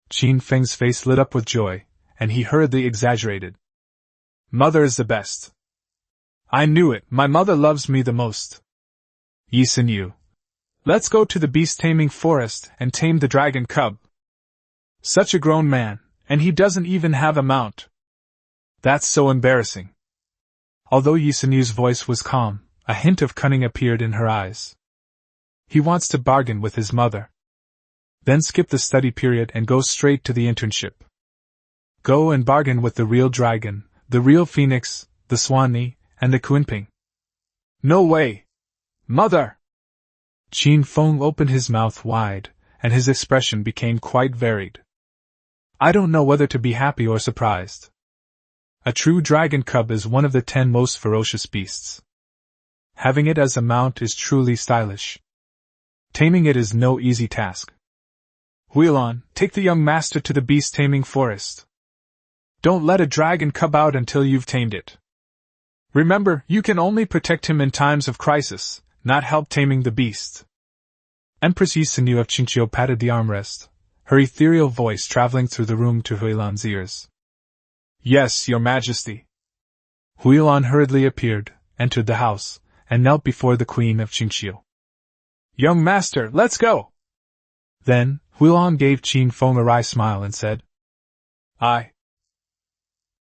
Qin Feng's face lit up with joy, and he hurriedly exaggerated. Mother is the best. I knew it, my mother loves me the most. Yi Sun-yu. Let's go to the beast-taming forest and tame the dragon cub. Such a grown man, and he doesn't even have a mount. That's so embarrassing. Although Yi Sun-yu's voice was calm, a hint of cunning appeared in her eyes. He wants to bargain with his mother. Then skip the study period and go straight to the internship. Go and bargain with the real dragon, the real phoenix, the Swanee, and the Kunping. No way! Mother! Qin Feng opened his mouth wide, and his expression became quite varied. I don't know whether to be happy or surprised. A true dragon cub is one of the 10 most ferocious beasts. Having it as a mount is truly stylish. Taming it is no easy task. Huilon, take the young master to the beast-taming forest. Don't let a dragon cub out until you've tamed it. Remember, you can only protect him in times of crisis, not help taming the beast. Empress Yi Sun-yu of Qingqiu patted the armrest, her ethereal voice traveling through the room to Huilon's ears. Yes, your majesty. Huilon hurriedly appeared, entered the house, and knelt before the queen of Qingqiu. Young master, let's go! Then, Huilon gave Qin Feng a wry smile and said, I.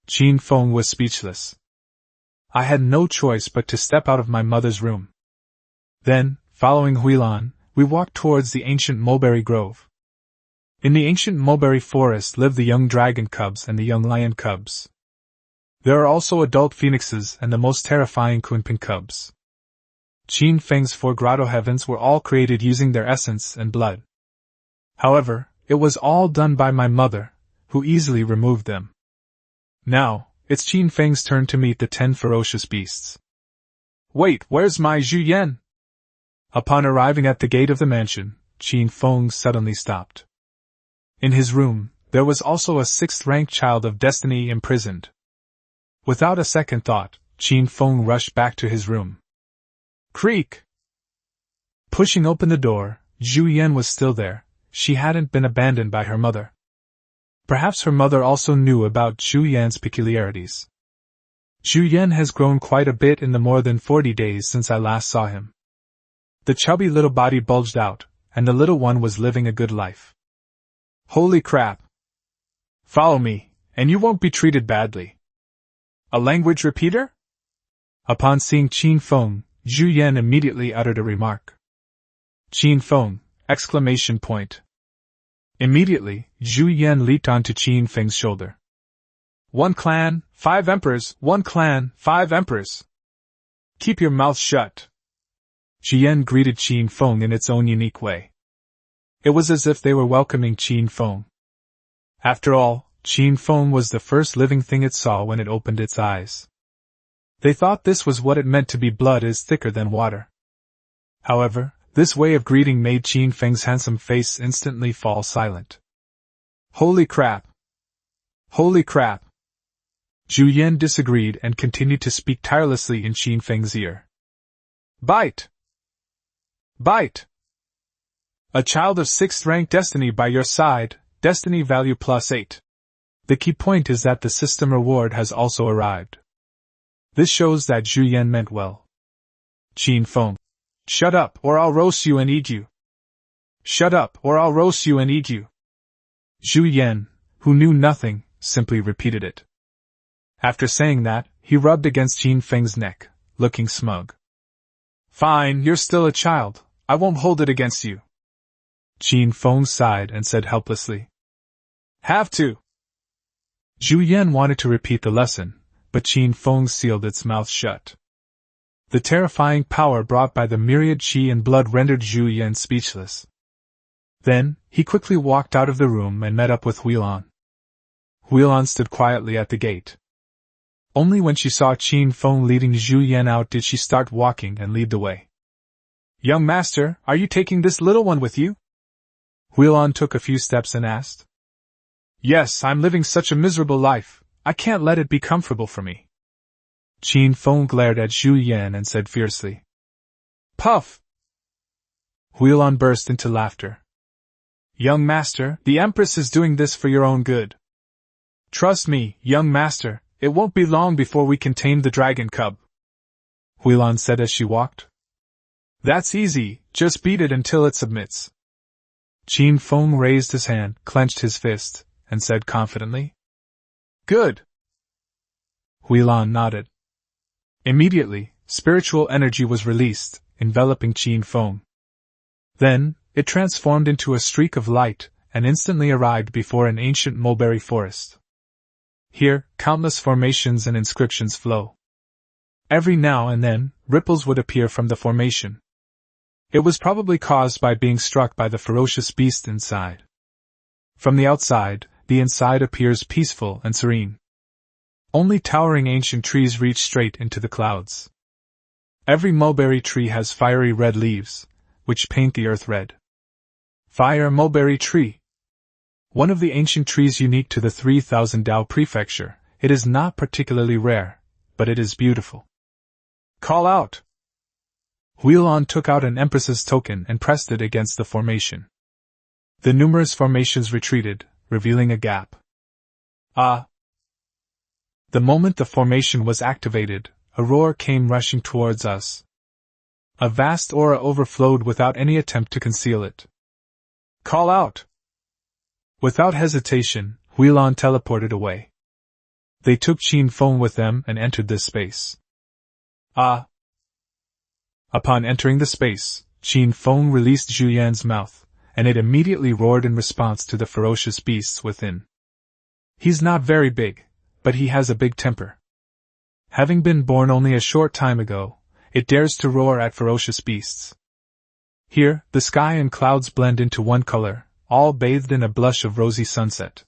Qin Feng was speechless. I had no choice but to step out of my mother's room. Then, following Huilon, we walked towards the ancient mulberry grove. In the ancient mulberry forest live the young dragon cubs and the young lion cubs. There are also adult phoenixes and the most terrifying Kunping cubs. Qin Feng's 4 grotto heavens were all created using their essence and blood. However, it was all done by my mother, who easily removed them. Now, it's Qin Feng's turn to meet the 10 ferocious beasts. Wait, where's my Zhu Yan? Upon arriving at the gate of the mansion, Qin Feng suddenly stopped. In his room, there was also a sixth-ranked child of destiny imprisoned. Without a second thought, Qin Feng rushed back to his room. Creak! Pushing open the door, Zhu Yan was still there. She hadn't been abandoned by her mother. Perhaps her mother also knew about Zhu Yan's peculiarities. Zhu Yan has grown quite a bit in the more than 40 days since I last saw him. The chubby little body bulged out, and the little one was living a good life. Holy crap! Follow me, and you won't be treated badly. A language repeater? Upon seeing Qin Feng, Zhu Yan immediately uttered a remark. Qin Feng! Exclamation point. Immediately, Zhu Yan leaped onto Qin Feng's shoulder. 1 clan, 5 emperors, 1 clan, 5 emperors. Keep your mouth shut. Zhu Yan greeted Qin Feng in its own unique way. It was as if they were welcoming Qin Feng. After all, Qin Feng was the first living thing it saw when it opened its eyes. They thought this was what it meant to be blood is thicker than water. However, this way of greeting made Qin Feng's handsome face instantly fall silent. Holy crap! Holy crap! Zhu Yan disagreed and continued to speak tirelessly in Qin Feng's ear. Bite! Bite! A child of 6th rank destiny by your side, destiny value +8. The key point is that the system reward has also arrived. This shows that Zhu Yan meant well. Qin Feng. Shut up, or I'll roast you and eat you. Shut up, or I'll roast you and eat you. Zhu Yan, who knew nothing, simply repeated it. After saying that, he rubbed against Qin Feng's neck, looking smug. Fine, you're still a child, I won't hold it against you. Qin Feng sighed and said helplessly. Have to. Zhu Yan wanted to repeat the lesson, but Qin Feng sealed its mouth shut. The terrifying power brought by the myriad qi and blood rendered Zhu Yan speechless. Then, he quickly walked out of the room and met up with Huilan. Huilan stood quietly at the gate. Only when she saw Qin Feng leading Zhu Yan out did she start walking and lead the way. Young master, are you taking this little one with you? Huilan took a few steps and asked. Yes, I'm living such a miserable life, I can't let it be comfortable for me. Qin Feng glared at Zhu Yan and said fiercely. Puff! Huilan burst into laughter. Young master, the empress is doing this for your own good. Trust me, young master, it won't be long before we can tame the dragon cub. Huilan said as she walked. That's easy, just beat it until it submits. Qin Feng raised his hand, clenched his fist, and said confidently. Good. Huilan nodded. Immediately, spiritual energy was released, enveloping Qin Feng. Then, it transformed into a streak of light, and instantly arrived before an ancient mulberry forest. Here, countless formations and inscriptions flow. Every now and then, ripples would appear from the formation. It was probably caused by being struck by the ferocious beast inside. From the outside, the inside appears peaceful and serene. Only towering ancient trees reach straight into the clouds. Every mulberry tree has fiery red leaves, which paint the earth red. Fire mulberry tree. One of the ancient trees unique to the 3000 Dao prefecture, it is not particularly rare, but it is beautiful. Call out! Huilan took out an empress's token and pressed it against the formation. The numerous formations retreated, revealing a gap. Ah! The moment the formation was activated, a roar came rushing towards us. A vast aura overflowed without any attempt to conceal it. Call out! Without hesitation, Huilan teleported away. They took Qin Feng with them and entered this space. Ah! Upon entering the space, Qin Feng released Zhu Yan's mouth, and it immediately roared in response to the ferocious beasts within. He's not very big, but he has a big temper. Having been born only a short time ago, it dares to roar at ferocious beasts. Here, the sky and clouds blend into one color, all bathed in a blush of rosy sunset.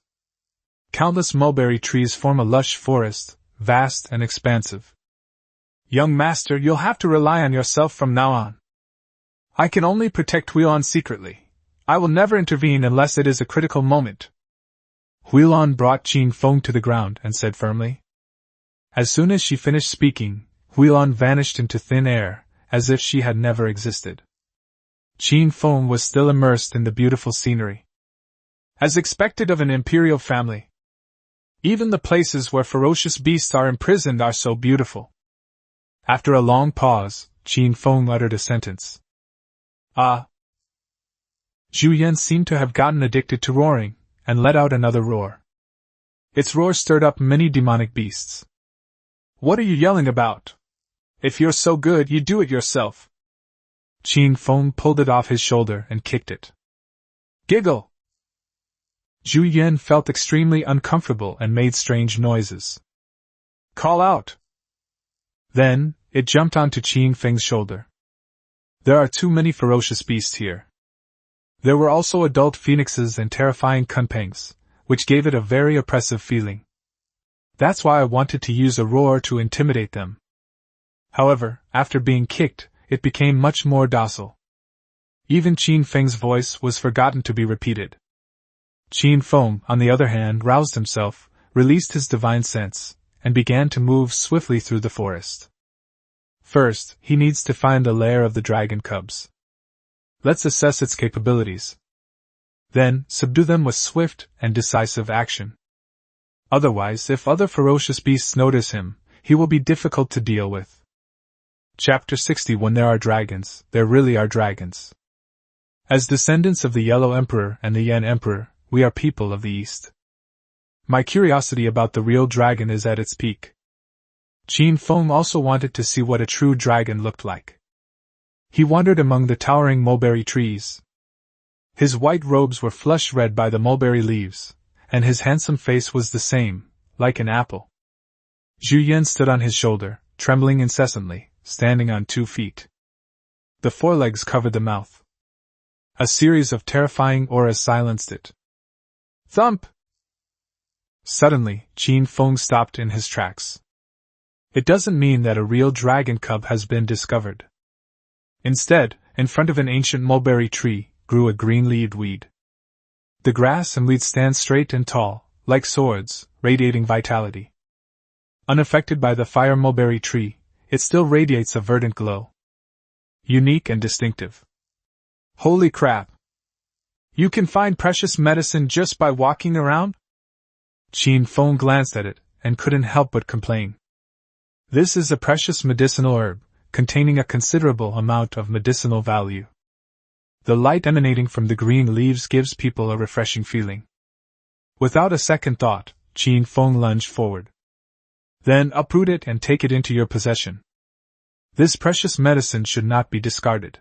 Countless mulberry trees form a lush forest, vast and expansive. Young master, you'll have to rely on yourself from now on. I can only protect Huilan secretly. I will never intervene unless it is a critical moment. Huilon brought Qin Feng to the ground and said firmly. As soon as she finished speaking, Huilon vanished into thin air, as if she had never existed. Qin Feng was still immersed in the beautiful scenery. As expected of an imperial family. Even the places where ferocious beasts are imprisoned are so beautiful. After a long pause, Qin Feng uttered a sentence. Ah! Zhu Yan seemed to have gotten addicted to roaring, and let out another roar. Its roar stirred up many demonic beasts. What are you yelling about? If you're so good, you do it yourself. Qin Feng pulled it off his shoulder and kicked it. Giggle! Zhu Yan felt extremely uncomfortable and made strange noises. Call out! Then, it jumped onto Qin Feng's shoulder. There are too many ferocious beasts here. There were also adult phoenixes and terrifying kunpangs, which gave it a very oppressive feeling. That's why I wanted to use a roar to intimidate them. However, after being kicked, it became much more docile. Even Qin Feng's voice was forgotten to be repeated. Qin Feng, on the other hand, roused himself, released his divine sense, and began to move swiftly through the forest. First, he needs to find the lair of the dragon cubs. Let's assess its capabilities. Then, subdue them with swift and decisive action. Otherwise, if other ferocious beasts notice him, he will be difficult to deal with. Chapter 60. When there are dragons, there really are dragons. As descendants of the Yellow Emperor and the Yen Emperor, we are people of the East. My curiosity about the real dragon is at its peak. Qin Feng also wanted to see what a true dragon looked like. He wandered among the towering mulberry trees. His white robes were flush red by the mulberry leaves, and his handsome face was the same, like an apple. Zhu Yan stood on his shoulder, trembling incessantly, standing on 2 feet. The forelegs covered the mouth. A series of terrifying auras silenced it. Thump! Suddenly, Qin Feng stopped in his tracks. It doesn't mean that a real dragon cub has been discovered. Instead, in front of an ancient mulberry tree, grew a green-leaved weed. The grass and weeds stand straight and tall, like swords, radiating vitality. Unaffected by the fire mulberry tree, it still radiates a verdant glow. Unique and distinctive. Holy crap! You can find precious medicine just by walking around? Qin Feng glanced at it, and couldn't help but complain. This is a precious medicinal herb, containing a considerable amount of medicinal value. The light emanating from the green leaves gives people a refreshing feeling. Without a second thought, Qin Feng lunged forward. Then uproot it and take it into your possession. This precious medicine should not be discarded.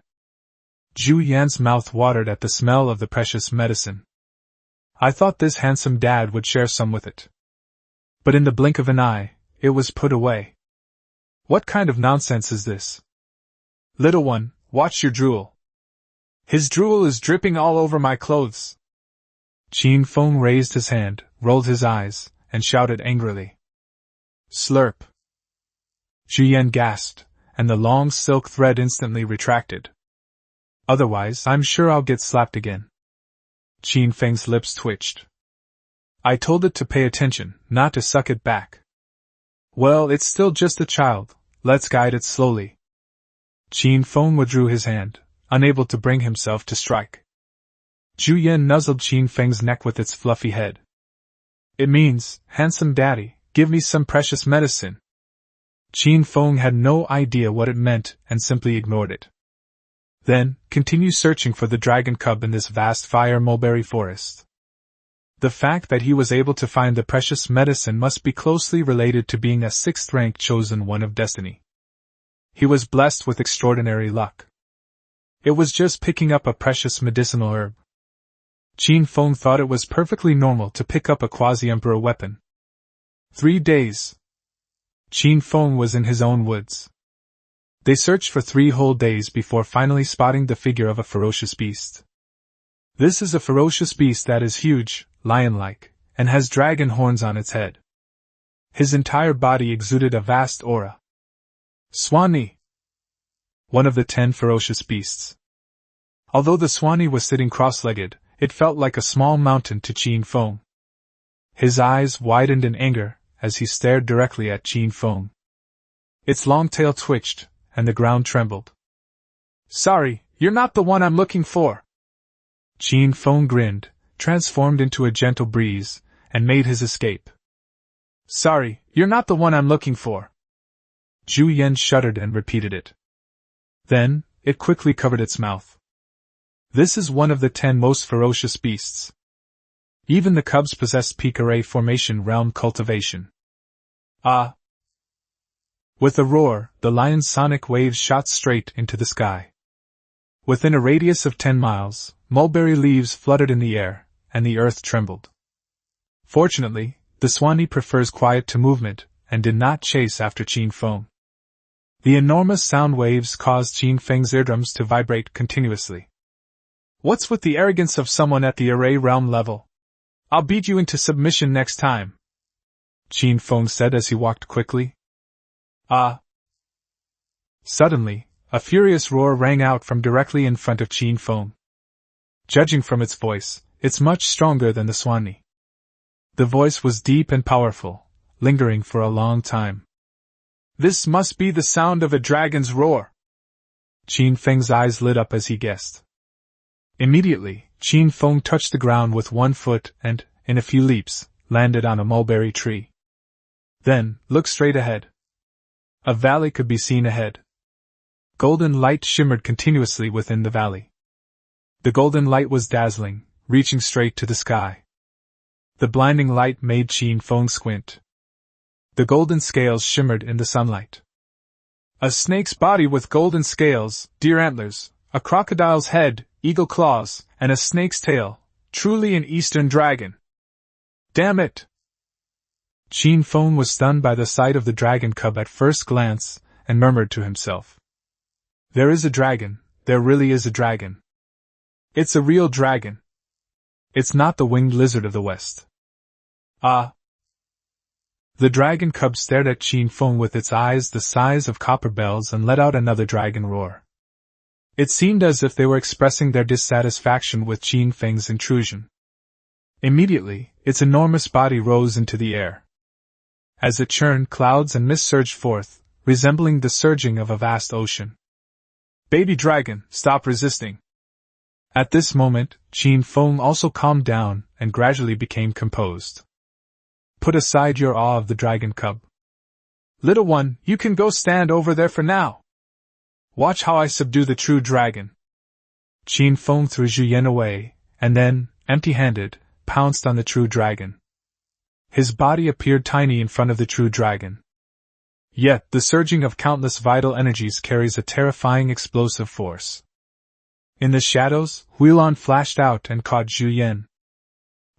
Zhu Yan's mouth watered at the smell of the precious medicine. I thought this handsome dad would share some with it. But in the blink of an eye, it was put away. What kind of nonsense is this? Little one, watch your drool. His drool is dripping all over my clothes. Qin Feng raised his hand, rolled his eyes, and shouted angrily. Slurp. Zhu Yan gasped, and the long silk thread instantly retracted. Otherwise, I'm sure I'll get slapped again. Qin Feng's lips twitched. I told it to pay attention, not to suck it back. Well, it's still just a child, let's guide it slowly. Qin Feng withdrew his hand, unable to bring himself to strike. Zhu Yan nuzzled Qin Feng's neck with its fluffy head. It means, handsome daddy, give me some precious medicine. Qin Feng had no idea what it meant and simply ignored it. Then, continue searching for the dragon cub in this vast fire mulberry forest. The fact that he was able to find the precious medicine must be closely related to being a 6th-rank chosen one of destiny. He was blessed with extraordinary luck. It was just picking up a precious medicinal herb. Qin Feng thought it was perfectly normal to pick up a quasi-emperor weapon. 3 days. Qin Feng was in his own woods. They searched for 3 whole days before finally spotting the figure of a ferocious beast. This is a ferocious beast that is huge, lion-like, and has dragon horns on its head. His entire body exuded a vast aura. Swanee! One of the 10 ferocious beasts. Although the Swanee was sitting cross-legged, it felt like a small mountain to Qin Feng. His eyes widened in anger as he stared directly at Qin Feng. Its long tail twitched, and the ground trembled. "Sorry, you're not the one I'm looking for." Qin Feng grinned, transformed into a gentle breeze, and made his escape. "Sorry, you're not the one I'm looking for." Zhu Yan shuddered and repeated it. Then, it quickly covered its mouth. This is one of the 10 most ferocious beasts. Even the cubs possess peak array formation realm cultivation. Ah! With a roar, the lion's sonic waves shot straight into the sky. Within a radius of 10 miles, mulberry leaves fluttered in the air, and the earth trembled. Fortunately, the Swanee prefers quiet to movement, and did not chase after Qin Feng. The enormous sound waves caused Qin Feng's eardrums to vibrate continuously. "What's with the arrogance of someone at the array realm level? I'll beat you into submission next time," Qin Feng said as he walked quickly. "Ah!" Suddenly, a furious roar rang out from directly in front of Qin Feng. Judging from its voice, it's much stronger than the Swanee. The voice was deep and powerful, lingering for a long time. "This must be the sound of a dragon's roar." Qin Feng's eyes lit up as he guessed. Immediately, Qin Feng touched the ground with one foot and, in a few leaps, landed on a mulberry tree. Then, looked straight ahead. A valley could be seen ahead. Golden light shimmered continuously within the valley. The golden light was dazzling, reaching straight to the sky. The blinding light made Qin Feng squint. The golden scales shimmered in the sunlight. "A snake's body with golden scales, deer antlers, a crocodile's head, eagle claws, and a snake's tail, truly an eastern dragon. Damn it!" Qin Feng was stunned by the sight of the dragon cub at first glance, and murmured to himself. "There is a dragon, there really is a dragon. It's a real dragon. It's not the winged lizard of the West. Ah!" The dragon cub stared at Qin Feng with its eyes the size of copper bells and let out another dragon roar. It seemed as if they were expressing their dissatisfaction with Qin Feng's intrusion. Immediately, its enormous body rose into the air. As it churned, clouds and mist surged forth, resembling the surging of a vast ocean. "Baby dragon, stop resisting." At this moment, Qin Feng also calmed down and gradually became composed. "Put aside your awe of the dragon cub. Little one, you can go stand over there for now. Watch how I subdue the true dragon." Qin Feng threw Zhu Yan away, and then, empty-handed, pounced on the true dragon. His body appeared tiny in front of the true dragon. Yet, the surging of countless vital energies carries a terrifying explosive force. In the shadows, Huilan flashed out and caught Zhu Yan.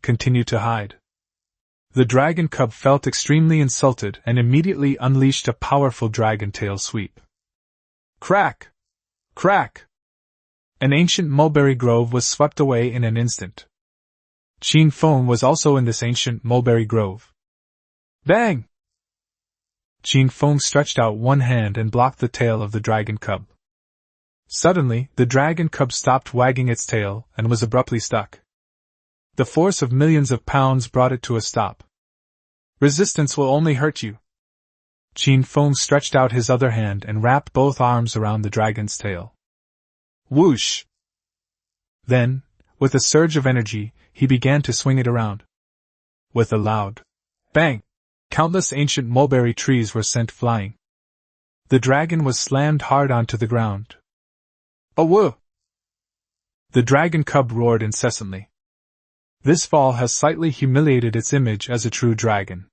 "Continue to hide." The dragon cub felt extremely insulted and immediately unleashed a powerful dragon tail sweep. Crack! Crack! An ancient mulberry grove was swept away in an instant. Qin Feng was also in this ancient mulberry grove. Bang! Qin Feng stretched out one hand and blocked the tail of the dragon cub. Suddenly, the dragon cub stopped wagging its tail and was abruptly stuck. The force of millions of pounds brought it to a stop. "Resistance will only hurt you." Qin Feng stretched out his other hand and wrapped both arms around the dragon's tail. Whoosh! Then, with a surge of energy, he began to swing it around. With a loud bang, countless ancient mulberry trees were sent flying. The dragon was slammed hard onto the ground. "Oh woo!" The dragon cub roared incessantly. This fall has slightly humiliated its image as a true dragon.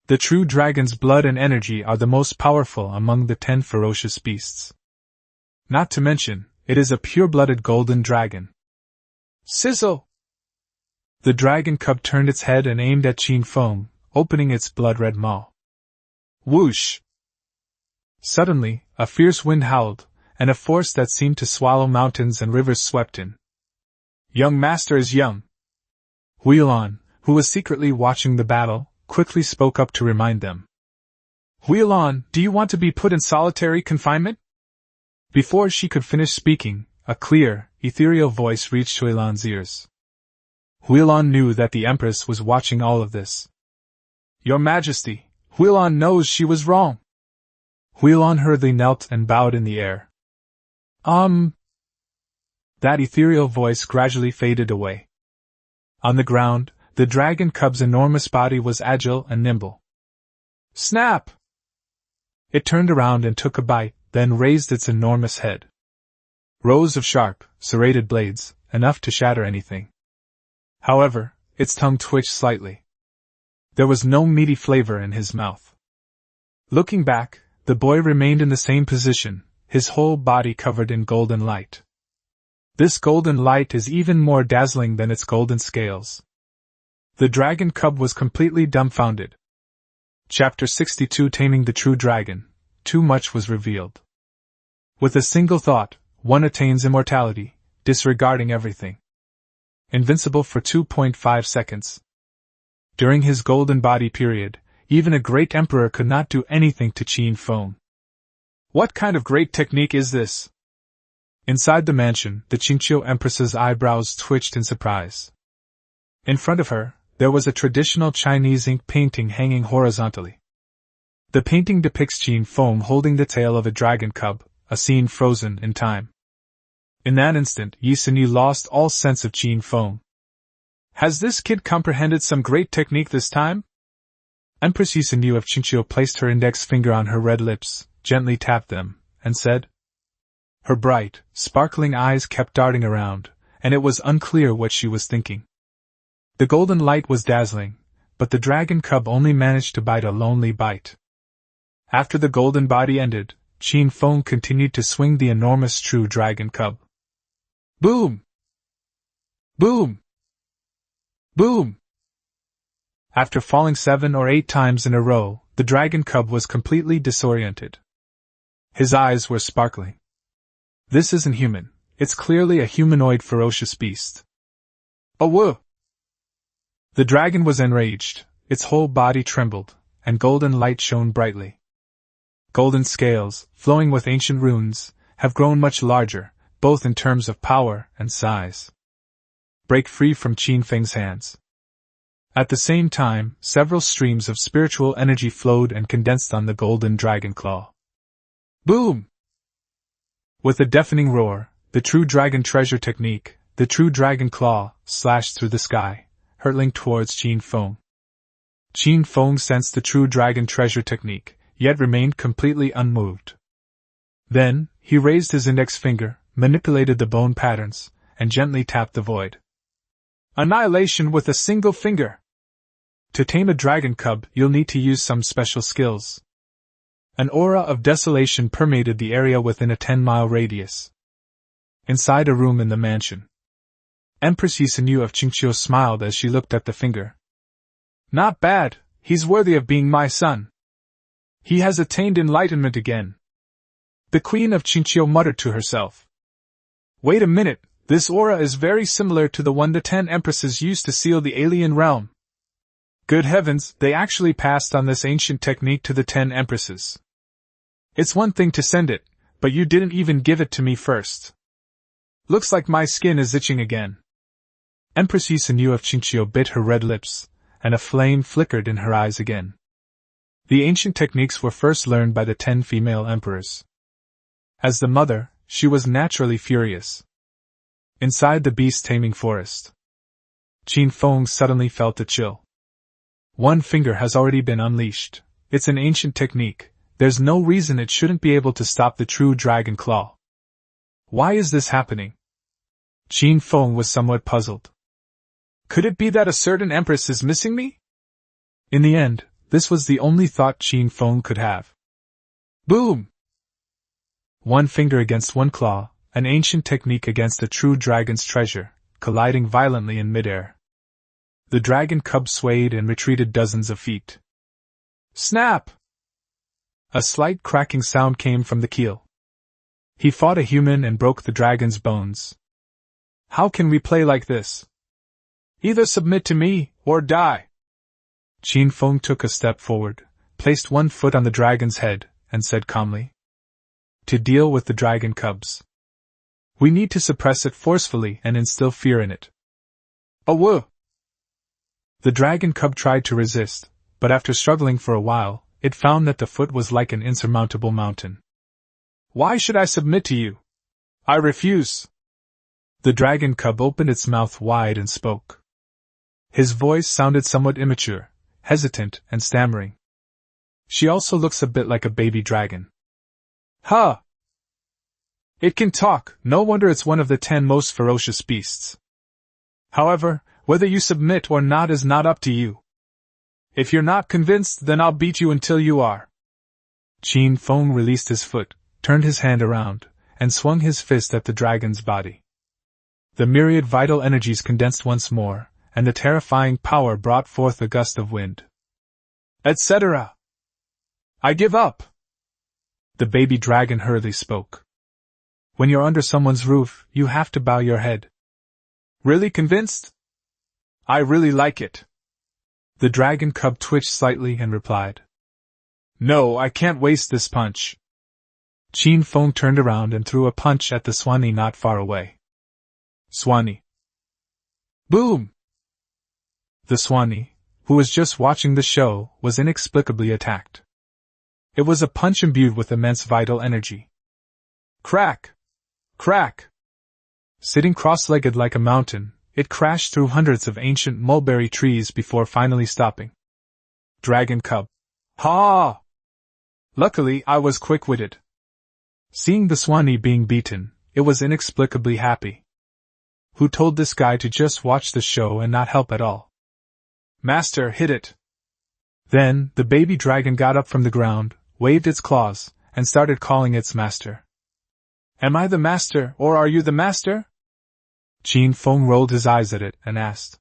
The true dragon's blood and energy are the most powerful among the 10 ferocious beasts. Not to mention, it is a pure-blooded golden dragon. Sizzle! The dragon cub turned its head and aimed at Qin Feng, opening its blood-red maw. Whoosh! Suddenly, a fierce wind howled, and a force that seemed to swallow mountains and rivers swept in. "Young master is young." Huilan, who was secretly watching the battle, quickly spoke up to remind them. "Huilan, do you want to be put in solitary confinement?" Before she could finish speaking, a clear, ethereal voice reached Huilan's ears. Huilon knew that the Empress was watching all of this. Your Majesty, Huilon knows she was wrong. Huilon hurriedly knelt and bowed in the air. That ethereal voice gradually faded away. On the ground, the dragon cub's enormous body was agile and nimble. Snap! It turned around and took a bite, then raised its enormous head. Rows of sharp, serrated blades, enough to shatter anything. However, its tongue twitched slightly. There was no meaty flavor in his mouth. Looking back, the boy remained in the same position, his whole body covered in golden light. This golden light is even more dazzling than its golden scales. The dragon cub was completely dumbfounded. Chapter 62 Taming the True Dragon. Too much was revealed. With a single thought, one attains immortality, disregarding everything. Invincible for 2.5 seconds. During his golden body period, even a great emperor could not do anything to Qin Feng. What kind of great technique is this? Inside the mansion, the Qingqiu Empress's eyebrows twitched in surprise. In front of her, there was a traditional Chinese ink painting hanging horizontally. The painting depicts Qin Feng holding the tail of a dragon cub, a scene frozen in time. In that instant, Yi Sinyu lost all sense of Qin Feng. Has this kid comprehended some great technique this time? Empress Yi Sinyu of Qingqiu placed her index finger on her red lips, gently tapped them, and said. Her bright, sparkling eyes kept darting around, and it was unclear what she was thinking. The golden light was dazzling, but the dragon cub only managed to bite a lonely bite. After the golden body ended, Qin Feng continued to swing the enormous true dragon cub. Boom! Boom! Boom! After falling 7 or 8 times in a row, the dragon cub was completely disoriented. His eyes were sparkling. This isn't human, it's clearly a humanoid ferocious beast. Oh whoa! The dragon was enraged, its whole body trembled, and golden light shone brightly. Golden scales, flowing with ancient runes, have grown much larger, both in terms of power and size. Break free from Qin Feng's hands. At the same time, several streams of spiritual energy flowed and condensed on the golden dragon claw. Boom! With a deafening roar, the true dragon treasure technique, the true dragon claw, slashed through the sky, hurtling towards Qin Feng. Qin Feng sensed the true dragon treasure technique, yet remained completely unmoved. Then, he raised his index finger, manipulated the bone patterns, and gently tapped the void. Annihilation with a single finger! To tame a dragon cub, you'll need to use some special skills. An aura of desolation permeated the area within a 10-mile radius. Inside a room in the mansion, Empress Yi Sinyu of Qingqiu smiled as she looked at the finger. Not bad, he's worthy of being my son. He has attained enlightenment again. The Queen of Qingqiu muttered to herself. Wait a minute, this aura is very similar to the one the 10 empresses used to seal the alien realm. Good heavens, they actually passed on this ancient technique to the 10 empresses. It's one thing to send it, but you didn't even give it to me first. Looks like my skin is itching again. Empress Yi Sinyu of Qingqiu bit her red lips, and a flame flickered in her eyes again. The ancient techniques were first learned by the 10 female emperors. As the mother, she was naturally furious. Inside the beast-taming forest, Qin Feng suddenly felt a chill. One finger has already been unleashed. It's an ancient technique. There's no reason it shouldn't be able to stop the true dragon claw. Why is this happening? Qin Feng was somewhat puzzled. Could it be that a certain empress is missing me? In the end, this was the only thought Qin Feng could have. Boom! One finger against one claw, an ancient technique against a true dragon's treasure, colliding violently in midair. The dragon cub swayed and retreated dozens of feet. Snap! A slight cracking sound came from the keel. He fought a human and broke the dragon's bones. How can we play like this? Either submit to me, or die. Qin Feng took a step forward, placed one foot on the dragon's head, and said calmly. To deal with the dragon cubs, we need to suppress it forcefully and instill fear in it. Oh whoa! The dragon cub tried to resist, but after struggling for a while, it found that the foot was like an insurmountable mountain. Why should I submit to you? I refuse. The dragon cub opened its mouth wide and spoke. His voice sounded somewhat immature, hesitant, and stammering. She also looks a bit like a baby dragon. Huh! It can talk, no wonder it's one of the 10 most ferocious beasts. However, whether you submit or not is not up to you. If you're not convinced, then I'll beat you until you are. Qin Feng released his foot, turned his hand around, and swung his fist at the dragon's body. The myriad vital energies condensed once more, and the terrifying power brought forth a gust of wind. Etc. I give up! The baby dragon hurriedly spoke. When you're under someone's roof, you have to bow your head. Really convinced? I really like it. The dragon cub twitched slightly and replied. No, I can't waste this punch. Qin Feng turned around and threw a punch at the Swanee not far away. Swanee. Boom! The Swanee, who was just watching the show, was inexplicably attacked. It was a punch imbued with immense vital energy. Crack! Crack! Sitting cross-legged like a mountain, it crashed through hundreds of ancient mulberry trees before finally stopping. Dragon cub. Ha! Luckily, I was quick-witted. Seeing the Swanee being beaten, it was inexplicably happy. Who told this guy to just watch the show and not help at all? Master, hit it! Then, the baby dragon got up from the ground, waved its claws, and started calling its master. Am I the master, or are you the master? Qin Feng rolled his eyes at it and asked.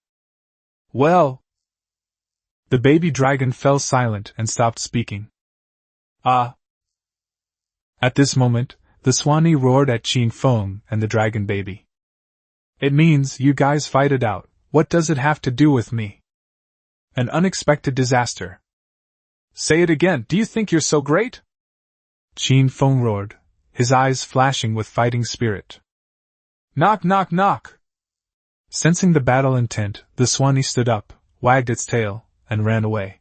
Well... The baby dragon fell silent and stopped speaking. Ah! At this moment, the Swanee roared at Qin Feng and the dragon baby. It means you guys fight it out. What does it have to do with me? An unexpected disaster. Say it again, do you think you're so great? Qin Feng roared, his eyes flashing with fighting spirit. Knock, knock, knock! Sensing the battle intent, the Swanee stood up, wagged its tail, and ran away.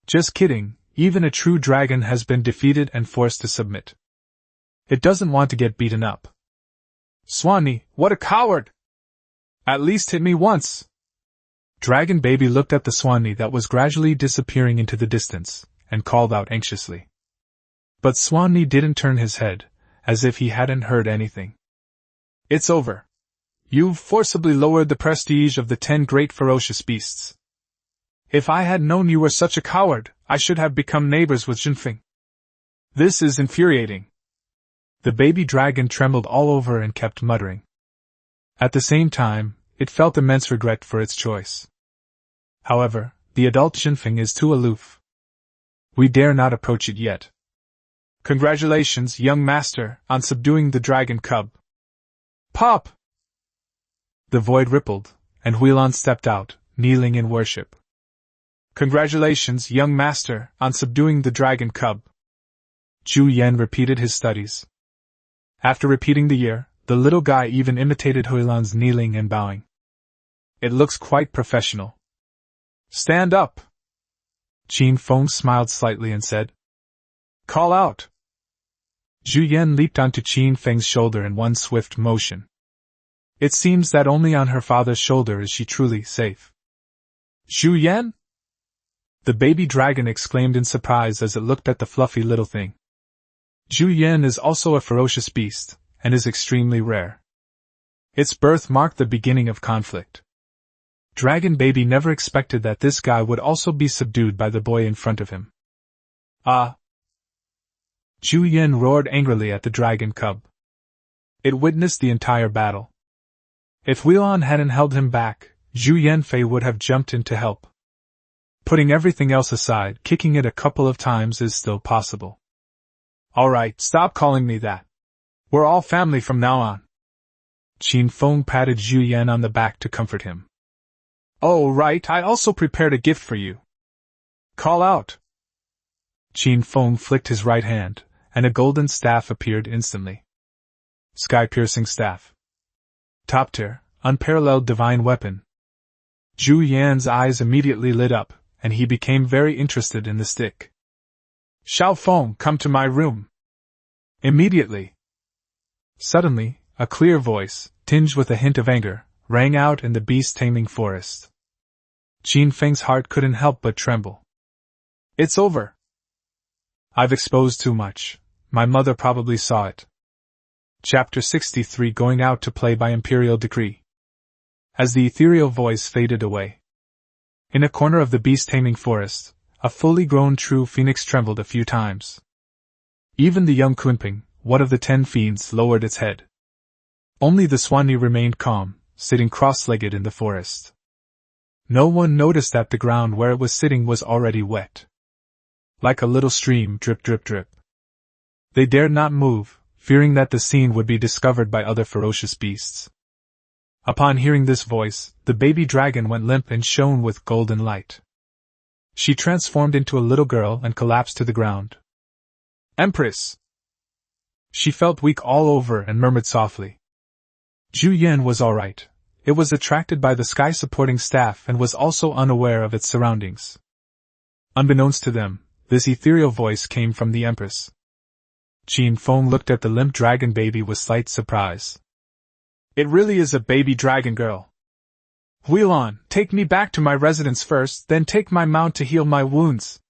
Just kidding, even a true dragon has been defeated and forced to submit. It doesn't want to get beaten up. Swanee, what a coward! At least hit me once! Dragon baby looked at the Swanee that was gradually disappearing into the distance, and called out anxiously. But Swanee didn't turn his head, as if he hadn't heard anything. It's over. You've forcibly lowered the prestige of the 10 great ferocious beasts. If I had known you were such a coward, I should have become neighbors with Jinfeng. This is infuriating. The baby dragon trembled all over and kept muttering. At the same time, it felt immense regret for its choice. However, the adult Jinfeng is too aloof. We dare not approach it yet. Congratulations, young master, on subduing the dragon cub. Pop! The void rippled, and Huilan stepped out, kneeling in worship. Congratulations, young master, on subduing the dragon cub. Zhu Yan repeated his studies. After repeating the year, the little guy even imitated Huilan's kneeling and bowing. It looks quite professional. Stand up! Qin Feng smiled slightly and said. Call out! Zhu Yan leaped onto Qin Feng's shoulder in one swift motion. It seems that only on her father's shoulder is she truly safe. Zhu Yan? The baby dragon exclaimed in surprise as it looked at the fluffy little thing. Zhu Yan is also a ferocious beast, and is extremely rare. Its birth marked the beginning of conflict. Dragon baby never expected that this guy would also be subdued by the boy in front of him. Ah! Zhu Yan roared angrily at the dragon cub. It witnessed the entire battle. If Huilan hadn't held him back, Zhu Yanfei would have jumped in to help. Putting everything else aside, kicking it a couple of times is still possible. Alright, stop calling me that. We're all family from now on. Qin Feng patted Zhu Yan on the back to comfort him. Oh right, I also prepared a gift for you. Call out. Qin Feng flicked his right hand, and a golden staff appeared instantly. Sky-piercing staff. Top tier, unparalleled divine weapon. Zhu Yan's eyes immediately lit up, and he became very interested in the stick. Xiao Feng, come to my room. Immediately. Suddenly, a clear voice, tinged with a hint of anger, rang out in the beast-taming forest. Qin Feng's heart couldn't help but tremble. It's over. I've exposed too much. My mother probably saw it. Chapter 63, Going Out to Play by Imperial Decree. As the ethereal voice faded away, in a corner of the beast-taming forest, a fully grown true phoenix trembled a few times. Even the young Kunping, one of the 10 fiends, lowered its head. Only the Swanee remained calm, sitting cross-legged in the forest. No one noticed that the ground where it was sitting was already wet. Like a little stream, drip drip drip. They dared not move, fearing that the scene would be discovered by other ferocious beasts. Upon hearing this voice, the baby dragon went limp and shone with golden light. She transformed into a little girl and collapsed to the ground. Empress! She felt weak all over and murmured softly. Zhu Yan was all right. It was attracted by the sky-supporting staff and was also unaware of its surroundings. Unbeknownst to them, this ethereal voice came from the Empress. Qin Feng looked at the limp dragon baby with slight surprise. It really is a baby dragon girl. Wheel on, take me back to my residence first, then take my mount to heal my wounds,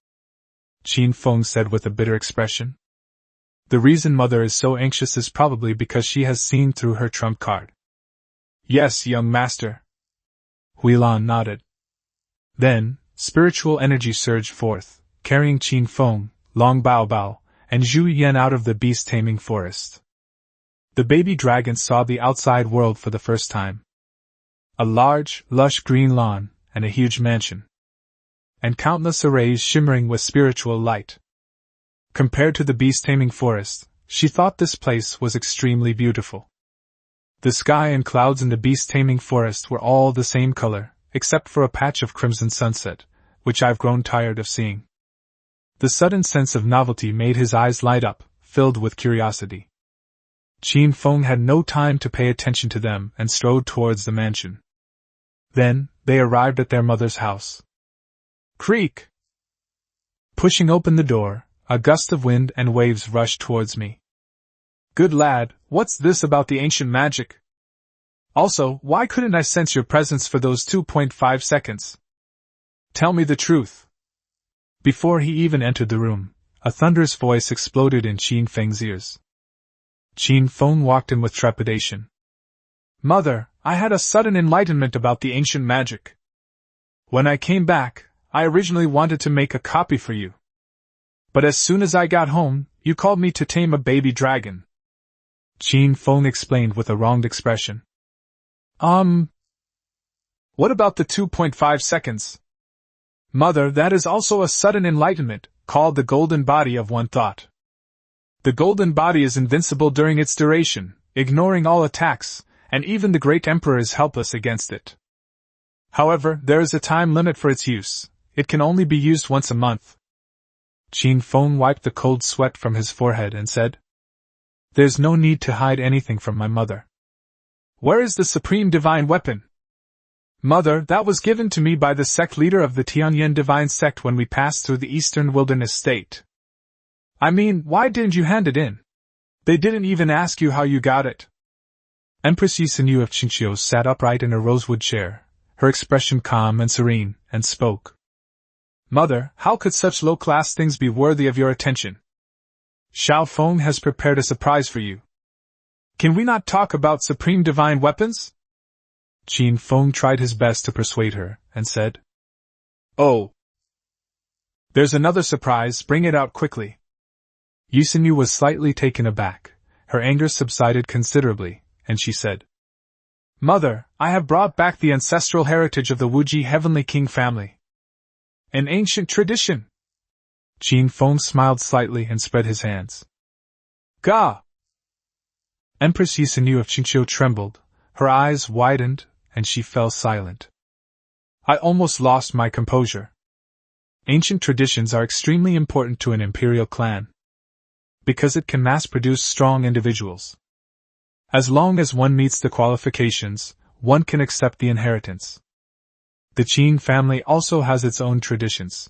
Qin Feng said with a bitter expression. The reason Mother is so anxious is probably because she has seen through her trump card. Yes, young master. Huilan nodded. Then, spiritual energy surged forth, carrying Qin Feng, Long Bao Bao, and Zhu Yan out of the beast-taming forest. The baby dragon saw the outside world for the first time. A large, lush green lawn, and a huge mansion. And countless arrays shimmering with spiritual light. Compared to the beast-taming forest, she thought this place was extremely beautiful. The sky and clouds in the beast-taming forest were all the same color, except for a patch of crimson sunset, which I've grown tired of seeing. The sudden sense of novelty made his eyes light up, filled with curiosity. Qin Feng had no time to pay attention to them and strode towards the mansion. Then, they arrived at their mother's house. Creak! Pushing open the door, a gust of wind and waves rushed towards me. Good lad, what's this about the ancient magic? Also, why couldn't I sense your presence for those 2.5 seconds? Tell me the truth. Before he even entered the room, a thunderous voice exploded in Qin Feng's ears. Qin Feng walked in with trepidation. Mother, I had a sudden enlightenment about the ancient magic. When I came back, I originally wanted to make a copy for you. But as soon as I got home, you called me to tame a baby dragon. Qin Feng explained with a wronged expression. What about the 2.5 seconds? Mother, that is also a sudden enlightenment, called the golden body of one thought. The golden body is invincible during its duration, ignoring all attacks, and even the great emperor is helpless against it. However, there is a time limit for its use. It can only be used once a month. Qin Feng wiped the cold sweat from his forehead and said, There's no need to hide anything from my mother. Where is the supreme divine weapon? Mother, that was given to me by the sect leader of the Tianyan divine sect when we passed through the eastern wilderness state. I mean, why didn't you hand it in? They didn't even ask you how you got it. Empress Yisinyu of Qingqiu sat upright in her rosewood chair, her expression calm and serene, and spoke. Mother, how could such low-class things be worthy of your attention? Xiao Feng has prepared a surprise for you. Can we not talk about supreme divine weapons? Qin Feng tried his best to persuade her, and said, Oh. There's another surprise, bring it out quickly. Yisinyu was slightly taken aback. Her anger subsided considerably, and she said, Mother, I have brought back the ancestral heritage of the Wuji Heavenly King family. An ancient tradition. Qin Feng smiled slightly and spread his hands. Ga! Empress Yisinyu of Qingqiu trembled, her eyes widened, and she fell silent. I almost lost my composure. Ancient traditions are extremely important to an imperial clan, because it can mass-produce strong individuals. As long as one meets the qualifications, one can accept the inheritance. The Qin family also has its own traditions.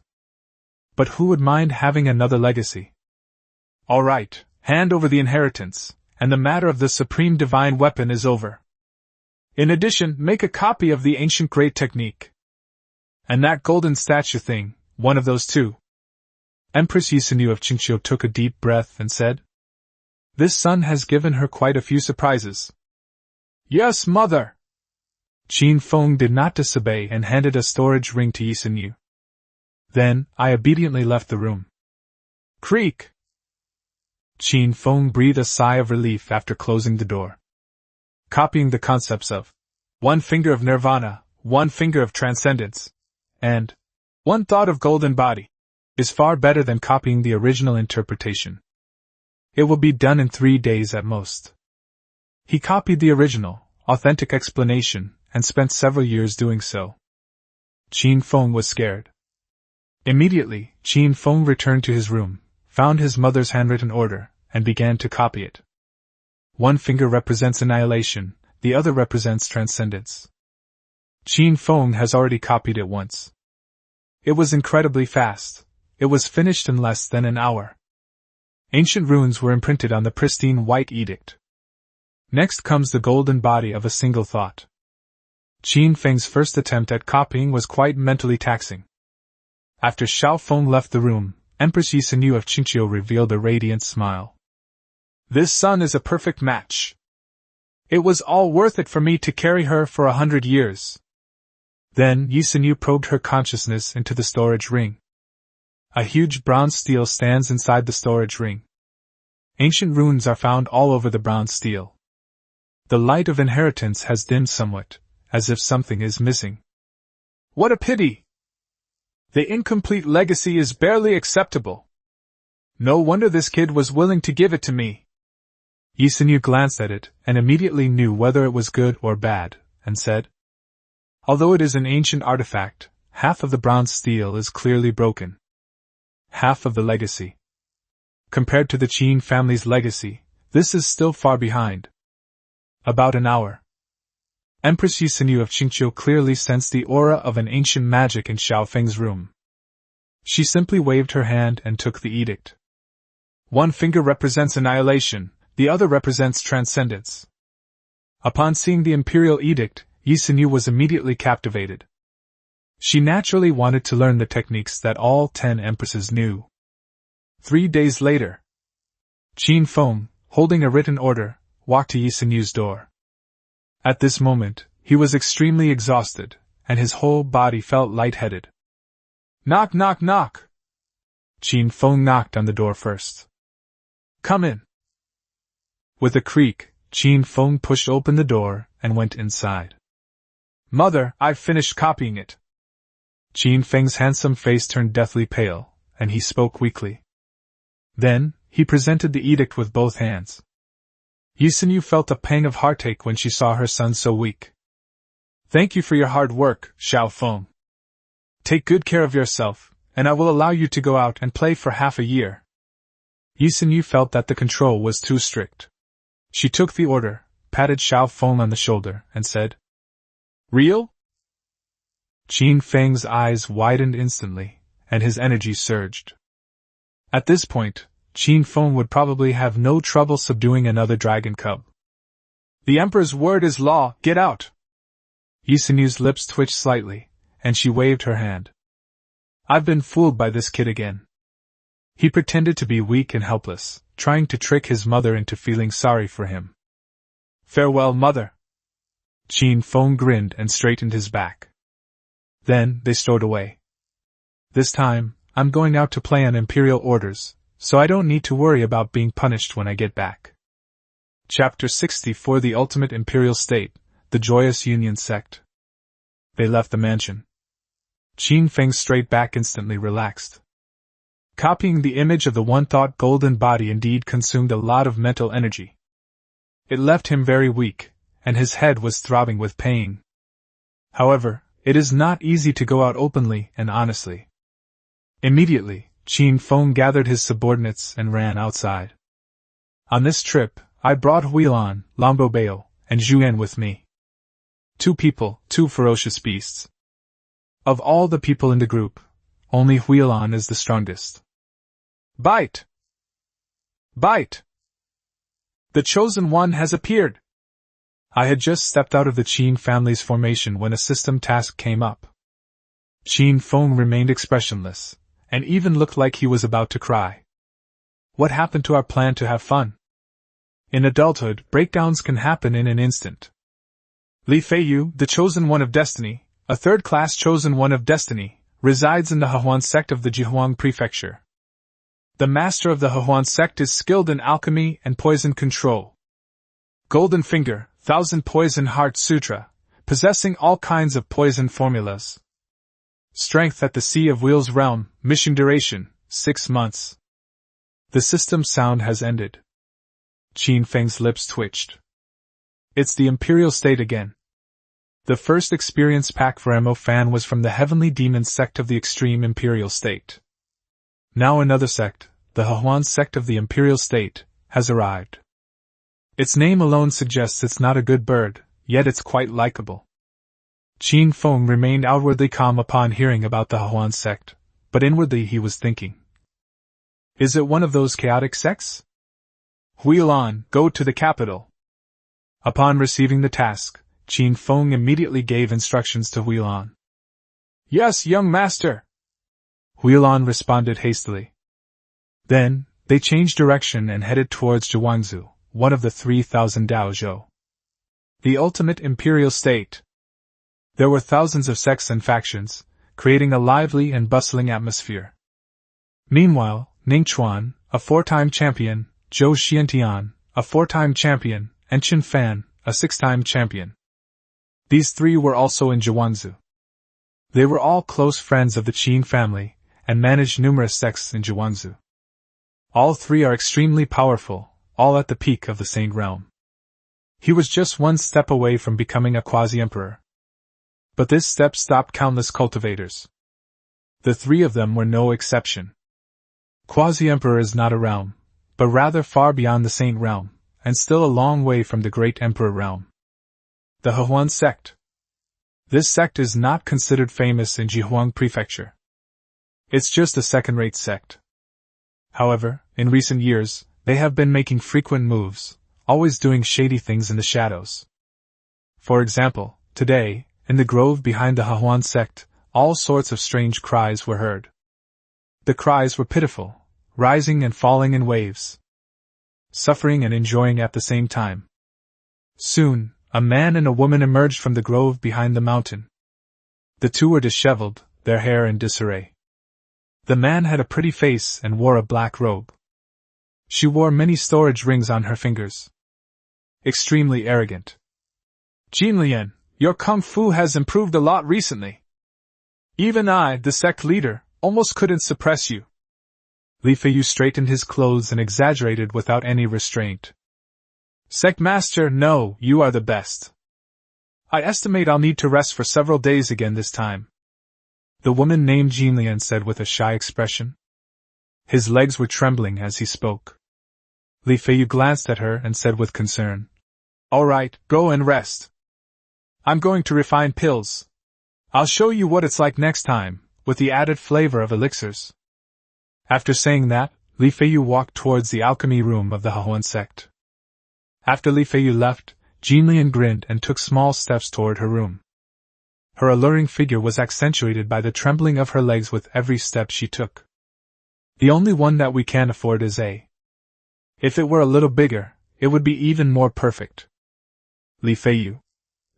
But who would mind having another legacy? All right, hand over the inheritance, and the matter of the supreme divine weapon is over. In addition, make a copy of the ancient great technique. And that golden statue thing, one of those two. Empress Yisenu of Qingqiu took a deep breath and said, "This son has given her quite a few surprises." "Yes, mother." Qin Feng did not disobey and handed a storage ring to Yisenu. Then, I obediently left the room. Creak! Qin Feng breathed a sigh of relief after closing the door. Copying the concepts of one finger of nirvana, one finger of transcendence, and one thought of golden body is far better than copying the original interpretation. It will be done in 3 days at most. He copied the original, authentic explanation, and spent several years doing so. Qin Feng was scared. Immediately, Qin Feng returned to his room, found his mother's handwritten order, and began to copy it. One finger represents annihilation, the other represents transcendence. Qin Feng has already copied it once. It was incredibly fast. It was finished in less than an hour. Ancient runes were imprinted on the pristine white edict. Next comes the golden body of a single thought. Qin Feng's first attempt at copying was quite mentally taxing. After Xiao Feng left the room, Empress Yisenu of Qingqiu revealed a radiant smile. "This son is a perfect match. It was all worth it for me to carry her for 100 years. Then Yisenu probed her consciousness into the storage ring. A huge bronze steel stands inside the storage ring. Ancient runes are found all over the bronze steel. The light of inheritance has dimmed somewhat, as if something is missing. What a pity! The incomplete legacy is barely acceptable. No wonder this kid was willing to give it to me." Yisenu glanced at it, and immediately knew whether it was good or bad, and said, "Although it is an ancient artifact, half of the bronze steel is clearly broken. Half of the legacy. Compared to the Qin family's legacy, this is still far behind." About an hour. Empress Yisenu of Qingqiu clearly sensed the aura of an ancient magic in Xiao Feng's room. She simply waved her hand and took the edict. One finger represents annihilation, the other represents transcendence. Upon seeing the imperial edict, Yisenu was immediately captivated. She naturally wanted to learn the techniques that all 10 empresses knew. 3 days later, Qin Feng, holding a written order, walked to Yisenu's door. At this moment, he was extremely exhausted, and his whole body felt lightheaded. "Knock, knock, knock!" Qin Feng knocked on the door first. "Come in." With a creak, Qin Feng pushed open the door and went inside. "Mother, I've finished copying it." Qin Feng's handsome face turned deathly pale, and he spoke weakly. Then, he presented the edict with both hands. Yisenu felt a pang of heartache when she saw her son so weak. "Thank you for your hard work, Xiao Feng. Take good care of yourself, and I will allow you to go out and play for half a year." Yisenu felt that the control was too strict. She took the order, patted Xiao Feng on the shoulder, and said, "Real?" Qin Feng's eyes widened instantly, and his energy surged. At this point, Qin Feng would probably have no trouble subduing another dragon cub. "The Emperor's word is law, get out!" Yisenu's lips twitched slightly, and she waved her hand. "I've been fooled by this kid again." He pretended to be weak and helpless, trying to trick his mother into feeling sorry for him. "Farewell, mother." Qin Feng grinned and straightened his back. Then they strode away. "This time, I'm going out to play on imperial orders, so I don't need to worry about being punished when I get back." Chapter 64 The Ultimate Imperial State, The Joyous Union Sect. They left the mansion. Qin Feng's straight back instantly relaxed. Copying the image of the one-thought golden body indeed consumed a lot of mental energy. It left him very weak, and his head was throbbing with pain. However, it is not easy to go out openly and honestly. Immediately, Qin Feng gathered his subordinates and ran outside. "On this trip, I brought Huilan, Longbo Bao, and Zhuan with me. 2 people, 2 ferocious beasts. Of all the people in the group, only Huilan is the strongest. Bite! Bite! The chosen one has appeared! I had just stepped out of the Qin family's formation when a system task came up. Qin Feng remained expressionless, and even looked like he was about to cry. What happened to our plan to have fun? In adulthood, breakdowns can happen in an instant. Li Feiyu, the chosen one of destiny, a third-class chosen one of destiny, resides in the Hehuan sect of the Jihuang prefecture. The master of the Hehuan sect is skilled in alchemy and poison control. Golden Finger, Thousand Poison Heart Sutra, possessing all kinds of poison formulas. Strength at the Sea of Wheels realm, mission duration, 6 months. The system sound has ended. Qin Feng's lips twitched. It's the Imperial State again. The first experience pack for Mo Fan was from the Heavenly Demon sect of the Extreme Imperial State. Now another sect, the Hehuan sect of the Imperial State, has arrived. Its name alone suggests it's not a good bird, yet it's quite likable. Qin Feng remained outwardly calm upon hearing about the Hehuan sect, but inwardly he was thinking. Is it one of those chaotic sects? Huilan, go to the capital. Upon receiving the task, Qin Feng immediately gave instructions to Huilan. Yes, young master! Huilan responded hastily. Then, they changed direction and headed towards Zhuangzi, one of the 3,000 Daozhou. The ultimate imperial state. There were thousands of sects and factions, creating a lively and bustling atmosphere. Meanwhile, Ning Chuan, a 4-time champion, Zhou Xiantian, a 4-time champion, and Qin Fan, a 6-time champion. These 3 were also in Zhuangzi. They were all close friends of the Qin family, and managed numerous sects in Zhuangzi. All 3 are extremely powerful, all at the peak of the Saint realm. He was just 1 step away from becoming a quasi-emperor. But this step stopped countless cultivators. The 3 of them were no exception. Quasi-emperor is not a realm, but rather far beyond the Saint realm, and still a long way from the great emperor realm. The Hehuan sect. This sect is not considered famous in Jihuang prefecture. It's just a second-rate sect. However, in recent years, they have been making frequent moves, always doing shady things in the shadows. For example, today, in the grove behind the Hehuan sect, all sorts of strange cries were heard. The cries were pitiful, rising and falling in waves. Suffering and enjoying at the same time. Soon, a man and a woman emerged from the grove behind the mountain. The 2 were disheveled, their hair in disarray. The man had a pretty face and wore a black robe. She wore many storage rings on her fingers. Extremely arrogant. Jinlian, your kung fu has improved a lot recently. Even I, the sect leader, almost couldn't suppress you. Li Feiyu straightened his clothes and exaggerated without any restraint. Sect master, no, you are the best. I estimate I'll need to rest for several days again this time. The woman named Jinlian said with a shy expression. His legs were trembling as he spoke. Li Feiyu glanced at her and said with concern. All right, go and rest. I'm going to refine pills. I'll show you what it's like next time, with the added flavor of elixirs. After saying that, Li Feiyu walked towards the alchemy room of the Hehuan sect. After Li Feiyu left, Jinlian grinned and took small steps toward her room. Her alluring figure was accentuated by the trembling of her legs with every step she took. The only one that we can't afford is A. If it were a little bigger, it would be even more perfect. Li Feiyu,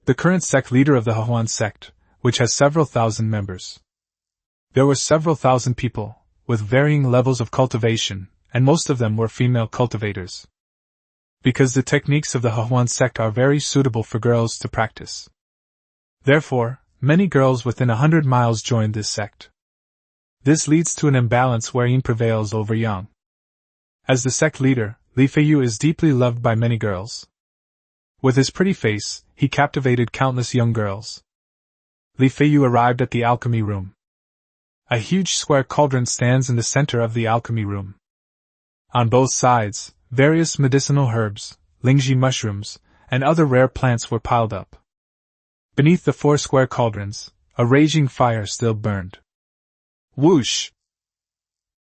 the current sect leader of the Hehuan sect, which has several thousand members. There were several thousand people, with varying levels of cultivation, and most of them were female cultivators. Because the techniques of the Hehuan sect are very suitable for girls to practice. Therefore, many girls within 100 miles joined this sect. This leads to an imbalance wherein prevails over young. As the sect leader, Li Feiyu is deeply loved by many girls. With his pretty face, he captivated countless young girls. Li Feiyu arrived at the alchemy room. A huge square cauldron stands in the center of the alchemy room. On both sides, various medicinal herbs, lingji mushrooms, and other rare plants were piled up. Beneath the 4 square cauldrons, A raging fire still burned. Whoosh!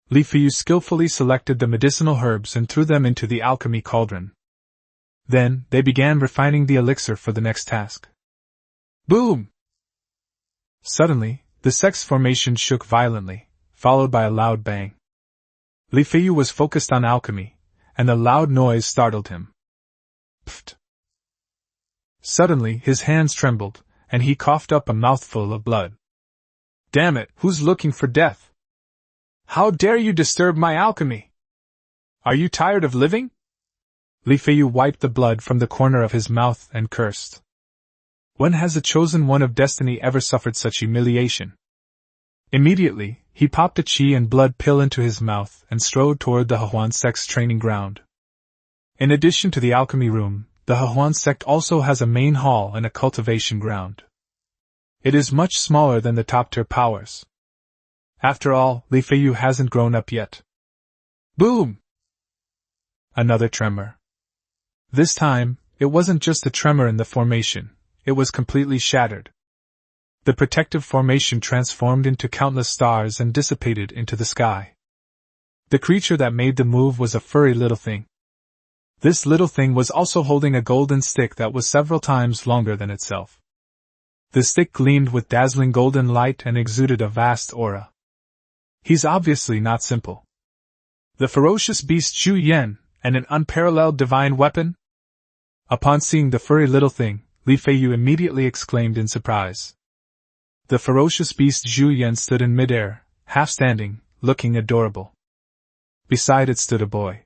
Li Feiyu skillfully selected the medicinal herbs and threw them into the alchemy cauldron. Then, they began refining the elixir for the next task. Boom! Suddenly, the sex formation shook violently, followed by a loud bang. Li Feiyu was focused on alchemy, and the loud noise startled him. Pfft! Suddenly, his hands trembled, and he coughed up a mouthful of blood. Damn it, who's looking for death? How dare you disturb my alchemy? Are you tired of living? Li Feiyu wiped the blood from the corner of his mouth and cursed. When has the chosen one of destiny ever suffered such humiliation? Immediately, he popped a qi and blood pill into his mouth and strode toward the Hehuan sect's training ground. In addition to the alchemy room, the Hehuan sect also has a main hall and a cultivation ground. It is much smaller than the top-tier powers. After all, Li Feiyu hasn't grown up yet. Boom! Another tremor. This time, it wasn't just a tremor in the formation, it was completely shattered. The protective formation transformed into countless stars and dissipated into the sky. The creature that made the move was a furry little thing. This little thing was also holding a golden stick that was several times longer than itself. The stick gleamed with dazzling golden light and exuded a vast aura. He's obviously not simple. The ferocious beast Zhu Yan, and an unparalleled divine weapon? Upon seeing the furry little thing, Li Feiyu immediately exclaimed in surprise. The ferocious beast Zhu Yan stood in midair, half standing, looking adorable. Beside it stood a boy.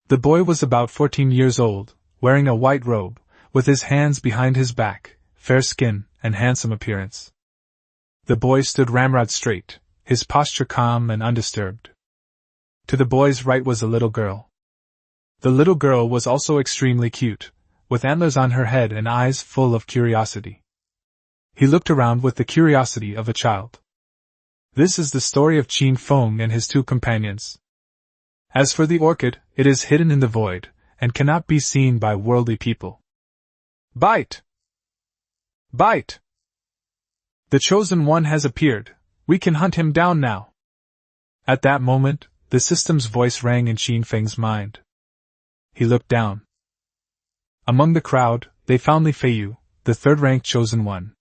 The boy was about 14 years old, wearing a white robe, with his hands behind his back, fair skin, and handsome appearance. The boy stood ramrod straight, his posture calm and undisturbed. To the boy's right was a little girl. The little girl was also extremely cute, with antlers on her head and eyes full of curiosity. He looked around with the curiosity of a child. This is the story of Qin Feng and his two companions. As for the orchid, it is hidden in the void, and cannot be seen by worldly people. Bite! Bite! The chosen one has appeared, we can hunt him down now. At that moment, the system's voice rang in Qin Feng's mind. He looked down. Among the crowd, they found Li Feiyu, the third-ranked chosen one.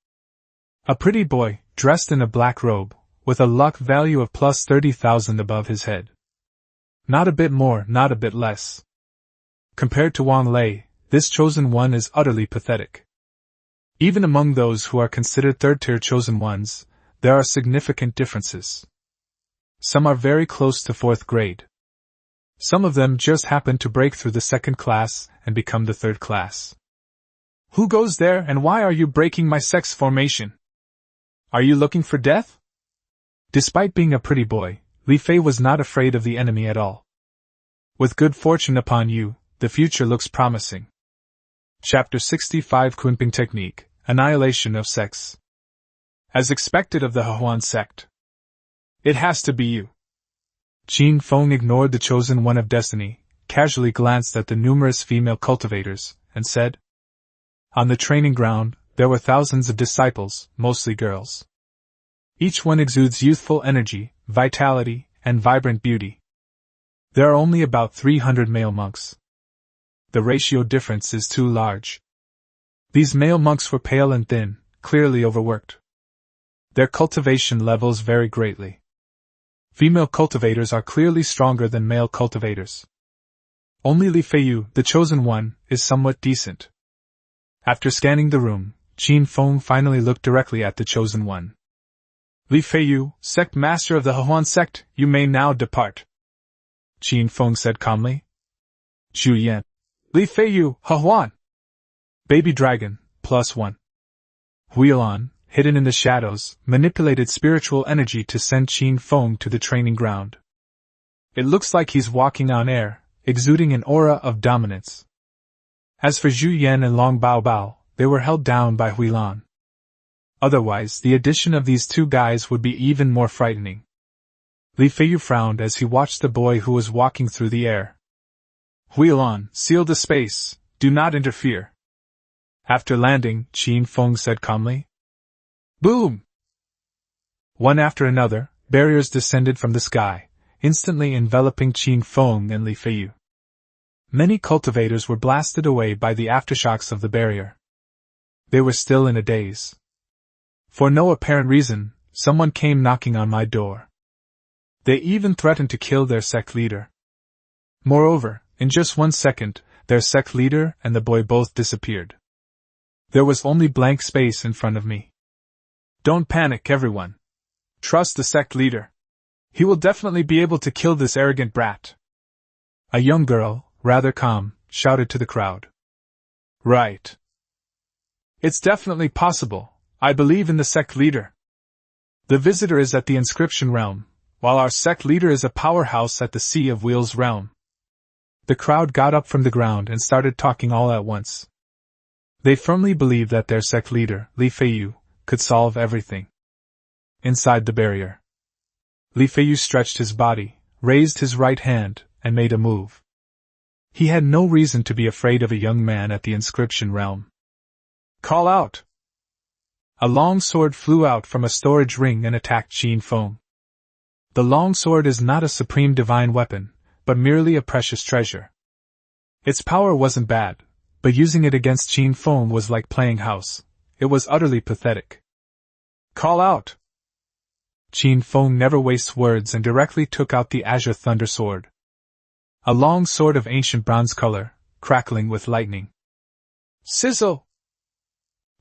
A pretty boy, dressed in a black robe, with a luck value of plus 30,000 above his head. Not a bit more, not a bit less. Compared to Wang Lei, this chosen one is utterly pathetic. Even among those who are considered third-tier chosen ones, there are significant differences. Some are very close to fourth grade. Some of them just happen to break through the second class and become the third class. Who goes there and why are you breaking my sex formation? Are you looking for death? Despite being a pretty boy, Li Fei was not afraid of the enemy at all. With good fortune upon you, the future looks promising. Chapter 65 Kunping Technique, Annihilation of Sex. As expected of the Hehuan sect. It has to be you. Qin Feng ignored the chosen one of destiny, casually glanced at the numerous female cultivators, and said, on the training ground, there were thousands of disciples, mostly girls. Each one exudes youthful energy, vitality, and vibrant beauty. There are only about 300 male monks. The ratio difference is too large. These male monks were pale and thin, clearly overworked. Their cultivation levels vary greatly. Female cultivators are clearly stronger than male cultivators. Only Li Feiyu, the chosen one, is somewhat decent. After scanning the room, Qin Feng finally looked directly at the chosen one. Li Feiyu, sect master of the Hehuan sect, you may now depart. Qin Feng said calmly. Zhu Yan. Li Feiyu, Hehuan. Baby dragon, +1. Huilan, hidden in the shadows, manipulated spiritual energy to send Qin Feng to the training ground. It looks like he's walking on air, exuding an aura of dominance. As for Zhu Yan and Long Bao Bao, they were held down by Huilan. Otherwise, the addition of these two guys would be even more frightening. Li Feiyu frowned as he watched the boy who was walking through the air. Huilan, seal the space, do not interfere. After landing, Qin Feng said calmly. Boom! One after another, barriers descended from the sky, instantly enveloping Qin Feng and Li Feiyu. Many cultivators were blasted away by the aftershocks of the barrier. They were still in a daze. For no apparent reason, someone came knocking on my door. They even threatened to kill their sect leader. Moreover, in just 1 second, their sect leader and the boy both disappeared. There was only blank space in front of me. Don't panic, everyone. Trust the sect leader. He will definitely be able to kill this arrogant brat. A young girl, rather calm, shouted to the crowd. Right. It's definitely possible. I believe in the sect leader. The visitor is at the inscription realm, while our sect leader is a powerhouse at the Sea of Wheels realm. The crowd got up from the ground and started talking all at once. They firmly believed that their sect leader, Li Feiyu, could solve everything. Inside the barrier, Li Feiyu stretched his body, raised his right hand, and made a move. He had no reason to be afraid of a young man at the inscription realm. Call out! A long sword flew out from a storage ring and attacked Qin Feng. The long sword is not a supreme divine weapon, but merely a precious treasure. Its power wasn't bad, but using it against Qin Feng was like playing house. It was utterly pathetic. Call out! Qin Feng never wastes words and directly took out the Azure Thunder Sword. A long sword of ancient bronze color, crackling with lightning. Sizzle!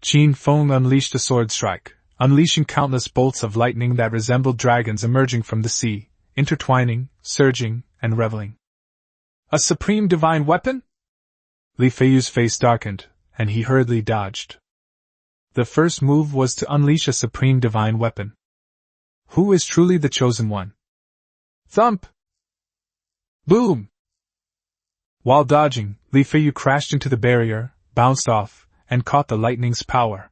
Qin Feng unleashed a sword strike, unleashing countless bolts of lightning that resembled dragons emerging from the sea, intertwining, surging, and reveling. A supreme divine weapon? Li Feiyu's face darkened, and he hurriedly dodged. The first move was to unleash a supreme divine weapon. Who is truly the chosen one? Thump! Boom! While dodging, Li Feiyu crashed into the barrier, bounced off, and caught the lightning's power.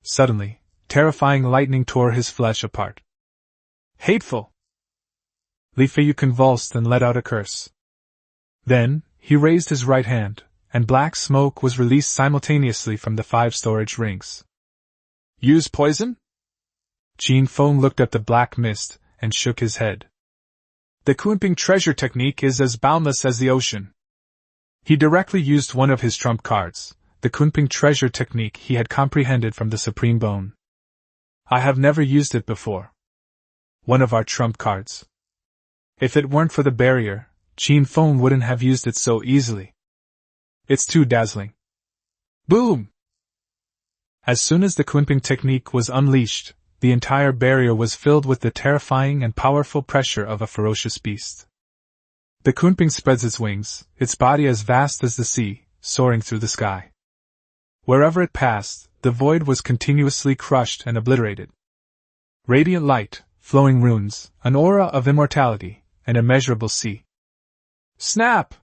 Suddenly, terrifying lightning tore his flesh apart. Hateful! Li Feiyu convulsed and let out a curse. Then, he raised his right hand, and black smoke was released simultaneously from the 5 storage rings. Use poison? Qin Feng looked at the black mist, and shook his head. The Kunping treasure technique is as boundless as the ocean. He directly used one of his trump cards, the Kunping treasure technique he had comprehended from the Supreme Bone. I have never used it before. One of our trump cards. If it weren't for the barrier, Qin Feng wouldn't have used it so easily. It's too dazzling. Boom! As soon as the Kunping technique was unleashed, the entire barrier was filled with the terrifying and powerful pressure of a ferocious beast. The Kunping spreads its wings, its body as vast as the sea, soaring through the sky. Wherever it passed, the void was continuously crushed and obliterated. Radiant light, flowing runes, an aura of immortality, an immeasurable sea. Snap!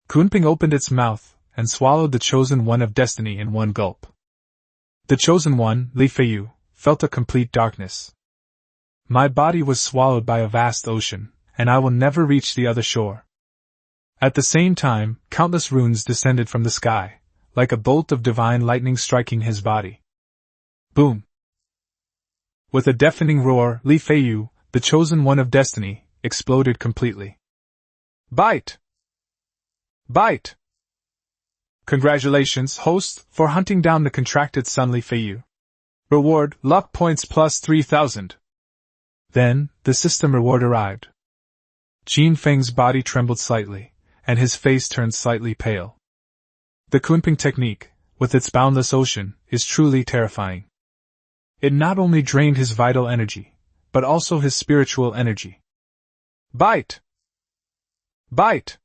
Kunping opened its mouth and swallowed the chosen one of destiny in one gulp. The chosen one, Li Feiyu, felt a complete darkness. My body was swallowed by a vast ocean, and I will never reach the other shore. At the same time, countless runes descended from the sky, like a bolt of divine lightning striking his body. Boom! With a deafening roar, Li Feiyu, the chosen one of destiny, exploded completely. Bite! Bite! Congratulations, host, for hunting down the contracted son Li Feiyu. Reward, luck points plus 3,000. Then, the system reward arrived. Qin Feng's body trembled slightly, and his face turned slightly pale. The Kunping technique, with its boundless ocean, is truly terrifying. It not only drained his vital energy, but also his spiritual energy. Bite! Bite!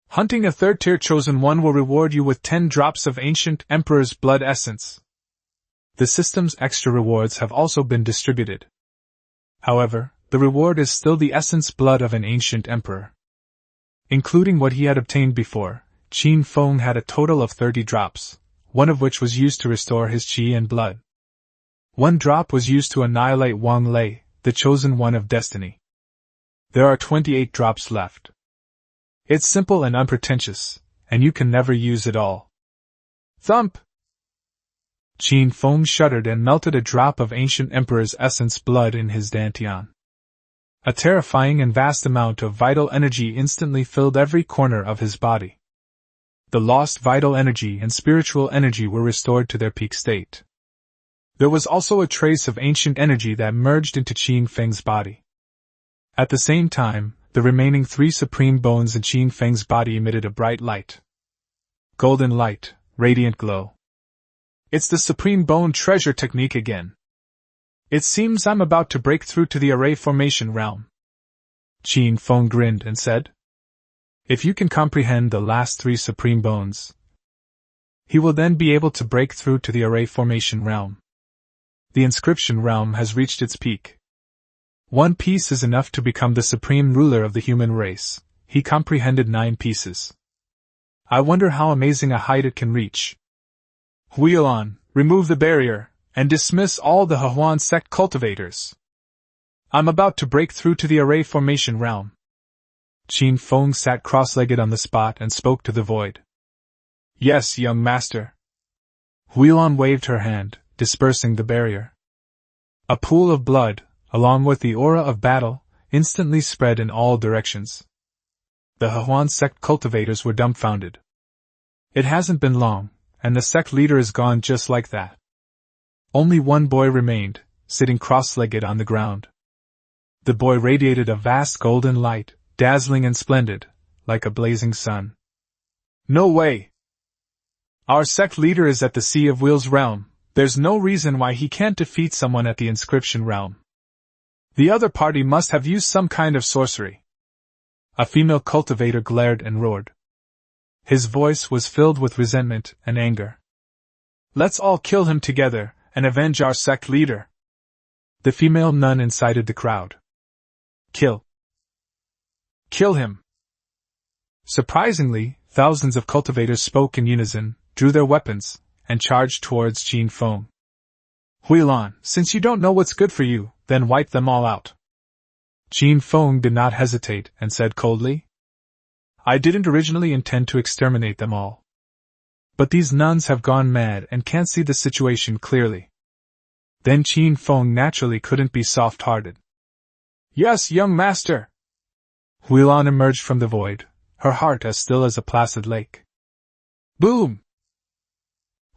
Hunting a third-tier chosen one will reward you with 10 drops of ancient emperor's blood essence. The system's extra rewards have also been distributed. However, the reward is still the essence blood of an ancient emperor. Including what he had obtained before, Qin Feng had a total of 30 drops, one of which was used to restore his qi and blood. 1 drop was used to annihilate Wang Lei, the chosen one of destiny. There are 28 drops left. It's simple and unpretentious, and you can never use it all. Thump! Qin Feng shuddered and melted a drop of ancient emperor's essence blood in his dantian. A terrifying and vast amount of vital energy instantly filled every corner of his body. The lost vital energy and spiritual energy were restored to their peak state. There was also a trace of ancient energy that merged into Qin Feng's body. At the same time, the remaining 3 supreme bones in Qin Feng's body emitted a bright light. Golden light, radiant glow. It's the supreme bone treasure technique again. It seems I'm about to break through to the array formation realm. Qin Feng grinned and said, if you can comprehend the last 3 supreme bones, he will then be able to break through to the array formation realm. The inscription realm has reached its peak. 1 piece is enough to become the supreme ruler of the human race. He comprehended 9 pieces. I wonder how amazing a height it can reach. Wheel on, remove the barrier, and dismiss all the Huan sect cultivators. I'm about to break through to the array formation realm. Qin Feng sat cross-legged on the spot and spoke to the void. Yes, young master. Huilan waved her hand, dispersing the barrier. A pool of blood, along with the aura of battle, instantly spread in all directions. The Huan sect cultivators were dumbfounded. It hasn't been long, and the sect leader is gone just like that. Only one boy remained, sitting cross-legged on the ground. The boy radiated a vast golden light, dazzling and splendid, like a blazing sun. No way! Our sect leader is at the Sea of Wheels realm. There's no reason why he can't defeat someone at the inscription realm. The other party must have used some kind of sorcery. A female cultivator glared and roared. His voice was filled with resentment and anger. Let's all kill him together and avenge our sect leader. The female nun incited the crowd. Kill him. Surprisingly, thousands of cultivators spoke in unison, drew their weapons, and charged towards Qin Feng. Huilan, since you don't know what's good for you, then wipe them all out. Qin Feng did not hesitate and said coldly, I didn't originally intend to exterminate them all. But these nuns have gone mad and can't see the situation clearly. Then Qin Feng naturally couldn't be soft-hearted. Yes, young master! Huilan emerged from the void, her heart as still as a placid lake. Boom!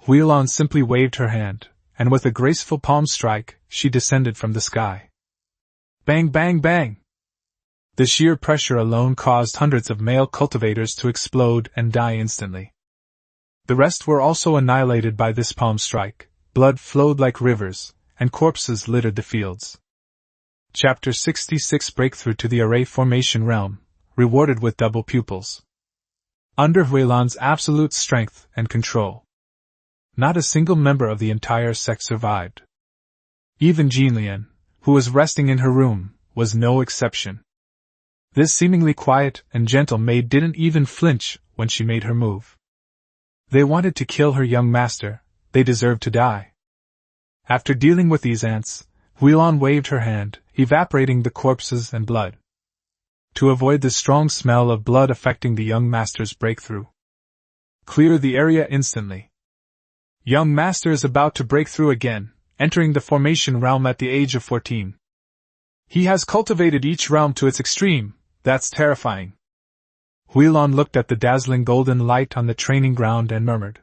Huilan simply waved her hand, and with a graceful palm strike, she descended from the sky. Bang, bang, bang! The sheer pressure alone caused hundreds of male cultivators to explode and die instantly. The rest were also annihilated by this palm strike, blood flowed like rivers, and corpses littered the fields. Chapter 66 Breakthrough to the Array Formation Realm, rewarded with double pupils. Under Huilan's absolute strength and control, not a single member of the entire sect survived. Even Jinlian, who was resting in her room, was no exception. This seemingly quiet and gentle maid didn't even flinch when she made her move. They wanted to kill her young master, they deserved to die. After dealing with these ants, Huilan waved her hand, evaporating the corpses and blood. To avoid the strong smell of blood affecting the young master's breakthrough. Clear the area instantly. Young master is about to break through again, entering the formation realm at the age of 14. He has cultivated each realm to its extreme, that's terrifying. Huilan looked at the dazzling golden light on the training ground and murmured.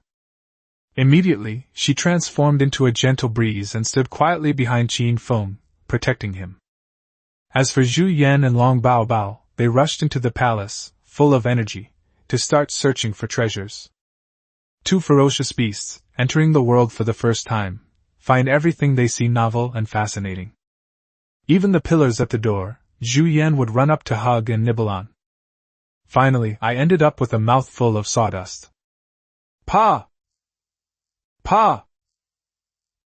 Immediately, she transformed into a gentle breeze and stood quietly behind Qin Feng, protecting him. As for Zhu Yan and Long Bao Bao, they rushed into the palace, full of energy, to start searching for treasures. 2 ferocious beasts, entering the world for the first time, find everything they see novel and fascinating. Even the pillars at the door, Zhu Yan would run up to hug and nibble on. Finally, I ended up with a mouthful of sawdust. Pa! Pa!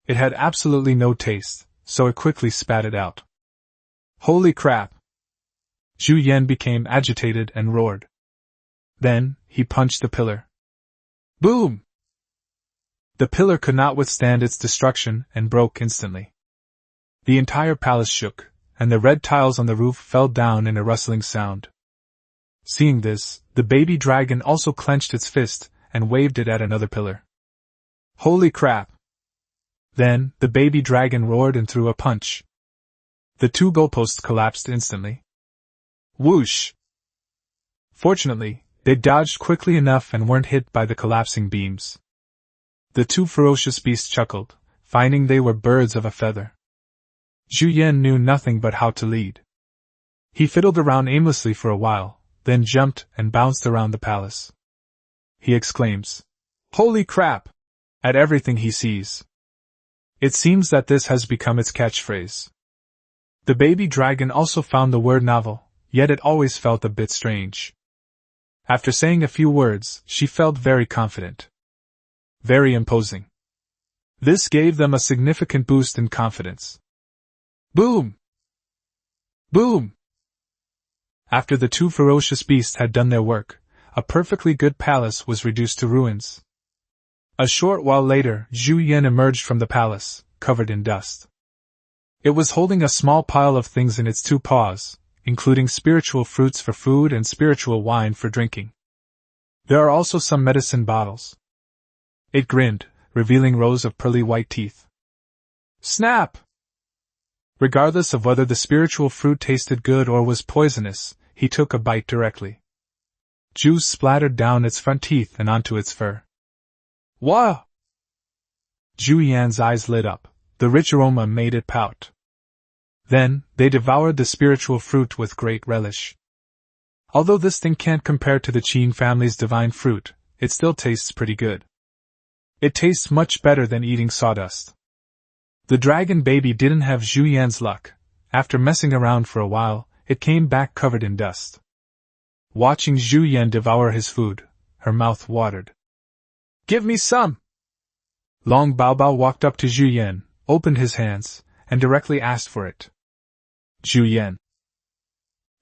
It had absolutely no taste, so it quickly spat it out. Holy crap! Zhu Yan became agitated and roared. Then, he punched the pillar. Boom! The pillar could not withstand its destruction and broke instantly. The entire palace shook, and the red tiles on the roof fell down in a rustling sound. Seeing this, the baby dragon also clenched its fist and waved it at another pillar. Holy crap! Then, the baby dragon roared and threw a punch. The two goalposts collapsed instantly. Whoosh! Fortunately, they dodged quickly enough and weren't hit by the collapsing beams. The two ferocious beasts chuckled, finding they were birds of a feather. Zhu Yan knew nothing but how to lead. He fiddled around aimlessly for a while, then jumped and bounced around the palace. He exclaims, "Holy crap!" at everything he sees. It seems that this has become its catchphrase. The baby dragon also found the word novel, yet it always felt a bit strange. After saying a few words, she felt very confident. Very imposing. This gave them a significant boost in confidence. Boom! Boom! After the two ferocious beasts had done their work, a perfectly good palace was reduced to ruins. A short while later, Zhu Yan emerged from the palace, covered in dust. It was holding a small pile of things in its two paws, including spiritual fruits for food and spiritual wine for drinking. There are also some medicine bottles. It grinned, revealing rows of pearly white teeth. Snap! Regardless of whether the spiritual fruit tasted good or was poisonous, he took a bite directly. Juice splattered down its front teeth and onto its fur. Wow! Zhu Yan's eyes lit up. The rich aroma made it pout. Then, they devoured the spiritual fruit with great relish. Although this thing can't compare to the Qin family's divine fruit, it still tastes pretty good. It tastes much better than eating sawdust. The dragon baby didn't have Zhu Yan's luck. After messing around for a while, it came back covered in dust. Watching Zhu Yan devour his food, her mouth watered. Give me some! Long Bao Bao walked up to Zhu Yan, opened his hands, and directly asked for it. Zhu Yan.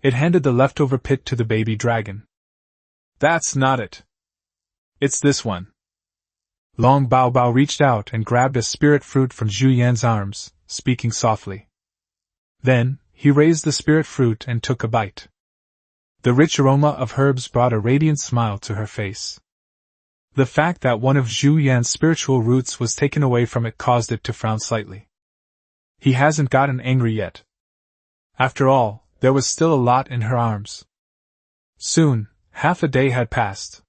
It handed the leftover pit to the baby dragon. That's not it. It's this one. Long Bao Bao reached out and grabbed a spirit fruit from Zhu Yan's arms, speaking softly. Then, he raised the spirit fruit and took a bite. The rich aroma of herbs brought a radiant smile to her face. The fact that one of Zhu Yan's spiritual roots was taken away from it caused it to frown slightly. He hasn't gotten angry yet. After all, there was still a lot in her arms. Soon, half a day had passed.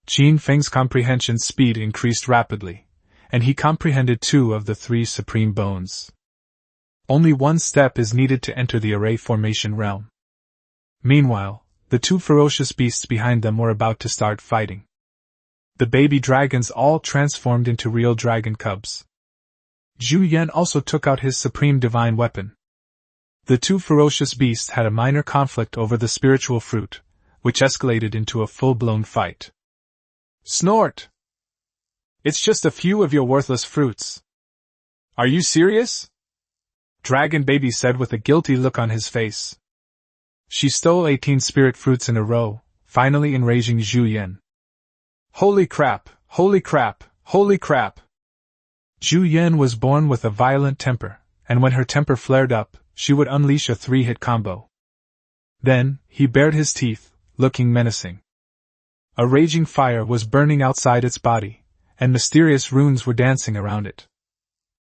Qin Feng's comprehension speed increased rapidly, and he comprehended 2 of the 3 supreme bones. Only one step is needed to enter the array formation realm. Meanwhile, the 2 ferocious beasts behind them were about to start fighting. The baby dragons all transformed into real dragon cubs. Zhu Yan also took out his supreme divine weapon. The 2 ferocious beasts had a minor conflict over the spiritual fruit, which escalated into a full-blown fight. Snort! It's just a few of your worthless fruits. Are you serious? Dragon Baby said with a guilty look on his face. She stole 18 spirit fruits in a row, finally enraging Zhu Yan. Holy crap! Holy crap! Holy crap! Zhu Yan was born with a violent temper, and when her temper flared up, she would unleash a 3-hit combo. Then, he bared his teeth, looking menacing. A raging fire was burning outside its body, and mysterious runes were dancing around it.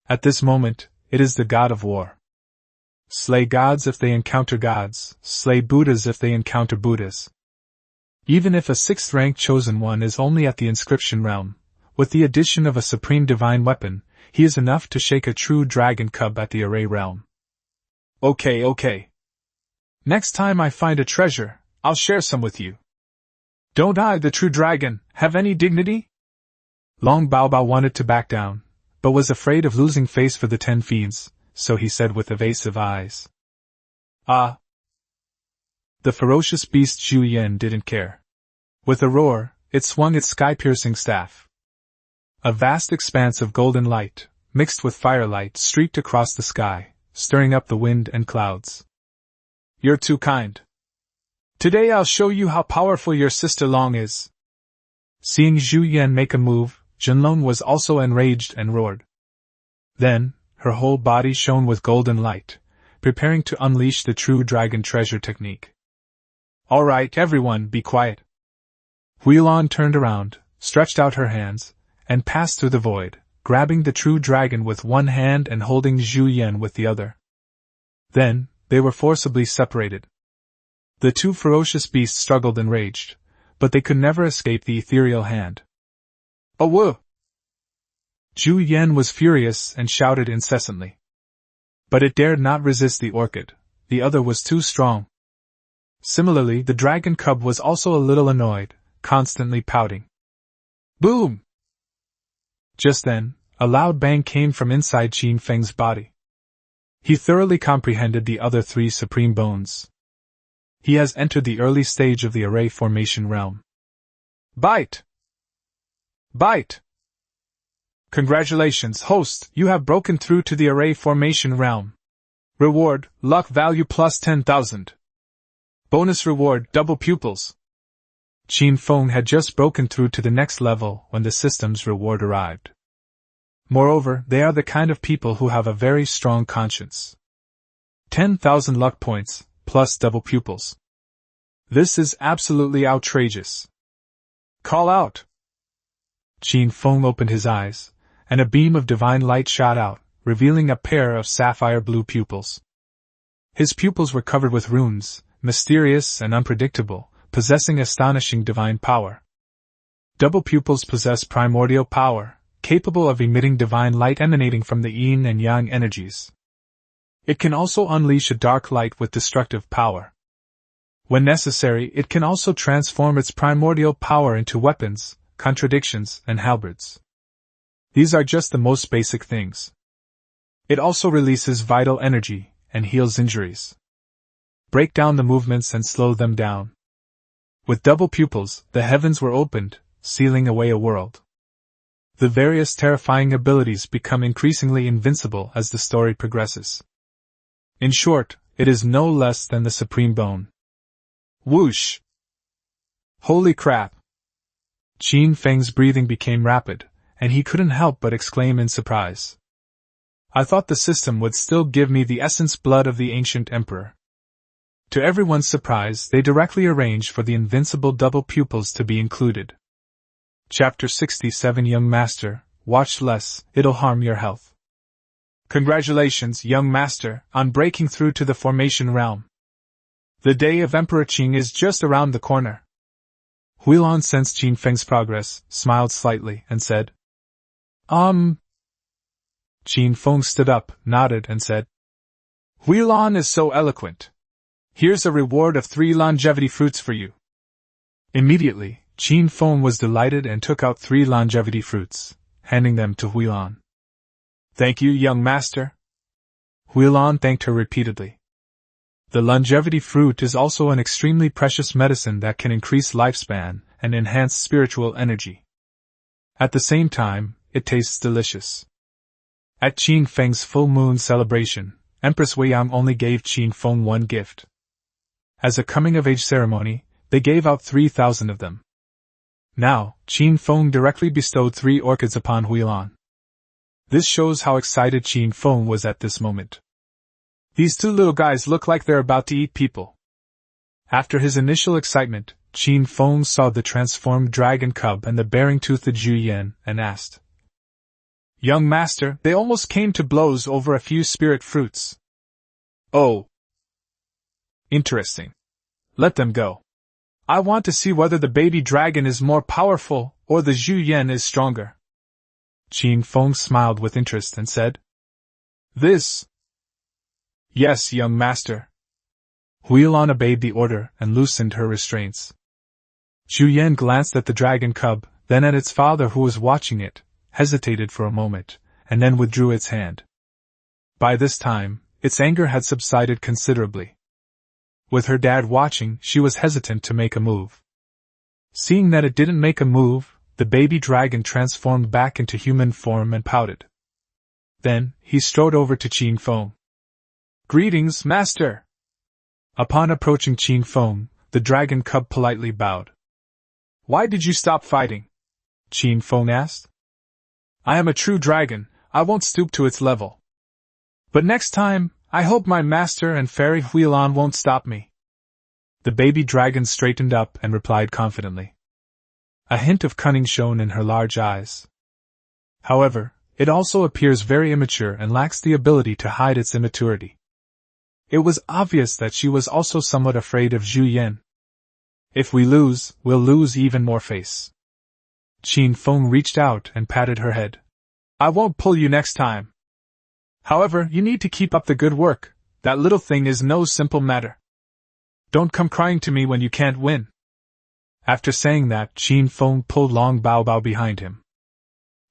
At this moment, it is the god of war. Slay gods if they encounter gods, slay Buddhas if they encounter Buddhas. Even if a 6th-rank chosen one is only at the inscription realm, with the addition of a supreme divine weapon, he is enough to shake a true dragon cub at the array realm. Okay. Next time I find a treasure, I'll share some with you. Don't I, the true dragon, have any dignity? Long Bao Bao wanted to back down, but was afraid of losing face for the 10 fiends, so he said with evasive eyes. Ah! The ferocious beast Zhu Yan didn't care. With a roar, it swung its sky-piercing staff. A vast expanse of golden light, mixed with firelight, streaked across the sky, stirring up the wind and clouds. You're too kind. Today I'll show you how powerful your sister Long is. Seeing Zhu Yan make a move, Jinlong was also enraged and roared. Then, her whole body shone with golden light, preparing to unleash the true dragon treasure technique. Alright everyone, be quiet. Huilan turned around, stretched out her hands, and passed through the void, grabbing the true dragon with one hand and holding Zhu Yan with the other. Then, they were forcibly separated. The two ferocious beasts struggled and raged, but they could never escape the ethereal hand. "Oh, whoa!" Zhu Yan was furious and shouted incessantly. But it dared not resist the orchid. The other was too strong. Similarly, the dragon cub was also a little annoyed, constantly pouting. Boom! Just then, a loud bang came from inside Qin Feng's body. He thoroughly comprehended the other three supreme bones. He has entered the early stage of the array formation realm. Bite! Bite! Congratulations, host, you have broken through to the array formation realm. Reward, luck value plus 10,000. Bonus reward, double pupils. Qin Feng had just broken through to the next level when the system's reward arrived. Moreover, they are the kind of people who have a very strong conscience. 10,000 luck points, plus double pupils. This is absolutely outrageous. Call out! Qin Feng opened his eyes, and a beam of divine light shot out, revealing a pair of sapphire blue pupils. His pupils were covered with runes, mysterious and unpredictable, possessing astonishing divine power. Double pupils possess primordial power, capable of emitting divine light emanating from the yin and yang energies. It can also unleash a dark light with destructive power. When necessary, it can also transform its primordial power into weapons, contradictions, and halberds. These are just the most basic things. It also releases vital energy and heals injuries. Break down the movements and slow them down. With double pupils, the heavens were opened, sealing away a world. The various terrifying abilities become increasingly invincible as the story progresses. In short, it is no less than the supreme bone. Whoosh! Holy crap! Qin Feng's breathing became rapid, and he couldn't help but exclaim in surprise. I thought the system would still give me the essence blood of the ancient emperor. To everyone's surprise, they directly arranged for the invincible double pupils to be included. Chapter 67 Young Master, watch less, it'll harm your health. Congratulations, young master, on breaking through to the formation realm. The day of Emperor Qing is just around the corner. Huilan sensed Qin Feng's progress, smiled slightly, and said, Qin Feng stood up, nodded, and said, Huilan is so eloquent. Here's a reward of 3 longevity fruits for you. Immediately, Qin Feng was delighted and took out 3 longevity fruits, handing them to Huilan. Thank you, young master. Huilan thanked her repeatedly. The longevity fruit is also an extremely precious medicine that can increase lifespan and enhance spiritual energy. At the same time, it tastes delicious. At Qin Feng's full moon celebration, Empress Weiyang only gave Qin Feng 1 gift. As a coming-of-age ceremony, they gave out 3,000 of them. Now, Qin Feng directly bestowed 3 orchids upon Huilan. This shows how excited Qin Feng was at this moment. These 2 little guys look like they're about to eat people. After his initial excitement, Qin Feng saw the transformed dragon cub and the bearing-toothed Zhu Yan, and asked, Young master, they almost came to blows over a few spirit fruits. Oh. Interesting. Let them go. I want to see whether the baby dragon is more powerful, or the Zhu Yan is stronger. Qin Feng smiled with interest and said, This. Yes, young master. Huilan obeyed the order and loosened her restraints. Zhu Yan glanced at the dragon cub, then at its father who was watching it, hesitated for a moment, and then withdrew its hand. By this time, its anger had subsided considerably. With her dad watching, she was hesitant to make a move. Seeing that it didn't make a move, the baby dragon transformed back into human form and pouted. Then, he strode over to Qin Feng. Greetings, master! Upon approaching Qin Feng, the dragon cub politely bowed. Why did you stop fighting? Qin Feng asked. I am a true dragon, I won't stoop to its level. But next time, I hope my master and fairy Huilan won't stop me. The baby dragon straightened up and replied confidently. A hint of cunning shone in her large eyes. However, it also appears very immature and lacks the ability to hide its immaturity. It was obvious that she was also somewhat afraid of Zhu Yan. If we lose, we'll lose even more face. Qin Feng reached out and patted her head. I won't pull you next time. However, you need to keep up the good work. That little thing is no simple matter. Don't come crying to me when you can't win. After saying that, Qin Feng pulled Long Bao Bao behind him.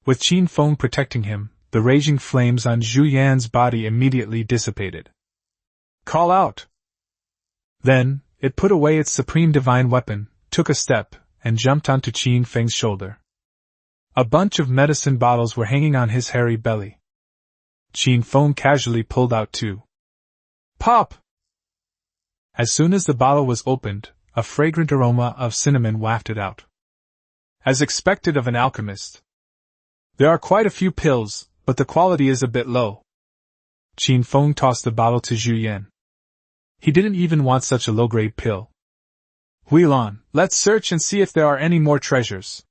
With Qin Feng protecting him, the raging flames on Zhu Yan's body immediately dissipated. Call out! Then, it put away its supreme divine weapon, took a step, and jumped onto Qin Feng's shoulder. A bunch of medicine bottles were hanging on his hairy belly. Qin Feng casually pulled out two. Pop! As soon as the bottle was opened, a fragrant aroma of cinnamon wafted out. As expected of an alchemist. There are quite a few pills, but the quality is a bit low. Qin Feng tossed the bottle to Zhu Yan. He didn't even want such a low-grade pill. Huilan, let's search and see if there are any more treasures.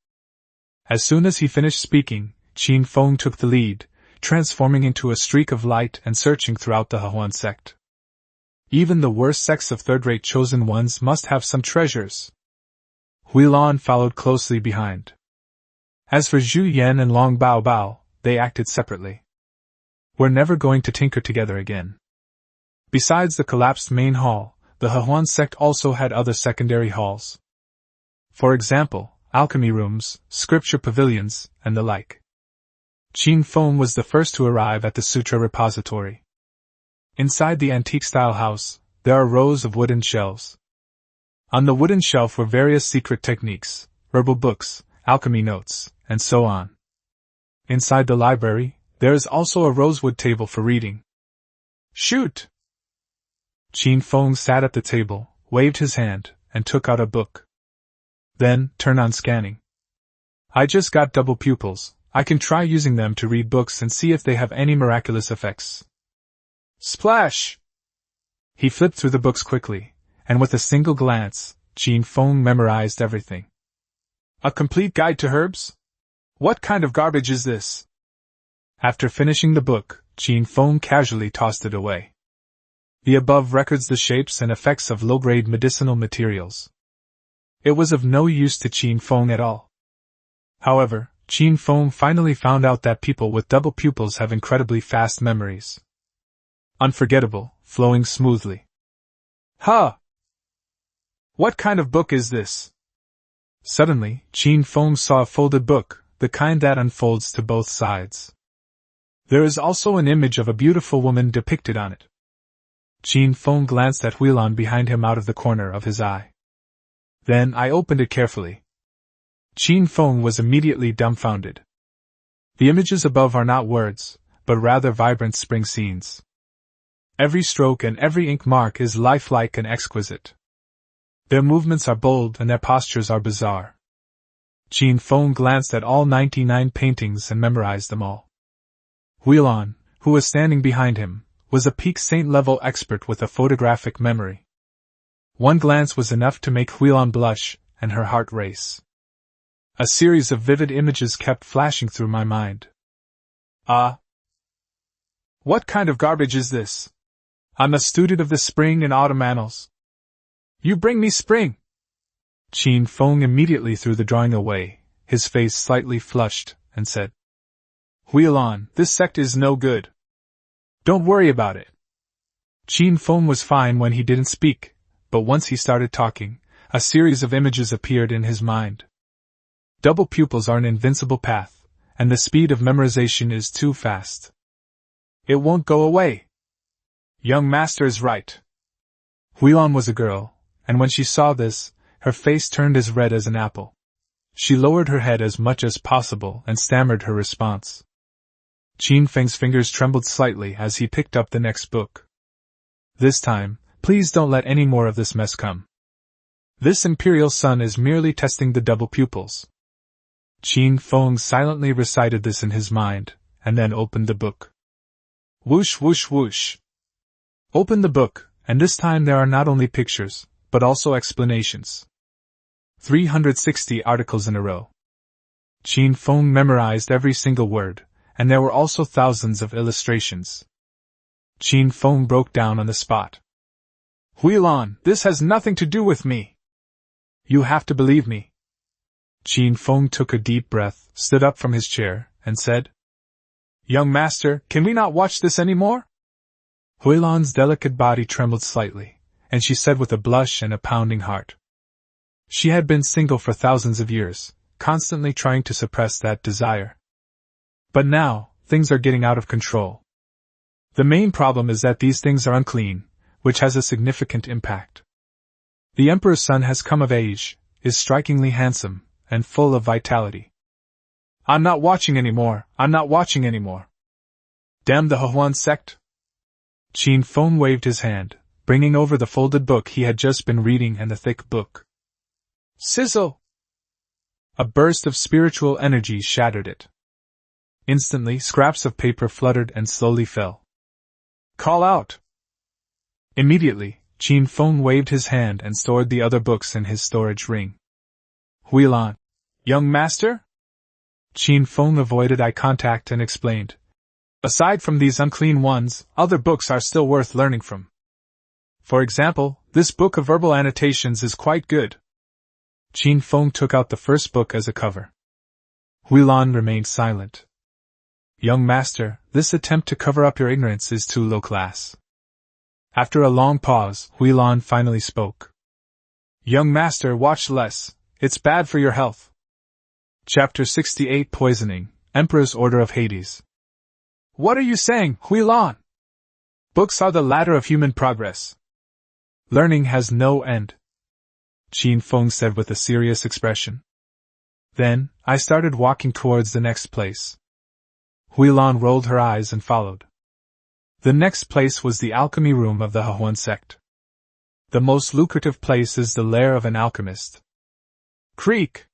As soon as he finished speaking, Qin Feng took the lead, transforming into a streak of light and searching throughout the Hehuan sect. Even the worst sects of third-rate chosen ones must have some treasures. Huilan followed closely behind. As for Zhu Yan and Long Bao Bao, they acted separately. We're never going to tinker together again. Besides the collapsed main hall, the Hehuan sect also had other secondary halls. For example, alchemy rooms, scripture pavilions, and the like. Qin Feng was the first to arrive at the sutra repository. Inside the antique-style house, there are rows of wooden shelves. On the wooden shelf were various secret techniques, herbal books, alchemy notes, and so on. Inside the library, there is also a rosewood table for reading. Shoot! Qin Feng sat at the table, waved his hand, and took out a book. Then, turned on scanning. I just got double pupils, I can try using them to read books and see if they have any miraculous effects. Splash! He flipped through the books quickly, and with a single glance, Qin Feng memorized everything. A complete guide to herbs? What kind of garbage is this? After finishing the book, Qin Feng casually tossed it away. The above records the shapes and effects of low-grade medicinal materials. It was of no use to Qin Feng at all. However, Qin Feng finally found out that people with double pupils have incredibly fast memories. Unforgettable, flowing smoothly. Huh! What kind of book is this? Suddenly, Qin Feng saw a folded book, the kind that unfolds to both sides. There is also an image of a beautiful woman depicted on it. Qin Feng glanced at Huilan behind him out of the corner of his eye. Then I opened it carefully. Qin Feng was immediately dumbfounded. The images above are not words, but rather vibrant spring scenes. Every stroke and every ink mark is lifelike and exquisite. Their movements are bold and their postures are bizarre. Qin Feng glanced at all 99 paintings and memorized them all. Huilan, who was standing behind him, was a peak saint-level expert with a photographic memory. One glance was enough to make Huilan blush and her heart race. A series of vivid images kept flashing through my mind. What kind of garbage is this? I'm a student of the spring and autumn annals. You bring me spring! Qin Feng immediately threw the drawing away, his face slightly flushed, and said, Huilan, this sect is no good. Don't worry about it. Qin Feng was fine when he didn't speak, but once he started talking, a series of images appeared in his mind. Double pupils are an invincible path, and the speed of memorization is too fast. It won't go away. Young master is right. Huilan was a girl, and when she saw this, her face turned as red as an apple. She lowered her head as much as possible and stammered her response. Qin Feng's fingers trembled slightly as he picked up the next book. This time, please don't let any more of this mess come. This imperial sun is merely testing the double pupils. Qin Feng silently recited this in his mind, and then opened the book. Whoosh whoosh whoosh. Open the book, and this time there are not only pictures, but also explanations. 360 articles in a row. Qin Feng memorized every single word, and there were also thousands of illustrations. Qin Feng broke down on the spot. Huilan, this has nothing to do with me. You have to believe me. Qin Feng took a deep breath, stood up from his chair, and said, Young master, can we not watch this anymore? Huilan's delicate body trembled slightly, and she said with a blush and a pounding heart. She had been single for thousands of years, constantly trying to suppress that desire. But now, things are getting out of control. The main problem is that these things are unclean, which has a significant impact. The Emperor's son has come of age, is strikingly handsome, and full of vitality. I'm not watching anymore, Damn the Huan sect! Qin Feng waved his hand, bringing over the folded book he had just been reading and the thick book. Sizzle! A burst of spiritual energy shattered it. Instantly, scraps of paper fluttered and slowly fell. Call out! Immediately, Qin Feng waved his hand and stored the other books in his storage ring. Huilan, young master? Qin Feng avoided eye contact and explained. Aside from these unclean ones, other books are still worth learning from. For example, this book of herbal annotations is quite good. Qin Feng took out the first book as a cover. Huilan remained silent. Young master, this attempt to cover up your ignorance is too low class. After a long pause, Huilan finally spoke. Young master, watch less. It's bad for your health. Chapter 68 Poisoning, Emperor's Order of Hades. What are you saying, Huilan? Books are the ladder of human progress. Learning has no end. Qin Feng said with a serious expression. Then, I started walking towards the next place. Huilan rolled her eyes and followed. The next place was the alchemy room of the Huan sect. The most lucrative place is the lair of an alchemist. Creak!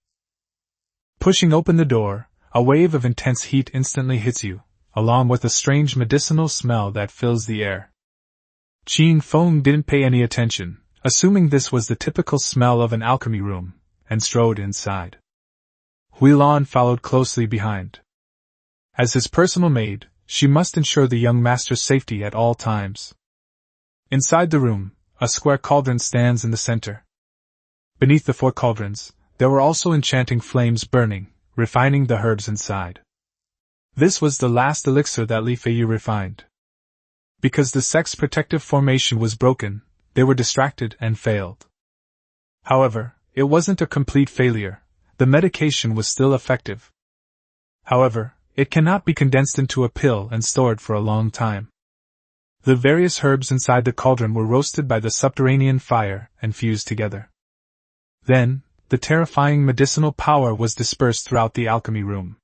Pushing open the door, a wave of intense heat instantly hits you, along with a strange medicinal smell that fills the air. Qin Feng didn't pay any attention, assuming this was the typical smell of an alchemy room, and strode inside. Huilan followed closely behind. As his personal maid, she must ensure the young master's safety at all times. Inside the room, a square cauldron stands in the center. Beneath the 4 cauldrons, there were also enchanting flames burning, refining the herbs inside. This was the last elixir that Li Feiyu refined. Because the sect's protective formation was broken, they were distracted and failed. However, it wasn't a complete failure. The medication was still effective. However, it cannot be condensed into a pill and stored for a long time. The various herbs inside the cauldron were roasted by the subterranean fire and fused together. Then, the terrifying medicinal power was dispersed throughout the alchemy room.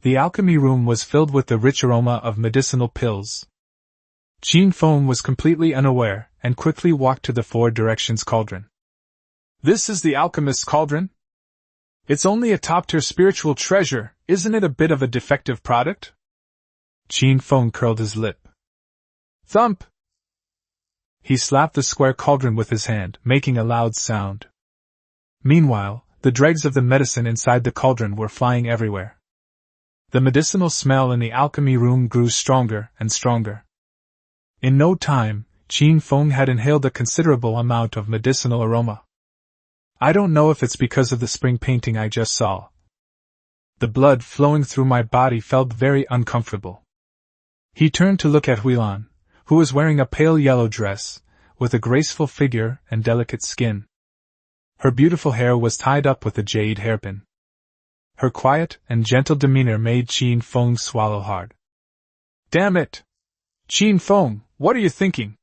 The alchemy room was filled with the rich aroma of medicinal pills. Qin Feng was completely unaware and quickly walked to the 4 directions cauldron. This is the alchemist's cauldron? It's only a top-tier spiritual treasure, isn't it a bit of a defective product? Qin Feng curled his lip. Thump! He slapped the square cauldron with his hand, making a loud sound. Meanwhile, the dregs of the medicine inside the cauldron were flying everywhere. The medicinal smell in the alchemy room grew stronger and stronger. In no time, Qin Feng had inhaled a considerable amount of medicinal aroma. I don't know if it's because of the spring painting I just saw. The blood flowing through my body felt very uncomfortable. He turned to look at Huilan, who was wearing a pale yellow dress, with a graceful figure and delicate skin. Her beautiful hair was tied up with a jade hairpin. Her quiet and gentle demeanor made Qin Feng swallow hard. Damn it! Qin Feng, what are you thinking?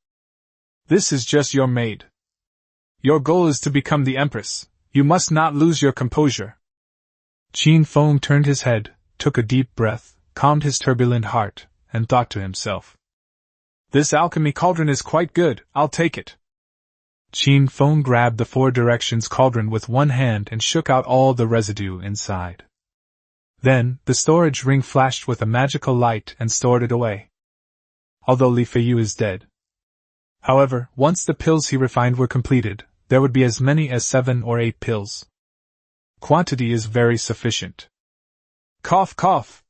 This is just your maid. Your goal is to become the empress. You must not lose your composure. Qin Feng turned his head, took a deep breath, calmed his turbulent heart, and thought to himself. This alchemy cauldron is quite good, I'll take it. Qin Feng grabbed the 4 directions cauldron with one hand and shook out all the residue inside. Then, the storage ring flashed with a magical light and stored it away. Although Li Feiyu is dead. However, once the pills he refined were completed, there would be as many as 7 or 8 pills. Quantity is very sufficient. Cough, cough.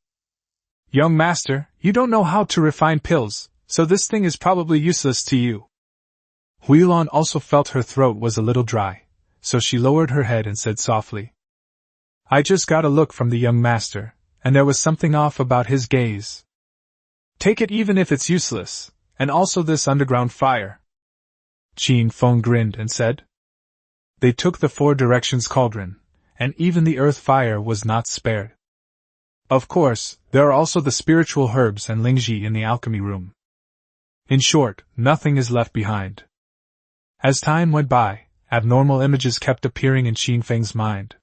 Young master, you don't know how to refine pills, so this thing is probably useless to you. Huilan also felt her throat was a little dry, so she lowered her head and said softly, I just got a look from the young master, and there was something off about his gaze. Take it even if it's useless, and also this underground fire. Qin Feng grinned and said. They took the 4 directions cauldron, and even the earth fire was not spared. Of course, there are also the spiritual herbs and lingji in the alchemy room. In short, nothing is left behind. As time went by, abnormal images kept appearing in Qin Feng's mind.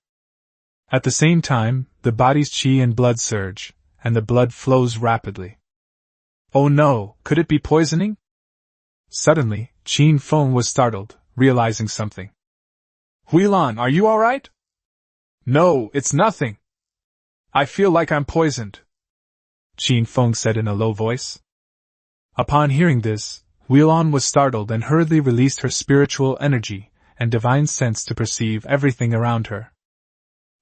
At the same time, the body's qi and blood surge, and the blood flows rapidly. Oh no, could it be poisoning? Suddenly, Qin Feng was startled, realizing something. Huilan, are you alright? No, it's nothing. I feel like I'm poisoned, Qin Feng said in a low voice. Upon hearing this, Huilan was startled and hurriedly released her spiritual energy and divine sense to perceive everything around her.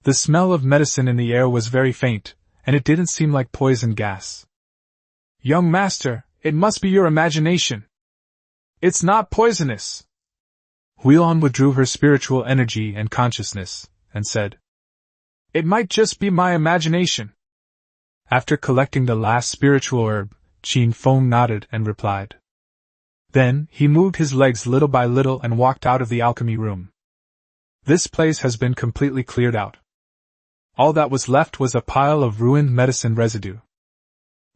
The smell of medicine in the air was very faint, and it didn't seem like poison gas. Young master, it must be your imagination. It's not poisonous. Huilan withdrew her spiritual energy and consciousness, and said, It might just be my imagination. After collecting the last spiritual herb, Qin Feng nodded and replied. Then, he moved his legs little by little and walked out of the alchemy room. This place has been completely cleared out. All that was left was a pile of ruined medicine residue.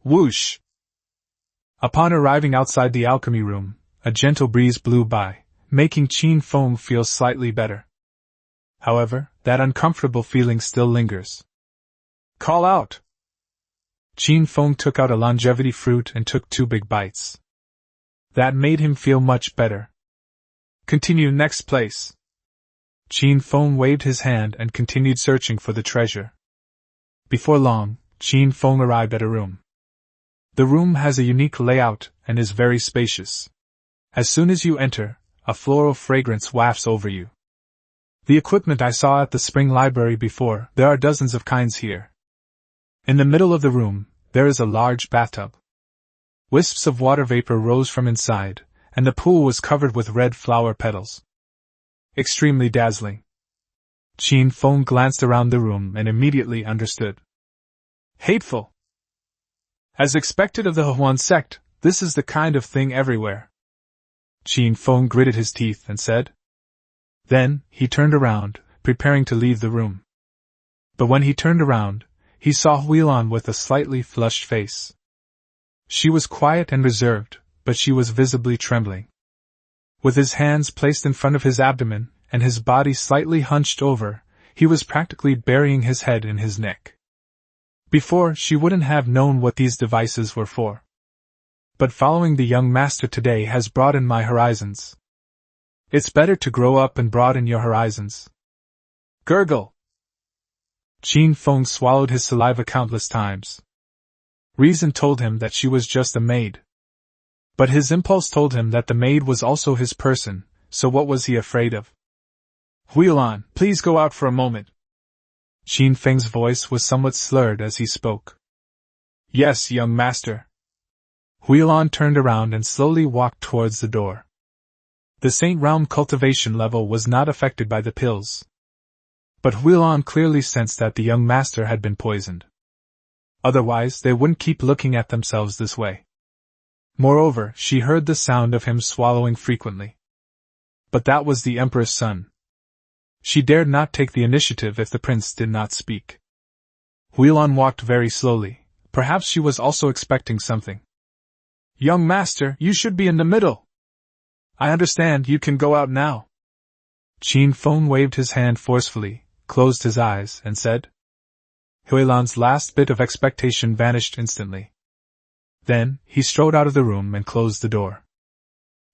Whoosh! Upon arriving outside the alchemy room, a gentle breeze blew by, making Qin Feng feel slightly better. However, that uncomfortable feeling still lingers. Call out! Qin Feng took out a longevity fruit and took 2 big bites. That made him feel much better. Continue next place. Qin Feng waved his hand and continued searching for the treasure. Before long, Qin Feng arrived at a room. The room has a unique layout and is very spacious. As soon as you enter, a floral fragrance wafts over you. The equipment I saw at the spring library before, there are dozens of kinds here. In the middle of the room, there is a large bathtub. Wisps of water vapor rose from inside, and the pool was covered with red flower petals. Extremely dazzling. Qin Feng glanced around the room and immediately understood. Hateful! As expected of the Huan sect, this is the kind of thing everywhere. Qin Feng gritted his teeth and said. Then, he turned around, preparing to leave the room. But when he turned around, he saw Huilan with a slightly flushed face. She was quiet and reserved, but she was visibly trembling. With his hands placed in front of his abdomen, and his body slightly hunched over, he was practically burying his head in his neck. Before, she wouldn't have known what these devices were for. But following the young master today has broadened my horizons. It's better to grow up and broaden your horizons. Gurgle! Qin Feng swallowed his saliva countless times. Reason told him that she was just a maid. But his impulse told him that the maid was also his person, so what was he afraid of? Huilan, please go out for a moment. Qin Feng's voice was somewhat slurred as he spoke. Yes, young master. Huilan turned around and slowly walked towards the door. The Saint Realm cultivation level was not affected by the pills. But Huilan clearly sensed that the young master had been poisoned. Otherwise, they wouldn't keep looking at themselves this way. Moreover, she heard the sound of him swallowing frequently. But that was the emperor's son. She dared not take the initiative if the prince did not speak. Huilan walked very slowly. Perhaps she was also expecting something. Young master, you should be in the middle. I understand, you can go out now. Qin Feng waved his hand forcefully, closed his eyes, and said. Huilan's last bit of expectation vanished instantly. Then, he strode out of the room and closed the door.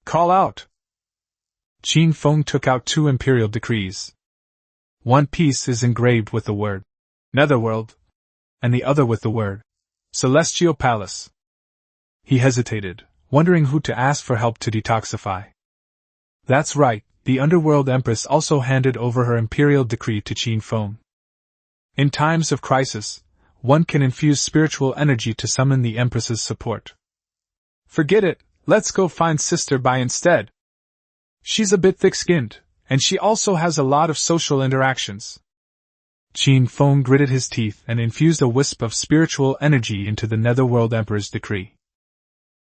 Call out! Qin Feng took out 2 imperial decrees. One piece is engraved with the word Netherworld, and the other with the word Celestial Palace. He hesitated, wondering who to ask for help to detoxify. That's right, the underworld empress also handed over her imperial decree to Qin Feng. In times of crisis, one can infuse spiritual energy to summon the Empress's support. Forget it, let's go find Sister Bai instead. She's a bit thick-skinned, and she also has a lot of social interactions. Qin Feng gritted his teeth and infused a wisp of spiritual energy into the Netherworld Emperor's decree.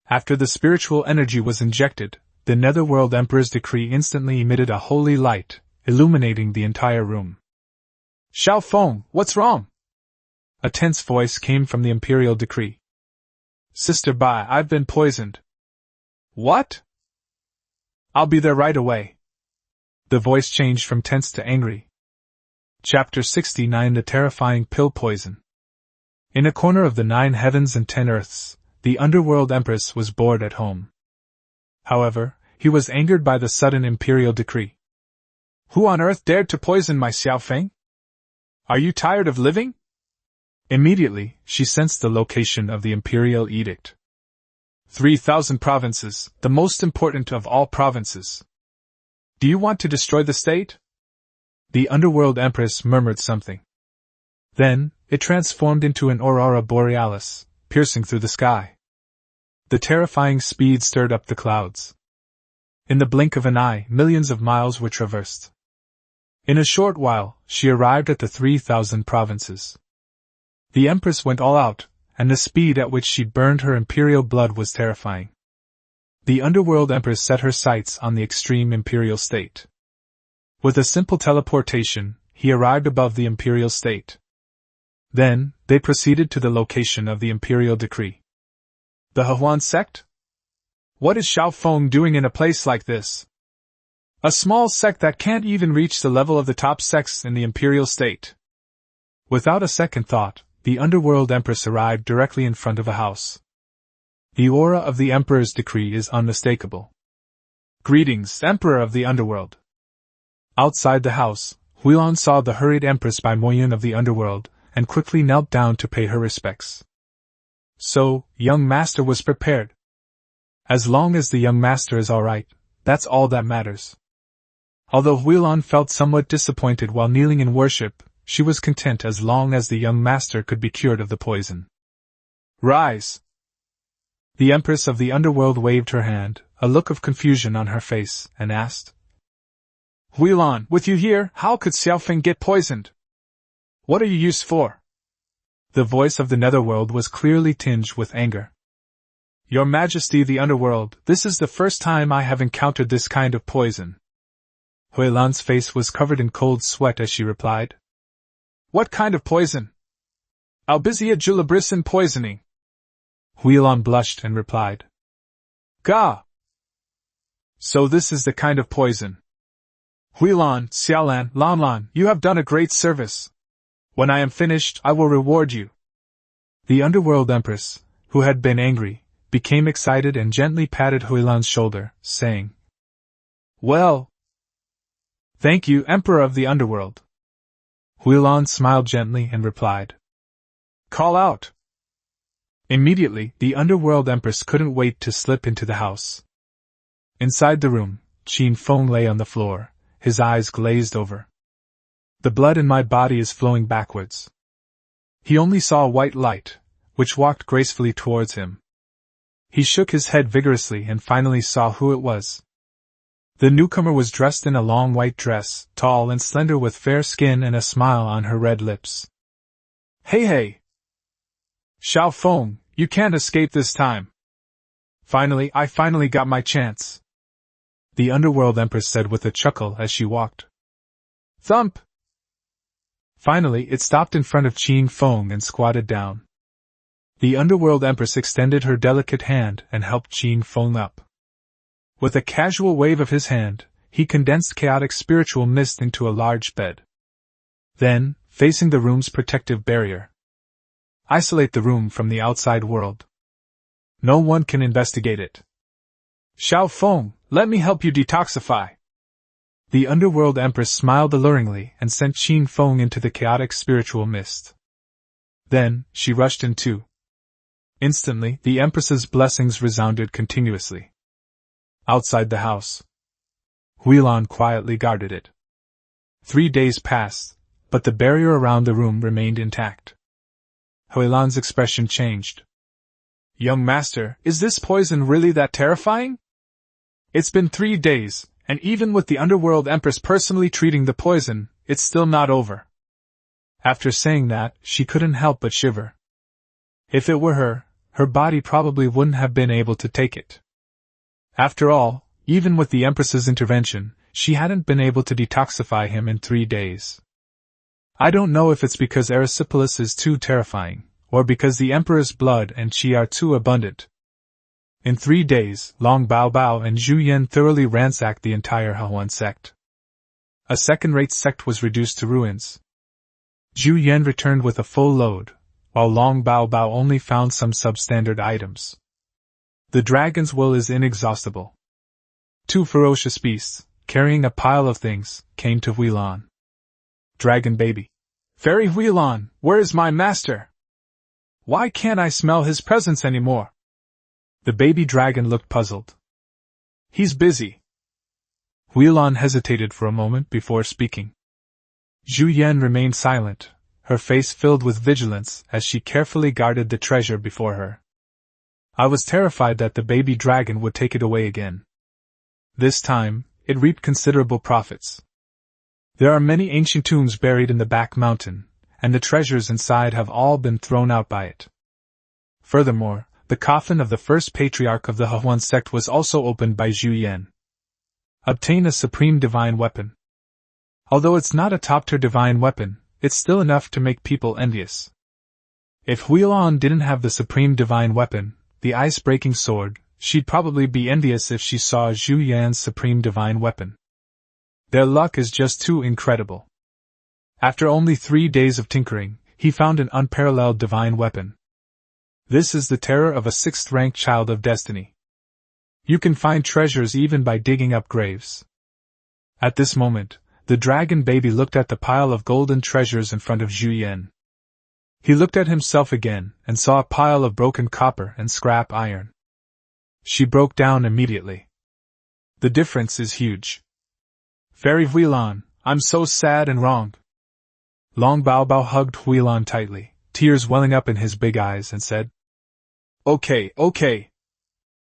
After the spiritual energy was injected, the Netherworld Emperor's decree instantly emitted a holy light, illuminating the entire room. Xiao Feng, what's wrong? A tense voice came from the Imperial decree. Sister Bai, I've been poisoned. What? I'll be there right away. The voice changed from tense to angry. Chapter 69 The Terrifying Pill Poison. In a corner of the 9 heavens and 10 earths, the Underworld Empress was bored at home. However, he was angered by the sudden imperial decree. Who on earth dared to poison my Xiaofeng? Are you tired of living? Immediately, she sensed the location of the imperial edict. 3,000 provinces, the most important of all provinces. Do you want to destroy the state? The Underworld Empress murmured something. Then, it transformed into an aurora borealis, piercing through the sky. The terrifying speed stirred up the clouds. In the blink of an eye, millions of miles were traversed. In a short while, she arrived at the 3,000 provinces. The Empress went all out, and the speed at which she burned her imperial blood was terrifying. The Underworld Empress set her sights on the extreme imperial state. With a simple teleportation, he arrived above the imperial state. Then, they proceeded to the location of the imperial decree. The Hehuan sect? What is Xiao Feng doing in a place like this? A small sect that can't even reach the level of the top sects in the imperial state. Without a second thought, the Underworld Empress arrived directly in front of a house. The aura of the Emperor's decree is unmistakable. Greetings, Emperor of the Underworld. Outside the house, Huilan saw the hurried Empress Bai Moyun of the Underworld, and quickly knelt down to pay her respects. So, young master was prepared. As long as the young master is alright, that's all that matters. Although Huilan felt somewhat disappointed while kneeling in worship, she was content as long as the young master could be cured of the poison. Rise! The Empress of the Underworld waved her hand, a look of confusion on her face, and asked, Huilan, with you here, how could Xiaofeng get poisoned? What are you used for? The voice of the Netherworld was clearly tinged with anger. Your Majesty the Underworld, this is the first time I have encountered this kind of poison. Huilan's face was covered in cold sweat as she replied. What kind of poison? Albizia julibrissin poisoning. Huilan blushed and replied. Ga! So this is the kind of poison. Huilan, Xiaolan, Lanlan, you have done a great service. When I am finished, I will reward you. The Underworld Empress, who had been angry, became excited and gently patted Huilan's shoulder, saying, Well, thank you, Emperor of the Underworld. Huilan smiled gently and replied, Call out. Immediately, the Underworld Empress couldn't wait to slip into the house. Inside the room, Qin Feng lay on the floor, his eyes glazed over. The blood in my body is flowing backwards. He only saw a white light, which walked gracefully towards him. He shook his head vigorously and finally saw who it was. The newcomer was dressed in a long white dress, tall and slender with fair skin and a smile on her red lips. Hey! Xiao Feng, you can't escape this time. I finally got my chance. The Underworld Empress said with a chuckle as she walked. Thump! Finally, it stopped in front of Qin Feng and squatted down. The Underworld Empress extended her delicate hand and helped Qin Feng up. With a casual wave of his hand, he condensed chaotic spiritual mist into a large bed. Then, facing the room's protective barrier, isolate the room from the outside world. No one can investigate it. Xiao Feng, let me help you detoxify. The Underworld Empress smiled alluringly and sent Qin Feng into the chaotic spiritual mist. Then, she rushed in too. Instantly, the Empress's blessings resounded continuously. Outside the house, Huilan quietly guarded it. 3 days passed, but the barrier around the room remained intact. Huilan's expression changed. Young master, is this poison really that terrifying? It's been 3 days, and even with the underworld empress personally treating the poison, it's still not over. After saying that, she couldn't help but shiver. If it were her, her body probably wouldn't have been able to take it. After all, even with the empress's intervention, she hadn't been able to detoxify him in 3 days. I don't know if it's because erysipelas is too terrifying, or because the emperor's blood and qi are too abundant. In 3 days, Long Bao Bao and Zhu Yan thoroughly ransacked the entire Huan sect. A second-rate sect was reduced to ruins. Zhu Yan returned with a full load, while Long Bao Bao only found some substandard items. The dragon's will is inexhaustible. 2 ferocious beasts, carrying a pile of things, came to Huilan. Dragon baby. Fairy Huilan, where is my master? Why can't I smell his presence anymore? The baby dragon looked puzzled. He's busy. Huilan hesitated for a moment before speaking. Zhu Yan remained silent, her face filled with vigilance as she carefully guarded the treasure before her. I was terrified that the baby dragon would take it away again. This time, it reaped considerable profits. There are many ancient tombs buried in the back mountain, and the treasures inside have all been thrown out by it. Furthermore, the coffin of the first patriarch of the Huan sect was also opened by Zhu Yan. Obtain a supreme divine weapon. Although it's not a top-tier divine weapon, it's still enough to make people envious. If Huilan didn't have the supreme divine weapon, the ice-breaking sword, she'd probably be envious if she saw Zhu Yan's supreme divine weapon. Their luck is just too incredible. After only 3 days of tinkering, he found an unparalleled divine weapon. This is the terror of a 6th-ranked child of destiny. You can find treasures even by digging up graves. At this moment, the dragon baby looked at the pile of golden treasures in front of Zhu Yan. He looked at himself again and saw a pile of broken copper and scrap iron. She broke down immediately. The difference is huge. Fairy Huilan, I'm so sad and wronged. Long Bao Bao hugged Huilan tightly, tears welling up in his big eyes, and said, Okay.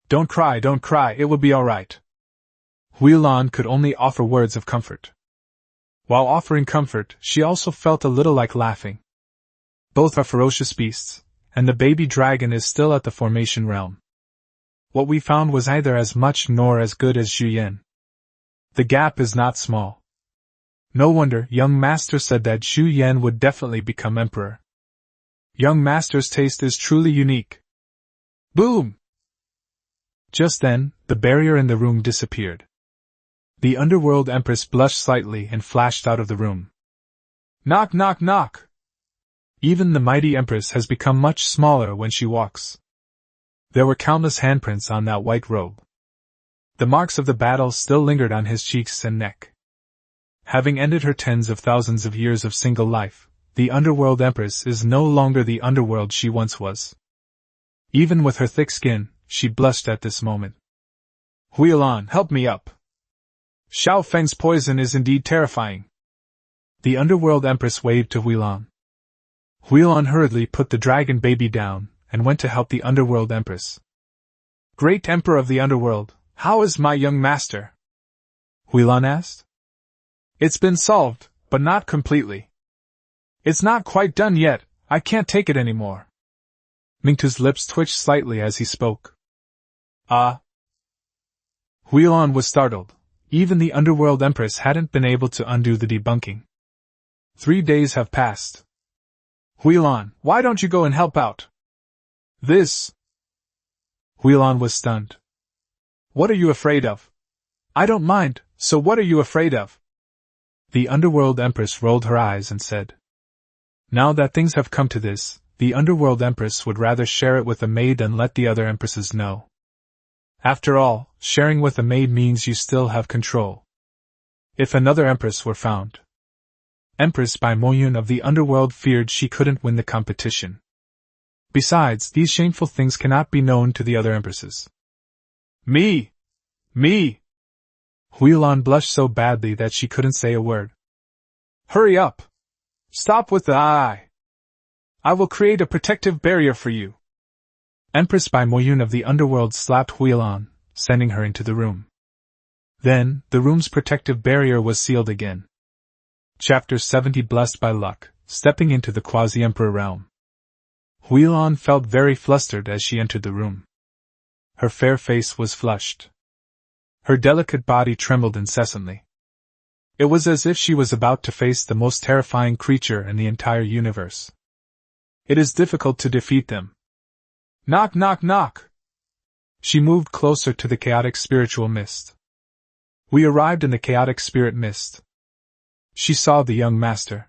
Don't cry, it will be alright. Huilan could only offer words of comfort. While offering comfort, she also felt a little like laughing. Both are ferocious beasts, and the baby dragon is still at the formation realm. What we found was neither as much nor as good as Zhu Yan. The gap is not small. No wonder young master said that Zhu Yan would definitely become emperor. Young master's taste is truly unique. Boom! Just then, the barrier in the room disappeared. The underworld empress blushed slightly and flashed out of the room. Knock, knock, knock! Even the mighty empress has become much smaller when she walks. There were countless handprints on that white robe. The marks of the battle still lingered on his cheeks and neck. Having ended her tens of thousands of years of single life, the underworld empress is no longer the underworld she once was. Even with her thick skin, she blushed at this moment. Huilan, help me up. Xiao Feng's poison is indeed terrifying. The underworld empress waved to Huilan. Huilan hurriedly put the dragon baby down and went to help the underworld empress. Great Emperor of the underworld, how is my young master? Huilan asked. It's been solved, but not completely. It's not quite done yet, I can't take it anymore. Mingtu's lips twitched slightly as he spoke. Huilan was startled. Even the underworld empress hadn't been able to undo the debunking. 3 days have passed. Huilan, why don't you go and help out? Huilan was stunned. What are you afraid of? I don't mind, so what are you afraid of? The underworld empress rolled her eyes and said. Now that things have come to this, the underworld empress would rather share it with a maid than let the other empresses know. After all, sharing with a maid means you still have control. If another empress were found. Empress Bai Moyun of the underworld feared she couldn't win the competition. Besides, these shameful things cannot be known to the other empresses. Me! Huilan blushed so badly that she couldn't say a word. Hurry up! Stop with the I I will create a protective barrier for you. Empress by Moyun of the underworld slapped Huilan, sending her into the room. Then, the room's protective barrier was sealed again. Chapter 70 Blessed by Luck, stepping into the quasi-emperor realm. Huilan felt very flustered as she entered the room. Her fair face was flushed. Her delicate body trembled incessantly. It was as if she was about to face the most terrifying creature in the entire universe. It is difficult to defeat them. Knock, knock, knock! She moved closer to the chaotic spiritual mist. We arrived in the chaotic spirit mist. She saw the young master.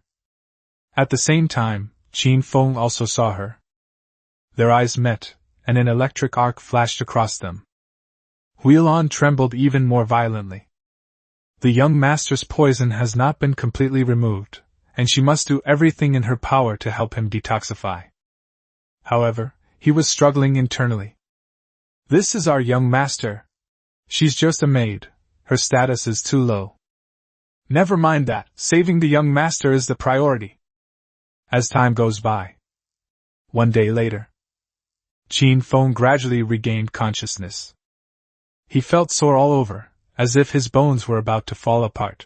At the same time, Qin Feng also saw her. Their eyes met, and an electric arc flashed across them. Huilan trembled even more violently. The young master's poison has not been completely removed, and she must do everything in her power to help him detoxify. However, he was struggling internally. This is our young master. She's just a maid. Her status is too low. Never mind that, saving the young master is the priority. As time goes by. One day later. Qin Feng gradually regained consciousness. He felt sore all over, as if his bones were about to fall apart.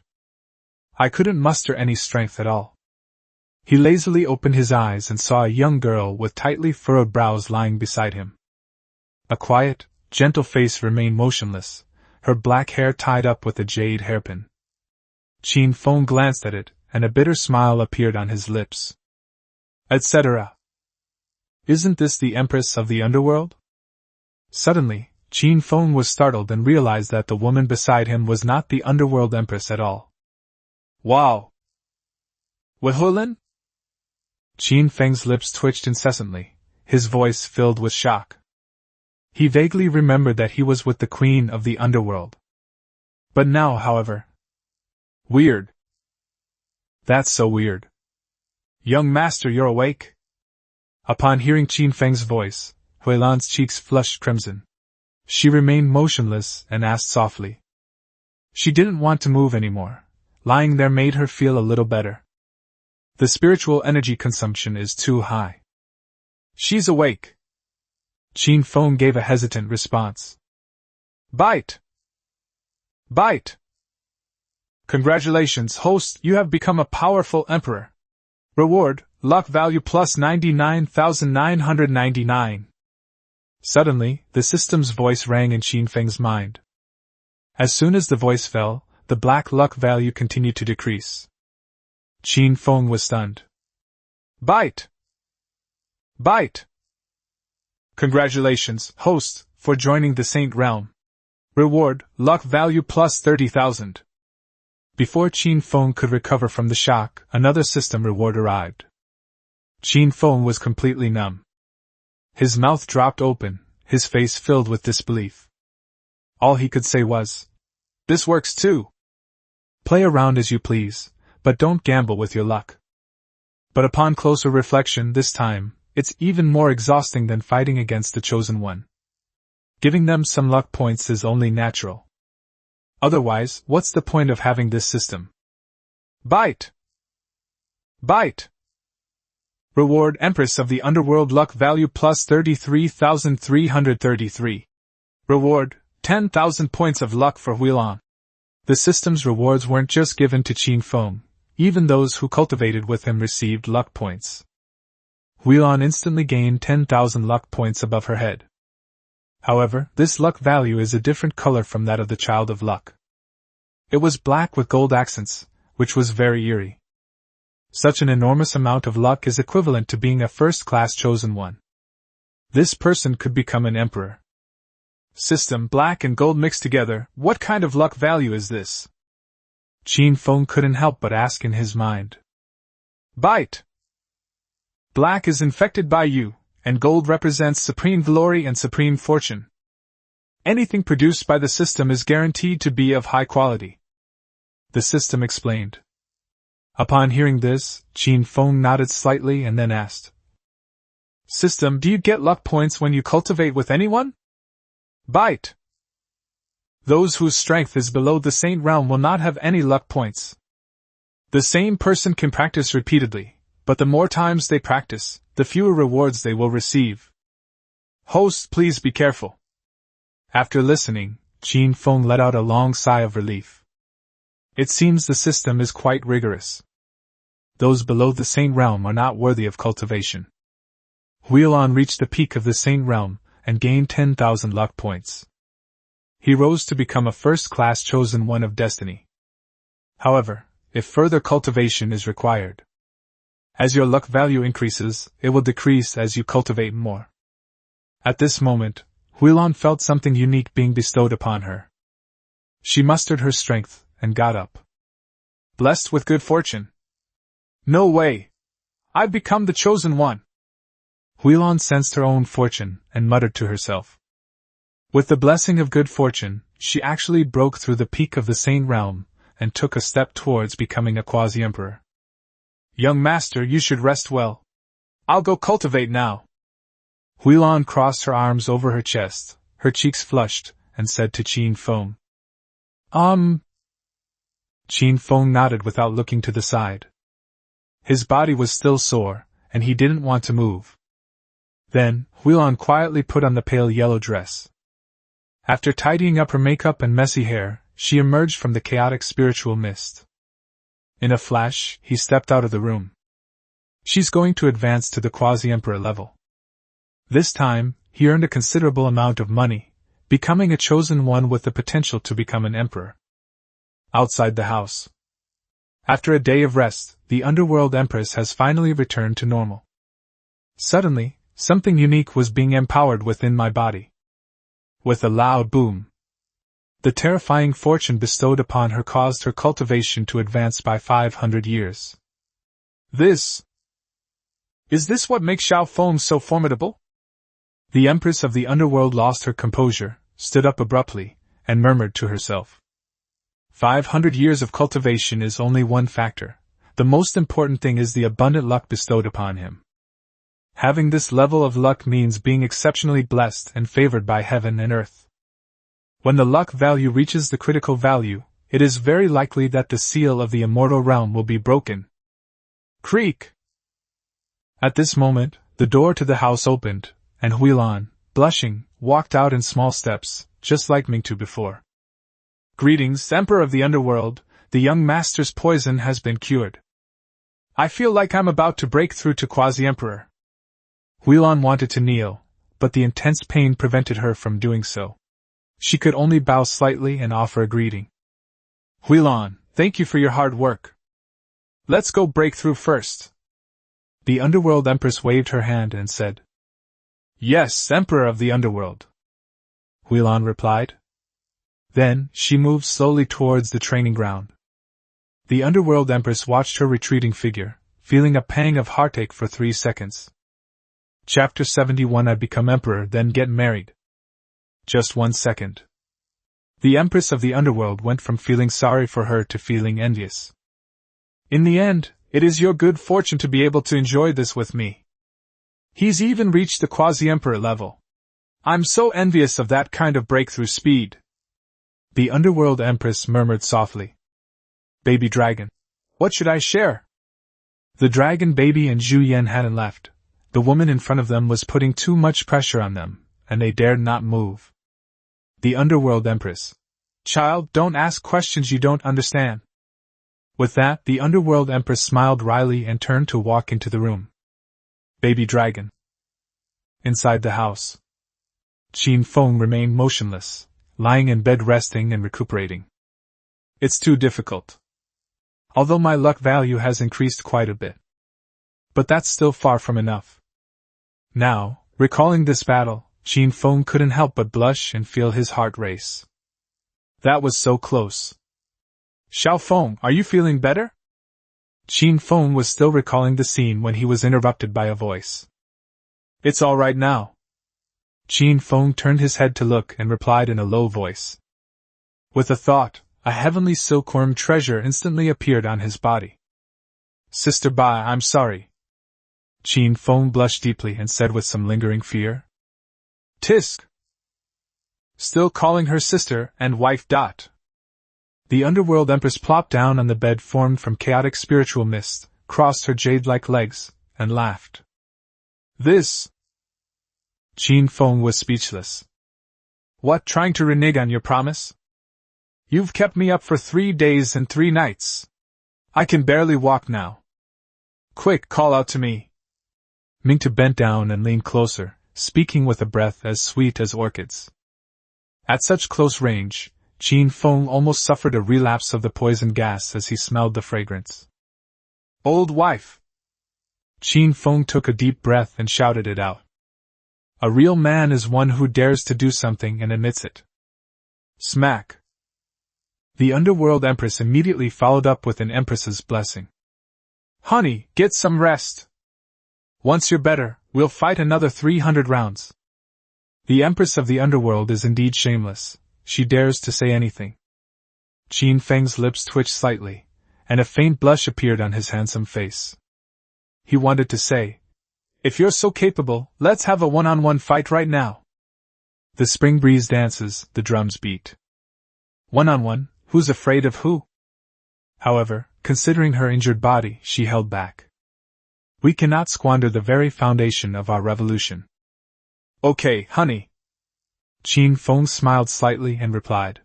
I couldn't muster any strength at all. He lazily opened his eyes and saw a young girl with tightly furrowed brows lying beside him. A quiet, gentle face remained motionless, her black hair tied up with a jade hairpin. Qin Feng glanced at it, and a bitter smile appeared on his lips. Etc. Isn't this the empress of the underworld? Suddenly, Qin Feng was startled and realized that the woman beside him was not the underworld empress at all. Wow! Wehulan? Qin Feng's lips twitched incessantly, his voice filled with shock. He vaguely remembered that he was with the queen of the underworld. But now, however... Weird. That's so weird. Young master, you're awake? Upon hearing Qin Feng's voice, Huilan's cheeks flushed crimson. She remained motionless and asked softly. She didn't want to move anymore. Lying there made her feel a little better. The spiritual energy consumption is too high. She's awake. Qin Feng gave a hesitant response. Bite! Bite! Congratulations, host, you have become a powerful emperor. Reward, luck value plus 99,999. Suddenly, the system's voice rang in Qin Feng's mind. As soon as the voice fell, the black luck value continued to decrease. Qin Feng was stunned. Bite! Bite! Congratulations, host, for joining the Saint Realm. Reward, luck value plus 30,000. Before Qin Feng could recover from the shock, another system reward arrived. Qin Feng was completely numb. His mouth dropped open, his face filled with disbelief. All he could say was, "This works too. Play around as you please, but don't gamble with your luck." But upon closer reflection this time, it's even more exhausting than fighting against the Chosen One. Giving them some luck points is only natural. Otherwise, what's the point of having this system? Bite! Bite! Reward, Empress of the Underworld, luck value plus 33,333. Reward, 10,000 points of luck for Huilan. The system's rewards weren't just given to Qin Feng, even those who cultivated with him received luck points. Huilan instantly gained 10,000 luck points above her head. However, this luck value is a different color from that of the Child of Luck. It was black with gold accents, which was very eerie. Such an enormous amount of luck is equivalent to being a first-class Chosen One. This person could become an emperor. System, black and gold mixed together, what kind of luck value is this? Qin Feng couldn't help but ask in his mind. Bite! Black is infected by you, and gold represents supreme glory and supreme fortune. Anything produced by the system is guaranteed to be of high quality. The system explained. Upon hearing this, Qin Feng nodded slightly and then asked. System, do you get luck points when you cultivate with anyone? Bite! Those whose strength is below the Saint Realm will not have any luck points. The same person can practice repeatedly, but the more times they practice, the fewer rewards they will receive. Host, please be careful. After listening, Qin Feng let out a long sigh of relief. It seems the system is quite rigorous. Those below the Saint Realm are not worthy of cultivation. Huilan reached the peak of the Saint Realm and gained 10,000 luck points. He rose to become a first-class chosen one of destiny. However, if further cultivation is required, as your luck value increases, it will decrease as you cultivate more. At this moment, Huilan felt something unique being bestowed upon her. She mustered her strength and got up. Blessed with good fortune. No way! I've become the chosen one! Huilan sensed her own fortune and muttered to herself. With the blessing of good fortune, she actually broke through the peak of the Saint Realm and took a step towards becoming a quasi-emperor. Young master, you should rest well. I'll go cultivate now. Huilan crossed her arms over her chest, her cheeks flushed, and said to Qin Feng. Qin Feng nodded without looking to the side. His body was still sore, and he didn't want to move. Then, Huilan quietly put on the pale yellow dress. After tidying up her makeup and messy hair, she emerged from the chaotic spiritual mist. In a flash, he stepped out of the room. She's going to advance to the quasi-emperor level. This time, he earned a considerable amount of money, becoming a chosen one with the potential to become an emperor. Outside the house. After a day of rest, the underworld empress has finally returned to normal. Suddenly, something unique was being empowered within my body. With a loud boom, the terrifying fortune bestowed upon her caused her cultivation to advance by 500 years. Is this what makes Xiao Feng so formidable? The empress of the underworld lost her composure, stood up abruptly, and murmured to herself. 500 years of cultivation is only one factor. The most important thing is the abundant luck bestowed upon him. Having this level of luck means being exceptionally blessed and favored by heaven and earth. When the luck value reaches the critical value, it is very likely that the seal of the immortal realm will be broken. Creak! At this moment, the door to the house opened, and Huilan, blushing, walked out in small steps, just like Mingtu before. Greetings, Emperor of the Underworld, the young master's poison has been cured. I feel like I'm about to break through to quasi-emperor. Huilan wanted to kneel, but the intense pain prevented her from doing so. She could only bow slightly and offer a greeting. Huilan, thank you for your hard work. Let's go break through first. The Underworld Empress waved her hand and said. Yes, Emperor of the Underworld. Huilan replied. Then, she moved slowly towards the training ground. The Underworld Empress watched her retreating figure, feeling a pang of heartache for 3 seconds. Chapter 71 I become Emperor then get married. Just 1 second. The Empress of the Underworld went from feeling sorry for her to feeling envious. In the end, it is your good fortune to be able to enjoy this with me. He's even reached the quasi-emperor level. I'm so envious of that kind of breakthrough speed. The Underworld Empress murmured softly. Baby dragon. What should I share? The dragon baby and Zhu Yan hadn't left. The woman in front of them was putting too much pressure on them, and they dared not move. The Underworld Empress. Child, don't ask questions you don't understand. With that, the Underworld Empress smiled wryly and turned to walk into the room. Baby dragon. Inside the house. Qin Feng remained motionless, lying in bed resting and recuperating. It's too difficult. Although my luck value has increased quite a bit. But that's still far from enough. Now, recalling this battle, Qin Feng couldn't help but blush and feel his heart race. That was so close. Xiao Feng, are you feeling better? Qin Feng was still recalling the scene when he was interrupted by a voice. It's all right now. Qin Feng turned his head to look and replied in a low voice. With a thought, a heavenly silkworm treasure instantly appeared on his body. Sister Bai, I'm sorry. Qin Feng blushed deeply and said with some lingering fear. Tisk! Still calling her sister and wife. The Underworld Empress plopped down on the bed formed from chaotic spiritual mist, crossed her jade-like legs, and laughed. This? Qin Feng was speechless. What, trying to renege on your promise? You've kept me up for 3 days and 3 nights. I can barely walk now. Quick, call out to me. Mingtu bent down and leaned closer, speaking with a breath as sweet as orchids. At such close range, Qin Feng almost suffered a relapse of the poison gas as he smelled the fragrance. Old wife! Qin Feng took a deep breath and shouted it out. A real man is one who dares to do something and admits it. Smack! The underworld empress immediately followed up with an empress's blessing. Honey, get some rest. Once you're better, we'll fight another 300 rounds. The empress of the underworld is indeed shameless. She dares to say anything. Qin Feng's lips twitched slightly, and a faint blush appeared on his handsome face. He wanted to say, if you're so capable, let's have a one-on-one fight right now. The spring breeze dances, the drums beat. One-on-one, who's afraid of who? However, considering her injured body, she held back. We cannot squander the very foundation of our revolution. Okay, honey. Qin Feng smiled slightly and replied.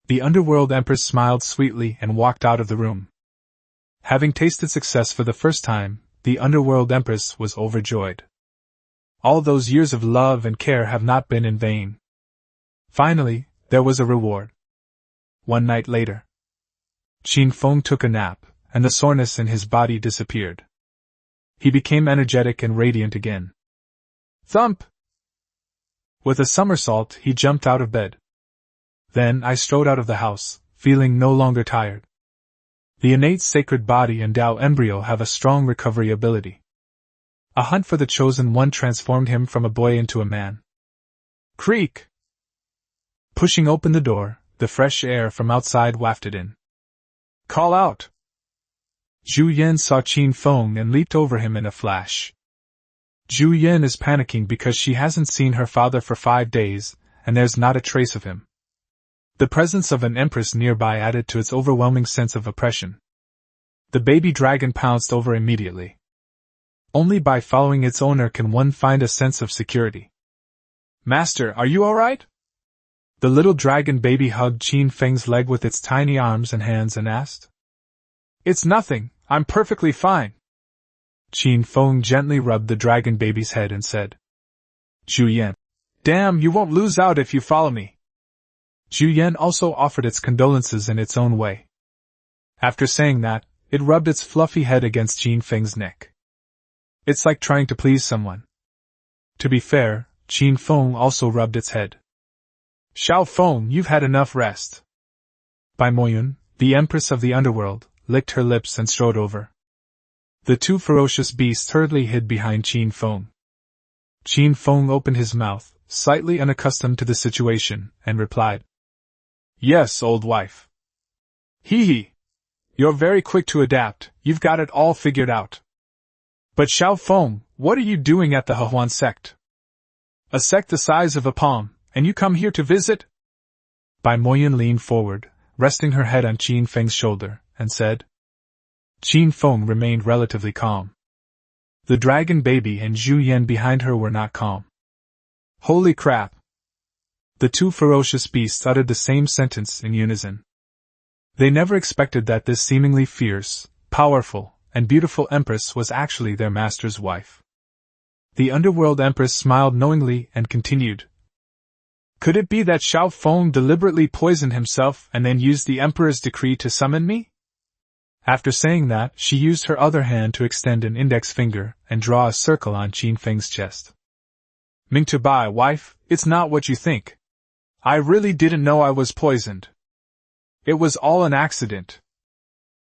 The underworld empress smiled sweetly and walked out of the room. Having tasted success for the first time, the underworld empress was overjoyed. All those years of love and care have not been in vain. Finally, there was a reward. One night later, Qin Feng took a nap, and the soreness in his body disappeared. He became energetic and radiant again. Thump! With a somersault, he jumped out of bed. Then I strode out of the house, feeling no longer tired. The innate sacred body and Tao embryo have a strong recovery ability. A hunt for the chosen one transformed him from a boy into a man. Creak! Pushing open the door, the fresh air from outside wafted in. Call out! Zhu Yan saw Qin Feng and leaped over him in a flash. Zhu Yan is panicking because she hasn't seen her father for 5 days, and there's not a trace of him. The presence of an empress nearby added to its overwhelming sense of oppression. The baby dragon pounced over immediately. Only by following its owner can one find a sense of security. Master, are you alright? The little dragon baby hugged Qin Feng's leg with its tiny arms and hands and asked. It's nothing, I'm perfectly fine. Qin Feng gently rubbed the dragon baby's head and said. Zhu Yan. Damn, you won't lose out if you follow me. Zhu Yan also offered its condolences in its own way. After saying that, it rubbed its fluffy head against Qin Feng's neck. It's like trying to please someone. To be fair, Qin Feng also rubbed its head. Xiao Feng, you've had enough rest. Bai Moyun, the empress of the underworld, licked her lips and strode over. The two ferocious beasts hurriedly hid behind Qin Feng. Qin Feng opened his mouth, slightly unaccustomed to the situation, and replied. Yes, old wife. Hee hee. You're very quick to adapt, you've got it all figured out. But Xiao Feng, what are you doing at the Hehuan sect? A sect the size of a palm, and you come here to visit? Bai Moyun leaned forward, resting her head on Qin Feng's shoulder, and said. Qin Feng remained relatively calm. The dragon baby and Zhu Yan behind her were not calm. Holy crap! The two ferocious beasts uttered the same sentence in unison. They never expected that this seemingly fierce, powerful, and beautiful empress was actually their master's wife. The underworld empress smiled knowingly and continued. Could it be that Xiao Feng deliberately poisoned himself and then used the emperor's decree to summon me? After saying that, she used her other hand to extend an index finger and draw a circle on Qin Feng's chest. Mingtu Bai, wife, it's not what you think. I really didn't know I was poisoned. It was all an accident.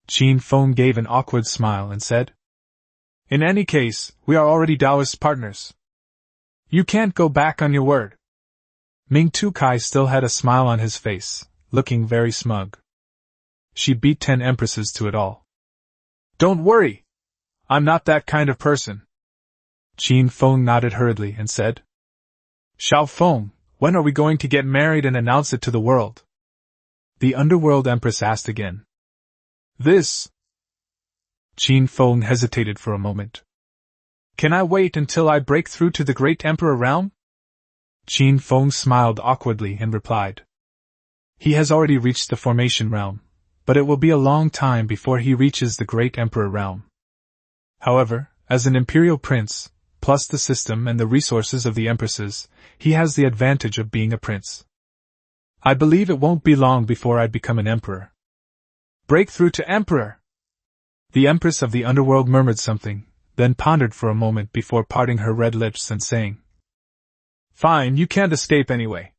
Qin Feng gave an awkward smile and said. In any case, we are already Taoist partners. You can't go back on your word. Ming Tu Kai still had a smile on his face, looking very smug. She beat 10 empresses to it all. Don't worry. I'm not that kind of person. Qin Feng nodded hurriedly and said. Xiao Feng, when are we going to get married and announce it to the world? The underworld empress asked again. This. Qin Feng hesitated for a moment. Can I wait until I break through to the Great Emperor realm? Qin Feng smiled awkwardly and replied. He has already reached the formation realm, but it will be a long time before he reaches the Great Emperor realm. However, as an imperial prince, plus the system and the resources of the empresses, he has the advantage of being a prince. I believe it won't be long before I become an emperor. Breakthrough to emperor! The empress of the underworld murmured something, then pondered for a moment before parting her red lips and saying, Fine, you can't escape anyway.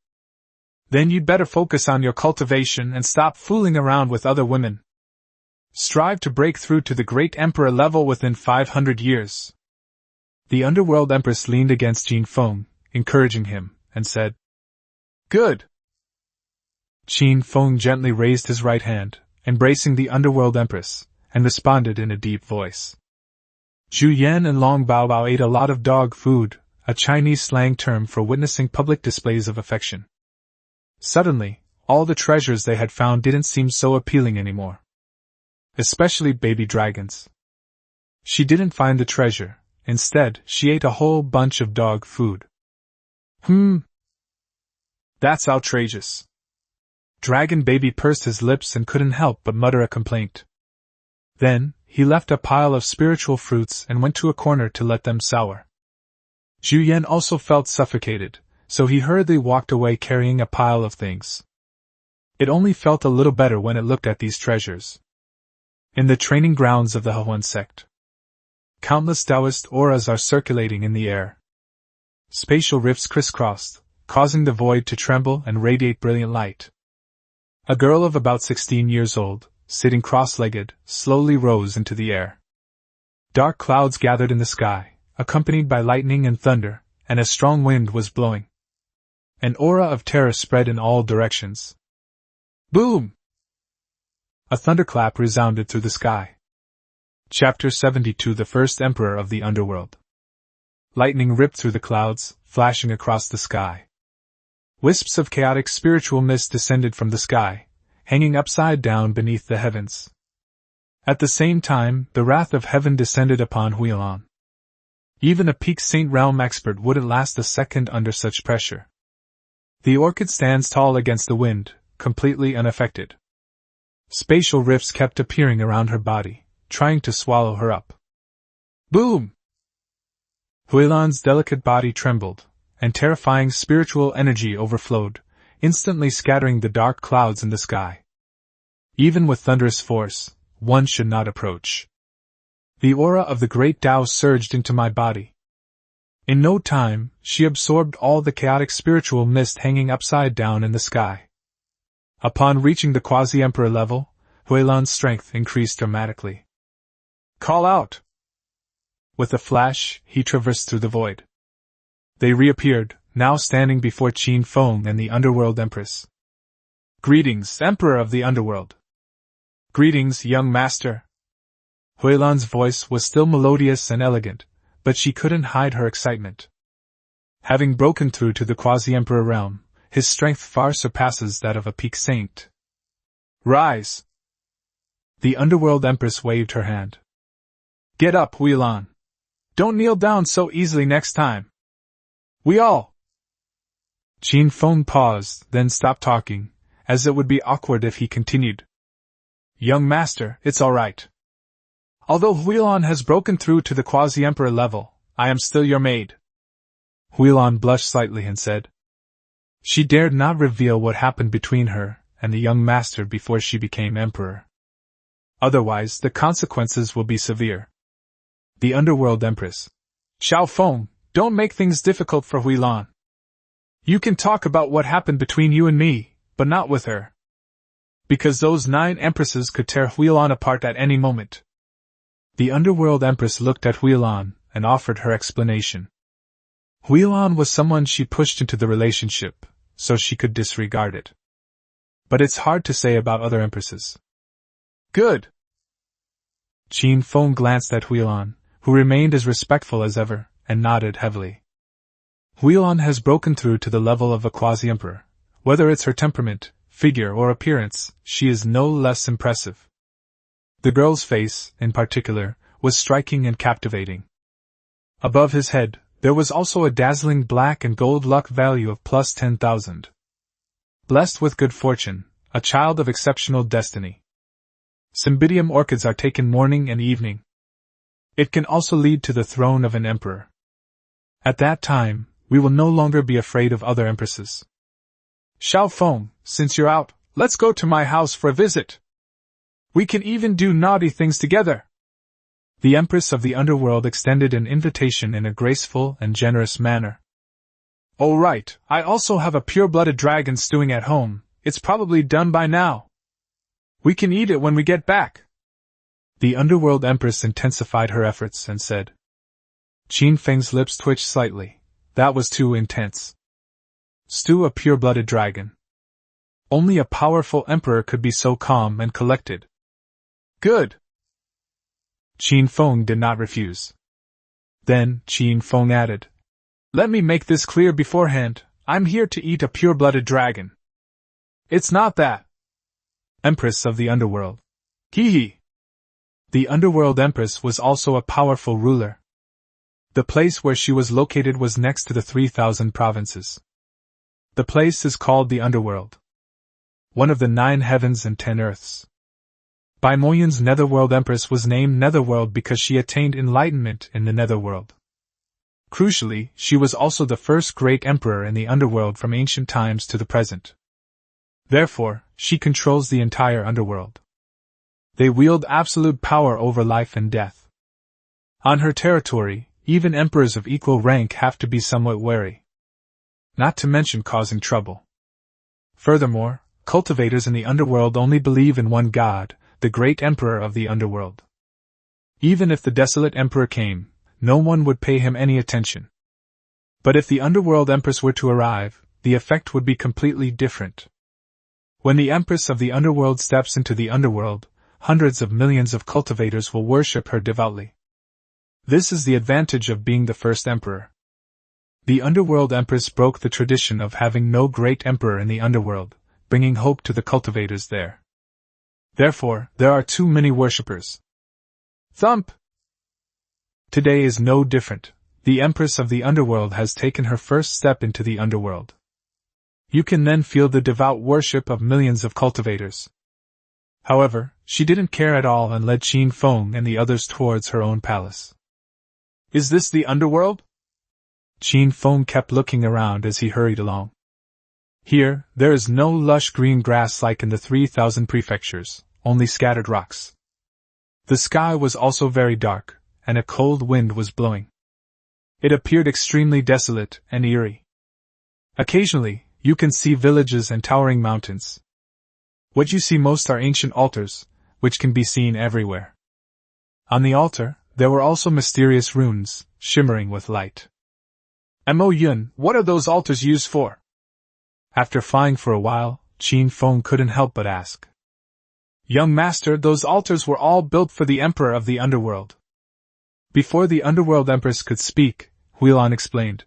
Then you'd better focus on your cultivation and stop fooling around with other women. Strive to break through to the Great Emperor level within 500 years. The underworld empress leaned against Qin Feng, encouraging him, and said, Good! Qin Feng gently raised his right hand, embracing the underworld empress, and responded in a deep voice. Zhu Yan and Long Bao Bao ate a lot of dog food, a Chinese slang term for witnessing public displays of affection. Suddenly, all the treasures they had found didn't seem so appealing anymore. Especially baby dragons. She didn't find the treasure, instead, she ate a whole bunch of dog food. That's outrageous. Dragon Baby pursed his lips and couldn't help but mutter a complaint. Then, he left a pile of spiritual fruits and went to a corner to let them sour. Zhu Yan also felt suffocated, so he hurriedly walked away carrying a pile of things. It only felt a little better when it looked at these treasures. In the training grounds of the Hehuan sect, countless Taoist auras are circulating in the air. Spatial rifts crisscrossed, causing the void to tremble and radiate brilliant light. A girl of about 16 years old, sitting cross-legged, slowly rose into the air. Dark clouds gathered in the sky, accompanied by lightning and thunder, and a strong wind was blowing. An aura of terror spread in all directions. Boom! A thunderclap resounded through the sky. Chapter 72 The First Emperor of the Underworld. Lightning ripped through the clouds, flashing across the sky. Wisps of chaotic spiritual mist descended from the sky, hanging upside down beneath the heavens. At the same time, the wrath of heaven descended upon Huilan. Even a peak Saint Realm expert wouldn't last a second under such pressure. The orchid stands tall against the wind, completely unaffected. Spatial rifts kept appearing around her body, trying to swallow her up. Boom! Huilan's delicate body trembled, and terrifying spiritual energy overflowed, instantly scattering the dark clouds in the sky. Even with thunderous force, one should not approach. The aura of the great Tao surged into my body. In no time, she absorbed all the chaotic spiritual mist hanging upside down in the sky. Upon reaching the quasi-emperor level, Huilan's strength increased dramatically. Call out! With a flash, he traversed through the void. They reappeared, now standing before Qin Feng and the Underworld Empress. Greetings, Emperor of the Underworld. Greetings, young master. Huilan's voice was still melodious and elegant, but she couldn't hide her excitement. Having broken through to the quasi-emperor realm, his strength far surpasses that of a peak saint. Rise! The Underworld Empress waved her hand. Get up, Huilan. Don't kneel down so easily next time. We all. Qin Feng paused, then stopped talking, as it would be awkward if he continued. Young master, it's all right. Although Huilan has broken through to the quasi-emperor level, I am still your maid. Huilan blushed slightly and said. She dared not reveal what happened between her and the young master before she became emperor. Otherwise, the consequences will be severe. The Underworld Empress. Xiao Feng, don't make things difficult for Huilan. You can talk about what happened between you and me, but not with her. Because those 9 empresses could tear Huilan apart at any moment. The Underworld Empress looked at Huilan and offered her explanation. Huilan was someone she pushed into the relationship, so she could disregard it. But it's hard to say about other empresses. Good! Qin Feng glanced at Huilan, who remained as respectful as ever, and nodded heavily. Huilan has broken through to the level of a quasi-emperor. Whether it's her temperament, figure or appearance, she is no less impressive. The girl's face, in particular, was striking and captivating. Above his head, there was also a dazzling black and gold luck value of plus 10,000. Blessed with good fortune, a child of exceptional destiny. Cymbidium orchids are taken morning and evening. It can also lead to the throne of an emperor. At that time, we will no longer be afraid of other empresses. Xiao Feng, since you're out, let's go to my house for a visit. We can even do naughty things together. The Empress of the Underworld extended an invitation in a graceful and generous manner. Oh right, I also have a pure-blooded dragon stewing at home, it's probably done by now. We can eat it when we get back. The Underworld Empress intensified her efforts and said. Qin Feng's lips twitched slightly. That was too intense. Stew a pure-blooded dragon. Only a powerful emperor could be so calm and collected. Good. Qin Feng did not refuse. Then, Qin Feng added, let me make this clear beforehand, I'm here to eat a pure-blooded dragon. It's not that. Empress of the Underworld. Hee. The Underworld Empress was also a powerful ruler. The place where she was located was next to the 3,000 provinces. The place is called the Underworld. One of the 9 heavens and 10 earths. Bai Moyun's Netherworld Empress was named Netherworld because she attained enlightenment in the Netherworld. Crucially, she was also the first great emperor in the Underworld from ancient times to the present. Therefore, she controls the entire Underworld. They wield absolute power over life and death. On her territory, even emperors of equal rank have to be somewhat wary. Not to mention causing trouble. Furthermore, cultivators in the Underworld only believe in one god, the great emperor of the Underworld. Even if the desolate emperor came, no one would pay him any attention. But if the Underworld Empress were to arrive, the effect would be completely different. When the Empress of the Underworld steps into the Underworld, hundreds of millions of cultivators will worship her devoutly. This is the advantage of being the first emperor. The Underworld Empress broke the tradition of having no great emperor in the Underworld, bringing hope to the cultivators there. Therefore, there are too many worshippers. Thump! Today is no different. The Empress of the Underworld has taken her first step into the Underworld. You can then feel the devout worship of millions of cultivators. However, she didn't care at all and led Qin Feng and the others towards her own palace. Is this the Underworld? Qin Feng kept looking around as he hurried along. Here, there is no lush green grass like in the 3,000 prefectures, only scattered rocks. The sky was also very dark, and a cold wind was blowing. It appeared extremely desolate and eerie. Occasionally, you can see villages and towering mountains. What you see most are ancient altars, which can be seen everywhere. On the altar, there were also mysterious runes, shimmering with light. Mo Yun, what are those altars used for? After flying for a while, Qin Feng couldn't help but ask. Young master, those altars were all built for the Emperor of the Underworld. Before the Underworld Empress could speak, Huilan explained.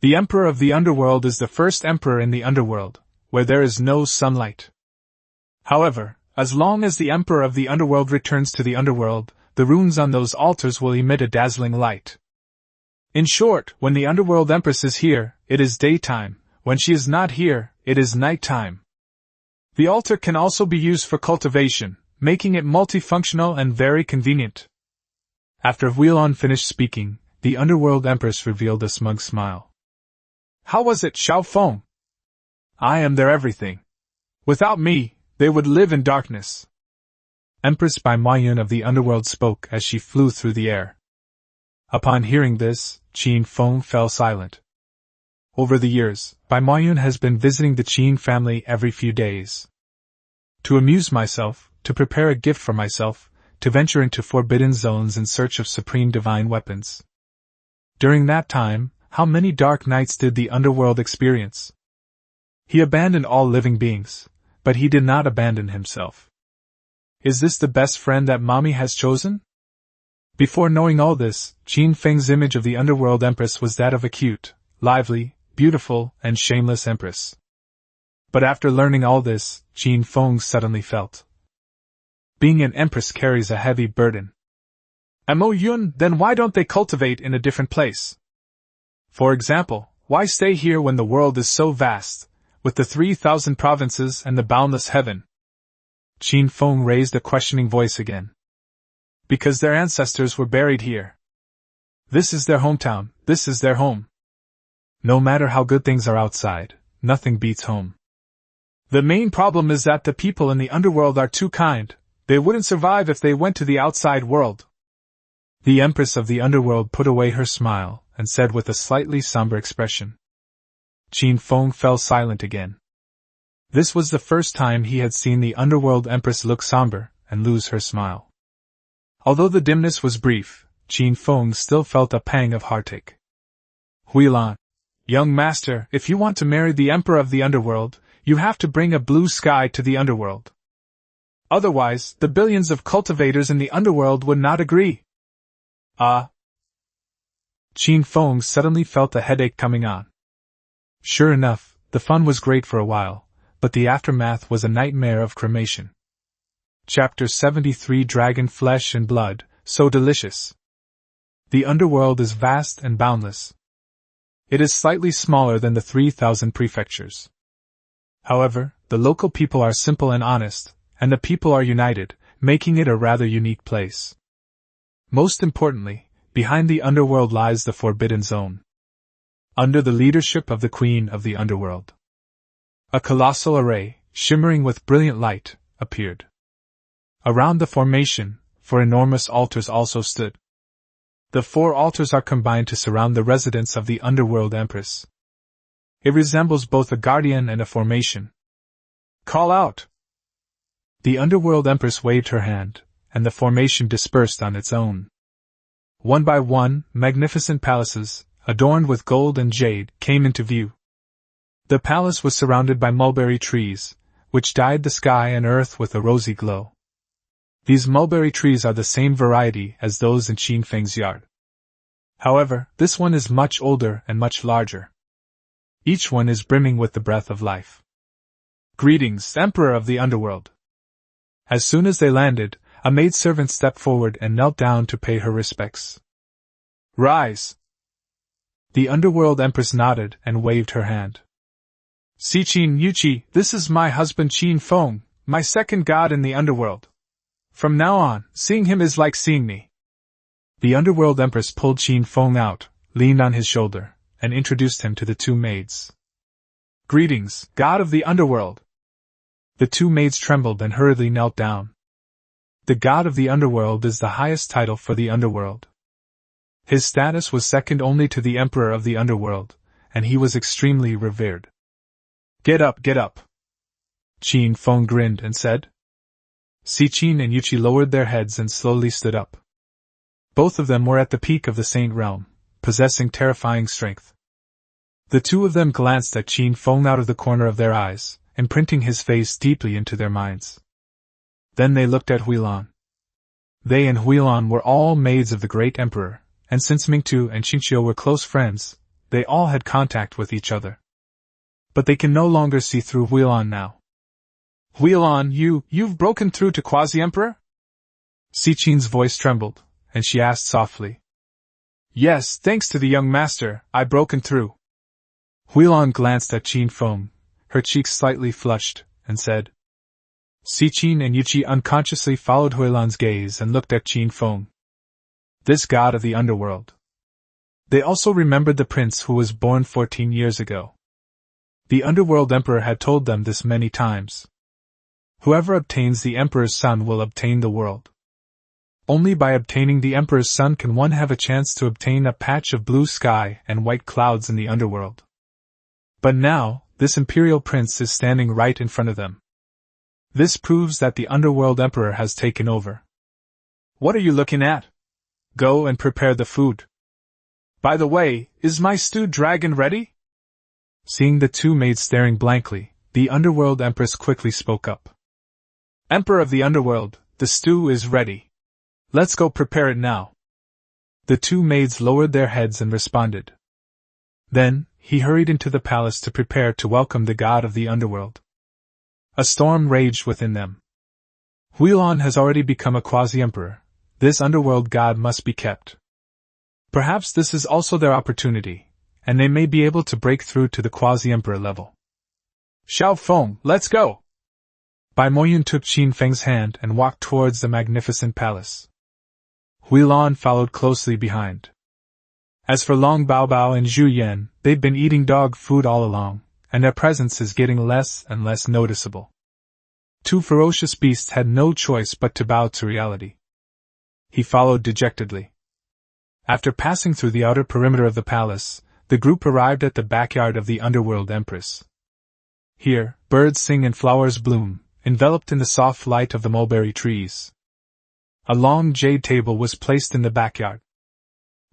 The Emperor of the Underworld is the first emperor in the Underworld, where there is no sunlight. However, as long as the Emperor of the Underworld returns to the Underworld, the runes on those altars will emit a dazzling light. In short, when the Underworld Empress is here, it is daytime, when she is not here, it is nighttime. The altar can also be used for cultivation, making it multifunctional and very convenient. After Huilan finished speaking, the Underworld Empress revealed a smug smile. How was it, Xiao Feng? I am their everything. Without me, they would live in darkness. Empress Bai Moyun of the Underworld spoke as she flew through the air. Upon hearing this, Qin Feng fell silent. Over the years, Bai Moyun has been visiting the Qin family every few days. To amuse myself, to prepare a gift for myself, to venture into forbidden zones in search of supreme divine weapons. During that time, how many dark nights did the Underworld experience? He abandoned all living beings, but he did not abandon himself. Is this the best friend that Mommy has chosen? Before knowing all this, Qin Feng's image of the Underworld Empress was that of a cute, lively, beautiful, and shameless empress. But after learning all this, Qin Feng suddenly felt. Being an empress carries a heavy burden. Mo Yun, then why don't they cultivate in a different place? For example, why stay here when the world is so vast, with the 3,000 provinces and the boundless heaven? Qin Feng raised a questioning voice again. Because their ancestors were buried here. This is their hometown, this is their home. No matter how good things are outside, nothing beats home. The main problem is that the people in the underworld are too kind. They wouldn't survive if they went to the outside world. The Empress of the underworld put away her smile and said with a slightly somber expression. Qin Feng fell silent again. This was the first time he had seen the underworld Empress look somber and lose her smile. Although the dimness was brief, Qin Feng still felt a pang of heartache. Huilan, young master, if you want to marry the Emperor of the underworld, you have to bring a blue sky to the underworld. Otherwise, the billions of cultivators in the underworld would not agree. Qin Feng suddenly felt a headache coming on. Sure enough, the fun was great for a while, but the aftermath was a nightmare of cremation. Chapter 73 Dragon Flesh and Blood, so delicious. The underworld is vast and boundless. It is slightly smaller than the 3,000 prefectures. However, the local people are simple and honest, and the people are united, making it a rather unique place. Most importantly, behind the underworld lies the Forbidden Zone. Under the leadership of the Queen of the Underworld. A colossal array, shimmering with brilliant light, appeared. Around the formation, 4 enormous altars also stood. The 4 altars are combined to surround the residence of the Underworld Empress. It resembles both a guardian and a formation. Call out! The Underworld Empress waved her hand, and the formation dispersed on its own. One by one, magnificent palaces, adorned with gold and jade, came into view. The palace was surrounded by mulberry trees, which dyed the sky and earth with a rosy glow. These mulberry trees are the same variety as those in Qin Feng's yard. However, this one is much older and much larger. Each one is brimming with the breath of life. Greetings, Emperor of the Underworld! As soon as they landed, a maidservant stepped forward and knelt down to pay her respects. Rise! The Underworld Empress nodded and waved her hand. Si Qin Yuqi, this is my husband Qin Feng, my second god in the Underworld. From now on, seeing him is like seeing me. The Underworld Empress pulled Qin Feng out, leaned on his shoulder, and introduced him to the 2 maids. Greetings, God of the Underworld! The 2 maids trembled and hurriedly knelt down. The God of the Underworld is the highest title for the Underworld. His status was second only to the Emperor of the Underworld, and he was extremely revered. Get up, get up! Qin Feng grinned and said. Si Qin and Yuqi lowered their heads and slowly stood up. Both of them were at the peak of the Saint Realm, possessing terrifying strength. The 2 of them glanced at Qin Feng out of the corner of their eyes, imprinting his face deeply into their minds. Then they looked at Huilan. They and Huilan were all maids of the great emperor, and since Mingtu and Qinqiu were close friends, they all had contact with each other. But they can no longer see through Huilan now. Huilan, you've broken through to Quasi-Emperor? Si Qin's voice trembled, and she asked softly. Yes, thanks to the young master, I've broken through. Huilan glanced at Qin Feng, her cheeks slightly flushed, and said. Si Qin and Yuqi unconsciously followed Huilan's gaze and looked at Qin Feng. This god of the underworld. They also remembered the prince who was born 14 years ago. The underworld emperor had told them this many times. Whoever obtains the emperor's son will obtain the world. Only by obtaining the emperor's son can one have a chance to obtain a patch of blue sky and white clouds in the underworld. But now, this imperial prince is standing right in front of them. This proves that the underworld emperor has taken over. What are you looking at? Go and prepare the food. By the way, is my stewed dragon ready? Seeing the 2 maids staring blankly, the underworld empress quickly spoke up. Emperor of the underworld, the stew is ready. Let's go prepare it now. The 2 maids lowered their heads and responded. Then, he hurried into the palace to prepare to welcome the god of the underworld. A storm raged within them. Huilan has already become a quasi-emperor. This underworld god must be kept. Perhaps this is also their opportunity, and they may be able to break through to the quasi-emperor level. Xiao Feng, let's go! Bai Moyun took Qin Feng's hand and walked towards the magnificent palace. Huilan followed closely behind. As for Long Baobao and Zhu Yan, they'd been eating dog food all along, and their presence is getting less and less noticeable. Two ferocious beasts had no choice but to bow to reality. He followed dejectedly. After passing through the outer perimeter of the palace, the group arrived at the backyard of the underworld empress. Here, birds sing and flowers bloom, enveloped in the soft light of the mulberry trees. A long jade table was placed in the backyard.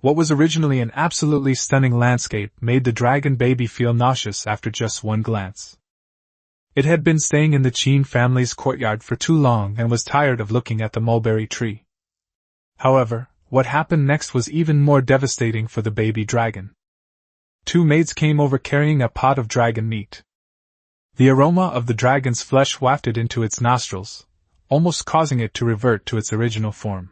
What was originally an absolutely stunning landscape made the dragon baby feel nauseous after just one glance. It had been staying in the Qin family's courtyard for too long and was tired of looking at the mulberry tree. However, what happened next was even more devastating for the baby dragon. Two maids came over carrying a pot of dragon meat. The aroma of the dragon's flesh wafted into its nostrils, almost causing it to revert to its original form.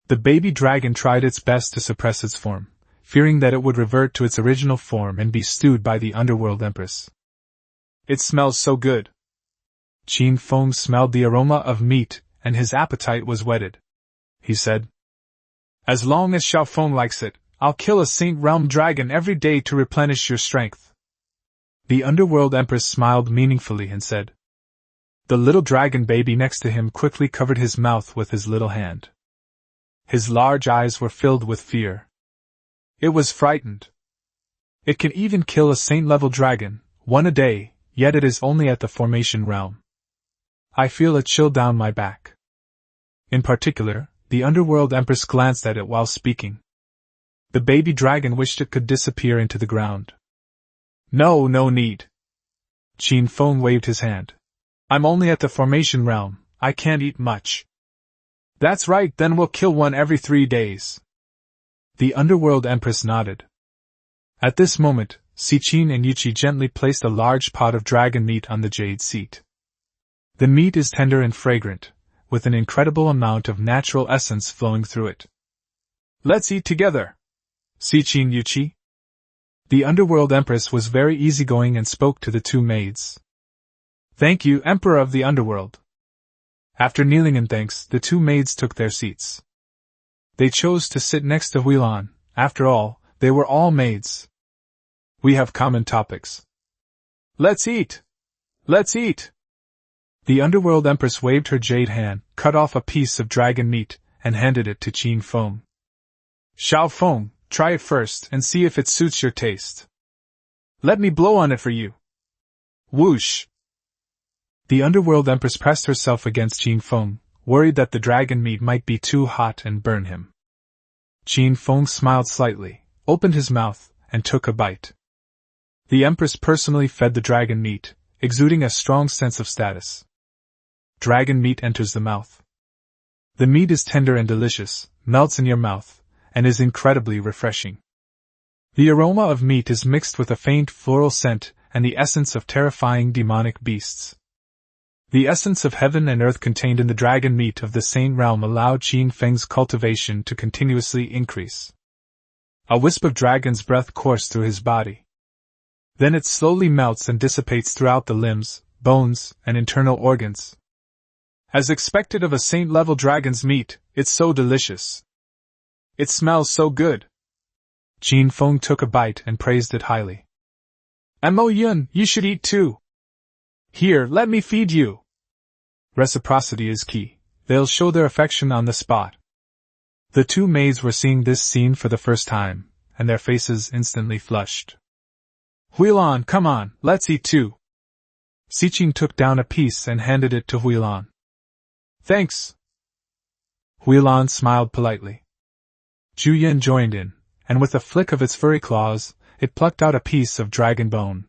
The baby dragon tried its best to suppress its form, fearing that it would revert to its original form and be stewed by the underworld empress. It smells so good. Qin Feng smelled the aroma of meat, and his appetite was whetted. He said, "As long as Xiao Feng likes it, I'll kill a Saint Realm dragon every day to replenish your strength." The underworld empress smiled meaningfully and said. The little dragon baby next to him quickly covered his mouth with his little hand. His large eyes were filled with fear. It was frightened. It can even kill a saint-level dragon, one a day, yet it is only at the formation realm. I feel a chill down my back. In particular, the underworld empress glanced at it while speaking. The baby dragon wished it could disappear into the ground. No need. Qin Feng waved his hand. I'm only at the formation realm, I can't eat much. That's right, then we'll kill one every 3 days. The underworld empress nodded. At this moment, Siqin and Yuqi gently placed a large pot of dragon meat on the jade seat. The meat is tender and fragrant, with an incredible amount of natural essence flowing through it. Let's eat together. Siqin Yuqi. The underworld empress was very easygoing and spoke to the two maids. Thank you, Emperor of the Underworld. After kneeling in thanks, the two maids took their seats. They chose to sit next to Huilan. After all, they were all maids. We have common topics. Let's eat! Let's eat! The underworld empress waved her jade hand, cut off a piece of dragon meat, and handed it to Qin Feng. Xiao Feng, try it first and see if it suits your taste. Let me blow on it for you. Whoosh! The underworld empress pressed herself against Qin Feng, worried that the dragon meat might be too hot and burn him. Qin Feng smiled slightly, opened his mouth, and took a bite. The empress personally fed the dragon meat, exuding a strong sense of status. Dragon meat enters the mouth. The meat is tender and delicious, melts in your mouth, and is incredibly refreshing. The aroma of meat is mixed with a faint floral scent and the essence of terrifying demonic beasts. The essence of heaven and earth contained in the dragon meat of the Saint Realm allowed Qin Feng's cultivation to continuously increase. A wisp of dragon's breath coursed through his body. Then it slowly melts and dissipates throughout the limbs, bones, and internal organs. As expected of a saint-level dragon's meat, it's so delicious. It smells so good. Qin Feng took a bite and praised it highly. Mo Yun, you should eat too. Here, let me feed you. Reciprocity is key. They'll show their affection on the spot. The two maids were seeing this scene for the first time, and their faces instantly flushed. Huilan, come on, let's eat too. Siqin took down a piece and handed it to Huilan. Thanks. Huilan smiled politely. Zhu Yan joined in, and with a flick of its furry claws, it plucked out a piece of dragon bone.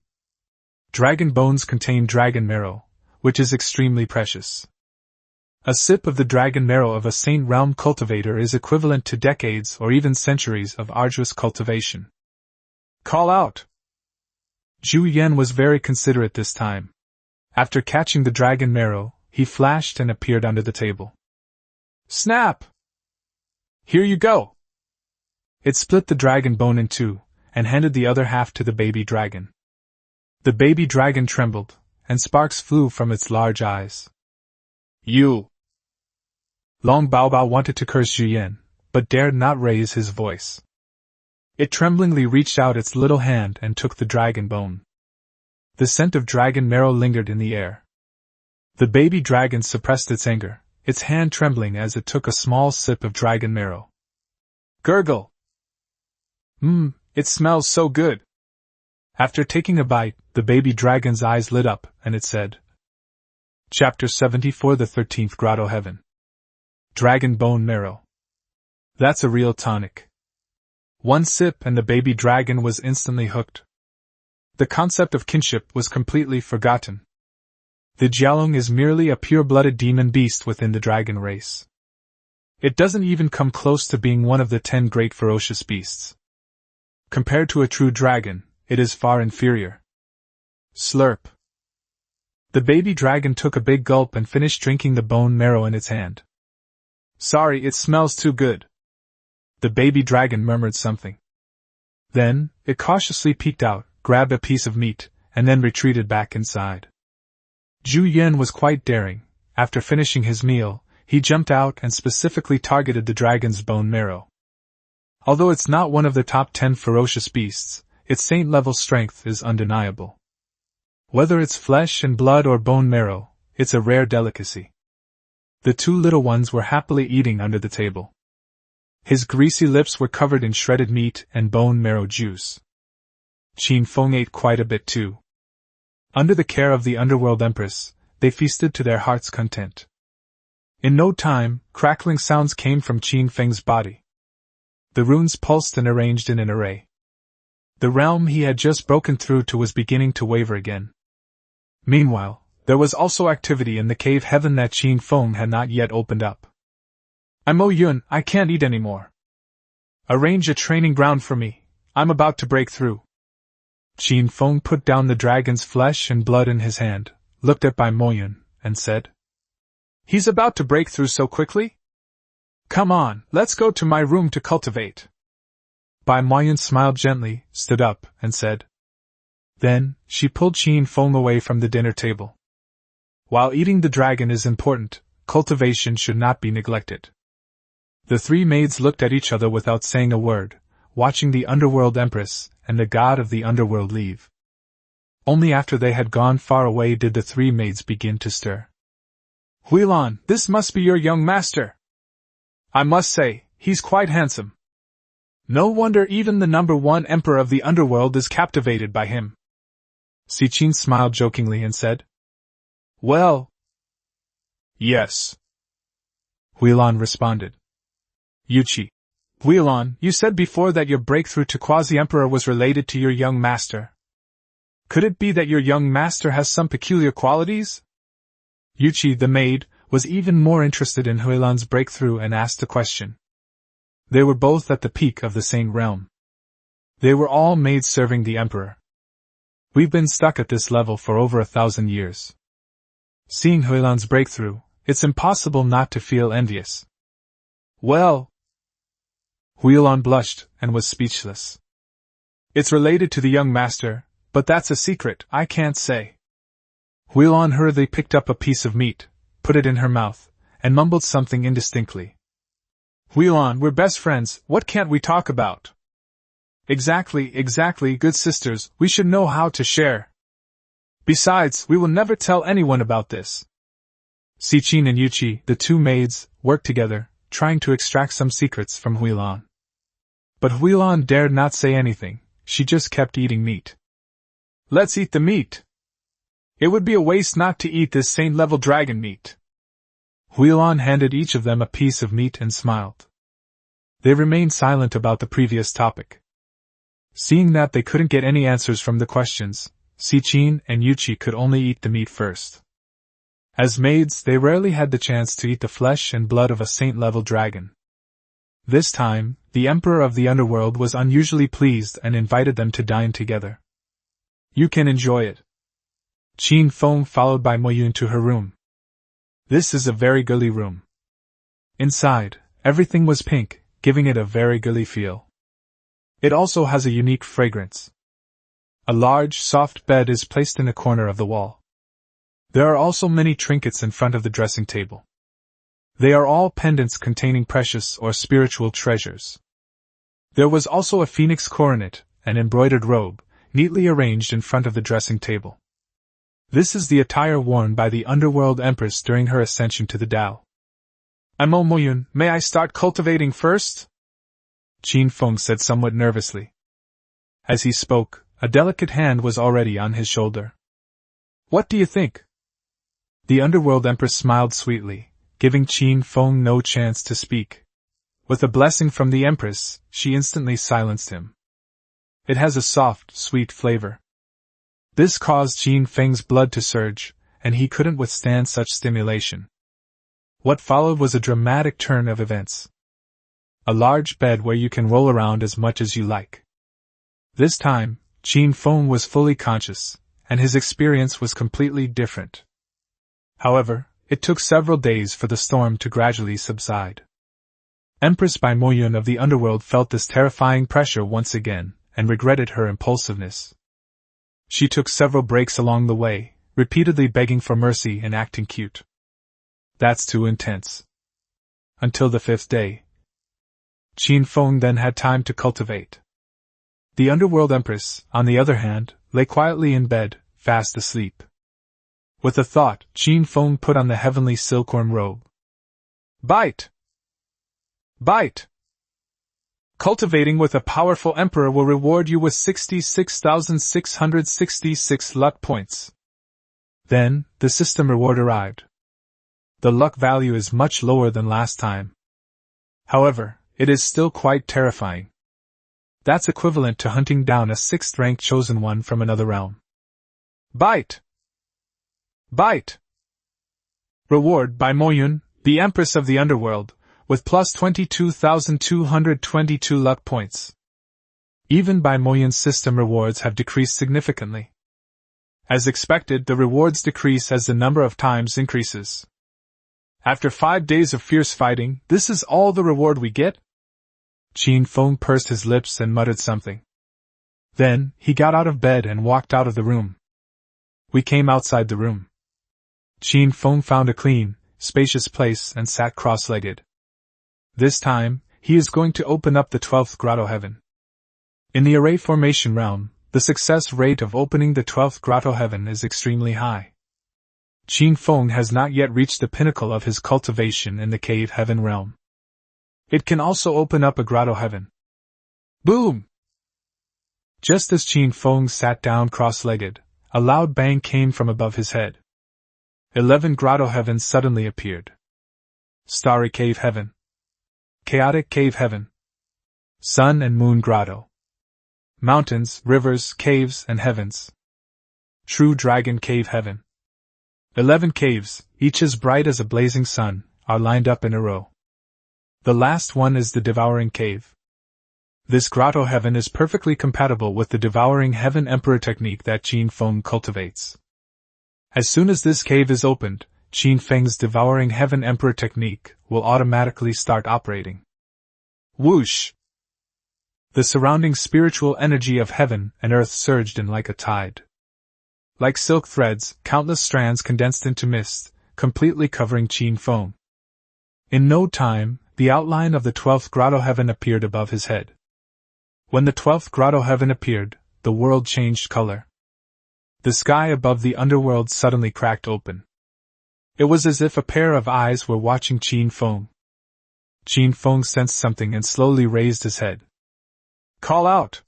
Dragon bones contain dragon marrow, which is extremely precious. A sip of the dragon marrow of a Saint Realm cultivator is equivalent to decades or even centuries of arduous cultivation. Call out! Zhu Yan was very considerate this time. After catching the dragon marrow, he flashed and appeared under the table. Snap! Here you go! It split the dragon bone in two, and handed the other half to the baby dragon. The baby dragon trembled, and sparks flew from its large eyes. You! Long Bao Bao wanted to curse Zhu Yan, but dared not raise his voice. It tremblingly reached out its little hand and took the dragon bone. The scent of dragon marrow lingered in the air. The baby dragon suppressed its anger, its hand trembling as it took a small sip of dragon marrow. Gurgle! It smells so good! After taking a bite, the baby dragon's eyes lit up, and it said, Chapter 74, the 13th Grotto Heaven. Dragon bone marrow. That's a real tonic. One sip and the baby dragon was instantly hooked. The concept of kinship was completely forgotten. The Jialong is merely a pure-blooded demon beast within the dragon race. It doesn't even come close to being one of the 10 great ferocious beasts. Compared to a true dragon, it is far inferior. Slurp. The baby dragon took a big gulp and finished drinking the bone marrow in its hand. Sorry, it smells too good. The baby dragon murmured something. Then, it cautiously peeked out, grabbed a piece of meat, and then retreated back inside. Zhu Yan was quite daring. After finishing his meal, he jumped out and specifically targeted the dragon's bone marrow. Although it's not one of the top 10 ferocious beasts, its saint-level strength is undeniable. Whether it's flesh and blood or bone marrow, it's a rare delicacy. The two little ones were happily eating under the table. His greasy lips were covered in shredded meat and bone marrow juice. Qin Feng ate quite a bit too. Under the care of the underworld empress, they feasted to their heart's content. In no time, crackling sounds came from Qin Feng's body. The runes pulsed and arranged in an array. The realm he had just broken through to was beginning to waver again. Meanwhile, there was also activity in the cave heaven that Qin Feng had not yet opened up. I'm Mo Yun, I can't eat anymore. Arrange a training ground for me, I'm about to break through. Qin Feng put down the dragon's flesh and blood in his hand, looked at Bai Moyun, and said, He's about to break through so quickly? Come on, let's go to my room to cultivate. Bai Moyun smiled gently, stood up, and said. Then, she pulled Qin Feng away from the dinner table. While eating the dragon is important, cultivation should not be neglected. The three maids looked at each other without saying a word, watching the underworld empress and the god of the underworld leave. Only after they had gone far away did the three maids begin to stir. Huilan, this must be your young master. I must say, he's quite handsome. No wonder even the #1 emperor of the underworld is captivated by him. Siqin smiled jokingly and said, Well, yes. Huilan responded. Yuqi. Huilan, you said before that your breakthrough to quasi-emperor was related to your young master. Could it be that your young master has some peculiar qualities? Yuqi, the maid, was even more interested in Huilan's breakthrough and asked the question. They were both at the peak of the Saint realm. They were all maids serving the emperor. We've been stuck at this level for over 1,000 years. Seeing Huilan's breakthrough, it's impossible not to feel envious. Well, Huilan blushed and was speechless. It's related to the young master, but that's a secret, I can't say. Huilan hurriedly picked up a piece of meat, put it in her mouth, and mumbled something indistinctly. Huilan, we're best friends, what can't we talk about? Exactly, good sisters, we should know how to share. Besides, we will never tell anyone about this. Siqin and Yuqi, the two maids, worked together, trying to extract some secrets from Huilan. But Huilan dared not say anything, she just kept eating meat. Let's eat the meat. It would be a waste not to eat this saint-level dragon meat. Huilan handed each of them a piece of meat and smiled. They remained silent about the previous topic. Seeing that they couldn't get any answers from the questions, Siqin and Yuqi could only eat the meat first. As maids, they rarely had the chance to eat the flesh and blood of a saint-level dragon. This time, the Emperor of the Underworld was unusually pleased and invited them to dine together. You can enjoy it. Qin Feng followed by Mo Yun to her room. This is a very girly room. Inside, everything was pink, giving it a very girly feel. It also has a unique fragrance. A large, soft bed is placed in a corner of the wall. There are also many trinkets in front of the dressing table. They are all pendants containing precious or spiritual treasures. There was also a phoenix coronet, an embroidered robe, neatly arranged in front of the dressing table. This is the attire worn by the underworld empress during her ascension to the Tao. Amo Moyun, may I start cultivating first? Qin Feng said somewhat nervously. As he spoke, a delicate hand was already on his shoulder. What do you think? The underworld empress smiled sweetly, giving Qin Feng no chance to speak. With a blessing from the empress, she instantly silenced him. It has a soft, sweet flavor. This caused Qin Feng's blood to surge, and he couldn't withstand such stimulation. What followed was a dramatic turn of events. A large bed where you can roll around as much as you like. This time, Qin Feng was fully conscious, and his experience was completely different. However, it took several days for the storm to gradually subside. Empress Bai Moyun of the underworld felt this terrifying pressure once again, and regretted her impulsiveness. She took several breaks along the way, repeatedly begging for mercy and acting cute. That's too intense. Until the 5th day. Qin Feng then had time to cultivate. The underworld empress, on the other hand, lay quietly in bed, fast asleep. With a thought, Qin Feng put on the heavenly silkworm robe. Bite! Bite! Cultivating with a powerful emperor will reward you with 66,666 luck points. Then, the system reward arrived. The luck value is much lower than last time. However, it is still quite terrifying. That's equivalent to hunting down a 6th-rank chosen one from another realm. Bite! Bite! Reward by Moyun, the Empress of the Underworld, with plus 22,222 luck points. Even Bai Moyun's system rewards have decreased significantly. As expected, the rewards decrease as the number of times increases. After 5 days of fierce fighting, this is all the reward we get? Qin Feng pursed his lips and muttered something. Then, he got out of bed and walked out of the room. We came outside the room. Qin Feng found a clean, spacious place and sat cross-legged. This time, he is going to open up the 12th grotto heaven. In the array formation realm, the success rate of opening the 12th grotto heaven is extremely high. Qin Feng has not yet reached the pinnacle of his cultivation in the cave heaven realm. It can also open up a grotto heaven. Boom! Just as Qin Feng sat down cross-legged, a loud bang came from above his head. 11 grotto heavens suddenly appeared. Starry Cave Heaven. Chaotic Cave Heaven. Sun and Moon Grotto. Mountains, rivers, caves, and heavens. True Dragon Cave Heaven. 11 caves, each as bright as a blazing sun, are lined up in a row. The last one is the Devouring Cave. This grotto heaven is perfectly compatible with the Devouring Heaven Emperor technique that Qin Feng cultivates. As soon as this cave is opened, Qin Feng's Devouring Heaven Emperor technique will automatically start operating. Whoosh! The surrounding spiritual energy of heaven and earth surged in like a tide. Like silk threads, countless strands condensed into mist, completely covering Qin Feng. In no time, the outline of the 12th grotto heaven appeared above his head. When the 12th grotto heaven appeared, the world changed color. The sky above the underworld suddenly cracked open. It was as if a pair of eyes were watching Qin Feng. Qin Feng sensed something and slowly raised his head. Call out!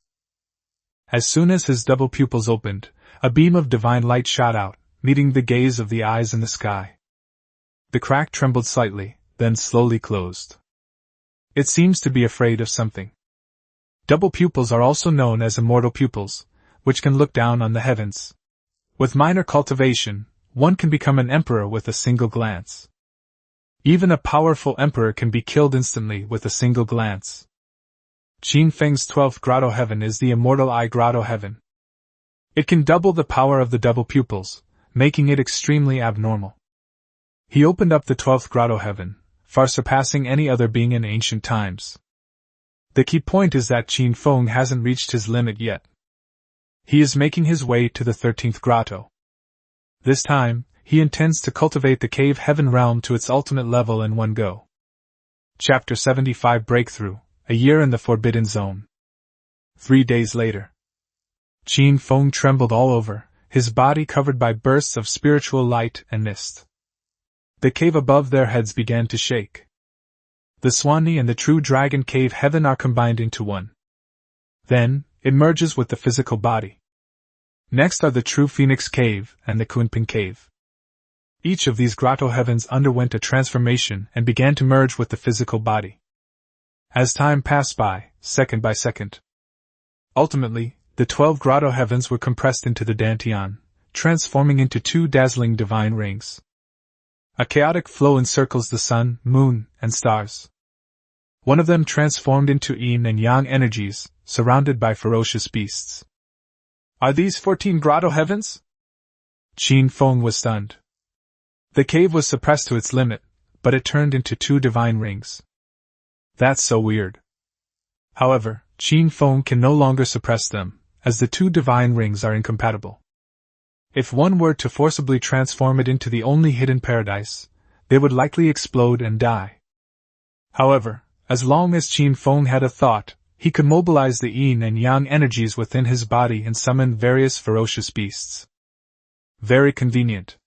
As soon as his double pupils opened, a beam of divine light shot out, meeting the gaze of the eyes in the sky. The crack trembled slightly, then slowly closed. It seems to be afraid of something. Double pupils are also known as immortal pupils, which can look down on the heavens. With minor cultivation, one can become an emperor with a single glance. Even a powerful emperor can be killed instantly with a single glance. Qin Feng's 12th grotto heaven is the immortal eye grotto heaven. It can double the power of the double pupils, making it extremely abnormal. He opened up the 12th grotto heaven, far surpassing any other being in ancient times. The key point is that Qin Feng hasn't reached his limit yet. He is making his way to the 13th grotto. This time, he intends to cultivate the cave heaven realm to its ultimate level in one go. Chapter 75 Breakthrough, a year in the Forbidden Zone. 3 days later. Qin Feng trembled all over, his body covered by bursts of spiritual light and mist. The cave above their heads began to shake. The Swanee and the true dragon cave heaven are combined into one. Then, it merges with the physical body. Next are the true Phoenix Cave and the Kunping Cave. Each of these grotto heavens underwent a transformation and began to merge with the physical body. As time passed by second, ultimately, the 12 grotto heavens were compressed into the Dantian, transforming into 2 dazzling divine rings. A chaotic flow encircles the sun, moon, and stars. One of them transformed into yin and yang energies, surrounded by ferocious beasts. Are these 14 grotto heavens? Qin Feng was stunned. The cave was suppressed to its limit, but it turned into 2 divine rings. That's so weird. However, Qin Feng can no longer suppress them, as the 2 divine rings are incompatible. If one were to forcibly transform it into the only hidden paradise, they would likely explode and die. However, as long as Qin Feng had a thought, he could mobilize the yin and yang energies within his body and summon various ferocious beasts. Very convenient.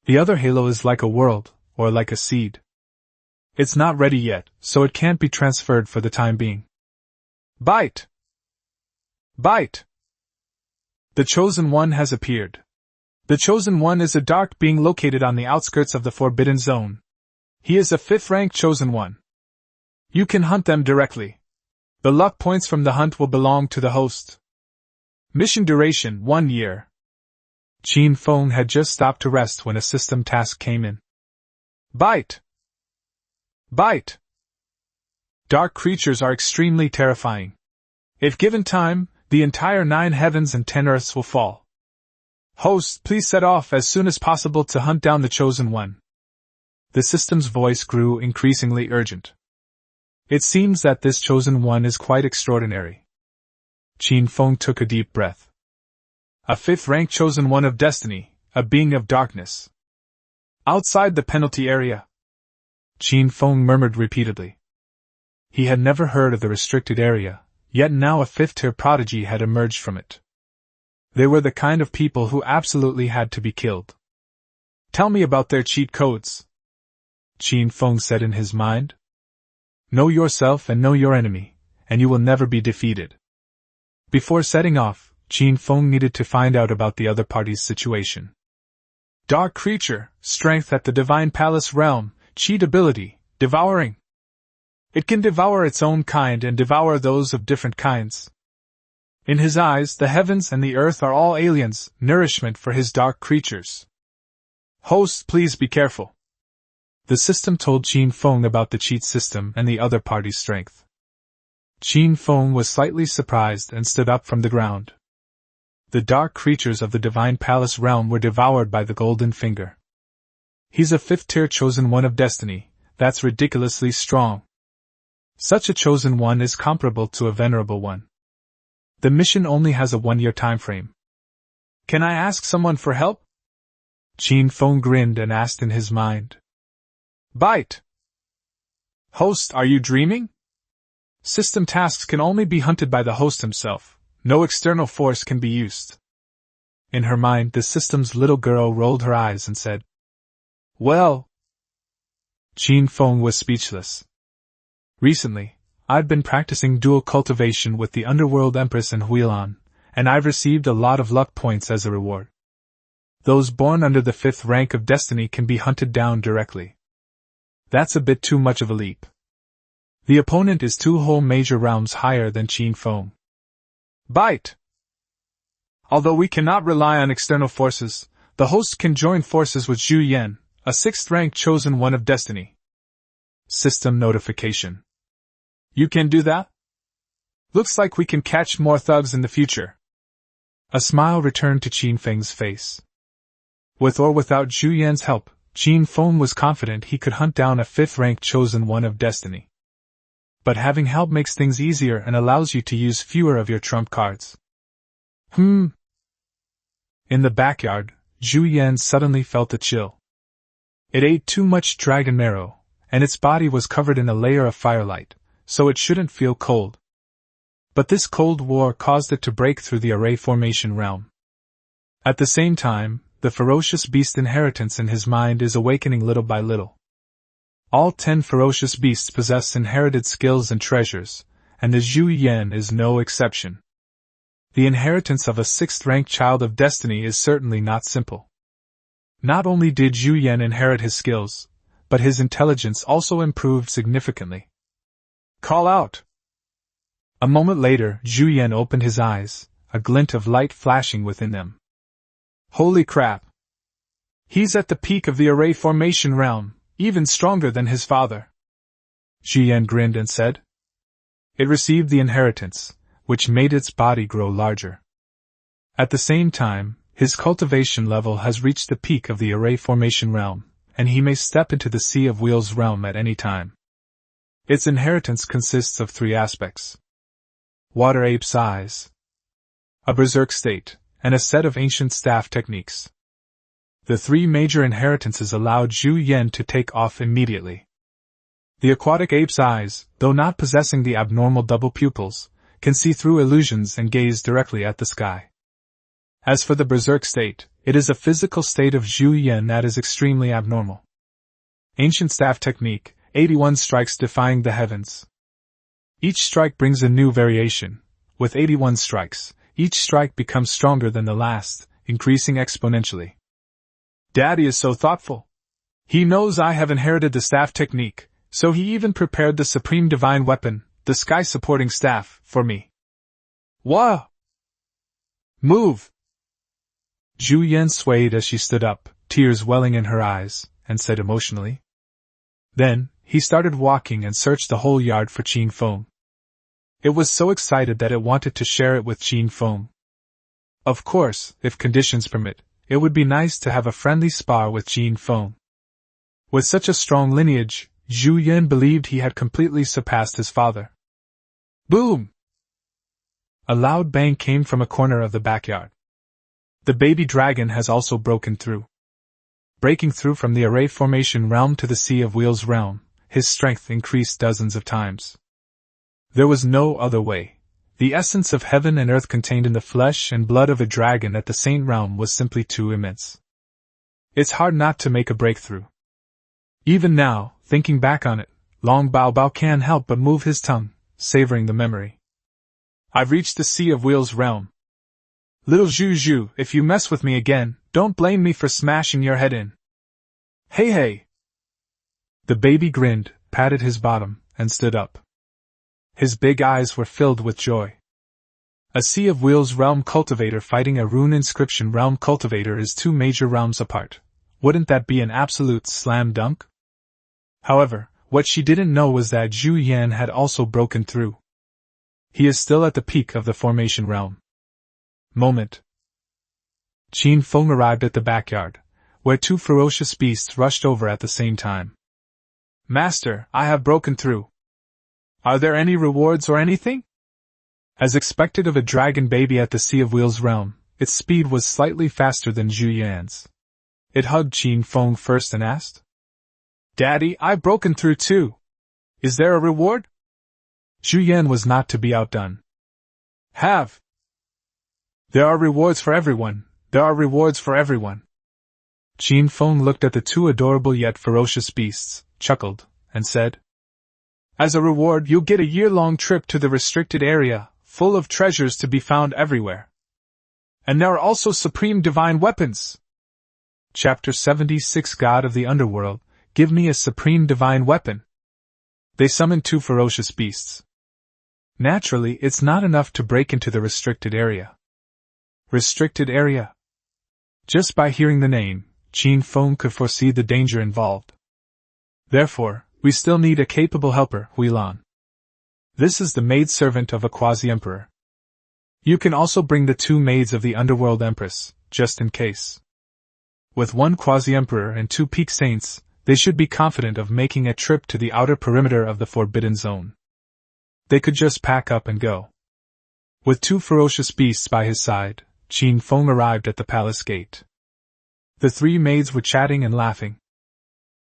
The other halo is like a world, or like a seed. It's not ready yet, so it can't be transferred for the time being. Bite! Bite! The Chosen One has appeared. The Chosen One is a dark being located on the outskirts of the Forbidden Zone. He is a 5th-rank Chosen One. You can hunt them directly. The luck points from the hunt will belong to the host. Mission duration 1 year. Qin Feng had just stopped to rest when a system task came in. Bite! Bite! Dark creatures are extremely terrifying. If given time, the entire 9 heavens and 10 earths will fall. Host, please set off as soon as possible to hunt down the Chosen One. The system's voice grew increasingly urgent. It seems that this Chosen One is quite extraordinary. Qin Feng took a deep breath. A 5th-rank Chosen One of Destiny, a being of darkness. Outside the penalty area. Qin Feng murmured repeatedly. He had never heard of the restricted area, yet now a 5th-tier prodigy had emerged from it. They were the kind of people who absolutely had to be killed. Tell me about their cheat codes. Qin Feng said in his mind. Know yourself and know your enemy, and you will never be defeated. Before setting off, Qin Feng needed to find out about the other party's situation. Dark creature, strength at the Divine Palace realm, cheat ability, devouring. It can devour its own kind and devour those of different kinds. In his eyes, the heavens and the earth are all aliens, nourishment for his dark creatures. Host, please be careful. The system told Qin Feng about the cheat system and the other party's strength. Qin Feng was slightly surprised and stood up from the ground. The dark creatures of the Divine Palace realm were devoured by the Golden Finger. He's a 5th-tier Chosen One of Destiny, that's ridiculously strong. Such a Chosen One is comparable to a Venerable One. The mission only has a 1-year time frame. Can I ask someone for help? Qin Feng grinned and asked in his mind. Bite! Host, are you dreaming? System tasks can only be hunted by the host himself. No external force can be used. In her mind, the system's little girl rolled her eyes and said, Well. Qin Feng was speechless. Recently, I've been practicing dual cultivation with the underworld empress and Huilan, and I've received a lot of luck points as a reward. Those born under the 5th rank of destiny can be hunted down directly. That's a bit too much of a leap. The opponent is 2 whole major realms higher than Qin Feng. Bite! Although we cannot rely on external forces, the host can join forces with Zhu Yan, a 6th-rank Chosen One of Destiny. System notification. You can do that? Looks like we can catch more thugs in the future. A smile returned to Qin Feng's face. With or without Zhu Yan's help, Qin Feng was confident he could hunt down a 5th-ranked chosen one of destiny. But having help makes things easier and allows you to use fewer of your trump cards. In the backyard, Zhu Yan suddenly felt a chill. It ate too much dragon marrow, and its body was covered in a layer of firelight, so it shouldn't feel cold. But this cold war caused it to break through the array formation realm. At the same time, the ferocious beast inheritance in his mind is awakening little by little. All 10 ferocious beasts possess inherited skills and treasures, and the Zhu Yan is no exception. The inheritance of a 6th-ranked child of destiny is certainly not simple. Not only did Zhu Yan inherit his skills, but his intelligence also improved significantly. Call out! A moment later, Zhu Yan opened his eyes, a glint of light flashing within them. Holy crap! He's at the peak of the array formation realm, even stronger than his father. Zhu Yan grinned and said. It received the inheritance, which made its body grow larger. At the same time, his cultivation level has reached the peak of the array formation realm, and he may step into the Sea of Wheels realm at any time. Its inheritance consists of 3 aspects. Water ape's eyes, a berserk state, and a set of ancient staff techniques. The 3 major inheritances allowed Zhu Yan to take off immediately. The aquatic ape's eyes, though not possessing the abnormal double pupils, can see through illusions and gaze directly at the sky. As for the berserk state, it is a physical state of Zhu Yan that is extremely abnormal. Ancient staff technique, 81 strikes defying the heavens. Each strike brings a new variation. With 81 strikes, each strike becomes stronger than the last, increasing exponentially. Daddy is so thoughtful. He knows I have inherited the staff technique, so he even prepared the supreme divine weapon, the sky-supporting staff, for me. Wow! Move! Zhu Yan swayed as she stood up, tears welling in her eyes, and said emotionally. Then, he started walking and searched the whole yard for Qin Feng. It was so excited that it wanted to share it with Qin Feng. Of course, if conditions permit, it would be nice to have a friendly spar with Qin Feng. With such a strong lineage, Zhu Yan believed he had completely surpassed his father. Boom! A loud bang came from a corner of the backyard. The baby dragon has also broken through. Breaking through from the array formation realm to the Sea of Wheels realm, his strength increased dozens of times. There was no other way. The essence of heaven and earth contained in the flesh and blood of a dragon at the Saint realm was simply too immense. It's hard not to make a breakthrough. Even now, thinking back on it, Long Bao Bao can't help but move his tongue, savoring the memory. I've reached the Sea of Wheels realm. Little Zhu Zhu, if you mess with me again, don't blame me for smashing your head in. Hey hey! The baby grinned, patted his bottom, and stood up. His big eyes were filled with joy. A Sea of Wheels realm cultivator fighting a rune inscription realm cultivator is 2 major realms apart. Wouldn't that be an absolute slam dunk? However, what she didn't know was that Zhu Yan had also broken through. He is still at the peak of the formation realm. Moment. Qin Feng arrived at the backyard, where 2 ferocious beasts rushed over at the same time. Master, I have broken through. Are there any rewards or anything? As expected of a dragon baby at the Sea of Wheels realm, its speed was slightly faster than Zhu Yan's. It hugged Qin Feng first and asked, Daddy, I've broken through too. Is there a reward? Zhu Yan was not to be outdone. Have. There are rewards for everyone. There are rewards for everyone. Qin Feng looked at the 2 adorable yet ferocious beasts, chuckled, and said, As a reward, you'll get a year-long trip to the restricted area, full of treasures to be found everywhere. And there are also supreme divine weapons. Chapter 76 God of the Underworld, give me a supreme divine weapon. They summoned 2 ferocious beasts. Naturally, it's not enough to break into the restricted area. Restricted area. Just by hearing the name, Qin Feng could foresee the danger involved. Therefore, we still need a capable helper, Huilan. This is the maid-servant of a quasi-emperor. You can also bring the 2 maids of the underworld empress, just in case. With one quasi-emperor and 2 peak saints, they should be confident of making a trip to the outer perimeter of the Forbidden Zone. They could just pack up and go. With 2 ferocious beasts by his side, Qin Feng arrived at the palace gate. The 3 maids were chatting and laughing.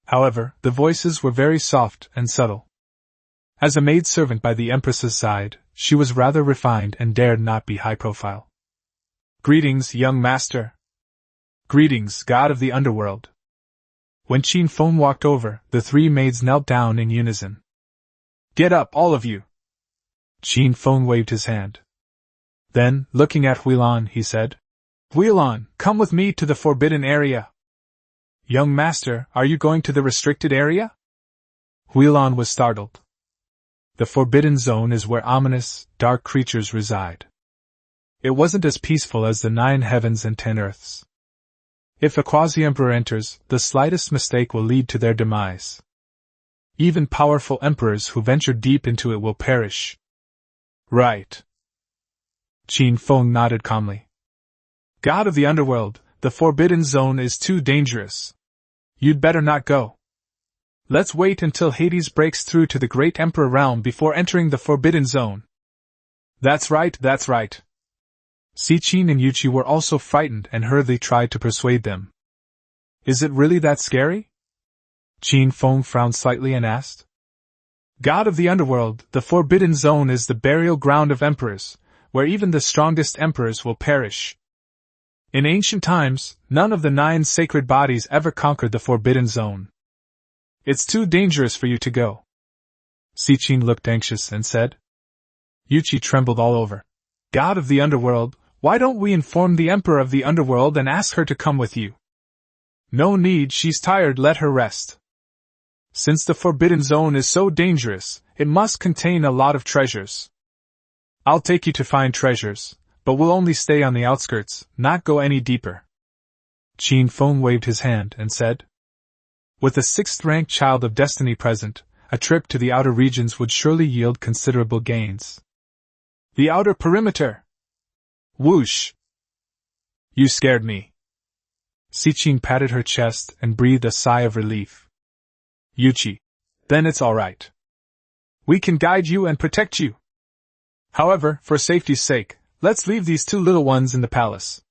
However, the voices were very soft and subtle. As a maidservant by the empress's side, she was rather refined and dared not be high profile. "Greetings, young master." "Greetings, god of the underworld." When Qin Feng walked over, the 3 maids knelt down in unison. "Get up, all of you." Qin Feng waved his hand. Then, looking at Huilan, he said, "Huilan, come with me to the forbidden area." "Young master, are you going to the restricted area?" Huilan was startled. The Forbidden Zone is where ominous, dark creatures reside. It wasn't as peaceful as the 9 heavens and 10 earths. If a quasi-emperor enters, the slightest mistake will lead to their demise. Even powerful emperors who venture deep into it will perish. "Right." Qin Feng nodded calmly. "God of the underworld, the Forbidden Zone is too dangerous. You'd better not go. Let's wait until Hades breaks through to the Great Emperor realm before entering the Forbidden Zone." That's right, that's right." Sichin and Yuchi were also frightened and hurriedly tried to persuade them. "Is it really that scary?" Qin Feng frowned slightly and asked. "God of the underworld, the Forbidden Zone is the burial ground of emperors, where even the strongest emperors will perish. In ancient times, none of the 9 sacred bodies ever conquered the Forbidden Zone. It's too dangerous for you to go." Sichin looked anxious and said. Yuchi trembled all over. "God of the underworld, why don't we inform the Emperor of the underworld and ask her to come with you?" "No need, she's tired, let her rest. Since the Forbidden Zone is so dangerous, it must contain a lot of treasures. I'll take you to find treasures, but we'll only stay on the outskirts, not go any deeper." Qin Feng waved his hand and said. With a 6th-ranked child of destiny present, a trip to the outer regions would surely yield considerable gains. "The outer perimeter!" Whoosh! "You scared me." Sichin patted her chest and breathed a sigh of relief. "Yuchi, then it's all right. We can guide you and protect you. However, for safety's sake, let's leave these 2 little ones in the palace."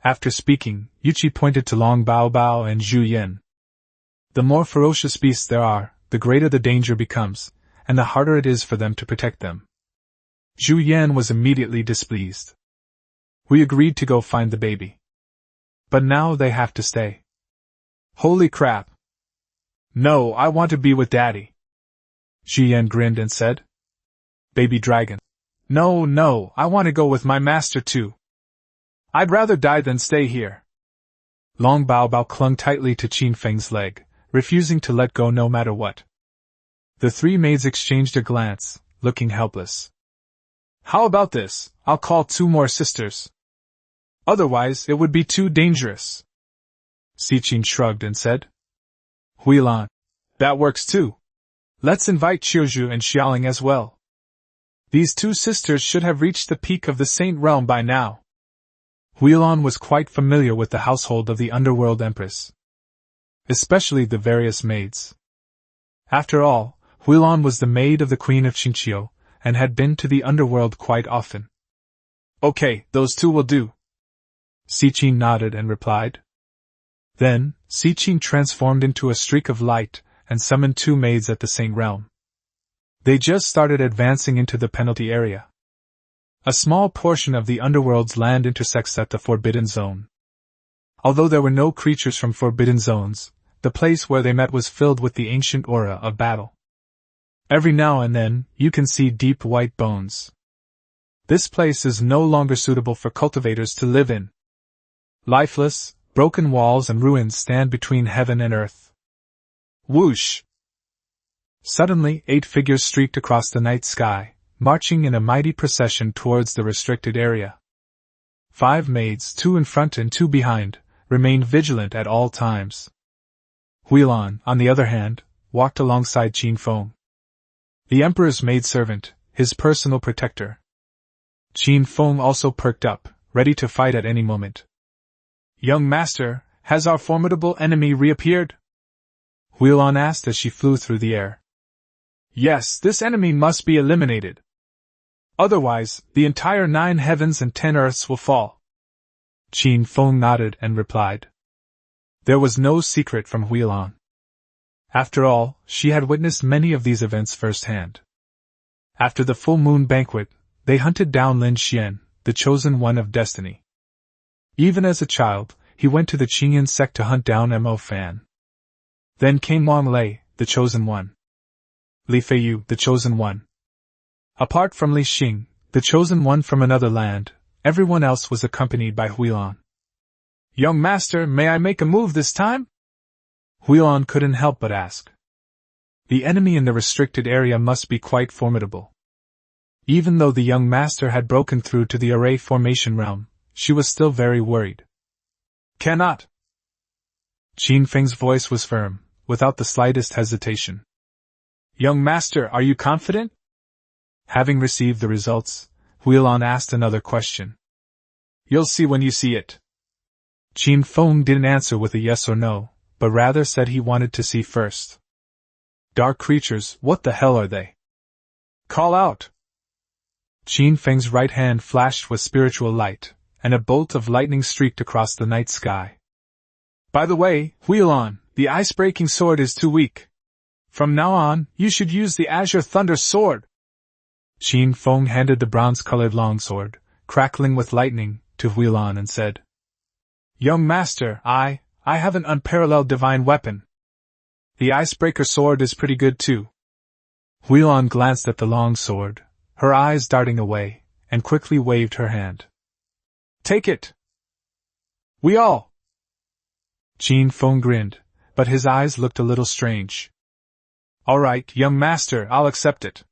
After speaking, Yuchi pointed to Long Bao Bao and Zhu Yin. The more ferocious beasts there are, the greater the danger becomes, and the harder it is for them to protect them. Zhu Yan was immediately displeased. "We agreed to go find the baby. But now they have to stay." "Holy crap! No, I want to be with Daddy." Zhu Yan grinned and said. "Baby dragon. No, I want to go with my master too. I'd rather die than stay here." Long Bao Bao clung tightly to Qin Feng's leg, refusing to let go no matter what. The 3 maids exchanged a glance, looking helpless. "How about this? I'll call 2 more sisters. Otherwise, it would be too dangerous." Sichin shrugged and said. "Huilan. That works too. Let's invite Qiuzhu and Xiaoling as well. These 2 sisters should have reached the peak of the Saint Realm by now." Huilan was quite familiar with the household of the underworld empress, especially the various maids. After all, Huilan was the maid of the Queen of Qingqiu, and had been to the underworld quite often. "Okay, those 2 will do." Sichin nodded and replied. Then, Sichin transformed into a streak of light, and summoned 2 maids at the Saint Realm. They just started advancing into the penalty area. A small portion of the underworld's land intersects at the Forbidden Zone. Although there were no creatures from Forbidden Zones, the place where they met was filled with the ancient aura of battle. Every now and then, you can see deep white bones. This place is no longer suitable for cultivators to live in. Lifeless, broken walls and ruins stand between heaven and earth. Whoosh! Suddenly, 8 figures streaked across the night sky, marching in a mighty procession towards the restricted area. 5 maids, 2 in front and 2 behind, remained vigilant at all times. Huilan, on the other hand, walked alongside Qin Feng, the Emperor's maidservant, his personal protector. Qin Feng also perked up, ready to fight at any moment. "Young master, has our formidable enemy reappeared? Huilan asked as she flew through the air. Yes, this enemy must be eliminated. Otherwise, the entire 9 heavens and 10 earths will fall. Qin Feng nodded and replied. There was no secret from Huilan. After all, she had witnessed many of these events firsthand. After the full moon banquet, they hunted down Lin Xian, the chosen one of destiny. Even as a child, he went to the Qingyan sect to hunt down Mo Fan. Then came Wang Lei, the chosen one. Li Feiyu, the chosen one. Apart from Li Xing, the chosen one from another land, everyone else was accompanied by Huilan. Young master, may I make a move this time? Huilan couldn't help but ask. The enemy in the restricted area must be quite formidable. Even though the young master had broken through to the array formation realm, she was still very worried. Cannot. Qin Feng's voice was firm, without the slightest hesitation. Young master, are you confident? Having received the results, Huilan asked another question. You'll see when you see it. Qin Feng didn't answer with a yes or no, but rather said he wanted to see first. Dark creatures, what the hell are they? Call out! Qin Feng's right hand flashed with spiritual light, and a bolt of lightning streaked across the night sky. By the way, Huilan, the ice-breaking sword is too weak. From now on, you should use the Azure Thunder Sword. Qin Feng handed the bronze-colored longsword, crackling with lightning, to Huilan and said, Young master, I have an unparalleled divine weapon. The icebreaker sword is pretty good too. Huilan glanced at the long sword, her eyes darting away, and quickly waved her hand. Take it! We all! Qin Feng grinned, but his eyes looked a little strange. All right, young master, I'll accept it.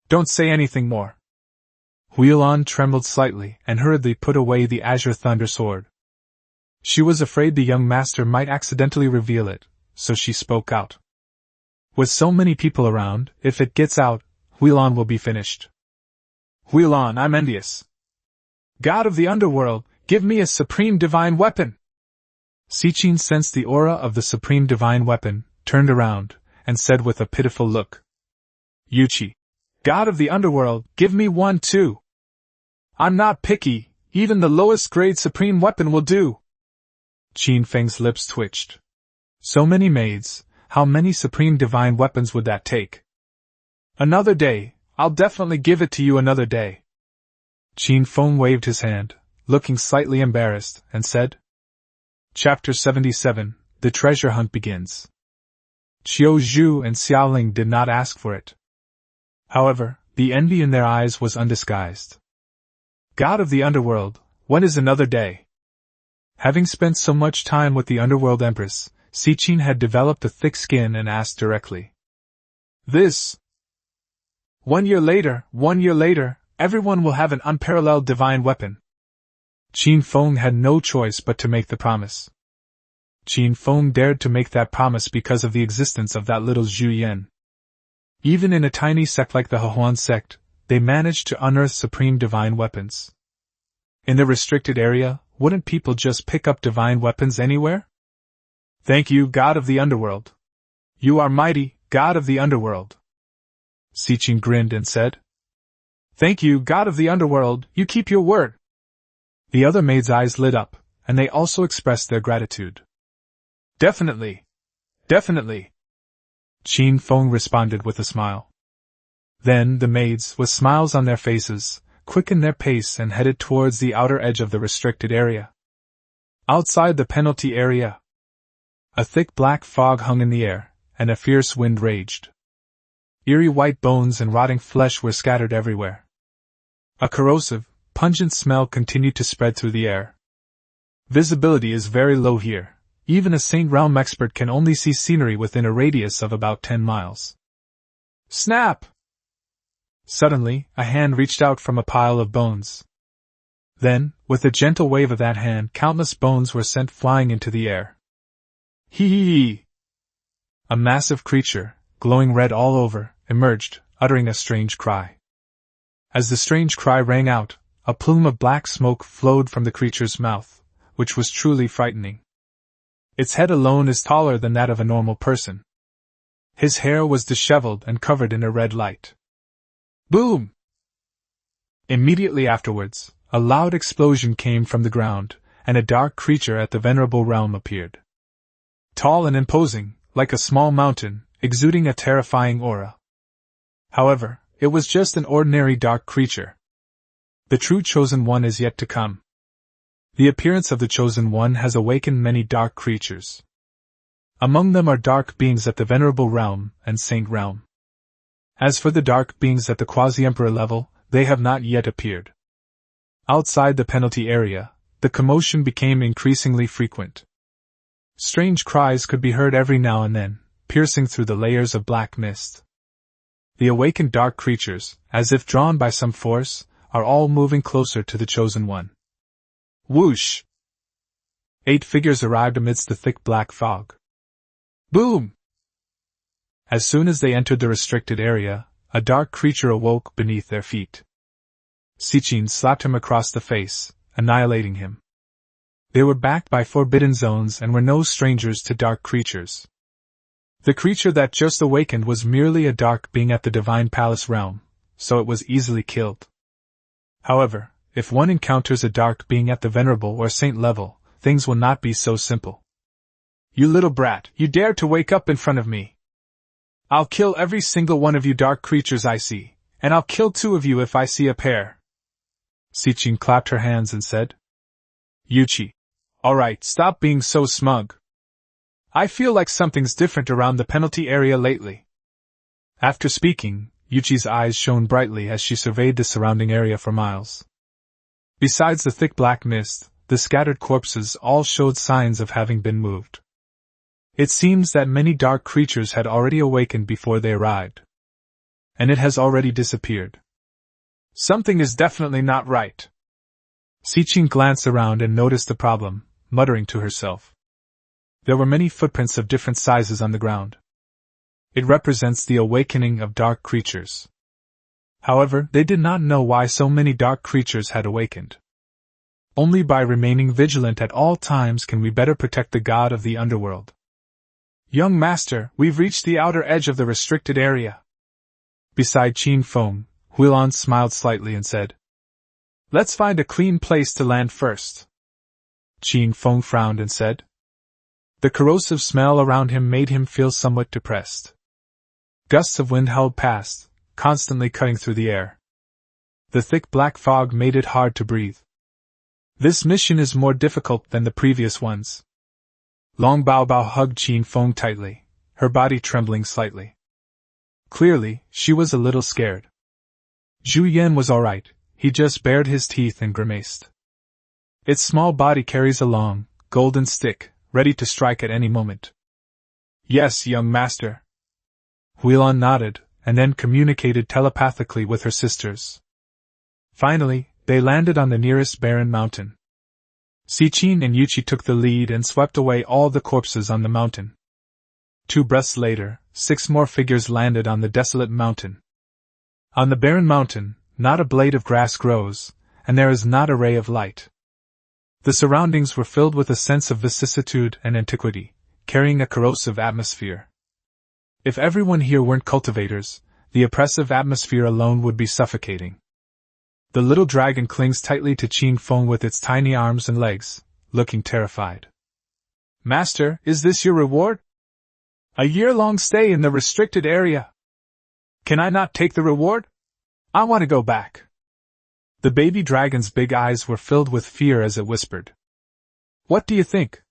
Don't say anything more. Huilan trembled slightly and hurriedly put away the Azure Thunder Sword. She was afraid the young master might accidentally reveal it, so she spoke out. With so many people around, if it gets out, Huilan will be finished. Huilan, I'm envious. God of the underworld, give me a supreme divine weapon! Sichin sensed the aura of the supreme divine weapon, turned around, and said with a pitiful look. Yuchi, God of the underworld, give me one too! I'm not picky, even the lowest grade supreme weapon will do! Qin Feng's lips twitched. So many maids, how many supreme divine weapons would that take? Another day, I'll definitely give it to you another day. Qin Feng waved his hand, looking slightly embarrassed, and said, Chapter 77, The Treasure Hunt Begins. Qiu Zhu and Xiaoling did not ask for it. However, the envy in their eyes was undisguised. God of the underworld, when is another day? Having spent so much time with the underworld empress, Sichin had developed a thick skin and asked directly. This. 1 year later, everyone will have an unparalleled divine weapon. Qin Feng had no choice but to make the promise. Qin Feng dared to make that promise because of the existence of that little Zhu Yan. Even in a tiny sect like the Hehuan sect, they managed to unearth supreme divine weapons. In the restricted area, wouldn't people just pick up divine weapons anywhere? Thank you, God of the underworld. You are mighty, God of the underworld. Sichin grinned and said. Thank you, God of the underworld, you keep your word. The other maids' eyes lit up, and they also expressed their gratitude. Definitely. Definitely. Qin Feng responded with a smile. Then the maids, with smiles on their faces, quickened their pace and headed towards the outer edge of the restricted area. Outside the penalty area, a thick black fog hung in the air, and a fierce wind raged. Eerie white bones and rotting flesh were scattered everywhere. A corrosive, pungent smell continued to spread through the air. Visibility is very low here. Even a Saint Realm expert can only see scenery within a radius of about 10 miles. Snap! Suddenly, a hand reached out from a pile of bones. Then, with a gentle wave of that hand, countless bones were sent flying into the air. Hee hee hee! A massive creature, glowing red all over, emerged, uttering a strange cry. As the strange cry rang out, a plume of black smoke flowed from the creature's mouth, which was truly frightening. Its head alone is taller than that of a normal person. His hair was disheveled and covered in a red light. Boom! Immediately afterwards, a loud explosion came from the ground, and a dark creature at the venerable realm appeared. Tall and imposing, like a small mountain, exuding a terrifying aura. However, it was just an ordinary dark creature. The true Chosen One is yet to come. The appearance of the Chosen One has awakened many dark creatures. Among them are dark beings at the Venerable Realm and Saint Realm. As for the dark beings at the Quasi-Emperor level, they have not yet appeared. Outside the penalty area, the commotion became increasingly frequent. Strange cries could be heard every now and then, piercing through the layers of black mist. The awakened dark creatures, as if drawn by some force, are all moving closer to the Chosen One. Whoosh! 8 figures arrived amidst the thick black fog. Boom! As soon as they entered the restricted area, a dark creature awoke beneath their feet. Sichin slapped him across the face, annihilating him. They were backed by forbidden zones and were no strangers to dark creatures. The creature that just awakened was merely a dark being at the Divine Palace realm, so it was easily killed. However, if one encounters a dark being at the Venerable or Saint level, things will not be so simple. You little brat, you dare to wake up in front of me! I'll kill every single one of you dark creatures I see, and I'll kill 2 of you if I see a pair. Sichin clapped her hands and said, Yuchi. Alright, stop being so smug. I feel like something's different around the penalty area lately. After speaking, Yuchi's eyes shone brightly as she surveyed the surrounding area for miles. Besides the thick black mist, the scattered corpses all showed signs of having been moved. It seems that many dark creatures had already awakened before they arrived. And it has already disappeared. Something is definitely not right. Sichin glanced around and noticed the problem, muttering to herself. There were many footprints of different sizes on the ground. It represents the awakening of dark creatures. However, they did not know why so many dark creatures had awakened. Only by remaining vigilant at all times can we better protect the god of the underworld. Young master, we've reached the outer edge of the restricted area. Beside Qin Feng, Huilan smiled slightly and said, Let's find a clean place to land first. Qin Feng frowned and said. The corrosive smell around him made him feel somewhat depressed. Gusts of wind howled past, constantly cutting through the air. The thick black fog made it hard to breathe. This mission is more difficult than the previous ones. Long Bao Bao hugged Qin Feng tightly, her body trembling slightly. Clearly, she was a little scared. Zhu Yan was alright, he just bared his teeth and grimaced. Its small body carries a long, golden stick, ready to strike at any moment. Yes, young master. Huilan nodded, and then communicated telepathically with her sisters. Finally, they landed on the nearest barren mountain. Sichin and Yuchi took the lead and swept away all the corpses on the mountain. 2 breaths later, 6 more figures landed on the desolate mountain. On the barren mountain, not a blade of grass grows, and there is not a ray of light. The surroundings were filled with a sense of vicissitude and antiquity, carrying a corrosive atmosphere. If everyone here weren't cultivators, the oppressive atmosphere alone would be suffocating. The little dragon clings tightly to Qin Feng with its tiny arms and legs, looking terrified. Master, is this your reward? A year-long stay in the restricted area. Can I not take the reward? I want to go back. The baby dragon's big eyes were filled with fear as it whispered. What do you think?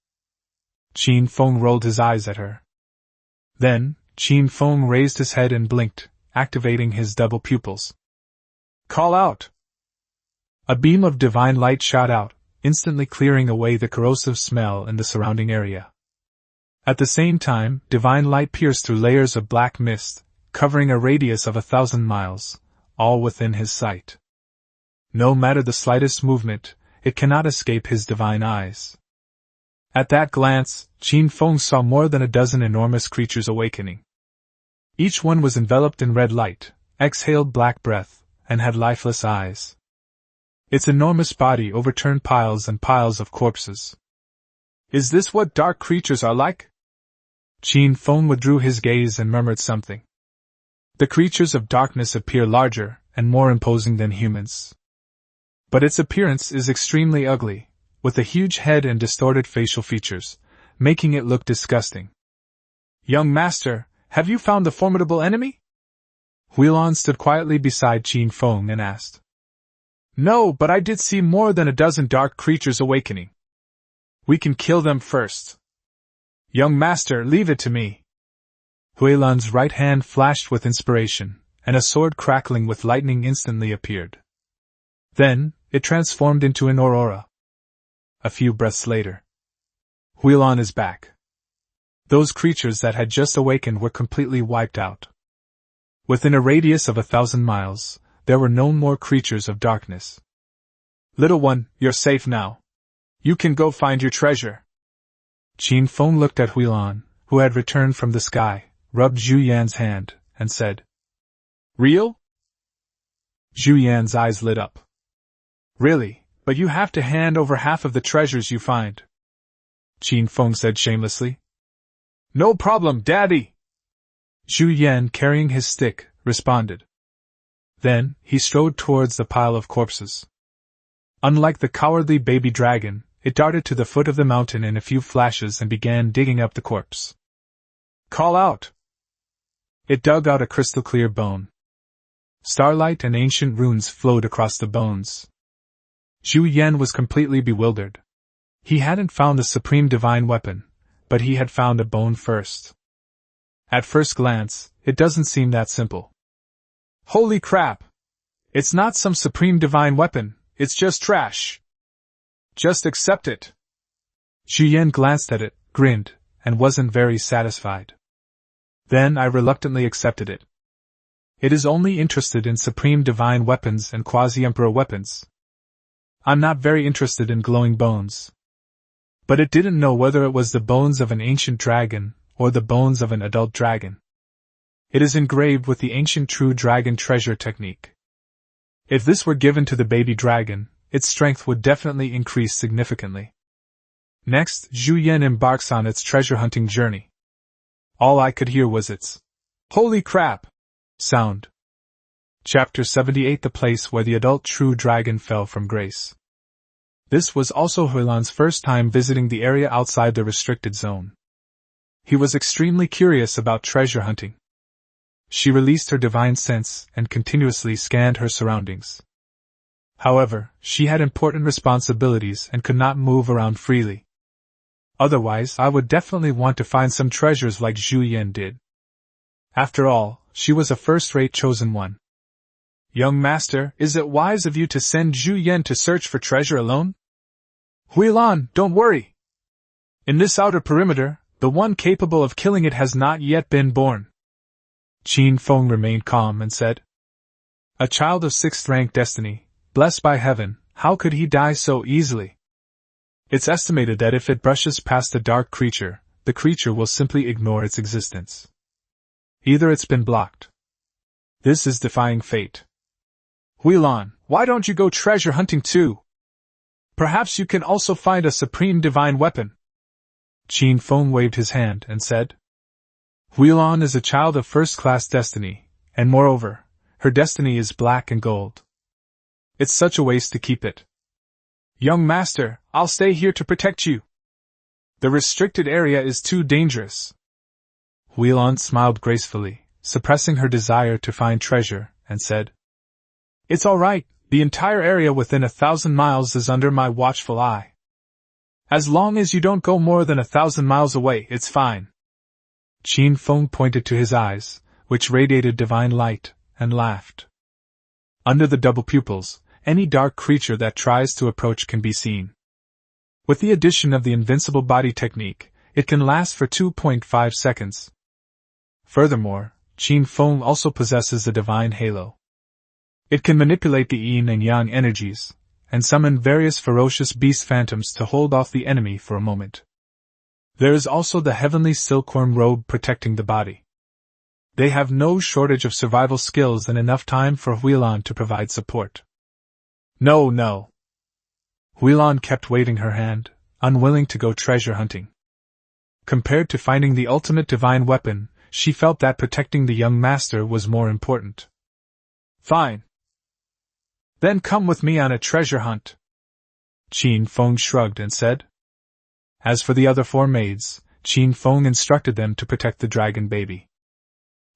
Qin Feng rolled his eyes at her. Then, Qin Feng raised his head and blinked, activating his double pupils. Call out! A beam of divine light shot out, instantly clearing away the corrosive smell in the surrounding area. At the same time, divine light pierced through layers of black mist, covering a radius of 1,000 miles, all within his sight. No matter the slightest movement, it cannot escape his divine eyes. At that glance, Qin Feng saw more than a dozen enormous creatures awakening. Each one was enveloped in red light, exhaled black breath, and had lifeless eyes. Its enormous body overturned piles and piles of corpses. Is this what dark creatures are like? Qin Feng withdrew his gaze and murmured something. The creatures of darkness appear larger and more imposing than humans. But its appearance is extremely ugly, with a huge head and distorted facial features, making it look disgusting. Young master, have you found the formidable enemy? Huilan stood quietly beside Qin Feng and asked. No, but I did see more than a dozen dark creatures awakening. We can kill them first. Young master, leave it to me. Huilan's right hand flashed with inspiration, and a sword crackling with lightning instantly appeared. Then, it transformed into an aurora. A few breaths later, Huilan is back. Those creatures that had just awakened were completely wiped out. Within a radius of 1,000 miles, there were no more creatures of darkness. Little one, you're safe now. You can go find your treasure. Qin Feng looked at Huilan, who had returned from the sky, rubbed Zhu Yan's hand, and said, Real? Zhu Yan's eyes lit up. Really, but you have to hand over half of the treasures you find. Qin Feng said shamelessly. No problem, Daddy. Zhu Yan, carrying his stick, responded. Then, he strode towards the pile of corpses. Unlike the cowardly baby dragon, it darted to the foot of the mountain in a few flashes and began digging up the corpse. Call out! It dug out a crystal-clear bone. Starlight and ancient runes flowed across the bones. Zhu Yan was completely bewildered. He hadn't found the supreme divine weapon, but he had found a bone first. At first glance, it doesn't seem that simple. Holy crap! It's not some supreme divine weapon, it's just trash. Just accept it. Zhu Yan glanced at it, grinned, and wasn't very satisfied. Then I reluctantly accepted it. It is only interested in supreme divine weapons and quasi-emperor weapons. I'm not very interested in glowing bones. But it didn't know whether it was the bones of an ancient dragon, or the bones of an adult dragon. It is engraved with the ancient true dragon treasure technique. If this were given to the baby dragon, its strength would definitely increase significantly. Next, Zhu Yan embarks on its treasure hunting journey. All I could hear was its "Holy crap!" sound. Chapter 78: The place where the adult true dragon fell from grace. This was also Huilan's first time visiting the area outside the restricted zone. He was extremely curious about treasure hunting. She released her divine sense and continuously scanned her surroundings. However, she had important responsibilities and could not move around freely. Otherwise, I would definitely want to find some treasures like Zhu Yan did. After all, she was a first-rate chosen one. Young master, is it wise of you to send Zhu Yan to search for treasure alone? Huilan, don't worry. In this outer perimeter, the one capable of killing it has not yet been born. Qin Feng remained calm and said, A child of 6th rank destiny, blessed by heaven, how could he die so easily? It's estimated that if it brushes past a dark creature, the creature will simply ignore its existence. Either it's been blocked. This is defying fate. Huilan, why don't you go treasure hunting too? Perhaps you can also find a supreme divine weapon. Qin Feng waved his hand and said, Huilan is a child of first-class destiny, and moreover, her destiny is black and gold. It's such a waste to keep it. Young master, I'll stay here to protect you. The restricted area is too dangerous. Huilan smiled gracefully, suppressing her desire to find treasure, and said, It's all right, the entire area within 1,000 miles is under my watchful eye. As long as you don't go more than 1,000 miles away, it's fine. Qin Feng pointed to his eyes, which radiated divine light, and laughed. Under the double pupils, any dark creature that tries to approach can be seen. With the addition of the invincible body technique, it can last for 2.5 seconds. Furthermore, Qin Feng also possesses a divine halo. It can manipulate the yin and yang energies, and summon various ferocious beast phantoms to hold off the enemy for a moment. There is also the heavenly silkworm robe protecting the body. They have no shortage of survival skills and enough time for Huilan to provide support. No. Huilan kept waving her hand, unwilling to go treasure hunting. Compared to finding the ultimate divine weapon, she felt that protecting the young master was more important. Fine. Then come with me on a treasure hunt. Qin Feng shrugged and said. As for the other 4 maids, Qin Feng instructed them to protect the dragon baby.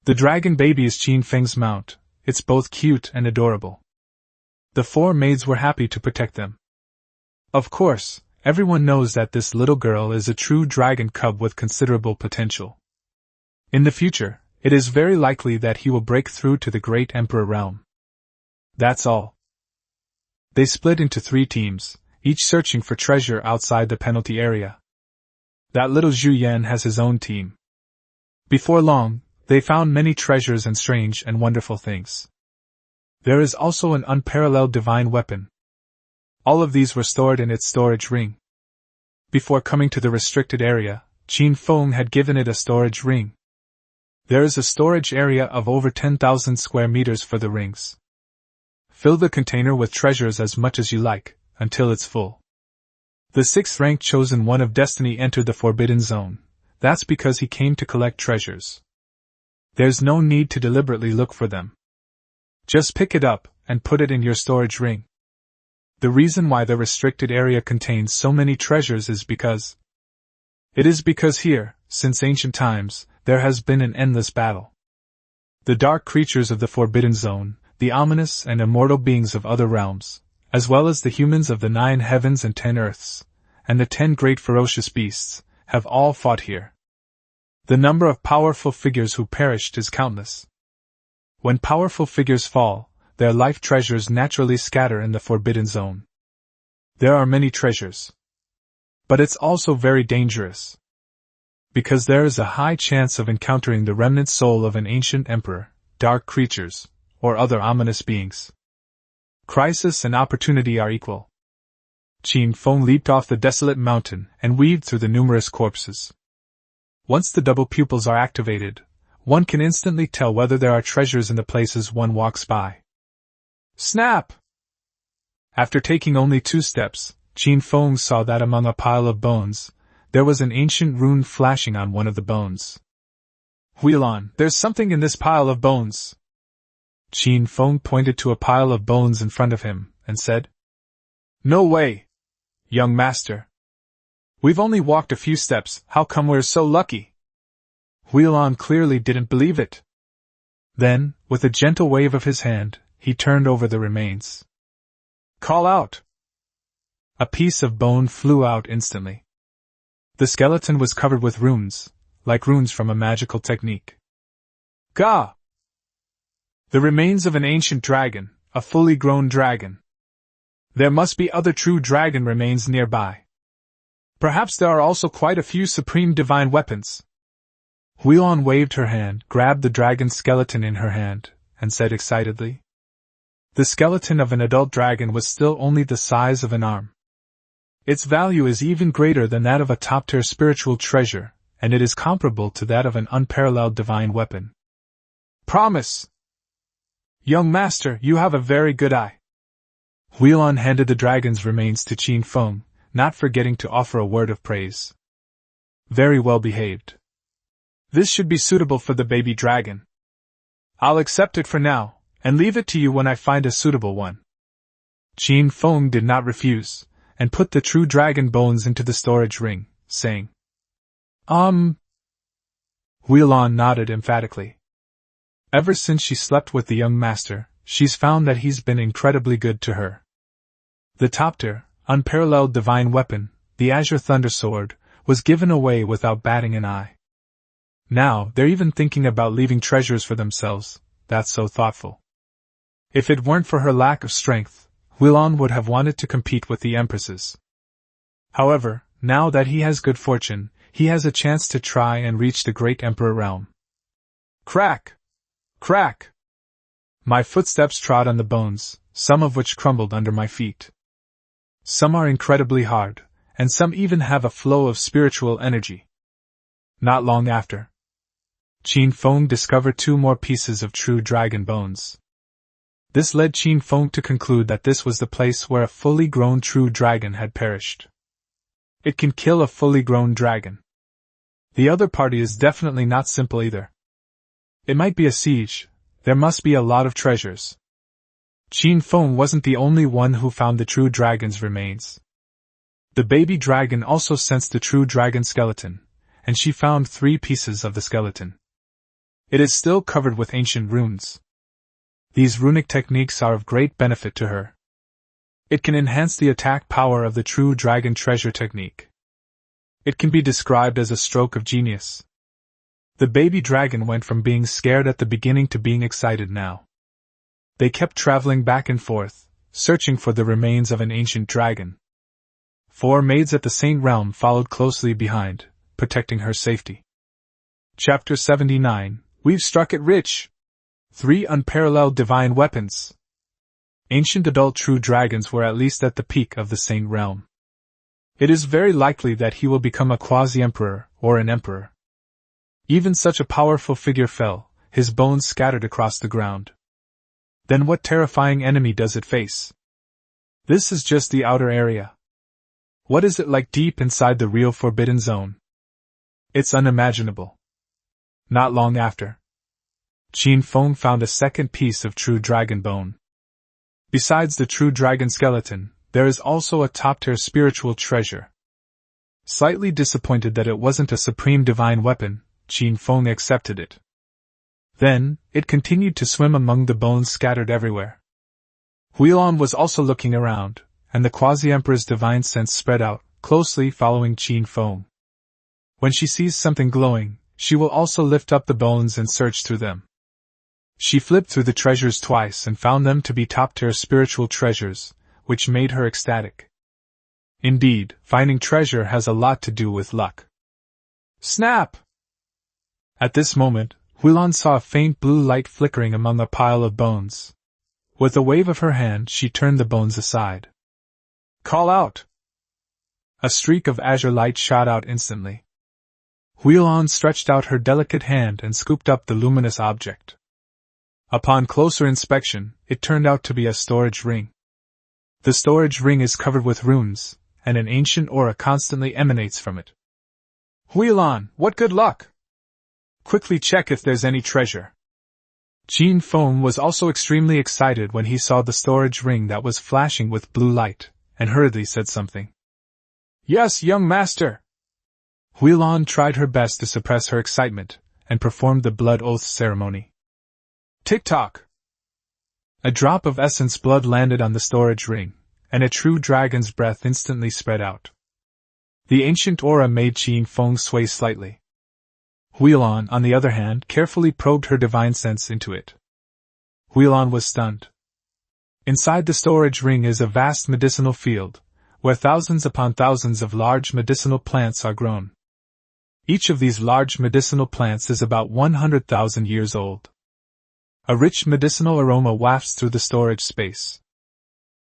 The dragon baby is Qin Feng's mount. It's both cute and adorable. The 4 maids were happy to protect them. Of course, everyone knows that this little girl is a true dragon cub with considerable potential. In the future, it is very likely that he will break through to the great emperor realm. That's all. They split into 3 teams, each searching for treasure outside the penalty area. That little Zhu Yan has his own team. Before long, they found many treasures and strange and wonderful things. There is also an unparalleled divine weapon. All of these were stored in its storage ring. Before coming to the restricted area, Qin Feng had given it a storage ring. There is a storage area of over 10,000 square meters for the rings. Fill the container with treasures as much as you like, until it's full. The 6th-ranked chosen one of destiny entered the forbidden zone. That's because he came to collect treasures. There's no need to deliberately look for them. Just pick it up and put it in your storage ring. The reason why the restricted area contains so many treasures is because here, since ancient times, there has been an endless battle. The dark creatures of the Forbidden Zone, the ominous and immortal beings of other realms, as well as the humans of the 9 heavens and 10 earths, and the 10 great ferocious beasts, have all fought here. The number of powerful figures who perished is countless. When powerful figures fall, their life treasures naturally scatter in the Forbidden Zone. There are many treasures. But it's also very dangerous. Because there is a high chance of encountering the remnant soul of an ancient emperor, dark creatures, or other ominous beings. Crisis and opportunity are equal. Qin Feng leaped off the desolate mountain and weaved through the numerous corpses. Once the double pupils are activated, one can instantly tell whether there are treasures in the places one walks by. Snap! After taking only 2 steps, Qin Feng saw that among a pile of bones, there was an ancient rune flashing on one of the bones. Huilon, there's something in this pile of bones. Qin Feng pointed to a pile of bones in front of him, and said, No way, young master. We've only walked a few steps, how come we're so lucky? Huilon clearly didn't believe it. Then, with a gentle wave of his hand, he turned over the remains. Call out! A piece of bone flew out instantly. The skeleton was covered with runes, like runes from a magical technique. Gah! The remains of an ancient dragon, a fully grown dragon. There must be other true dragon remains nearby. Perhaps there are also quite a few supreme divine weapons. Huilon waved her hand, grabbed the dragon skeleton in her hand, and said excitedly. The skeleton of an adult dragon was still only the size of an arm. Its value is even greater than that of a top-tier spiritual treasure, and it is comparable to that of an unparalleled divine weapon. Promise! Young master, you have a very good eye. Huilon handed the dragon's remains to Qin Feng, not forgetting to offer a word of praise. Very well behaved. This should be suitable for the baby dragon. I'll accept it for now, and leave it to you when I find a suitable one. Qin Feng did not refuse, and put the true dragon bones into the storage ring, saying, Huilon nodded emphatically. Ever since she slept with the young master, she's found that he's been incredibly good to her. The top-tier, unparalleled divine weapon, the Azure Thunder Sword, was given away without batting an eye. Now, they're even thinking about leaving treasures for themselves. That's so thoughtful. If it weren't for her lack of strength, Huilon would have wanted to compete with the empresses. However, now that he has good fortune, he has a chance to try and reach the great emperor realm. Crack! Crack! My footsteps trod on the bones, some of which crumbled under my feet. Some are incredibly hard, and some even have a flow of spiritual energy. Not long after, Qin Feng discovered 2 more pieces of true dragon bones. This led Qin Feng to conclude that this was the place where a fully grown true dragon had perished. It can kill a fully grown dragon. The other party is definitely not simple either. It might be a siege. There must be a lot of treasures. Qin Feng wasn't the only one who found the true dragon's remains. The baby dragon also sensed the true dragon skeleton, and she found 3 pieces of the skeleton. It is still covered with ancient runes. These runic techniques are of great benefit to her. It can enhance the attack power of the true dragon treasure technique. It can be described as a stroke of genius. The baby dragon went from being scared at the beginning to being excited now. They kept traveling back and forth, searching for the remains of an ancient dragon. 4 maids at the Saint Realm followed closely behind, protecting her safety. Chapter 79, We've struck it rich! 3 unparalleled divine weapons. Ancient adult true dragons were at least at the peak of the Saint Realm. It is very likely that he will become a quasi-emperor or an emperor. Even such a powerful figure fell, his bones scattered across the ground. Then what terrifying enemy does it face? This is just the outer area. What is it like deep inside the real Forbidden Zone? It's unimaginable. Not long after, Qin Feng found a second piece of true dragon bone. Besides the true dragon skeleton, there is also a top-tier spiritual treasure. Slightly disappointed that it wasn't a supreme divine weapon, Qin Feng accepted it. Then, it continued to swim among the bones scattered everywhere. Huilon was also looking around, and the quasi-emperor's divine sense spread out, closely following Qin Feng. When she sees something glowing, she will also lift up the bones and search through them. She flipped through the treasures twice and found them to be top-tier spiritual treasures, which made her ecstatic. Indeed, finding treasure has a lot to do with luck. Snap! At this moment, Huilon saw a faint blue light flickering among a pile of bones. With a wave of her hand, she turned the bones aside. Call out! A streak of azure light shot out instantly. Huilon stretched out her delicate hand and scooped up the luminous object. Upon closer inspection, it turned out to be a storage ring. The storage ring is covered with runes, and an ancient aura constantly emanates from it. Huilon, what good luck! Quickly check if there's any treasure. Qin Feng was also extremely excited when he saw the storage ring that was flashing with blue light, and hurriedly said something. Yes, young master! Huilon tried her best to suppress her excitement, and performed the blood oath ceremony. Tick-tock! A drop of essence blood landed on the storage ring, and a true dragon's breath instantly spread out. The ancient aura made Qin Feng sway slightly. Huilon, on the other hand, carefully probed her divine sense into it. Huilon was stunned. Inside the storage ring is a vast medicinal field, where thousands upon thousands of large medicinal plants are grown. Each of these large medicinal plants is about 100,000 years old. A rich medicinal aroma wafts through the storage space.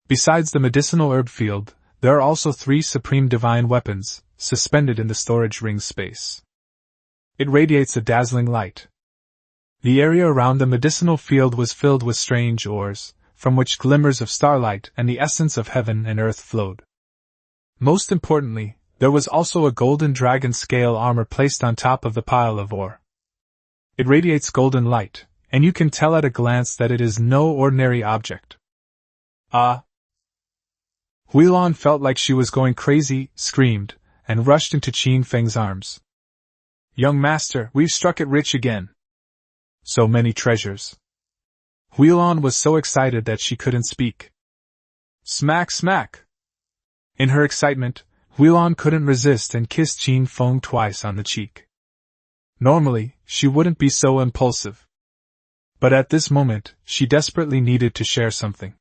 Besides the medicinal herb field, there are also 3 supreme divine weapons, suspended in the storage ring space. It radiates a dazzling light. The area around the medicinal field was filled with strange ores, from which glimmers of starlight and the essence of heaven and earth flowed. Most importantly, there was also a golden dragon scale armor placed on top of the pile of ore. It radiates golden light, and you can tell at a glance that it is no ordinary object. Ah! Huilon felt like she was going crazy, screamed, and rushed into Qin Feng's arms. Young master, we've struck it rich again. So many treasures. Huilon was so excited that she couldn't speak. Smack, smack! In her excitement, Huilon couldn't resist and kissed Qin Feng twice on the cheek. Normally, she wouldn't be so impulsive. But at this moment, she desperately needed to share something.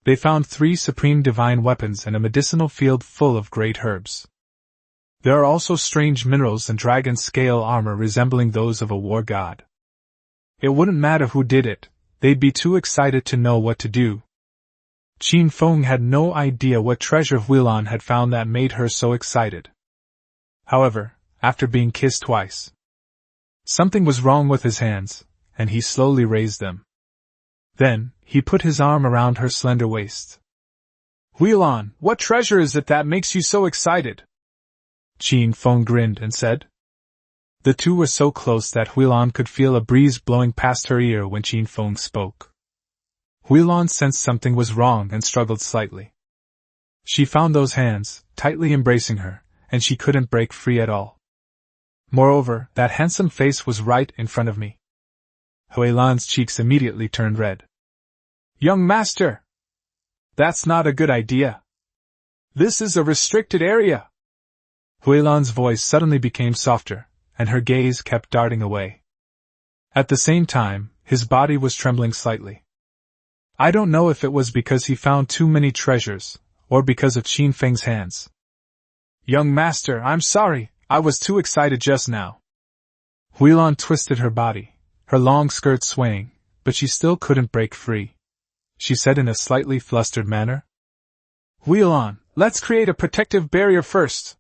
They found 3 supreme divine weapons and a medicinal field full of great herbs. There are also strange minerals and dragon scale armor resembling those of a war god. It wouldn't matter who did it, they'd be too excited to know what to do. Qin Feng had no idea what treasure Huilon had found that made her so excited. However, after being kissed twice, something was wrong with his hands, and he slowly raised them. Then, he put his arm around her slender waist. Huilon, what treasure is it that makes you so excited? Qin Feng grinned and said. The two were so close that Huilan could feel a breeze blowing past her ear when Qin Feng spoke. Huilan sensed something was wrong and struggled slightly. She found those hands, tightly embracing her, and she couldn't break free at all. Moreover, that handsome face was right in front of me. Huilan's cheeks immediately turned red. Young master! That's not a good idea. This is a restricted area. Huilan's voice suddenly became softer, and her gaze kept darting away. At the same time, his body was trembling slightly. I don't know if it was because he found too many treasures, or because of Qin Feng's hands. Young master, I'm sorry, I was too excited just now. Huilan twisted her body, her long skirt swaying, but she still couldn't break free. She said in a slightly flustered manner. Huilan, let's create a protective barrier first.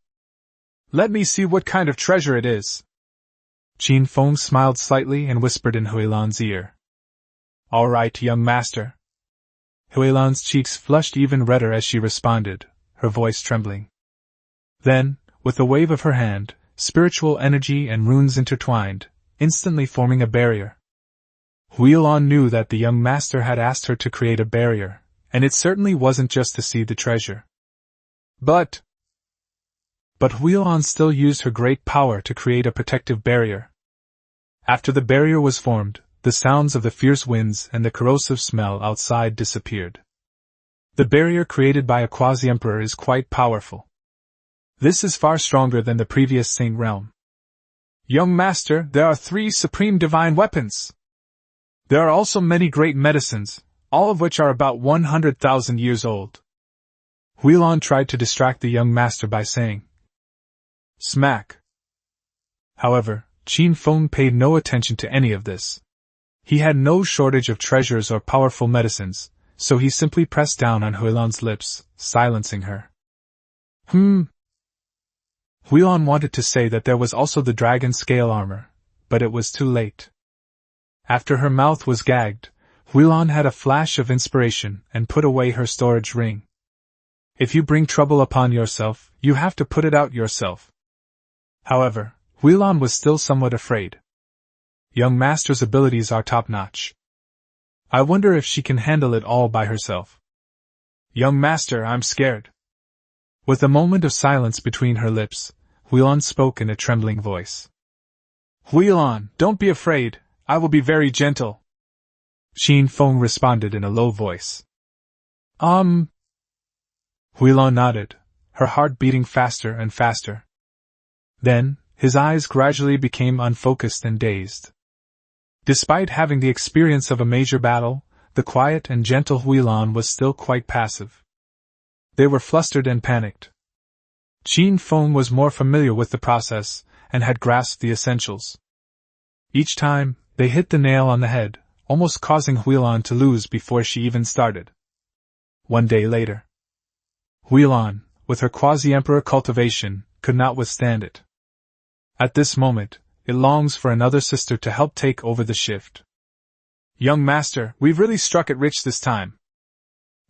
Let me see what kind of treasure it is. Qin Feng smiled slightly and whispered in Huilan's ear. All right, young master. Huilan's cheeks flushed even redder as she responded, her voice trembling. Then, with a wave of her hand, spiritual energy and runes intertwined, instantly forming a barrier. Huilan knew that the young master had asked her to create a barrier, and it certainly wasn't just to see the treasure. But Huilan still used her great power to create a protective barrier. After the barrier was formed, the sounds of the fierce winds and the corrosive smell outside disappeared. The barrier created by a quasi-emperor is quite powerful. This is far stronger than the previous Saint realm. Young master, there are 3 supreme divine weapons. There are also many great medicines, all of which are about 100,000 years old. Huilan tried to distract the young master by saying, Smack. However, Qin Feng paid no attention to any of this. He had no shortage of treasures or powerful medicines, so he simply pressed down on Huilan's lips, silencing her. Huilan wanted to say that there was also the dragon scale armor, but it was too late. After her mouth was gagged, Huilan had a flash of inspiration and put away her storage ring. If you bring trouble upon yourself, you have to put it out yourself. However, Huilan was still somewhat afraid. Young master's abilities are top-notch. I wonder if she can handle it all by herself. Young master, I'm scared. With a moment of silence between her lips, Huilan spoke in a trembling voice. Huilan, don't be afraid, I will be very gentle. Qin Feng responded in a low voice. Huilan nodded, her heart beating faster and faster. Then, his eyes gradually became unfocused and dazed. Despite having the experience of a major battle, the quiet and gentle Huilan was still quite passive. They were flustered and panicked. Qin Feng was more familiar with the process, and had grasped the essentials. Each time, they hit the nail on the head, almost causing Huilan to lose before she even started. One day later, Huilan, with her quasi-emperor cultivation, could not withstand it. At this moment, it longs for another sister to help take over the shift. Young master, we've really struck it rich this time.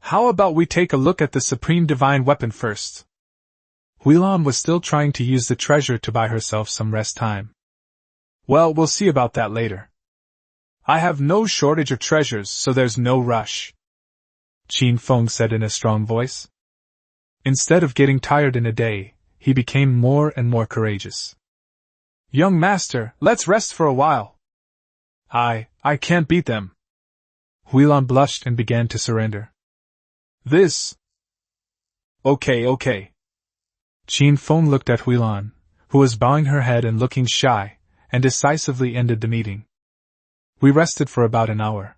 How about we take a look at the supreme divine weapon first? Huilan was still trying to use the treasure to buy herself some rest time. Well, we'll see about that later. I have no shortage of treasures, so there's no rush. Qin Feng said in a strong voice. Instead of getting tired in a day, he became more and more courageous. Young master, let's rest for a while. I can't beat them. Huilan blushed and began to surrender. Okay. Qin Feng looked at Huilan, who was bowing her head and looking shy, and decisively ended the meeting. We rested for about an hour.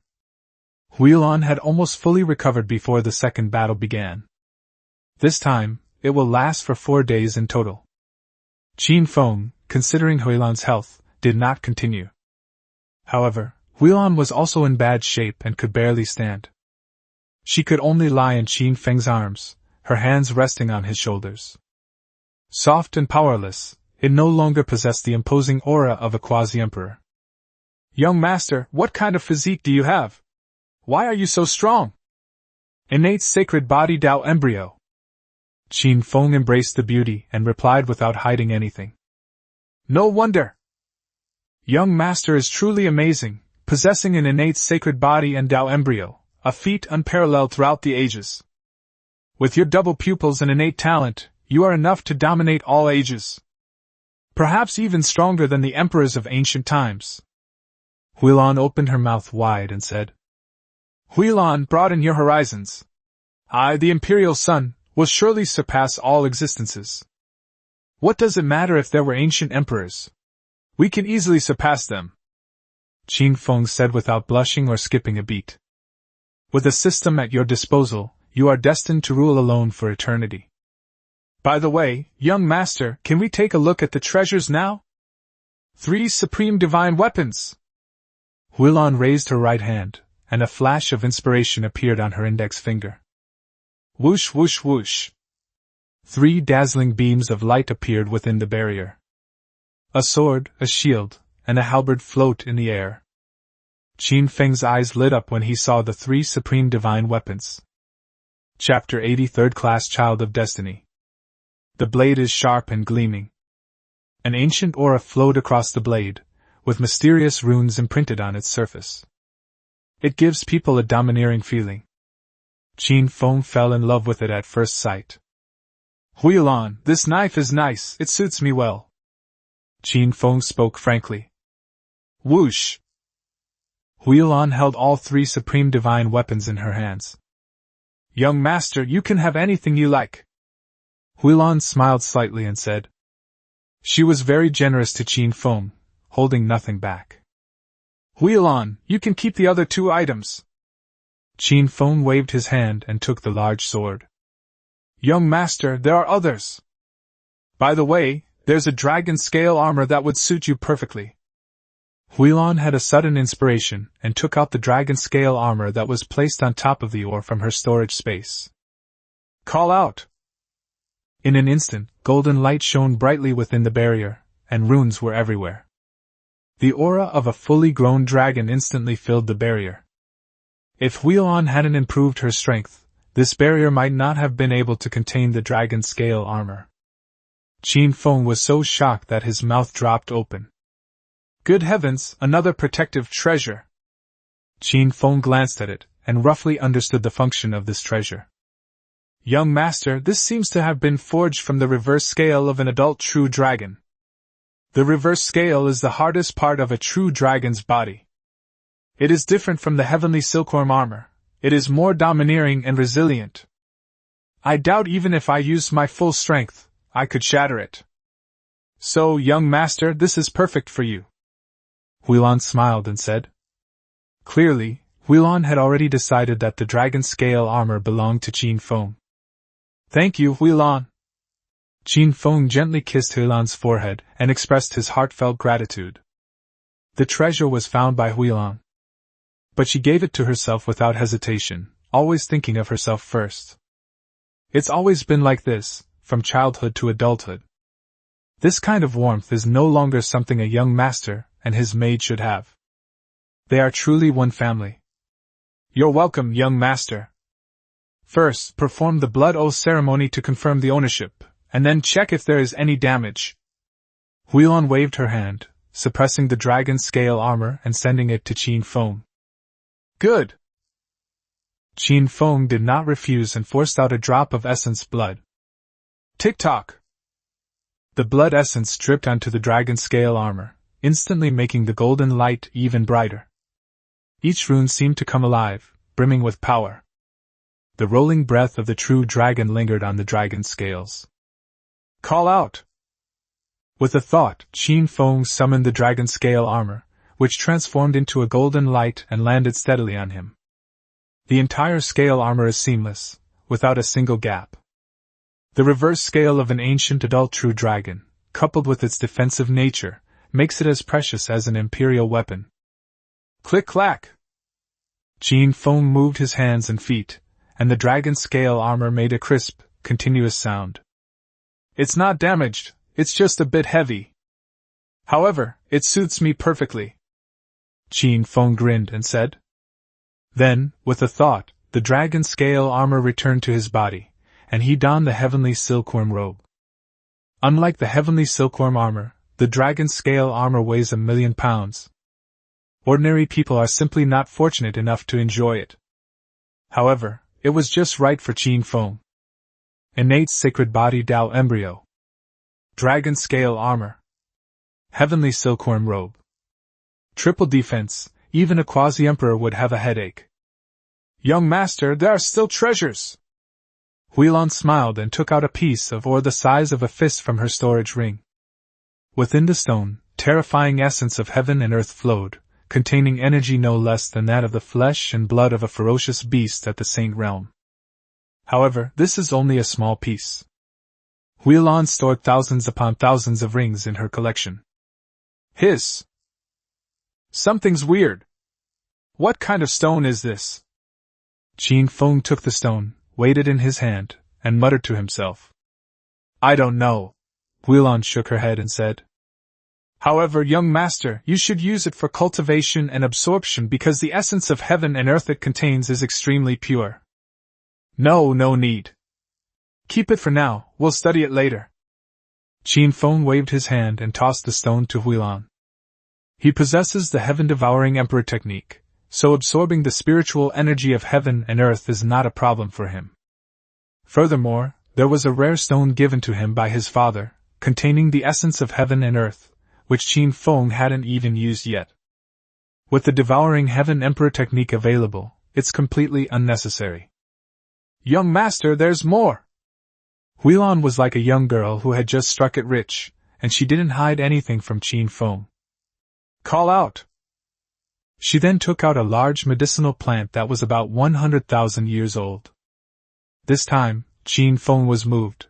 Huilan had almost fully recovered before the second battle began. This time, it will last for 4 days in total. Qin Feng, considering Huilan's health, did not continue. However, Huilan was also in bad shape and could barely stand. She could only lie in Qin Feng's arms, her hands resting on his shoulders. Soft and powerless, it no longer possessed the imposing aura of a quasi-emperor. Young master, what kind of physique do you have? Why are you so strong? Innate sacred body Tao embryo. Qin Feng embraced the beauty and replied without hiding anything. No wonder! Young master is truly amazing, possessing an innate sacred body and Tao embryo, a feat unparalleled throughout the ages. With your double pupils and innate talent, you are enough to dominate all ages. Perhaps even stronger than the emperors of ancient times. Huilan opened her mouth wide and said, Huilan, broaden your horizons. I, the imperial son, will surely surpass all existences. What does it matter if there were ancient emperors? We can easily surpass them. Qin Feng said without blushing or skipping a beat. With a system at your disposal, you are destined to rule alone for eternity. By the way, young master, can we take a look at the treasures now? 3 supreme divine weapons! Huilan raised her right hand, and a flash of inspiration appeared on her index finger. Whoosh whoosh whoosh. 3 dazzling beams of light appeared within the barrier. A sword, a shield, and a halberd float in the air. Qin Feng's eyes lit up when he saw the 3 supreme divine weapons. Chapter 80, Third Class Child of Destiny. The blade is sharp and gleaming. An ancient aura flowed across the blade, with mysterious runes imprinted on its surface. It gives people a domineering feeling. Qin Feng fell in love with it at first sight. Huilan, this knife is nice, it suits me well. Qin Feng spoke frankly. Whoosh! Huilan held all 3 supreme divine weapons in her hands. Young master, you can have anything you like. Huilan smiled slightly and said. She was very generous to Qin Feng, holding nothing back. Huilan, you can keep the other 2 items. Qin Feng waved his hand and took the large sword. Young master, there are others. By the way, there's a dragon scale armor that would suit you perfectly. Huilan had a sudden inspiration and took out the dragon scale armor that was placed on top of the ore from her storage space. Call out! In an instant, golden light shone brightly within the barrier, and runes were everywhere. The aura of a fully grown dragon instantly filled the barrier. If Huilan hadn't improved her strength, this barrier might not have been able to contain the dragon scale armor. Qin Feng was so shocked that his mouth dropped open. Good heavens, another protective treasure! Qin Feng glanced at it, and roughly understood the function of this treasure. Young master, this seems to have been forged from the reverse scale of an adult true dragon. The reverse scale is the hardest part of a true dragon's body. It is different from the heavenly silkworm armor. It is more domineering and resilient. I doubt even if I used my full strength, I could shatter it. So, young master, this is perfect for you. Huilan smiled and said. Clearly, Huilan had already decided that the dragon scale armor belonged to Qin Feng. Thank you, Huilan. Qin Feng gently kissed Huilan's forehead and expressed his heartfelt gratitude. The treasure was found by Huilan. But she gave it to herself without hesitation, always thinking of herself first. It's always been like this, from childhood to adulthood. This kind of warmth is no longer something a young master and his maid should have. They are truly one family. You're welcome, young master. First, perform the blood oath ceremony to confirm the ownership, and then check if there is any damage. Huilan waved her hand, suppressing the dragon scale armor and sending it to Qin Feng. Good! Qin Feng did not refuse and forced out a drop of essence blood. Tick-tock! The blood essence dripped onto the dragon scale armor, instantly making the golden light even brighter. Each rune seemed to come alive, brimming with power. The rolling breath of the true dragon lingered on the dragon scales. Call out! With a thought, Qin Feng summoned the dragon scale armor, which transformed into a golden light and landed steadily on him. The entire scale armor is seamless, without a single gap. The reverse scale of an ancient adult true dragon, coupled with its defensive nature, makes it as precious as an imperial weapon. Click-clack! Qin Feng moved his hands and feet, and the dragon scale armor made a crisp, continuous sound. It's not damaged, it's just a bit heavy. However, it suits me perfectly. Qin Feng grinned and said. Then, with a thought, the dragon scale armor returned to his body, and he donned the heavenly silkworm robe. Unlike the heavenly silkworm armor, the dragon scale armor weighs 1,000,000 pounds. Ordinary people are simply not fortunate enough to enjoy it. However, it was just right for Qin Feng. Innate sacred body Dao embryo. Dragon scale armor. Heavenly silkworm robe. Triple defense, even a quasi-emperor would have a headache. Young master, there are still treasures! Huilan smiled and took out a piece of ore the size of a fist from her storage ring. Within the stone, terrifying essence of heaven and earth flowed, containing energy no less than that of the flesh and blood of a ferocious beast at the Saint Realm. However, this is only a small piece. Huilan stored thousands upon thousands of rings in her collection. Hiss! Something's weird. What kind of stone is this? Qin Feng took the stone, weighed it in his hand, and muttered to himself. I don't know. Huilan shook her head and said. However, young master, you should use it for cultivation and absorption because the essence of heaven and earth it contains is extremely pure. No need. Keep it for now, we'll study it later. Qin Feng waved his hand and tossed the stone to Huilan. He possesses the heaven-devouring emperor technique, so absorbing the spiritual energy of heaven and earth is not a problem for him. Furthermore, there was a rare stone given to him by his father, containing the essence of heaven and earth, which Qin Feng hadn't even used yet. With the devouring heaven emperor technique available, it's completely unnecessary. Young master, there's more! Huilan was like a young girl who had just struck it rich, and she didn't hide anything from Qin Feng. Call out! She then took out a large medicinal plant that was about 100,000 years old. This time, Qin Feng was moved.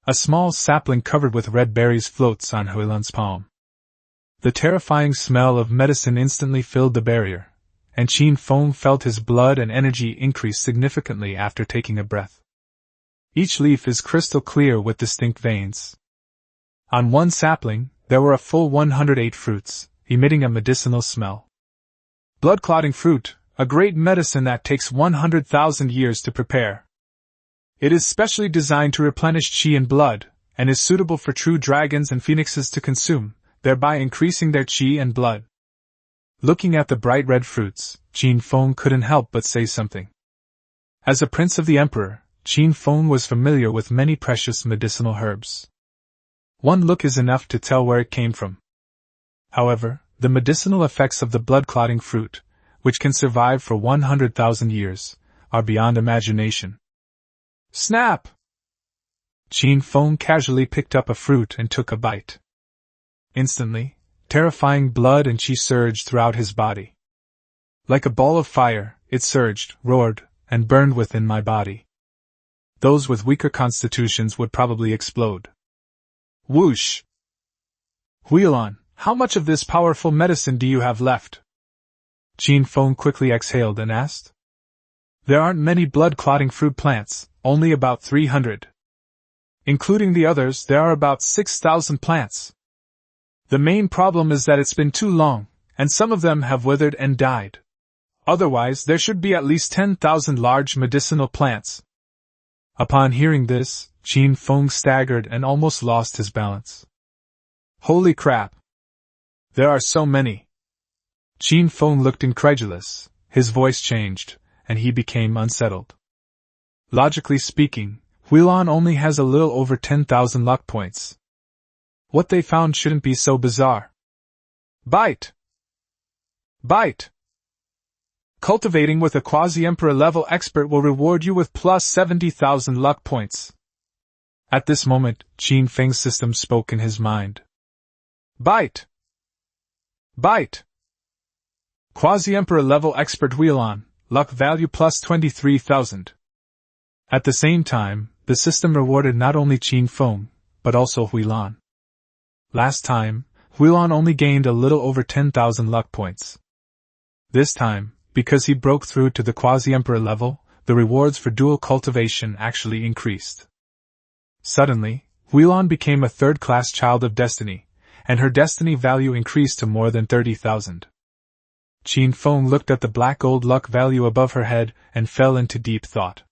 A small sapling covered with red berries floats on Huilan's palm. The terrifying smell of medicine instantly filled the barrier, and Qin Feng felt his blood and energy increase significantly after taking a breath. Each leaf is crystal clear with distinct veins. On one sapling, there were a full 108 fruits, emitting a medicinal smell. Blood-clotting fruit, a great medicine that takes 100,000 years to prepare. It is specially designed to replenish qi and blood, and is suitable for true dragons and phoenixes to consume, thereby increasing their qi and blood. Looking at the bright red fruits, Qin Feng couldn't help but say something. As a prince of the emperor, Qin Feng was familiar with many precious medicinal herbs. One look is enough to tell where it came from. However, the medicinal effects of the blood-clotting fruit, which can survive for 100,000 years, are beyond imagination. Snap! Qin Feng casually picked up a fruit and took a bite. Instantly, terrifying blood and qi surged throughout his body. Like a ball of fire, it surged, roared, and burned within my body. Those with weaker constitutions would probably explode. Whoosh! Huilan, how much of this powerful medicine do you have left? Qin Feng quickly exhaled and asked. There aren't many blood-clotting fruit plants, only about 300. Including the others, there are about 6,000 plants. The main problem is that it's been too long, and some of them have withered and died. Otherwise, there should be at least 10,000 large medicinal plants. Upon hearing this, Qin Feng staggered and almost lost his balance. Holy crap! There are so many. Qin Feng looked incredulous, his voice changed, and he became unsettled. Logically speaking, Huilan only has a little over 10,000 luck points. What they found shouldn't be so bizarre. Bite! Bite! Cultivating with a quasi-emperor level expert will reward you with plus 70,000 luck points. At this moment, Qin Feng's system spoke in his mind. Bite! Bite! Quasi-emperor level expert Huilan, luck value plus 23,000. At the same time, the system rewarded not only Qin Feng, but also Huilan. Last time, Huilan only gained a little over 10,000 luck points. This time, because he broke through to the quasi-emperor level, the rewards for dual cultivation actually increased. Suddenly, Huilan became a third-class child of destiny, and her destiny value increased to more than 30,000. Qin Feng looked at the black gold luck value above her head and fell into deep thought.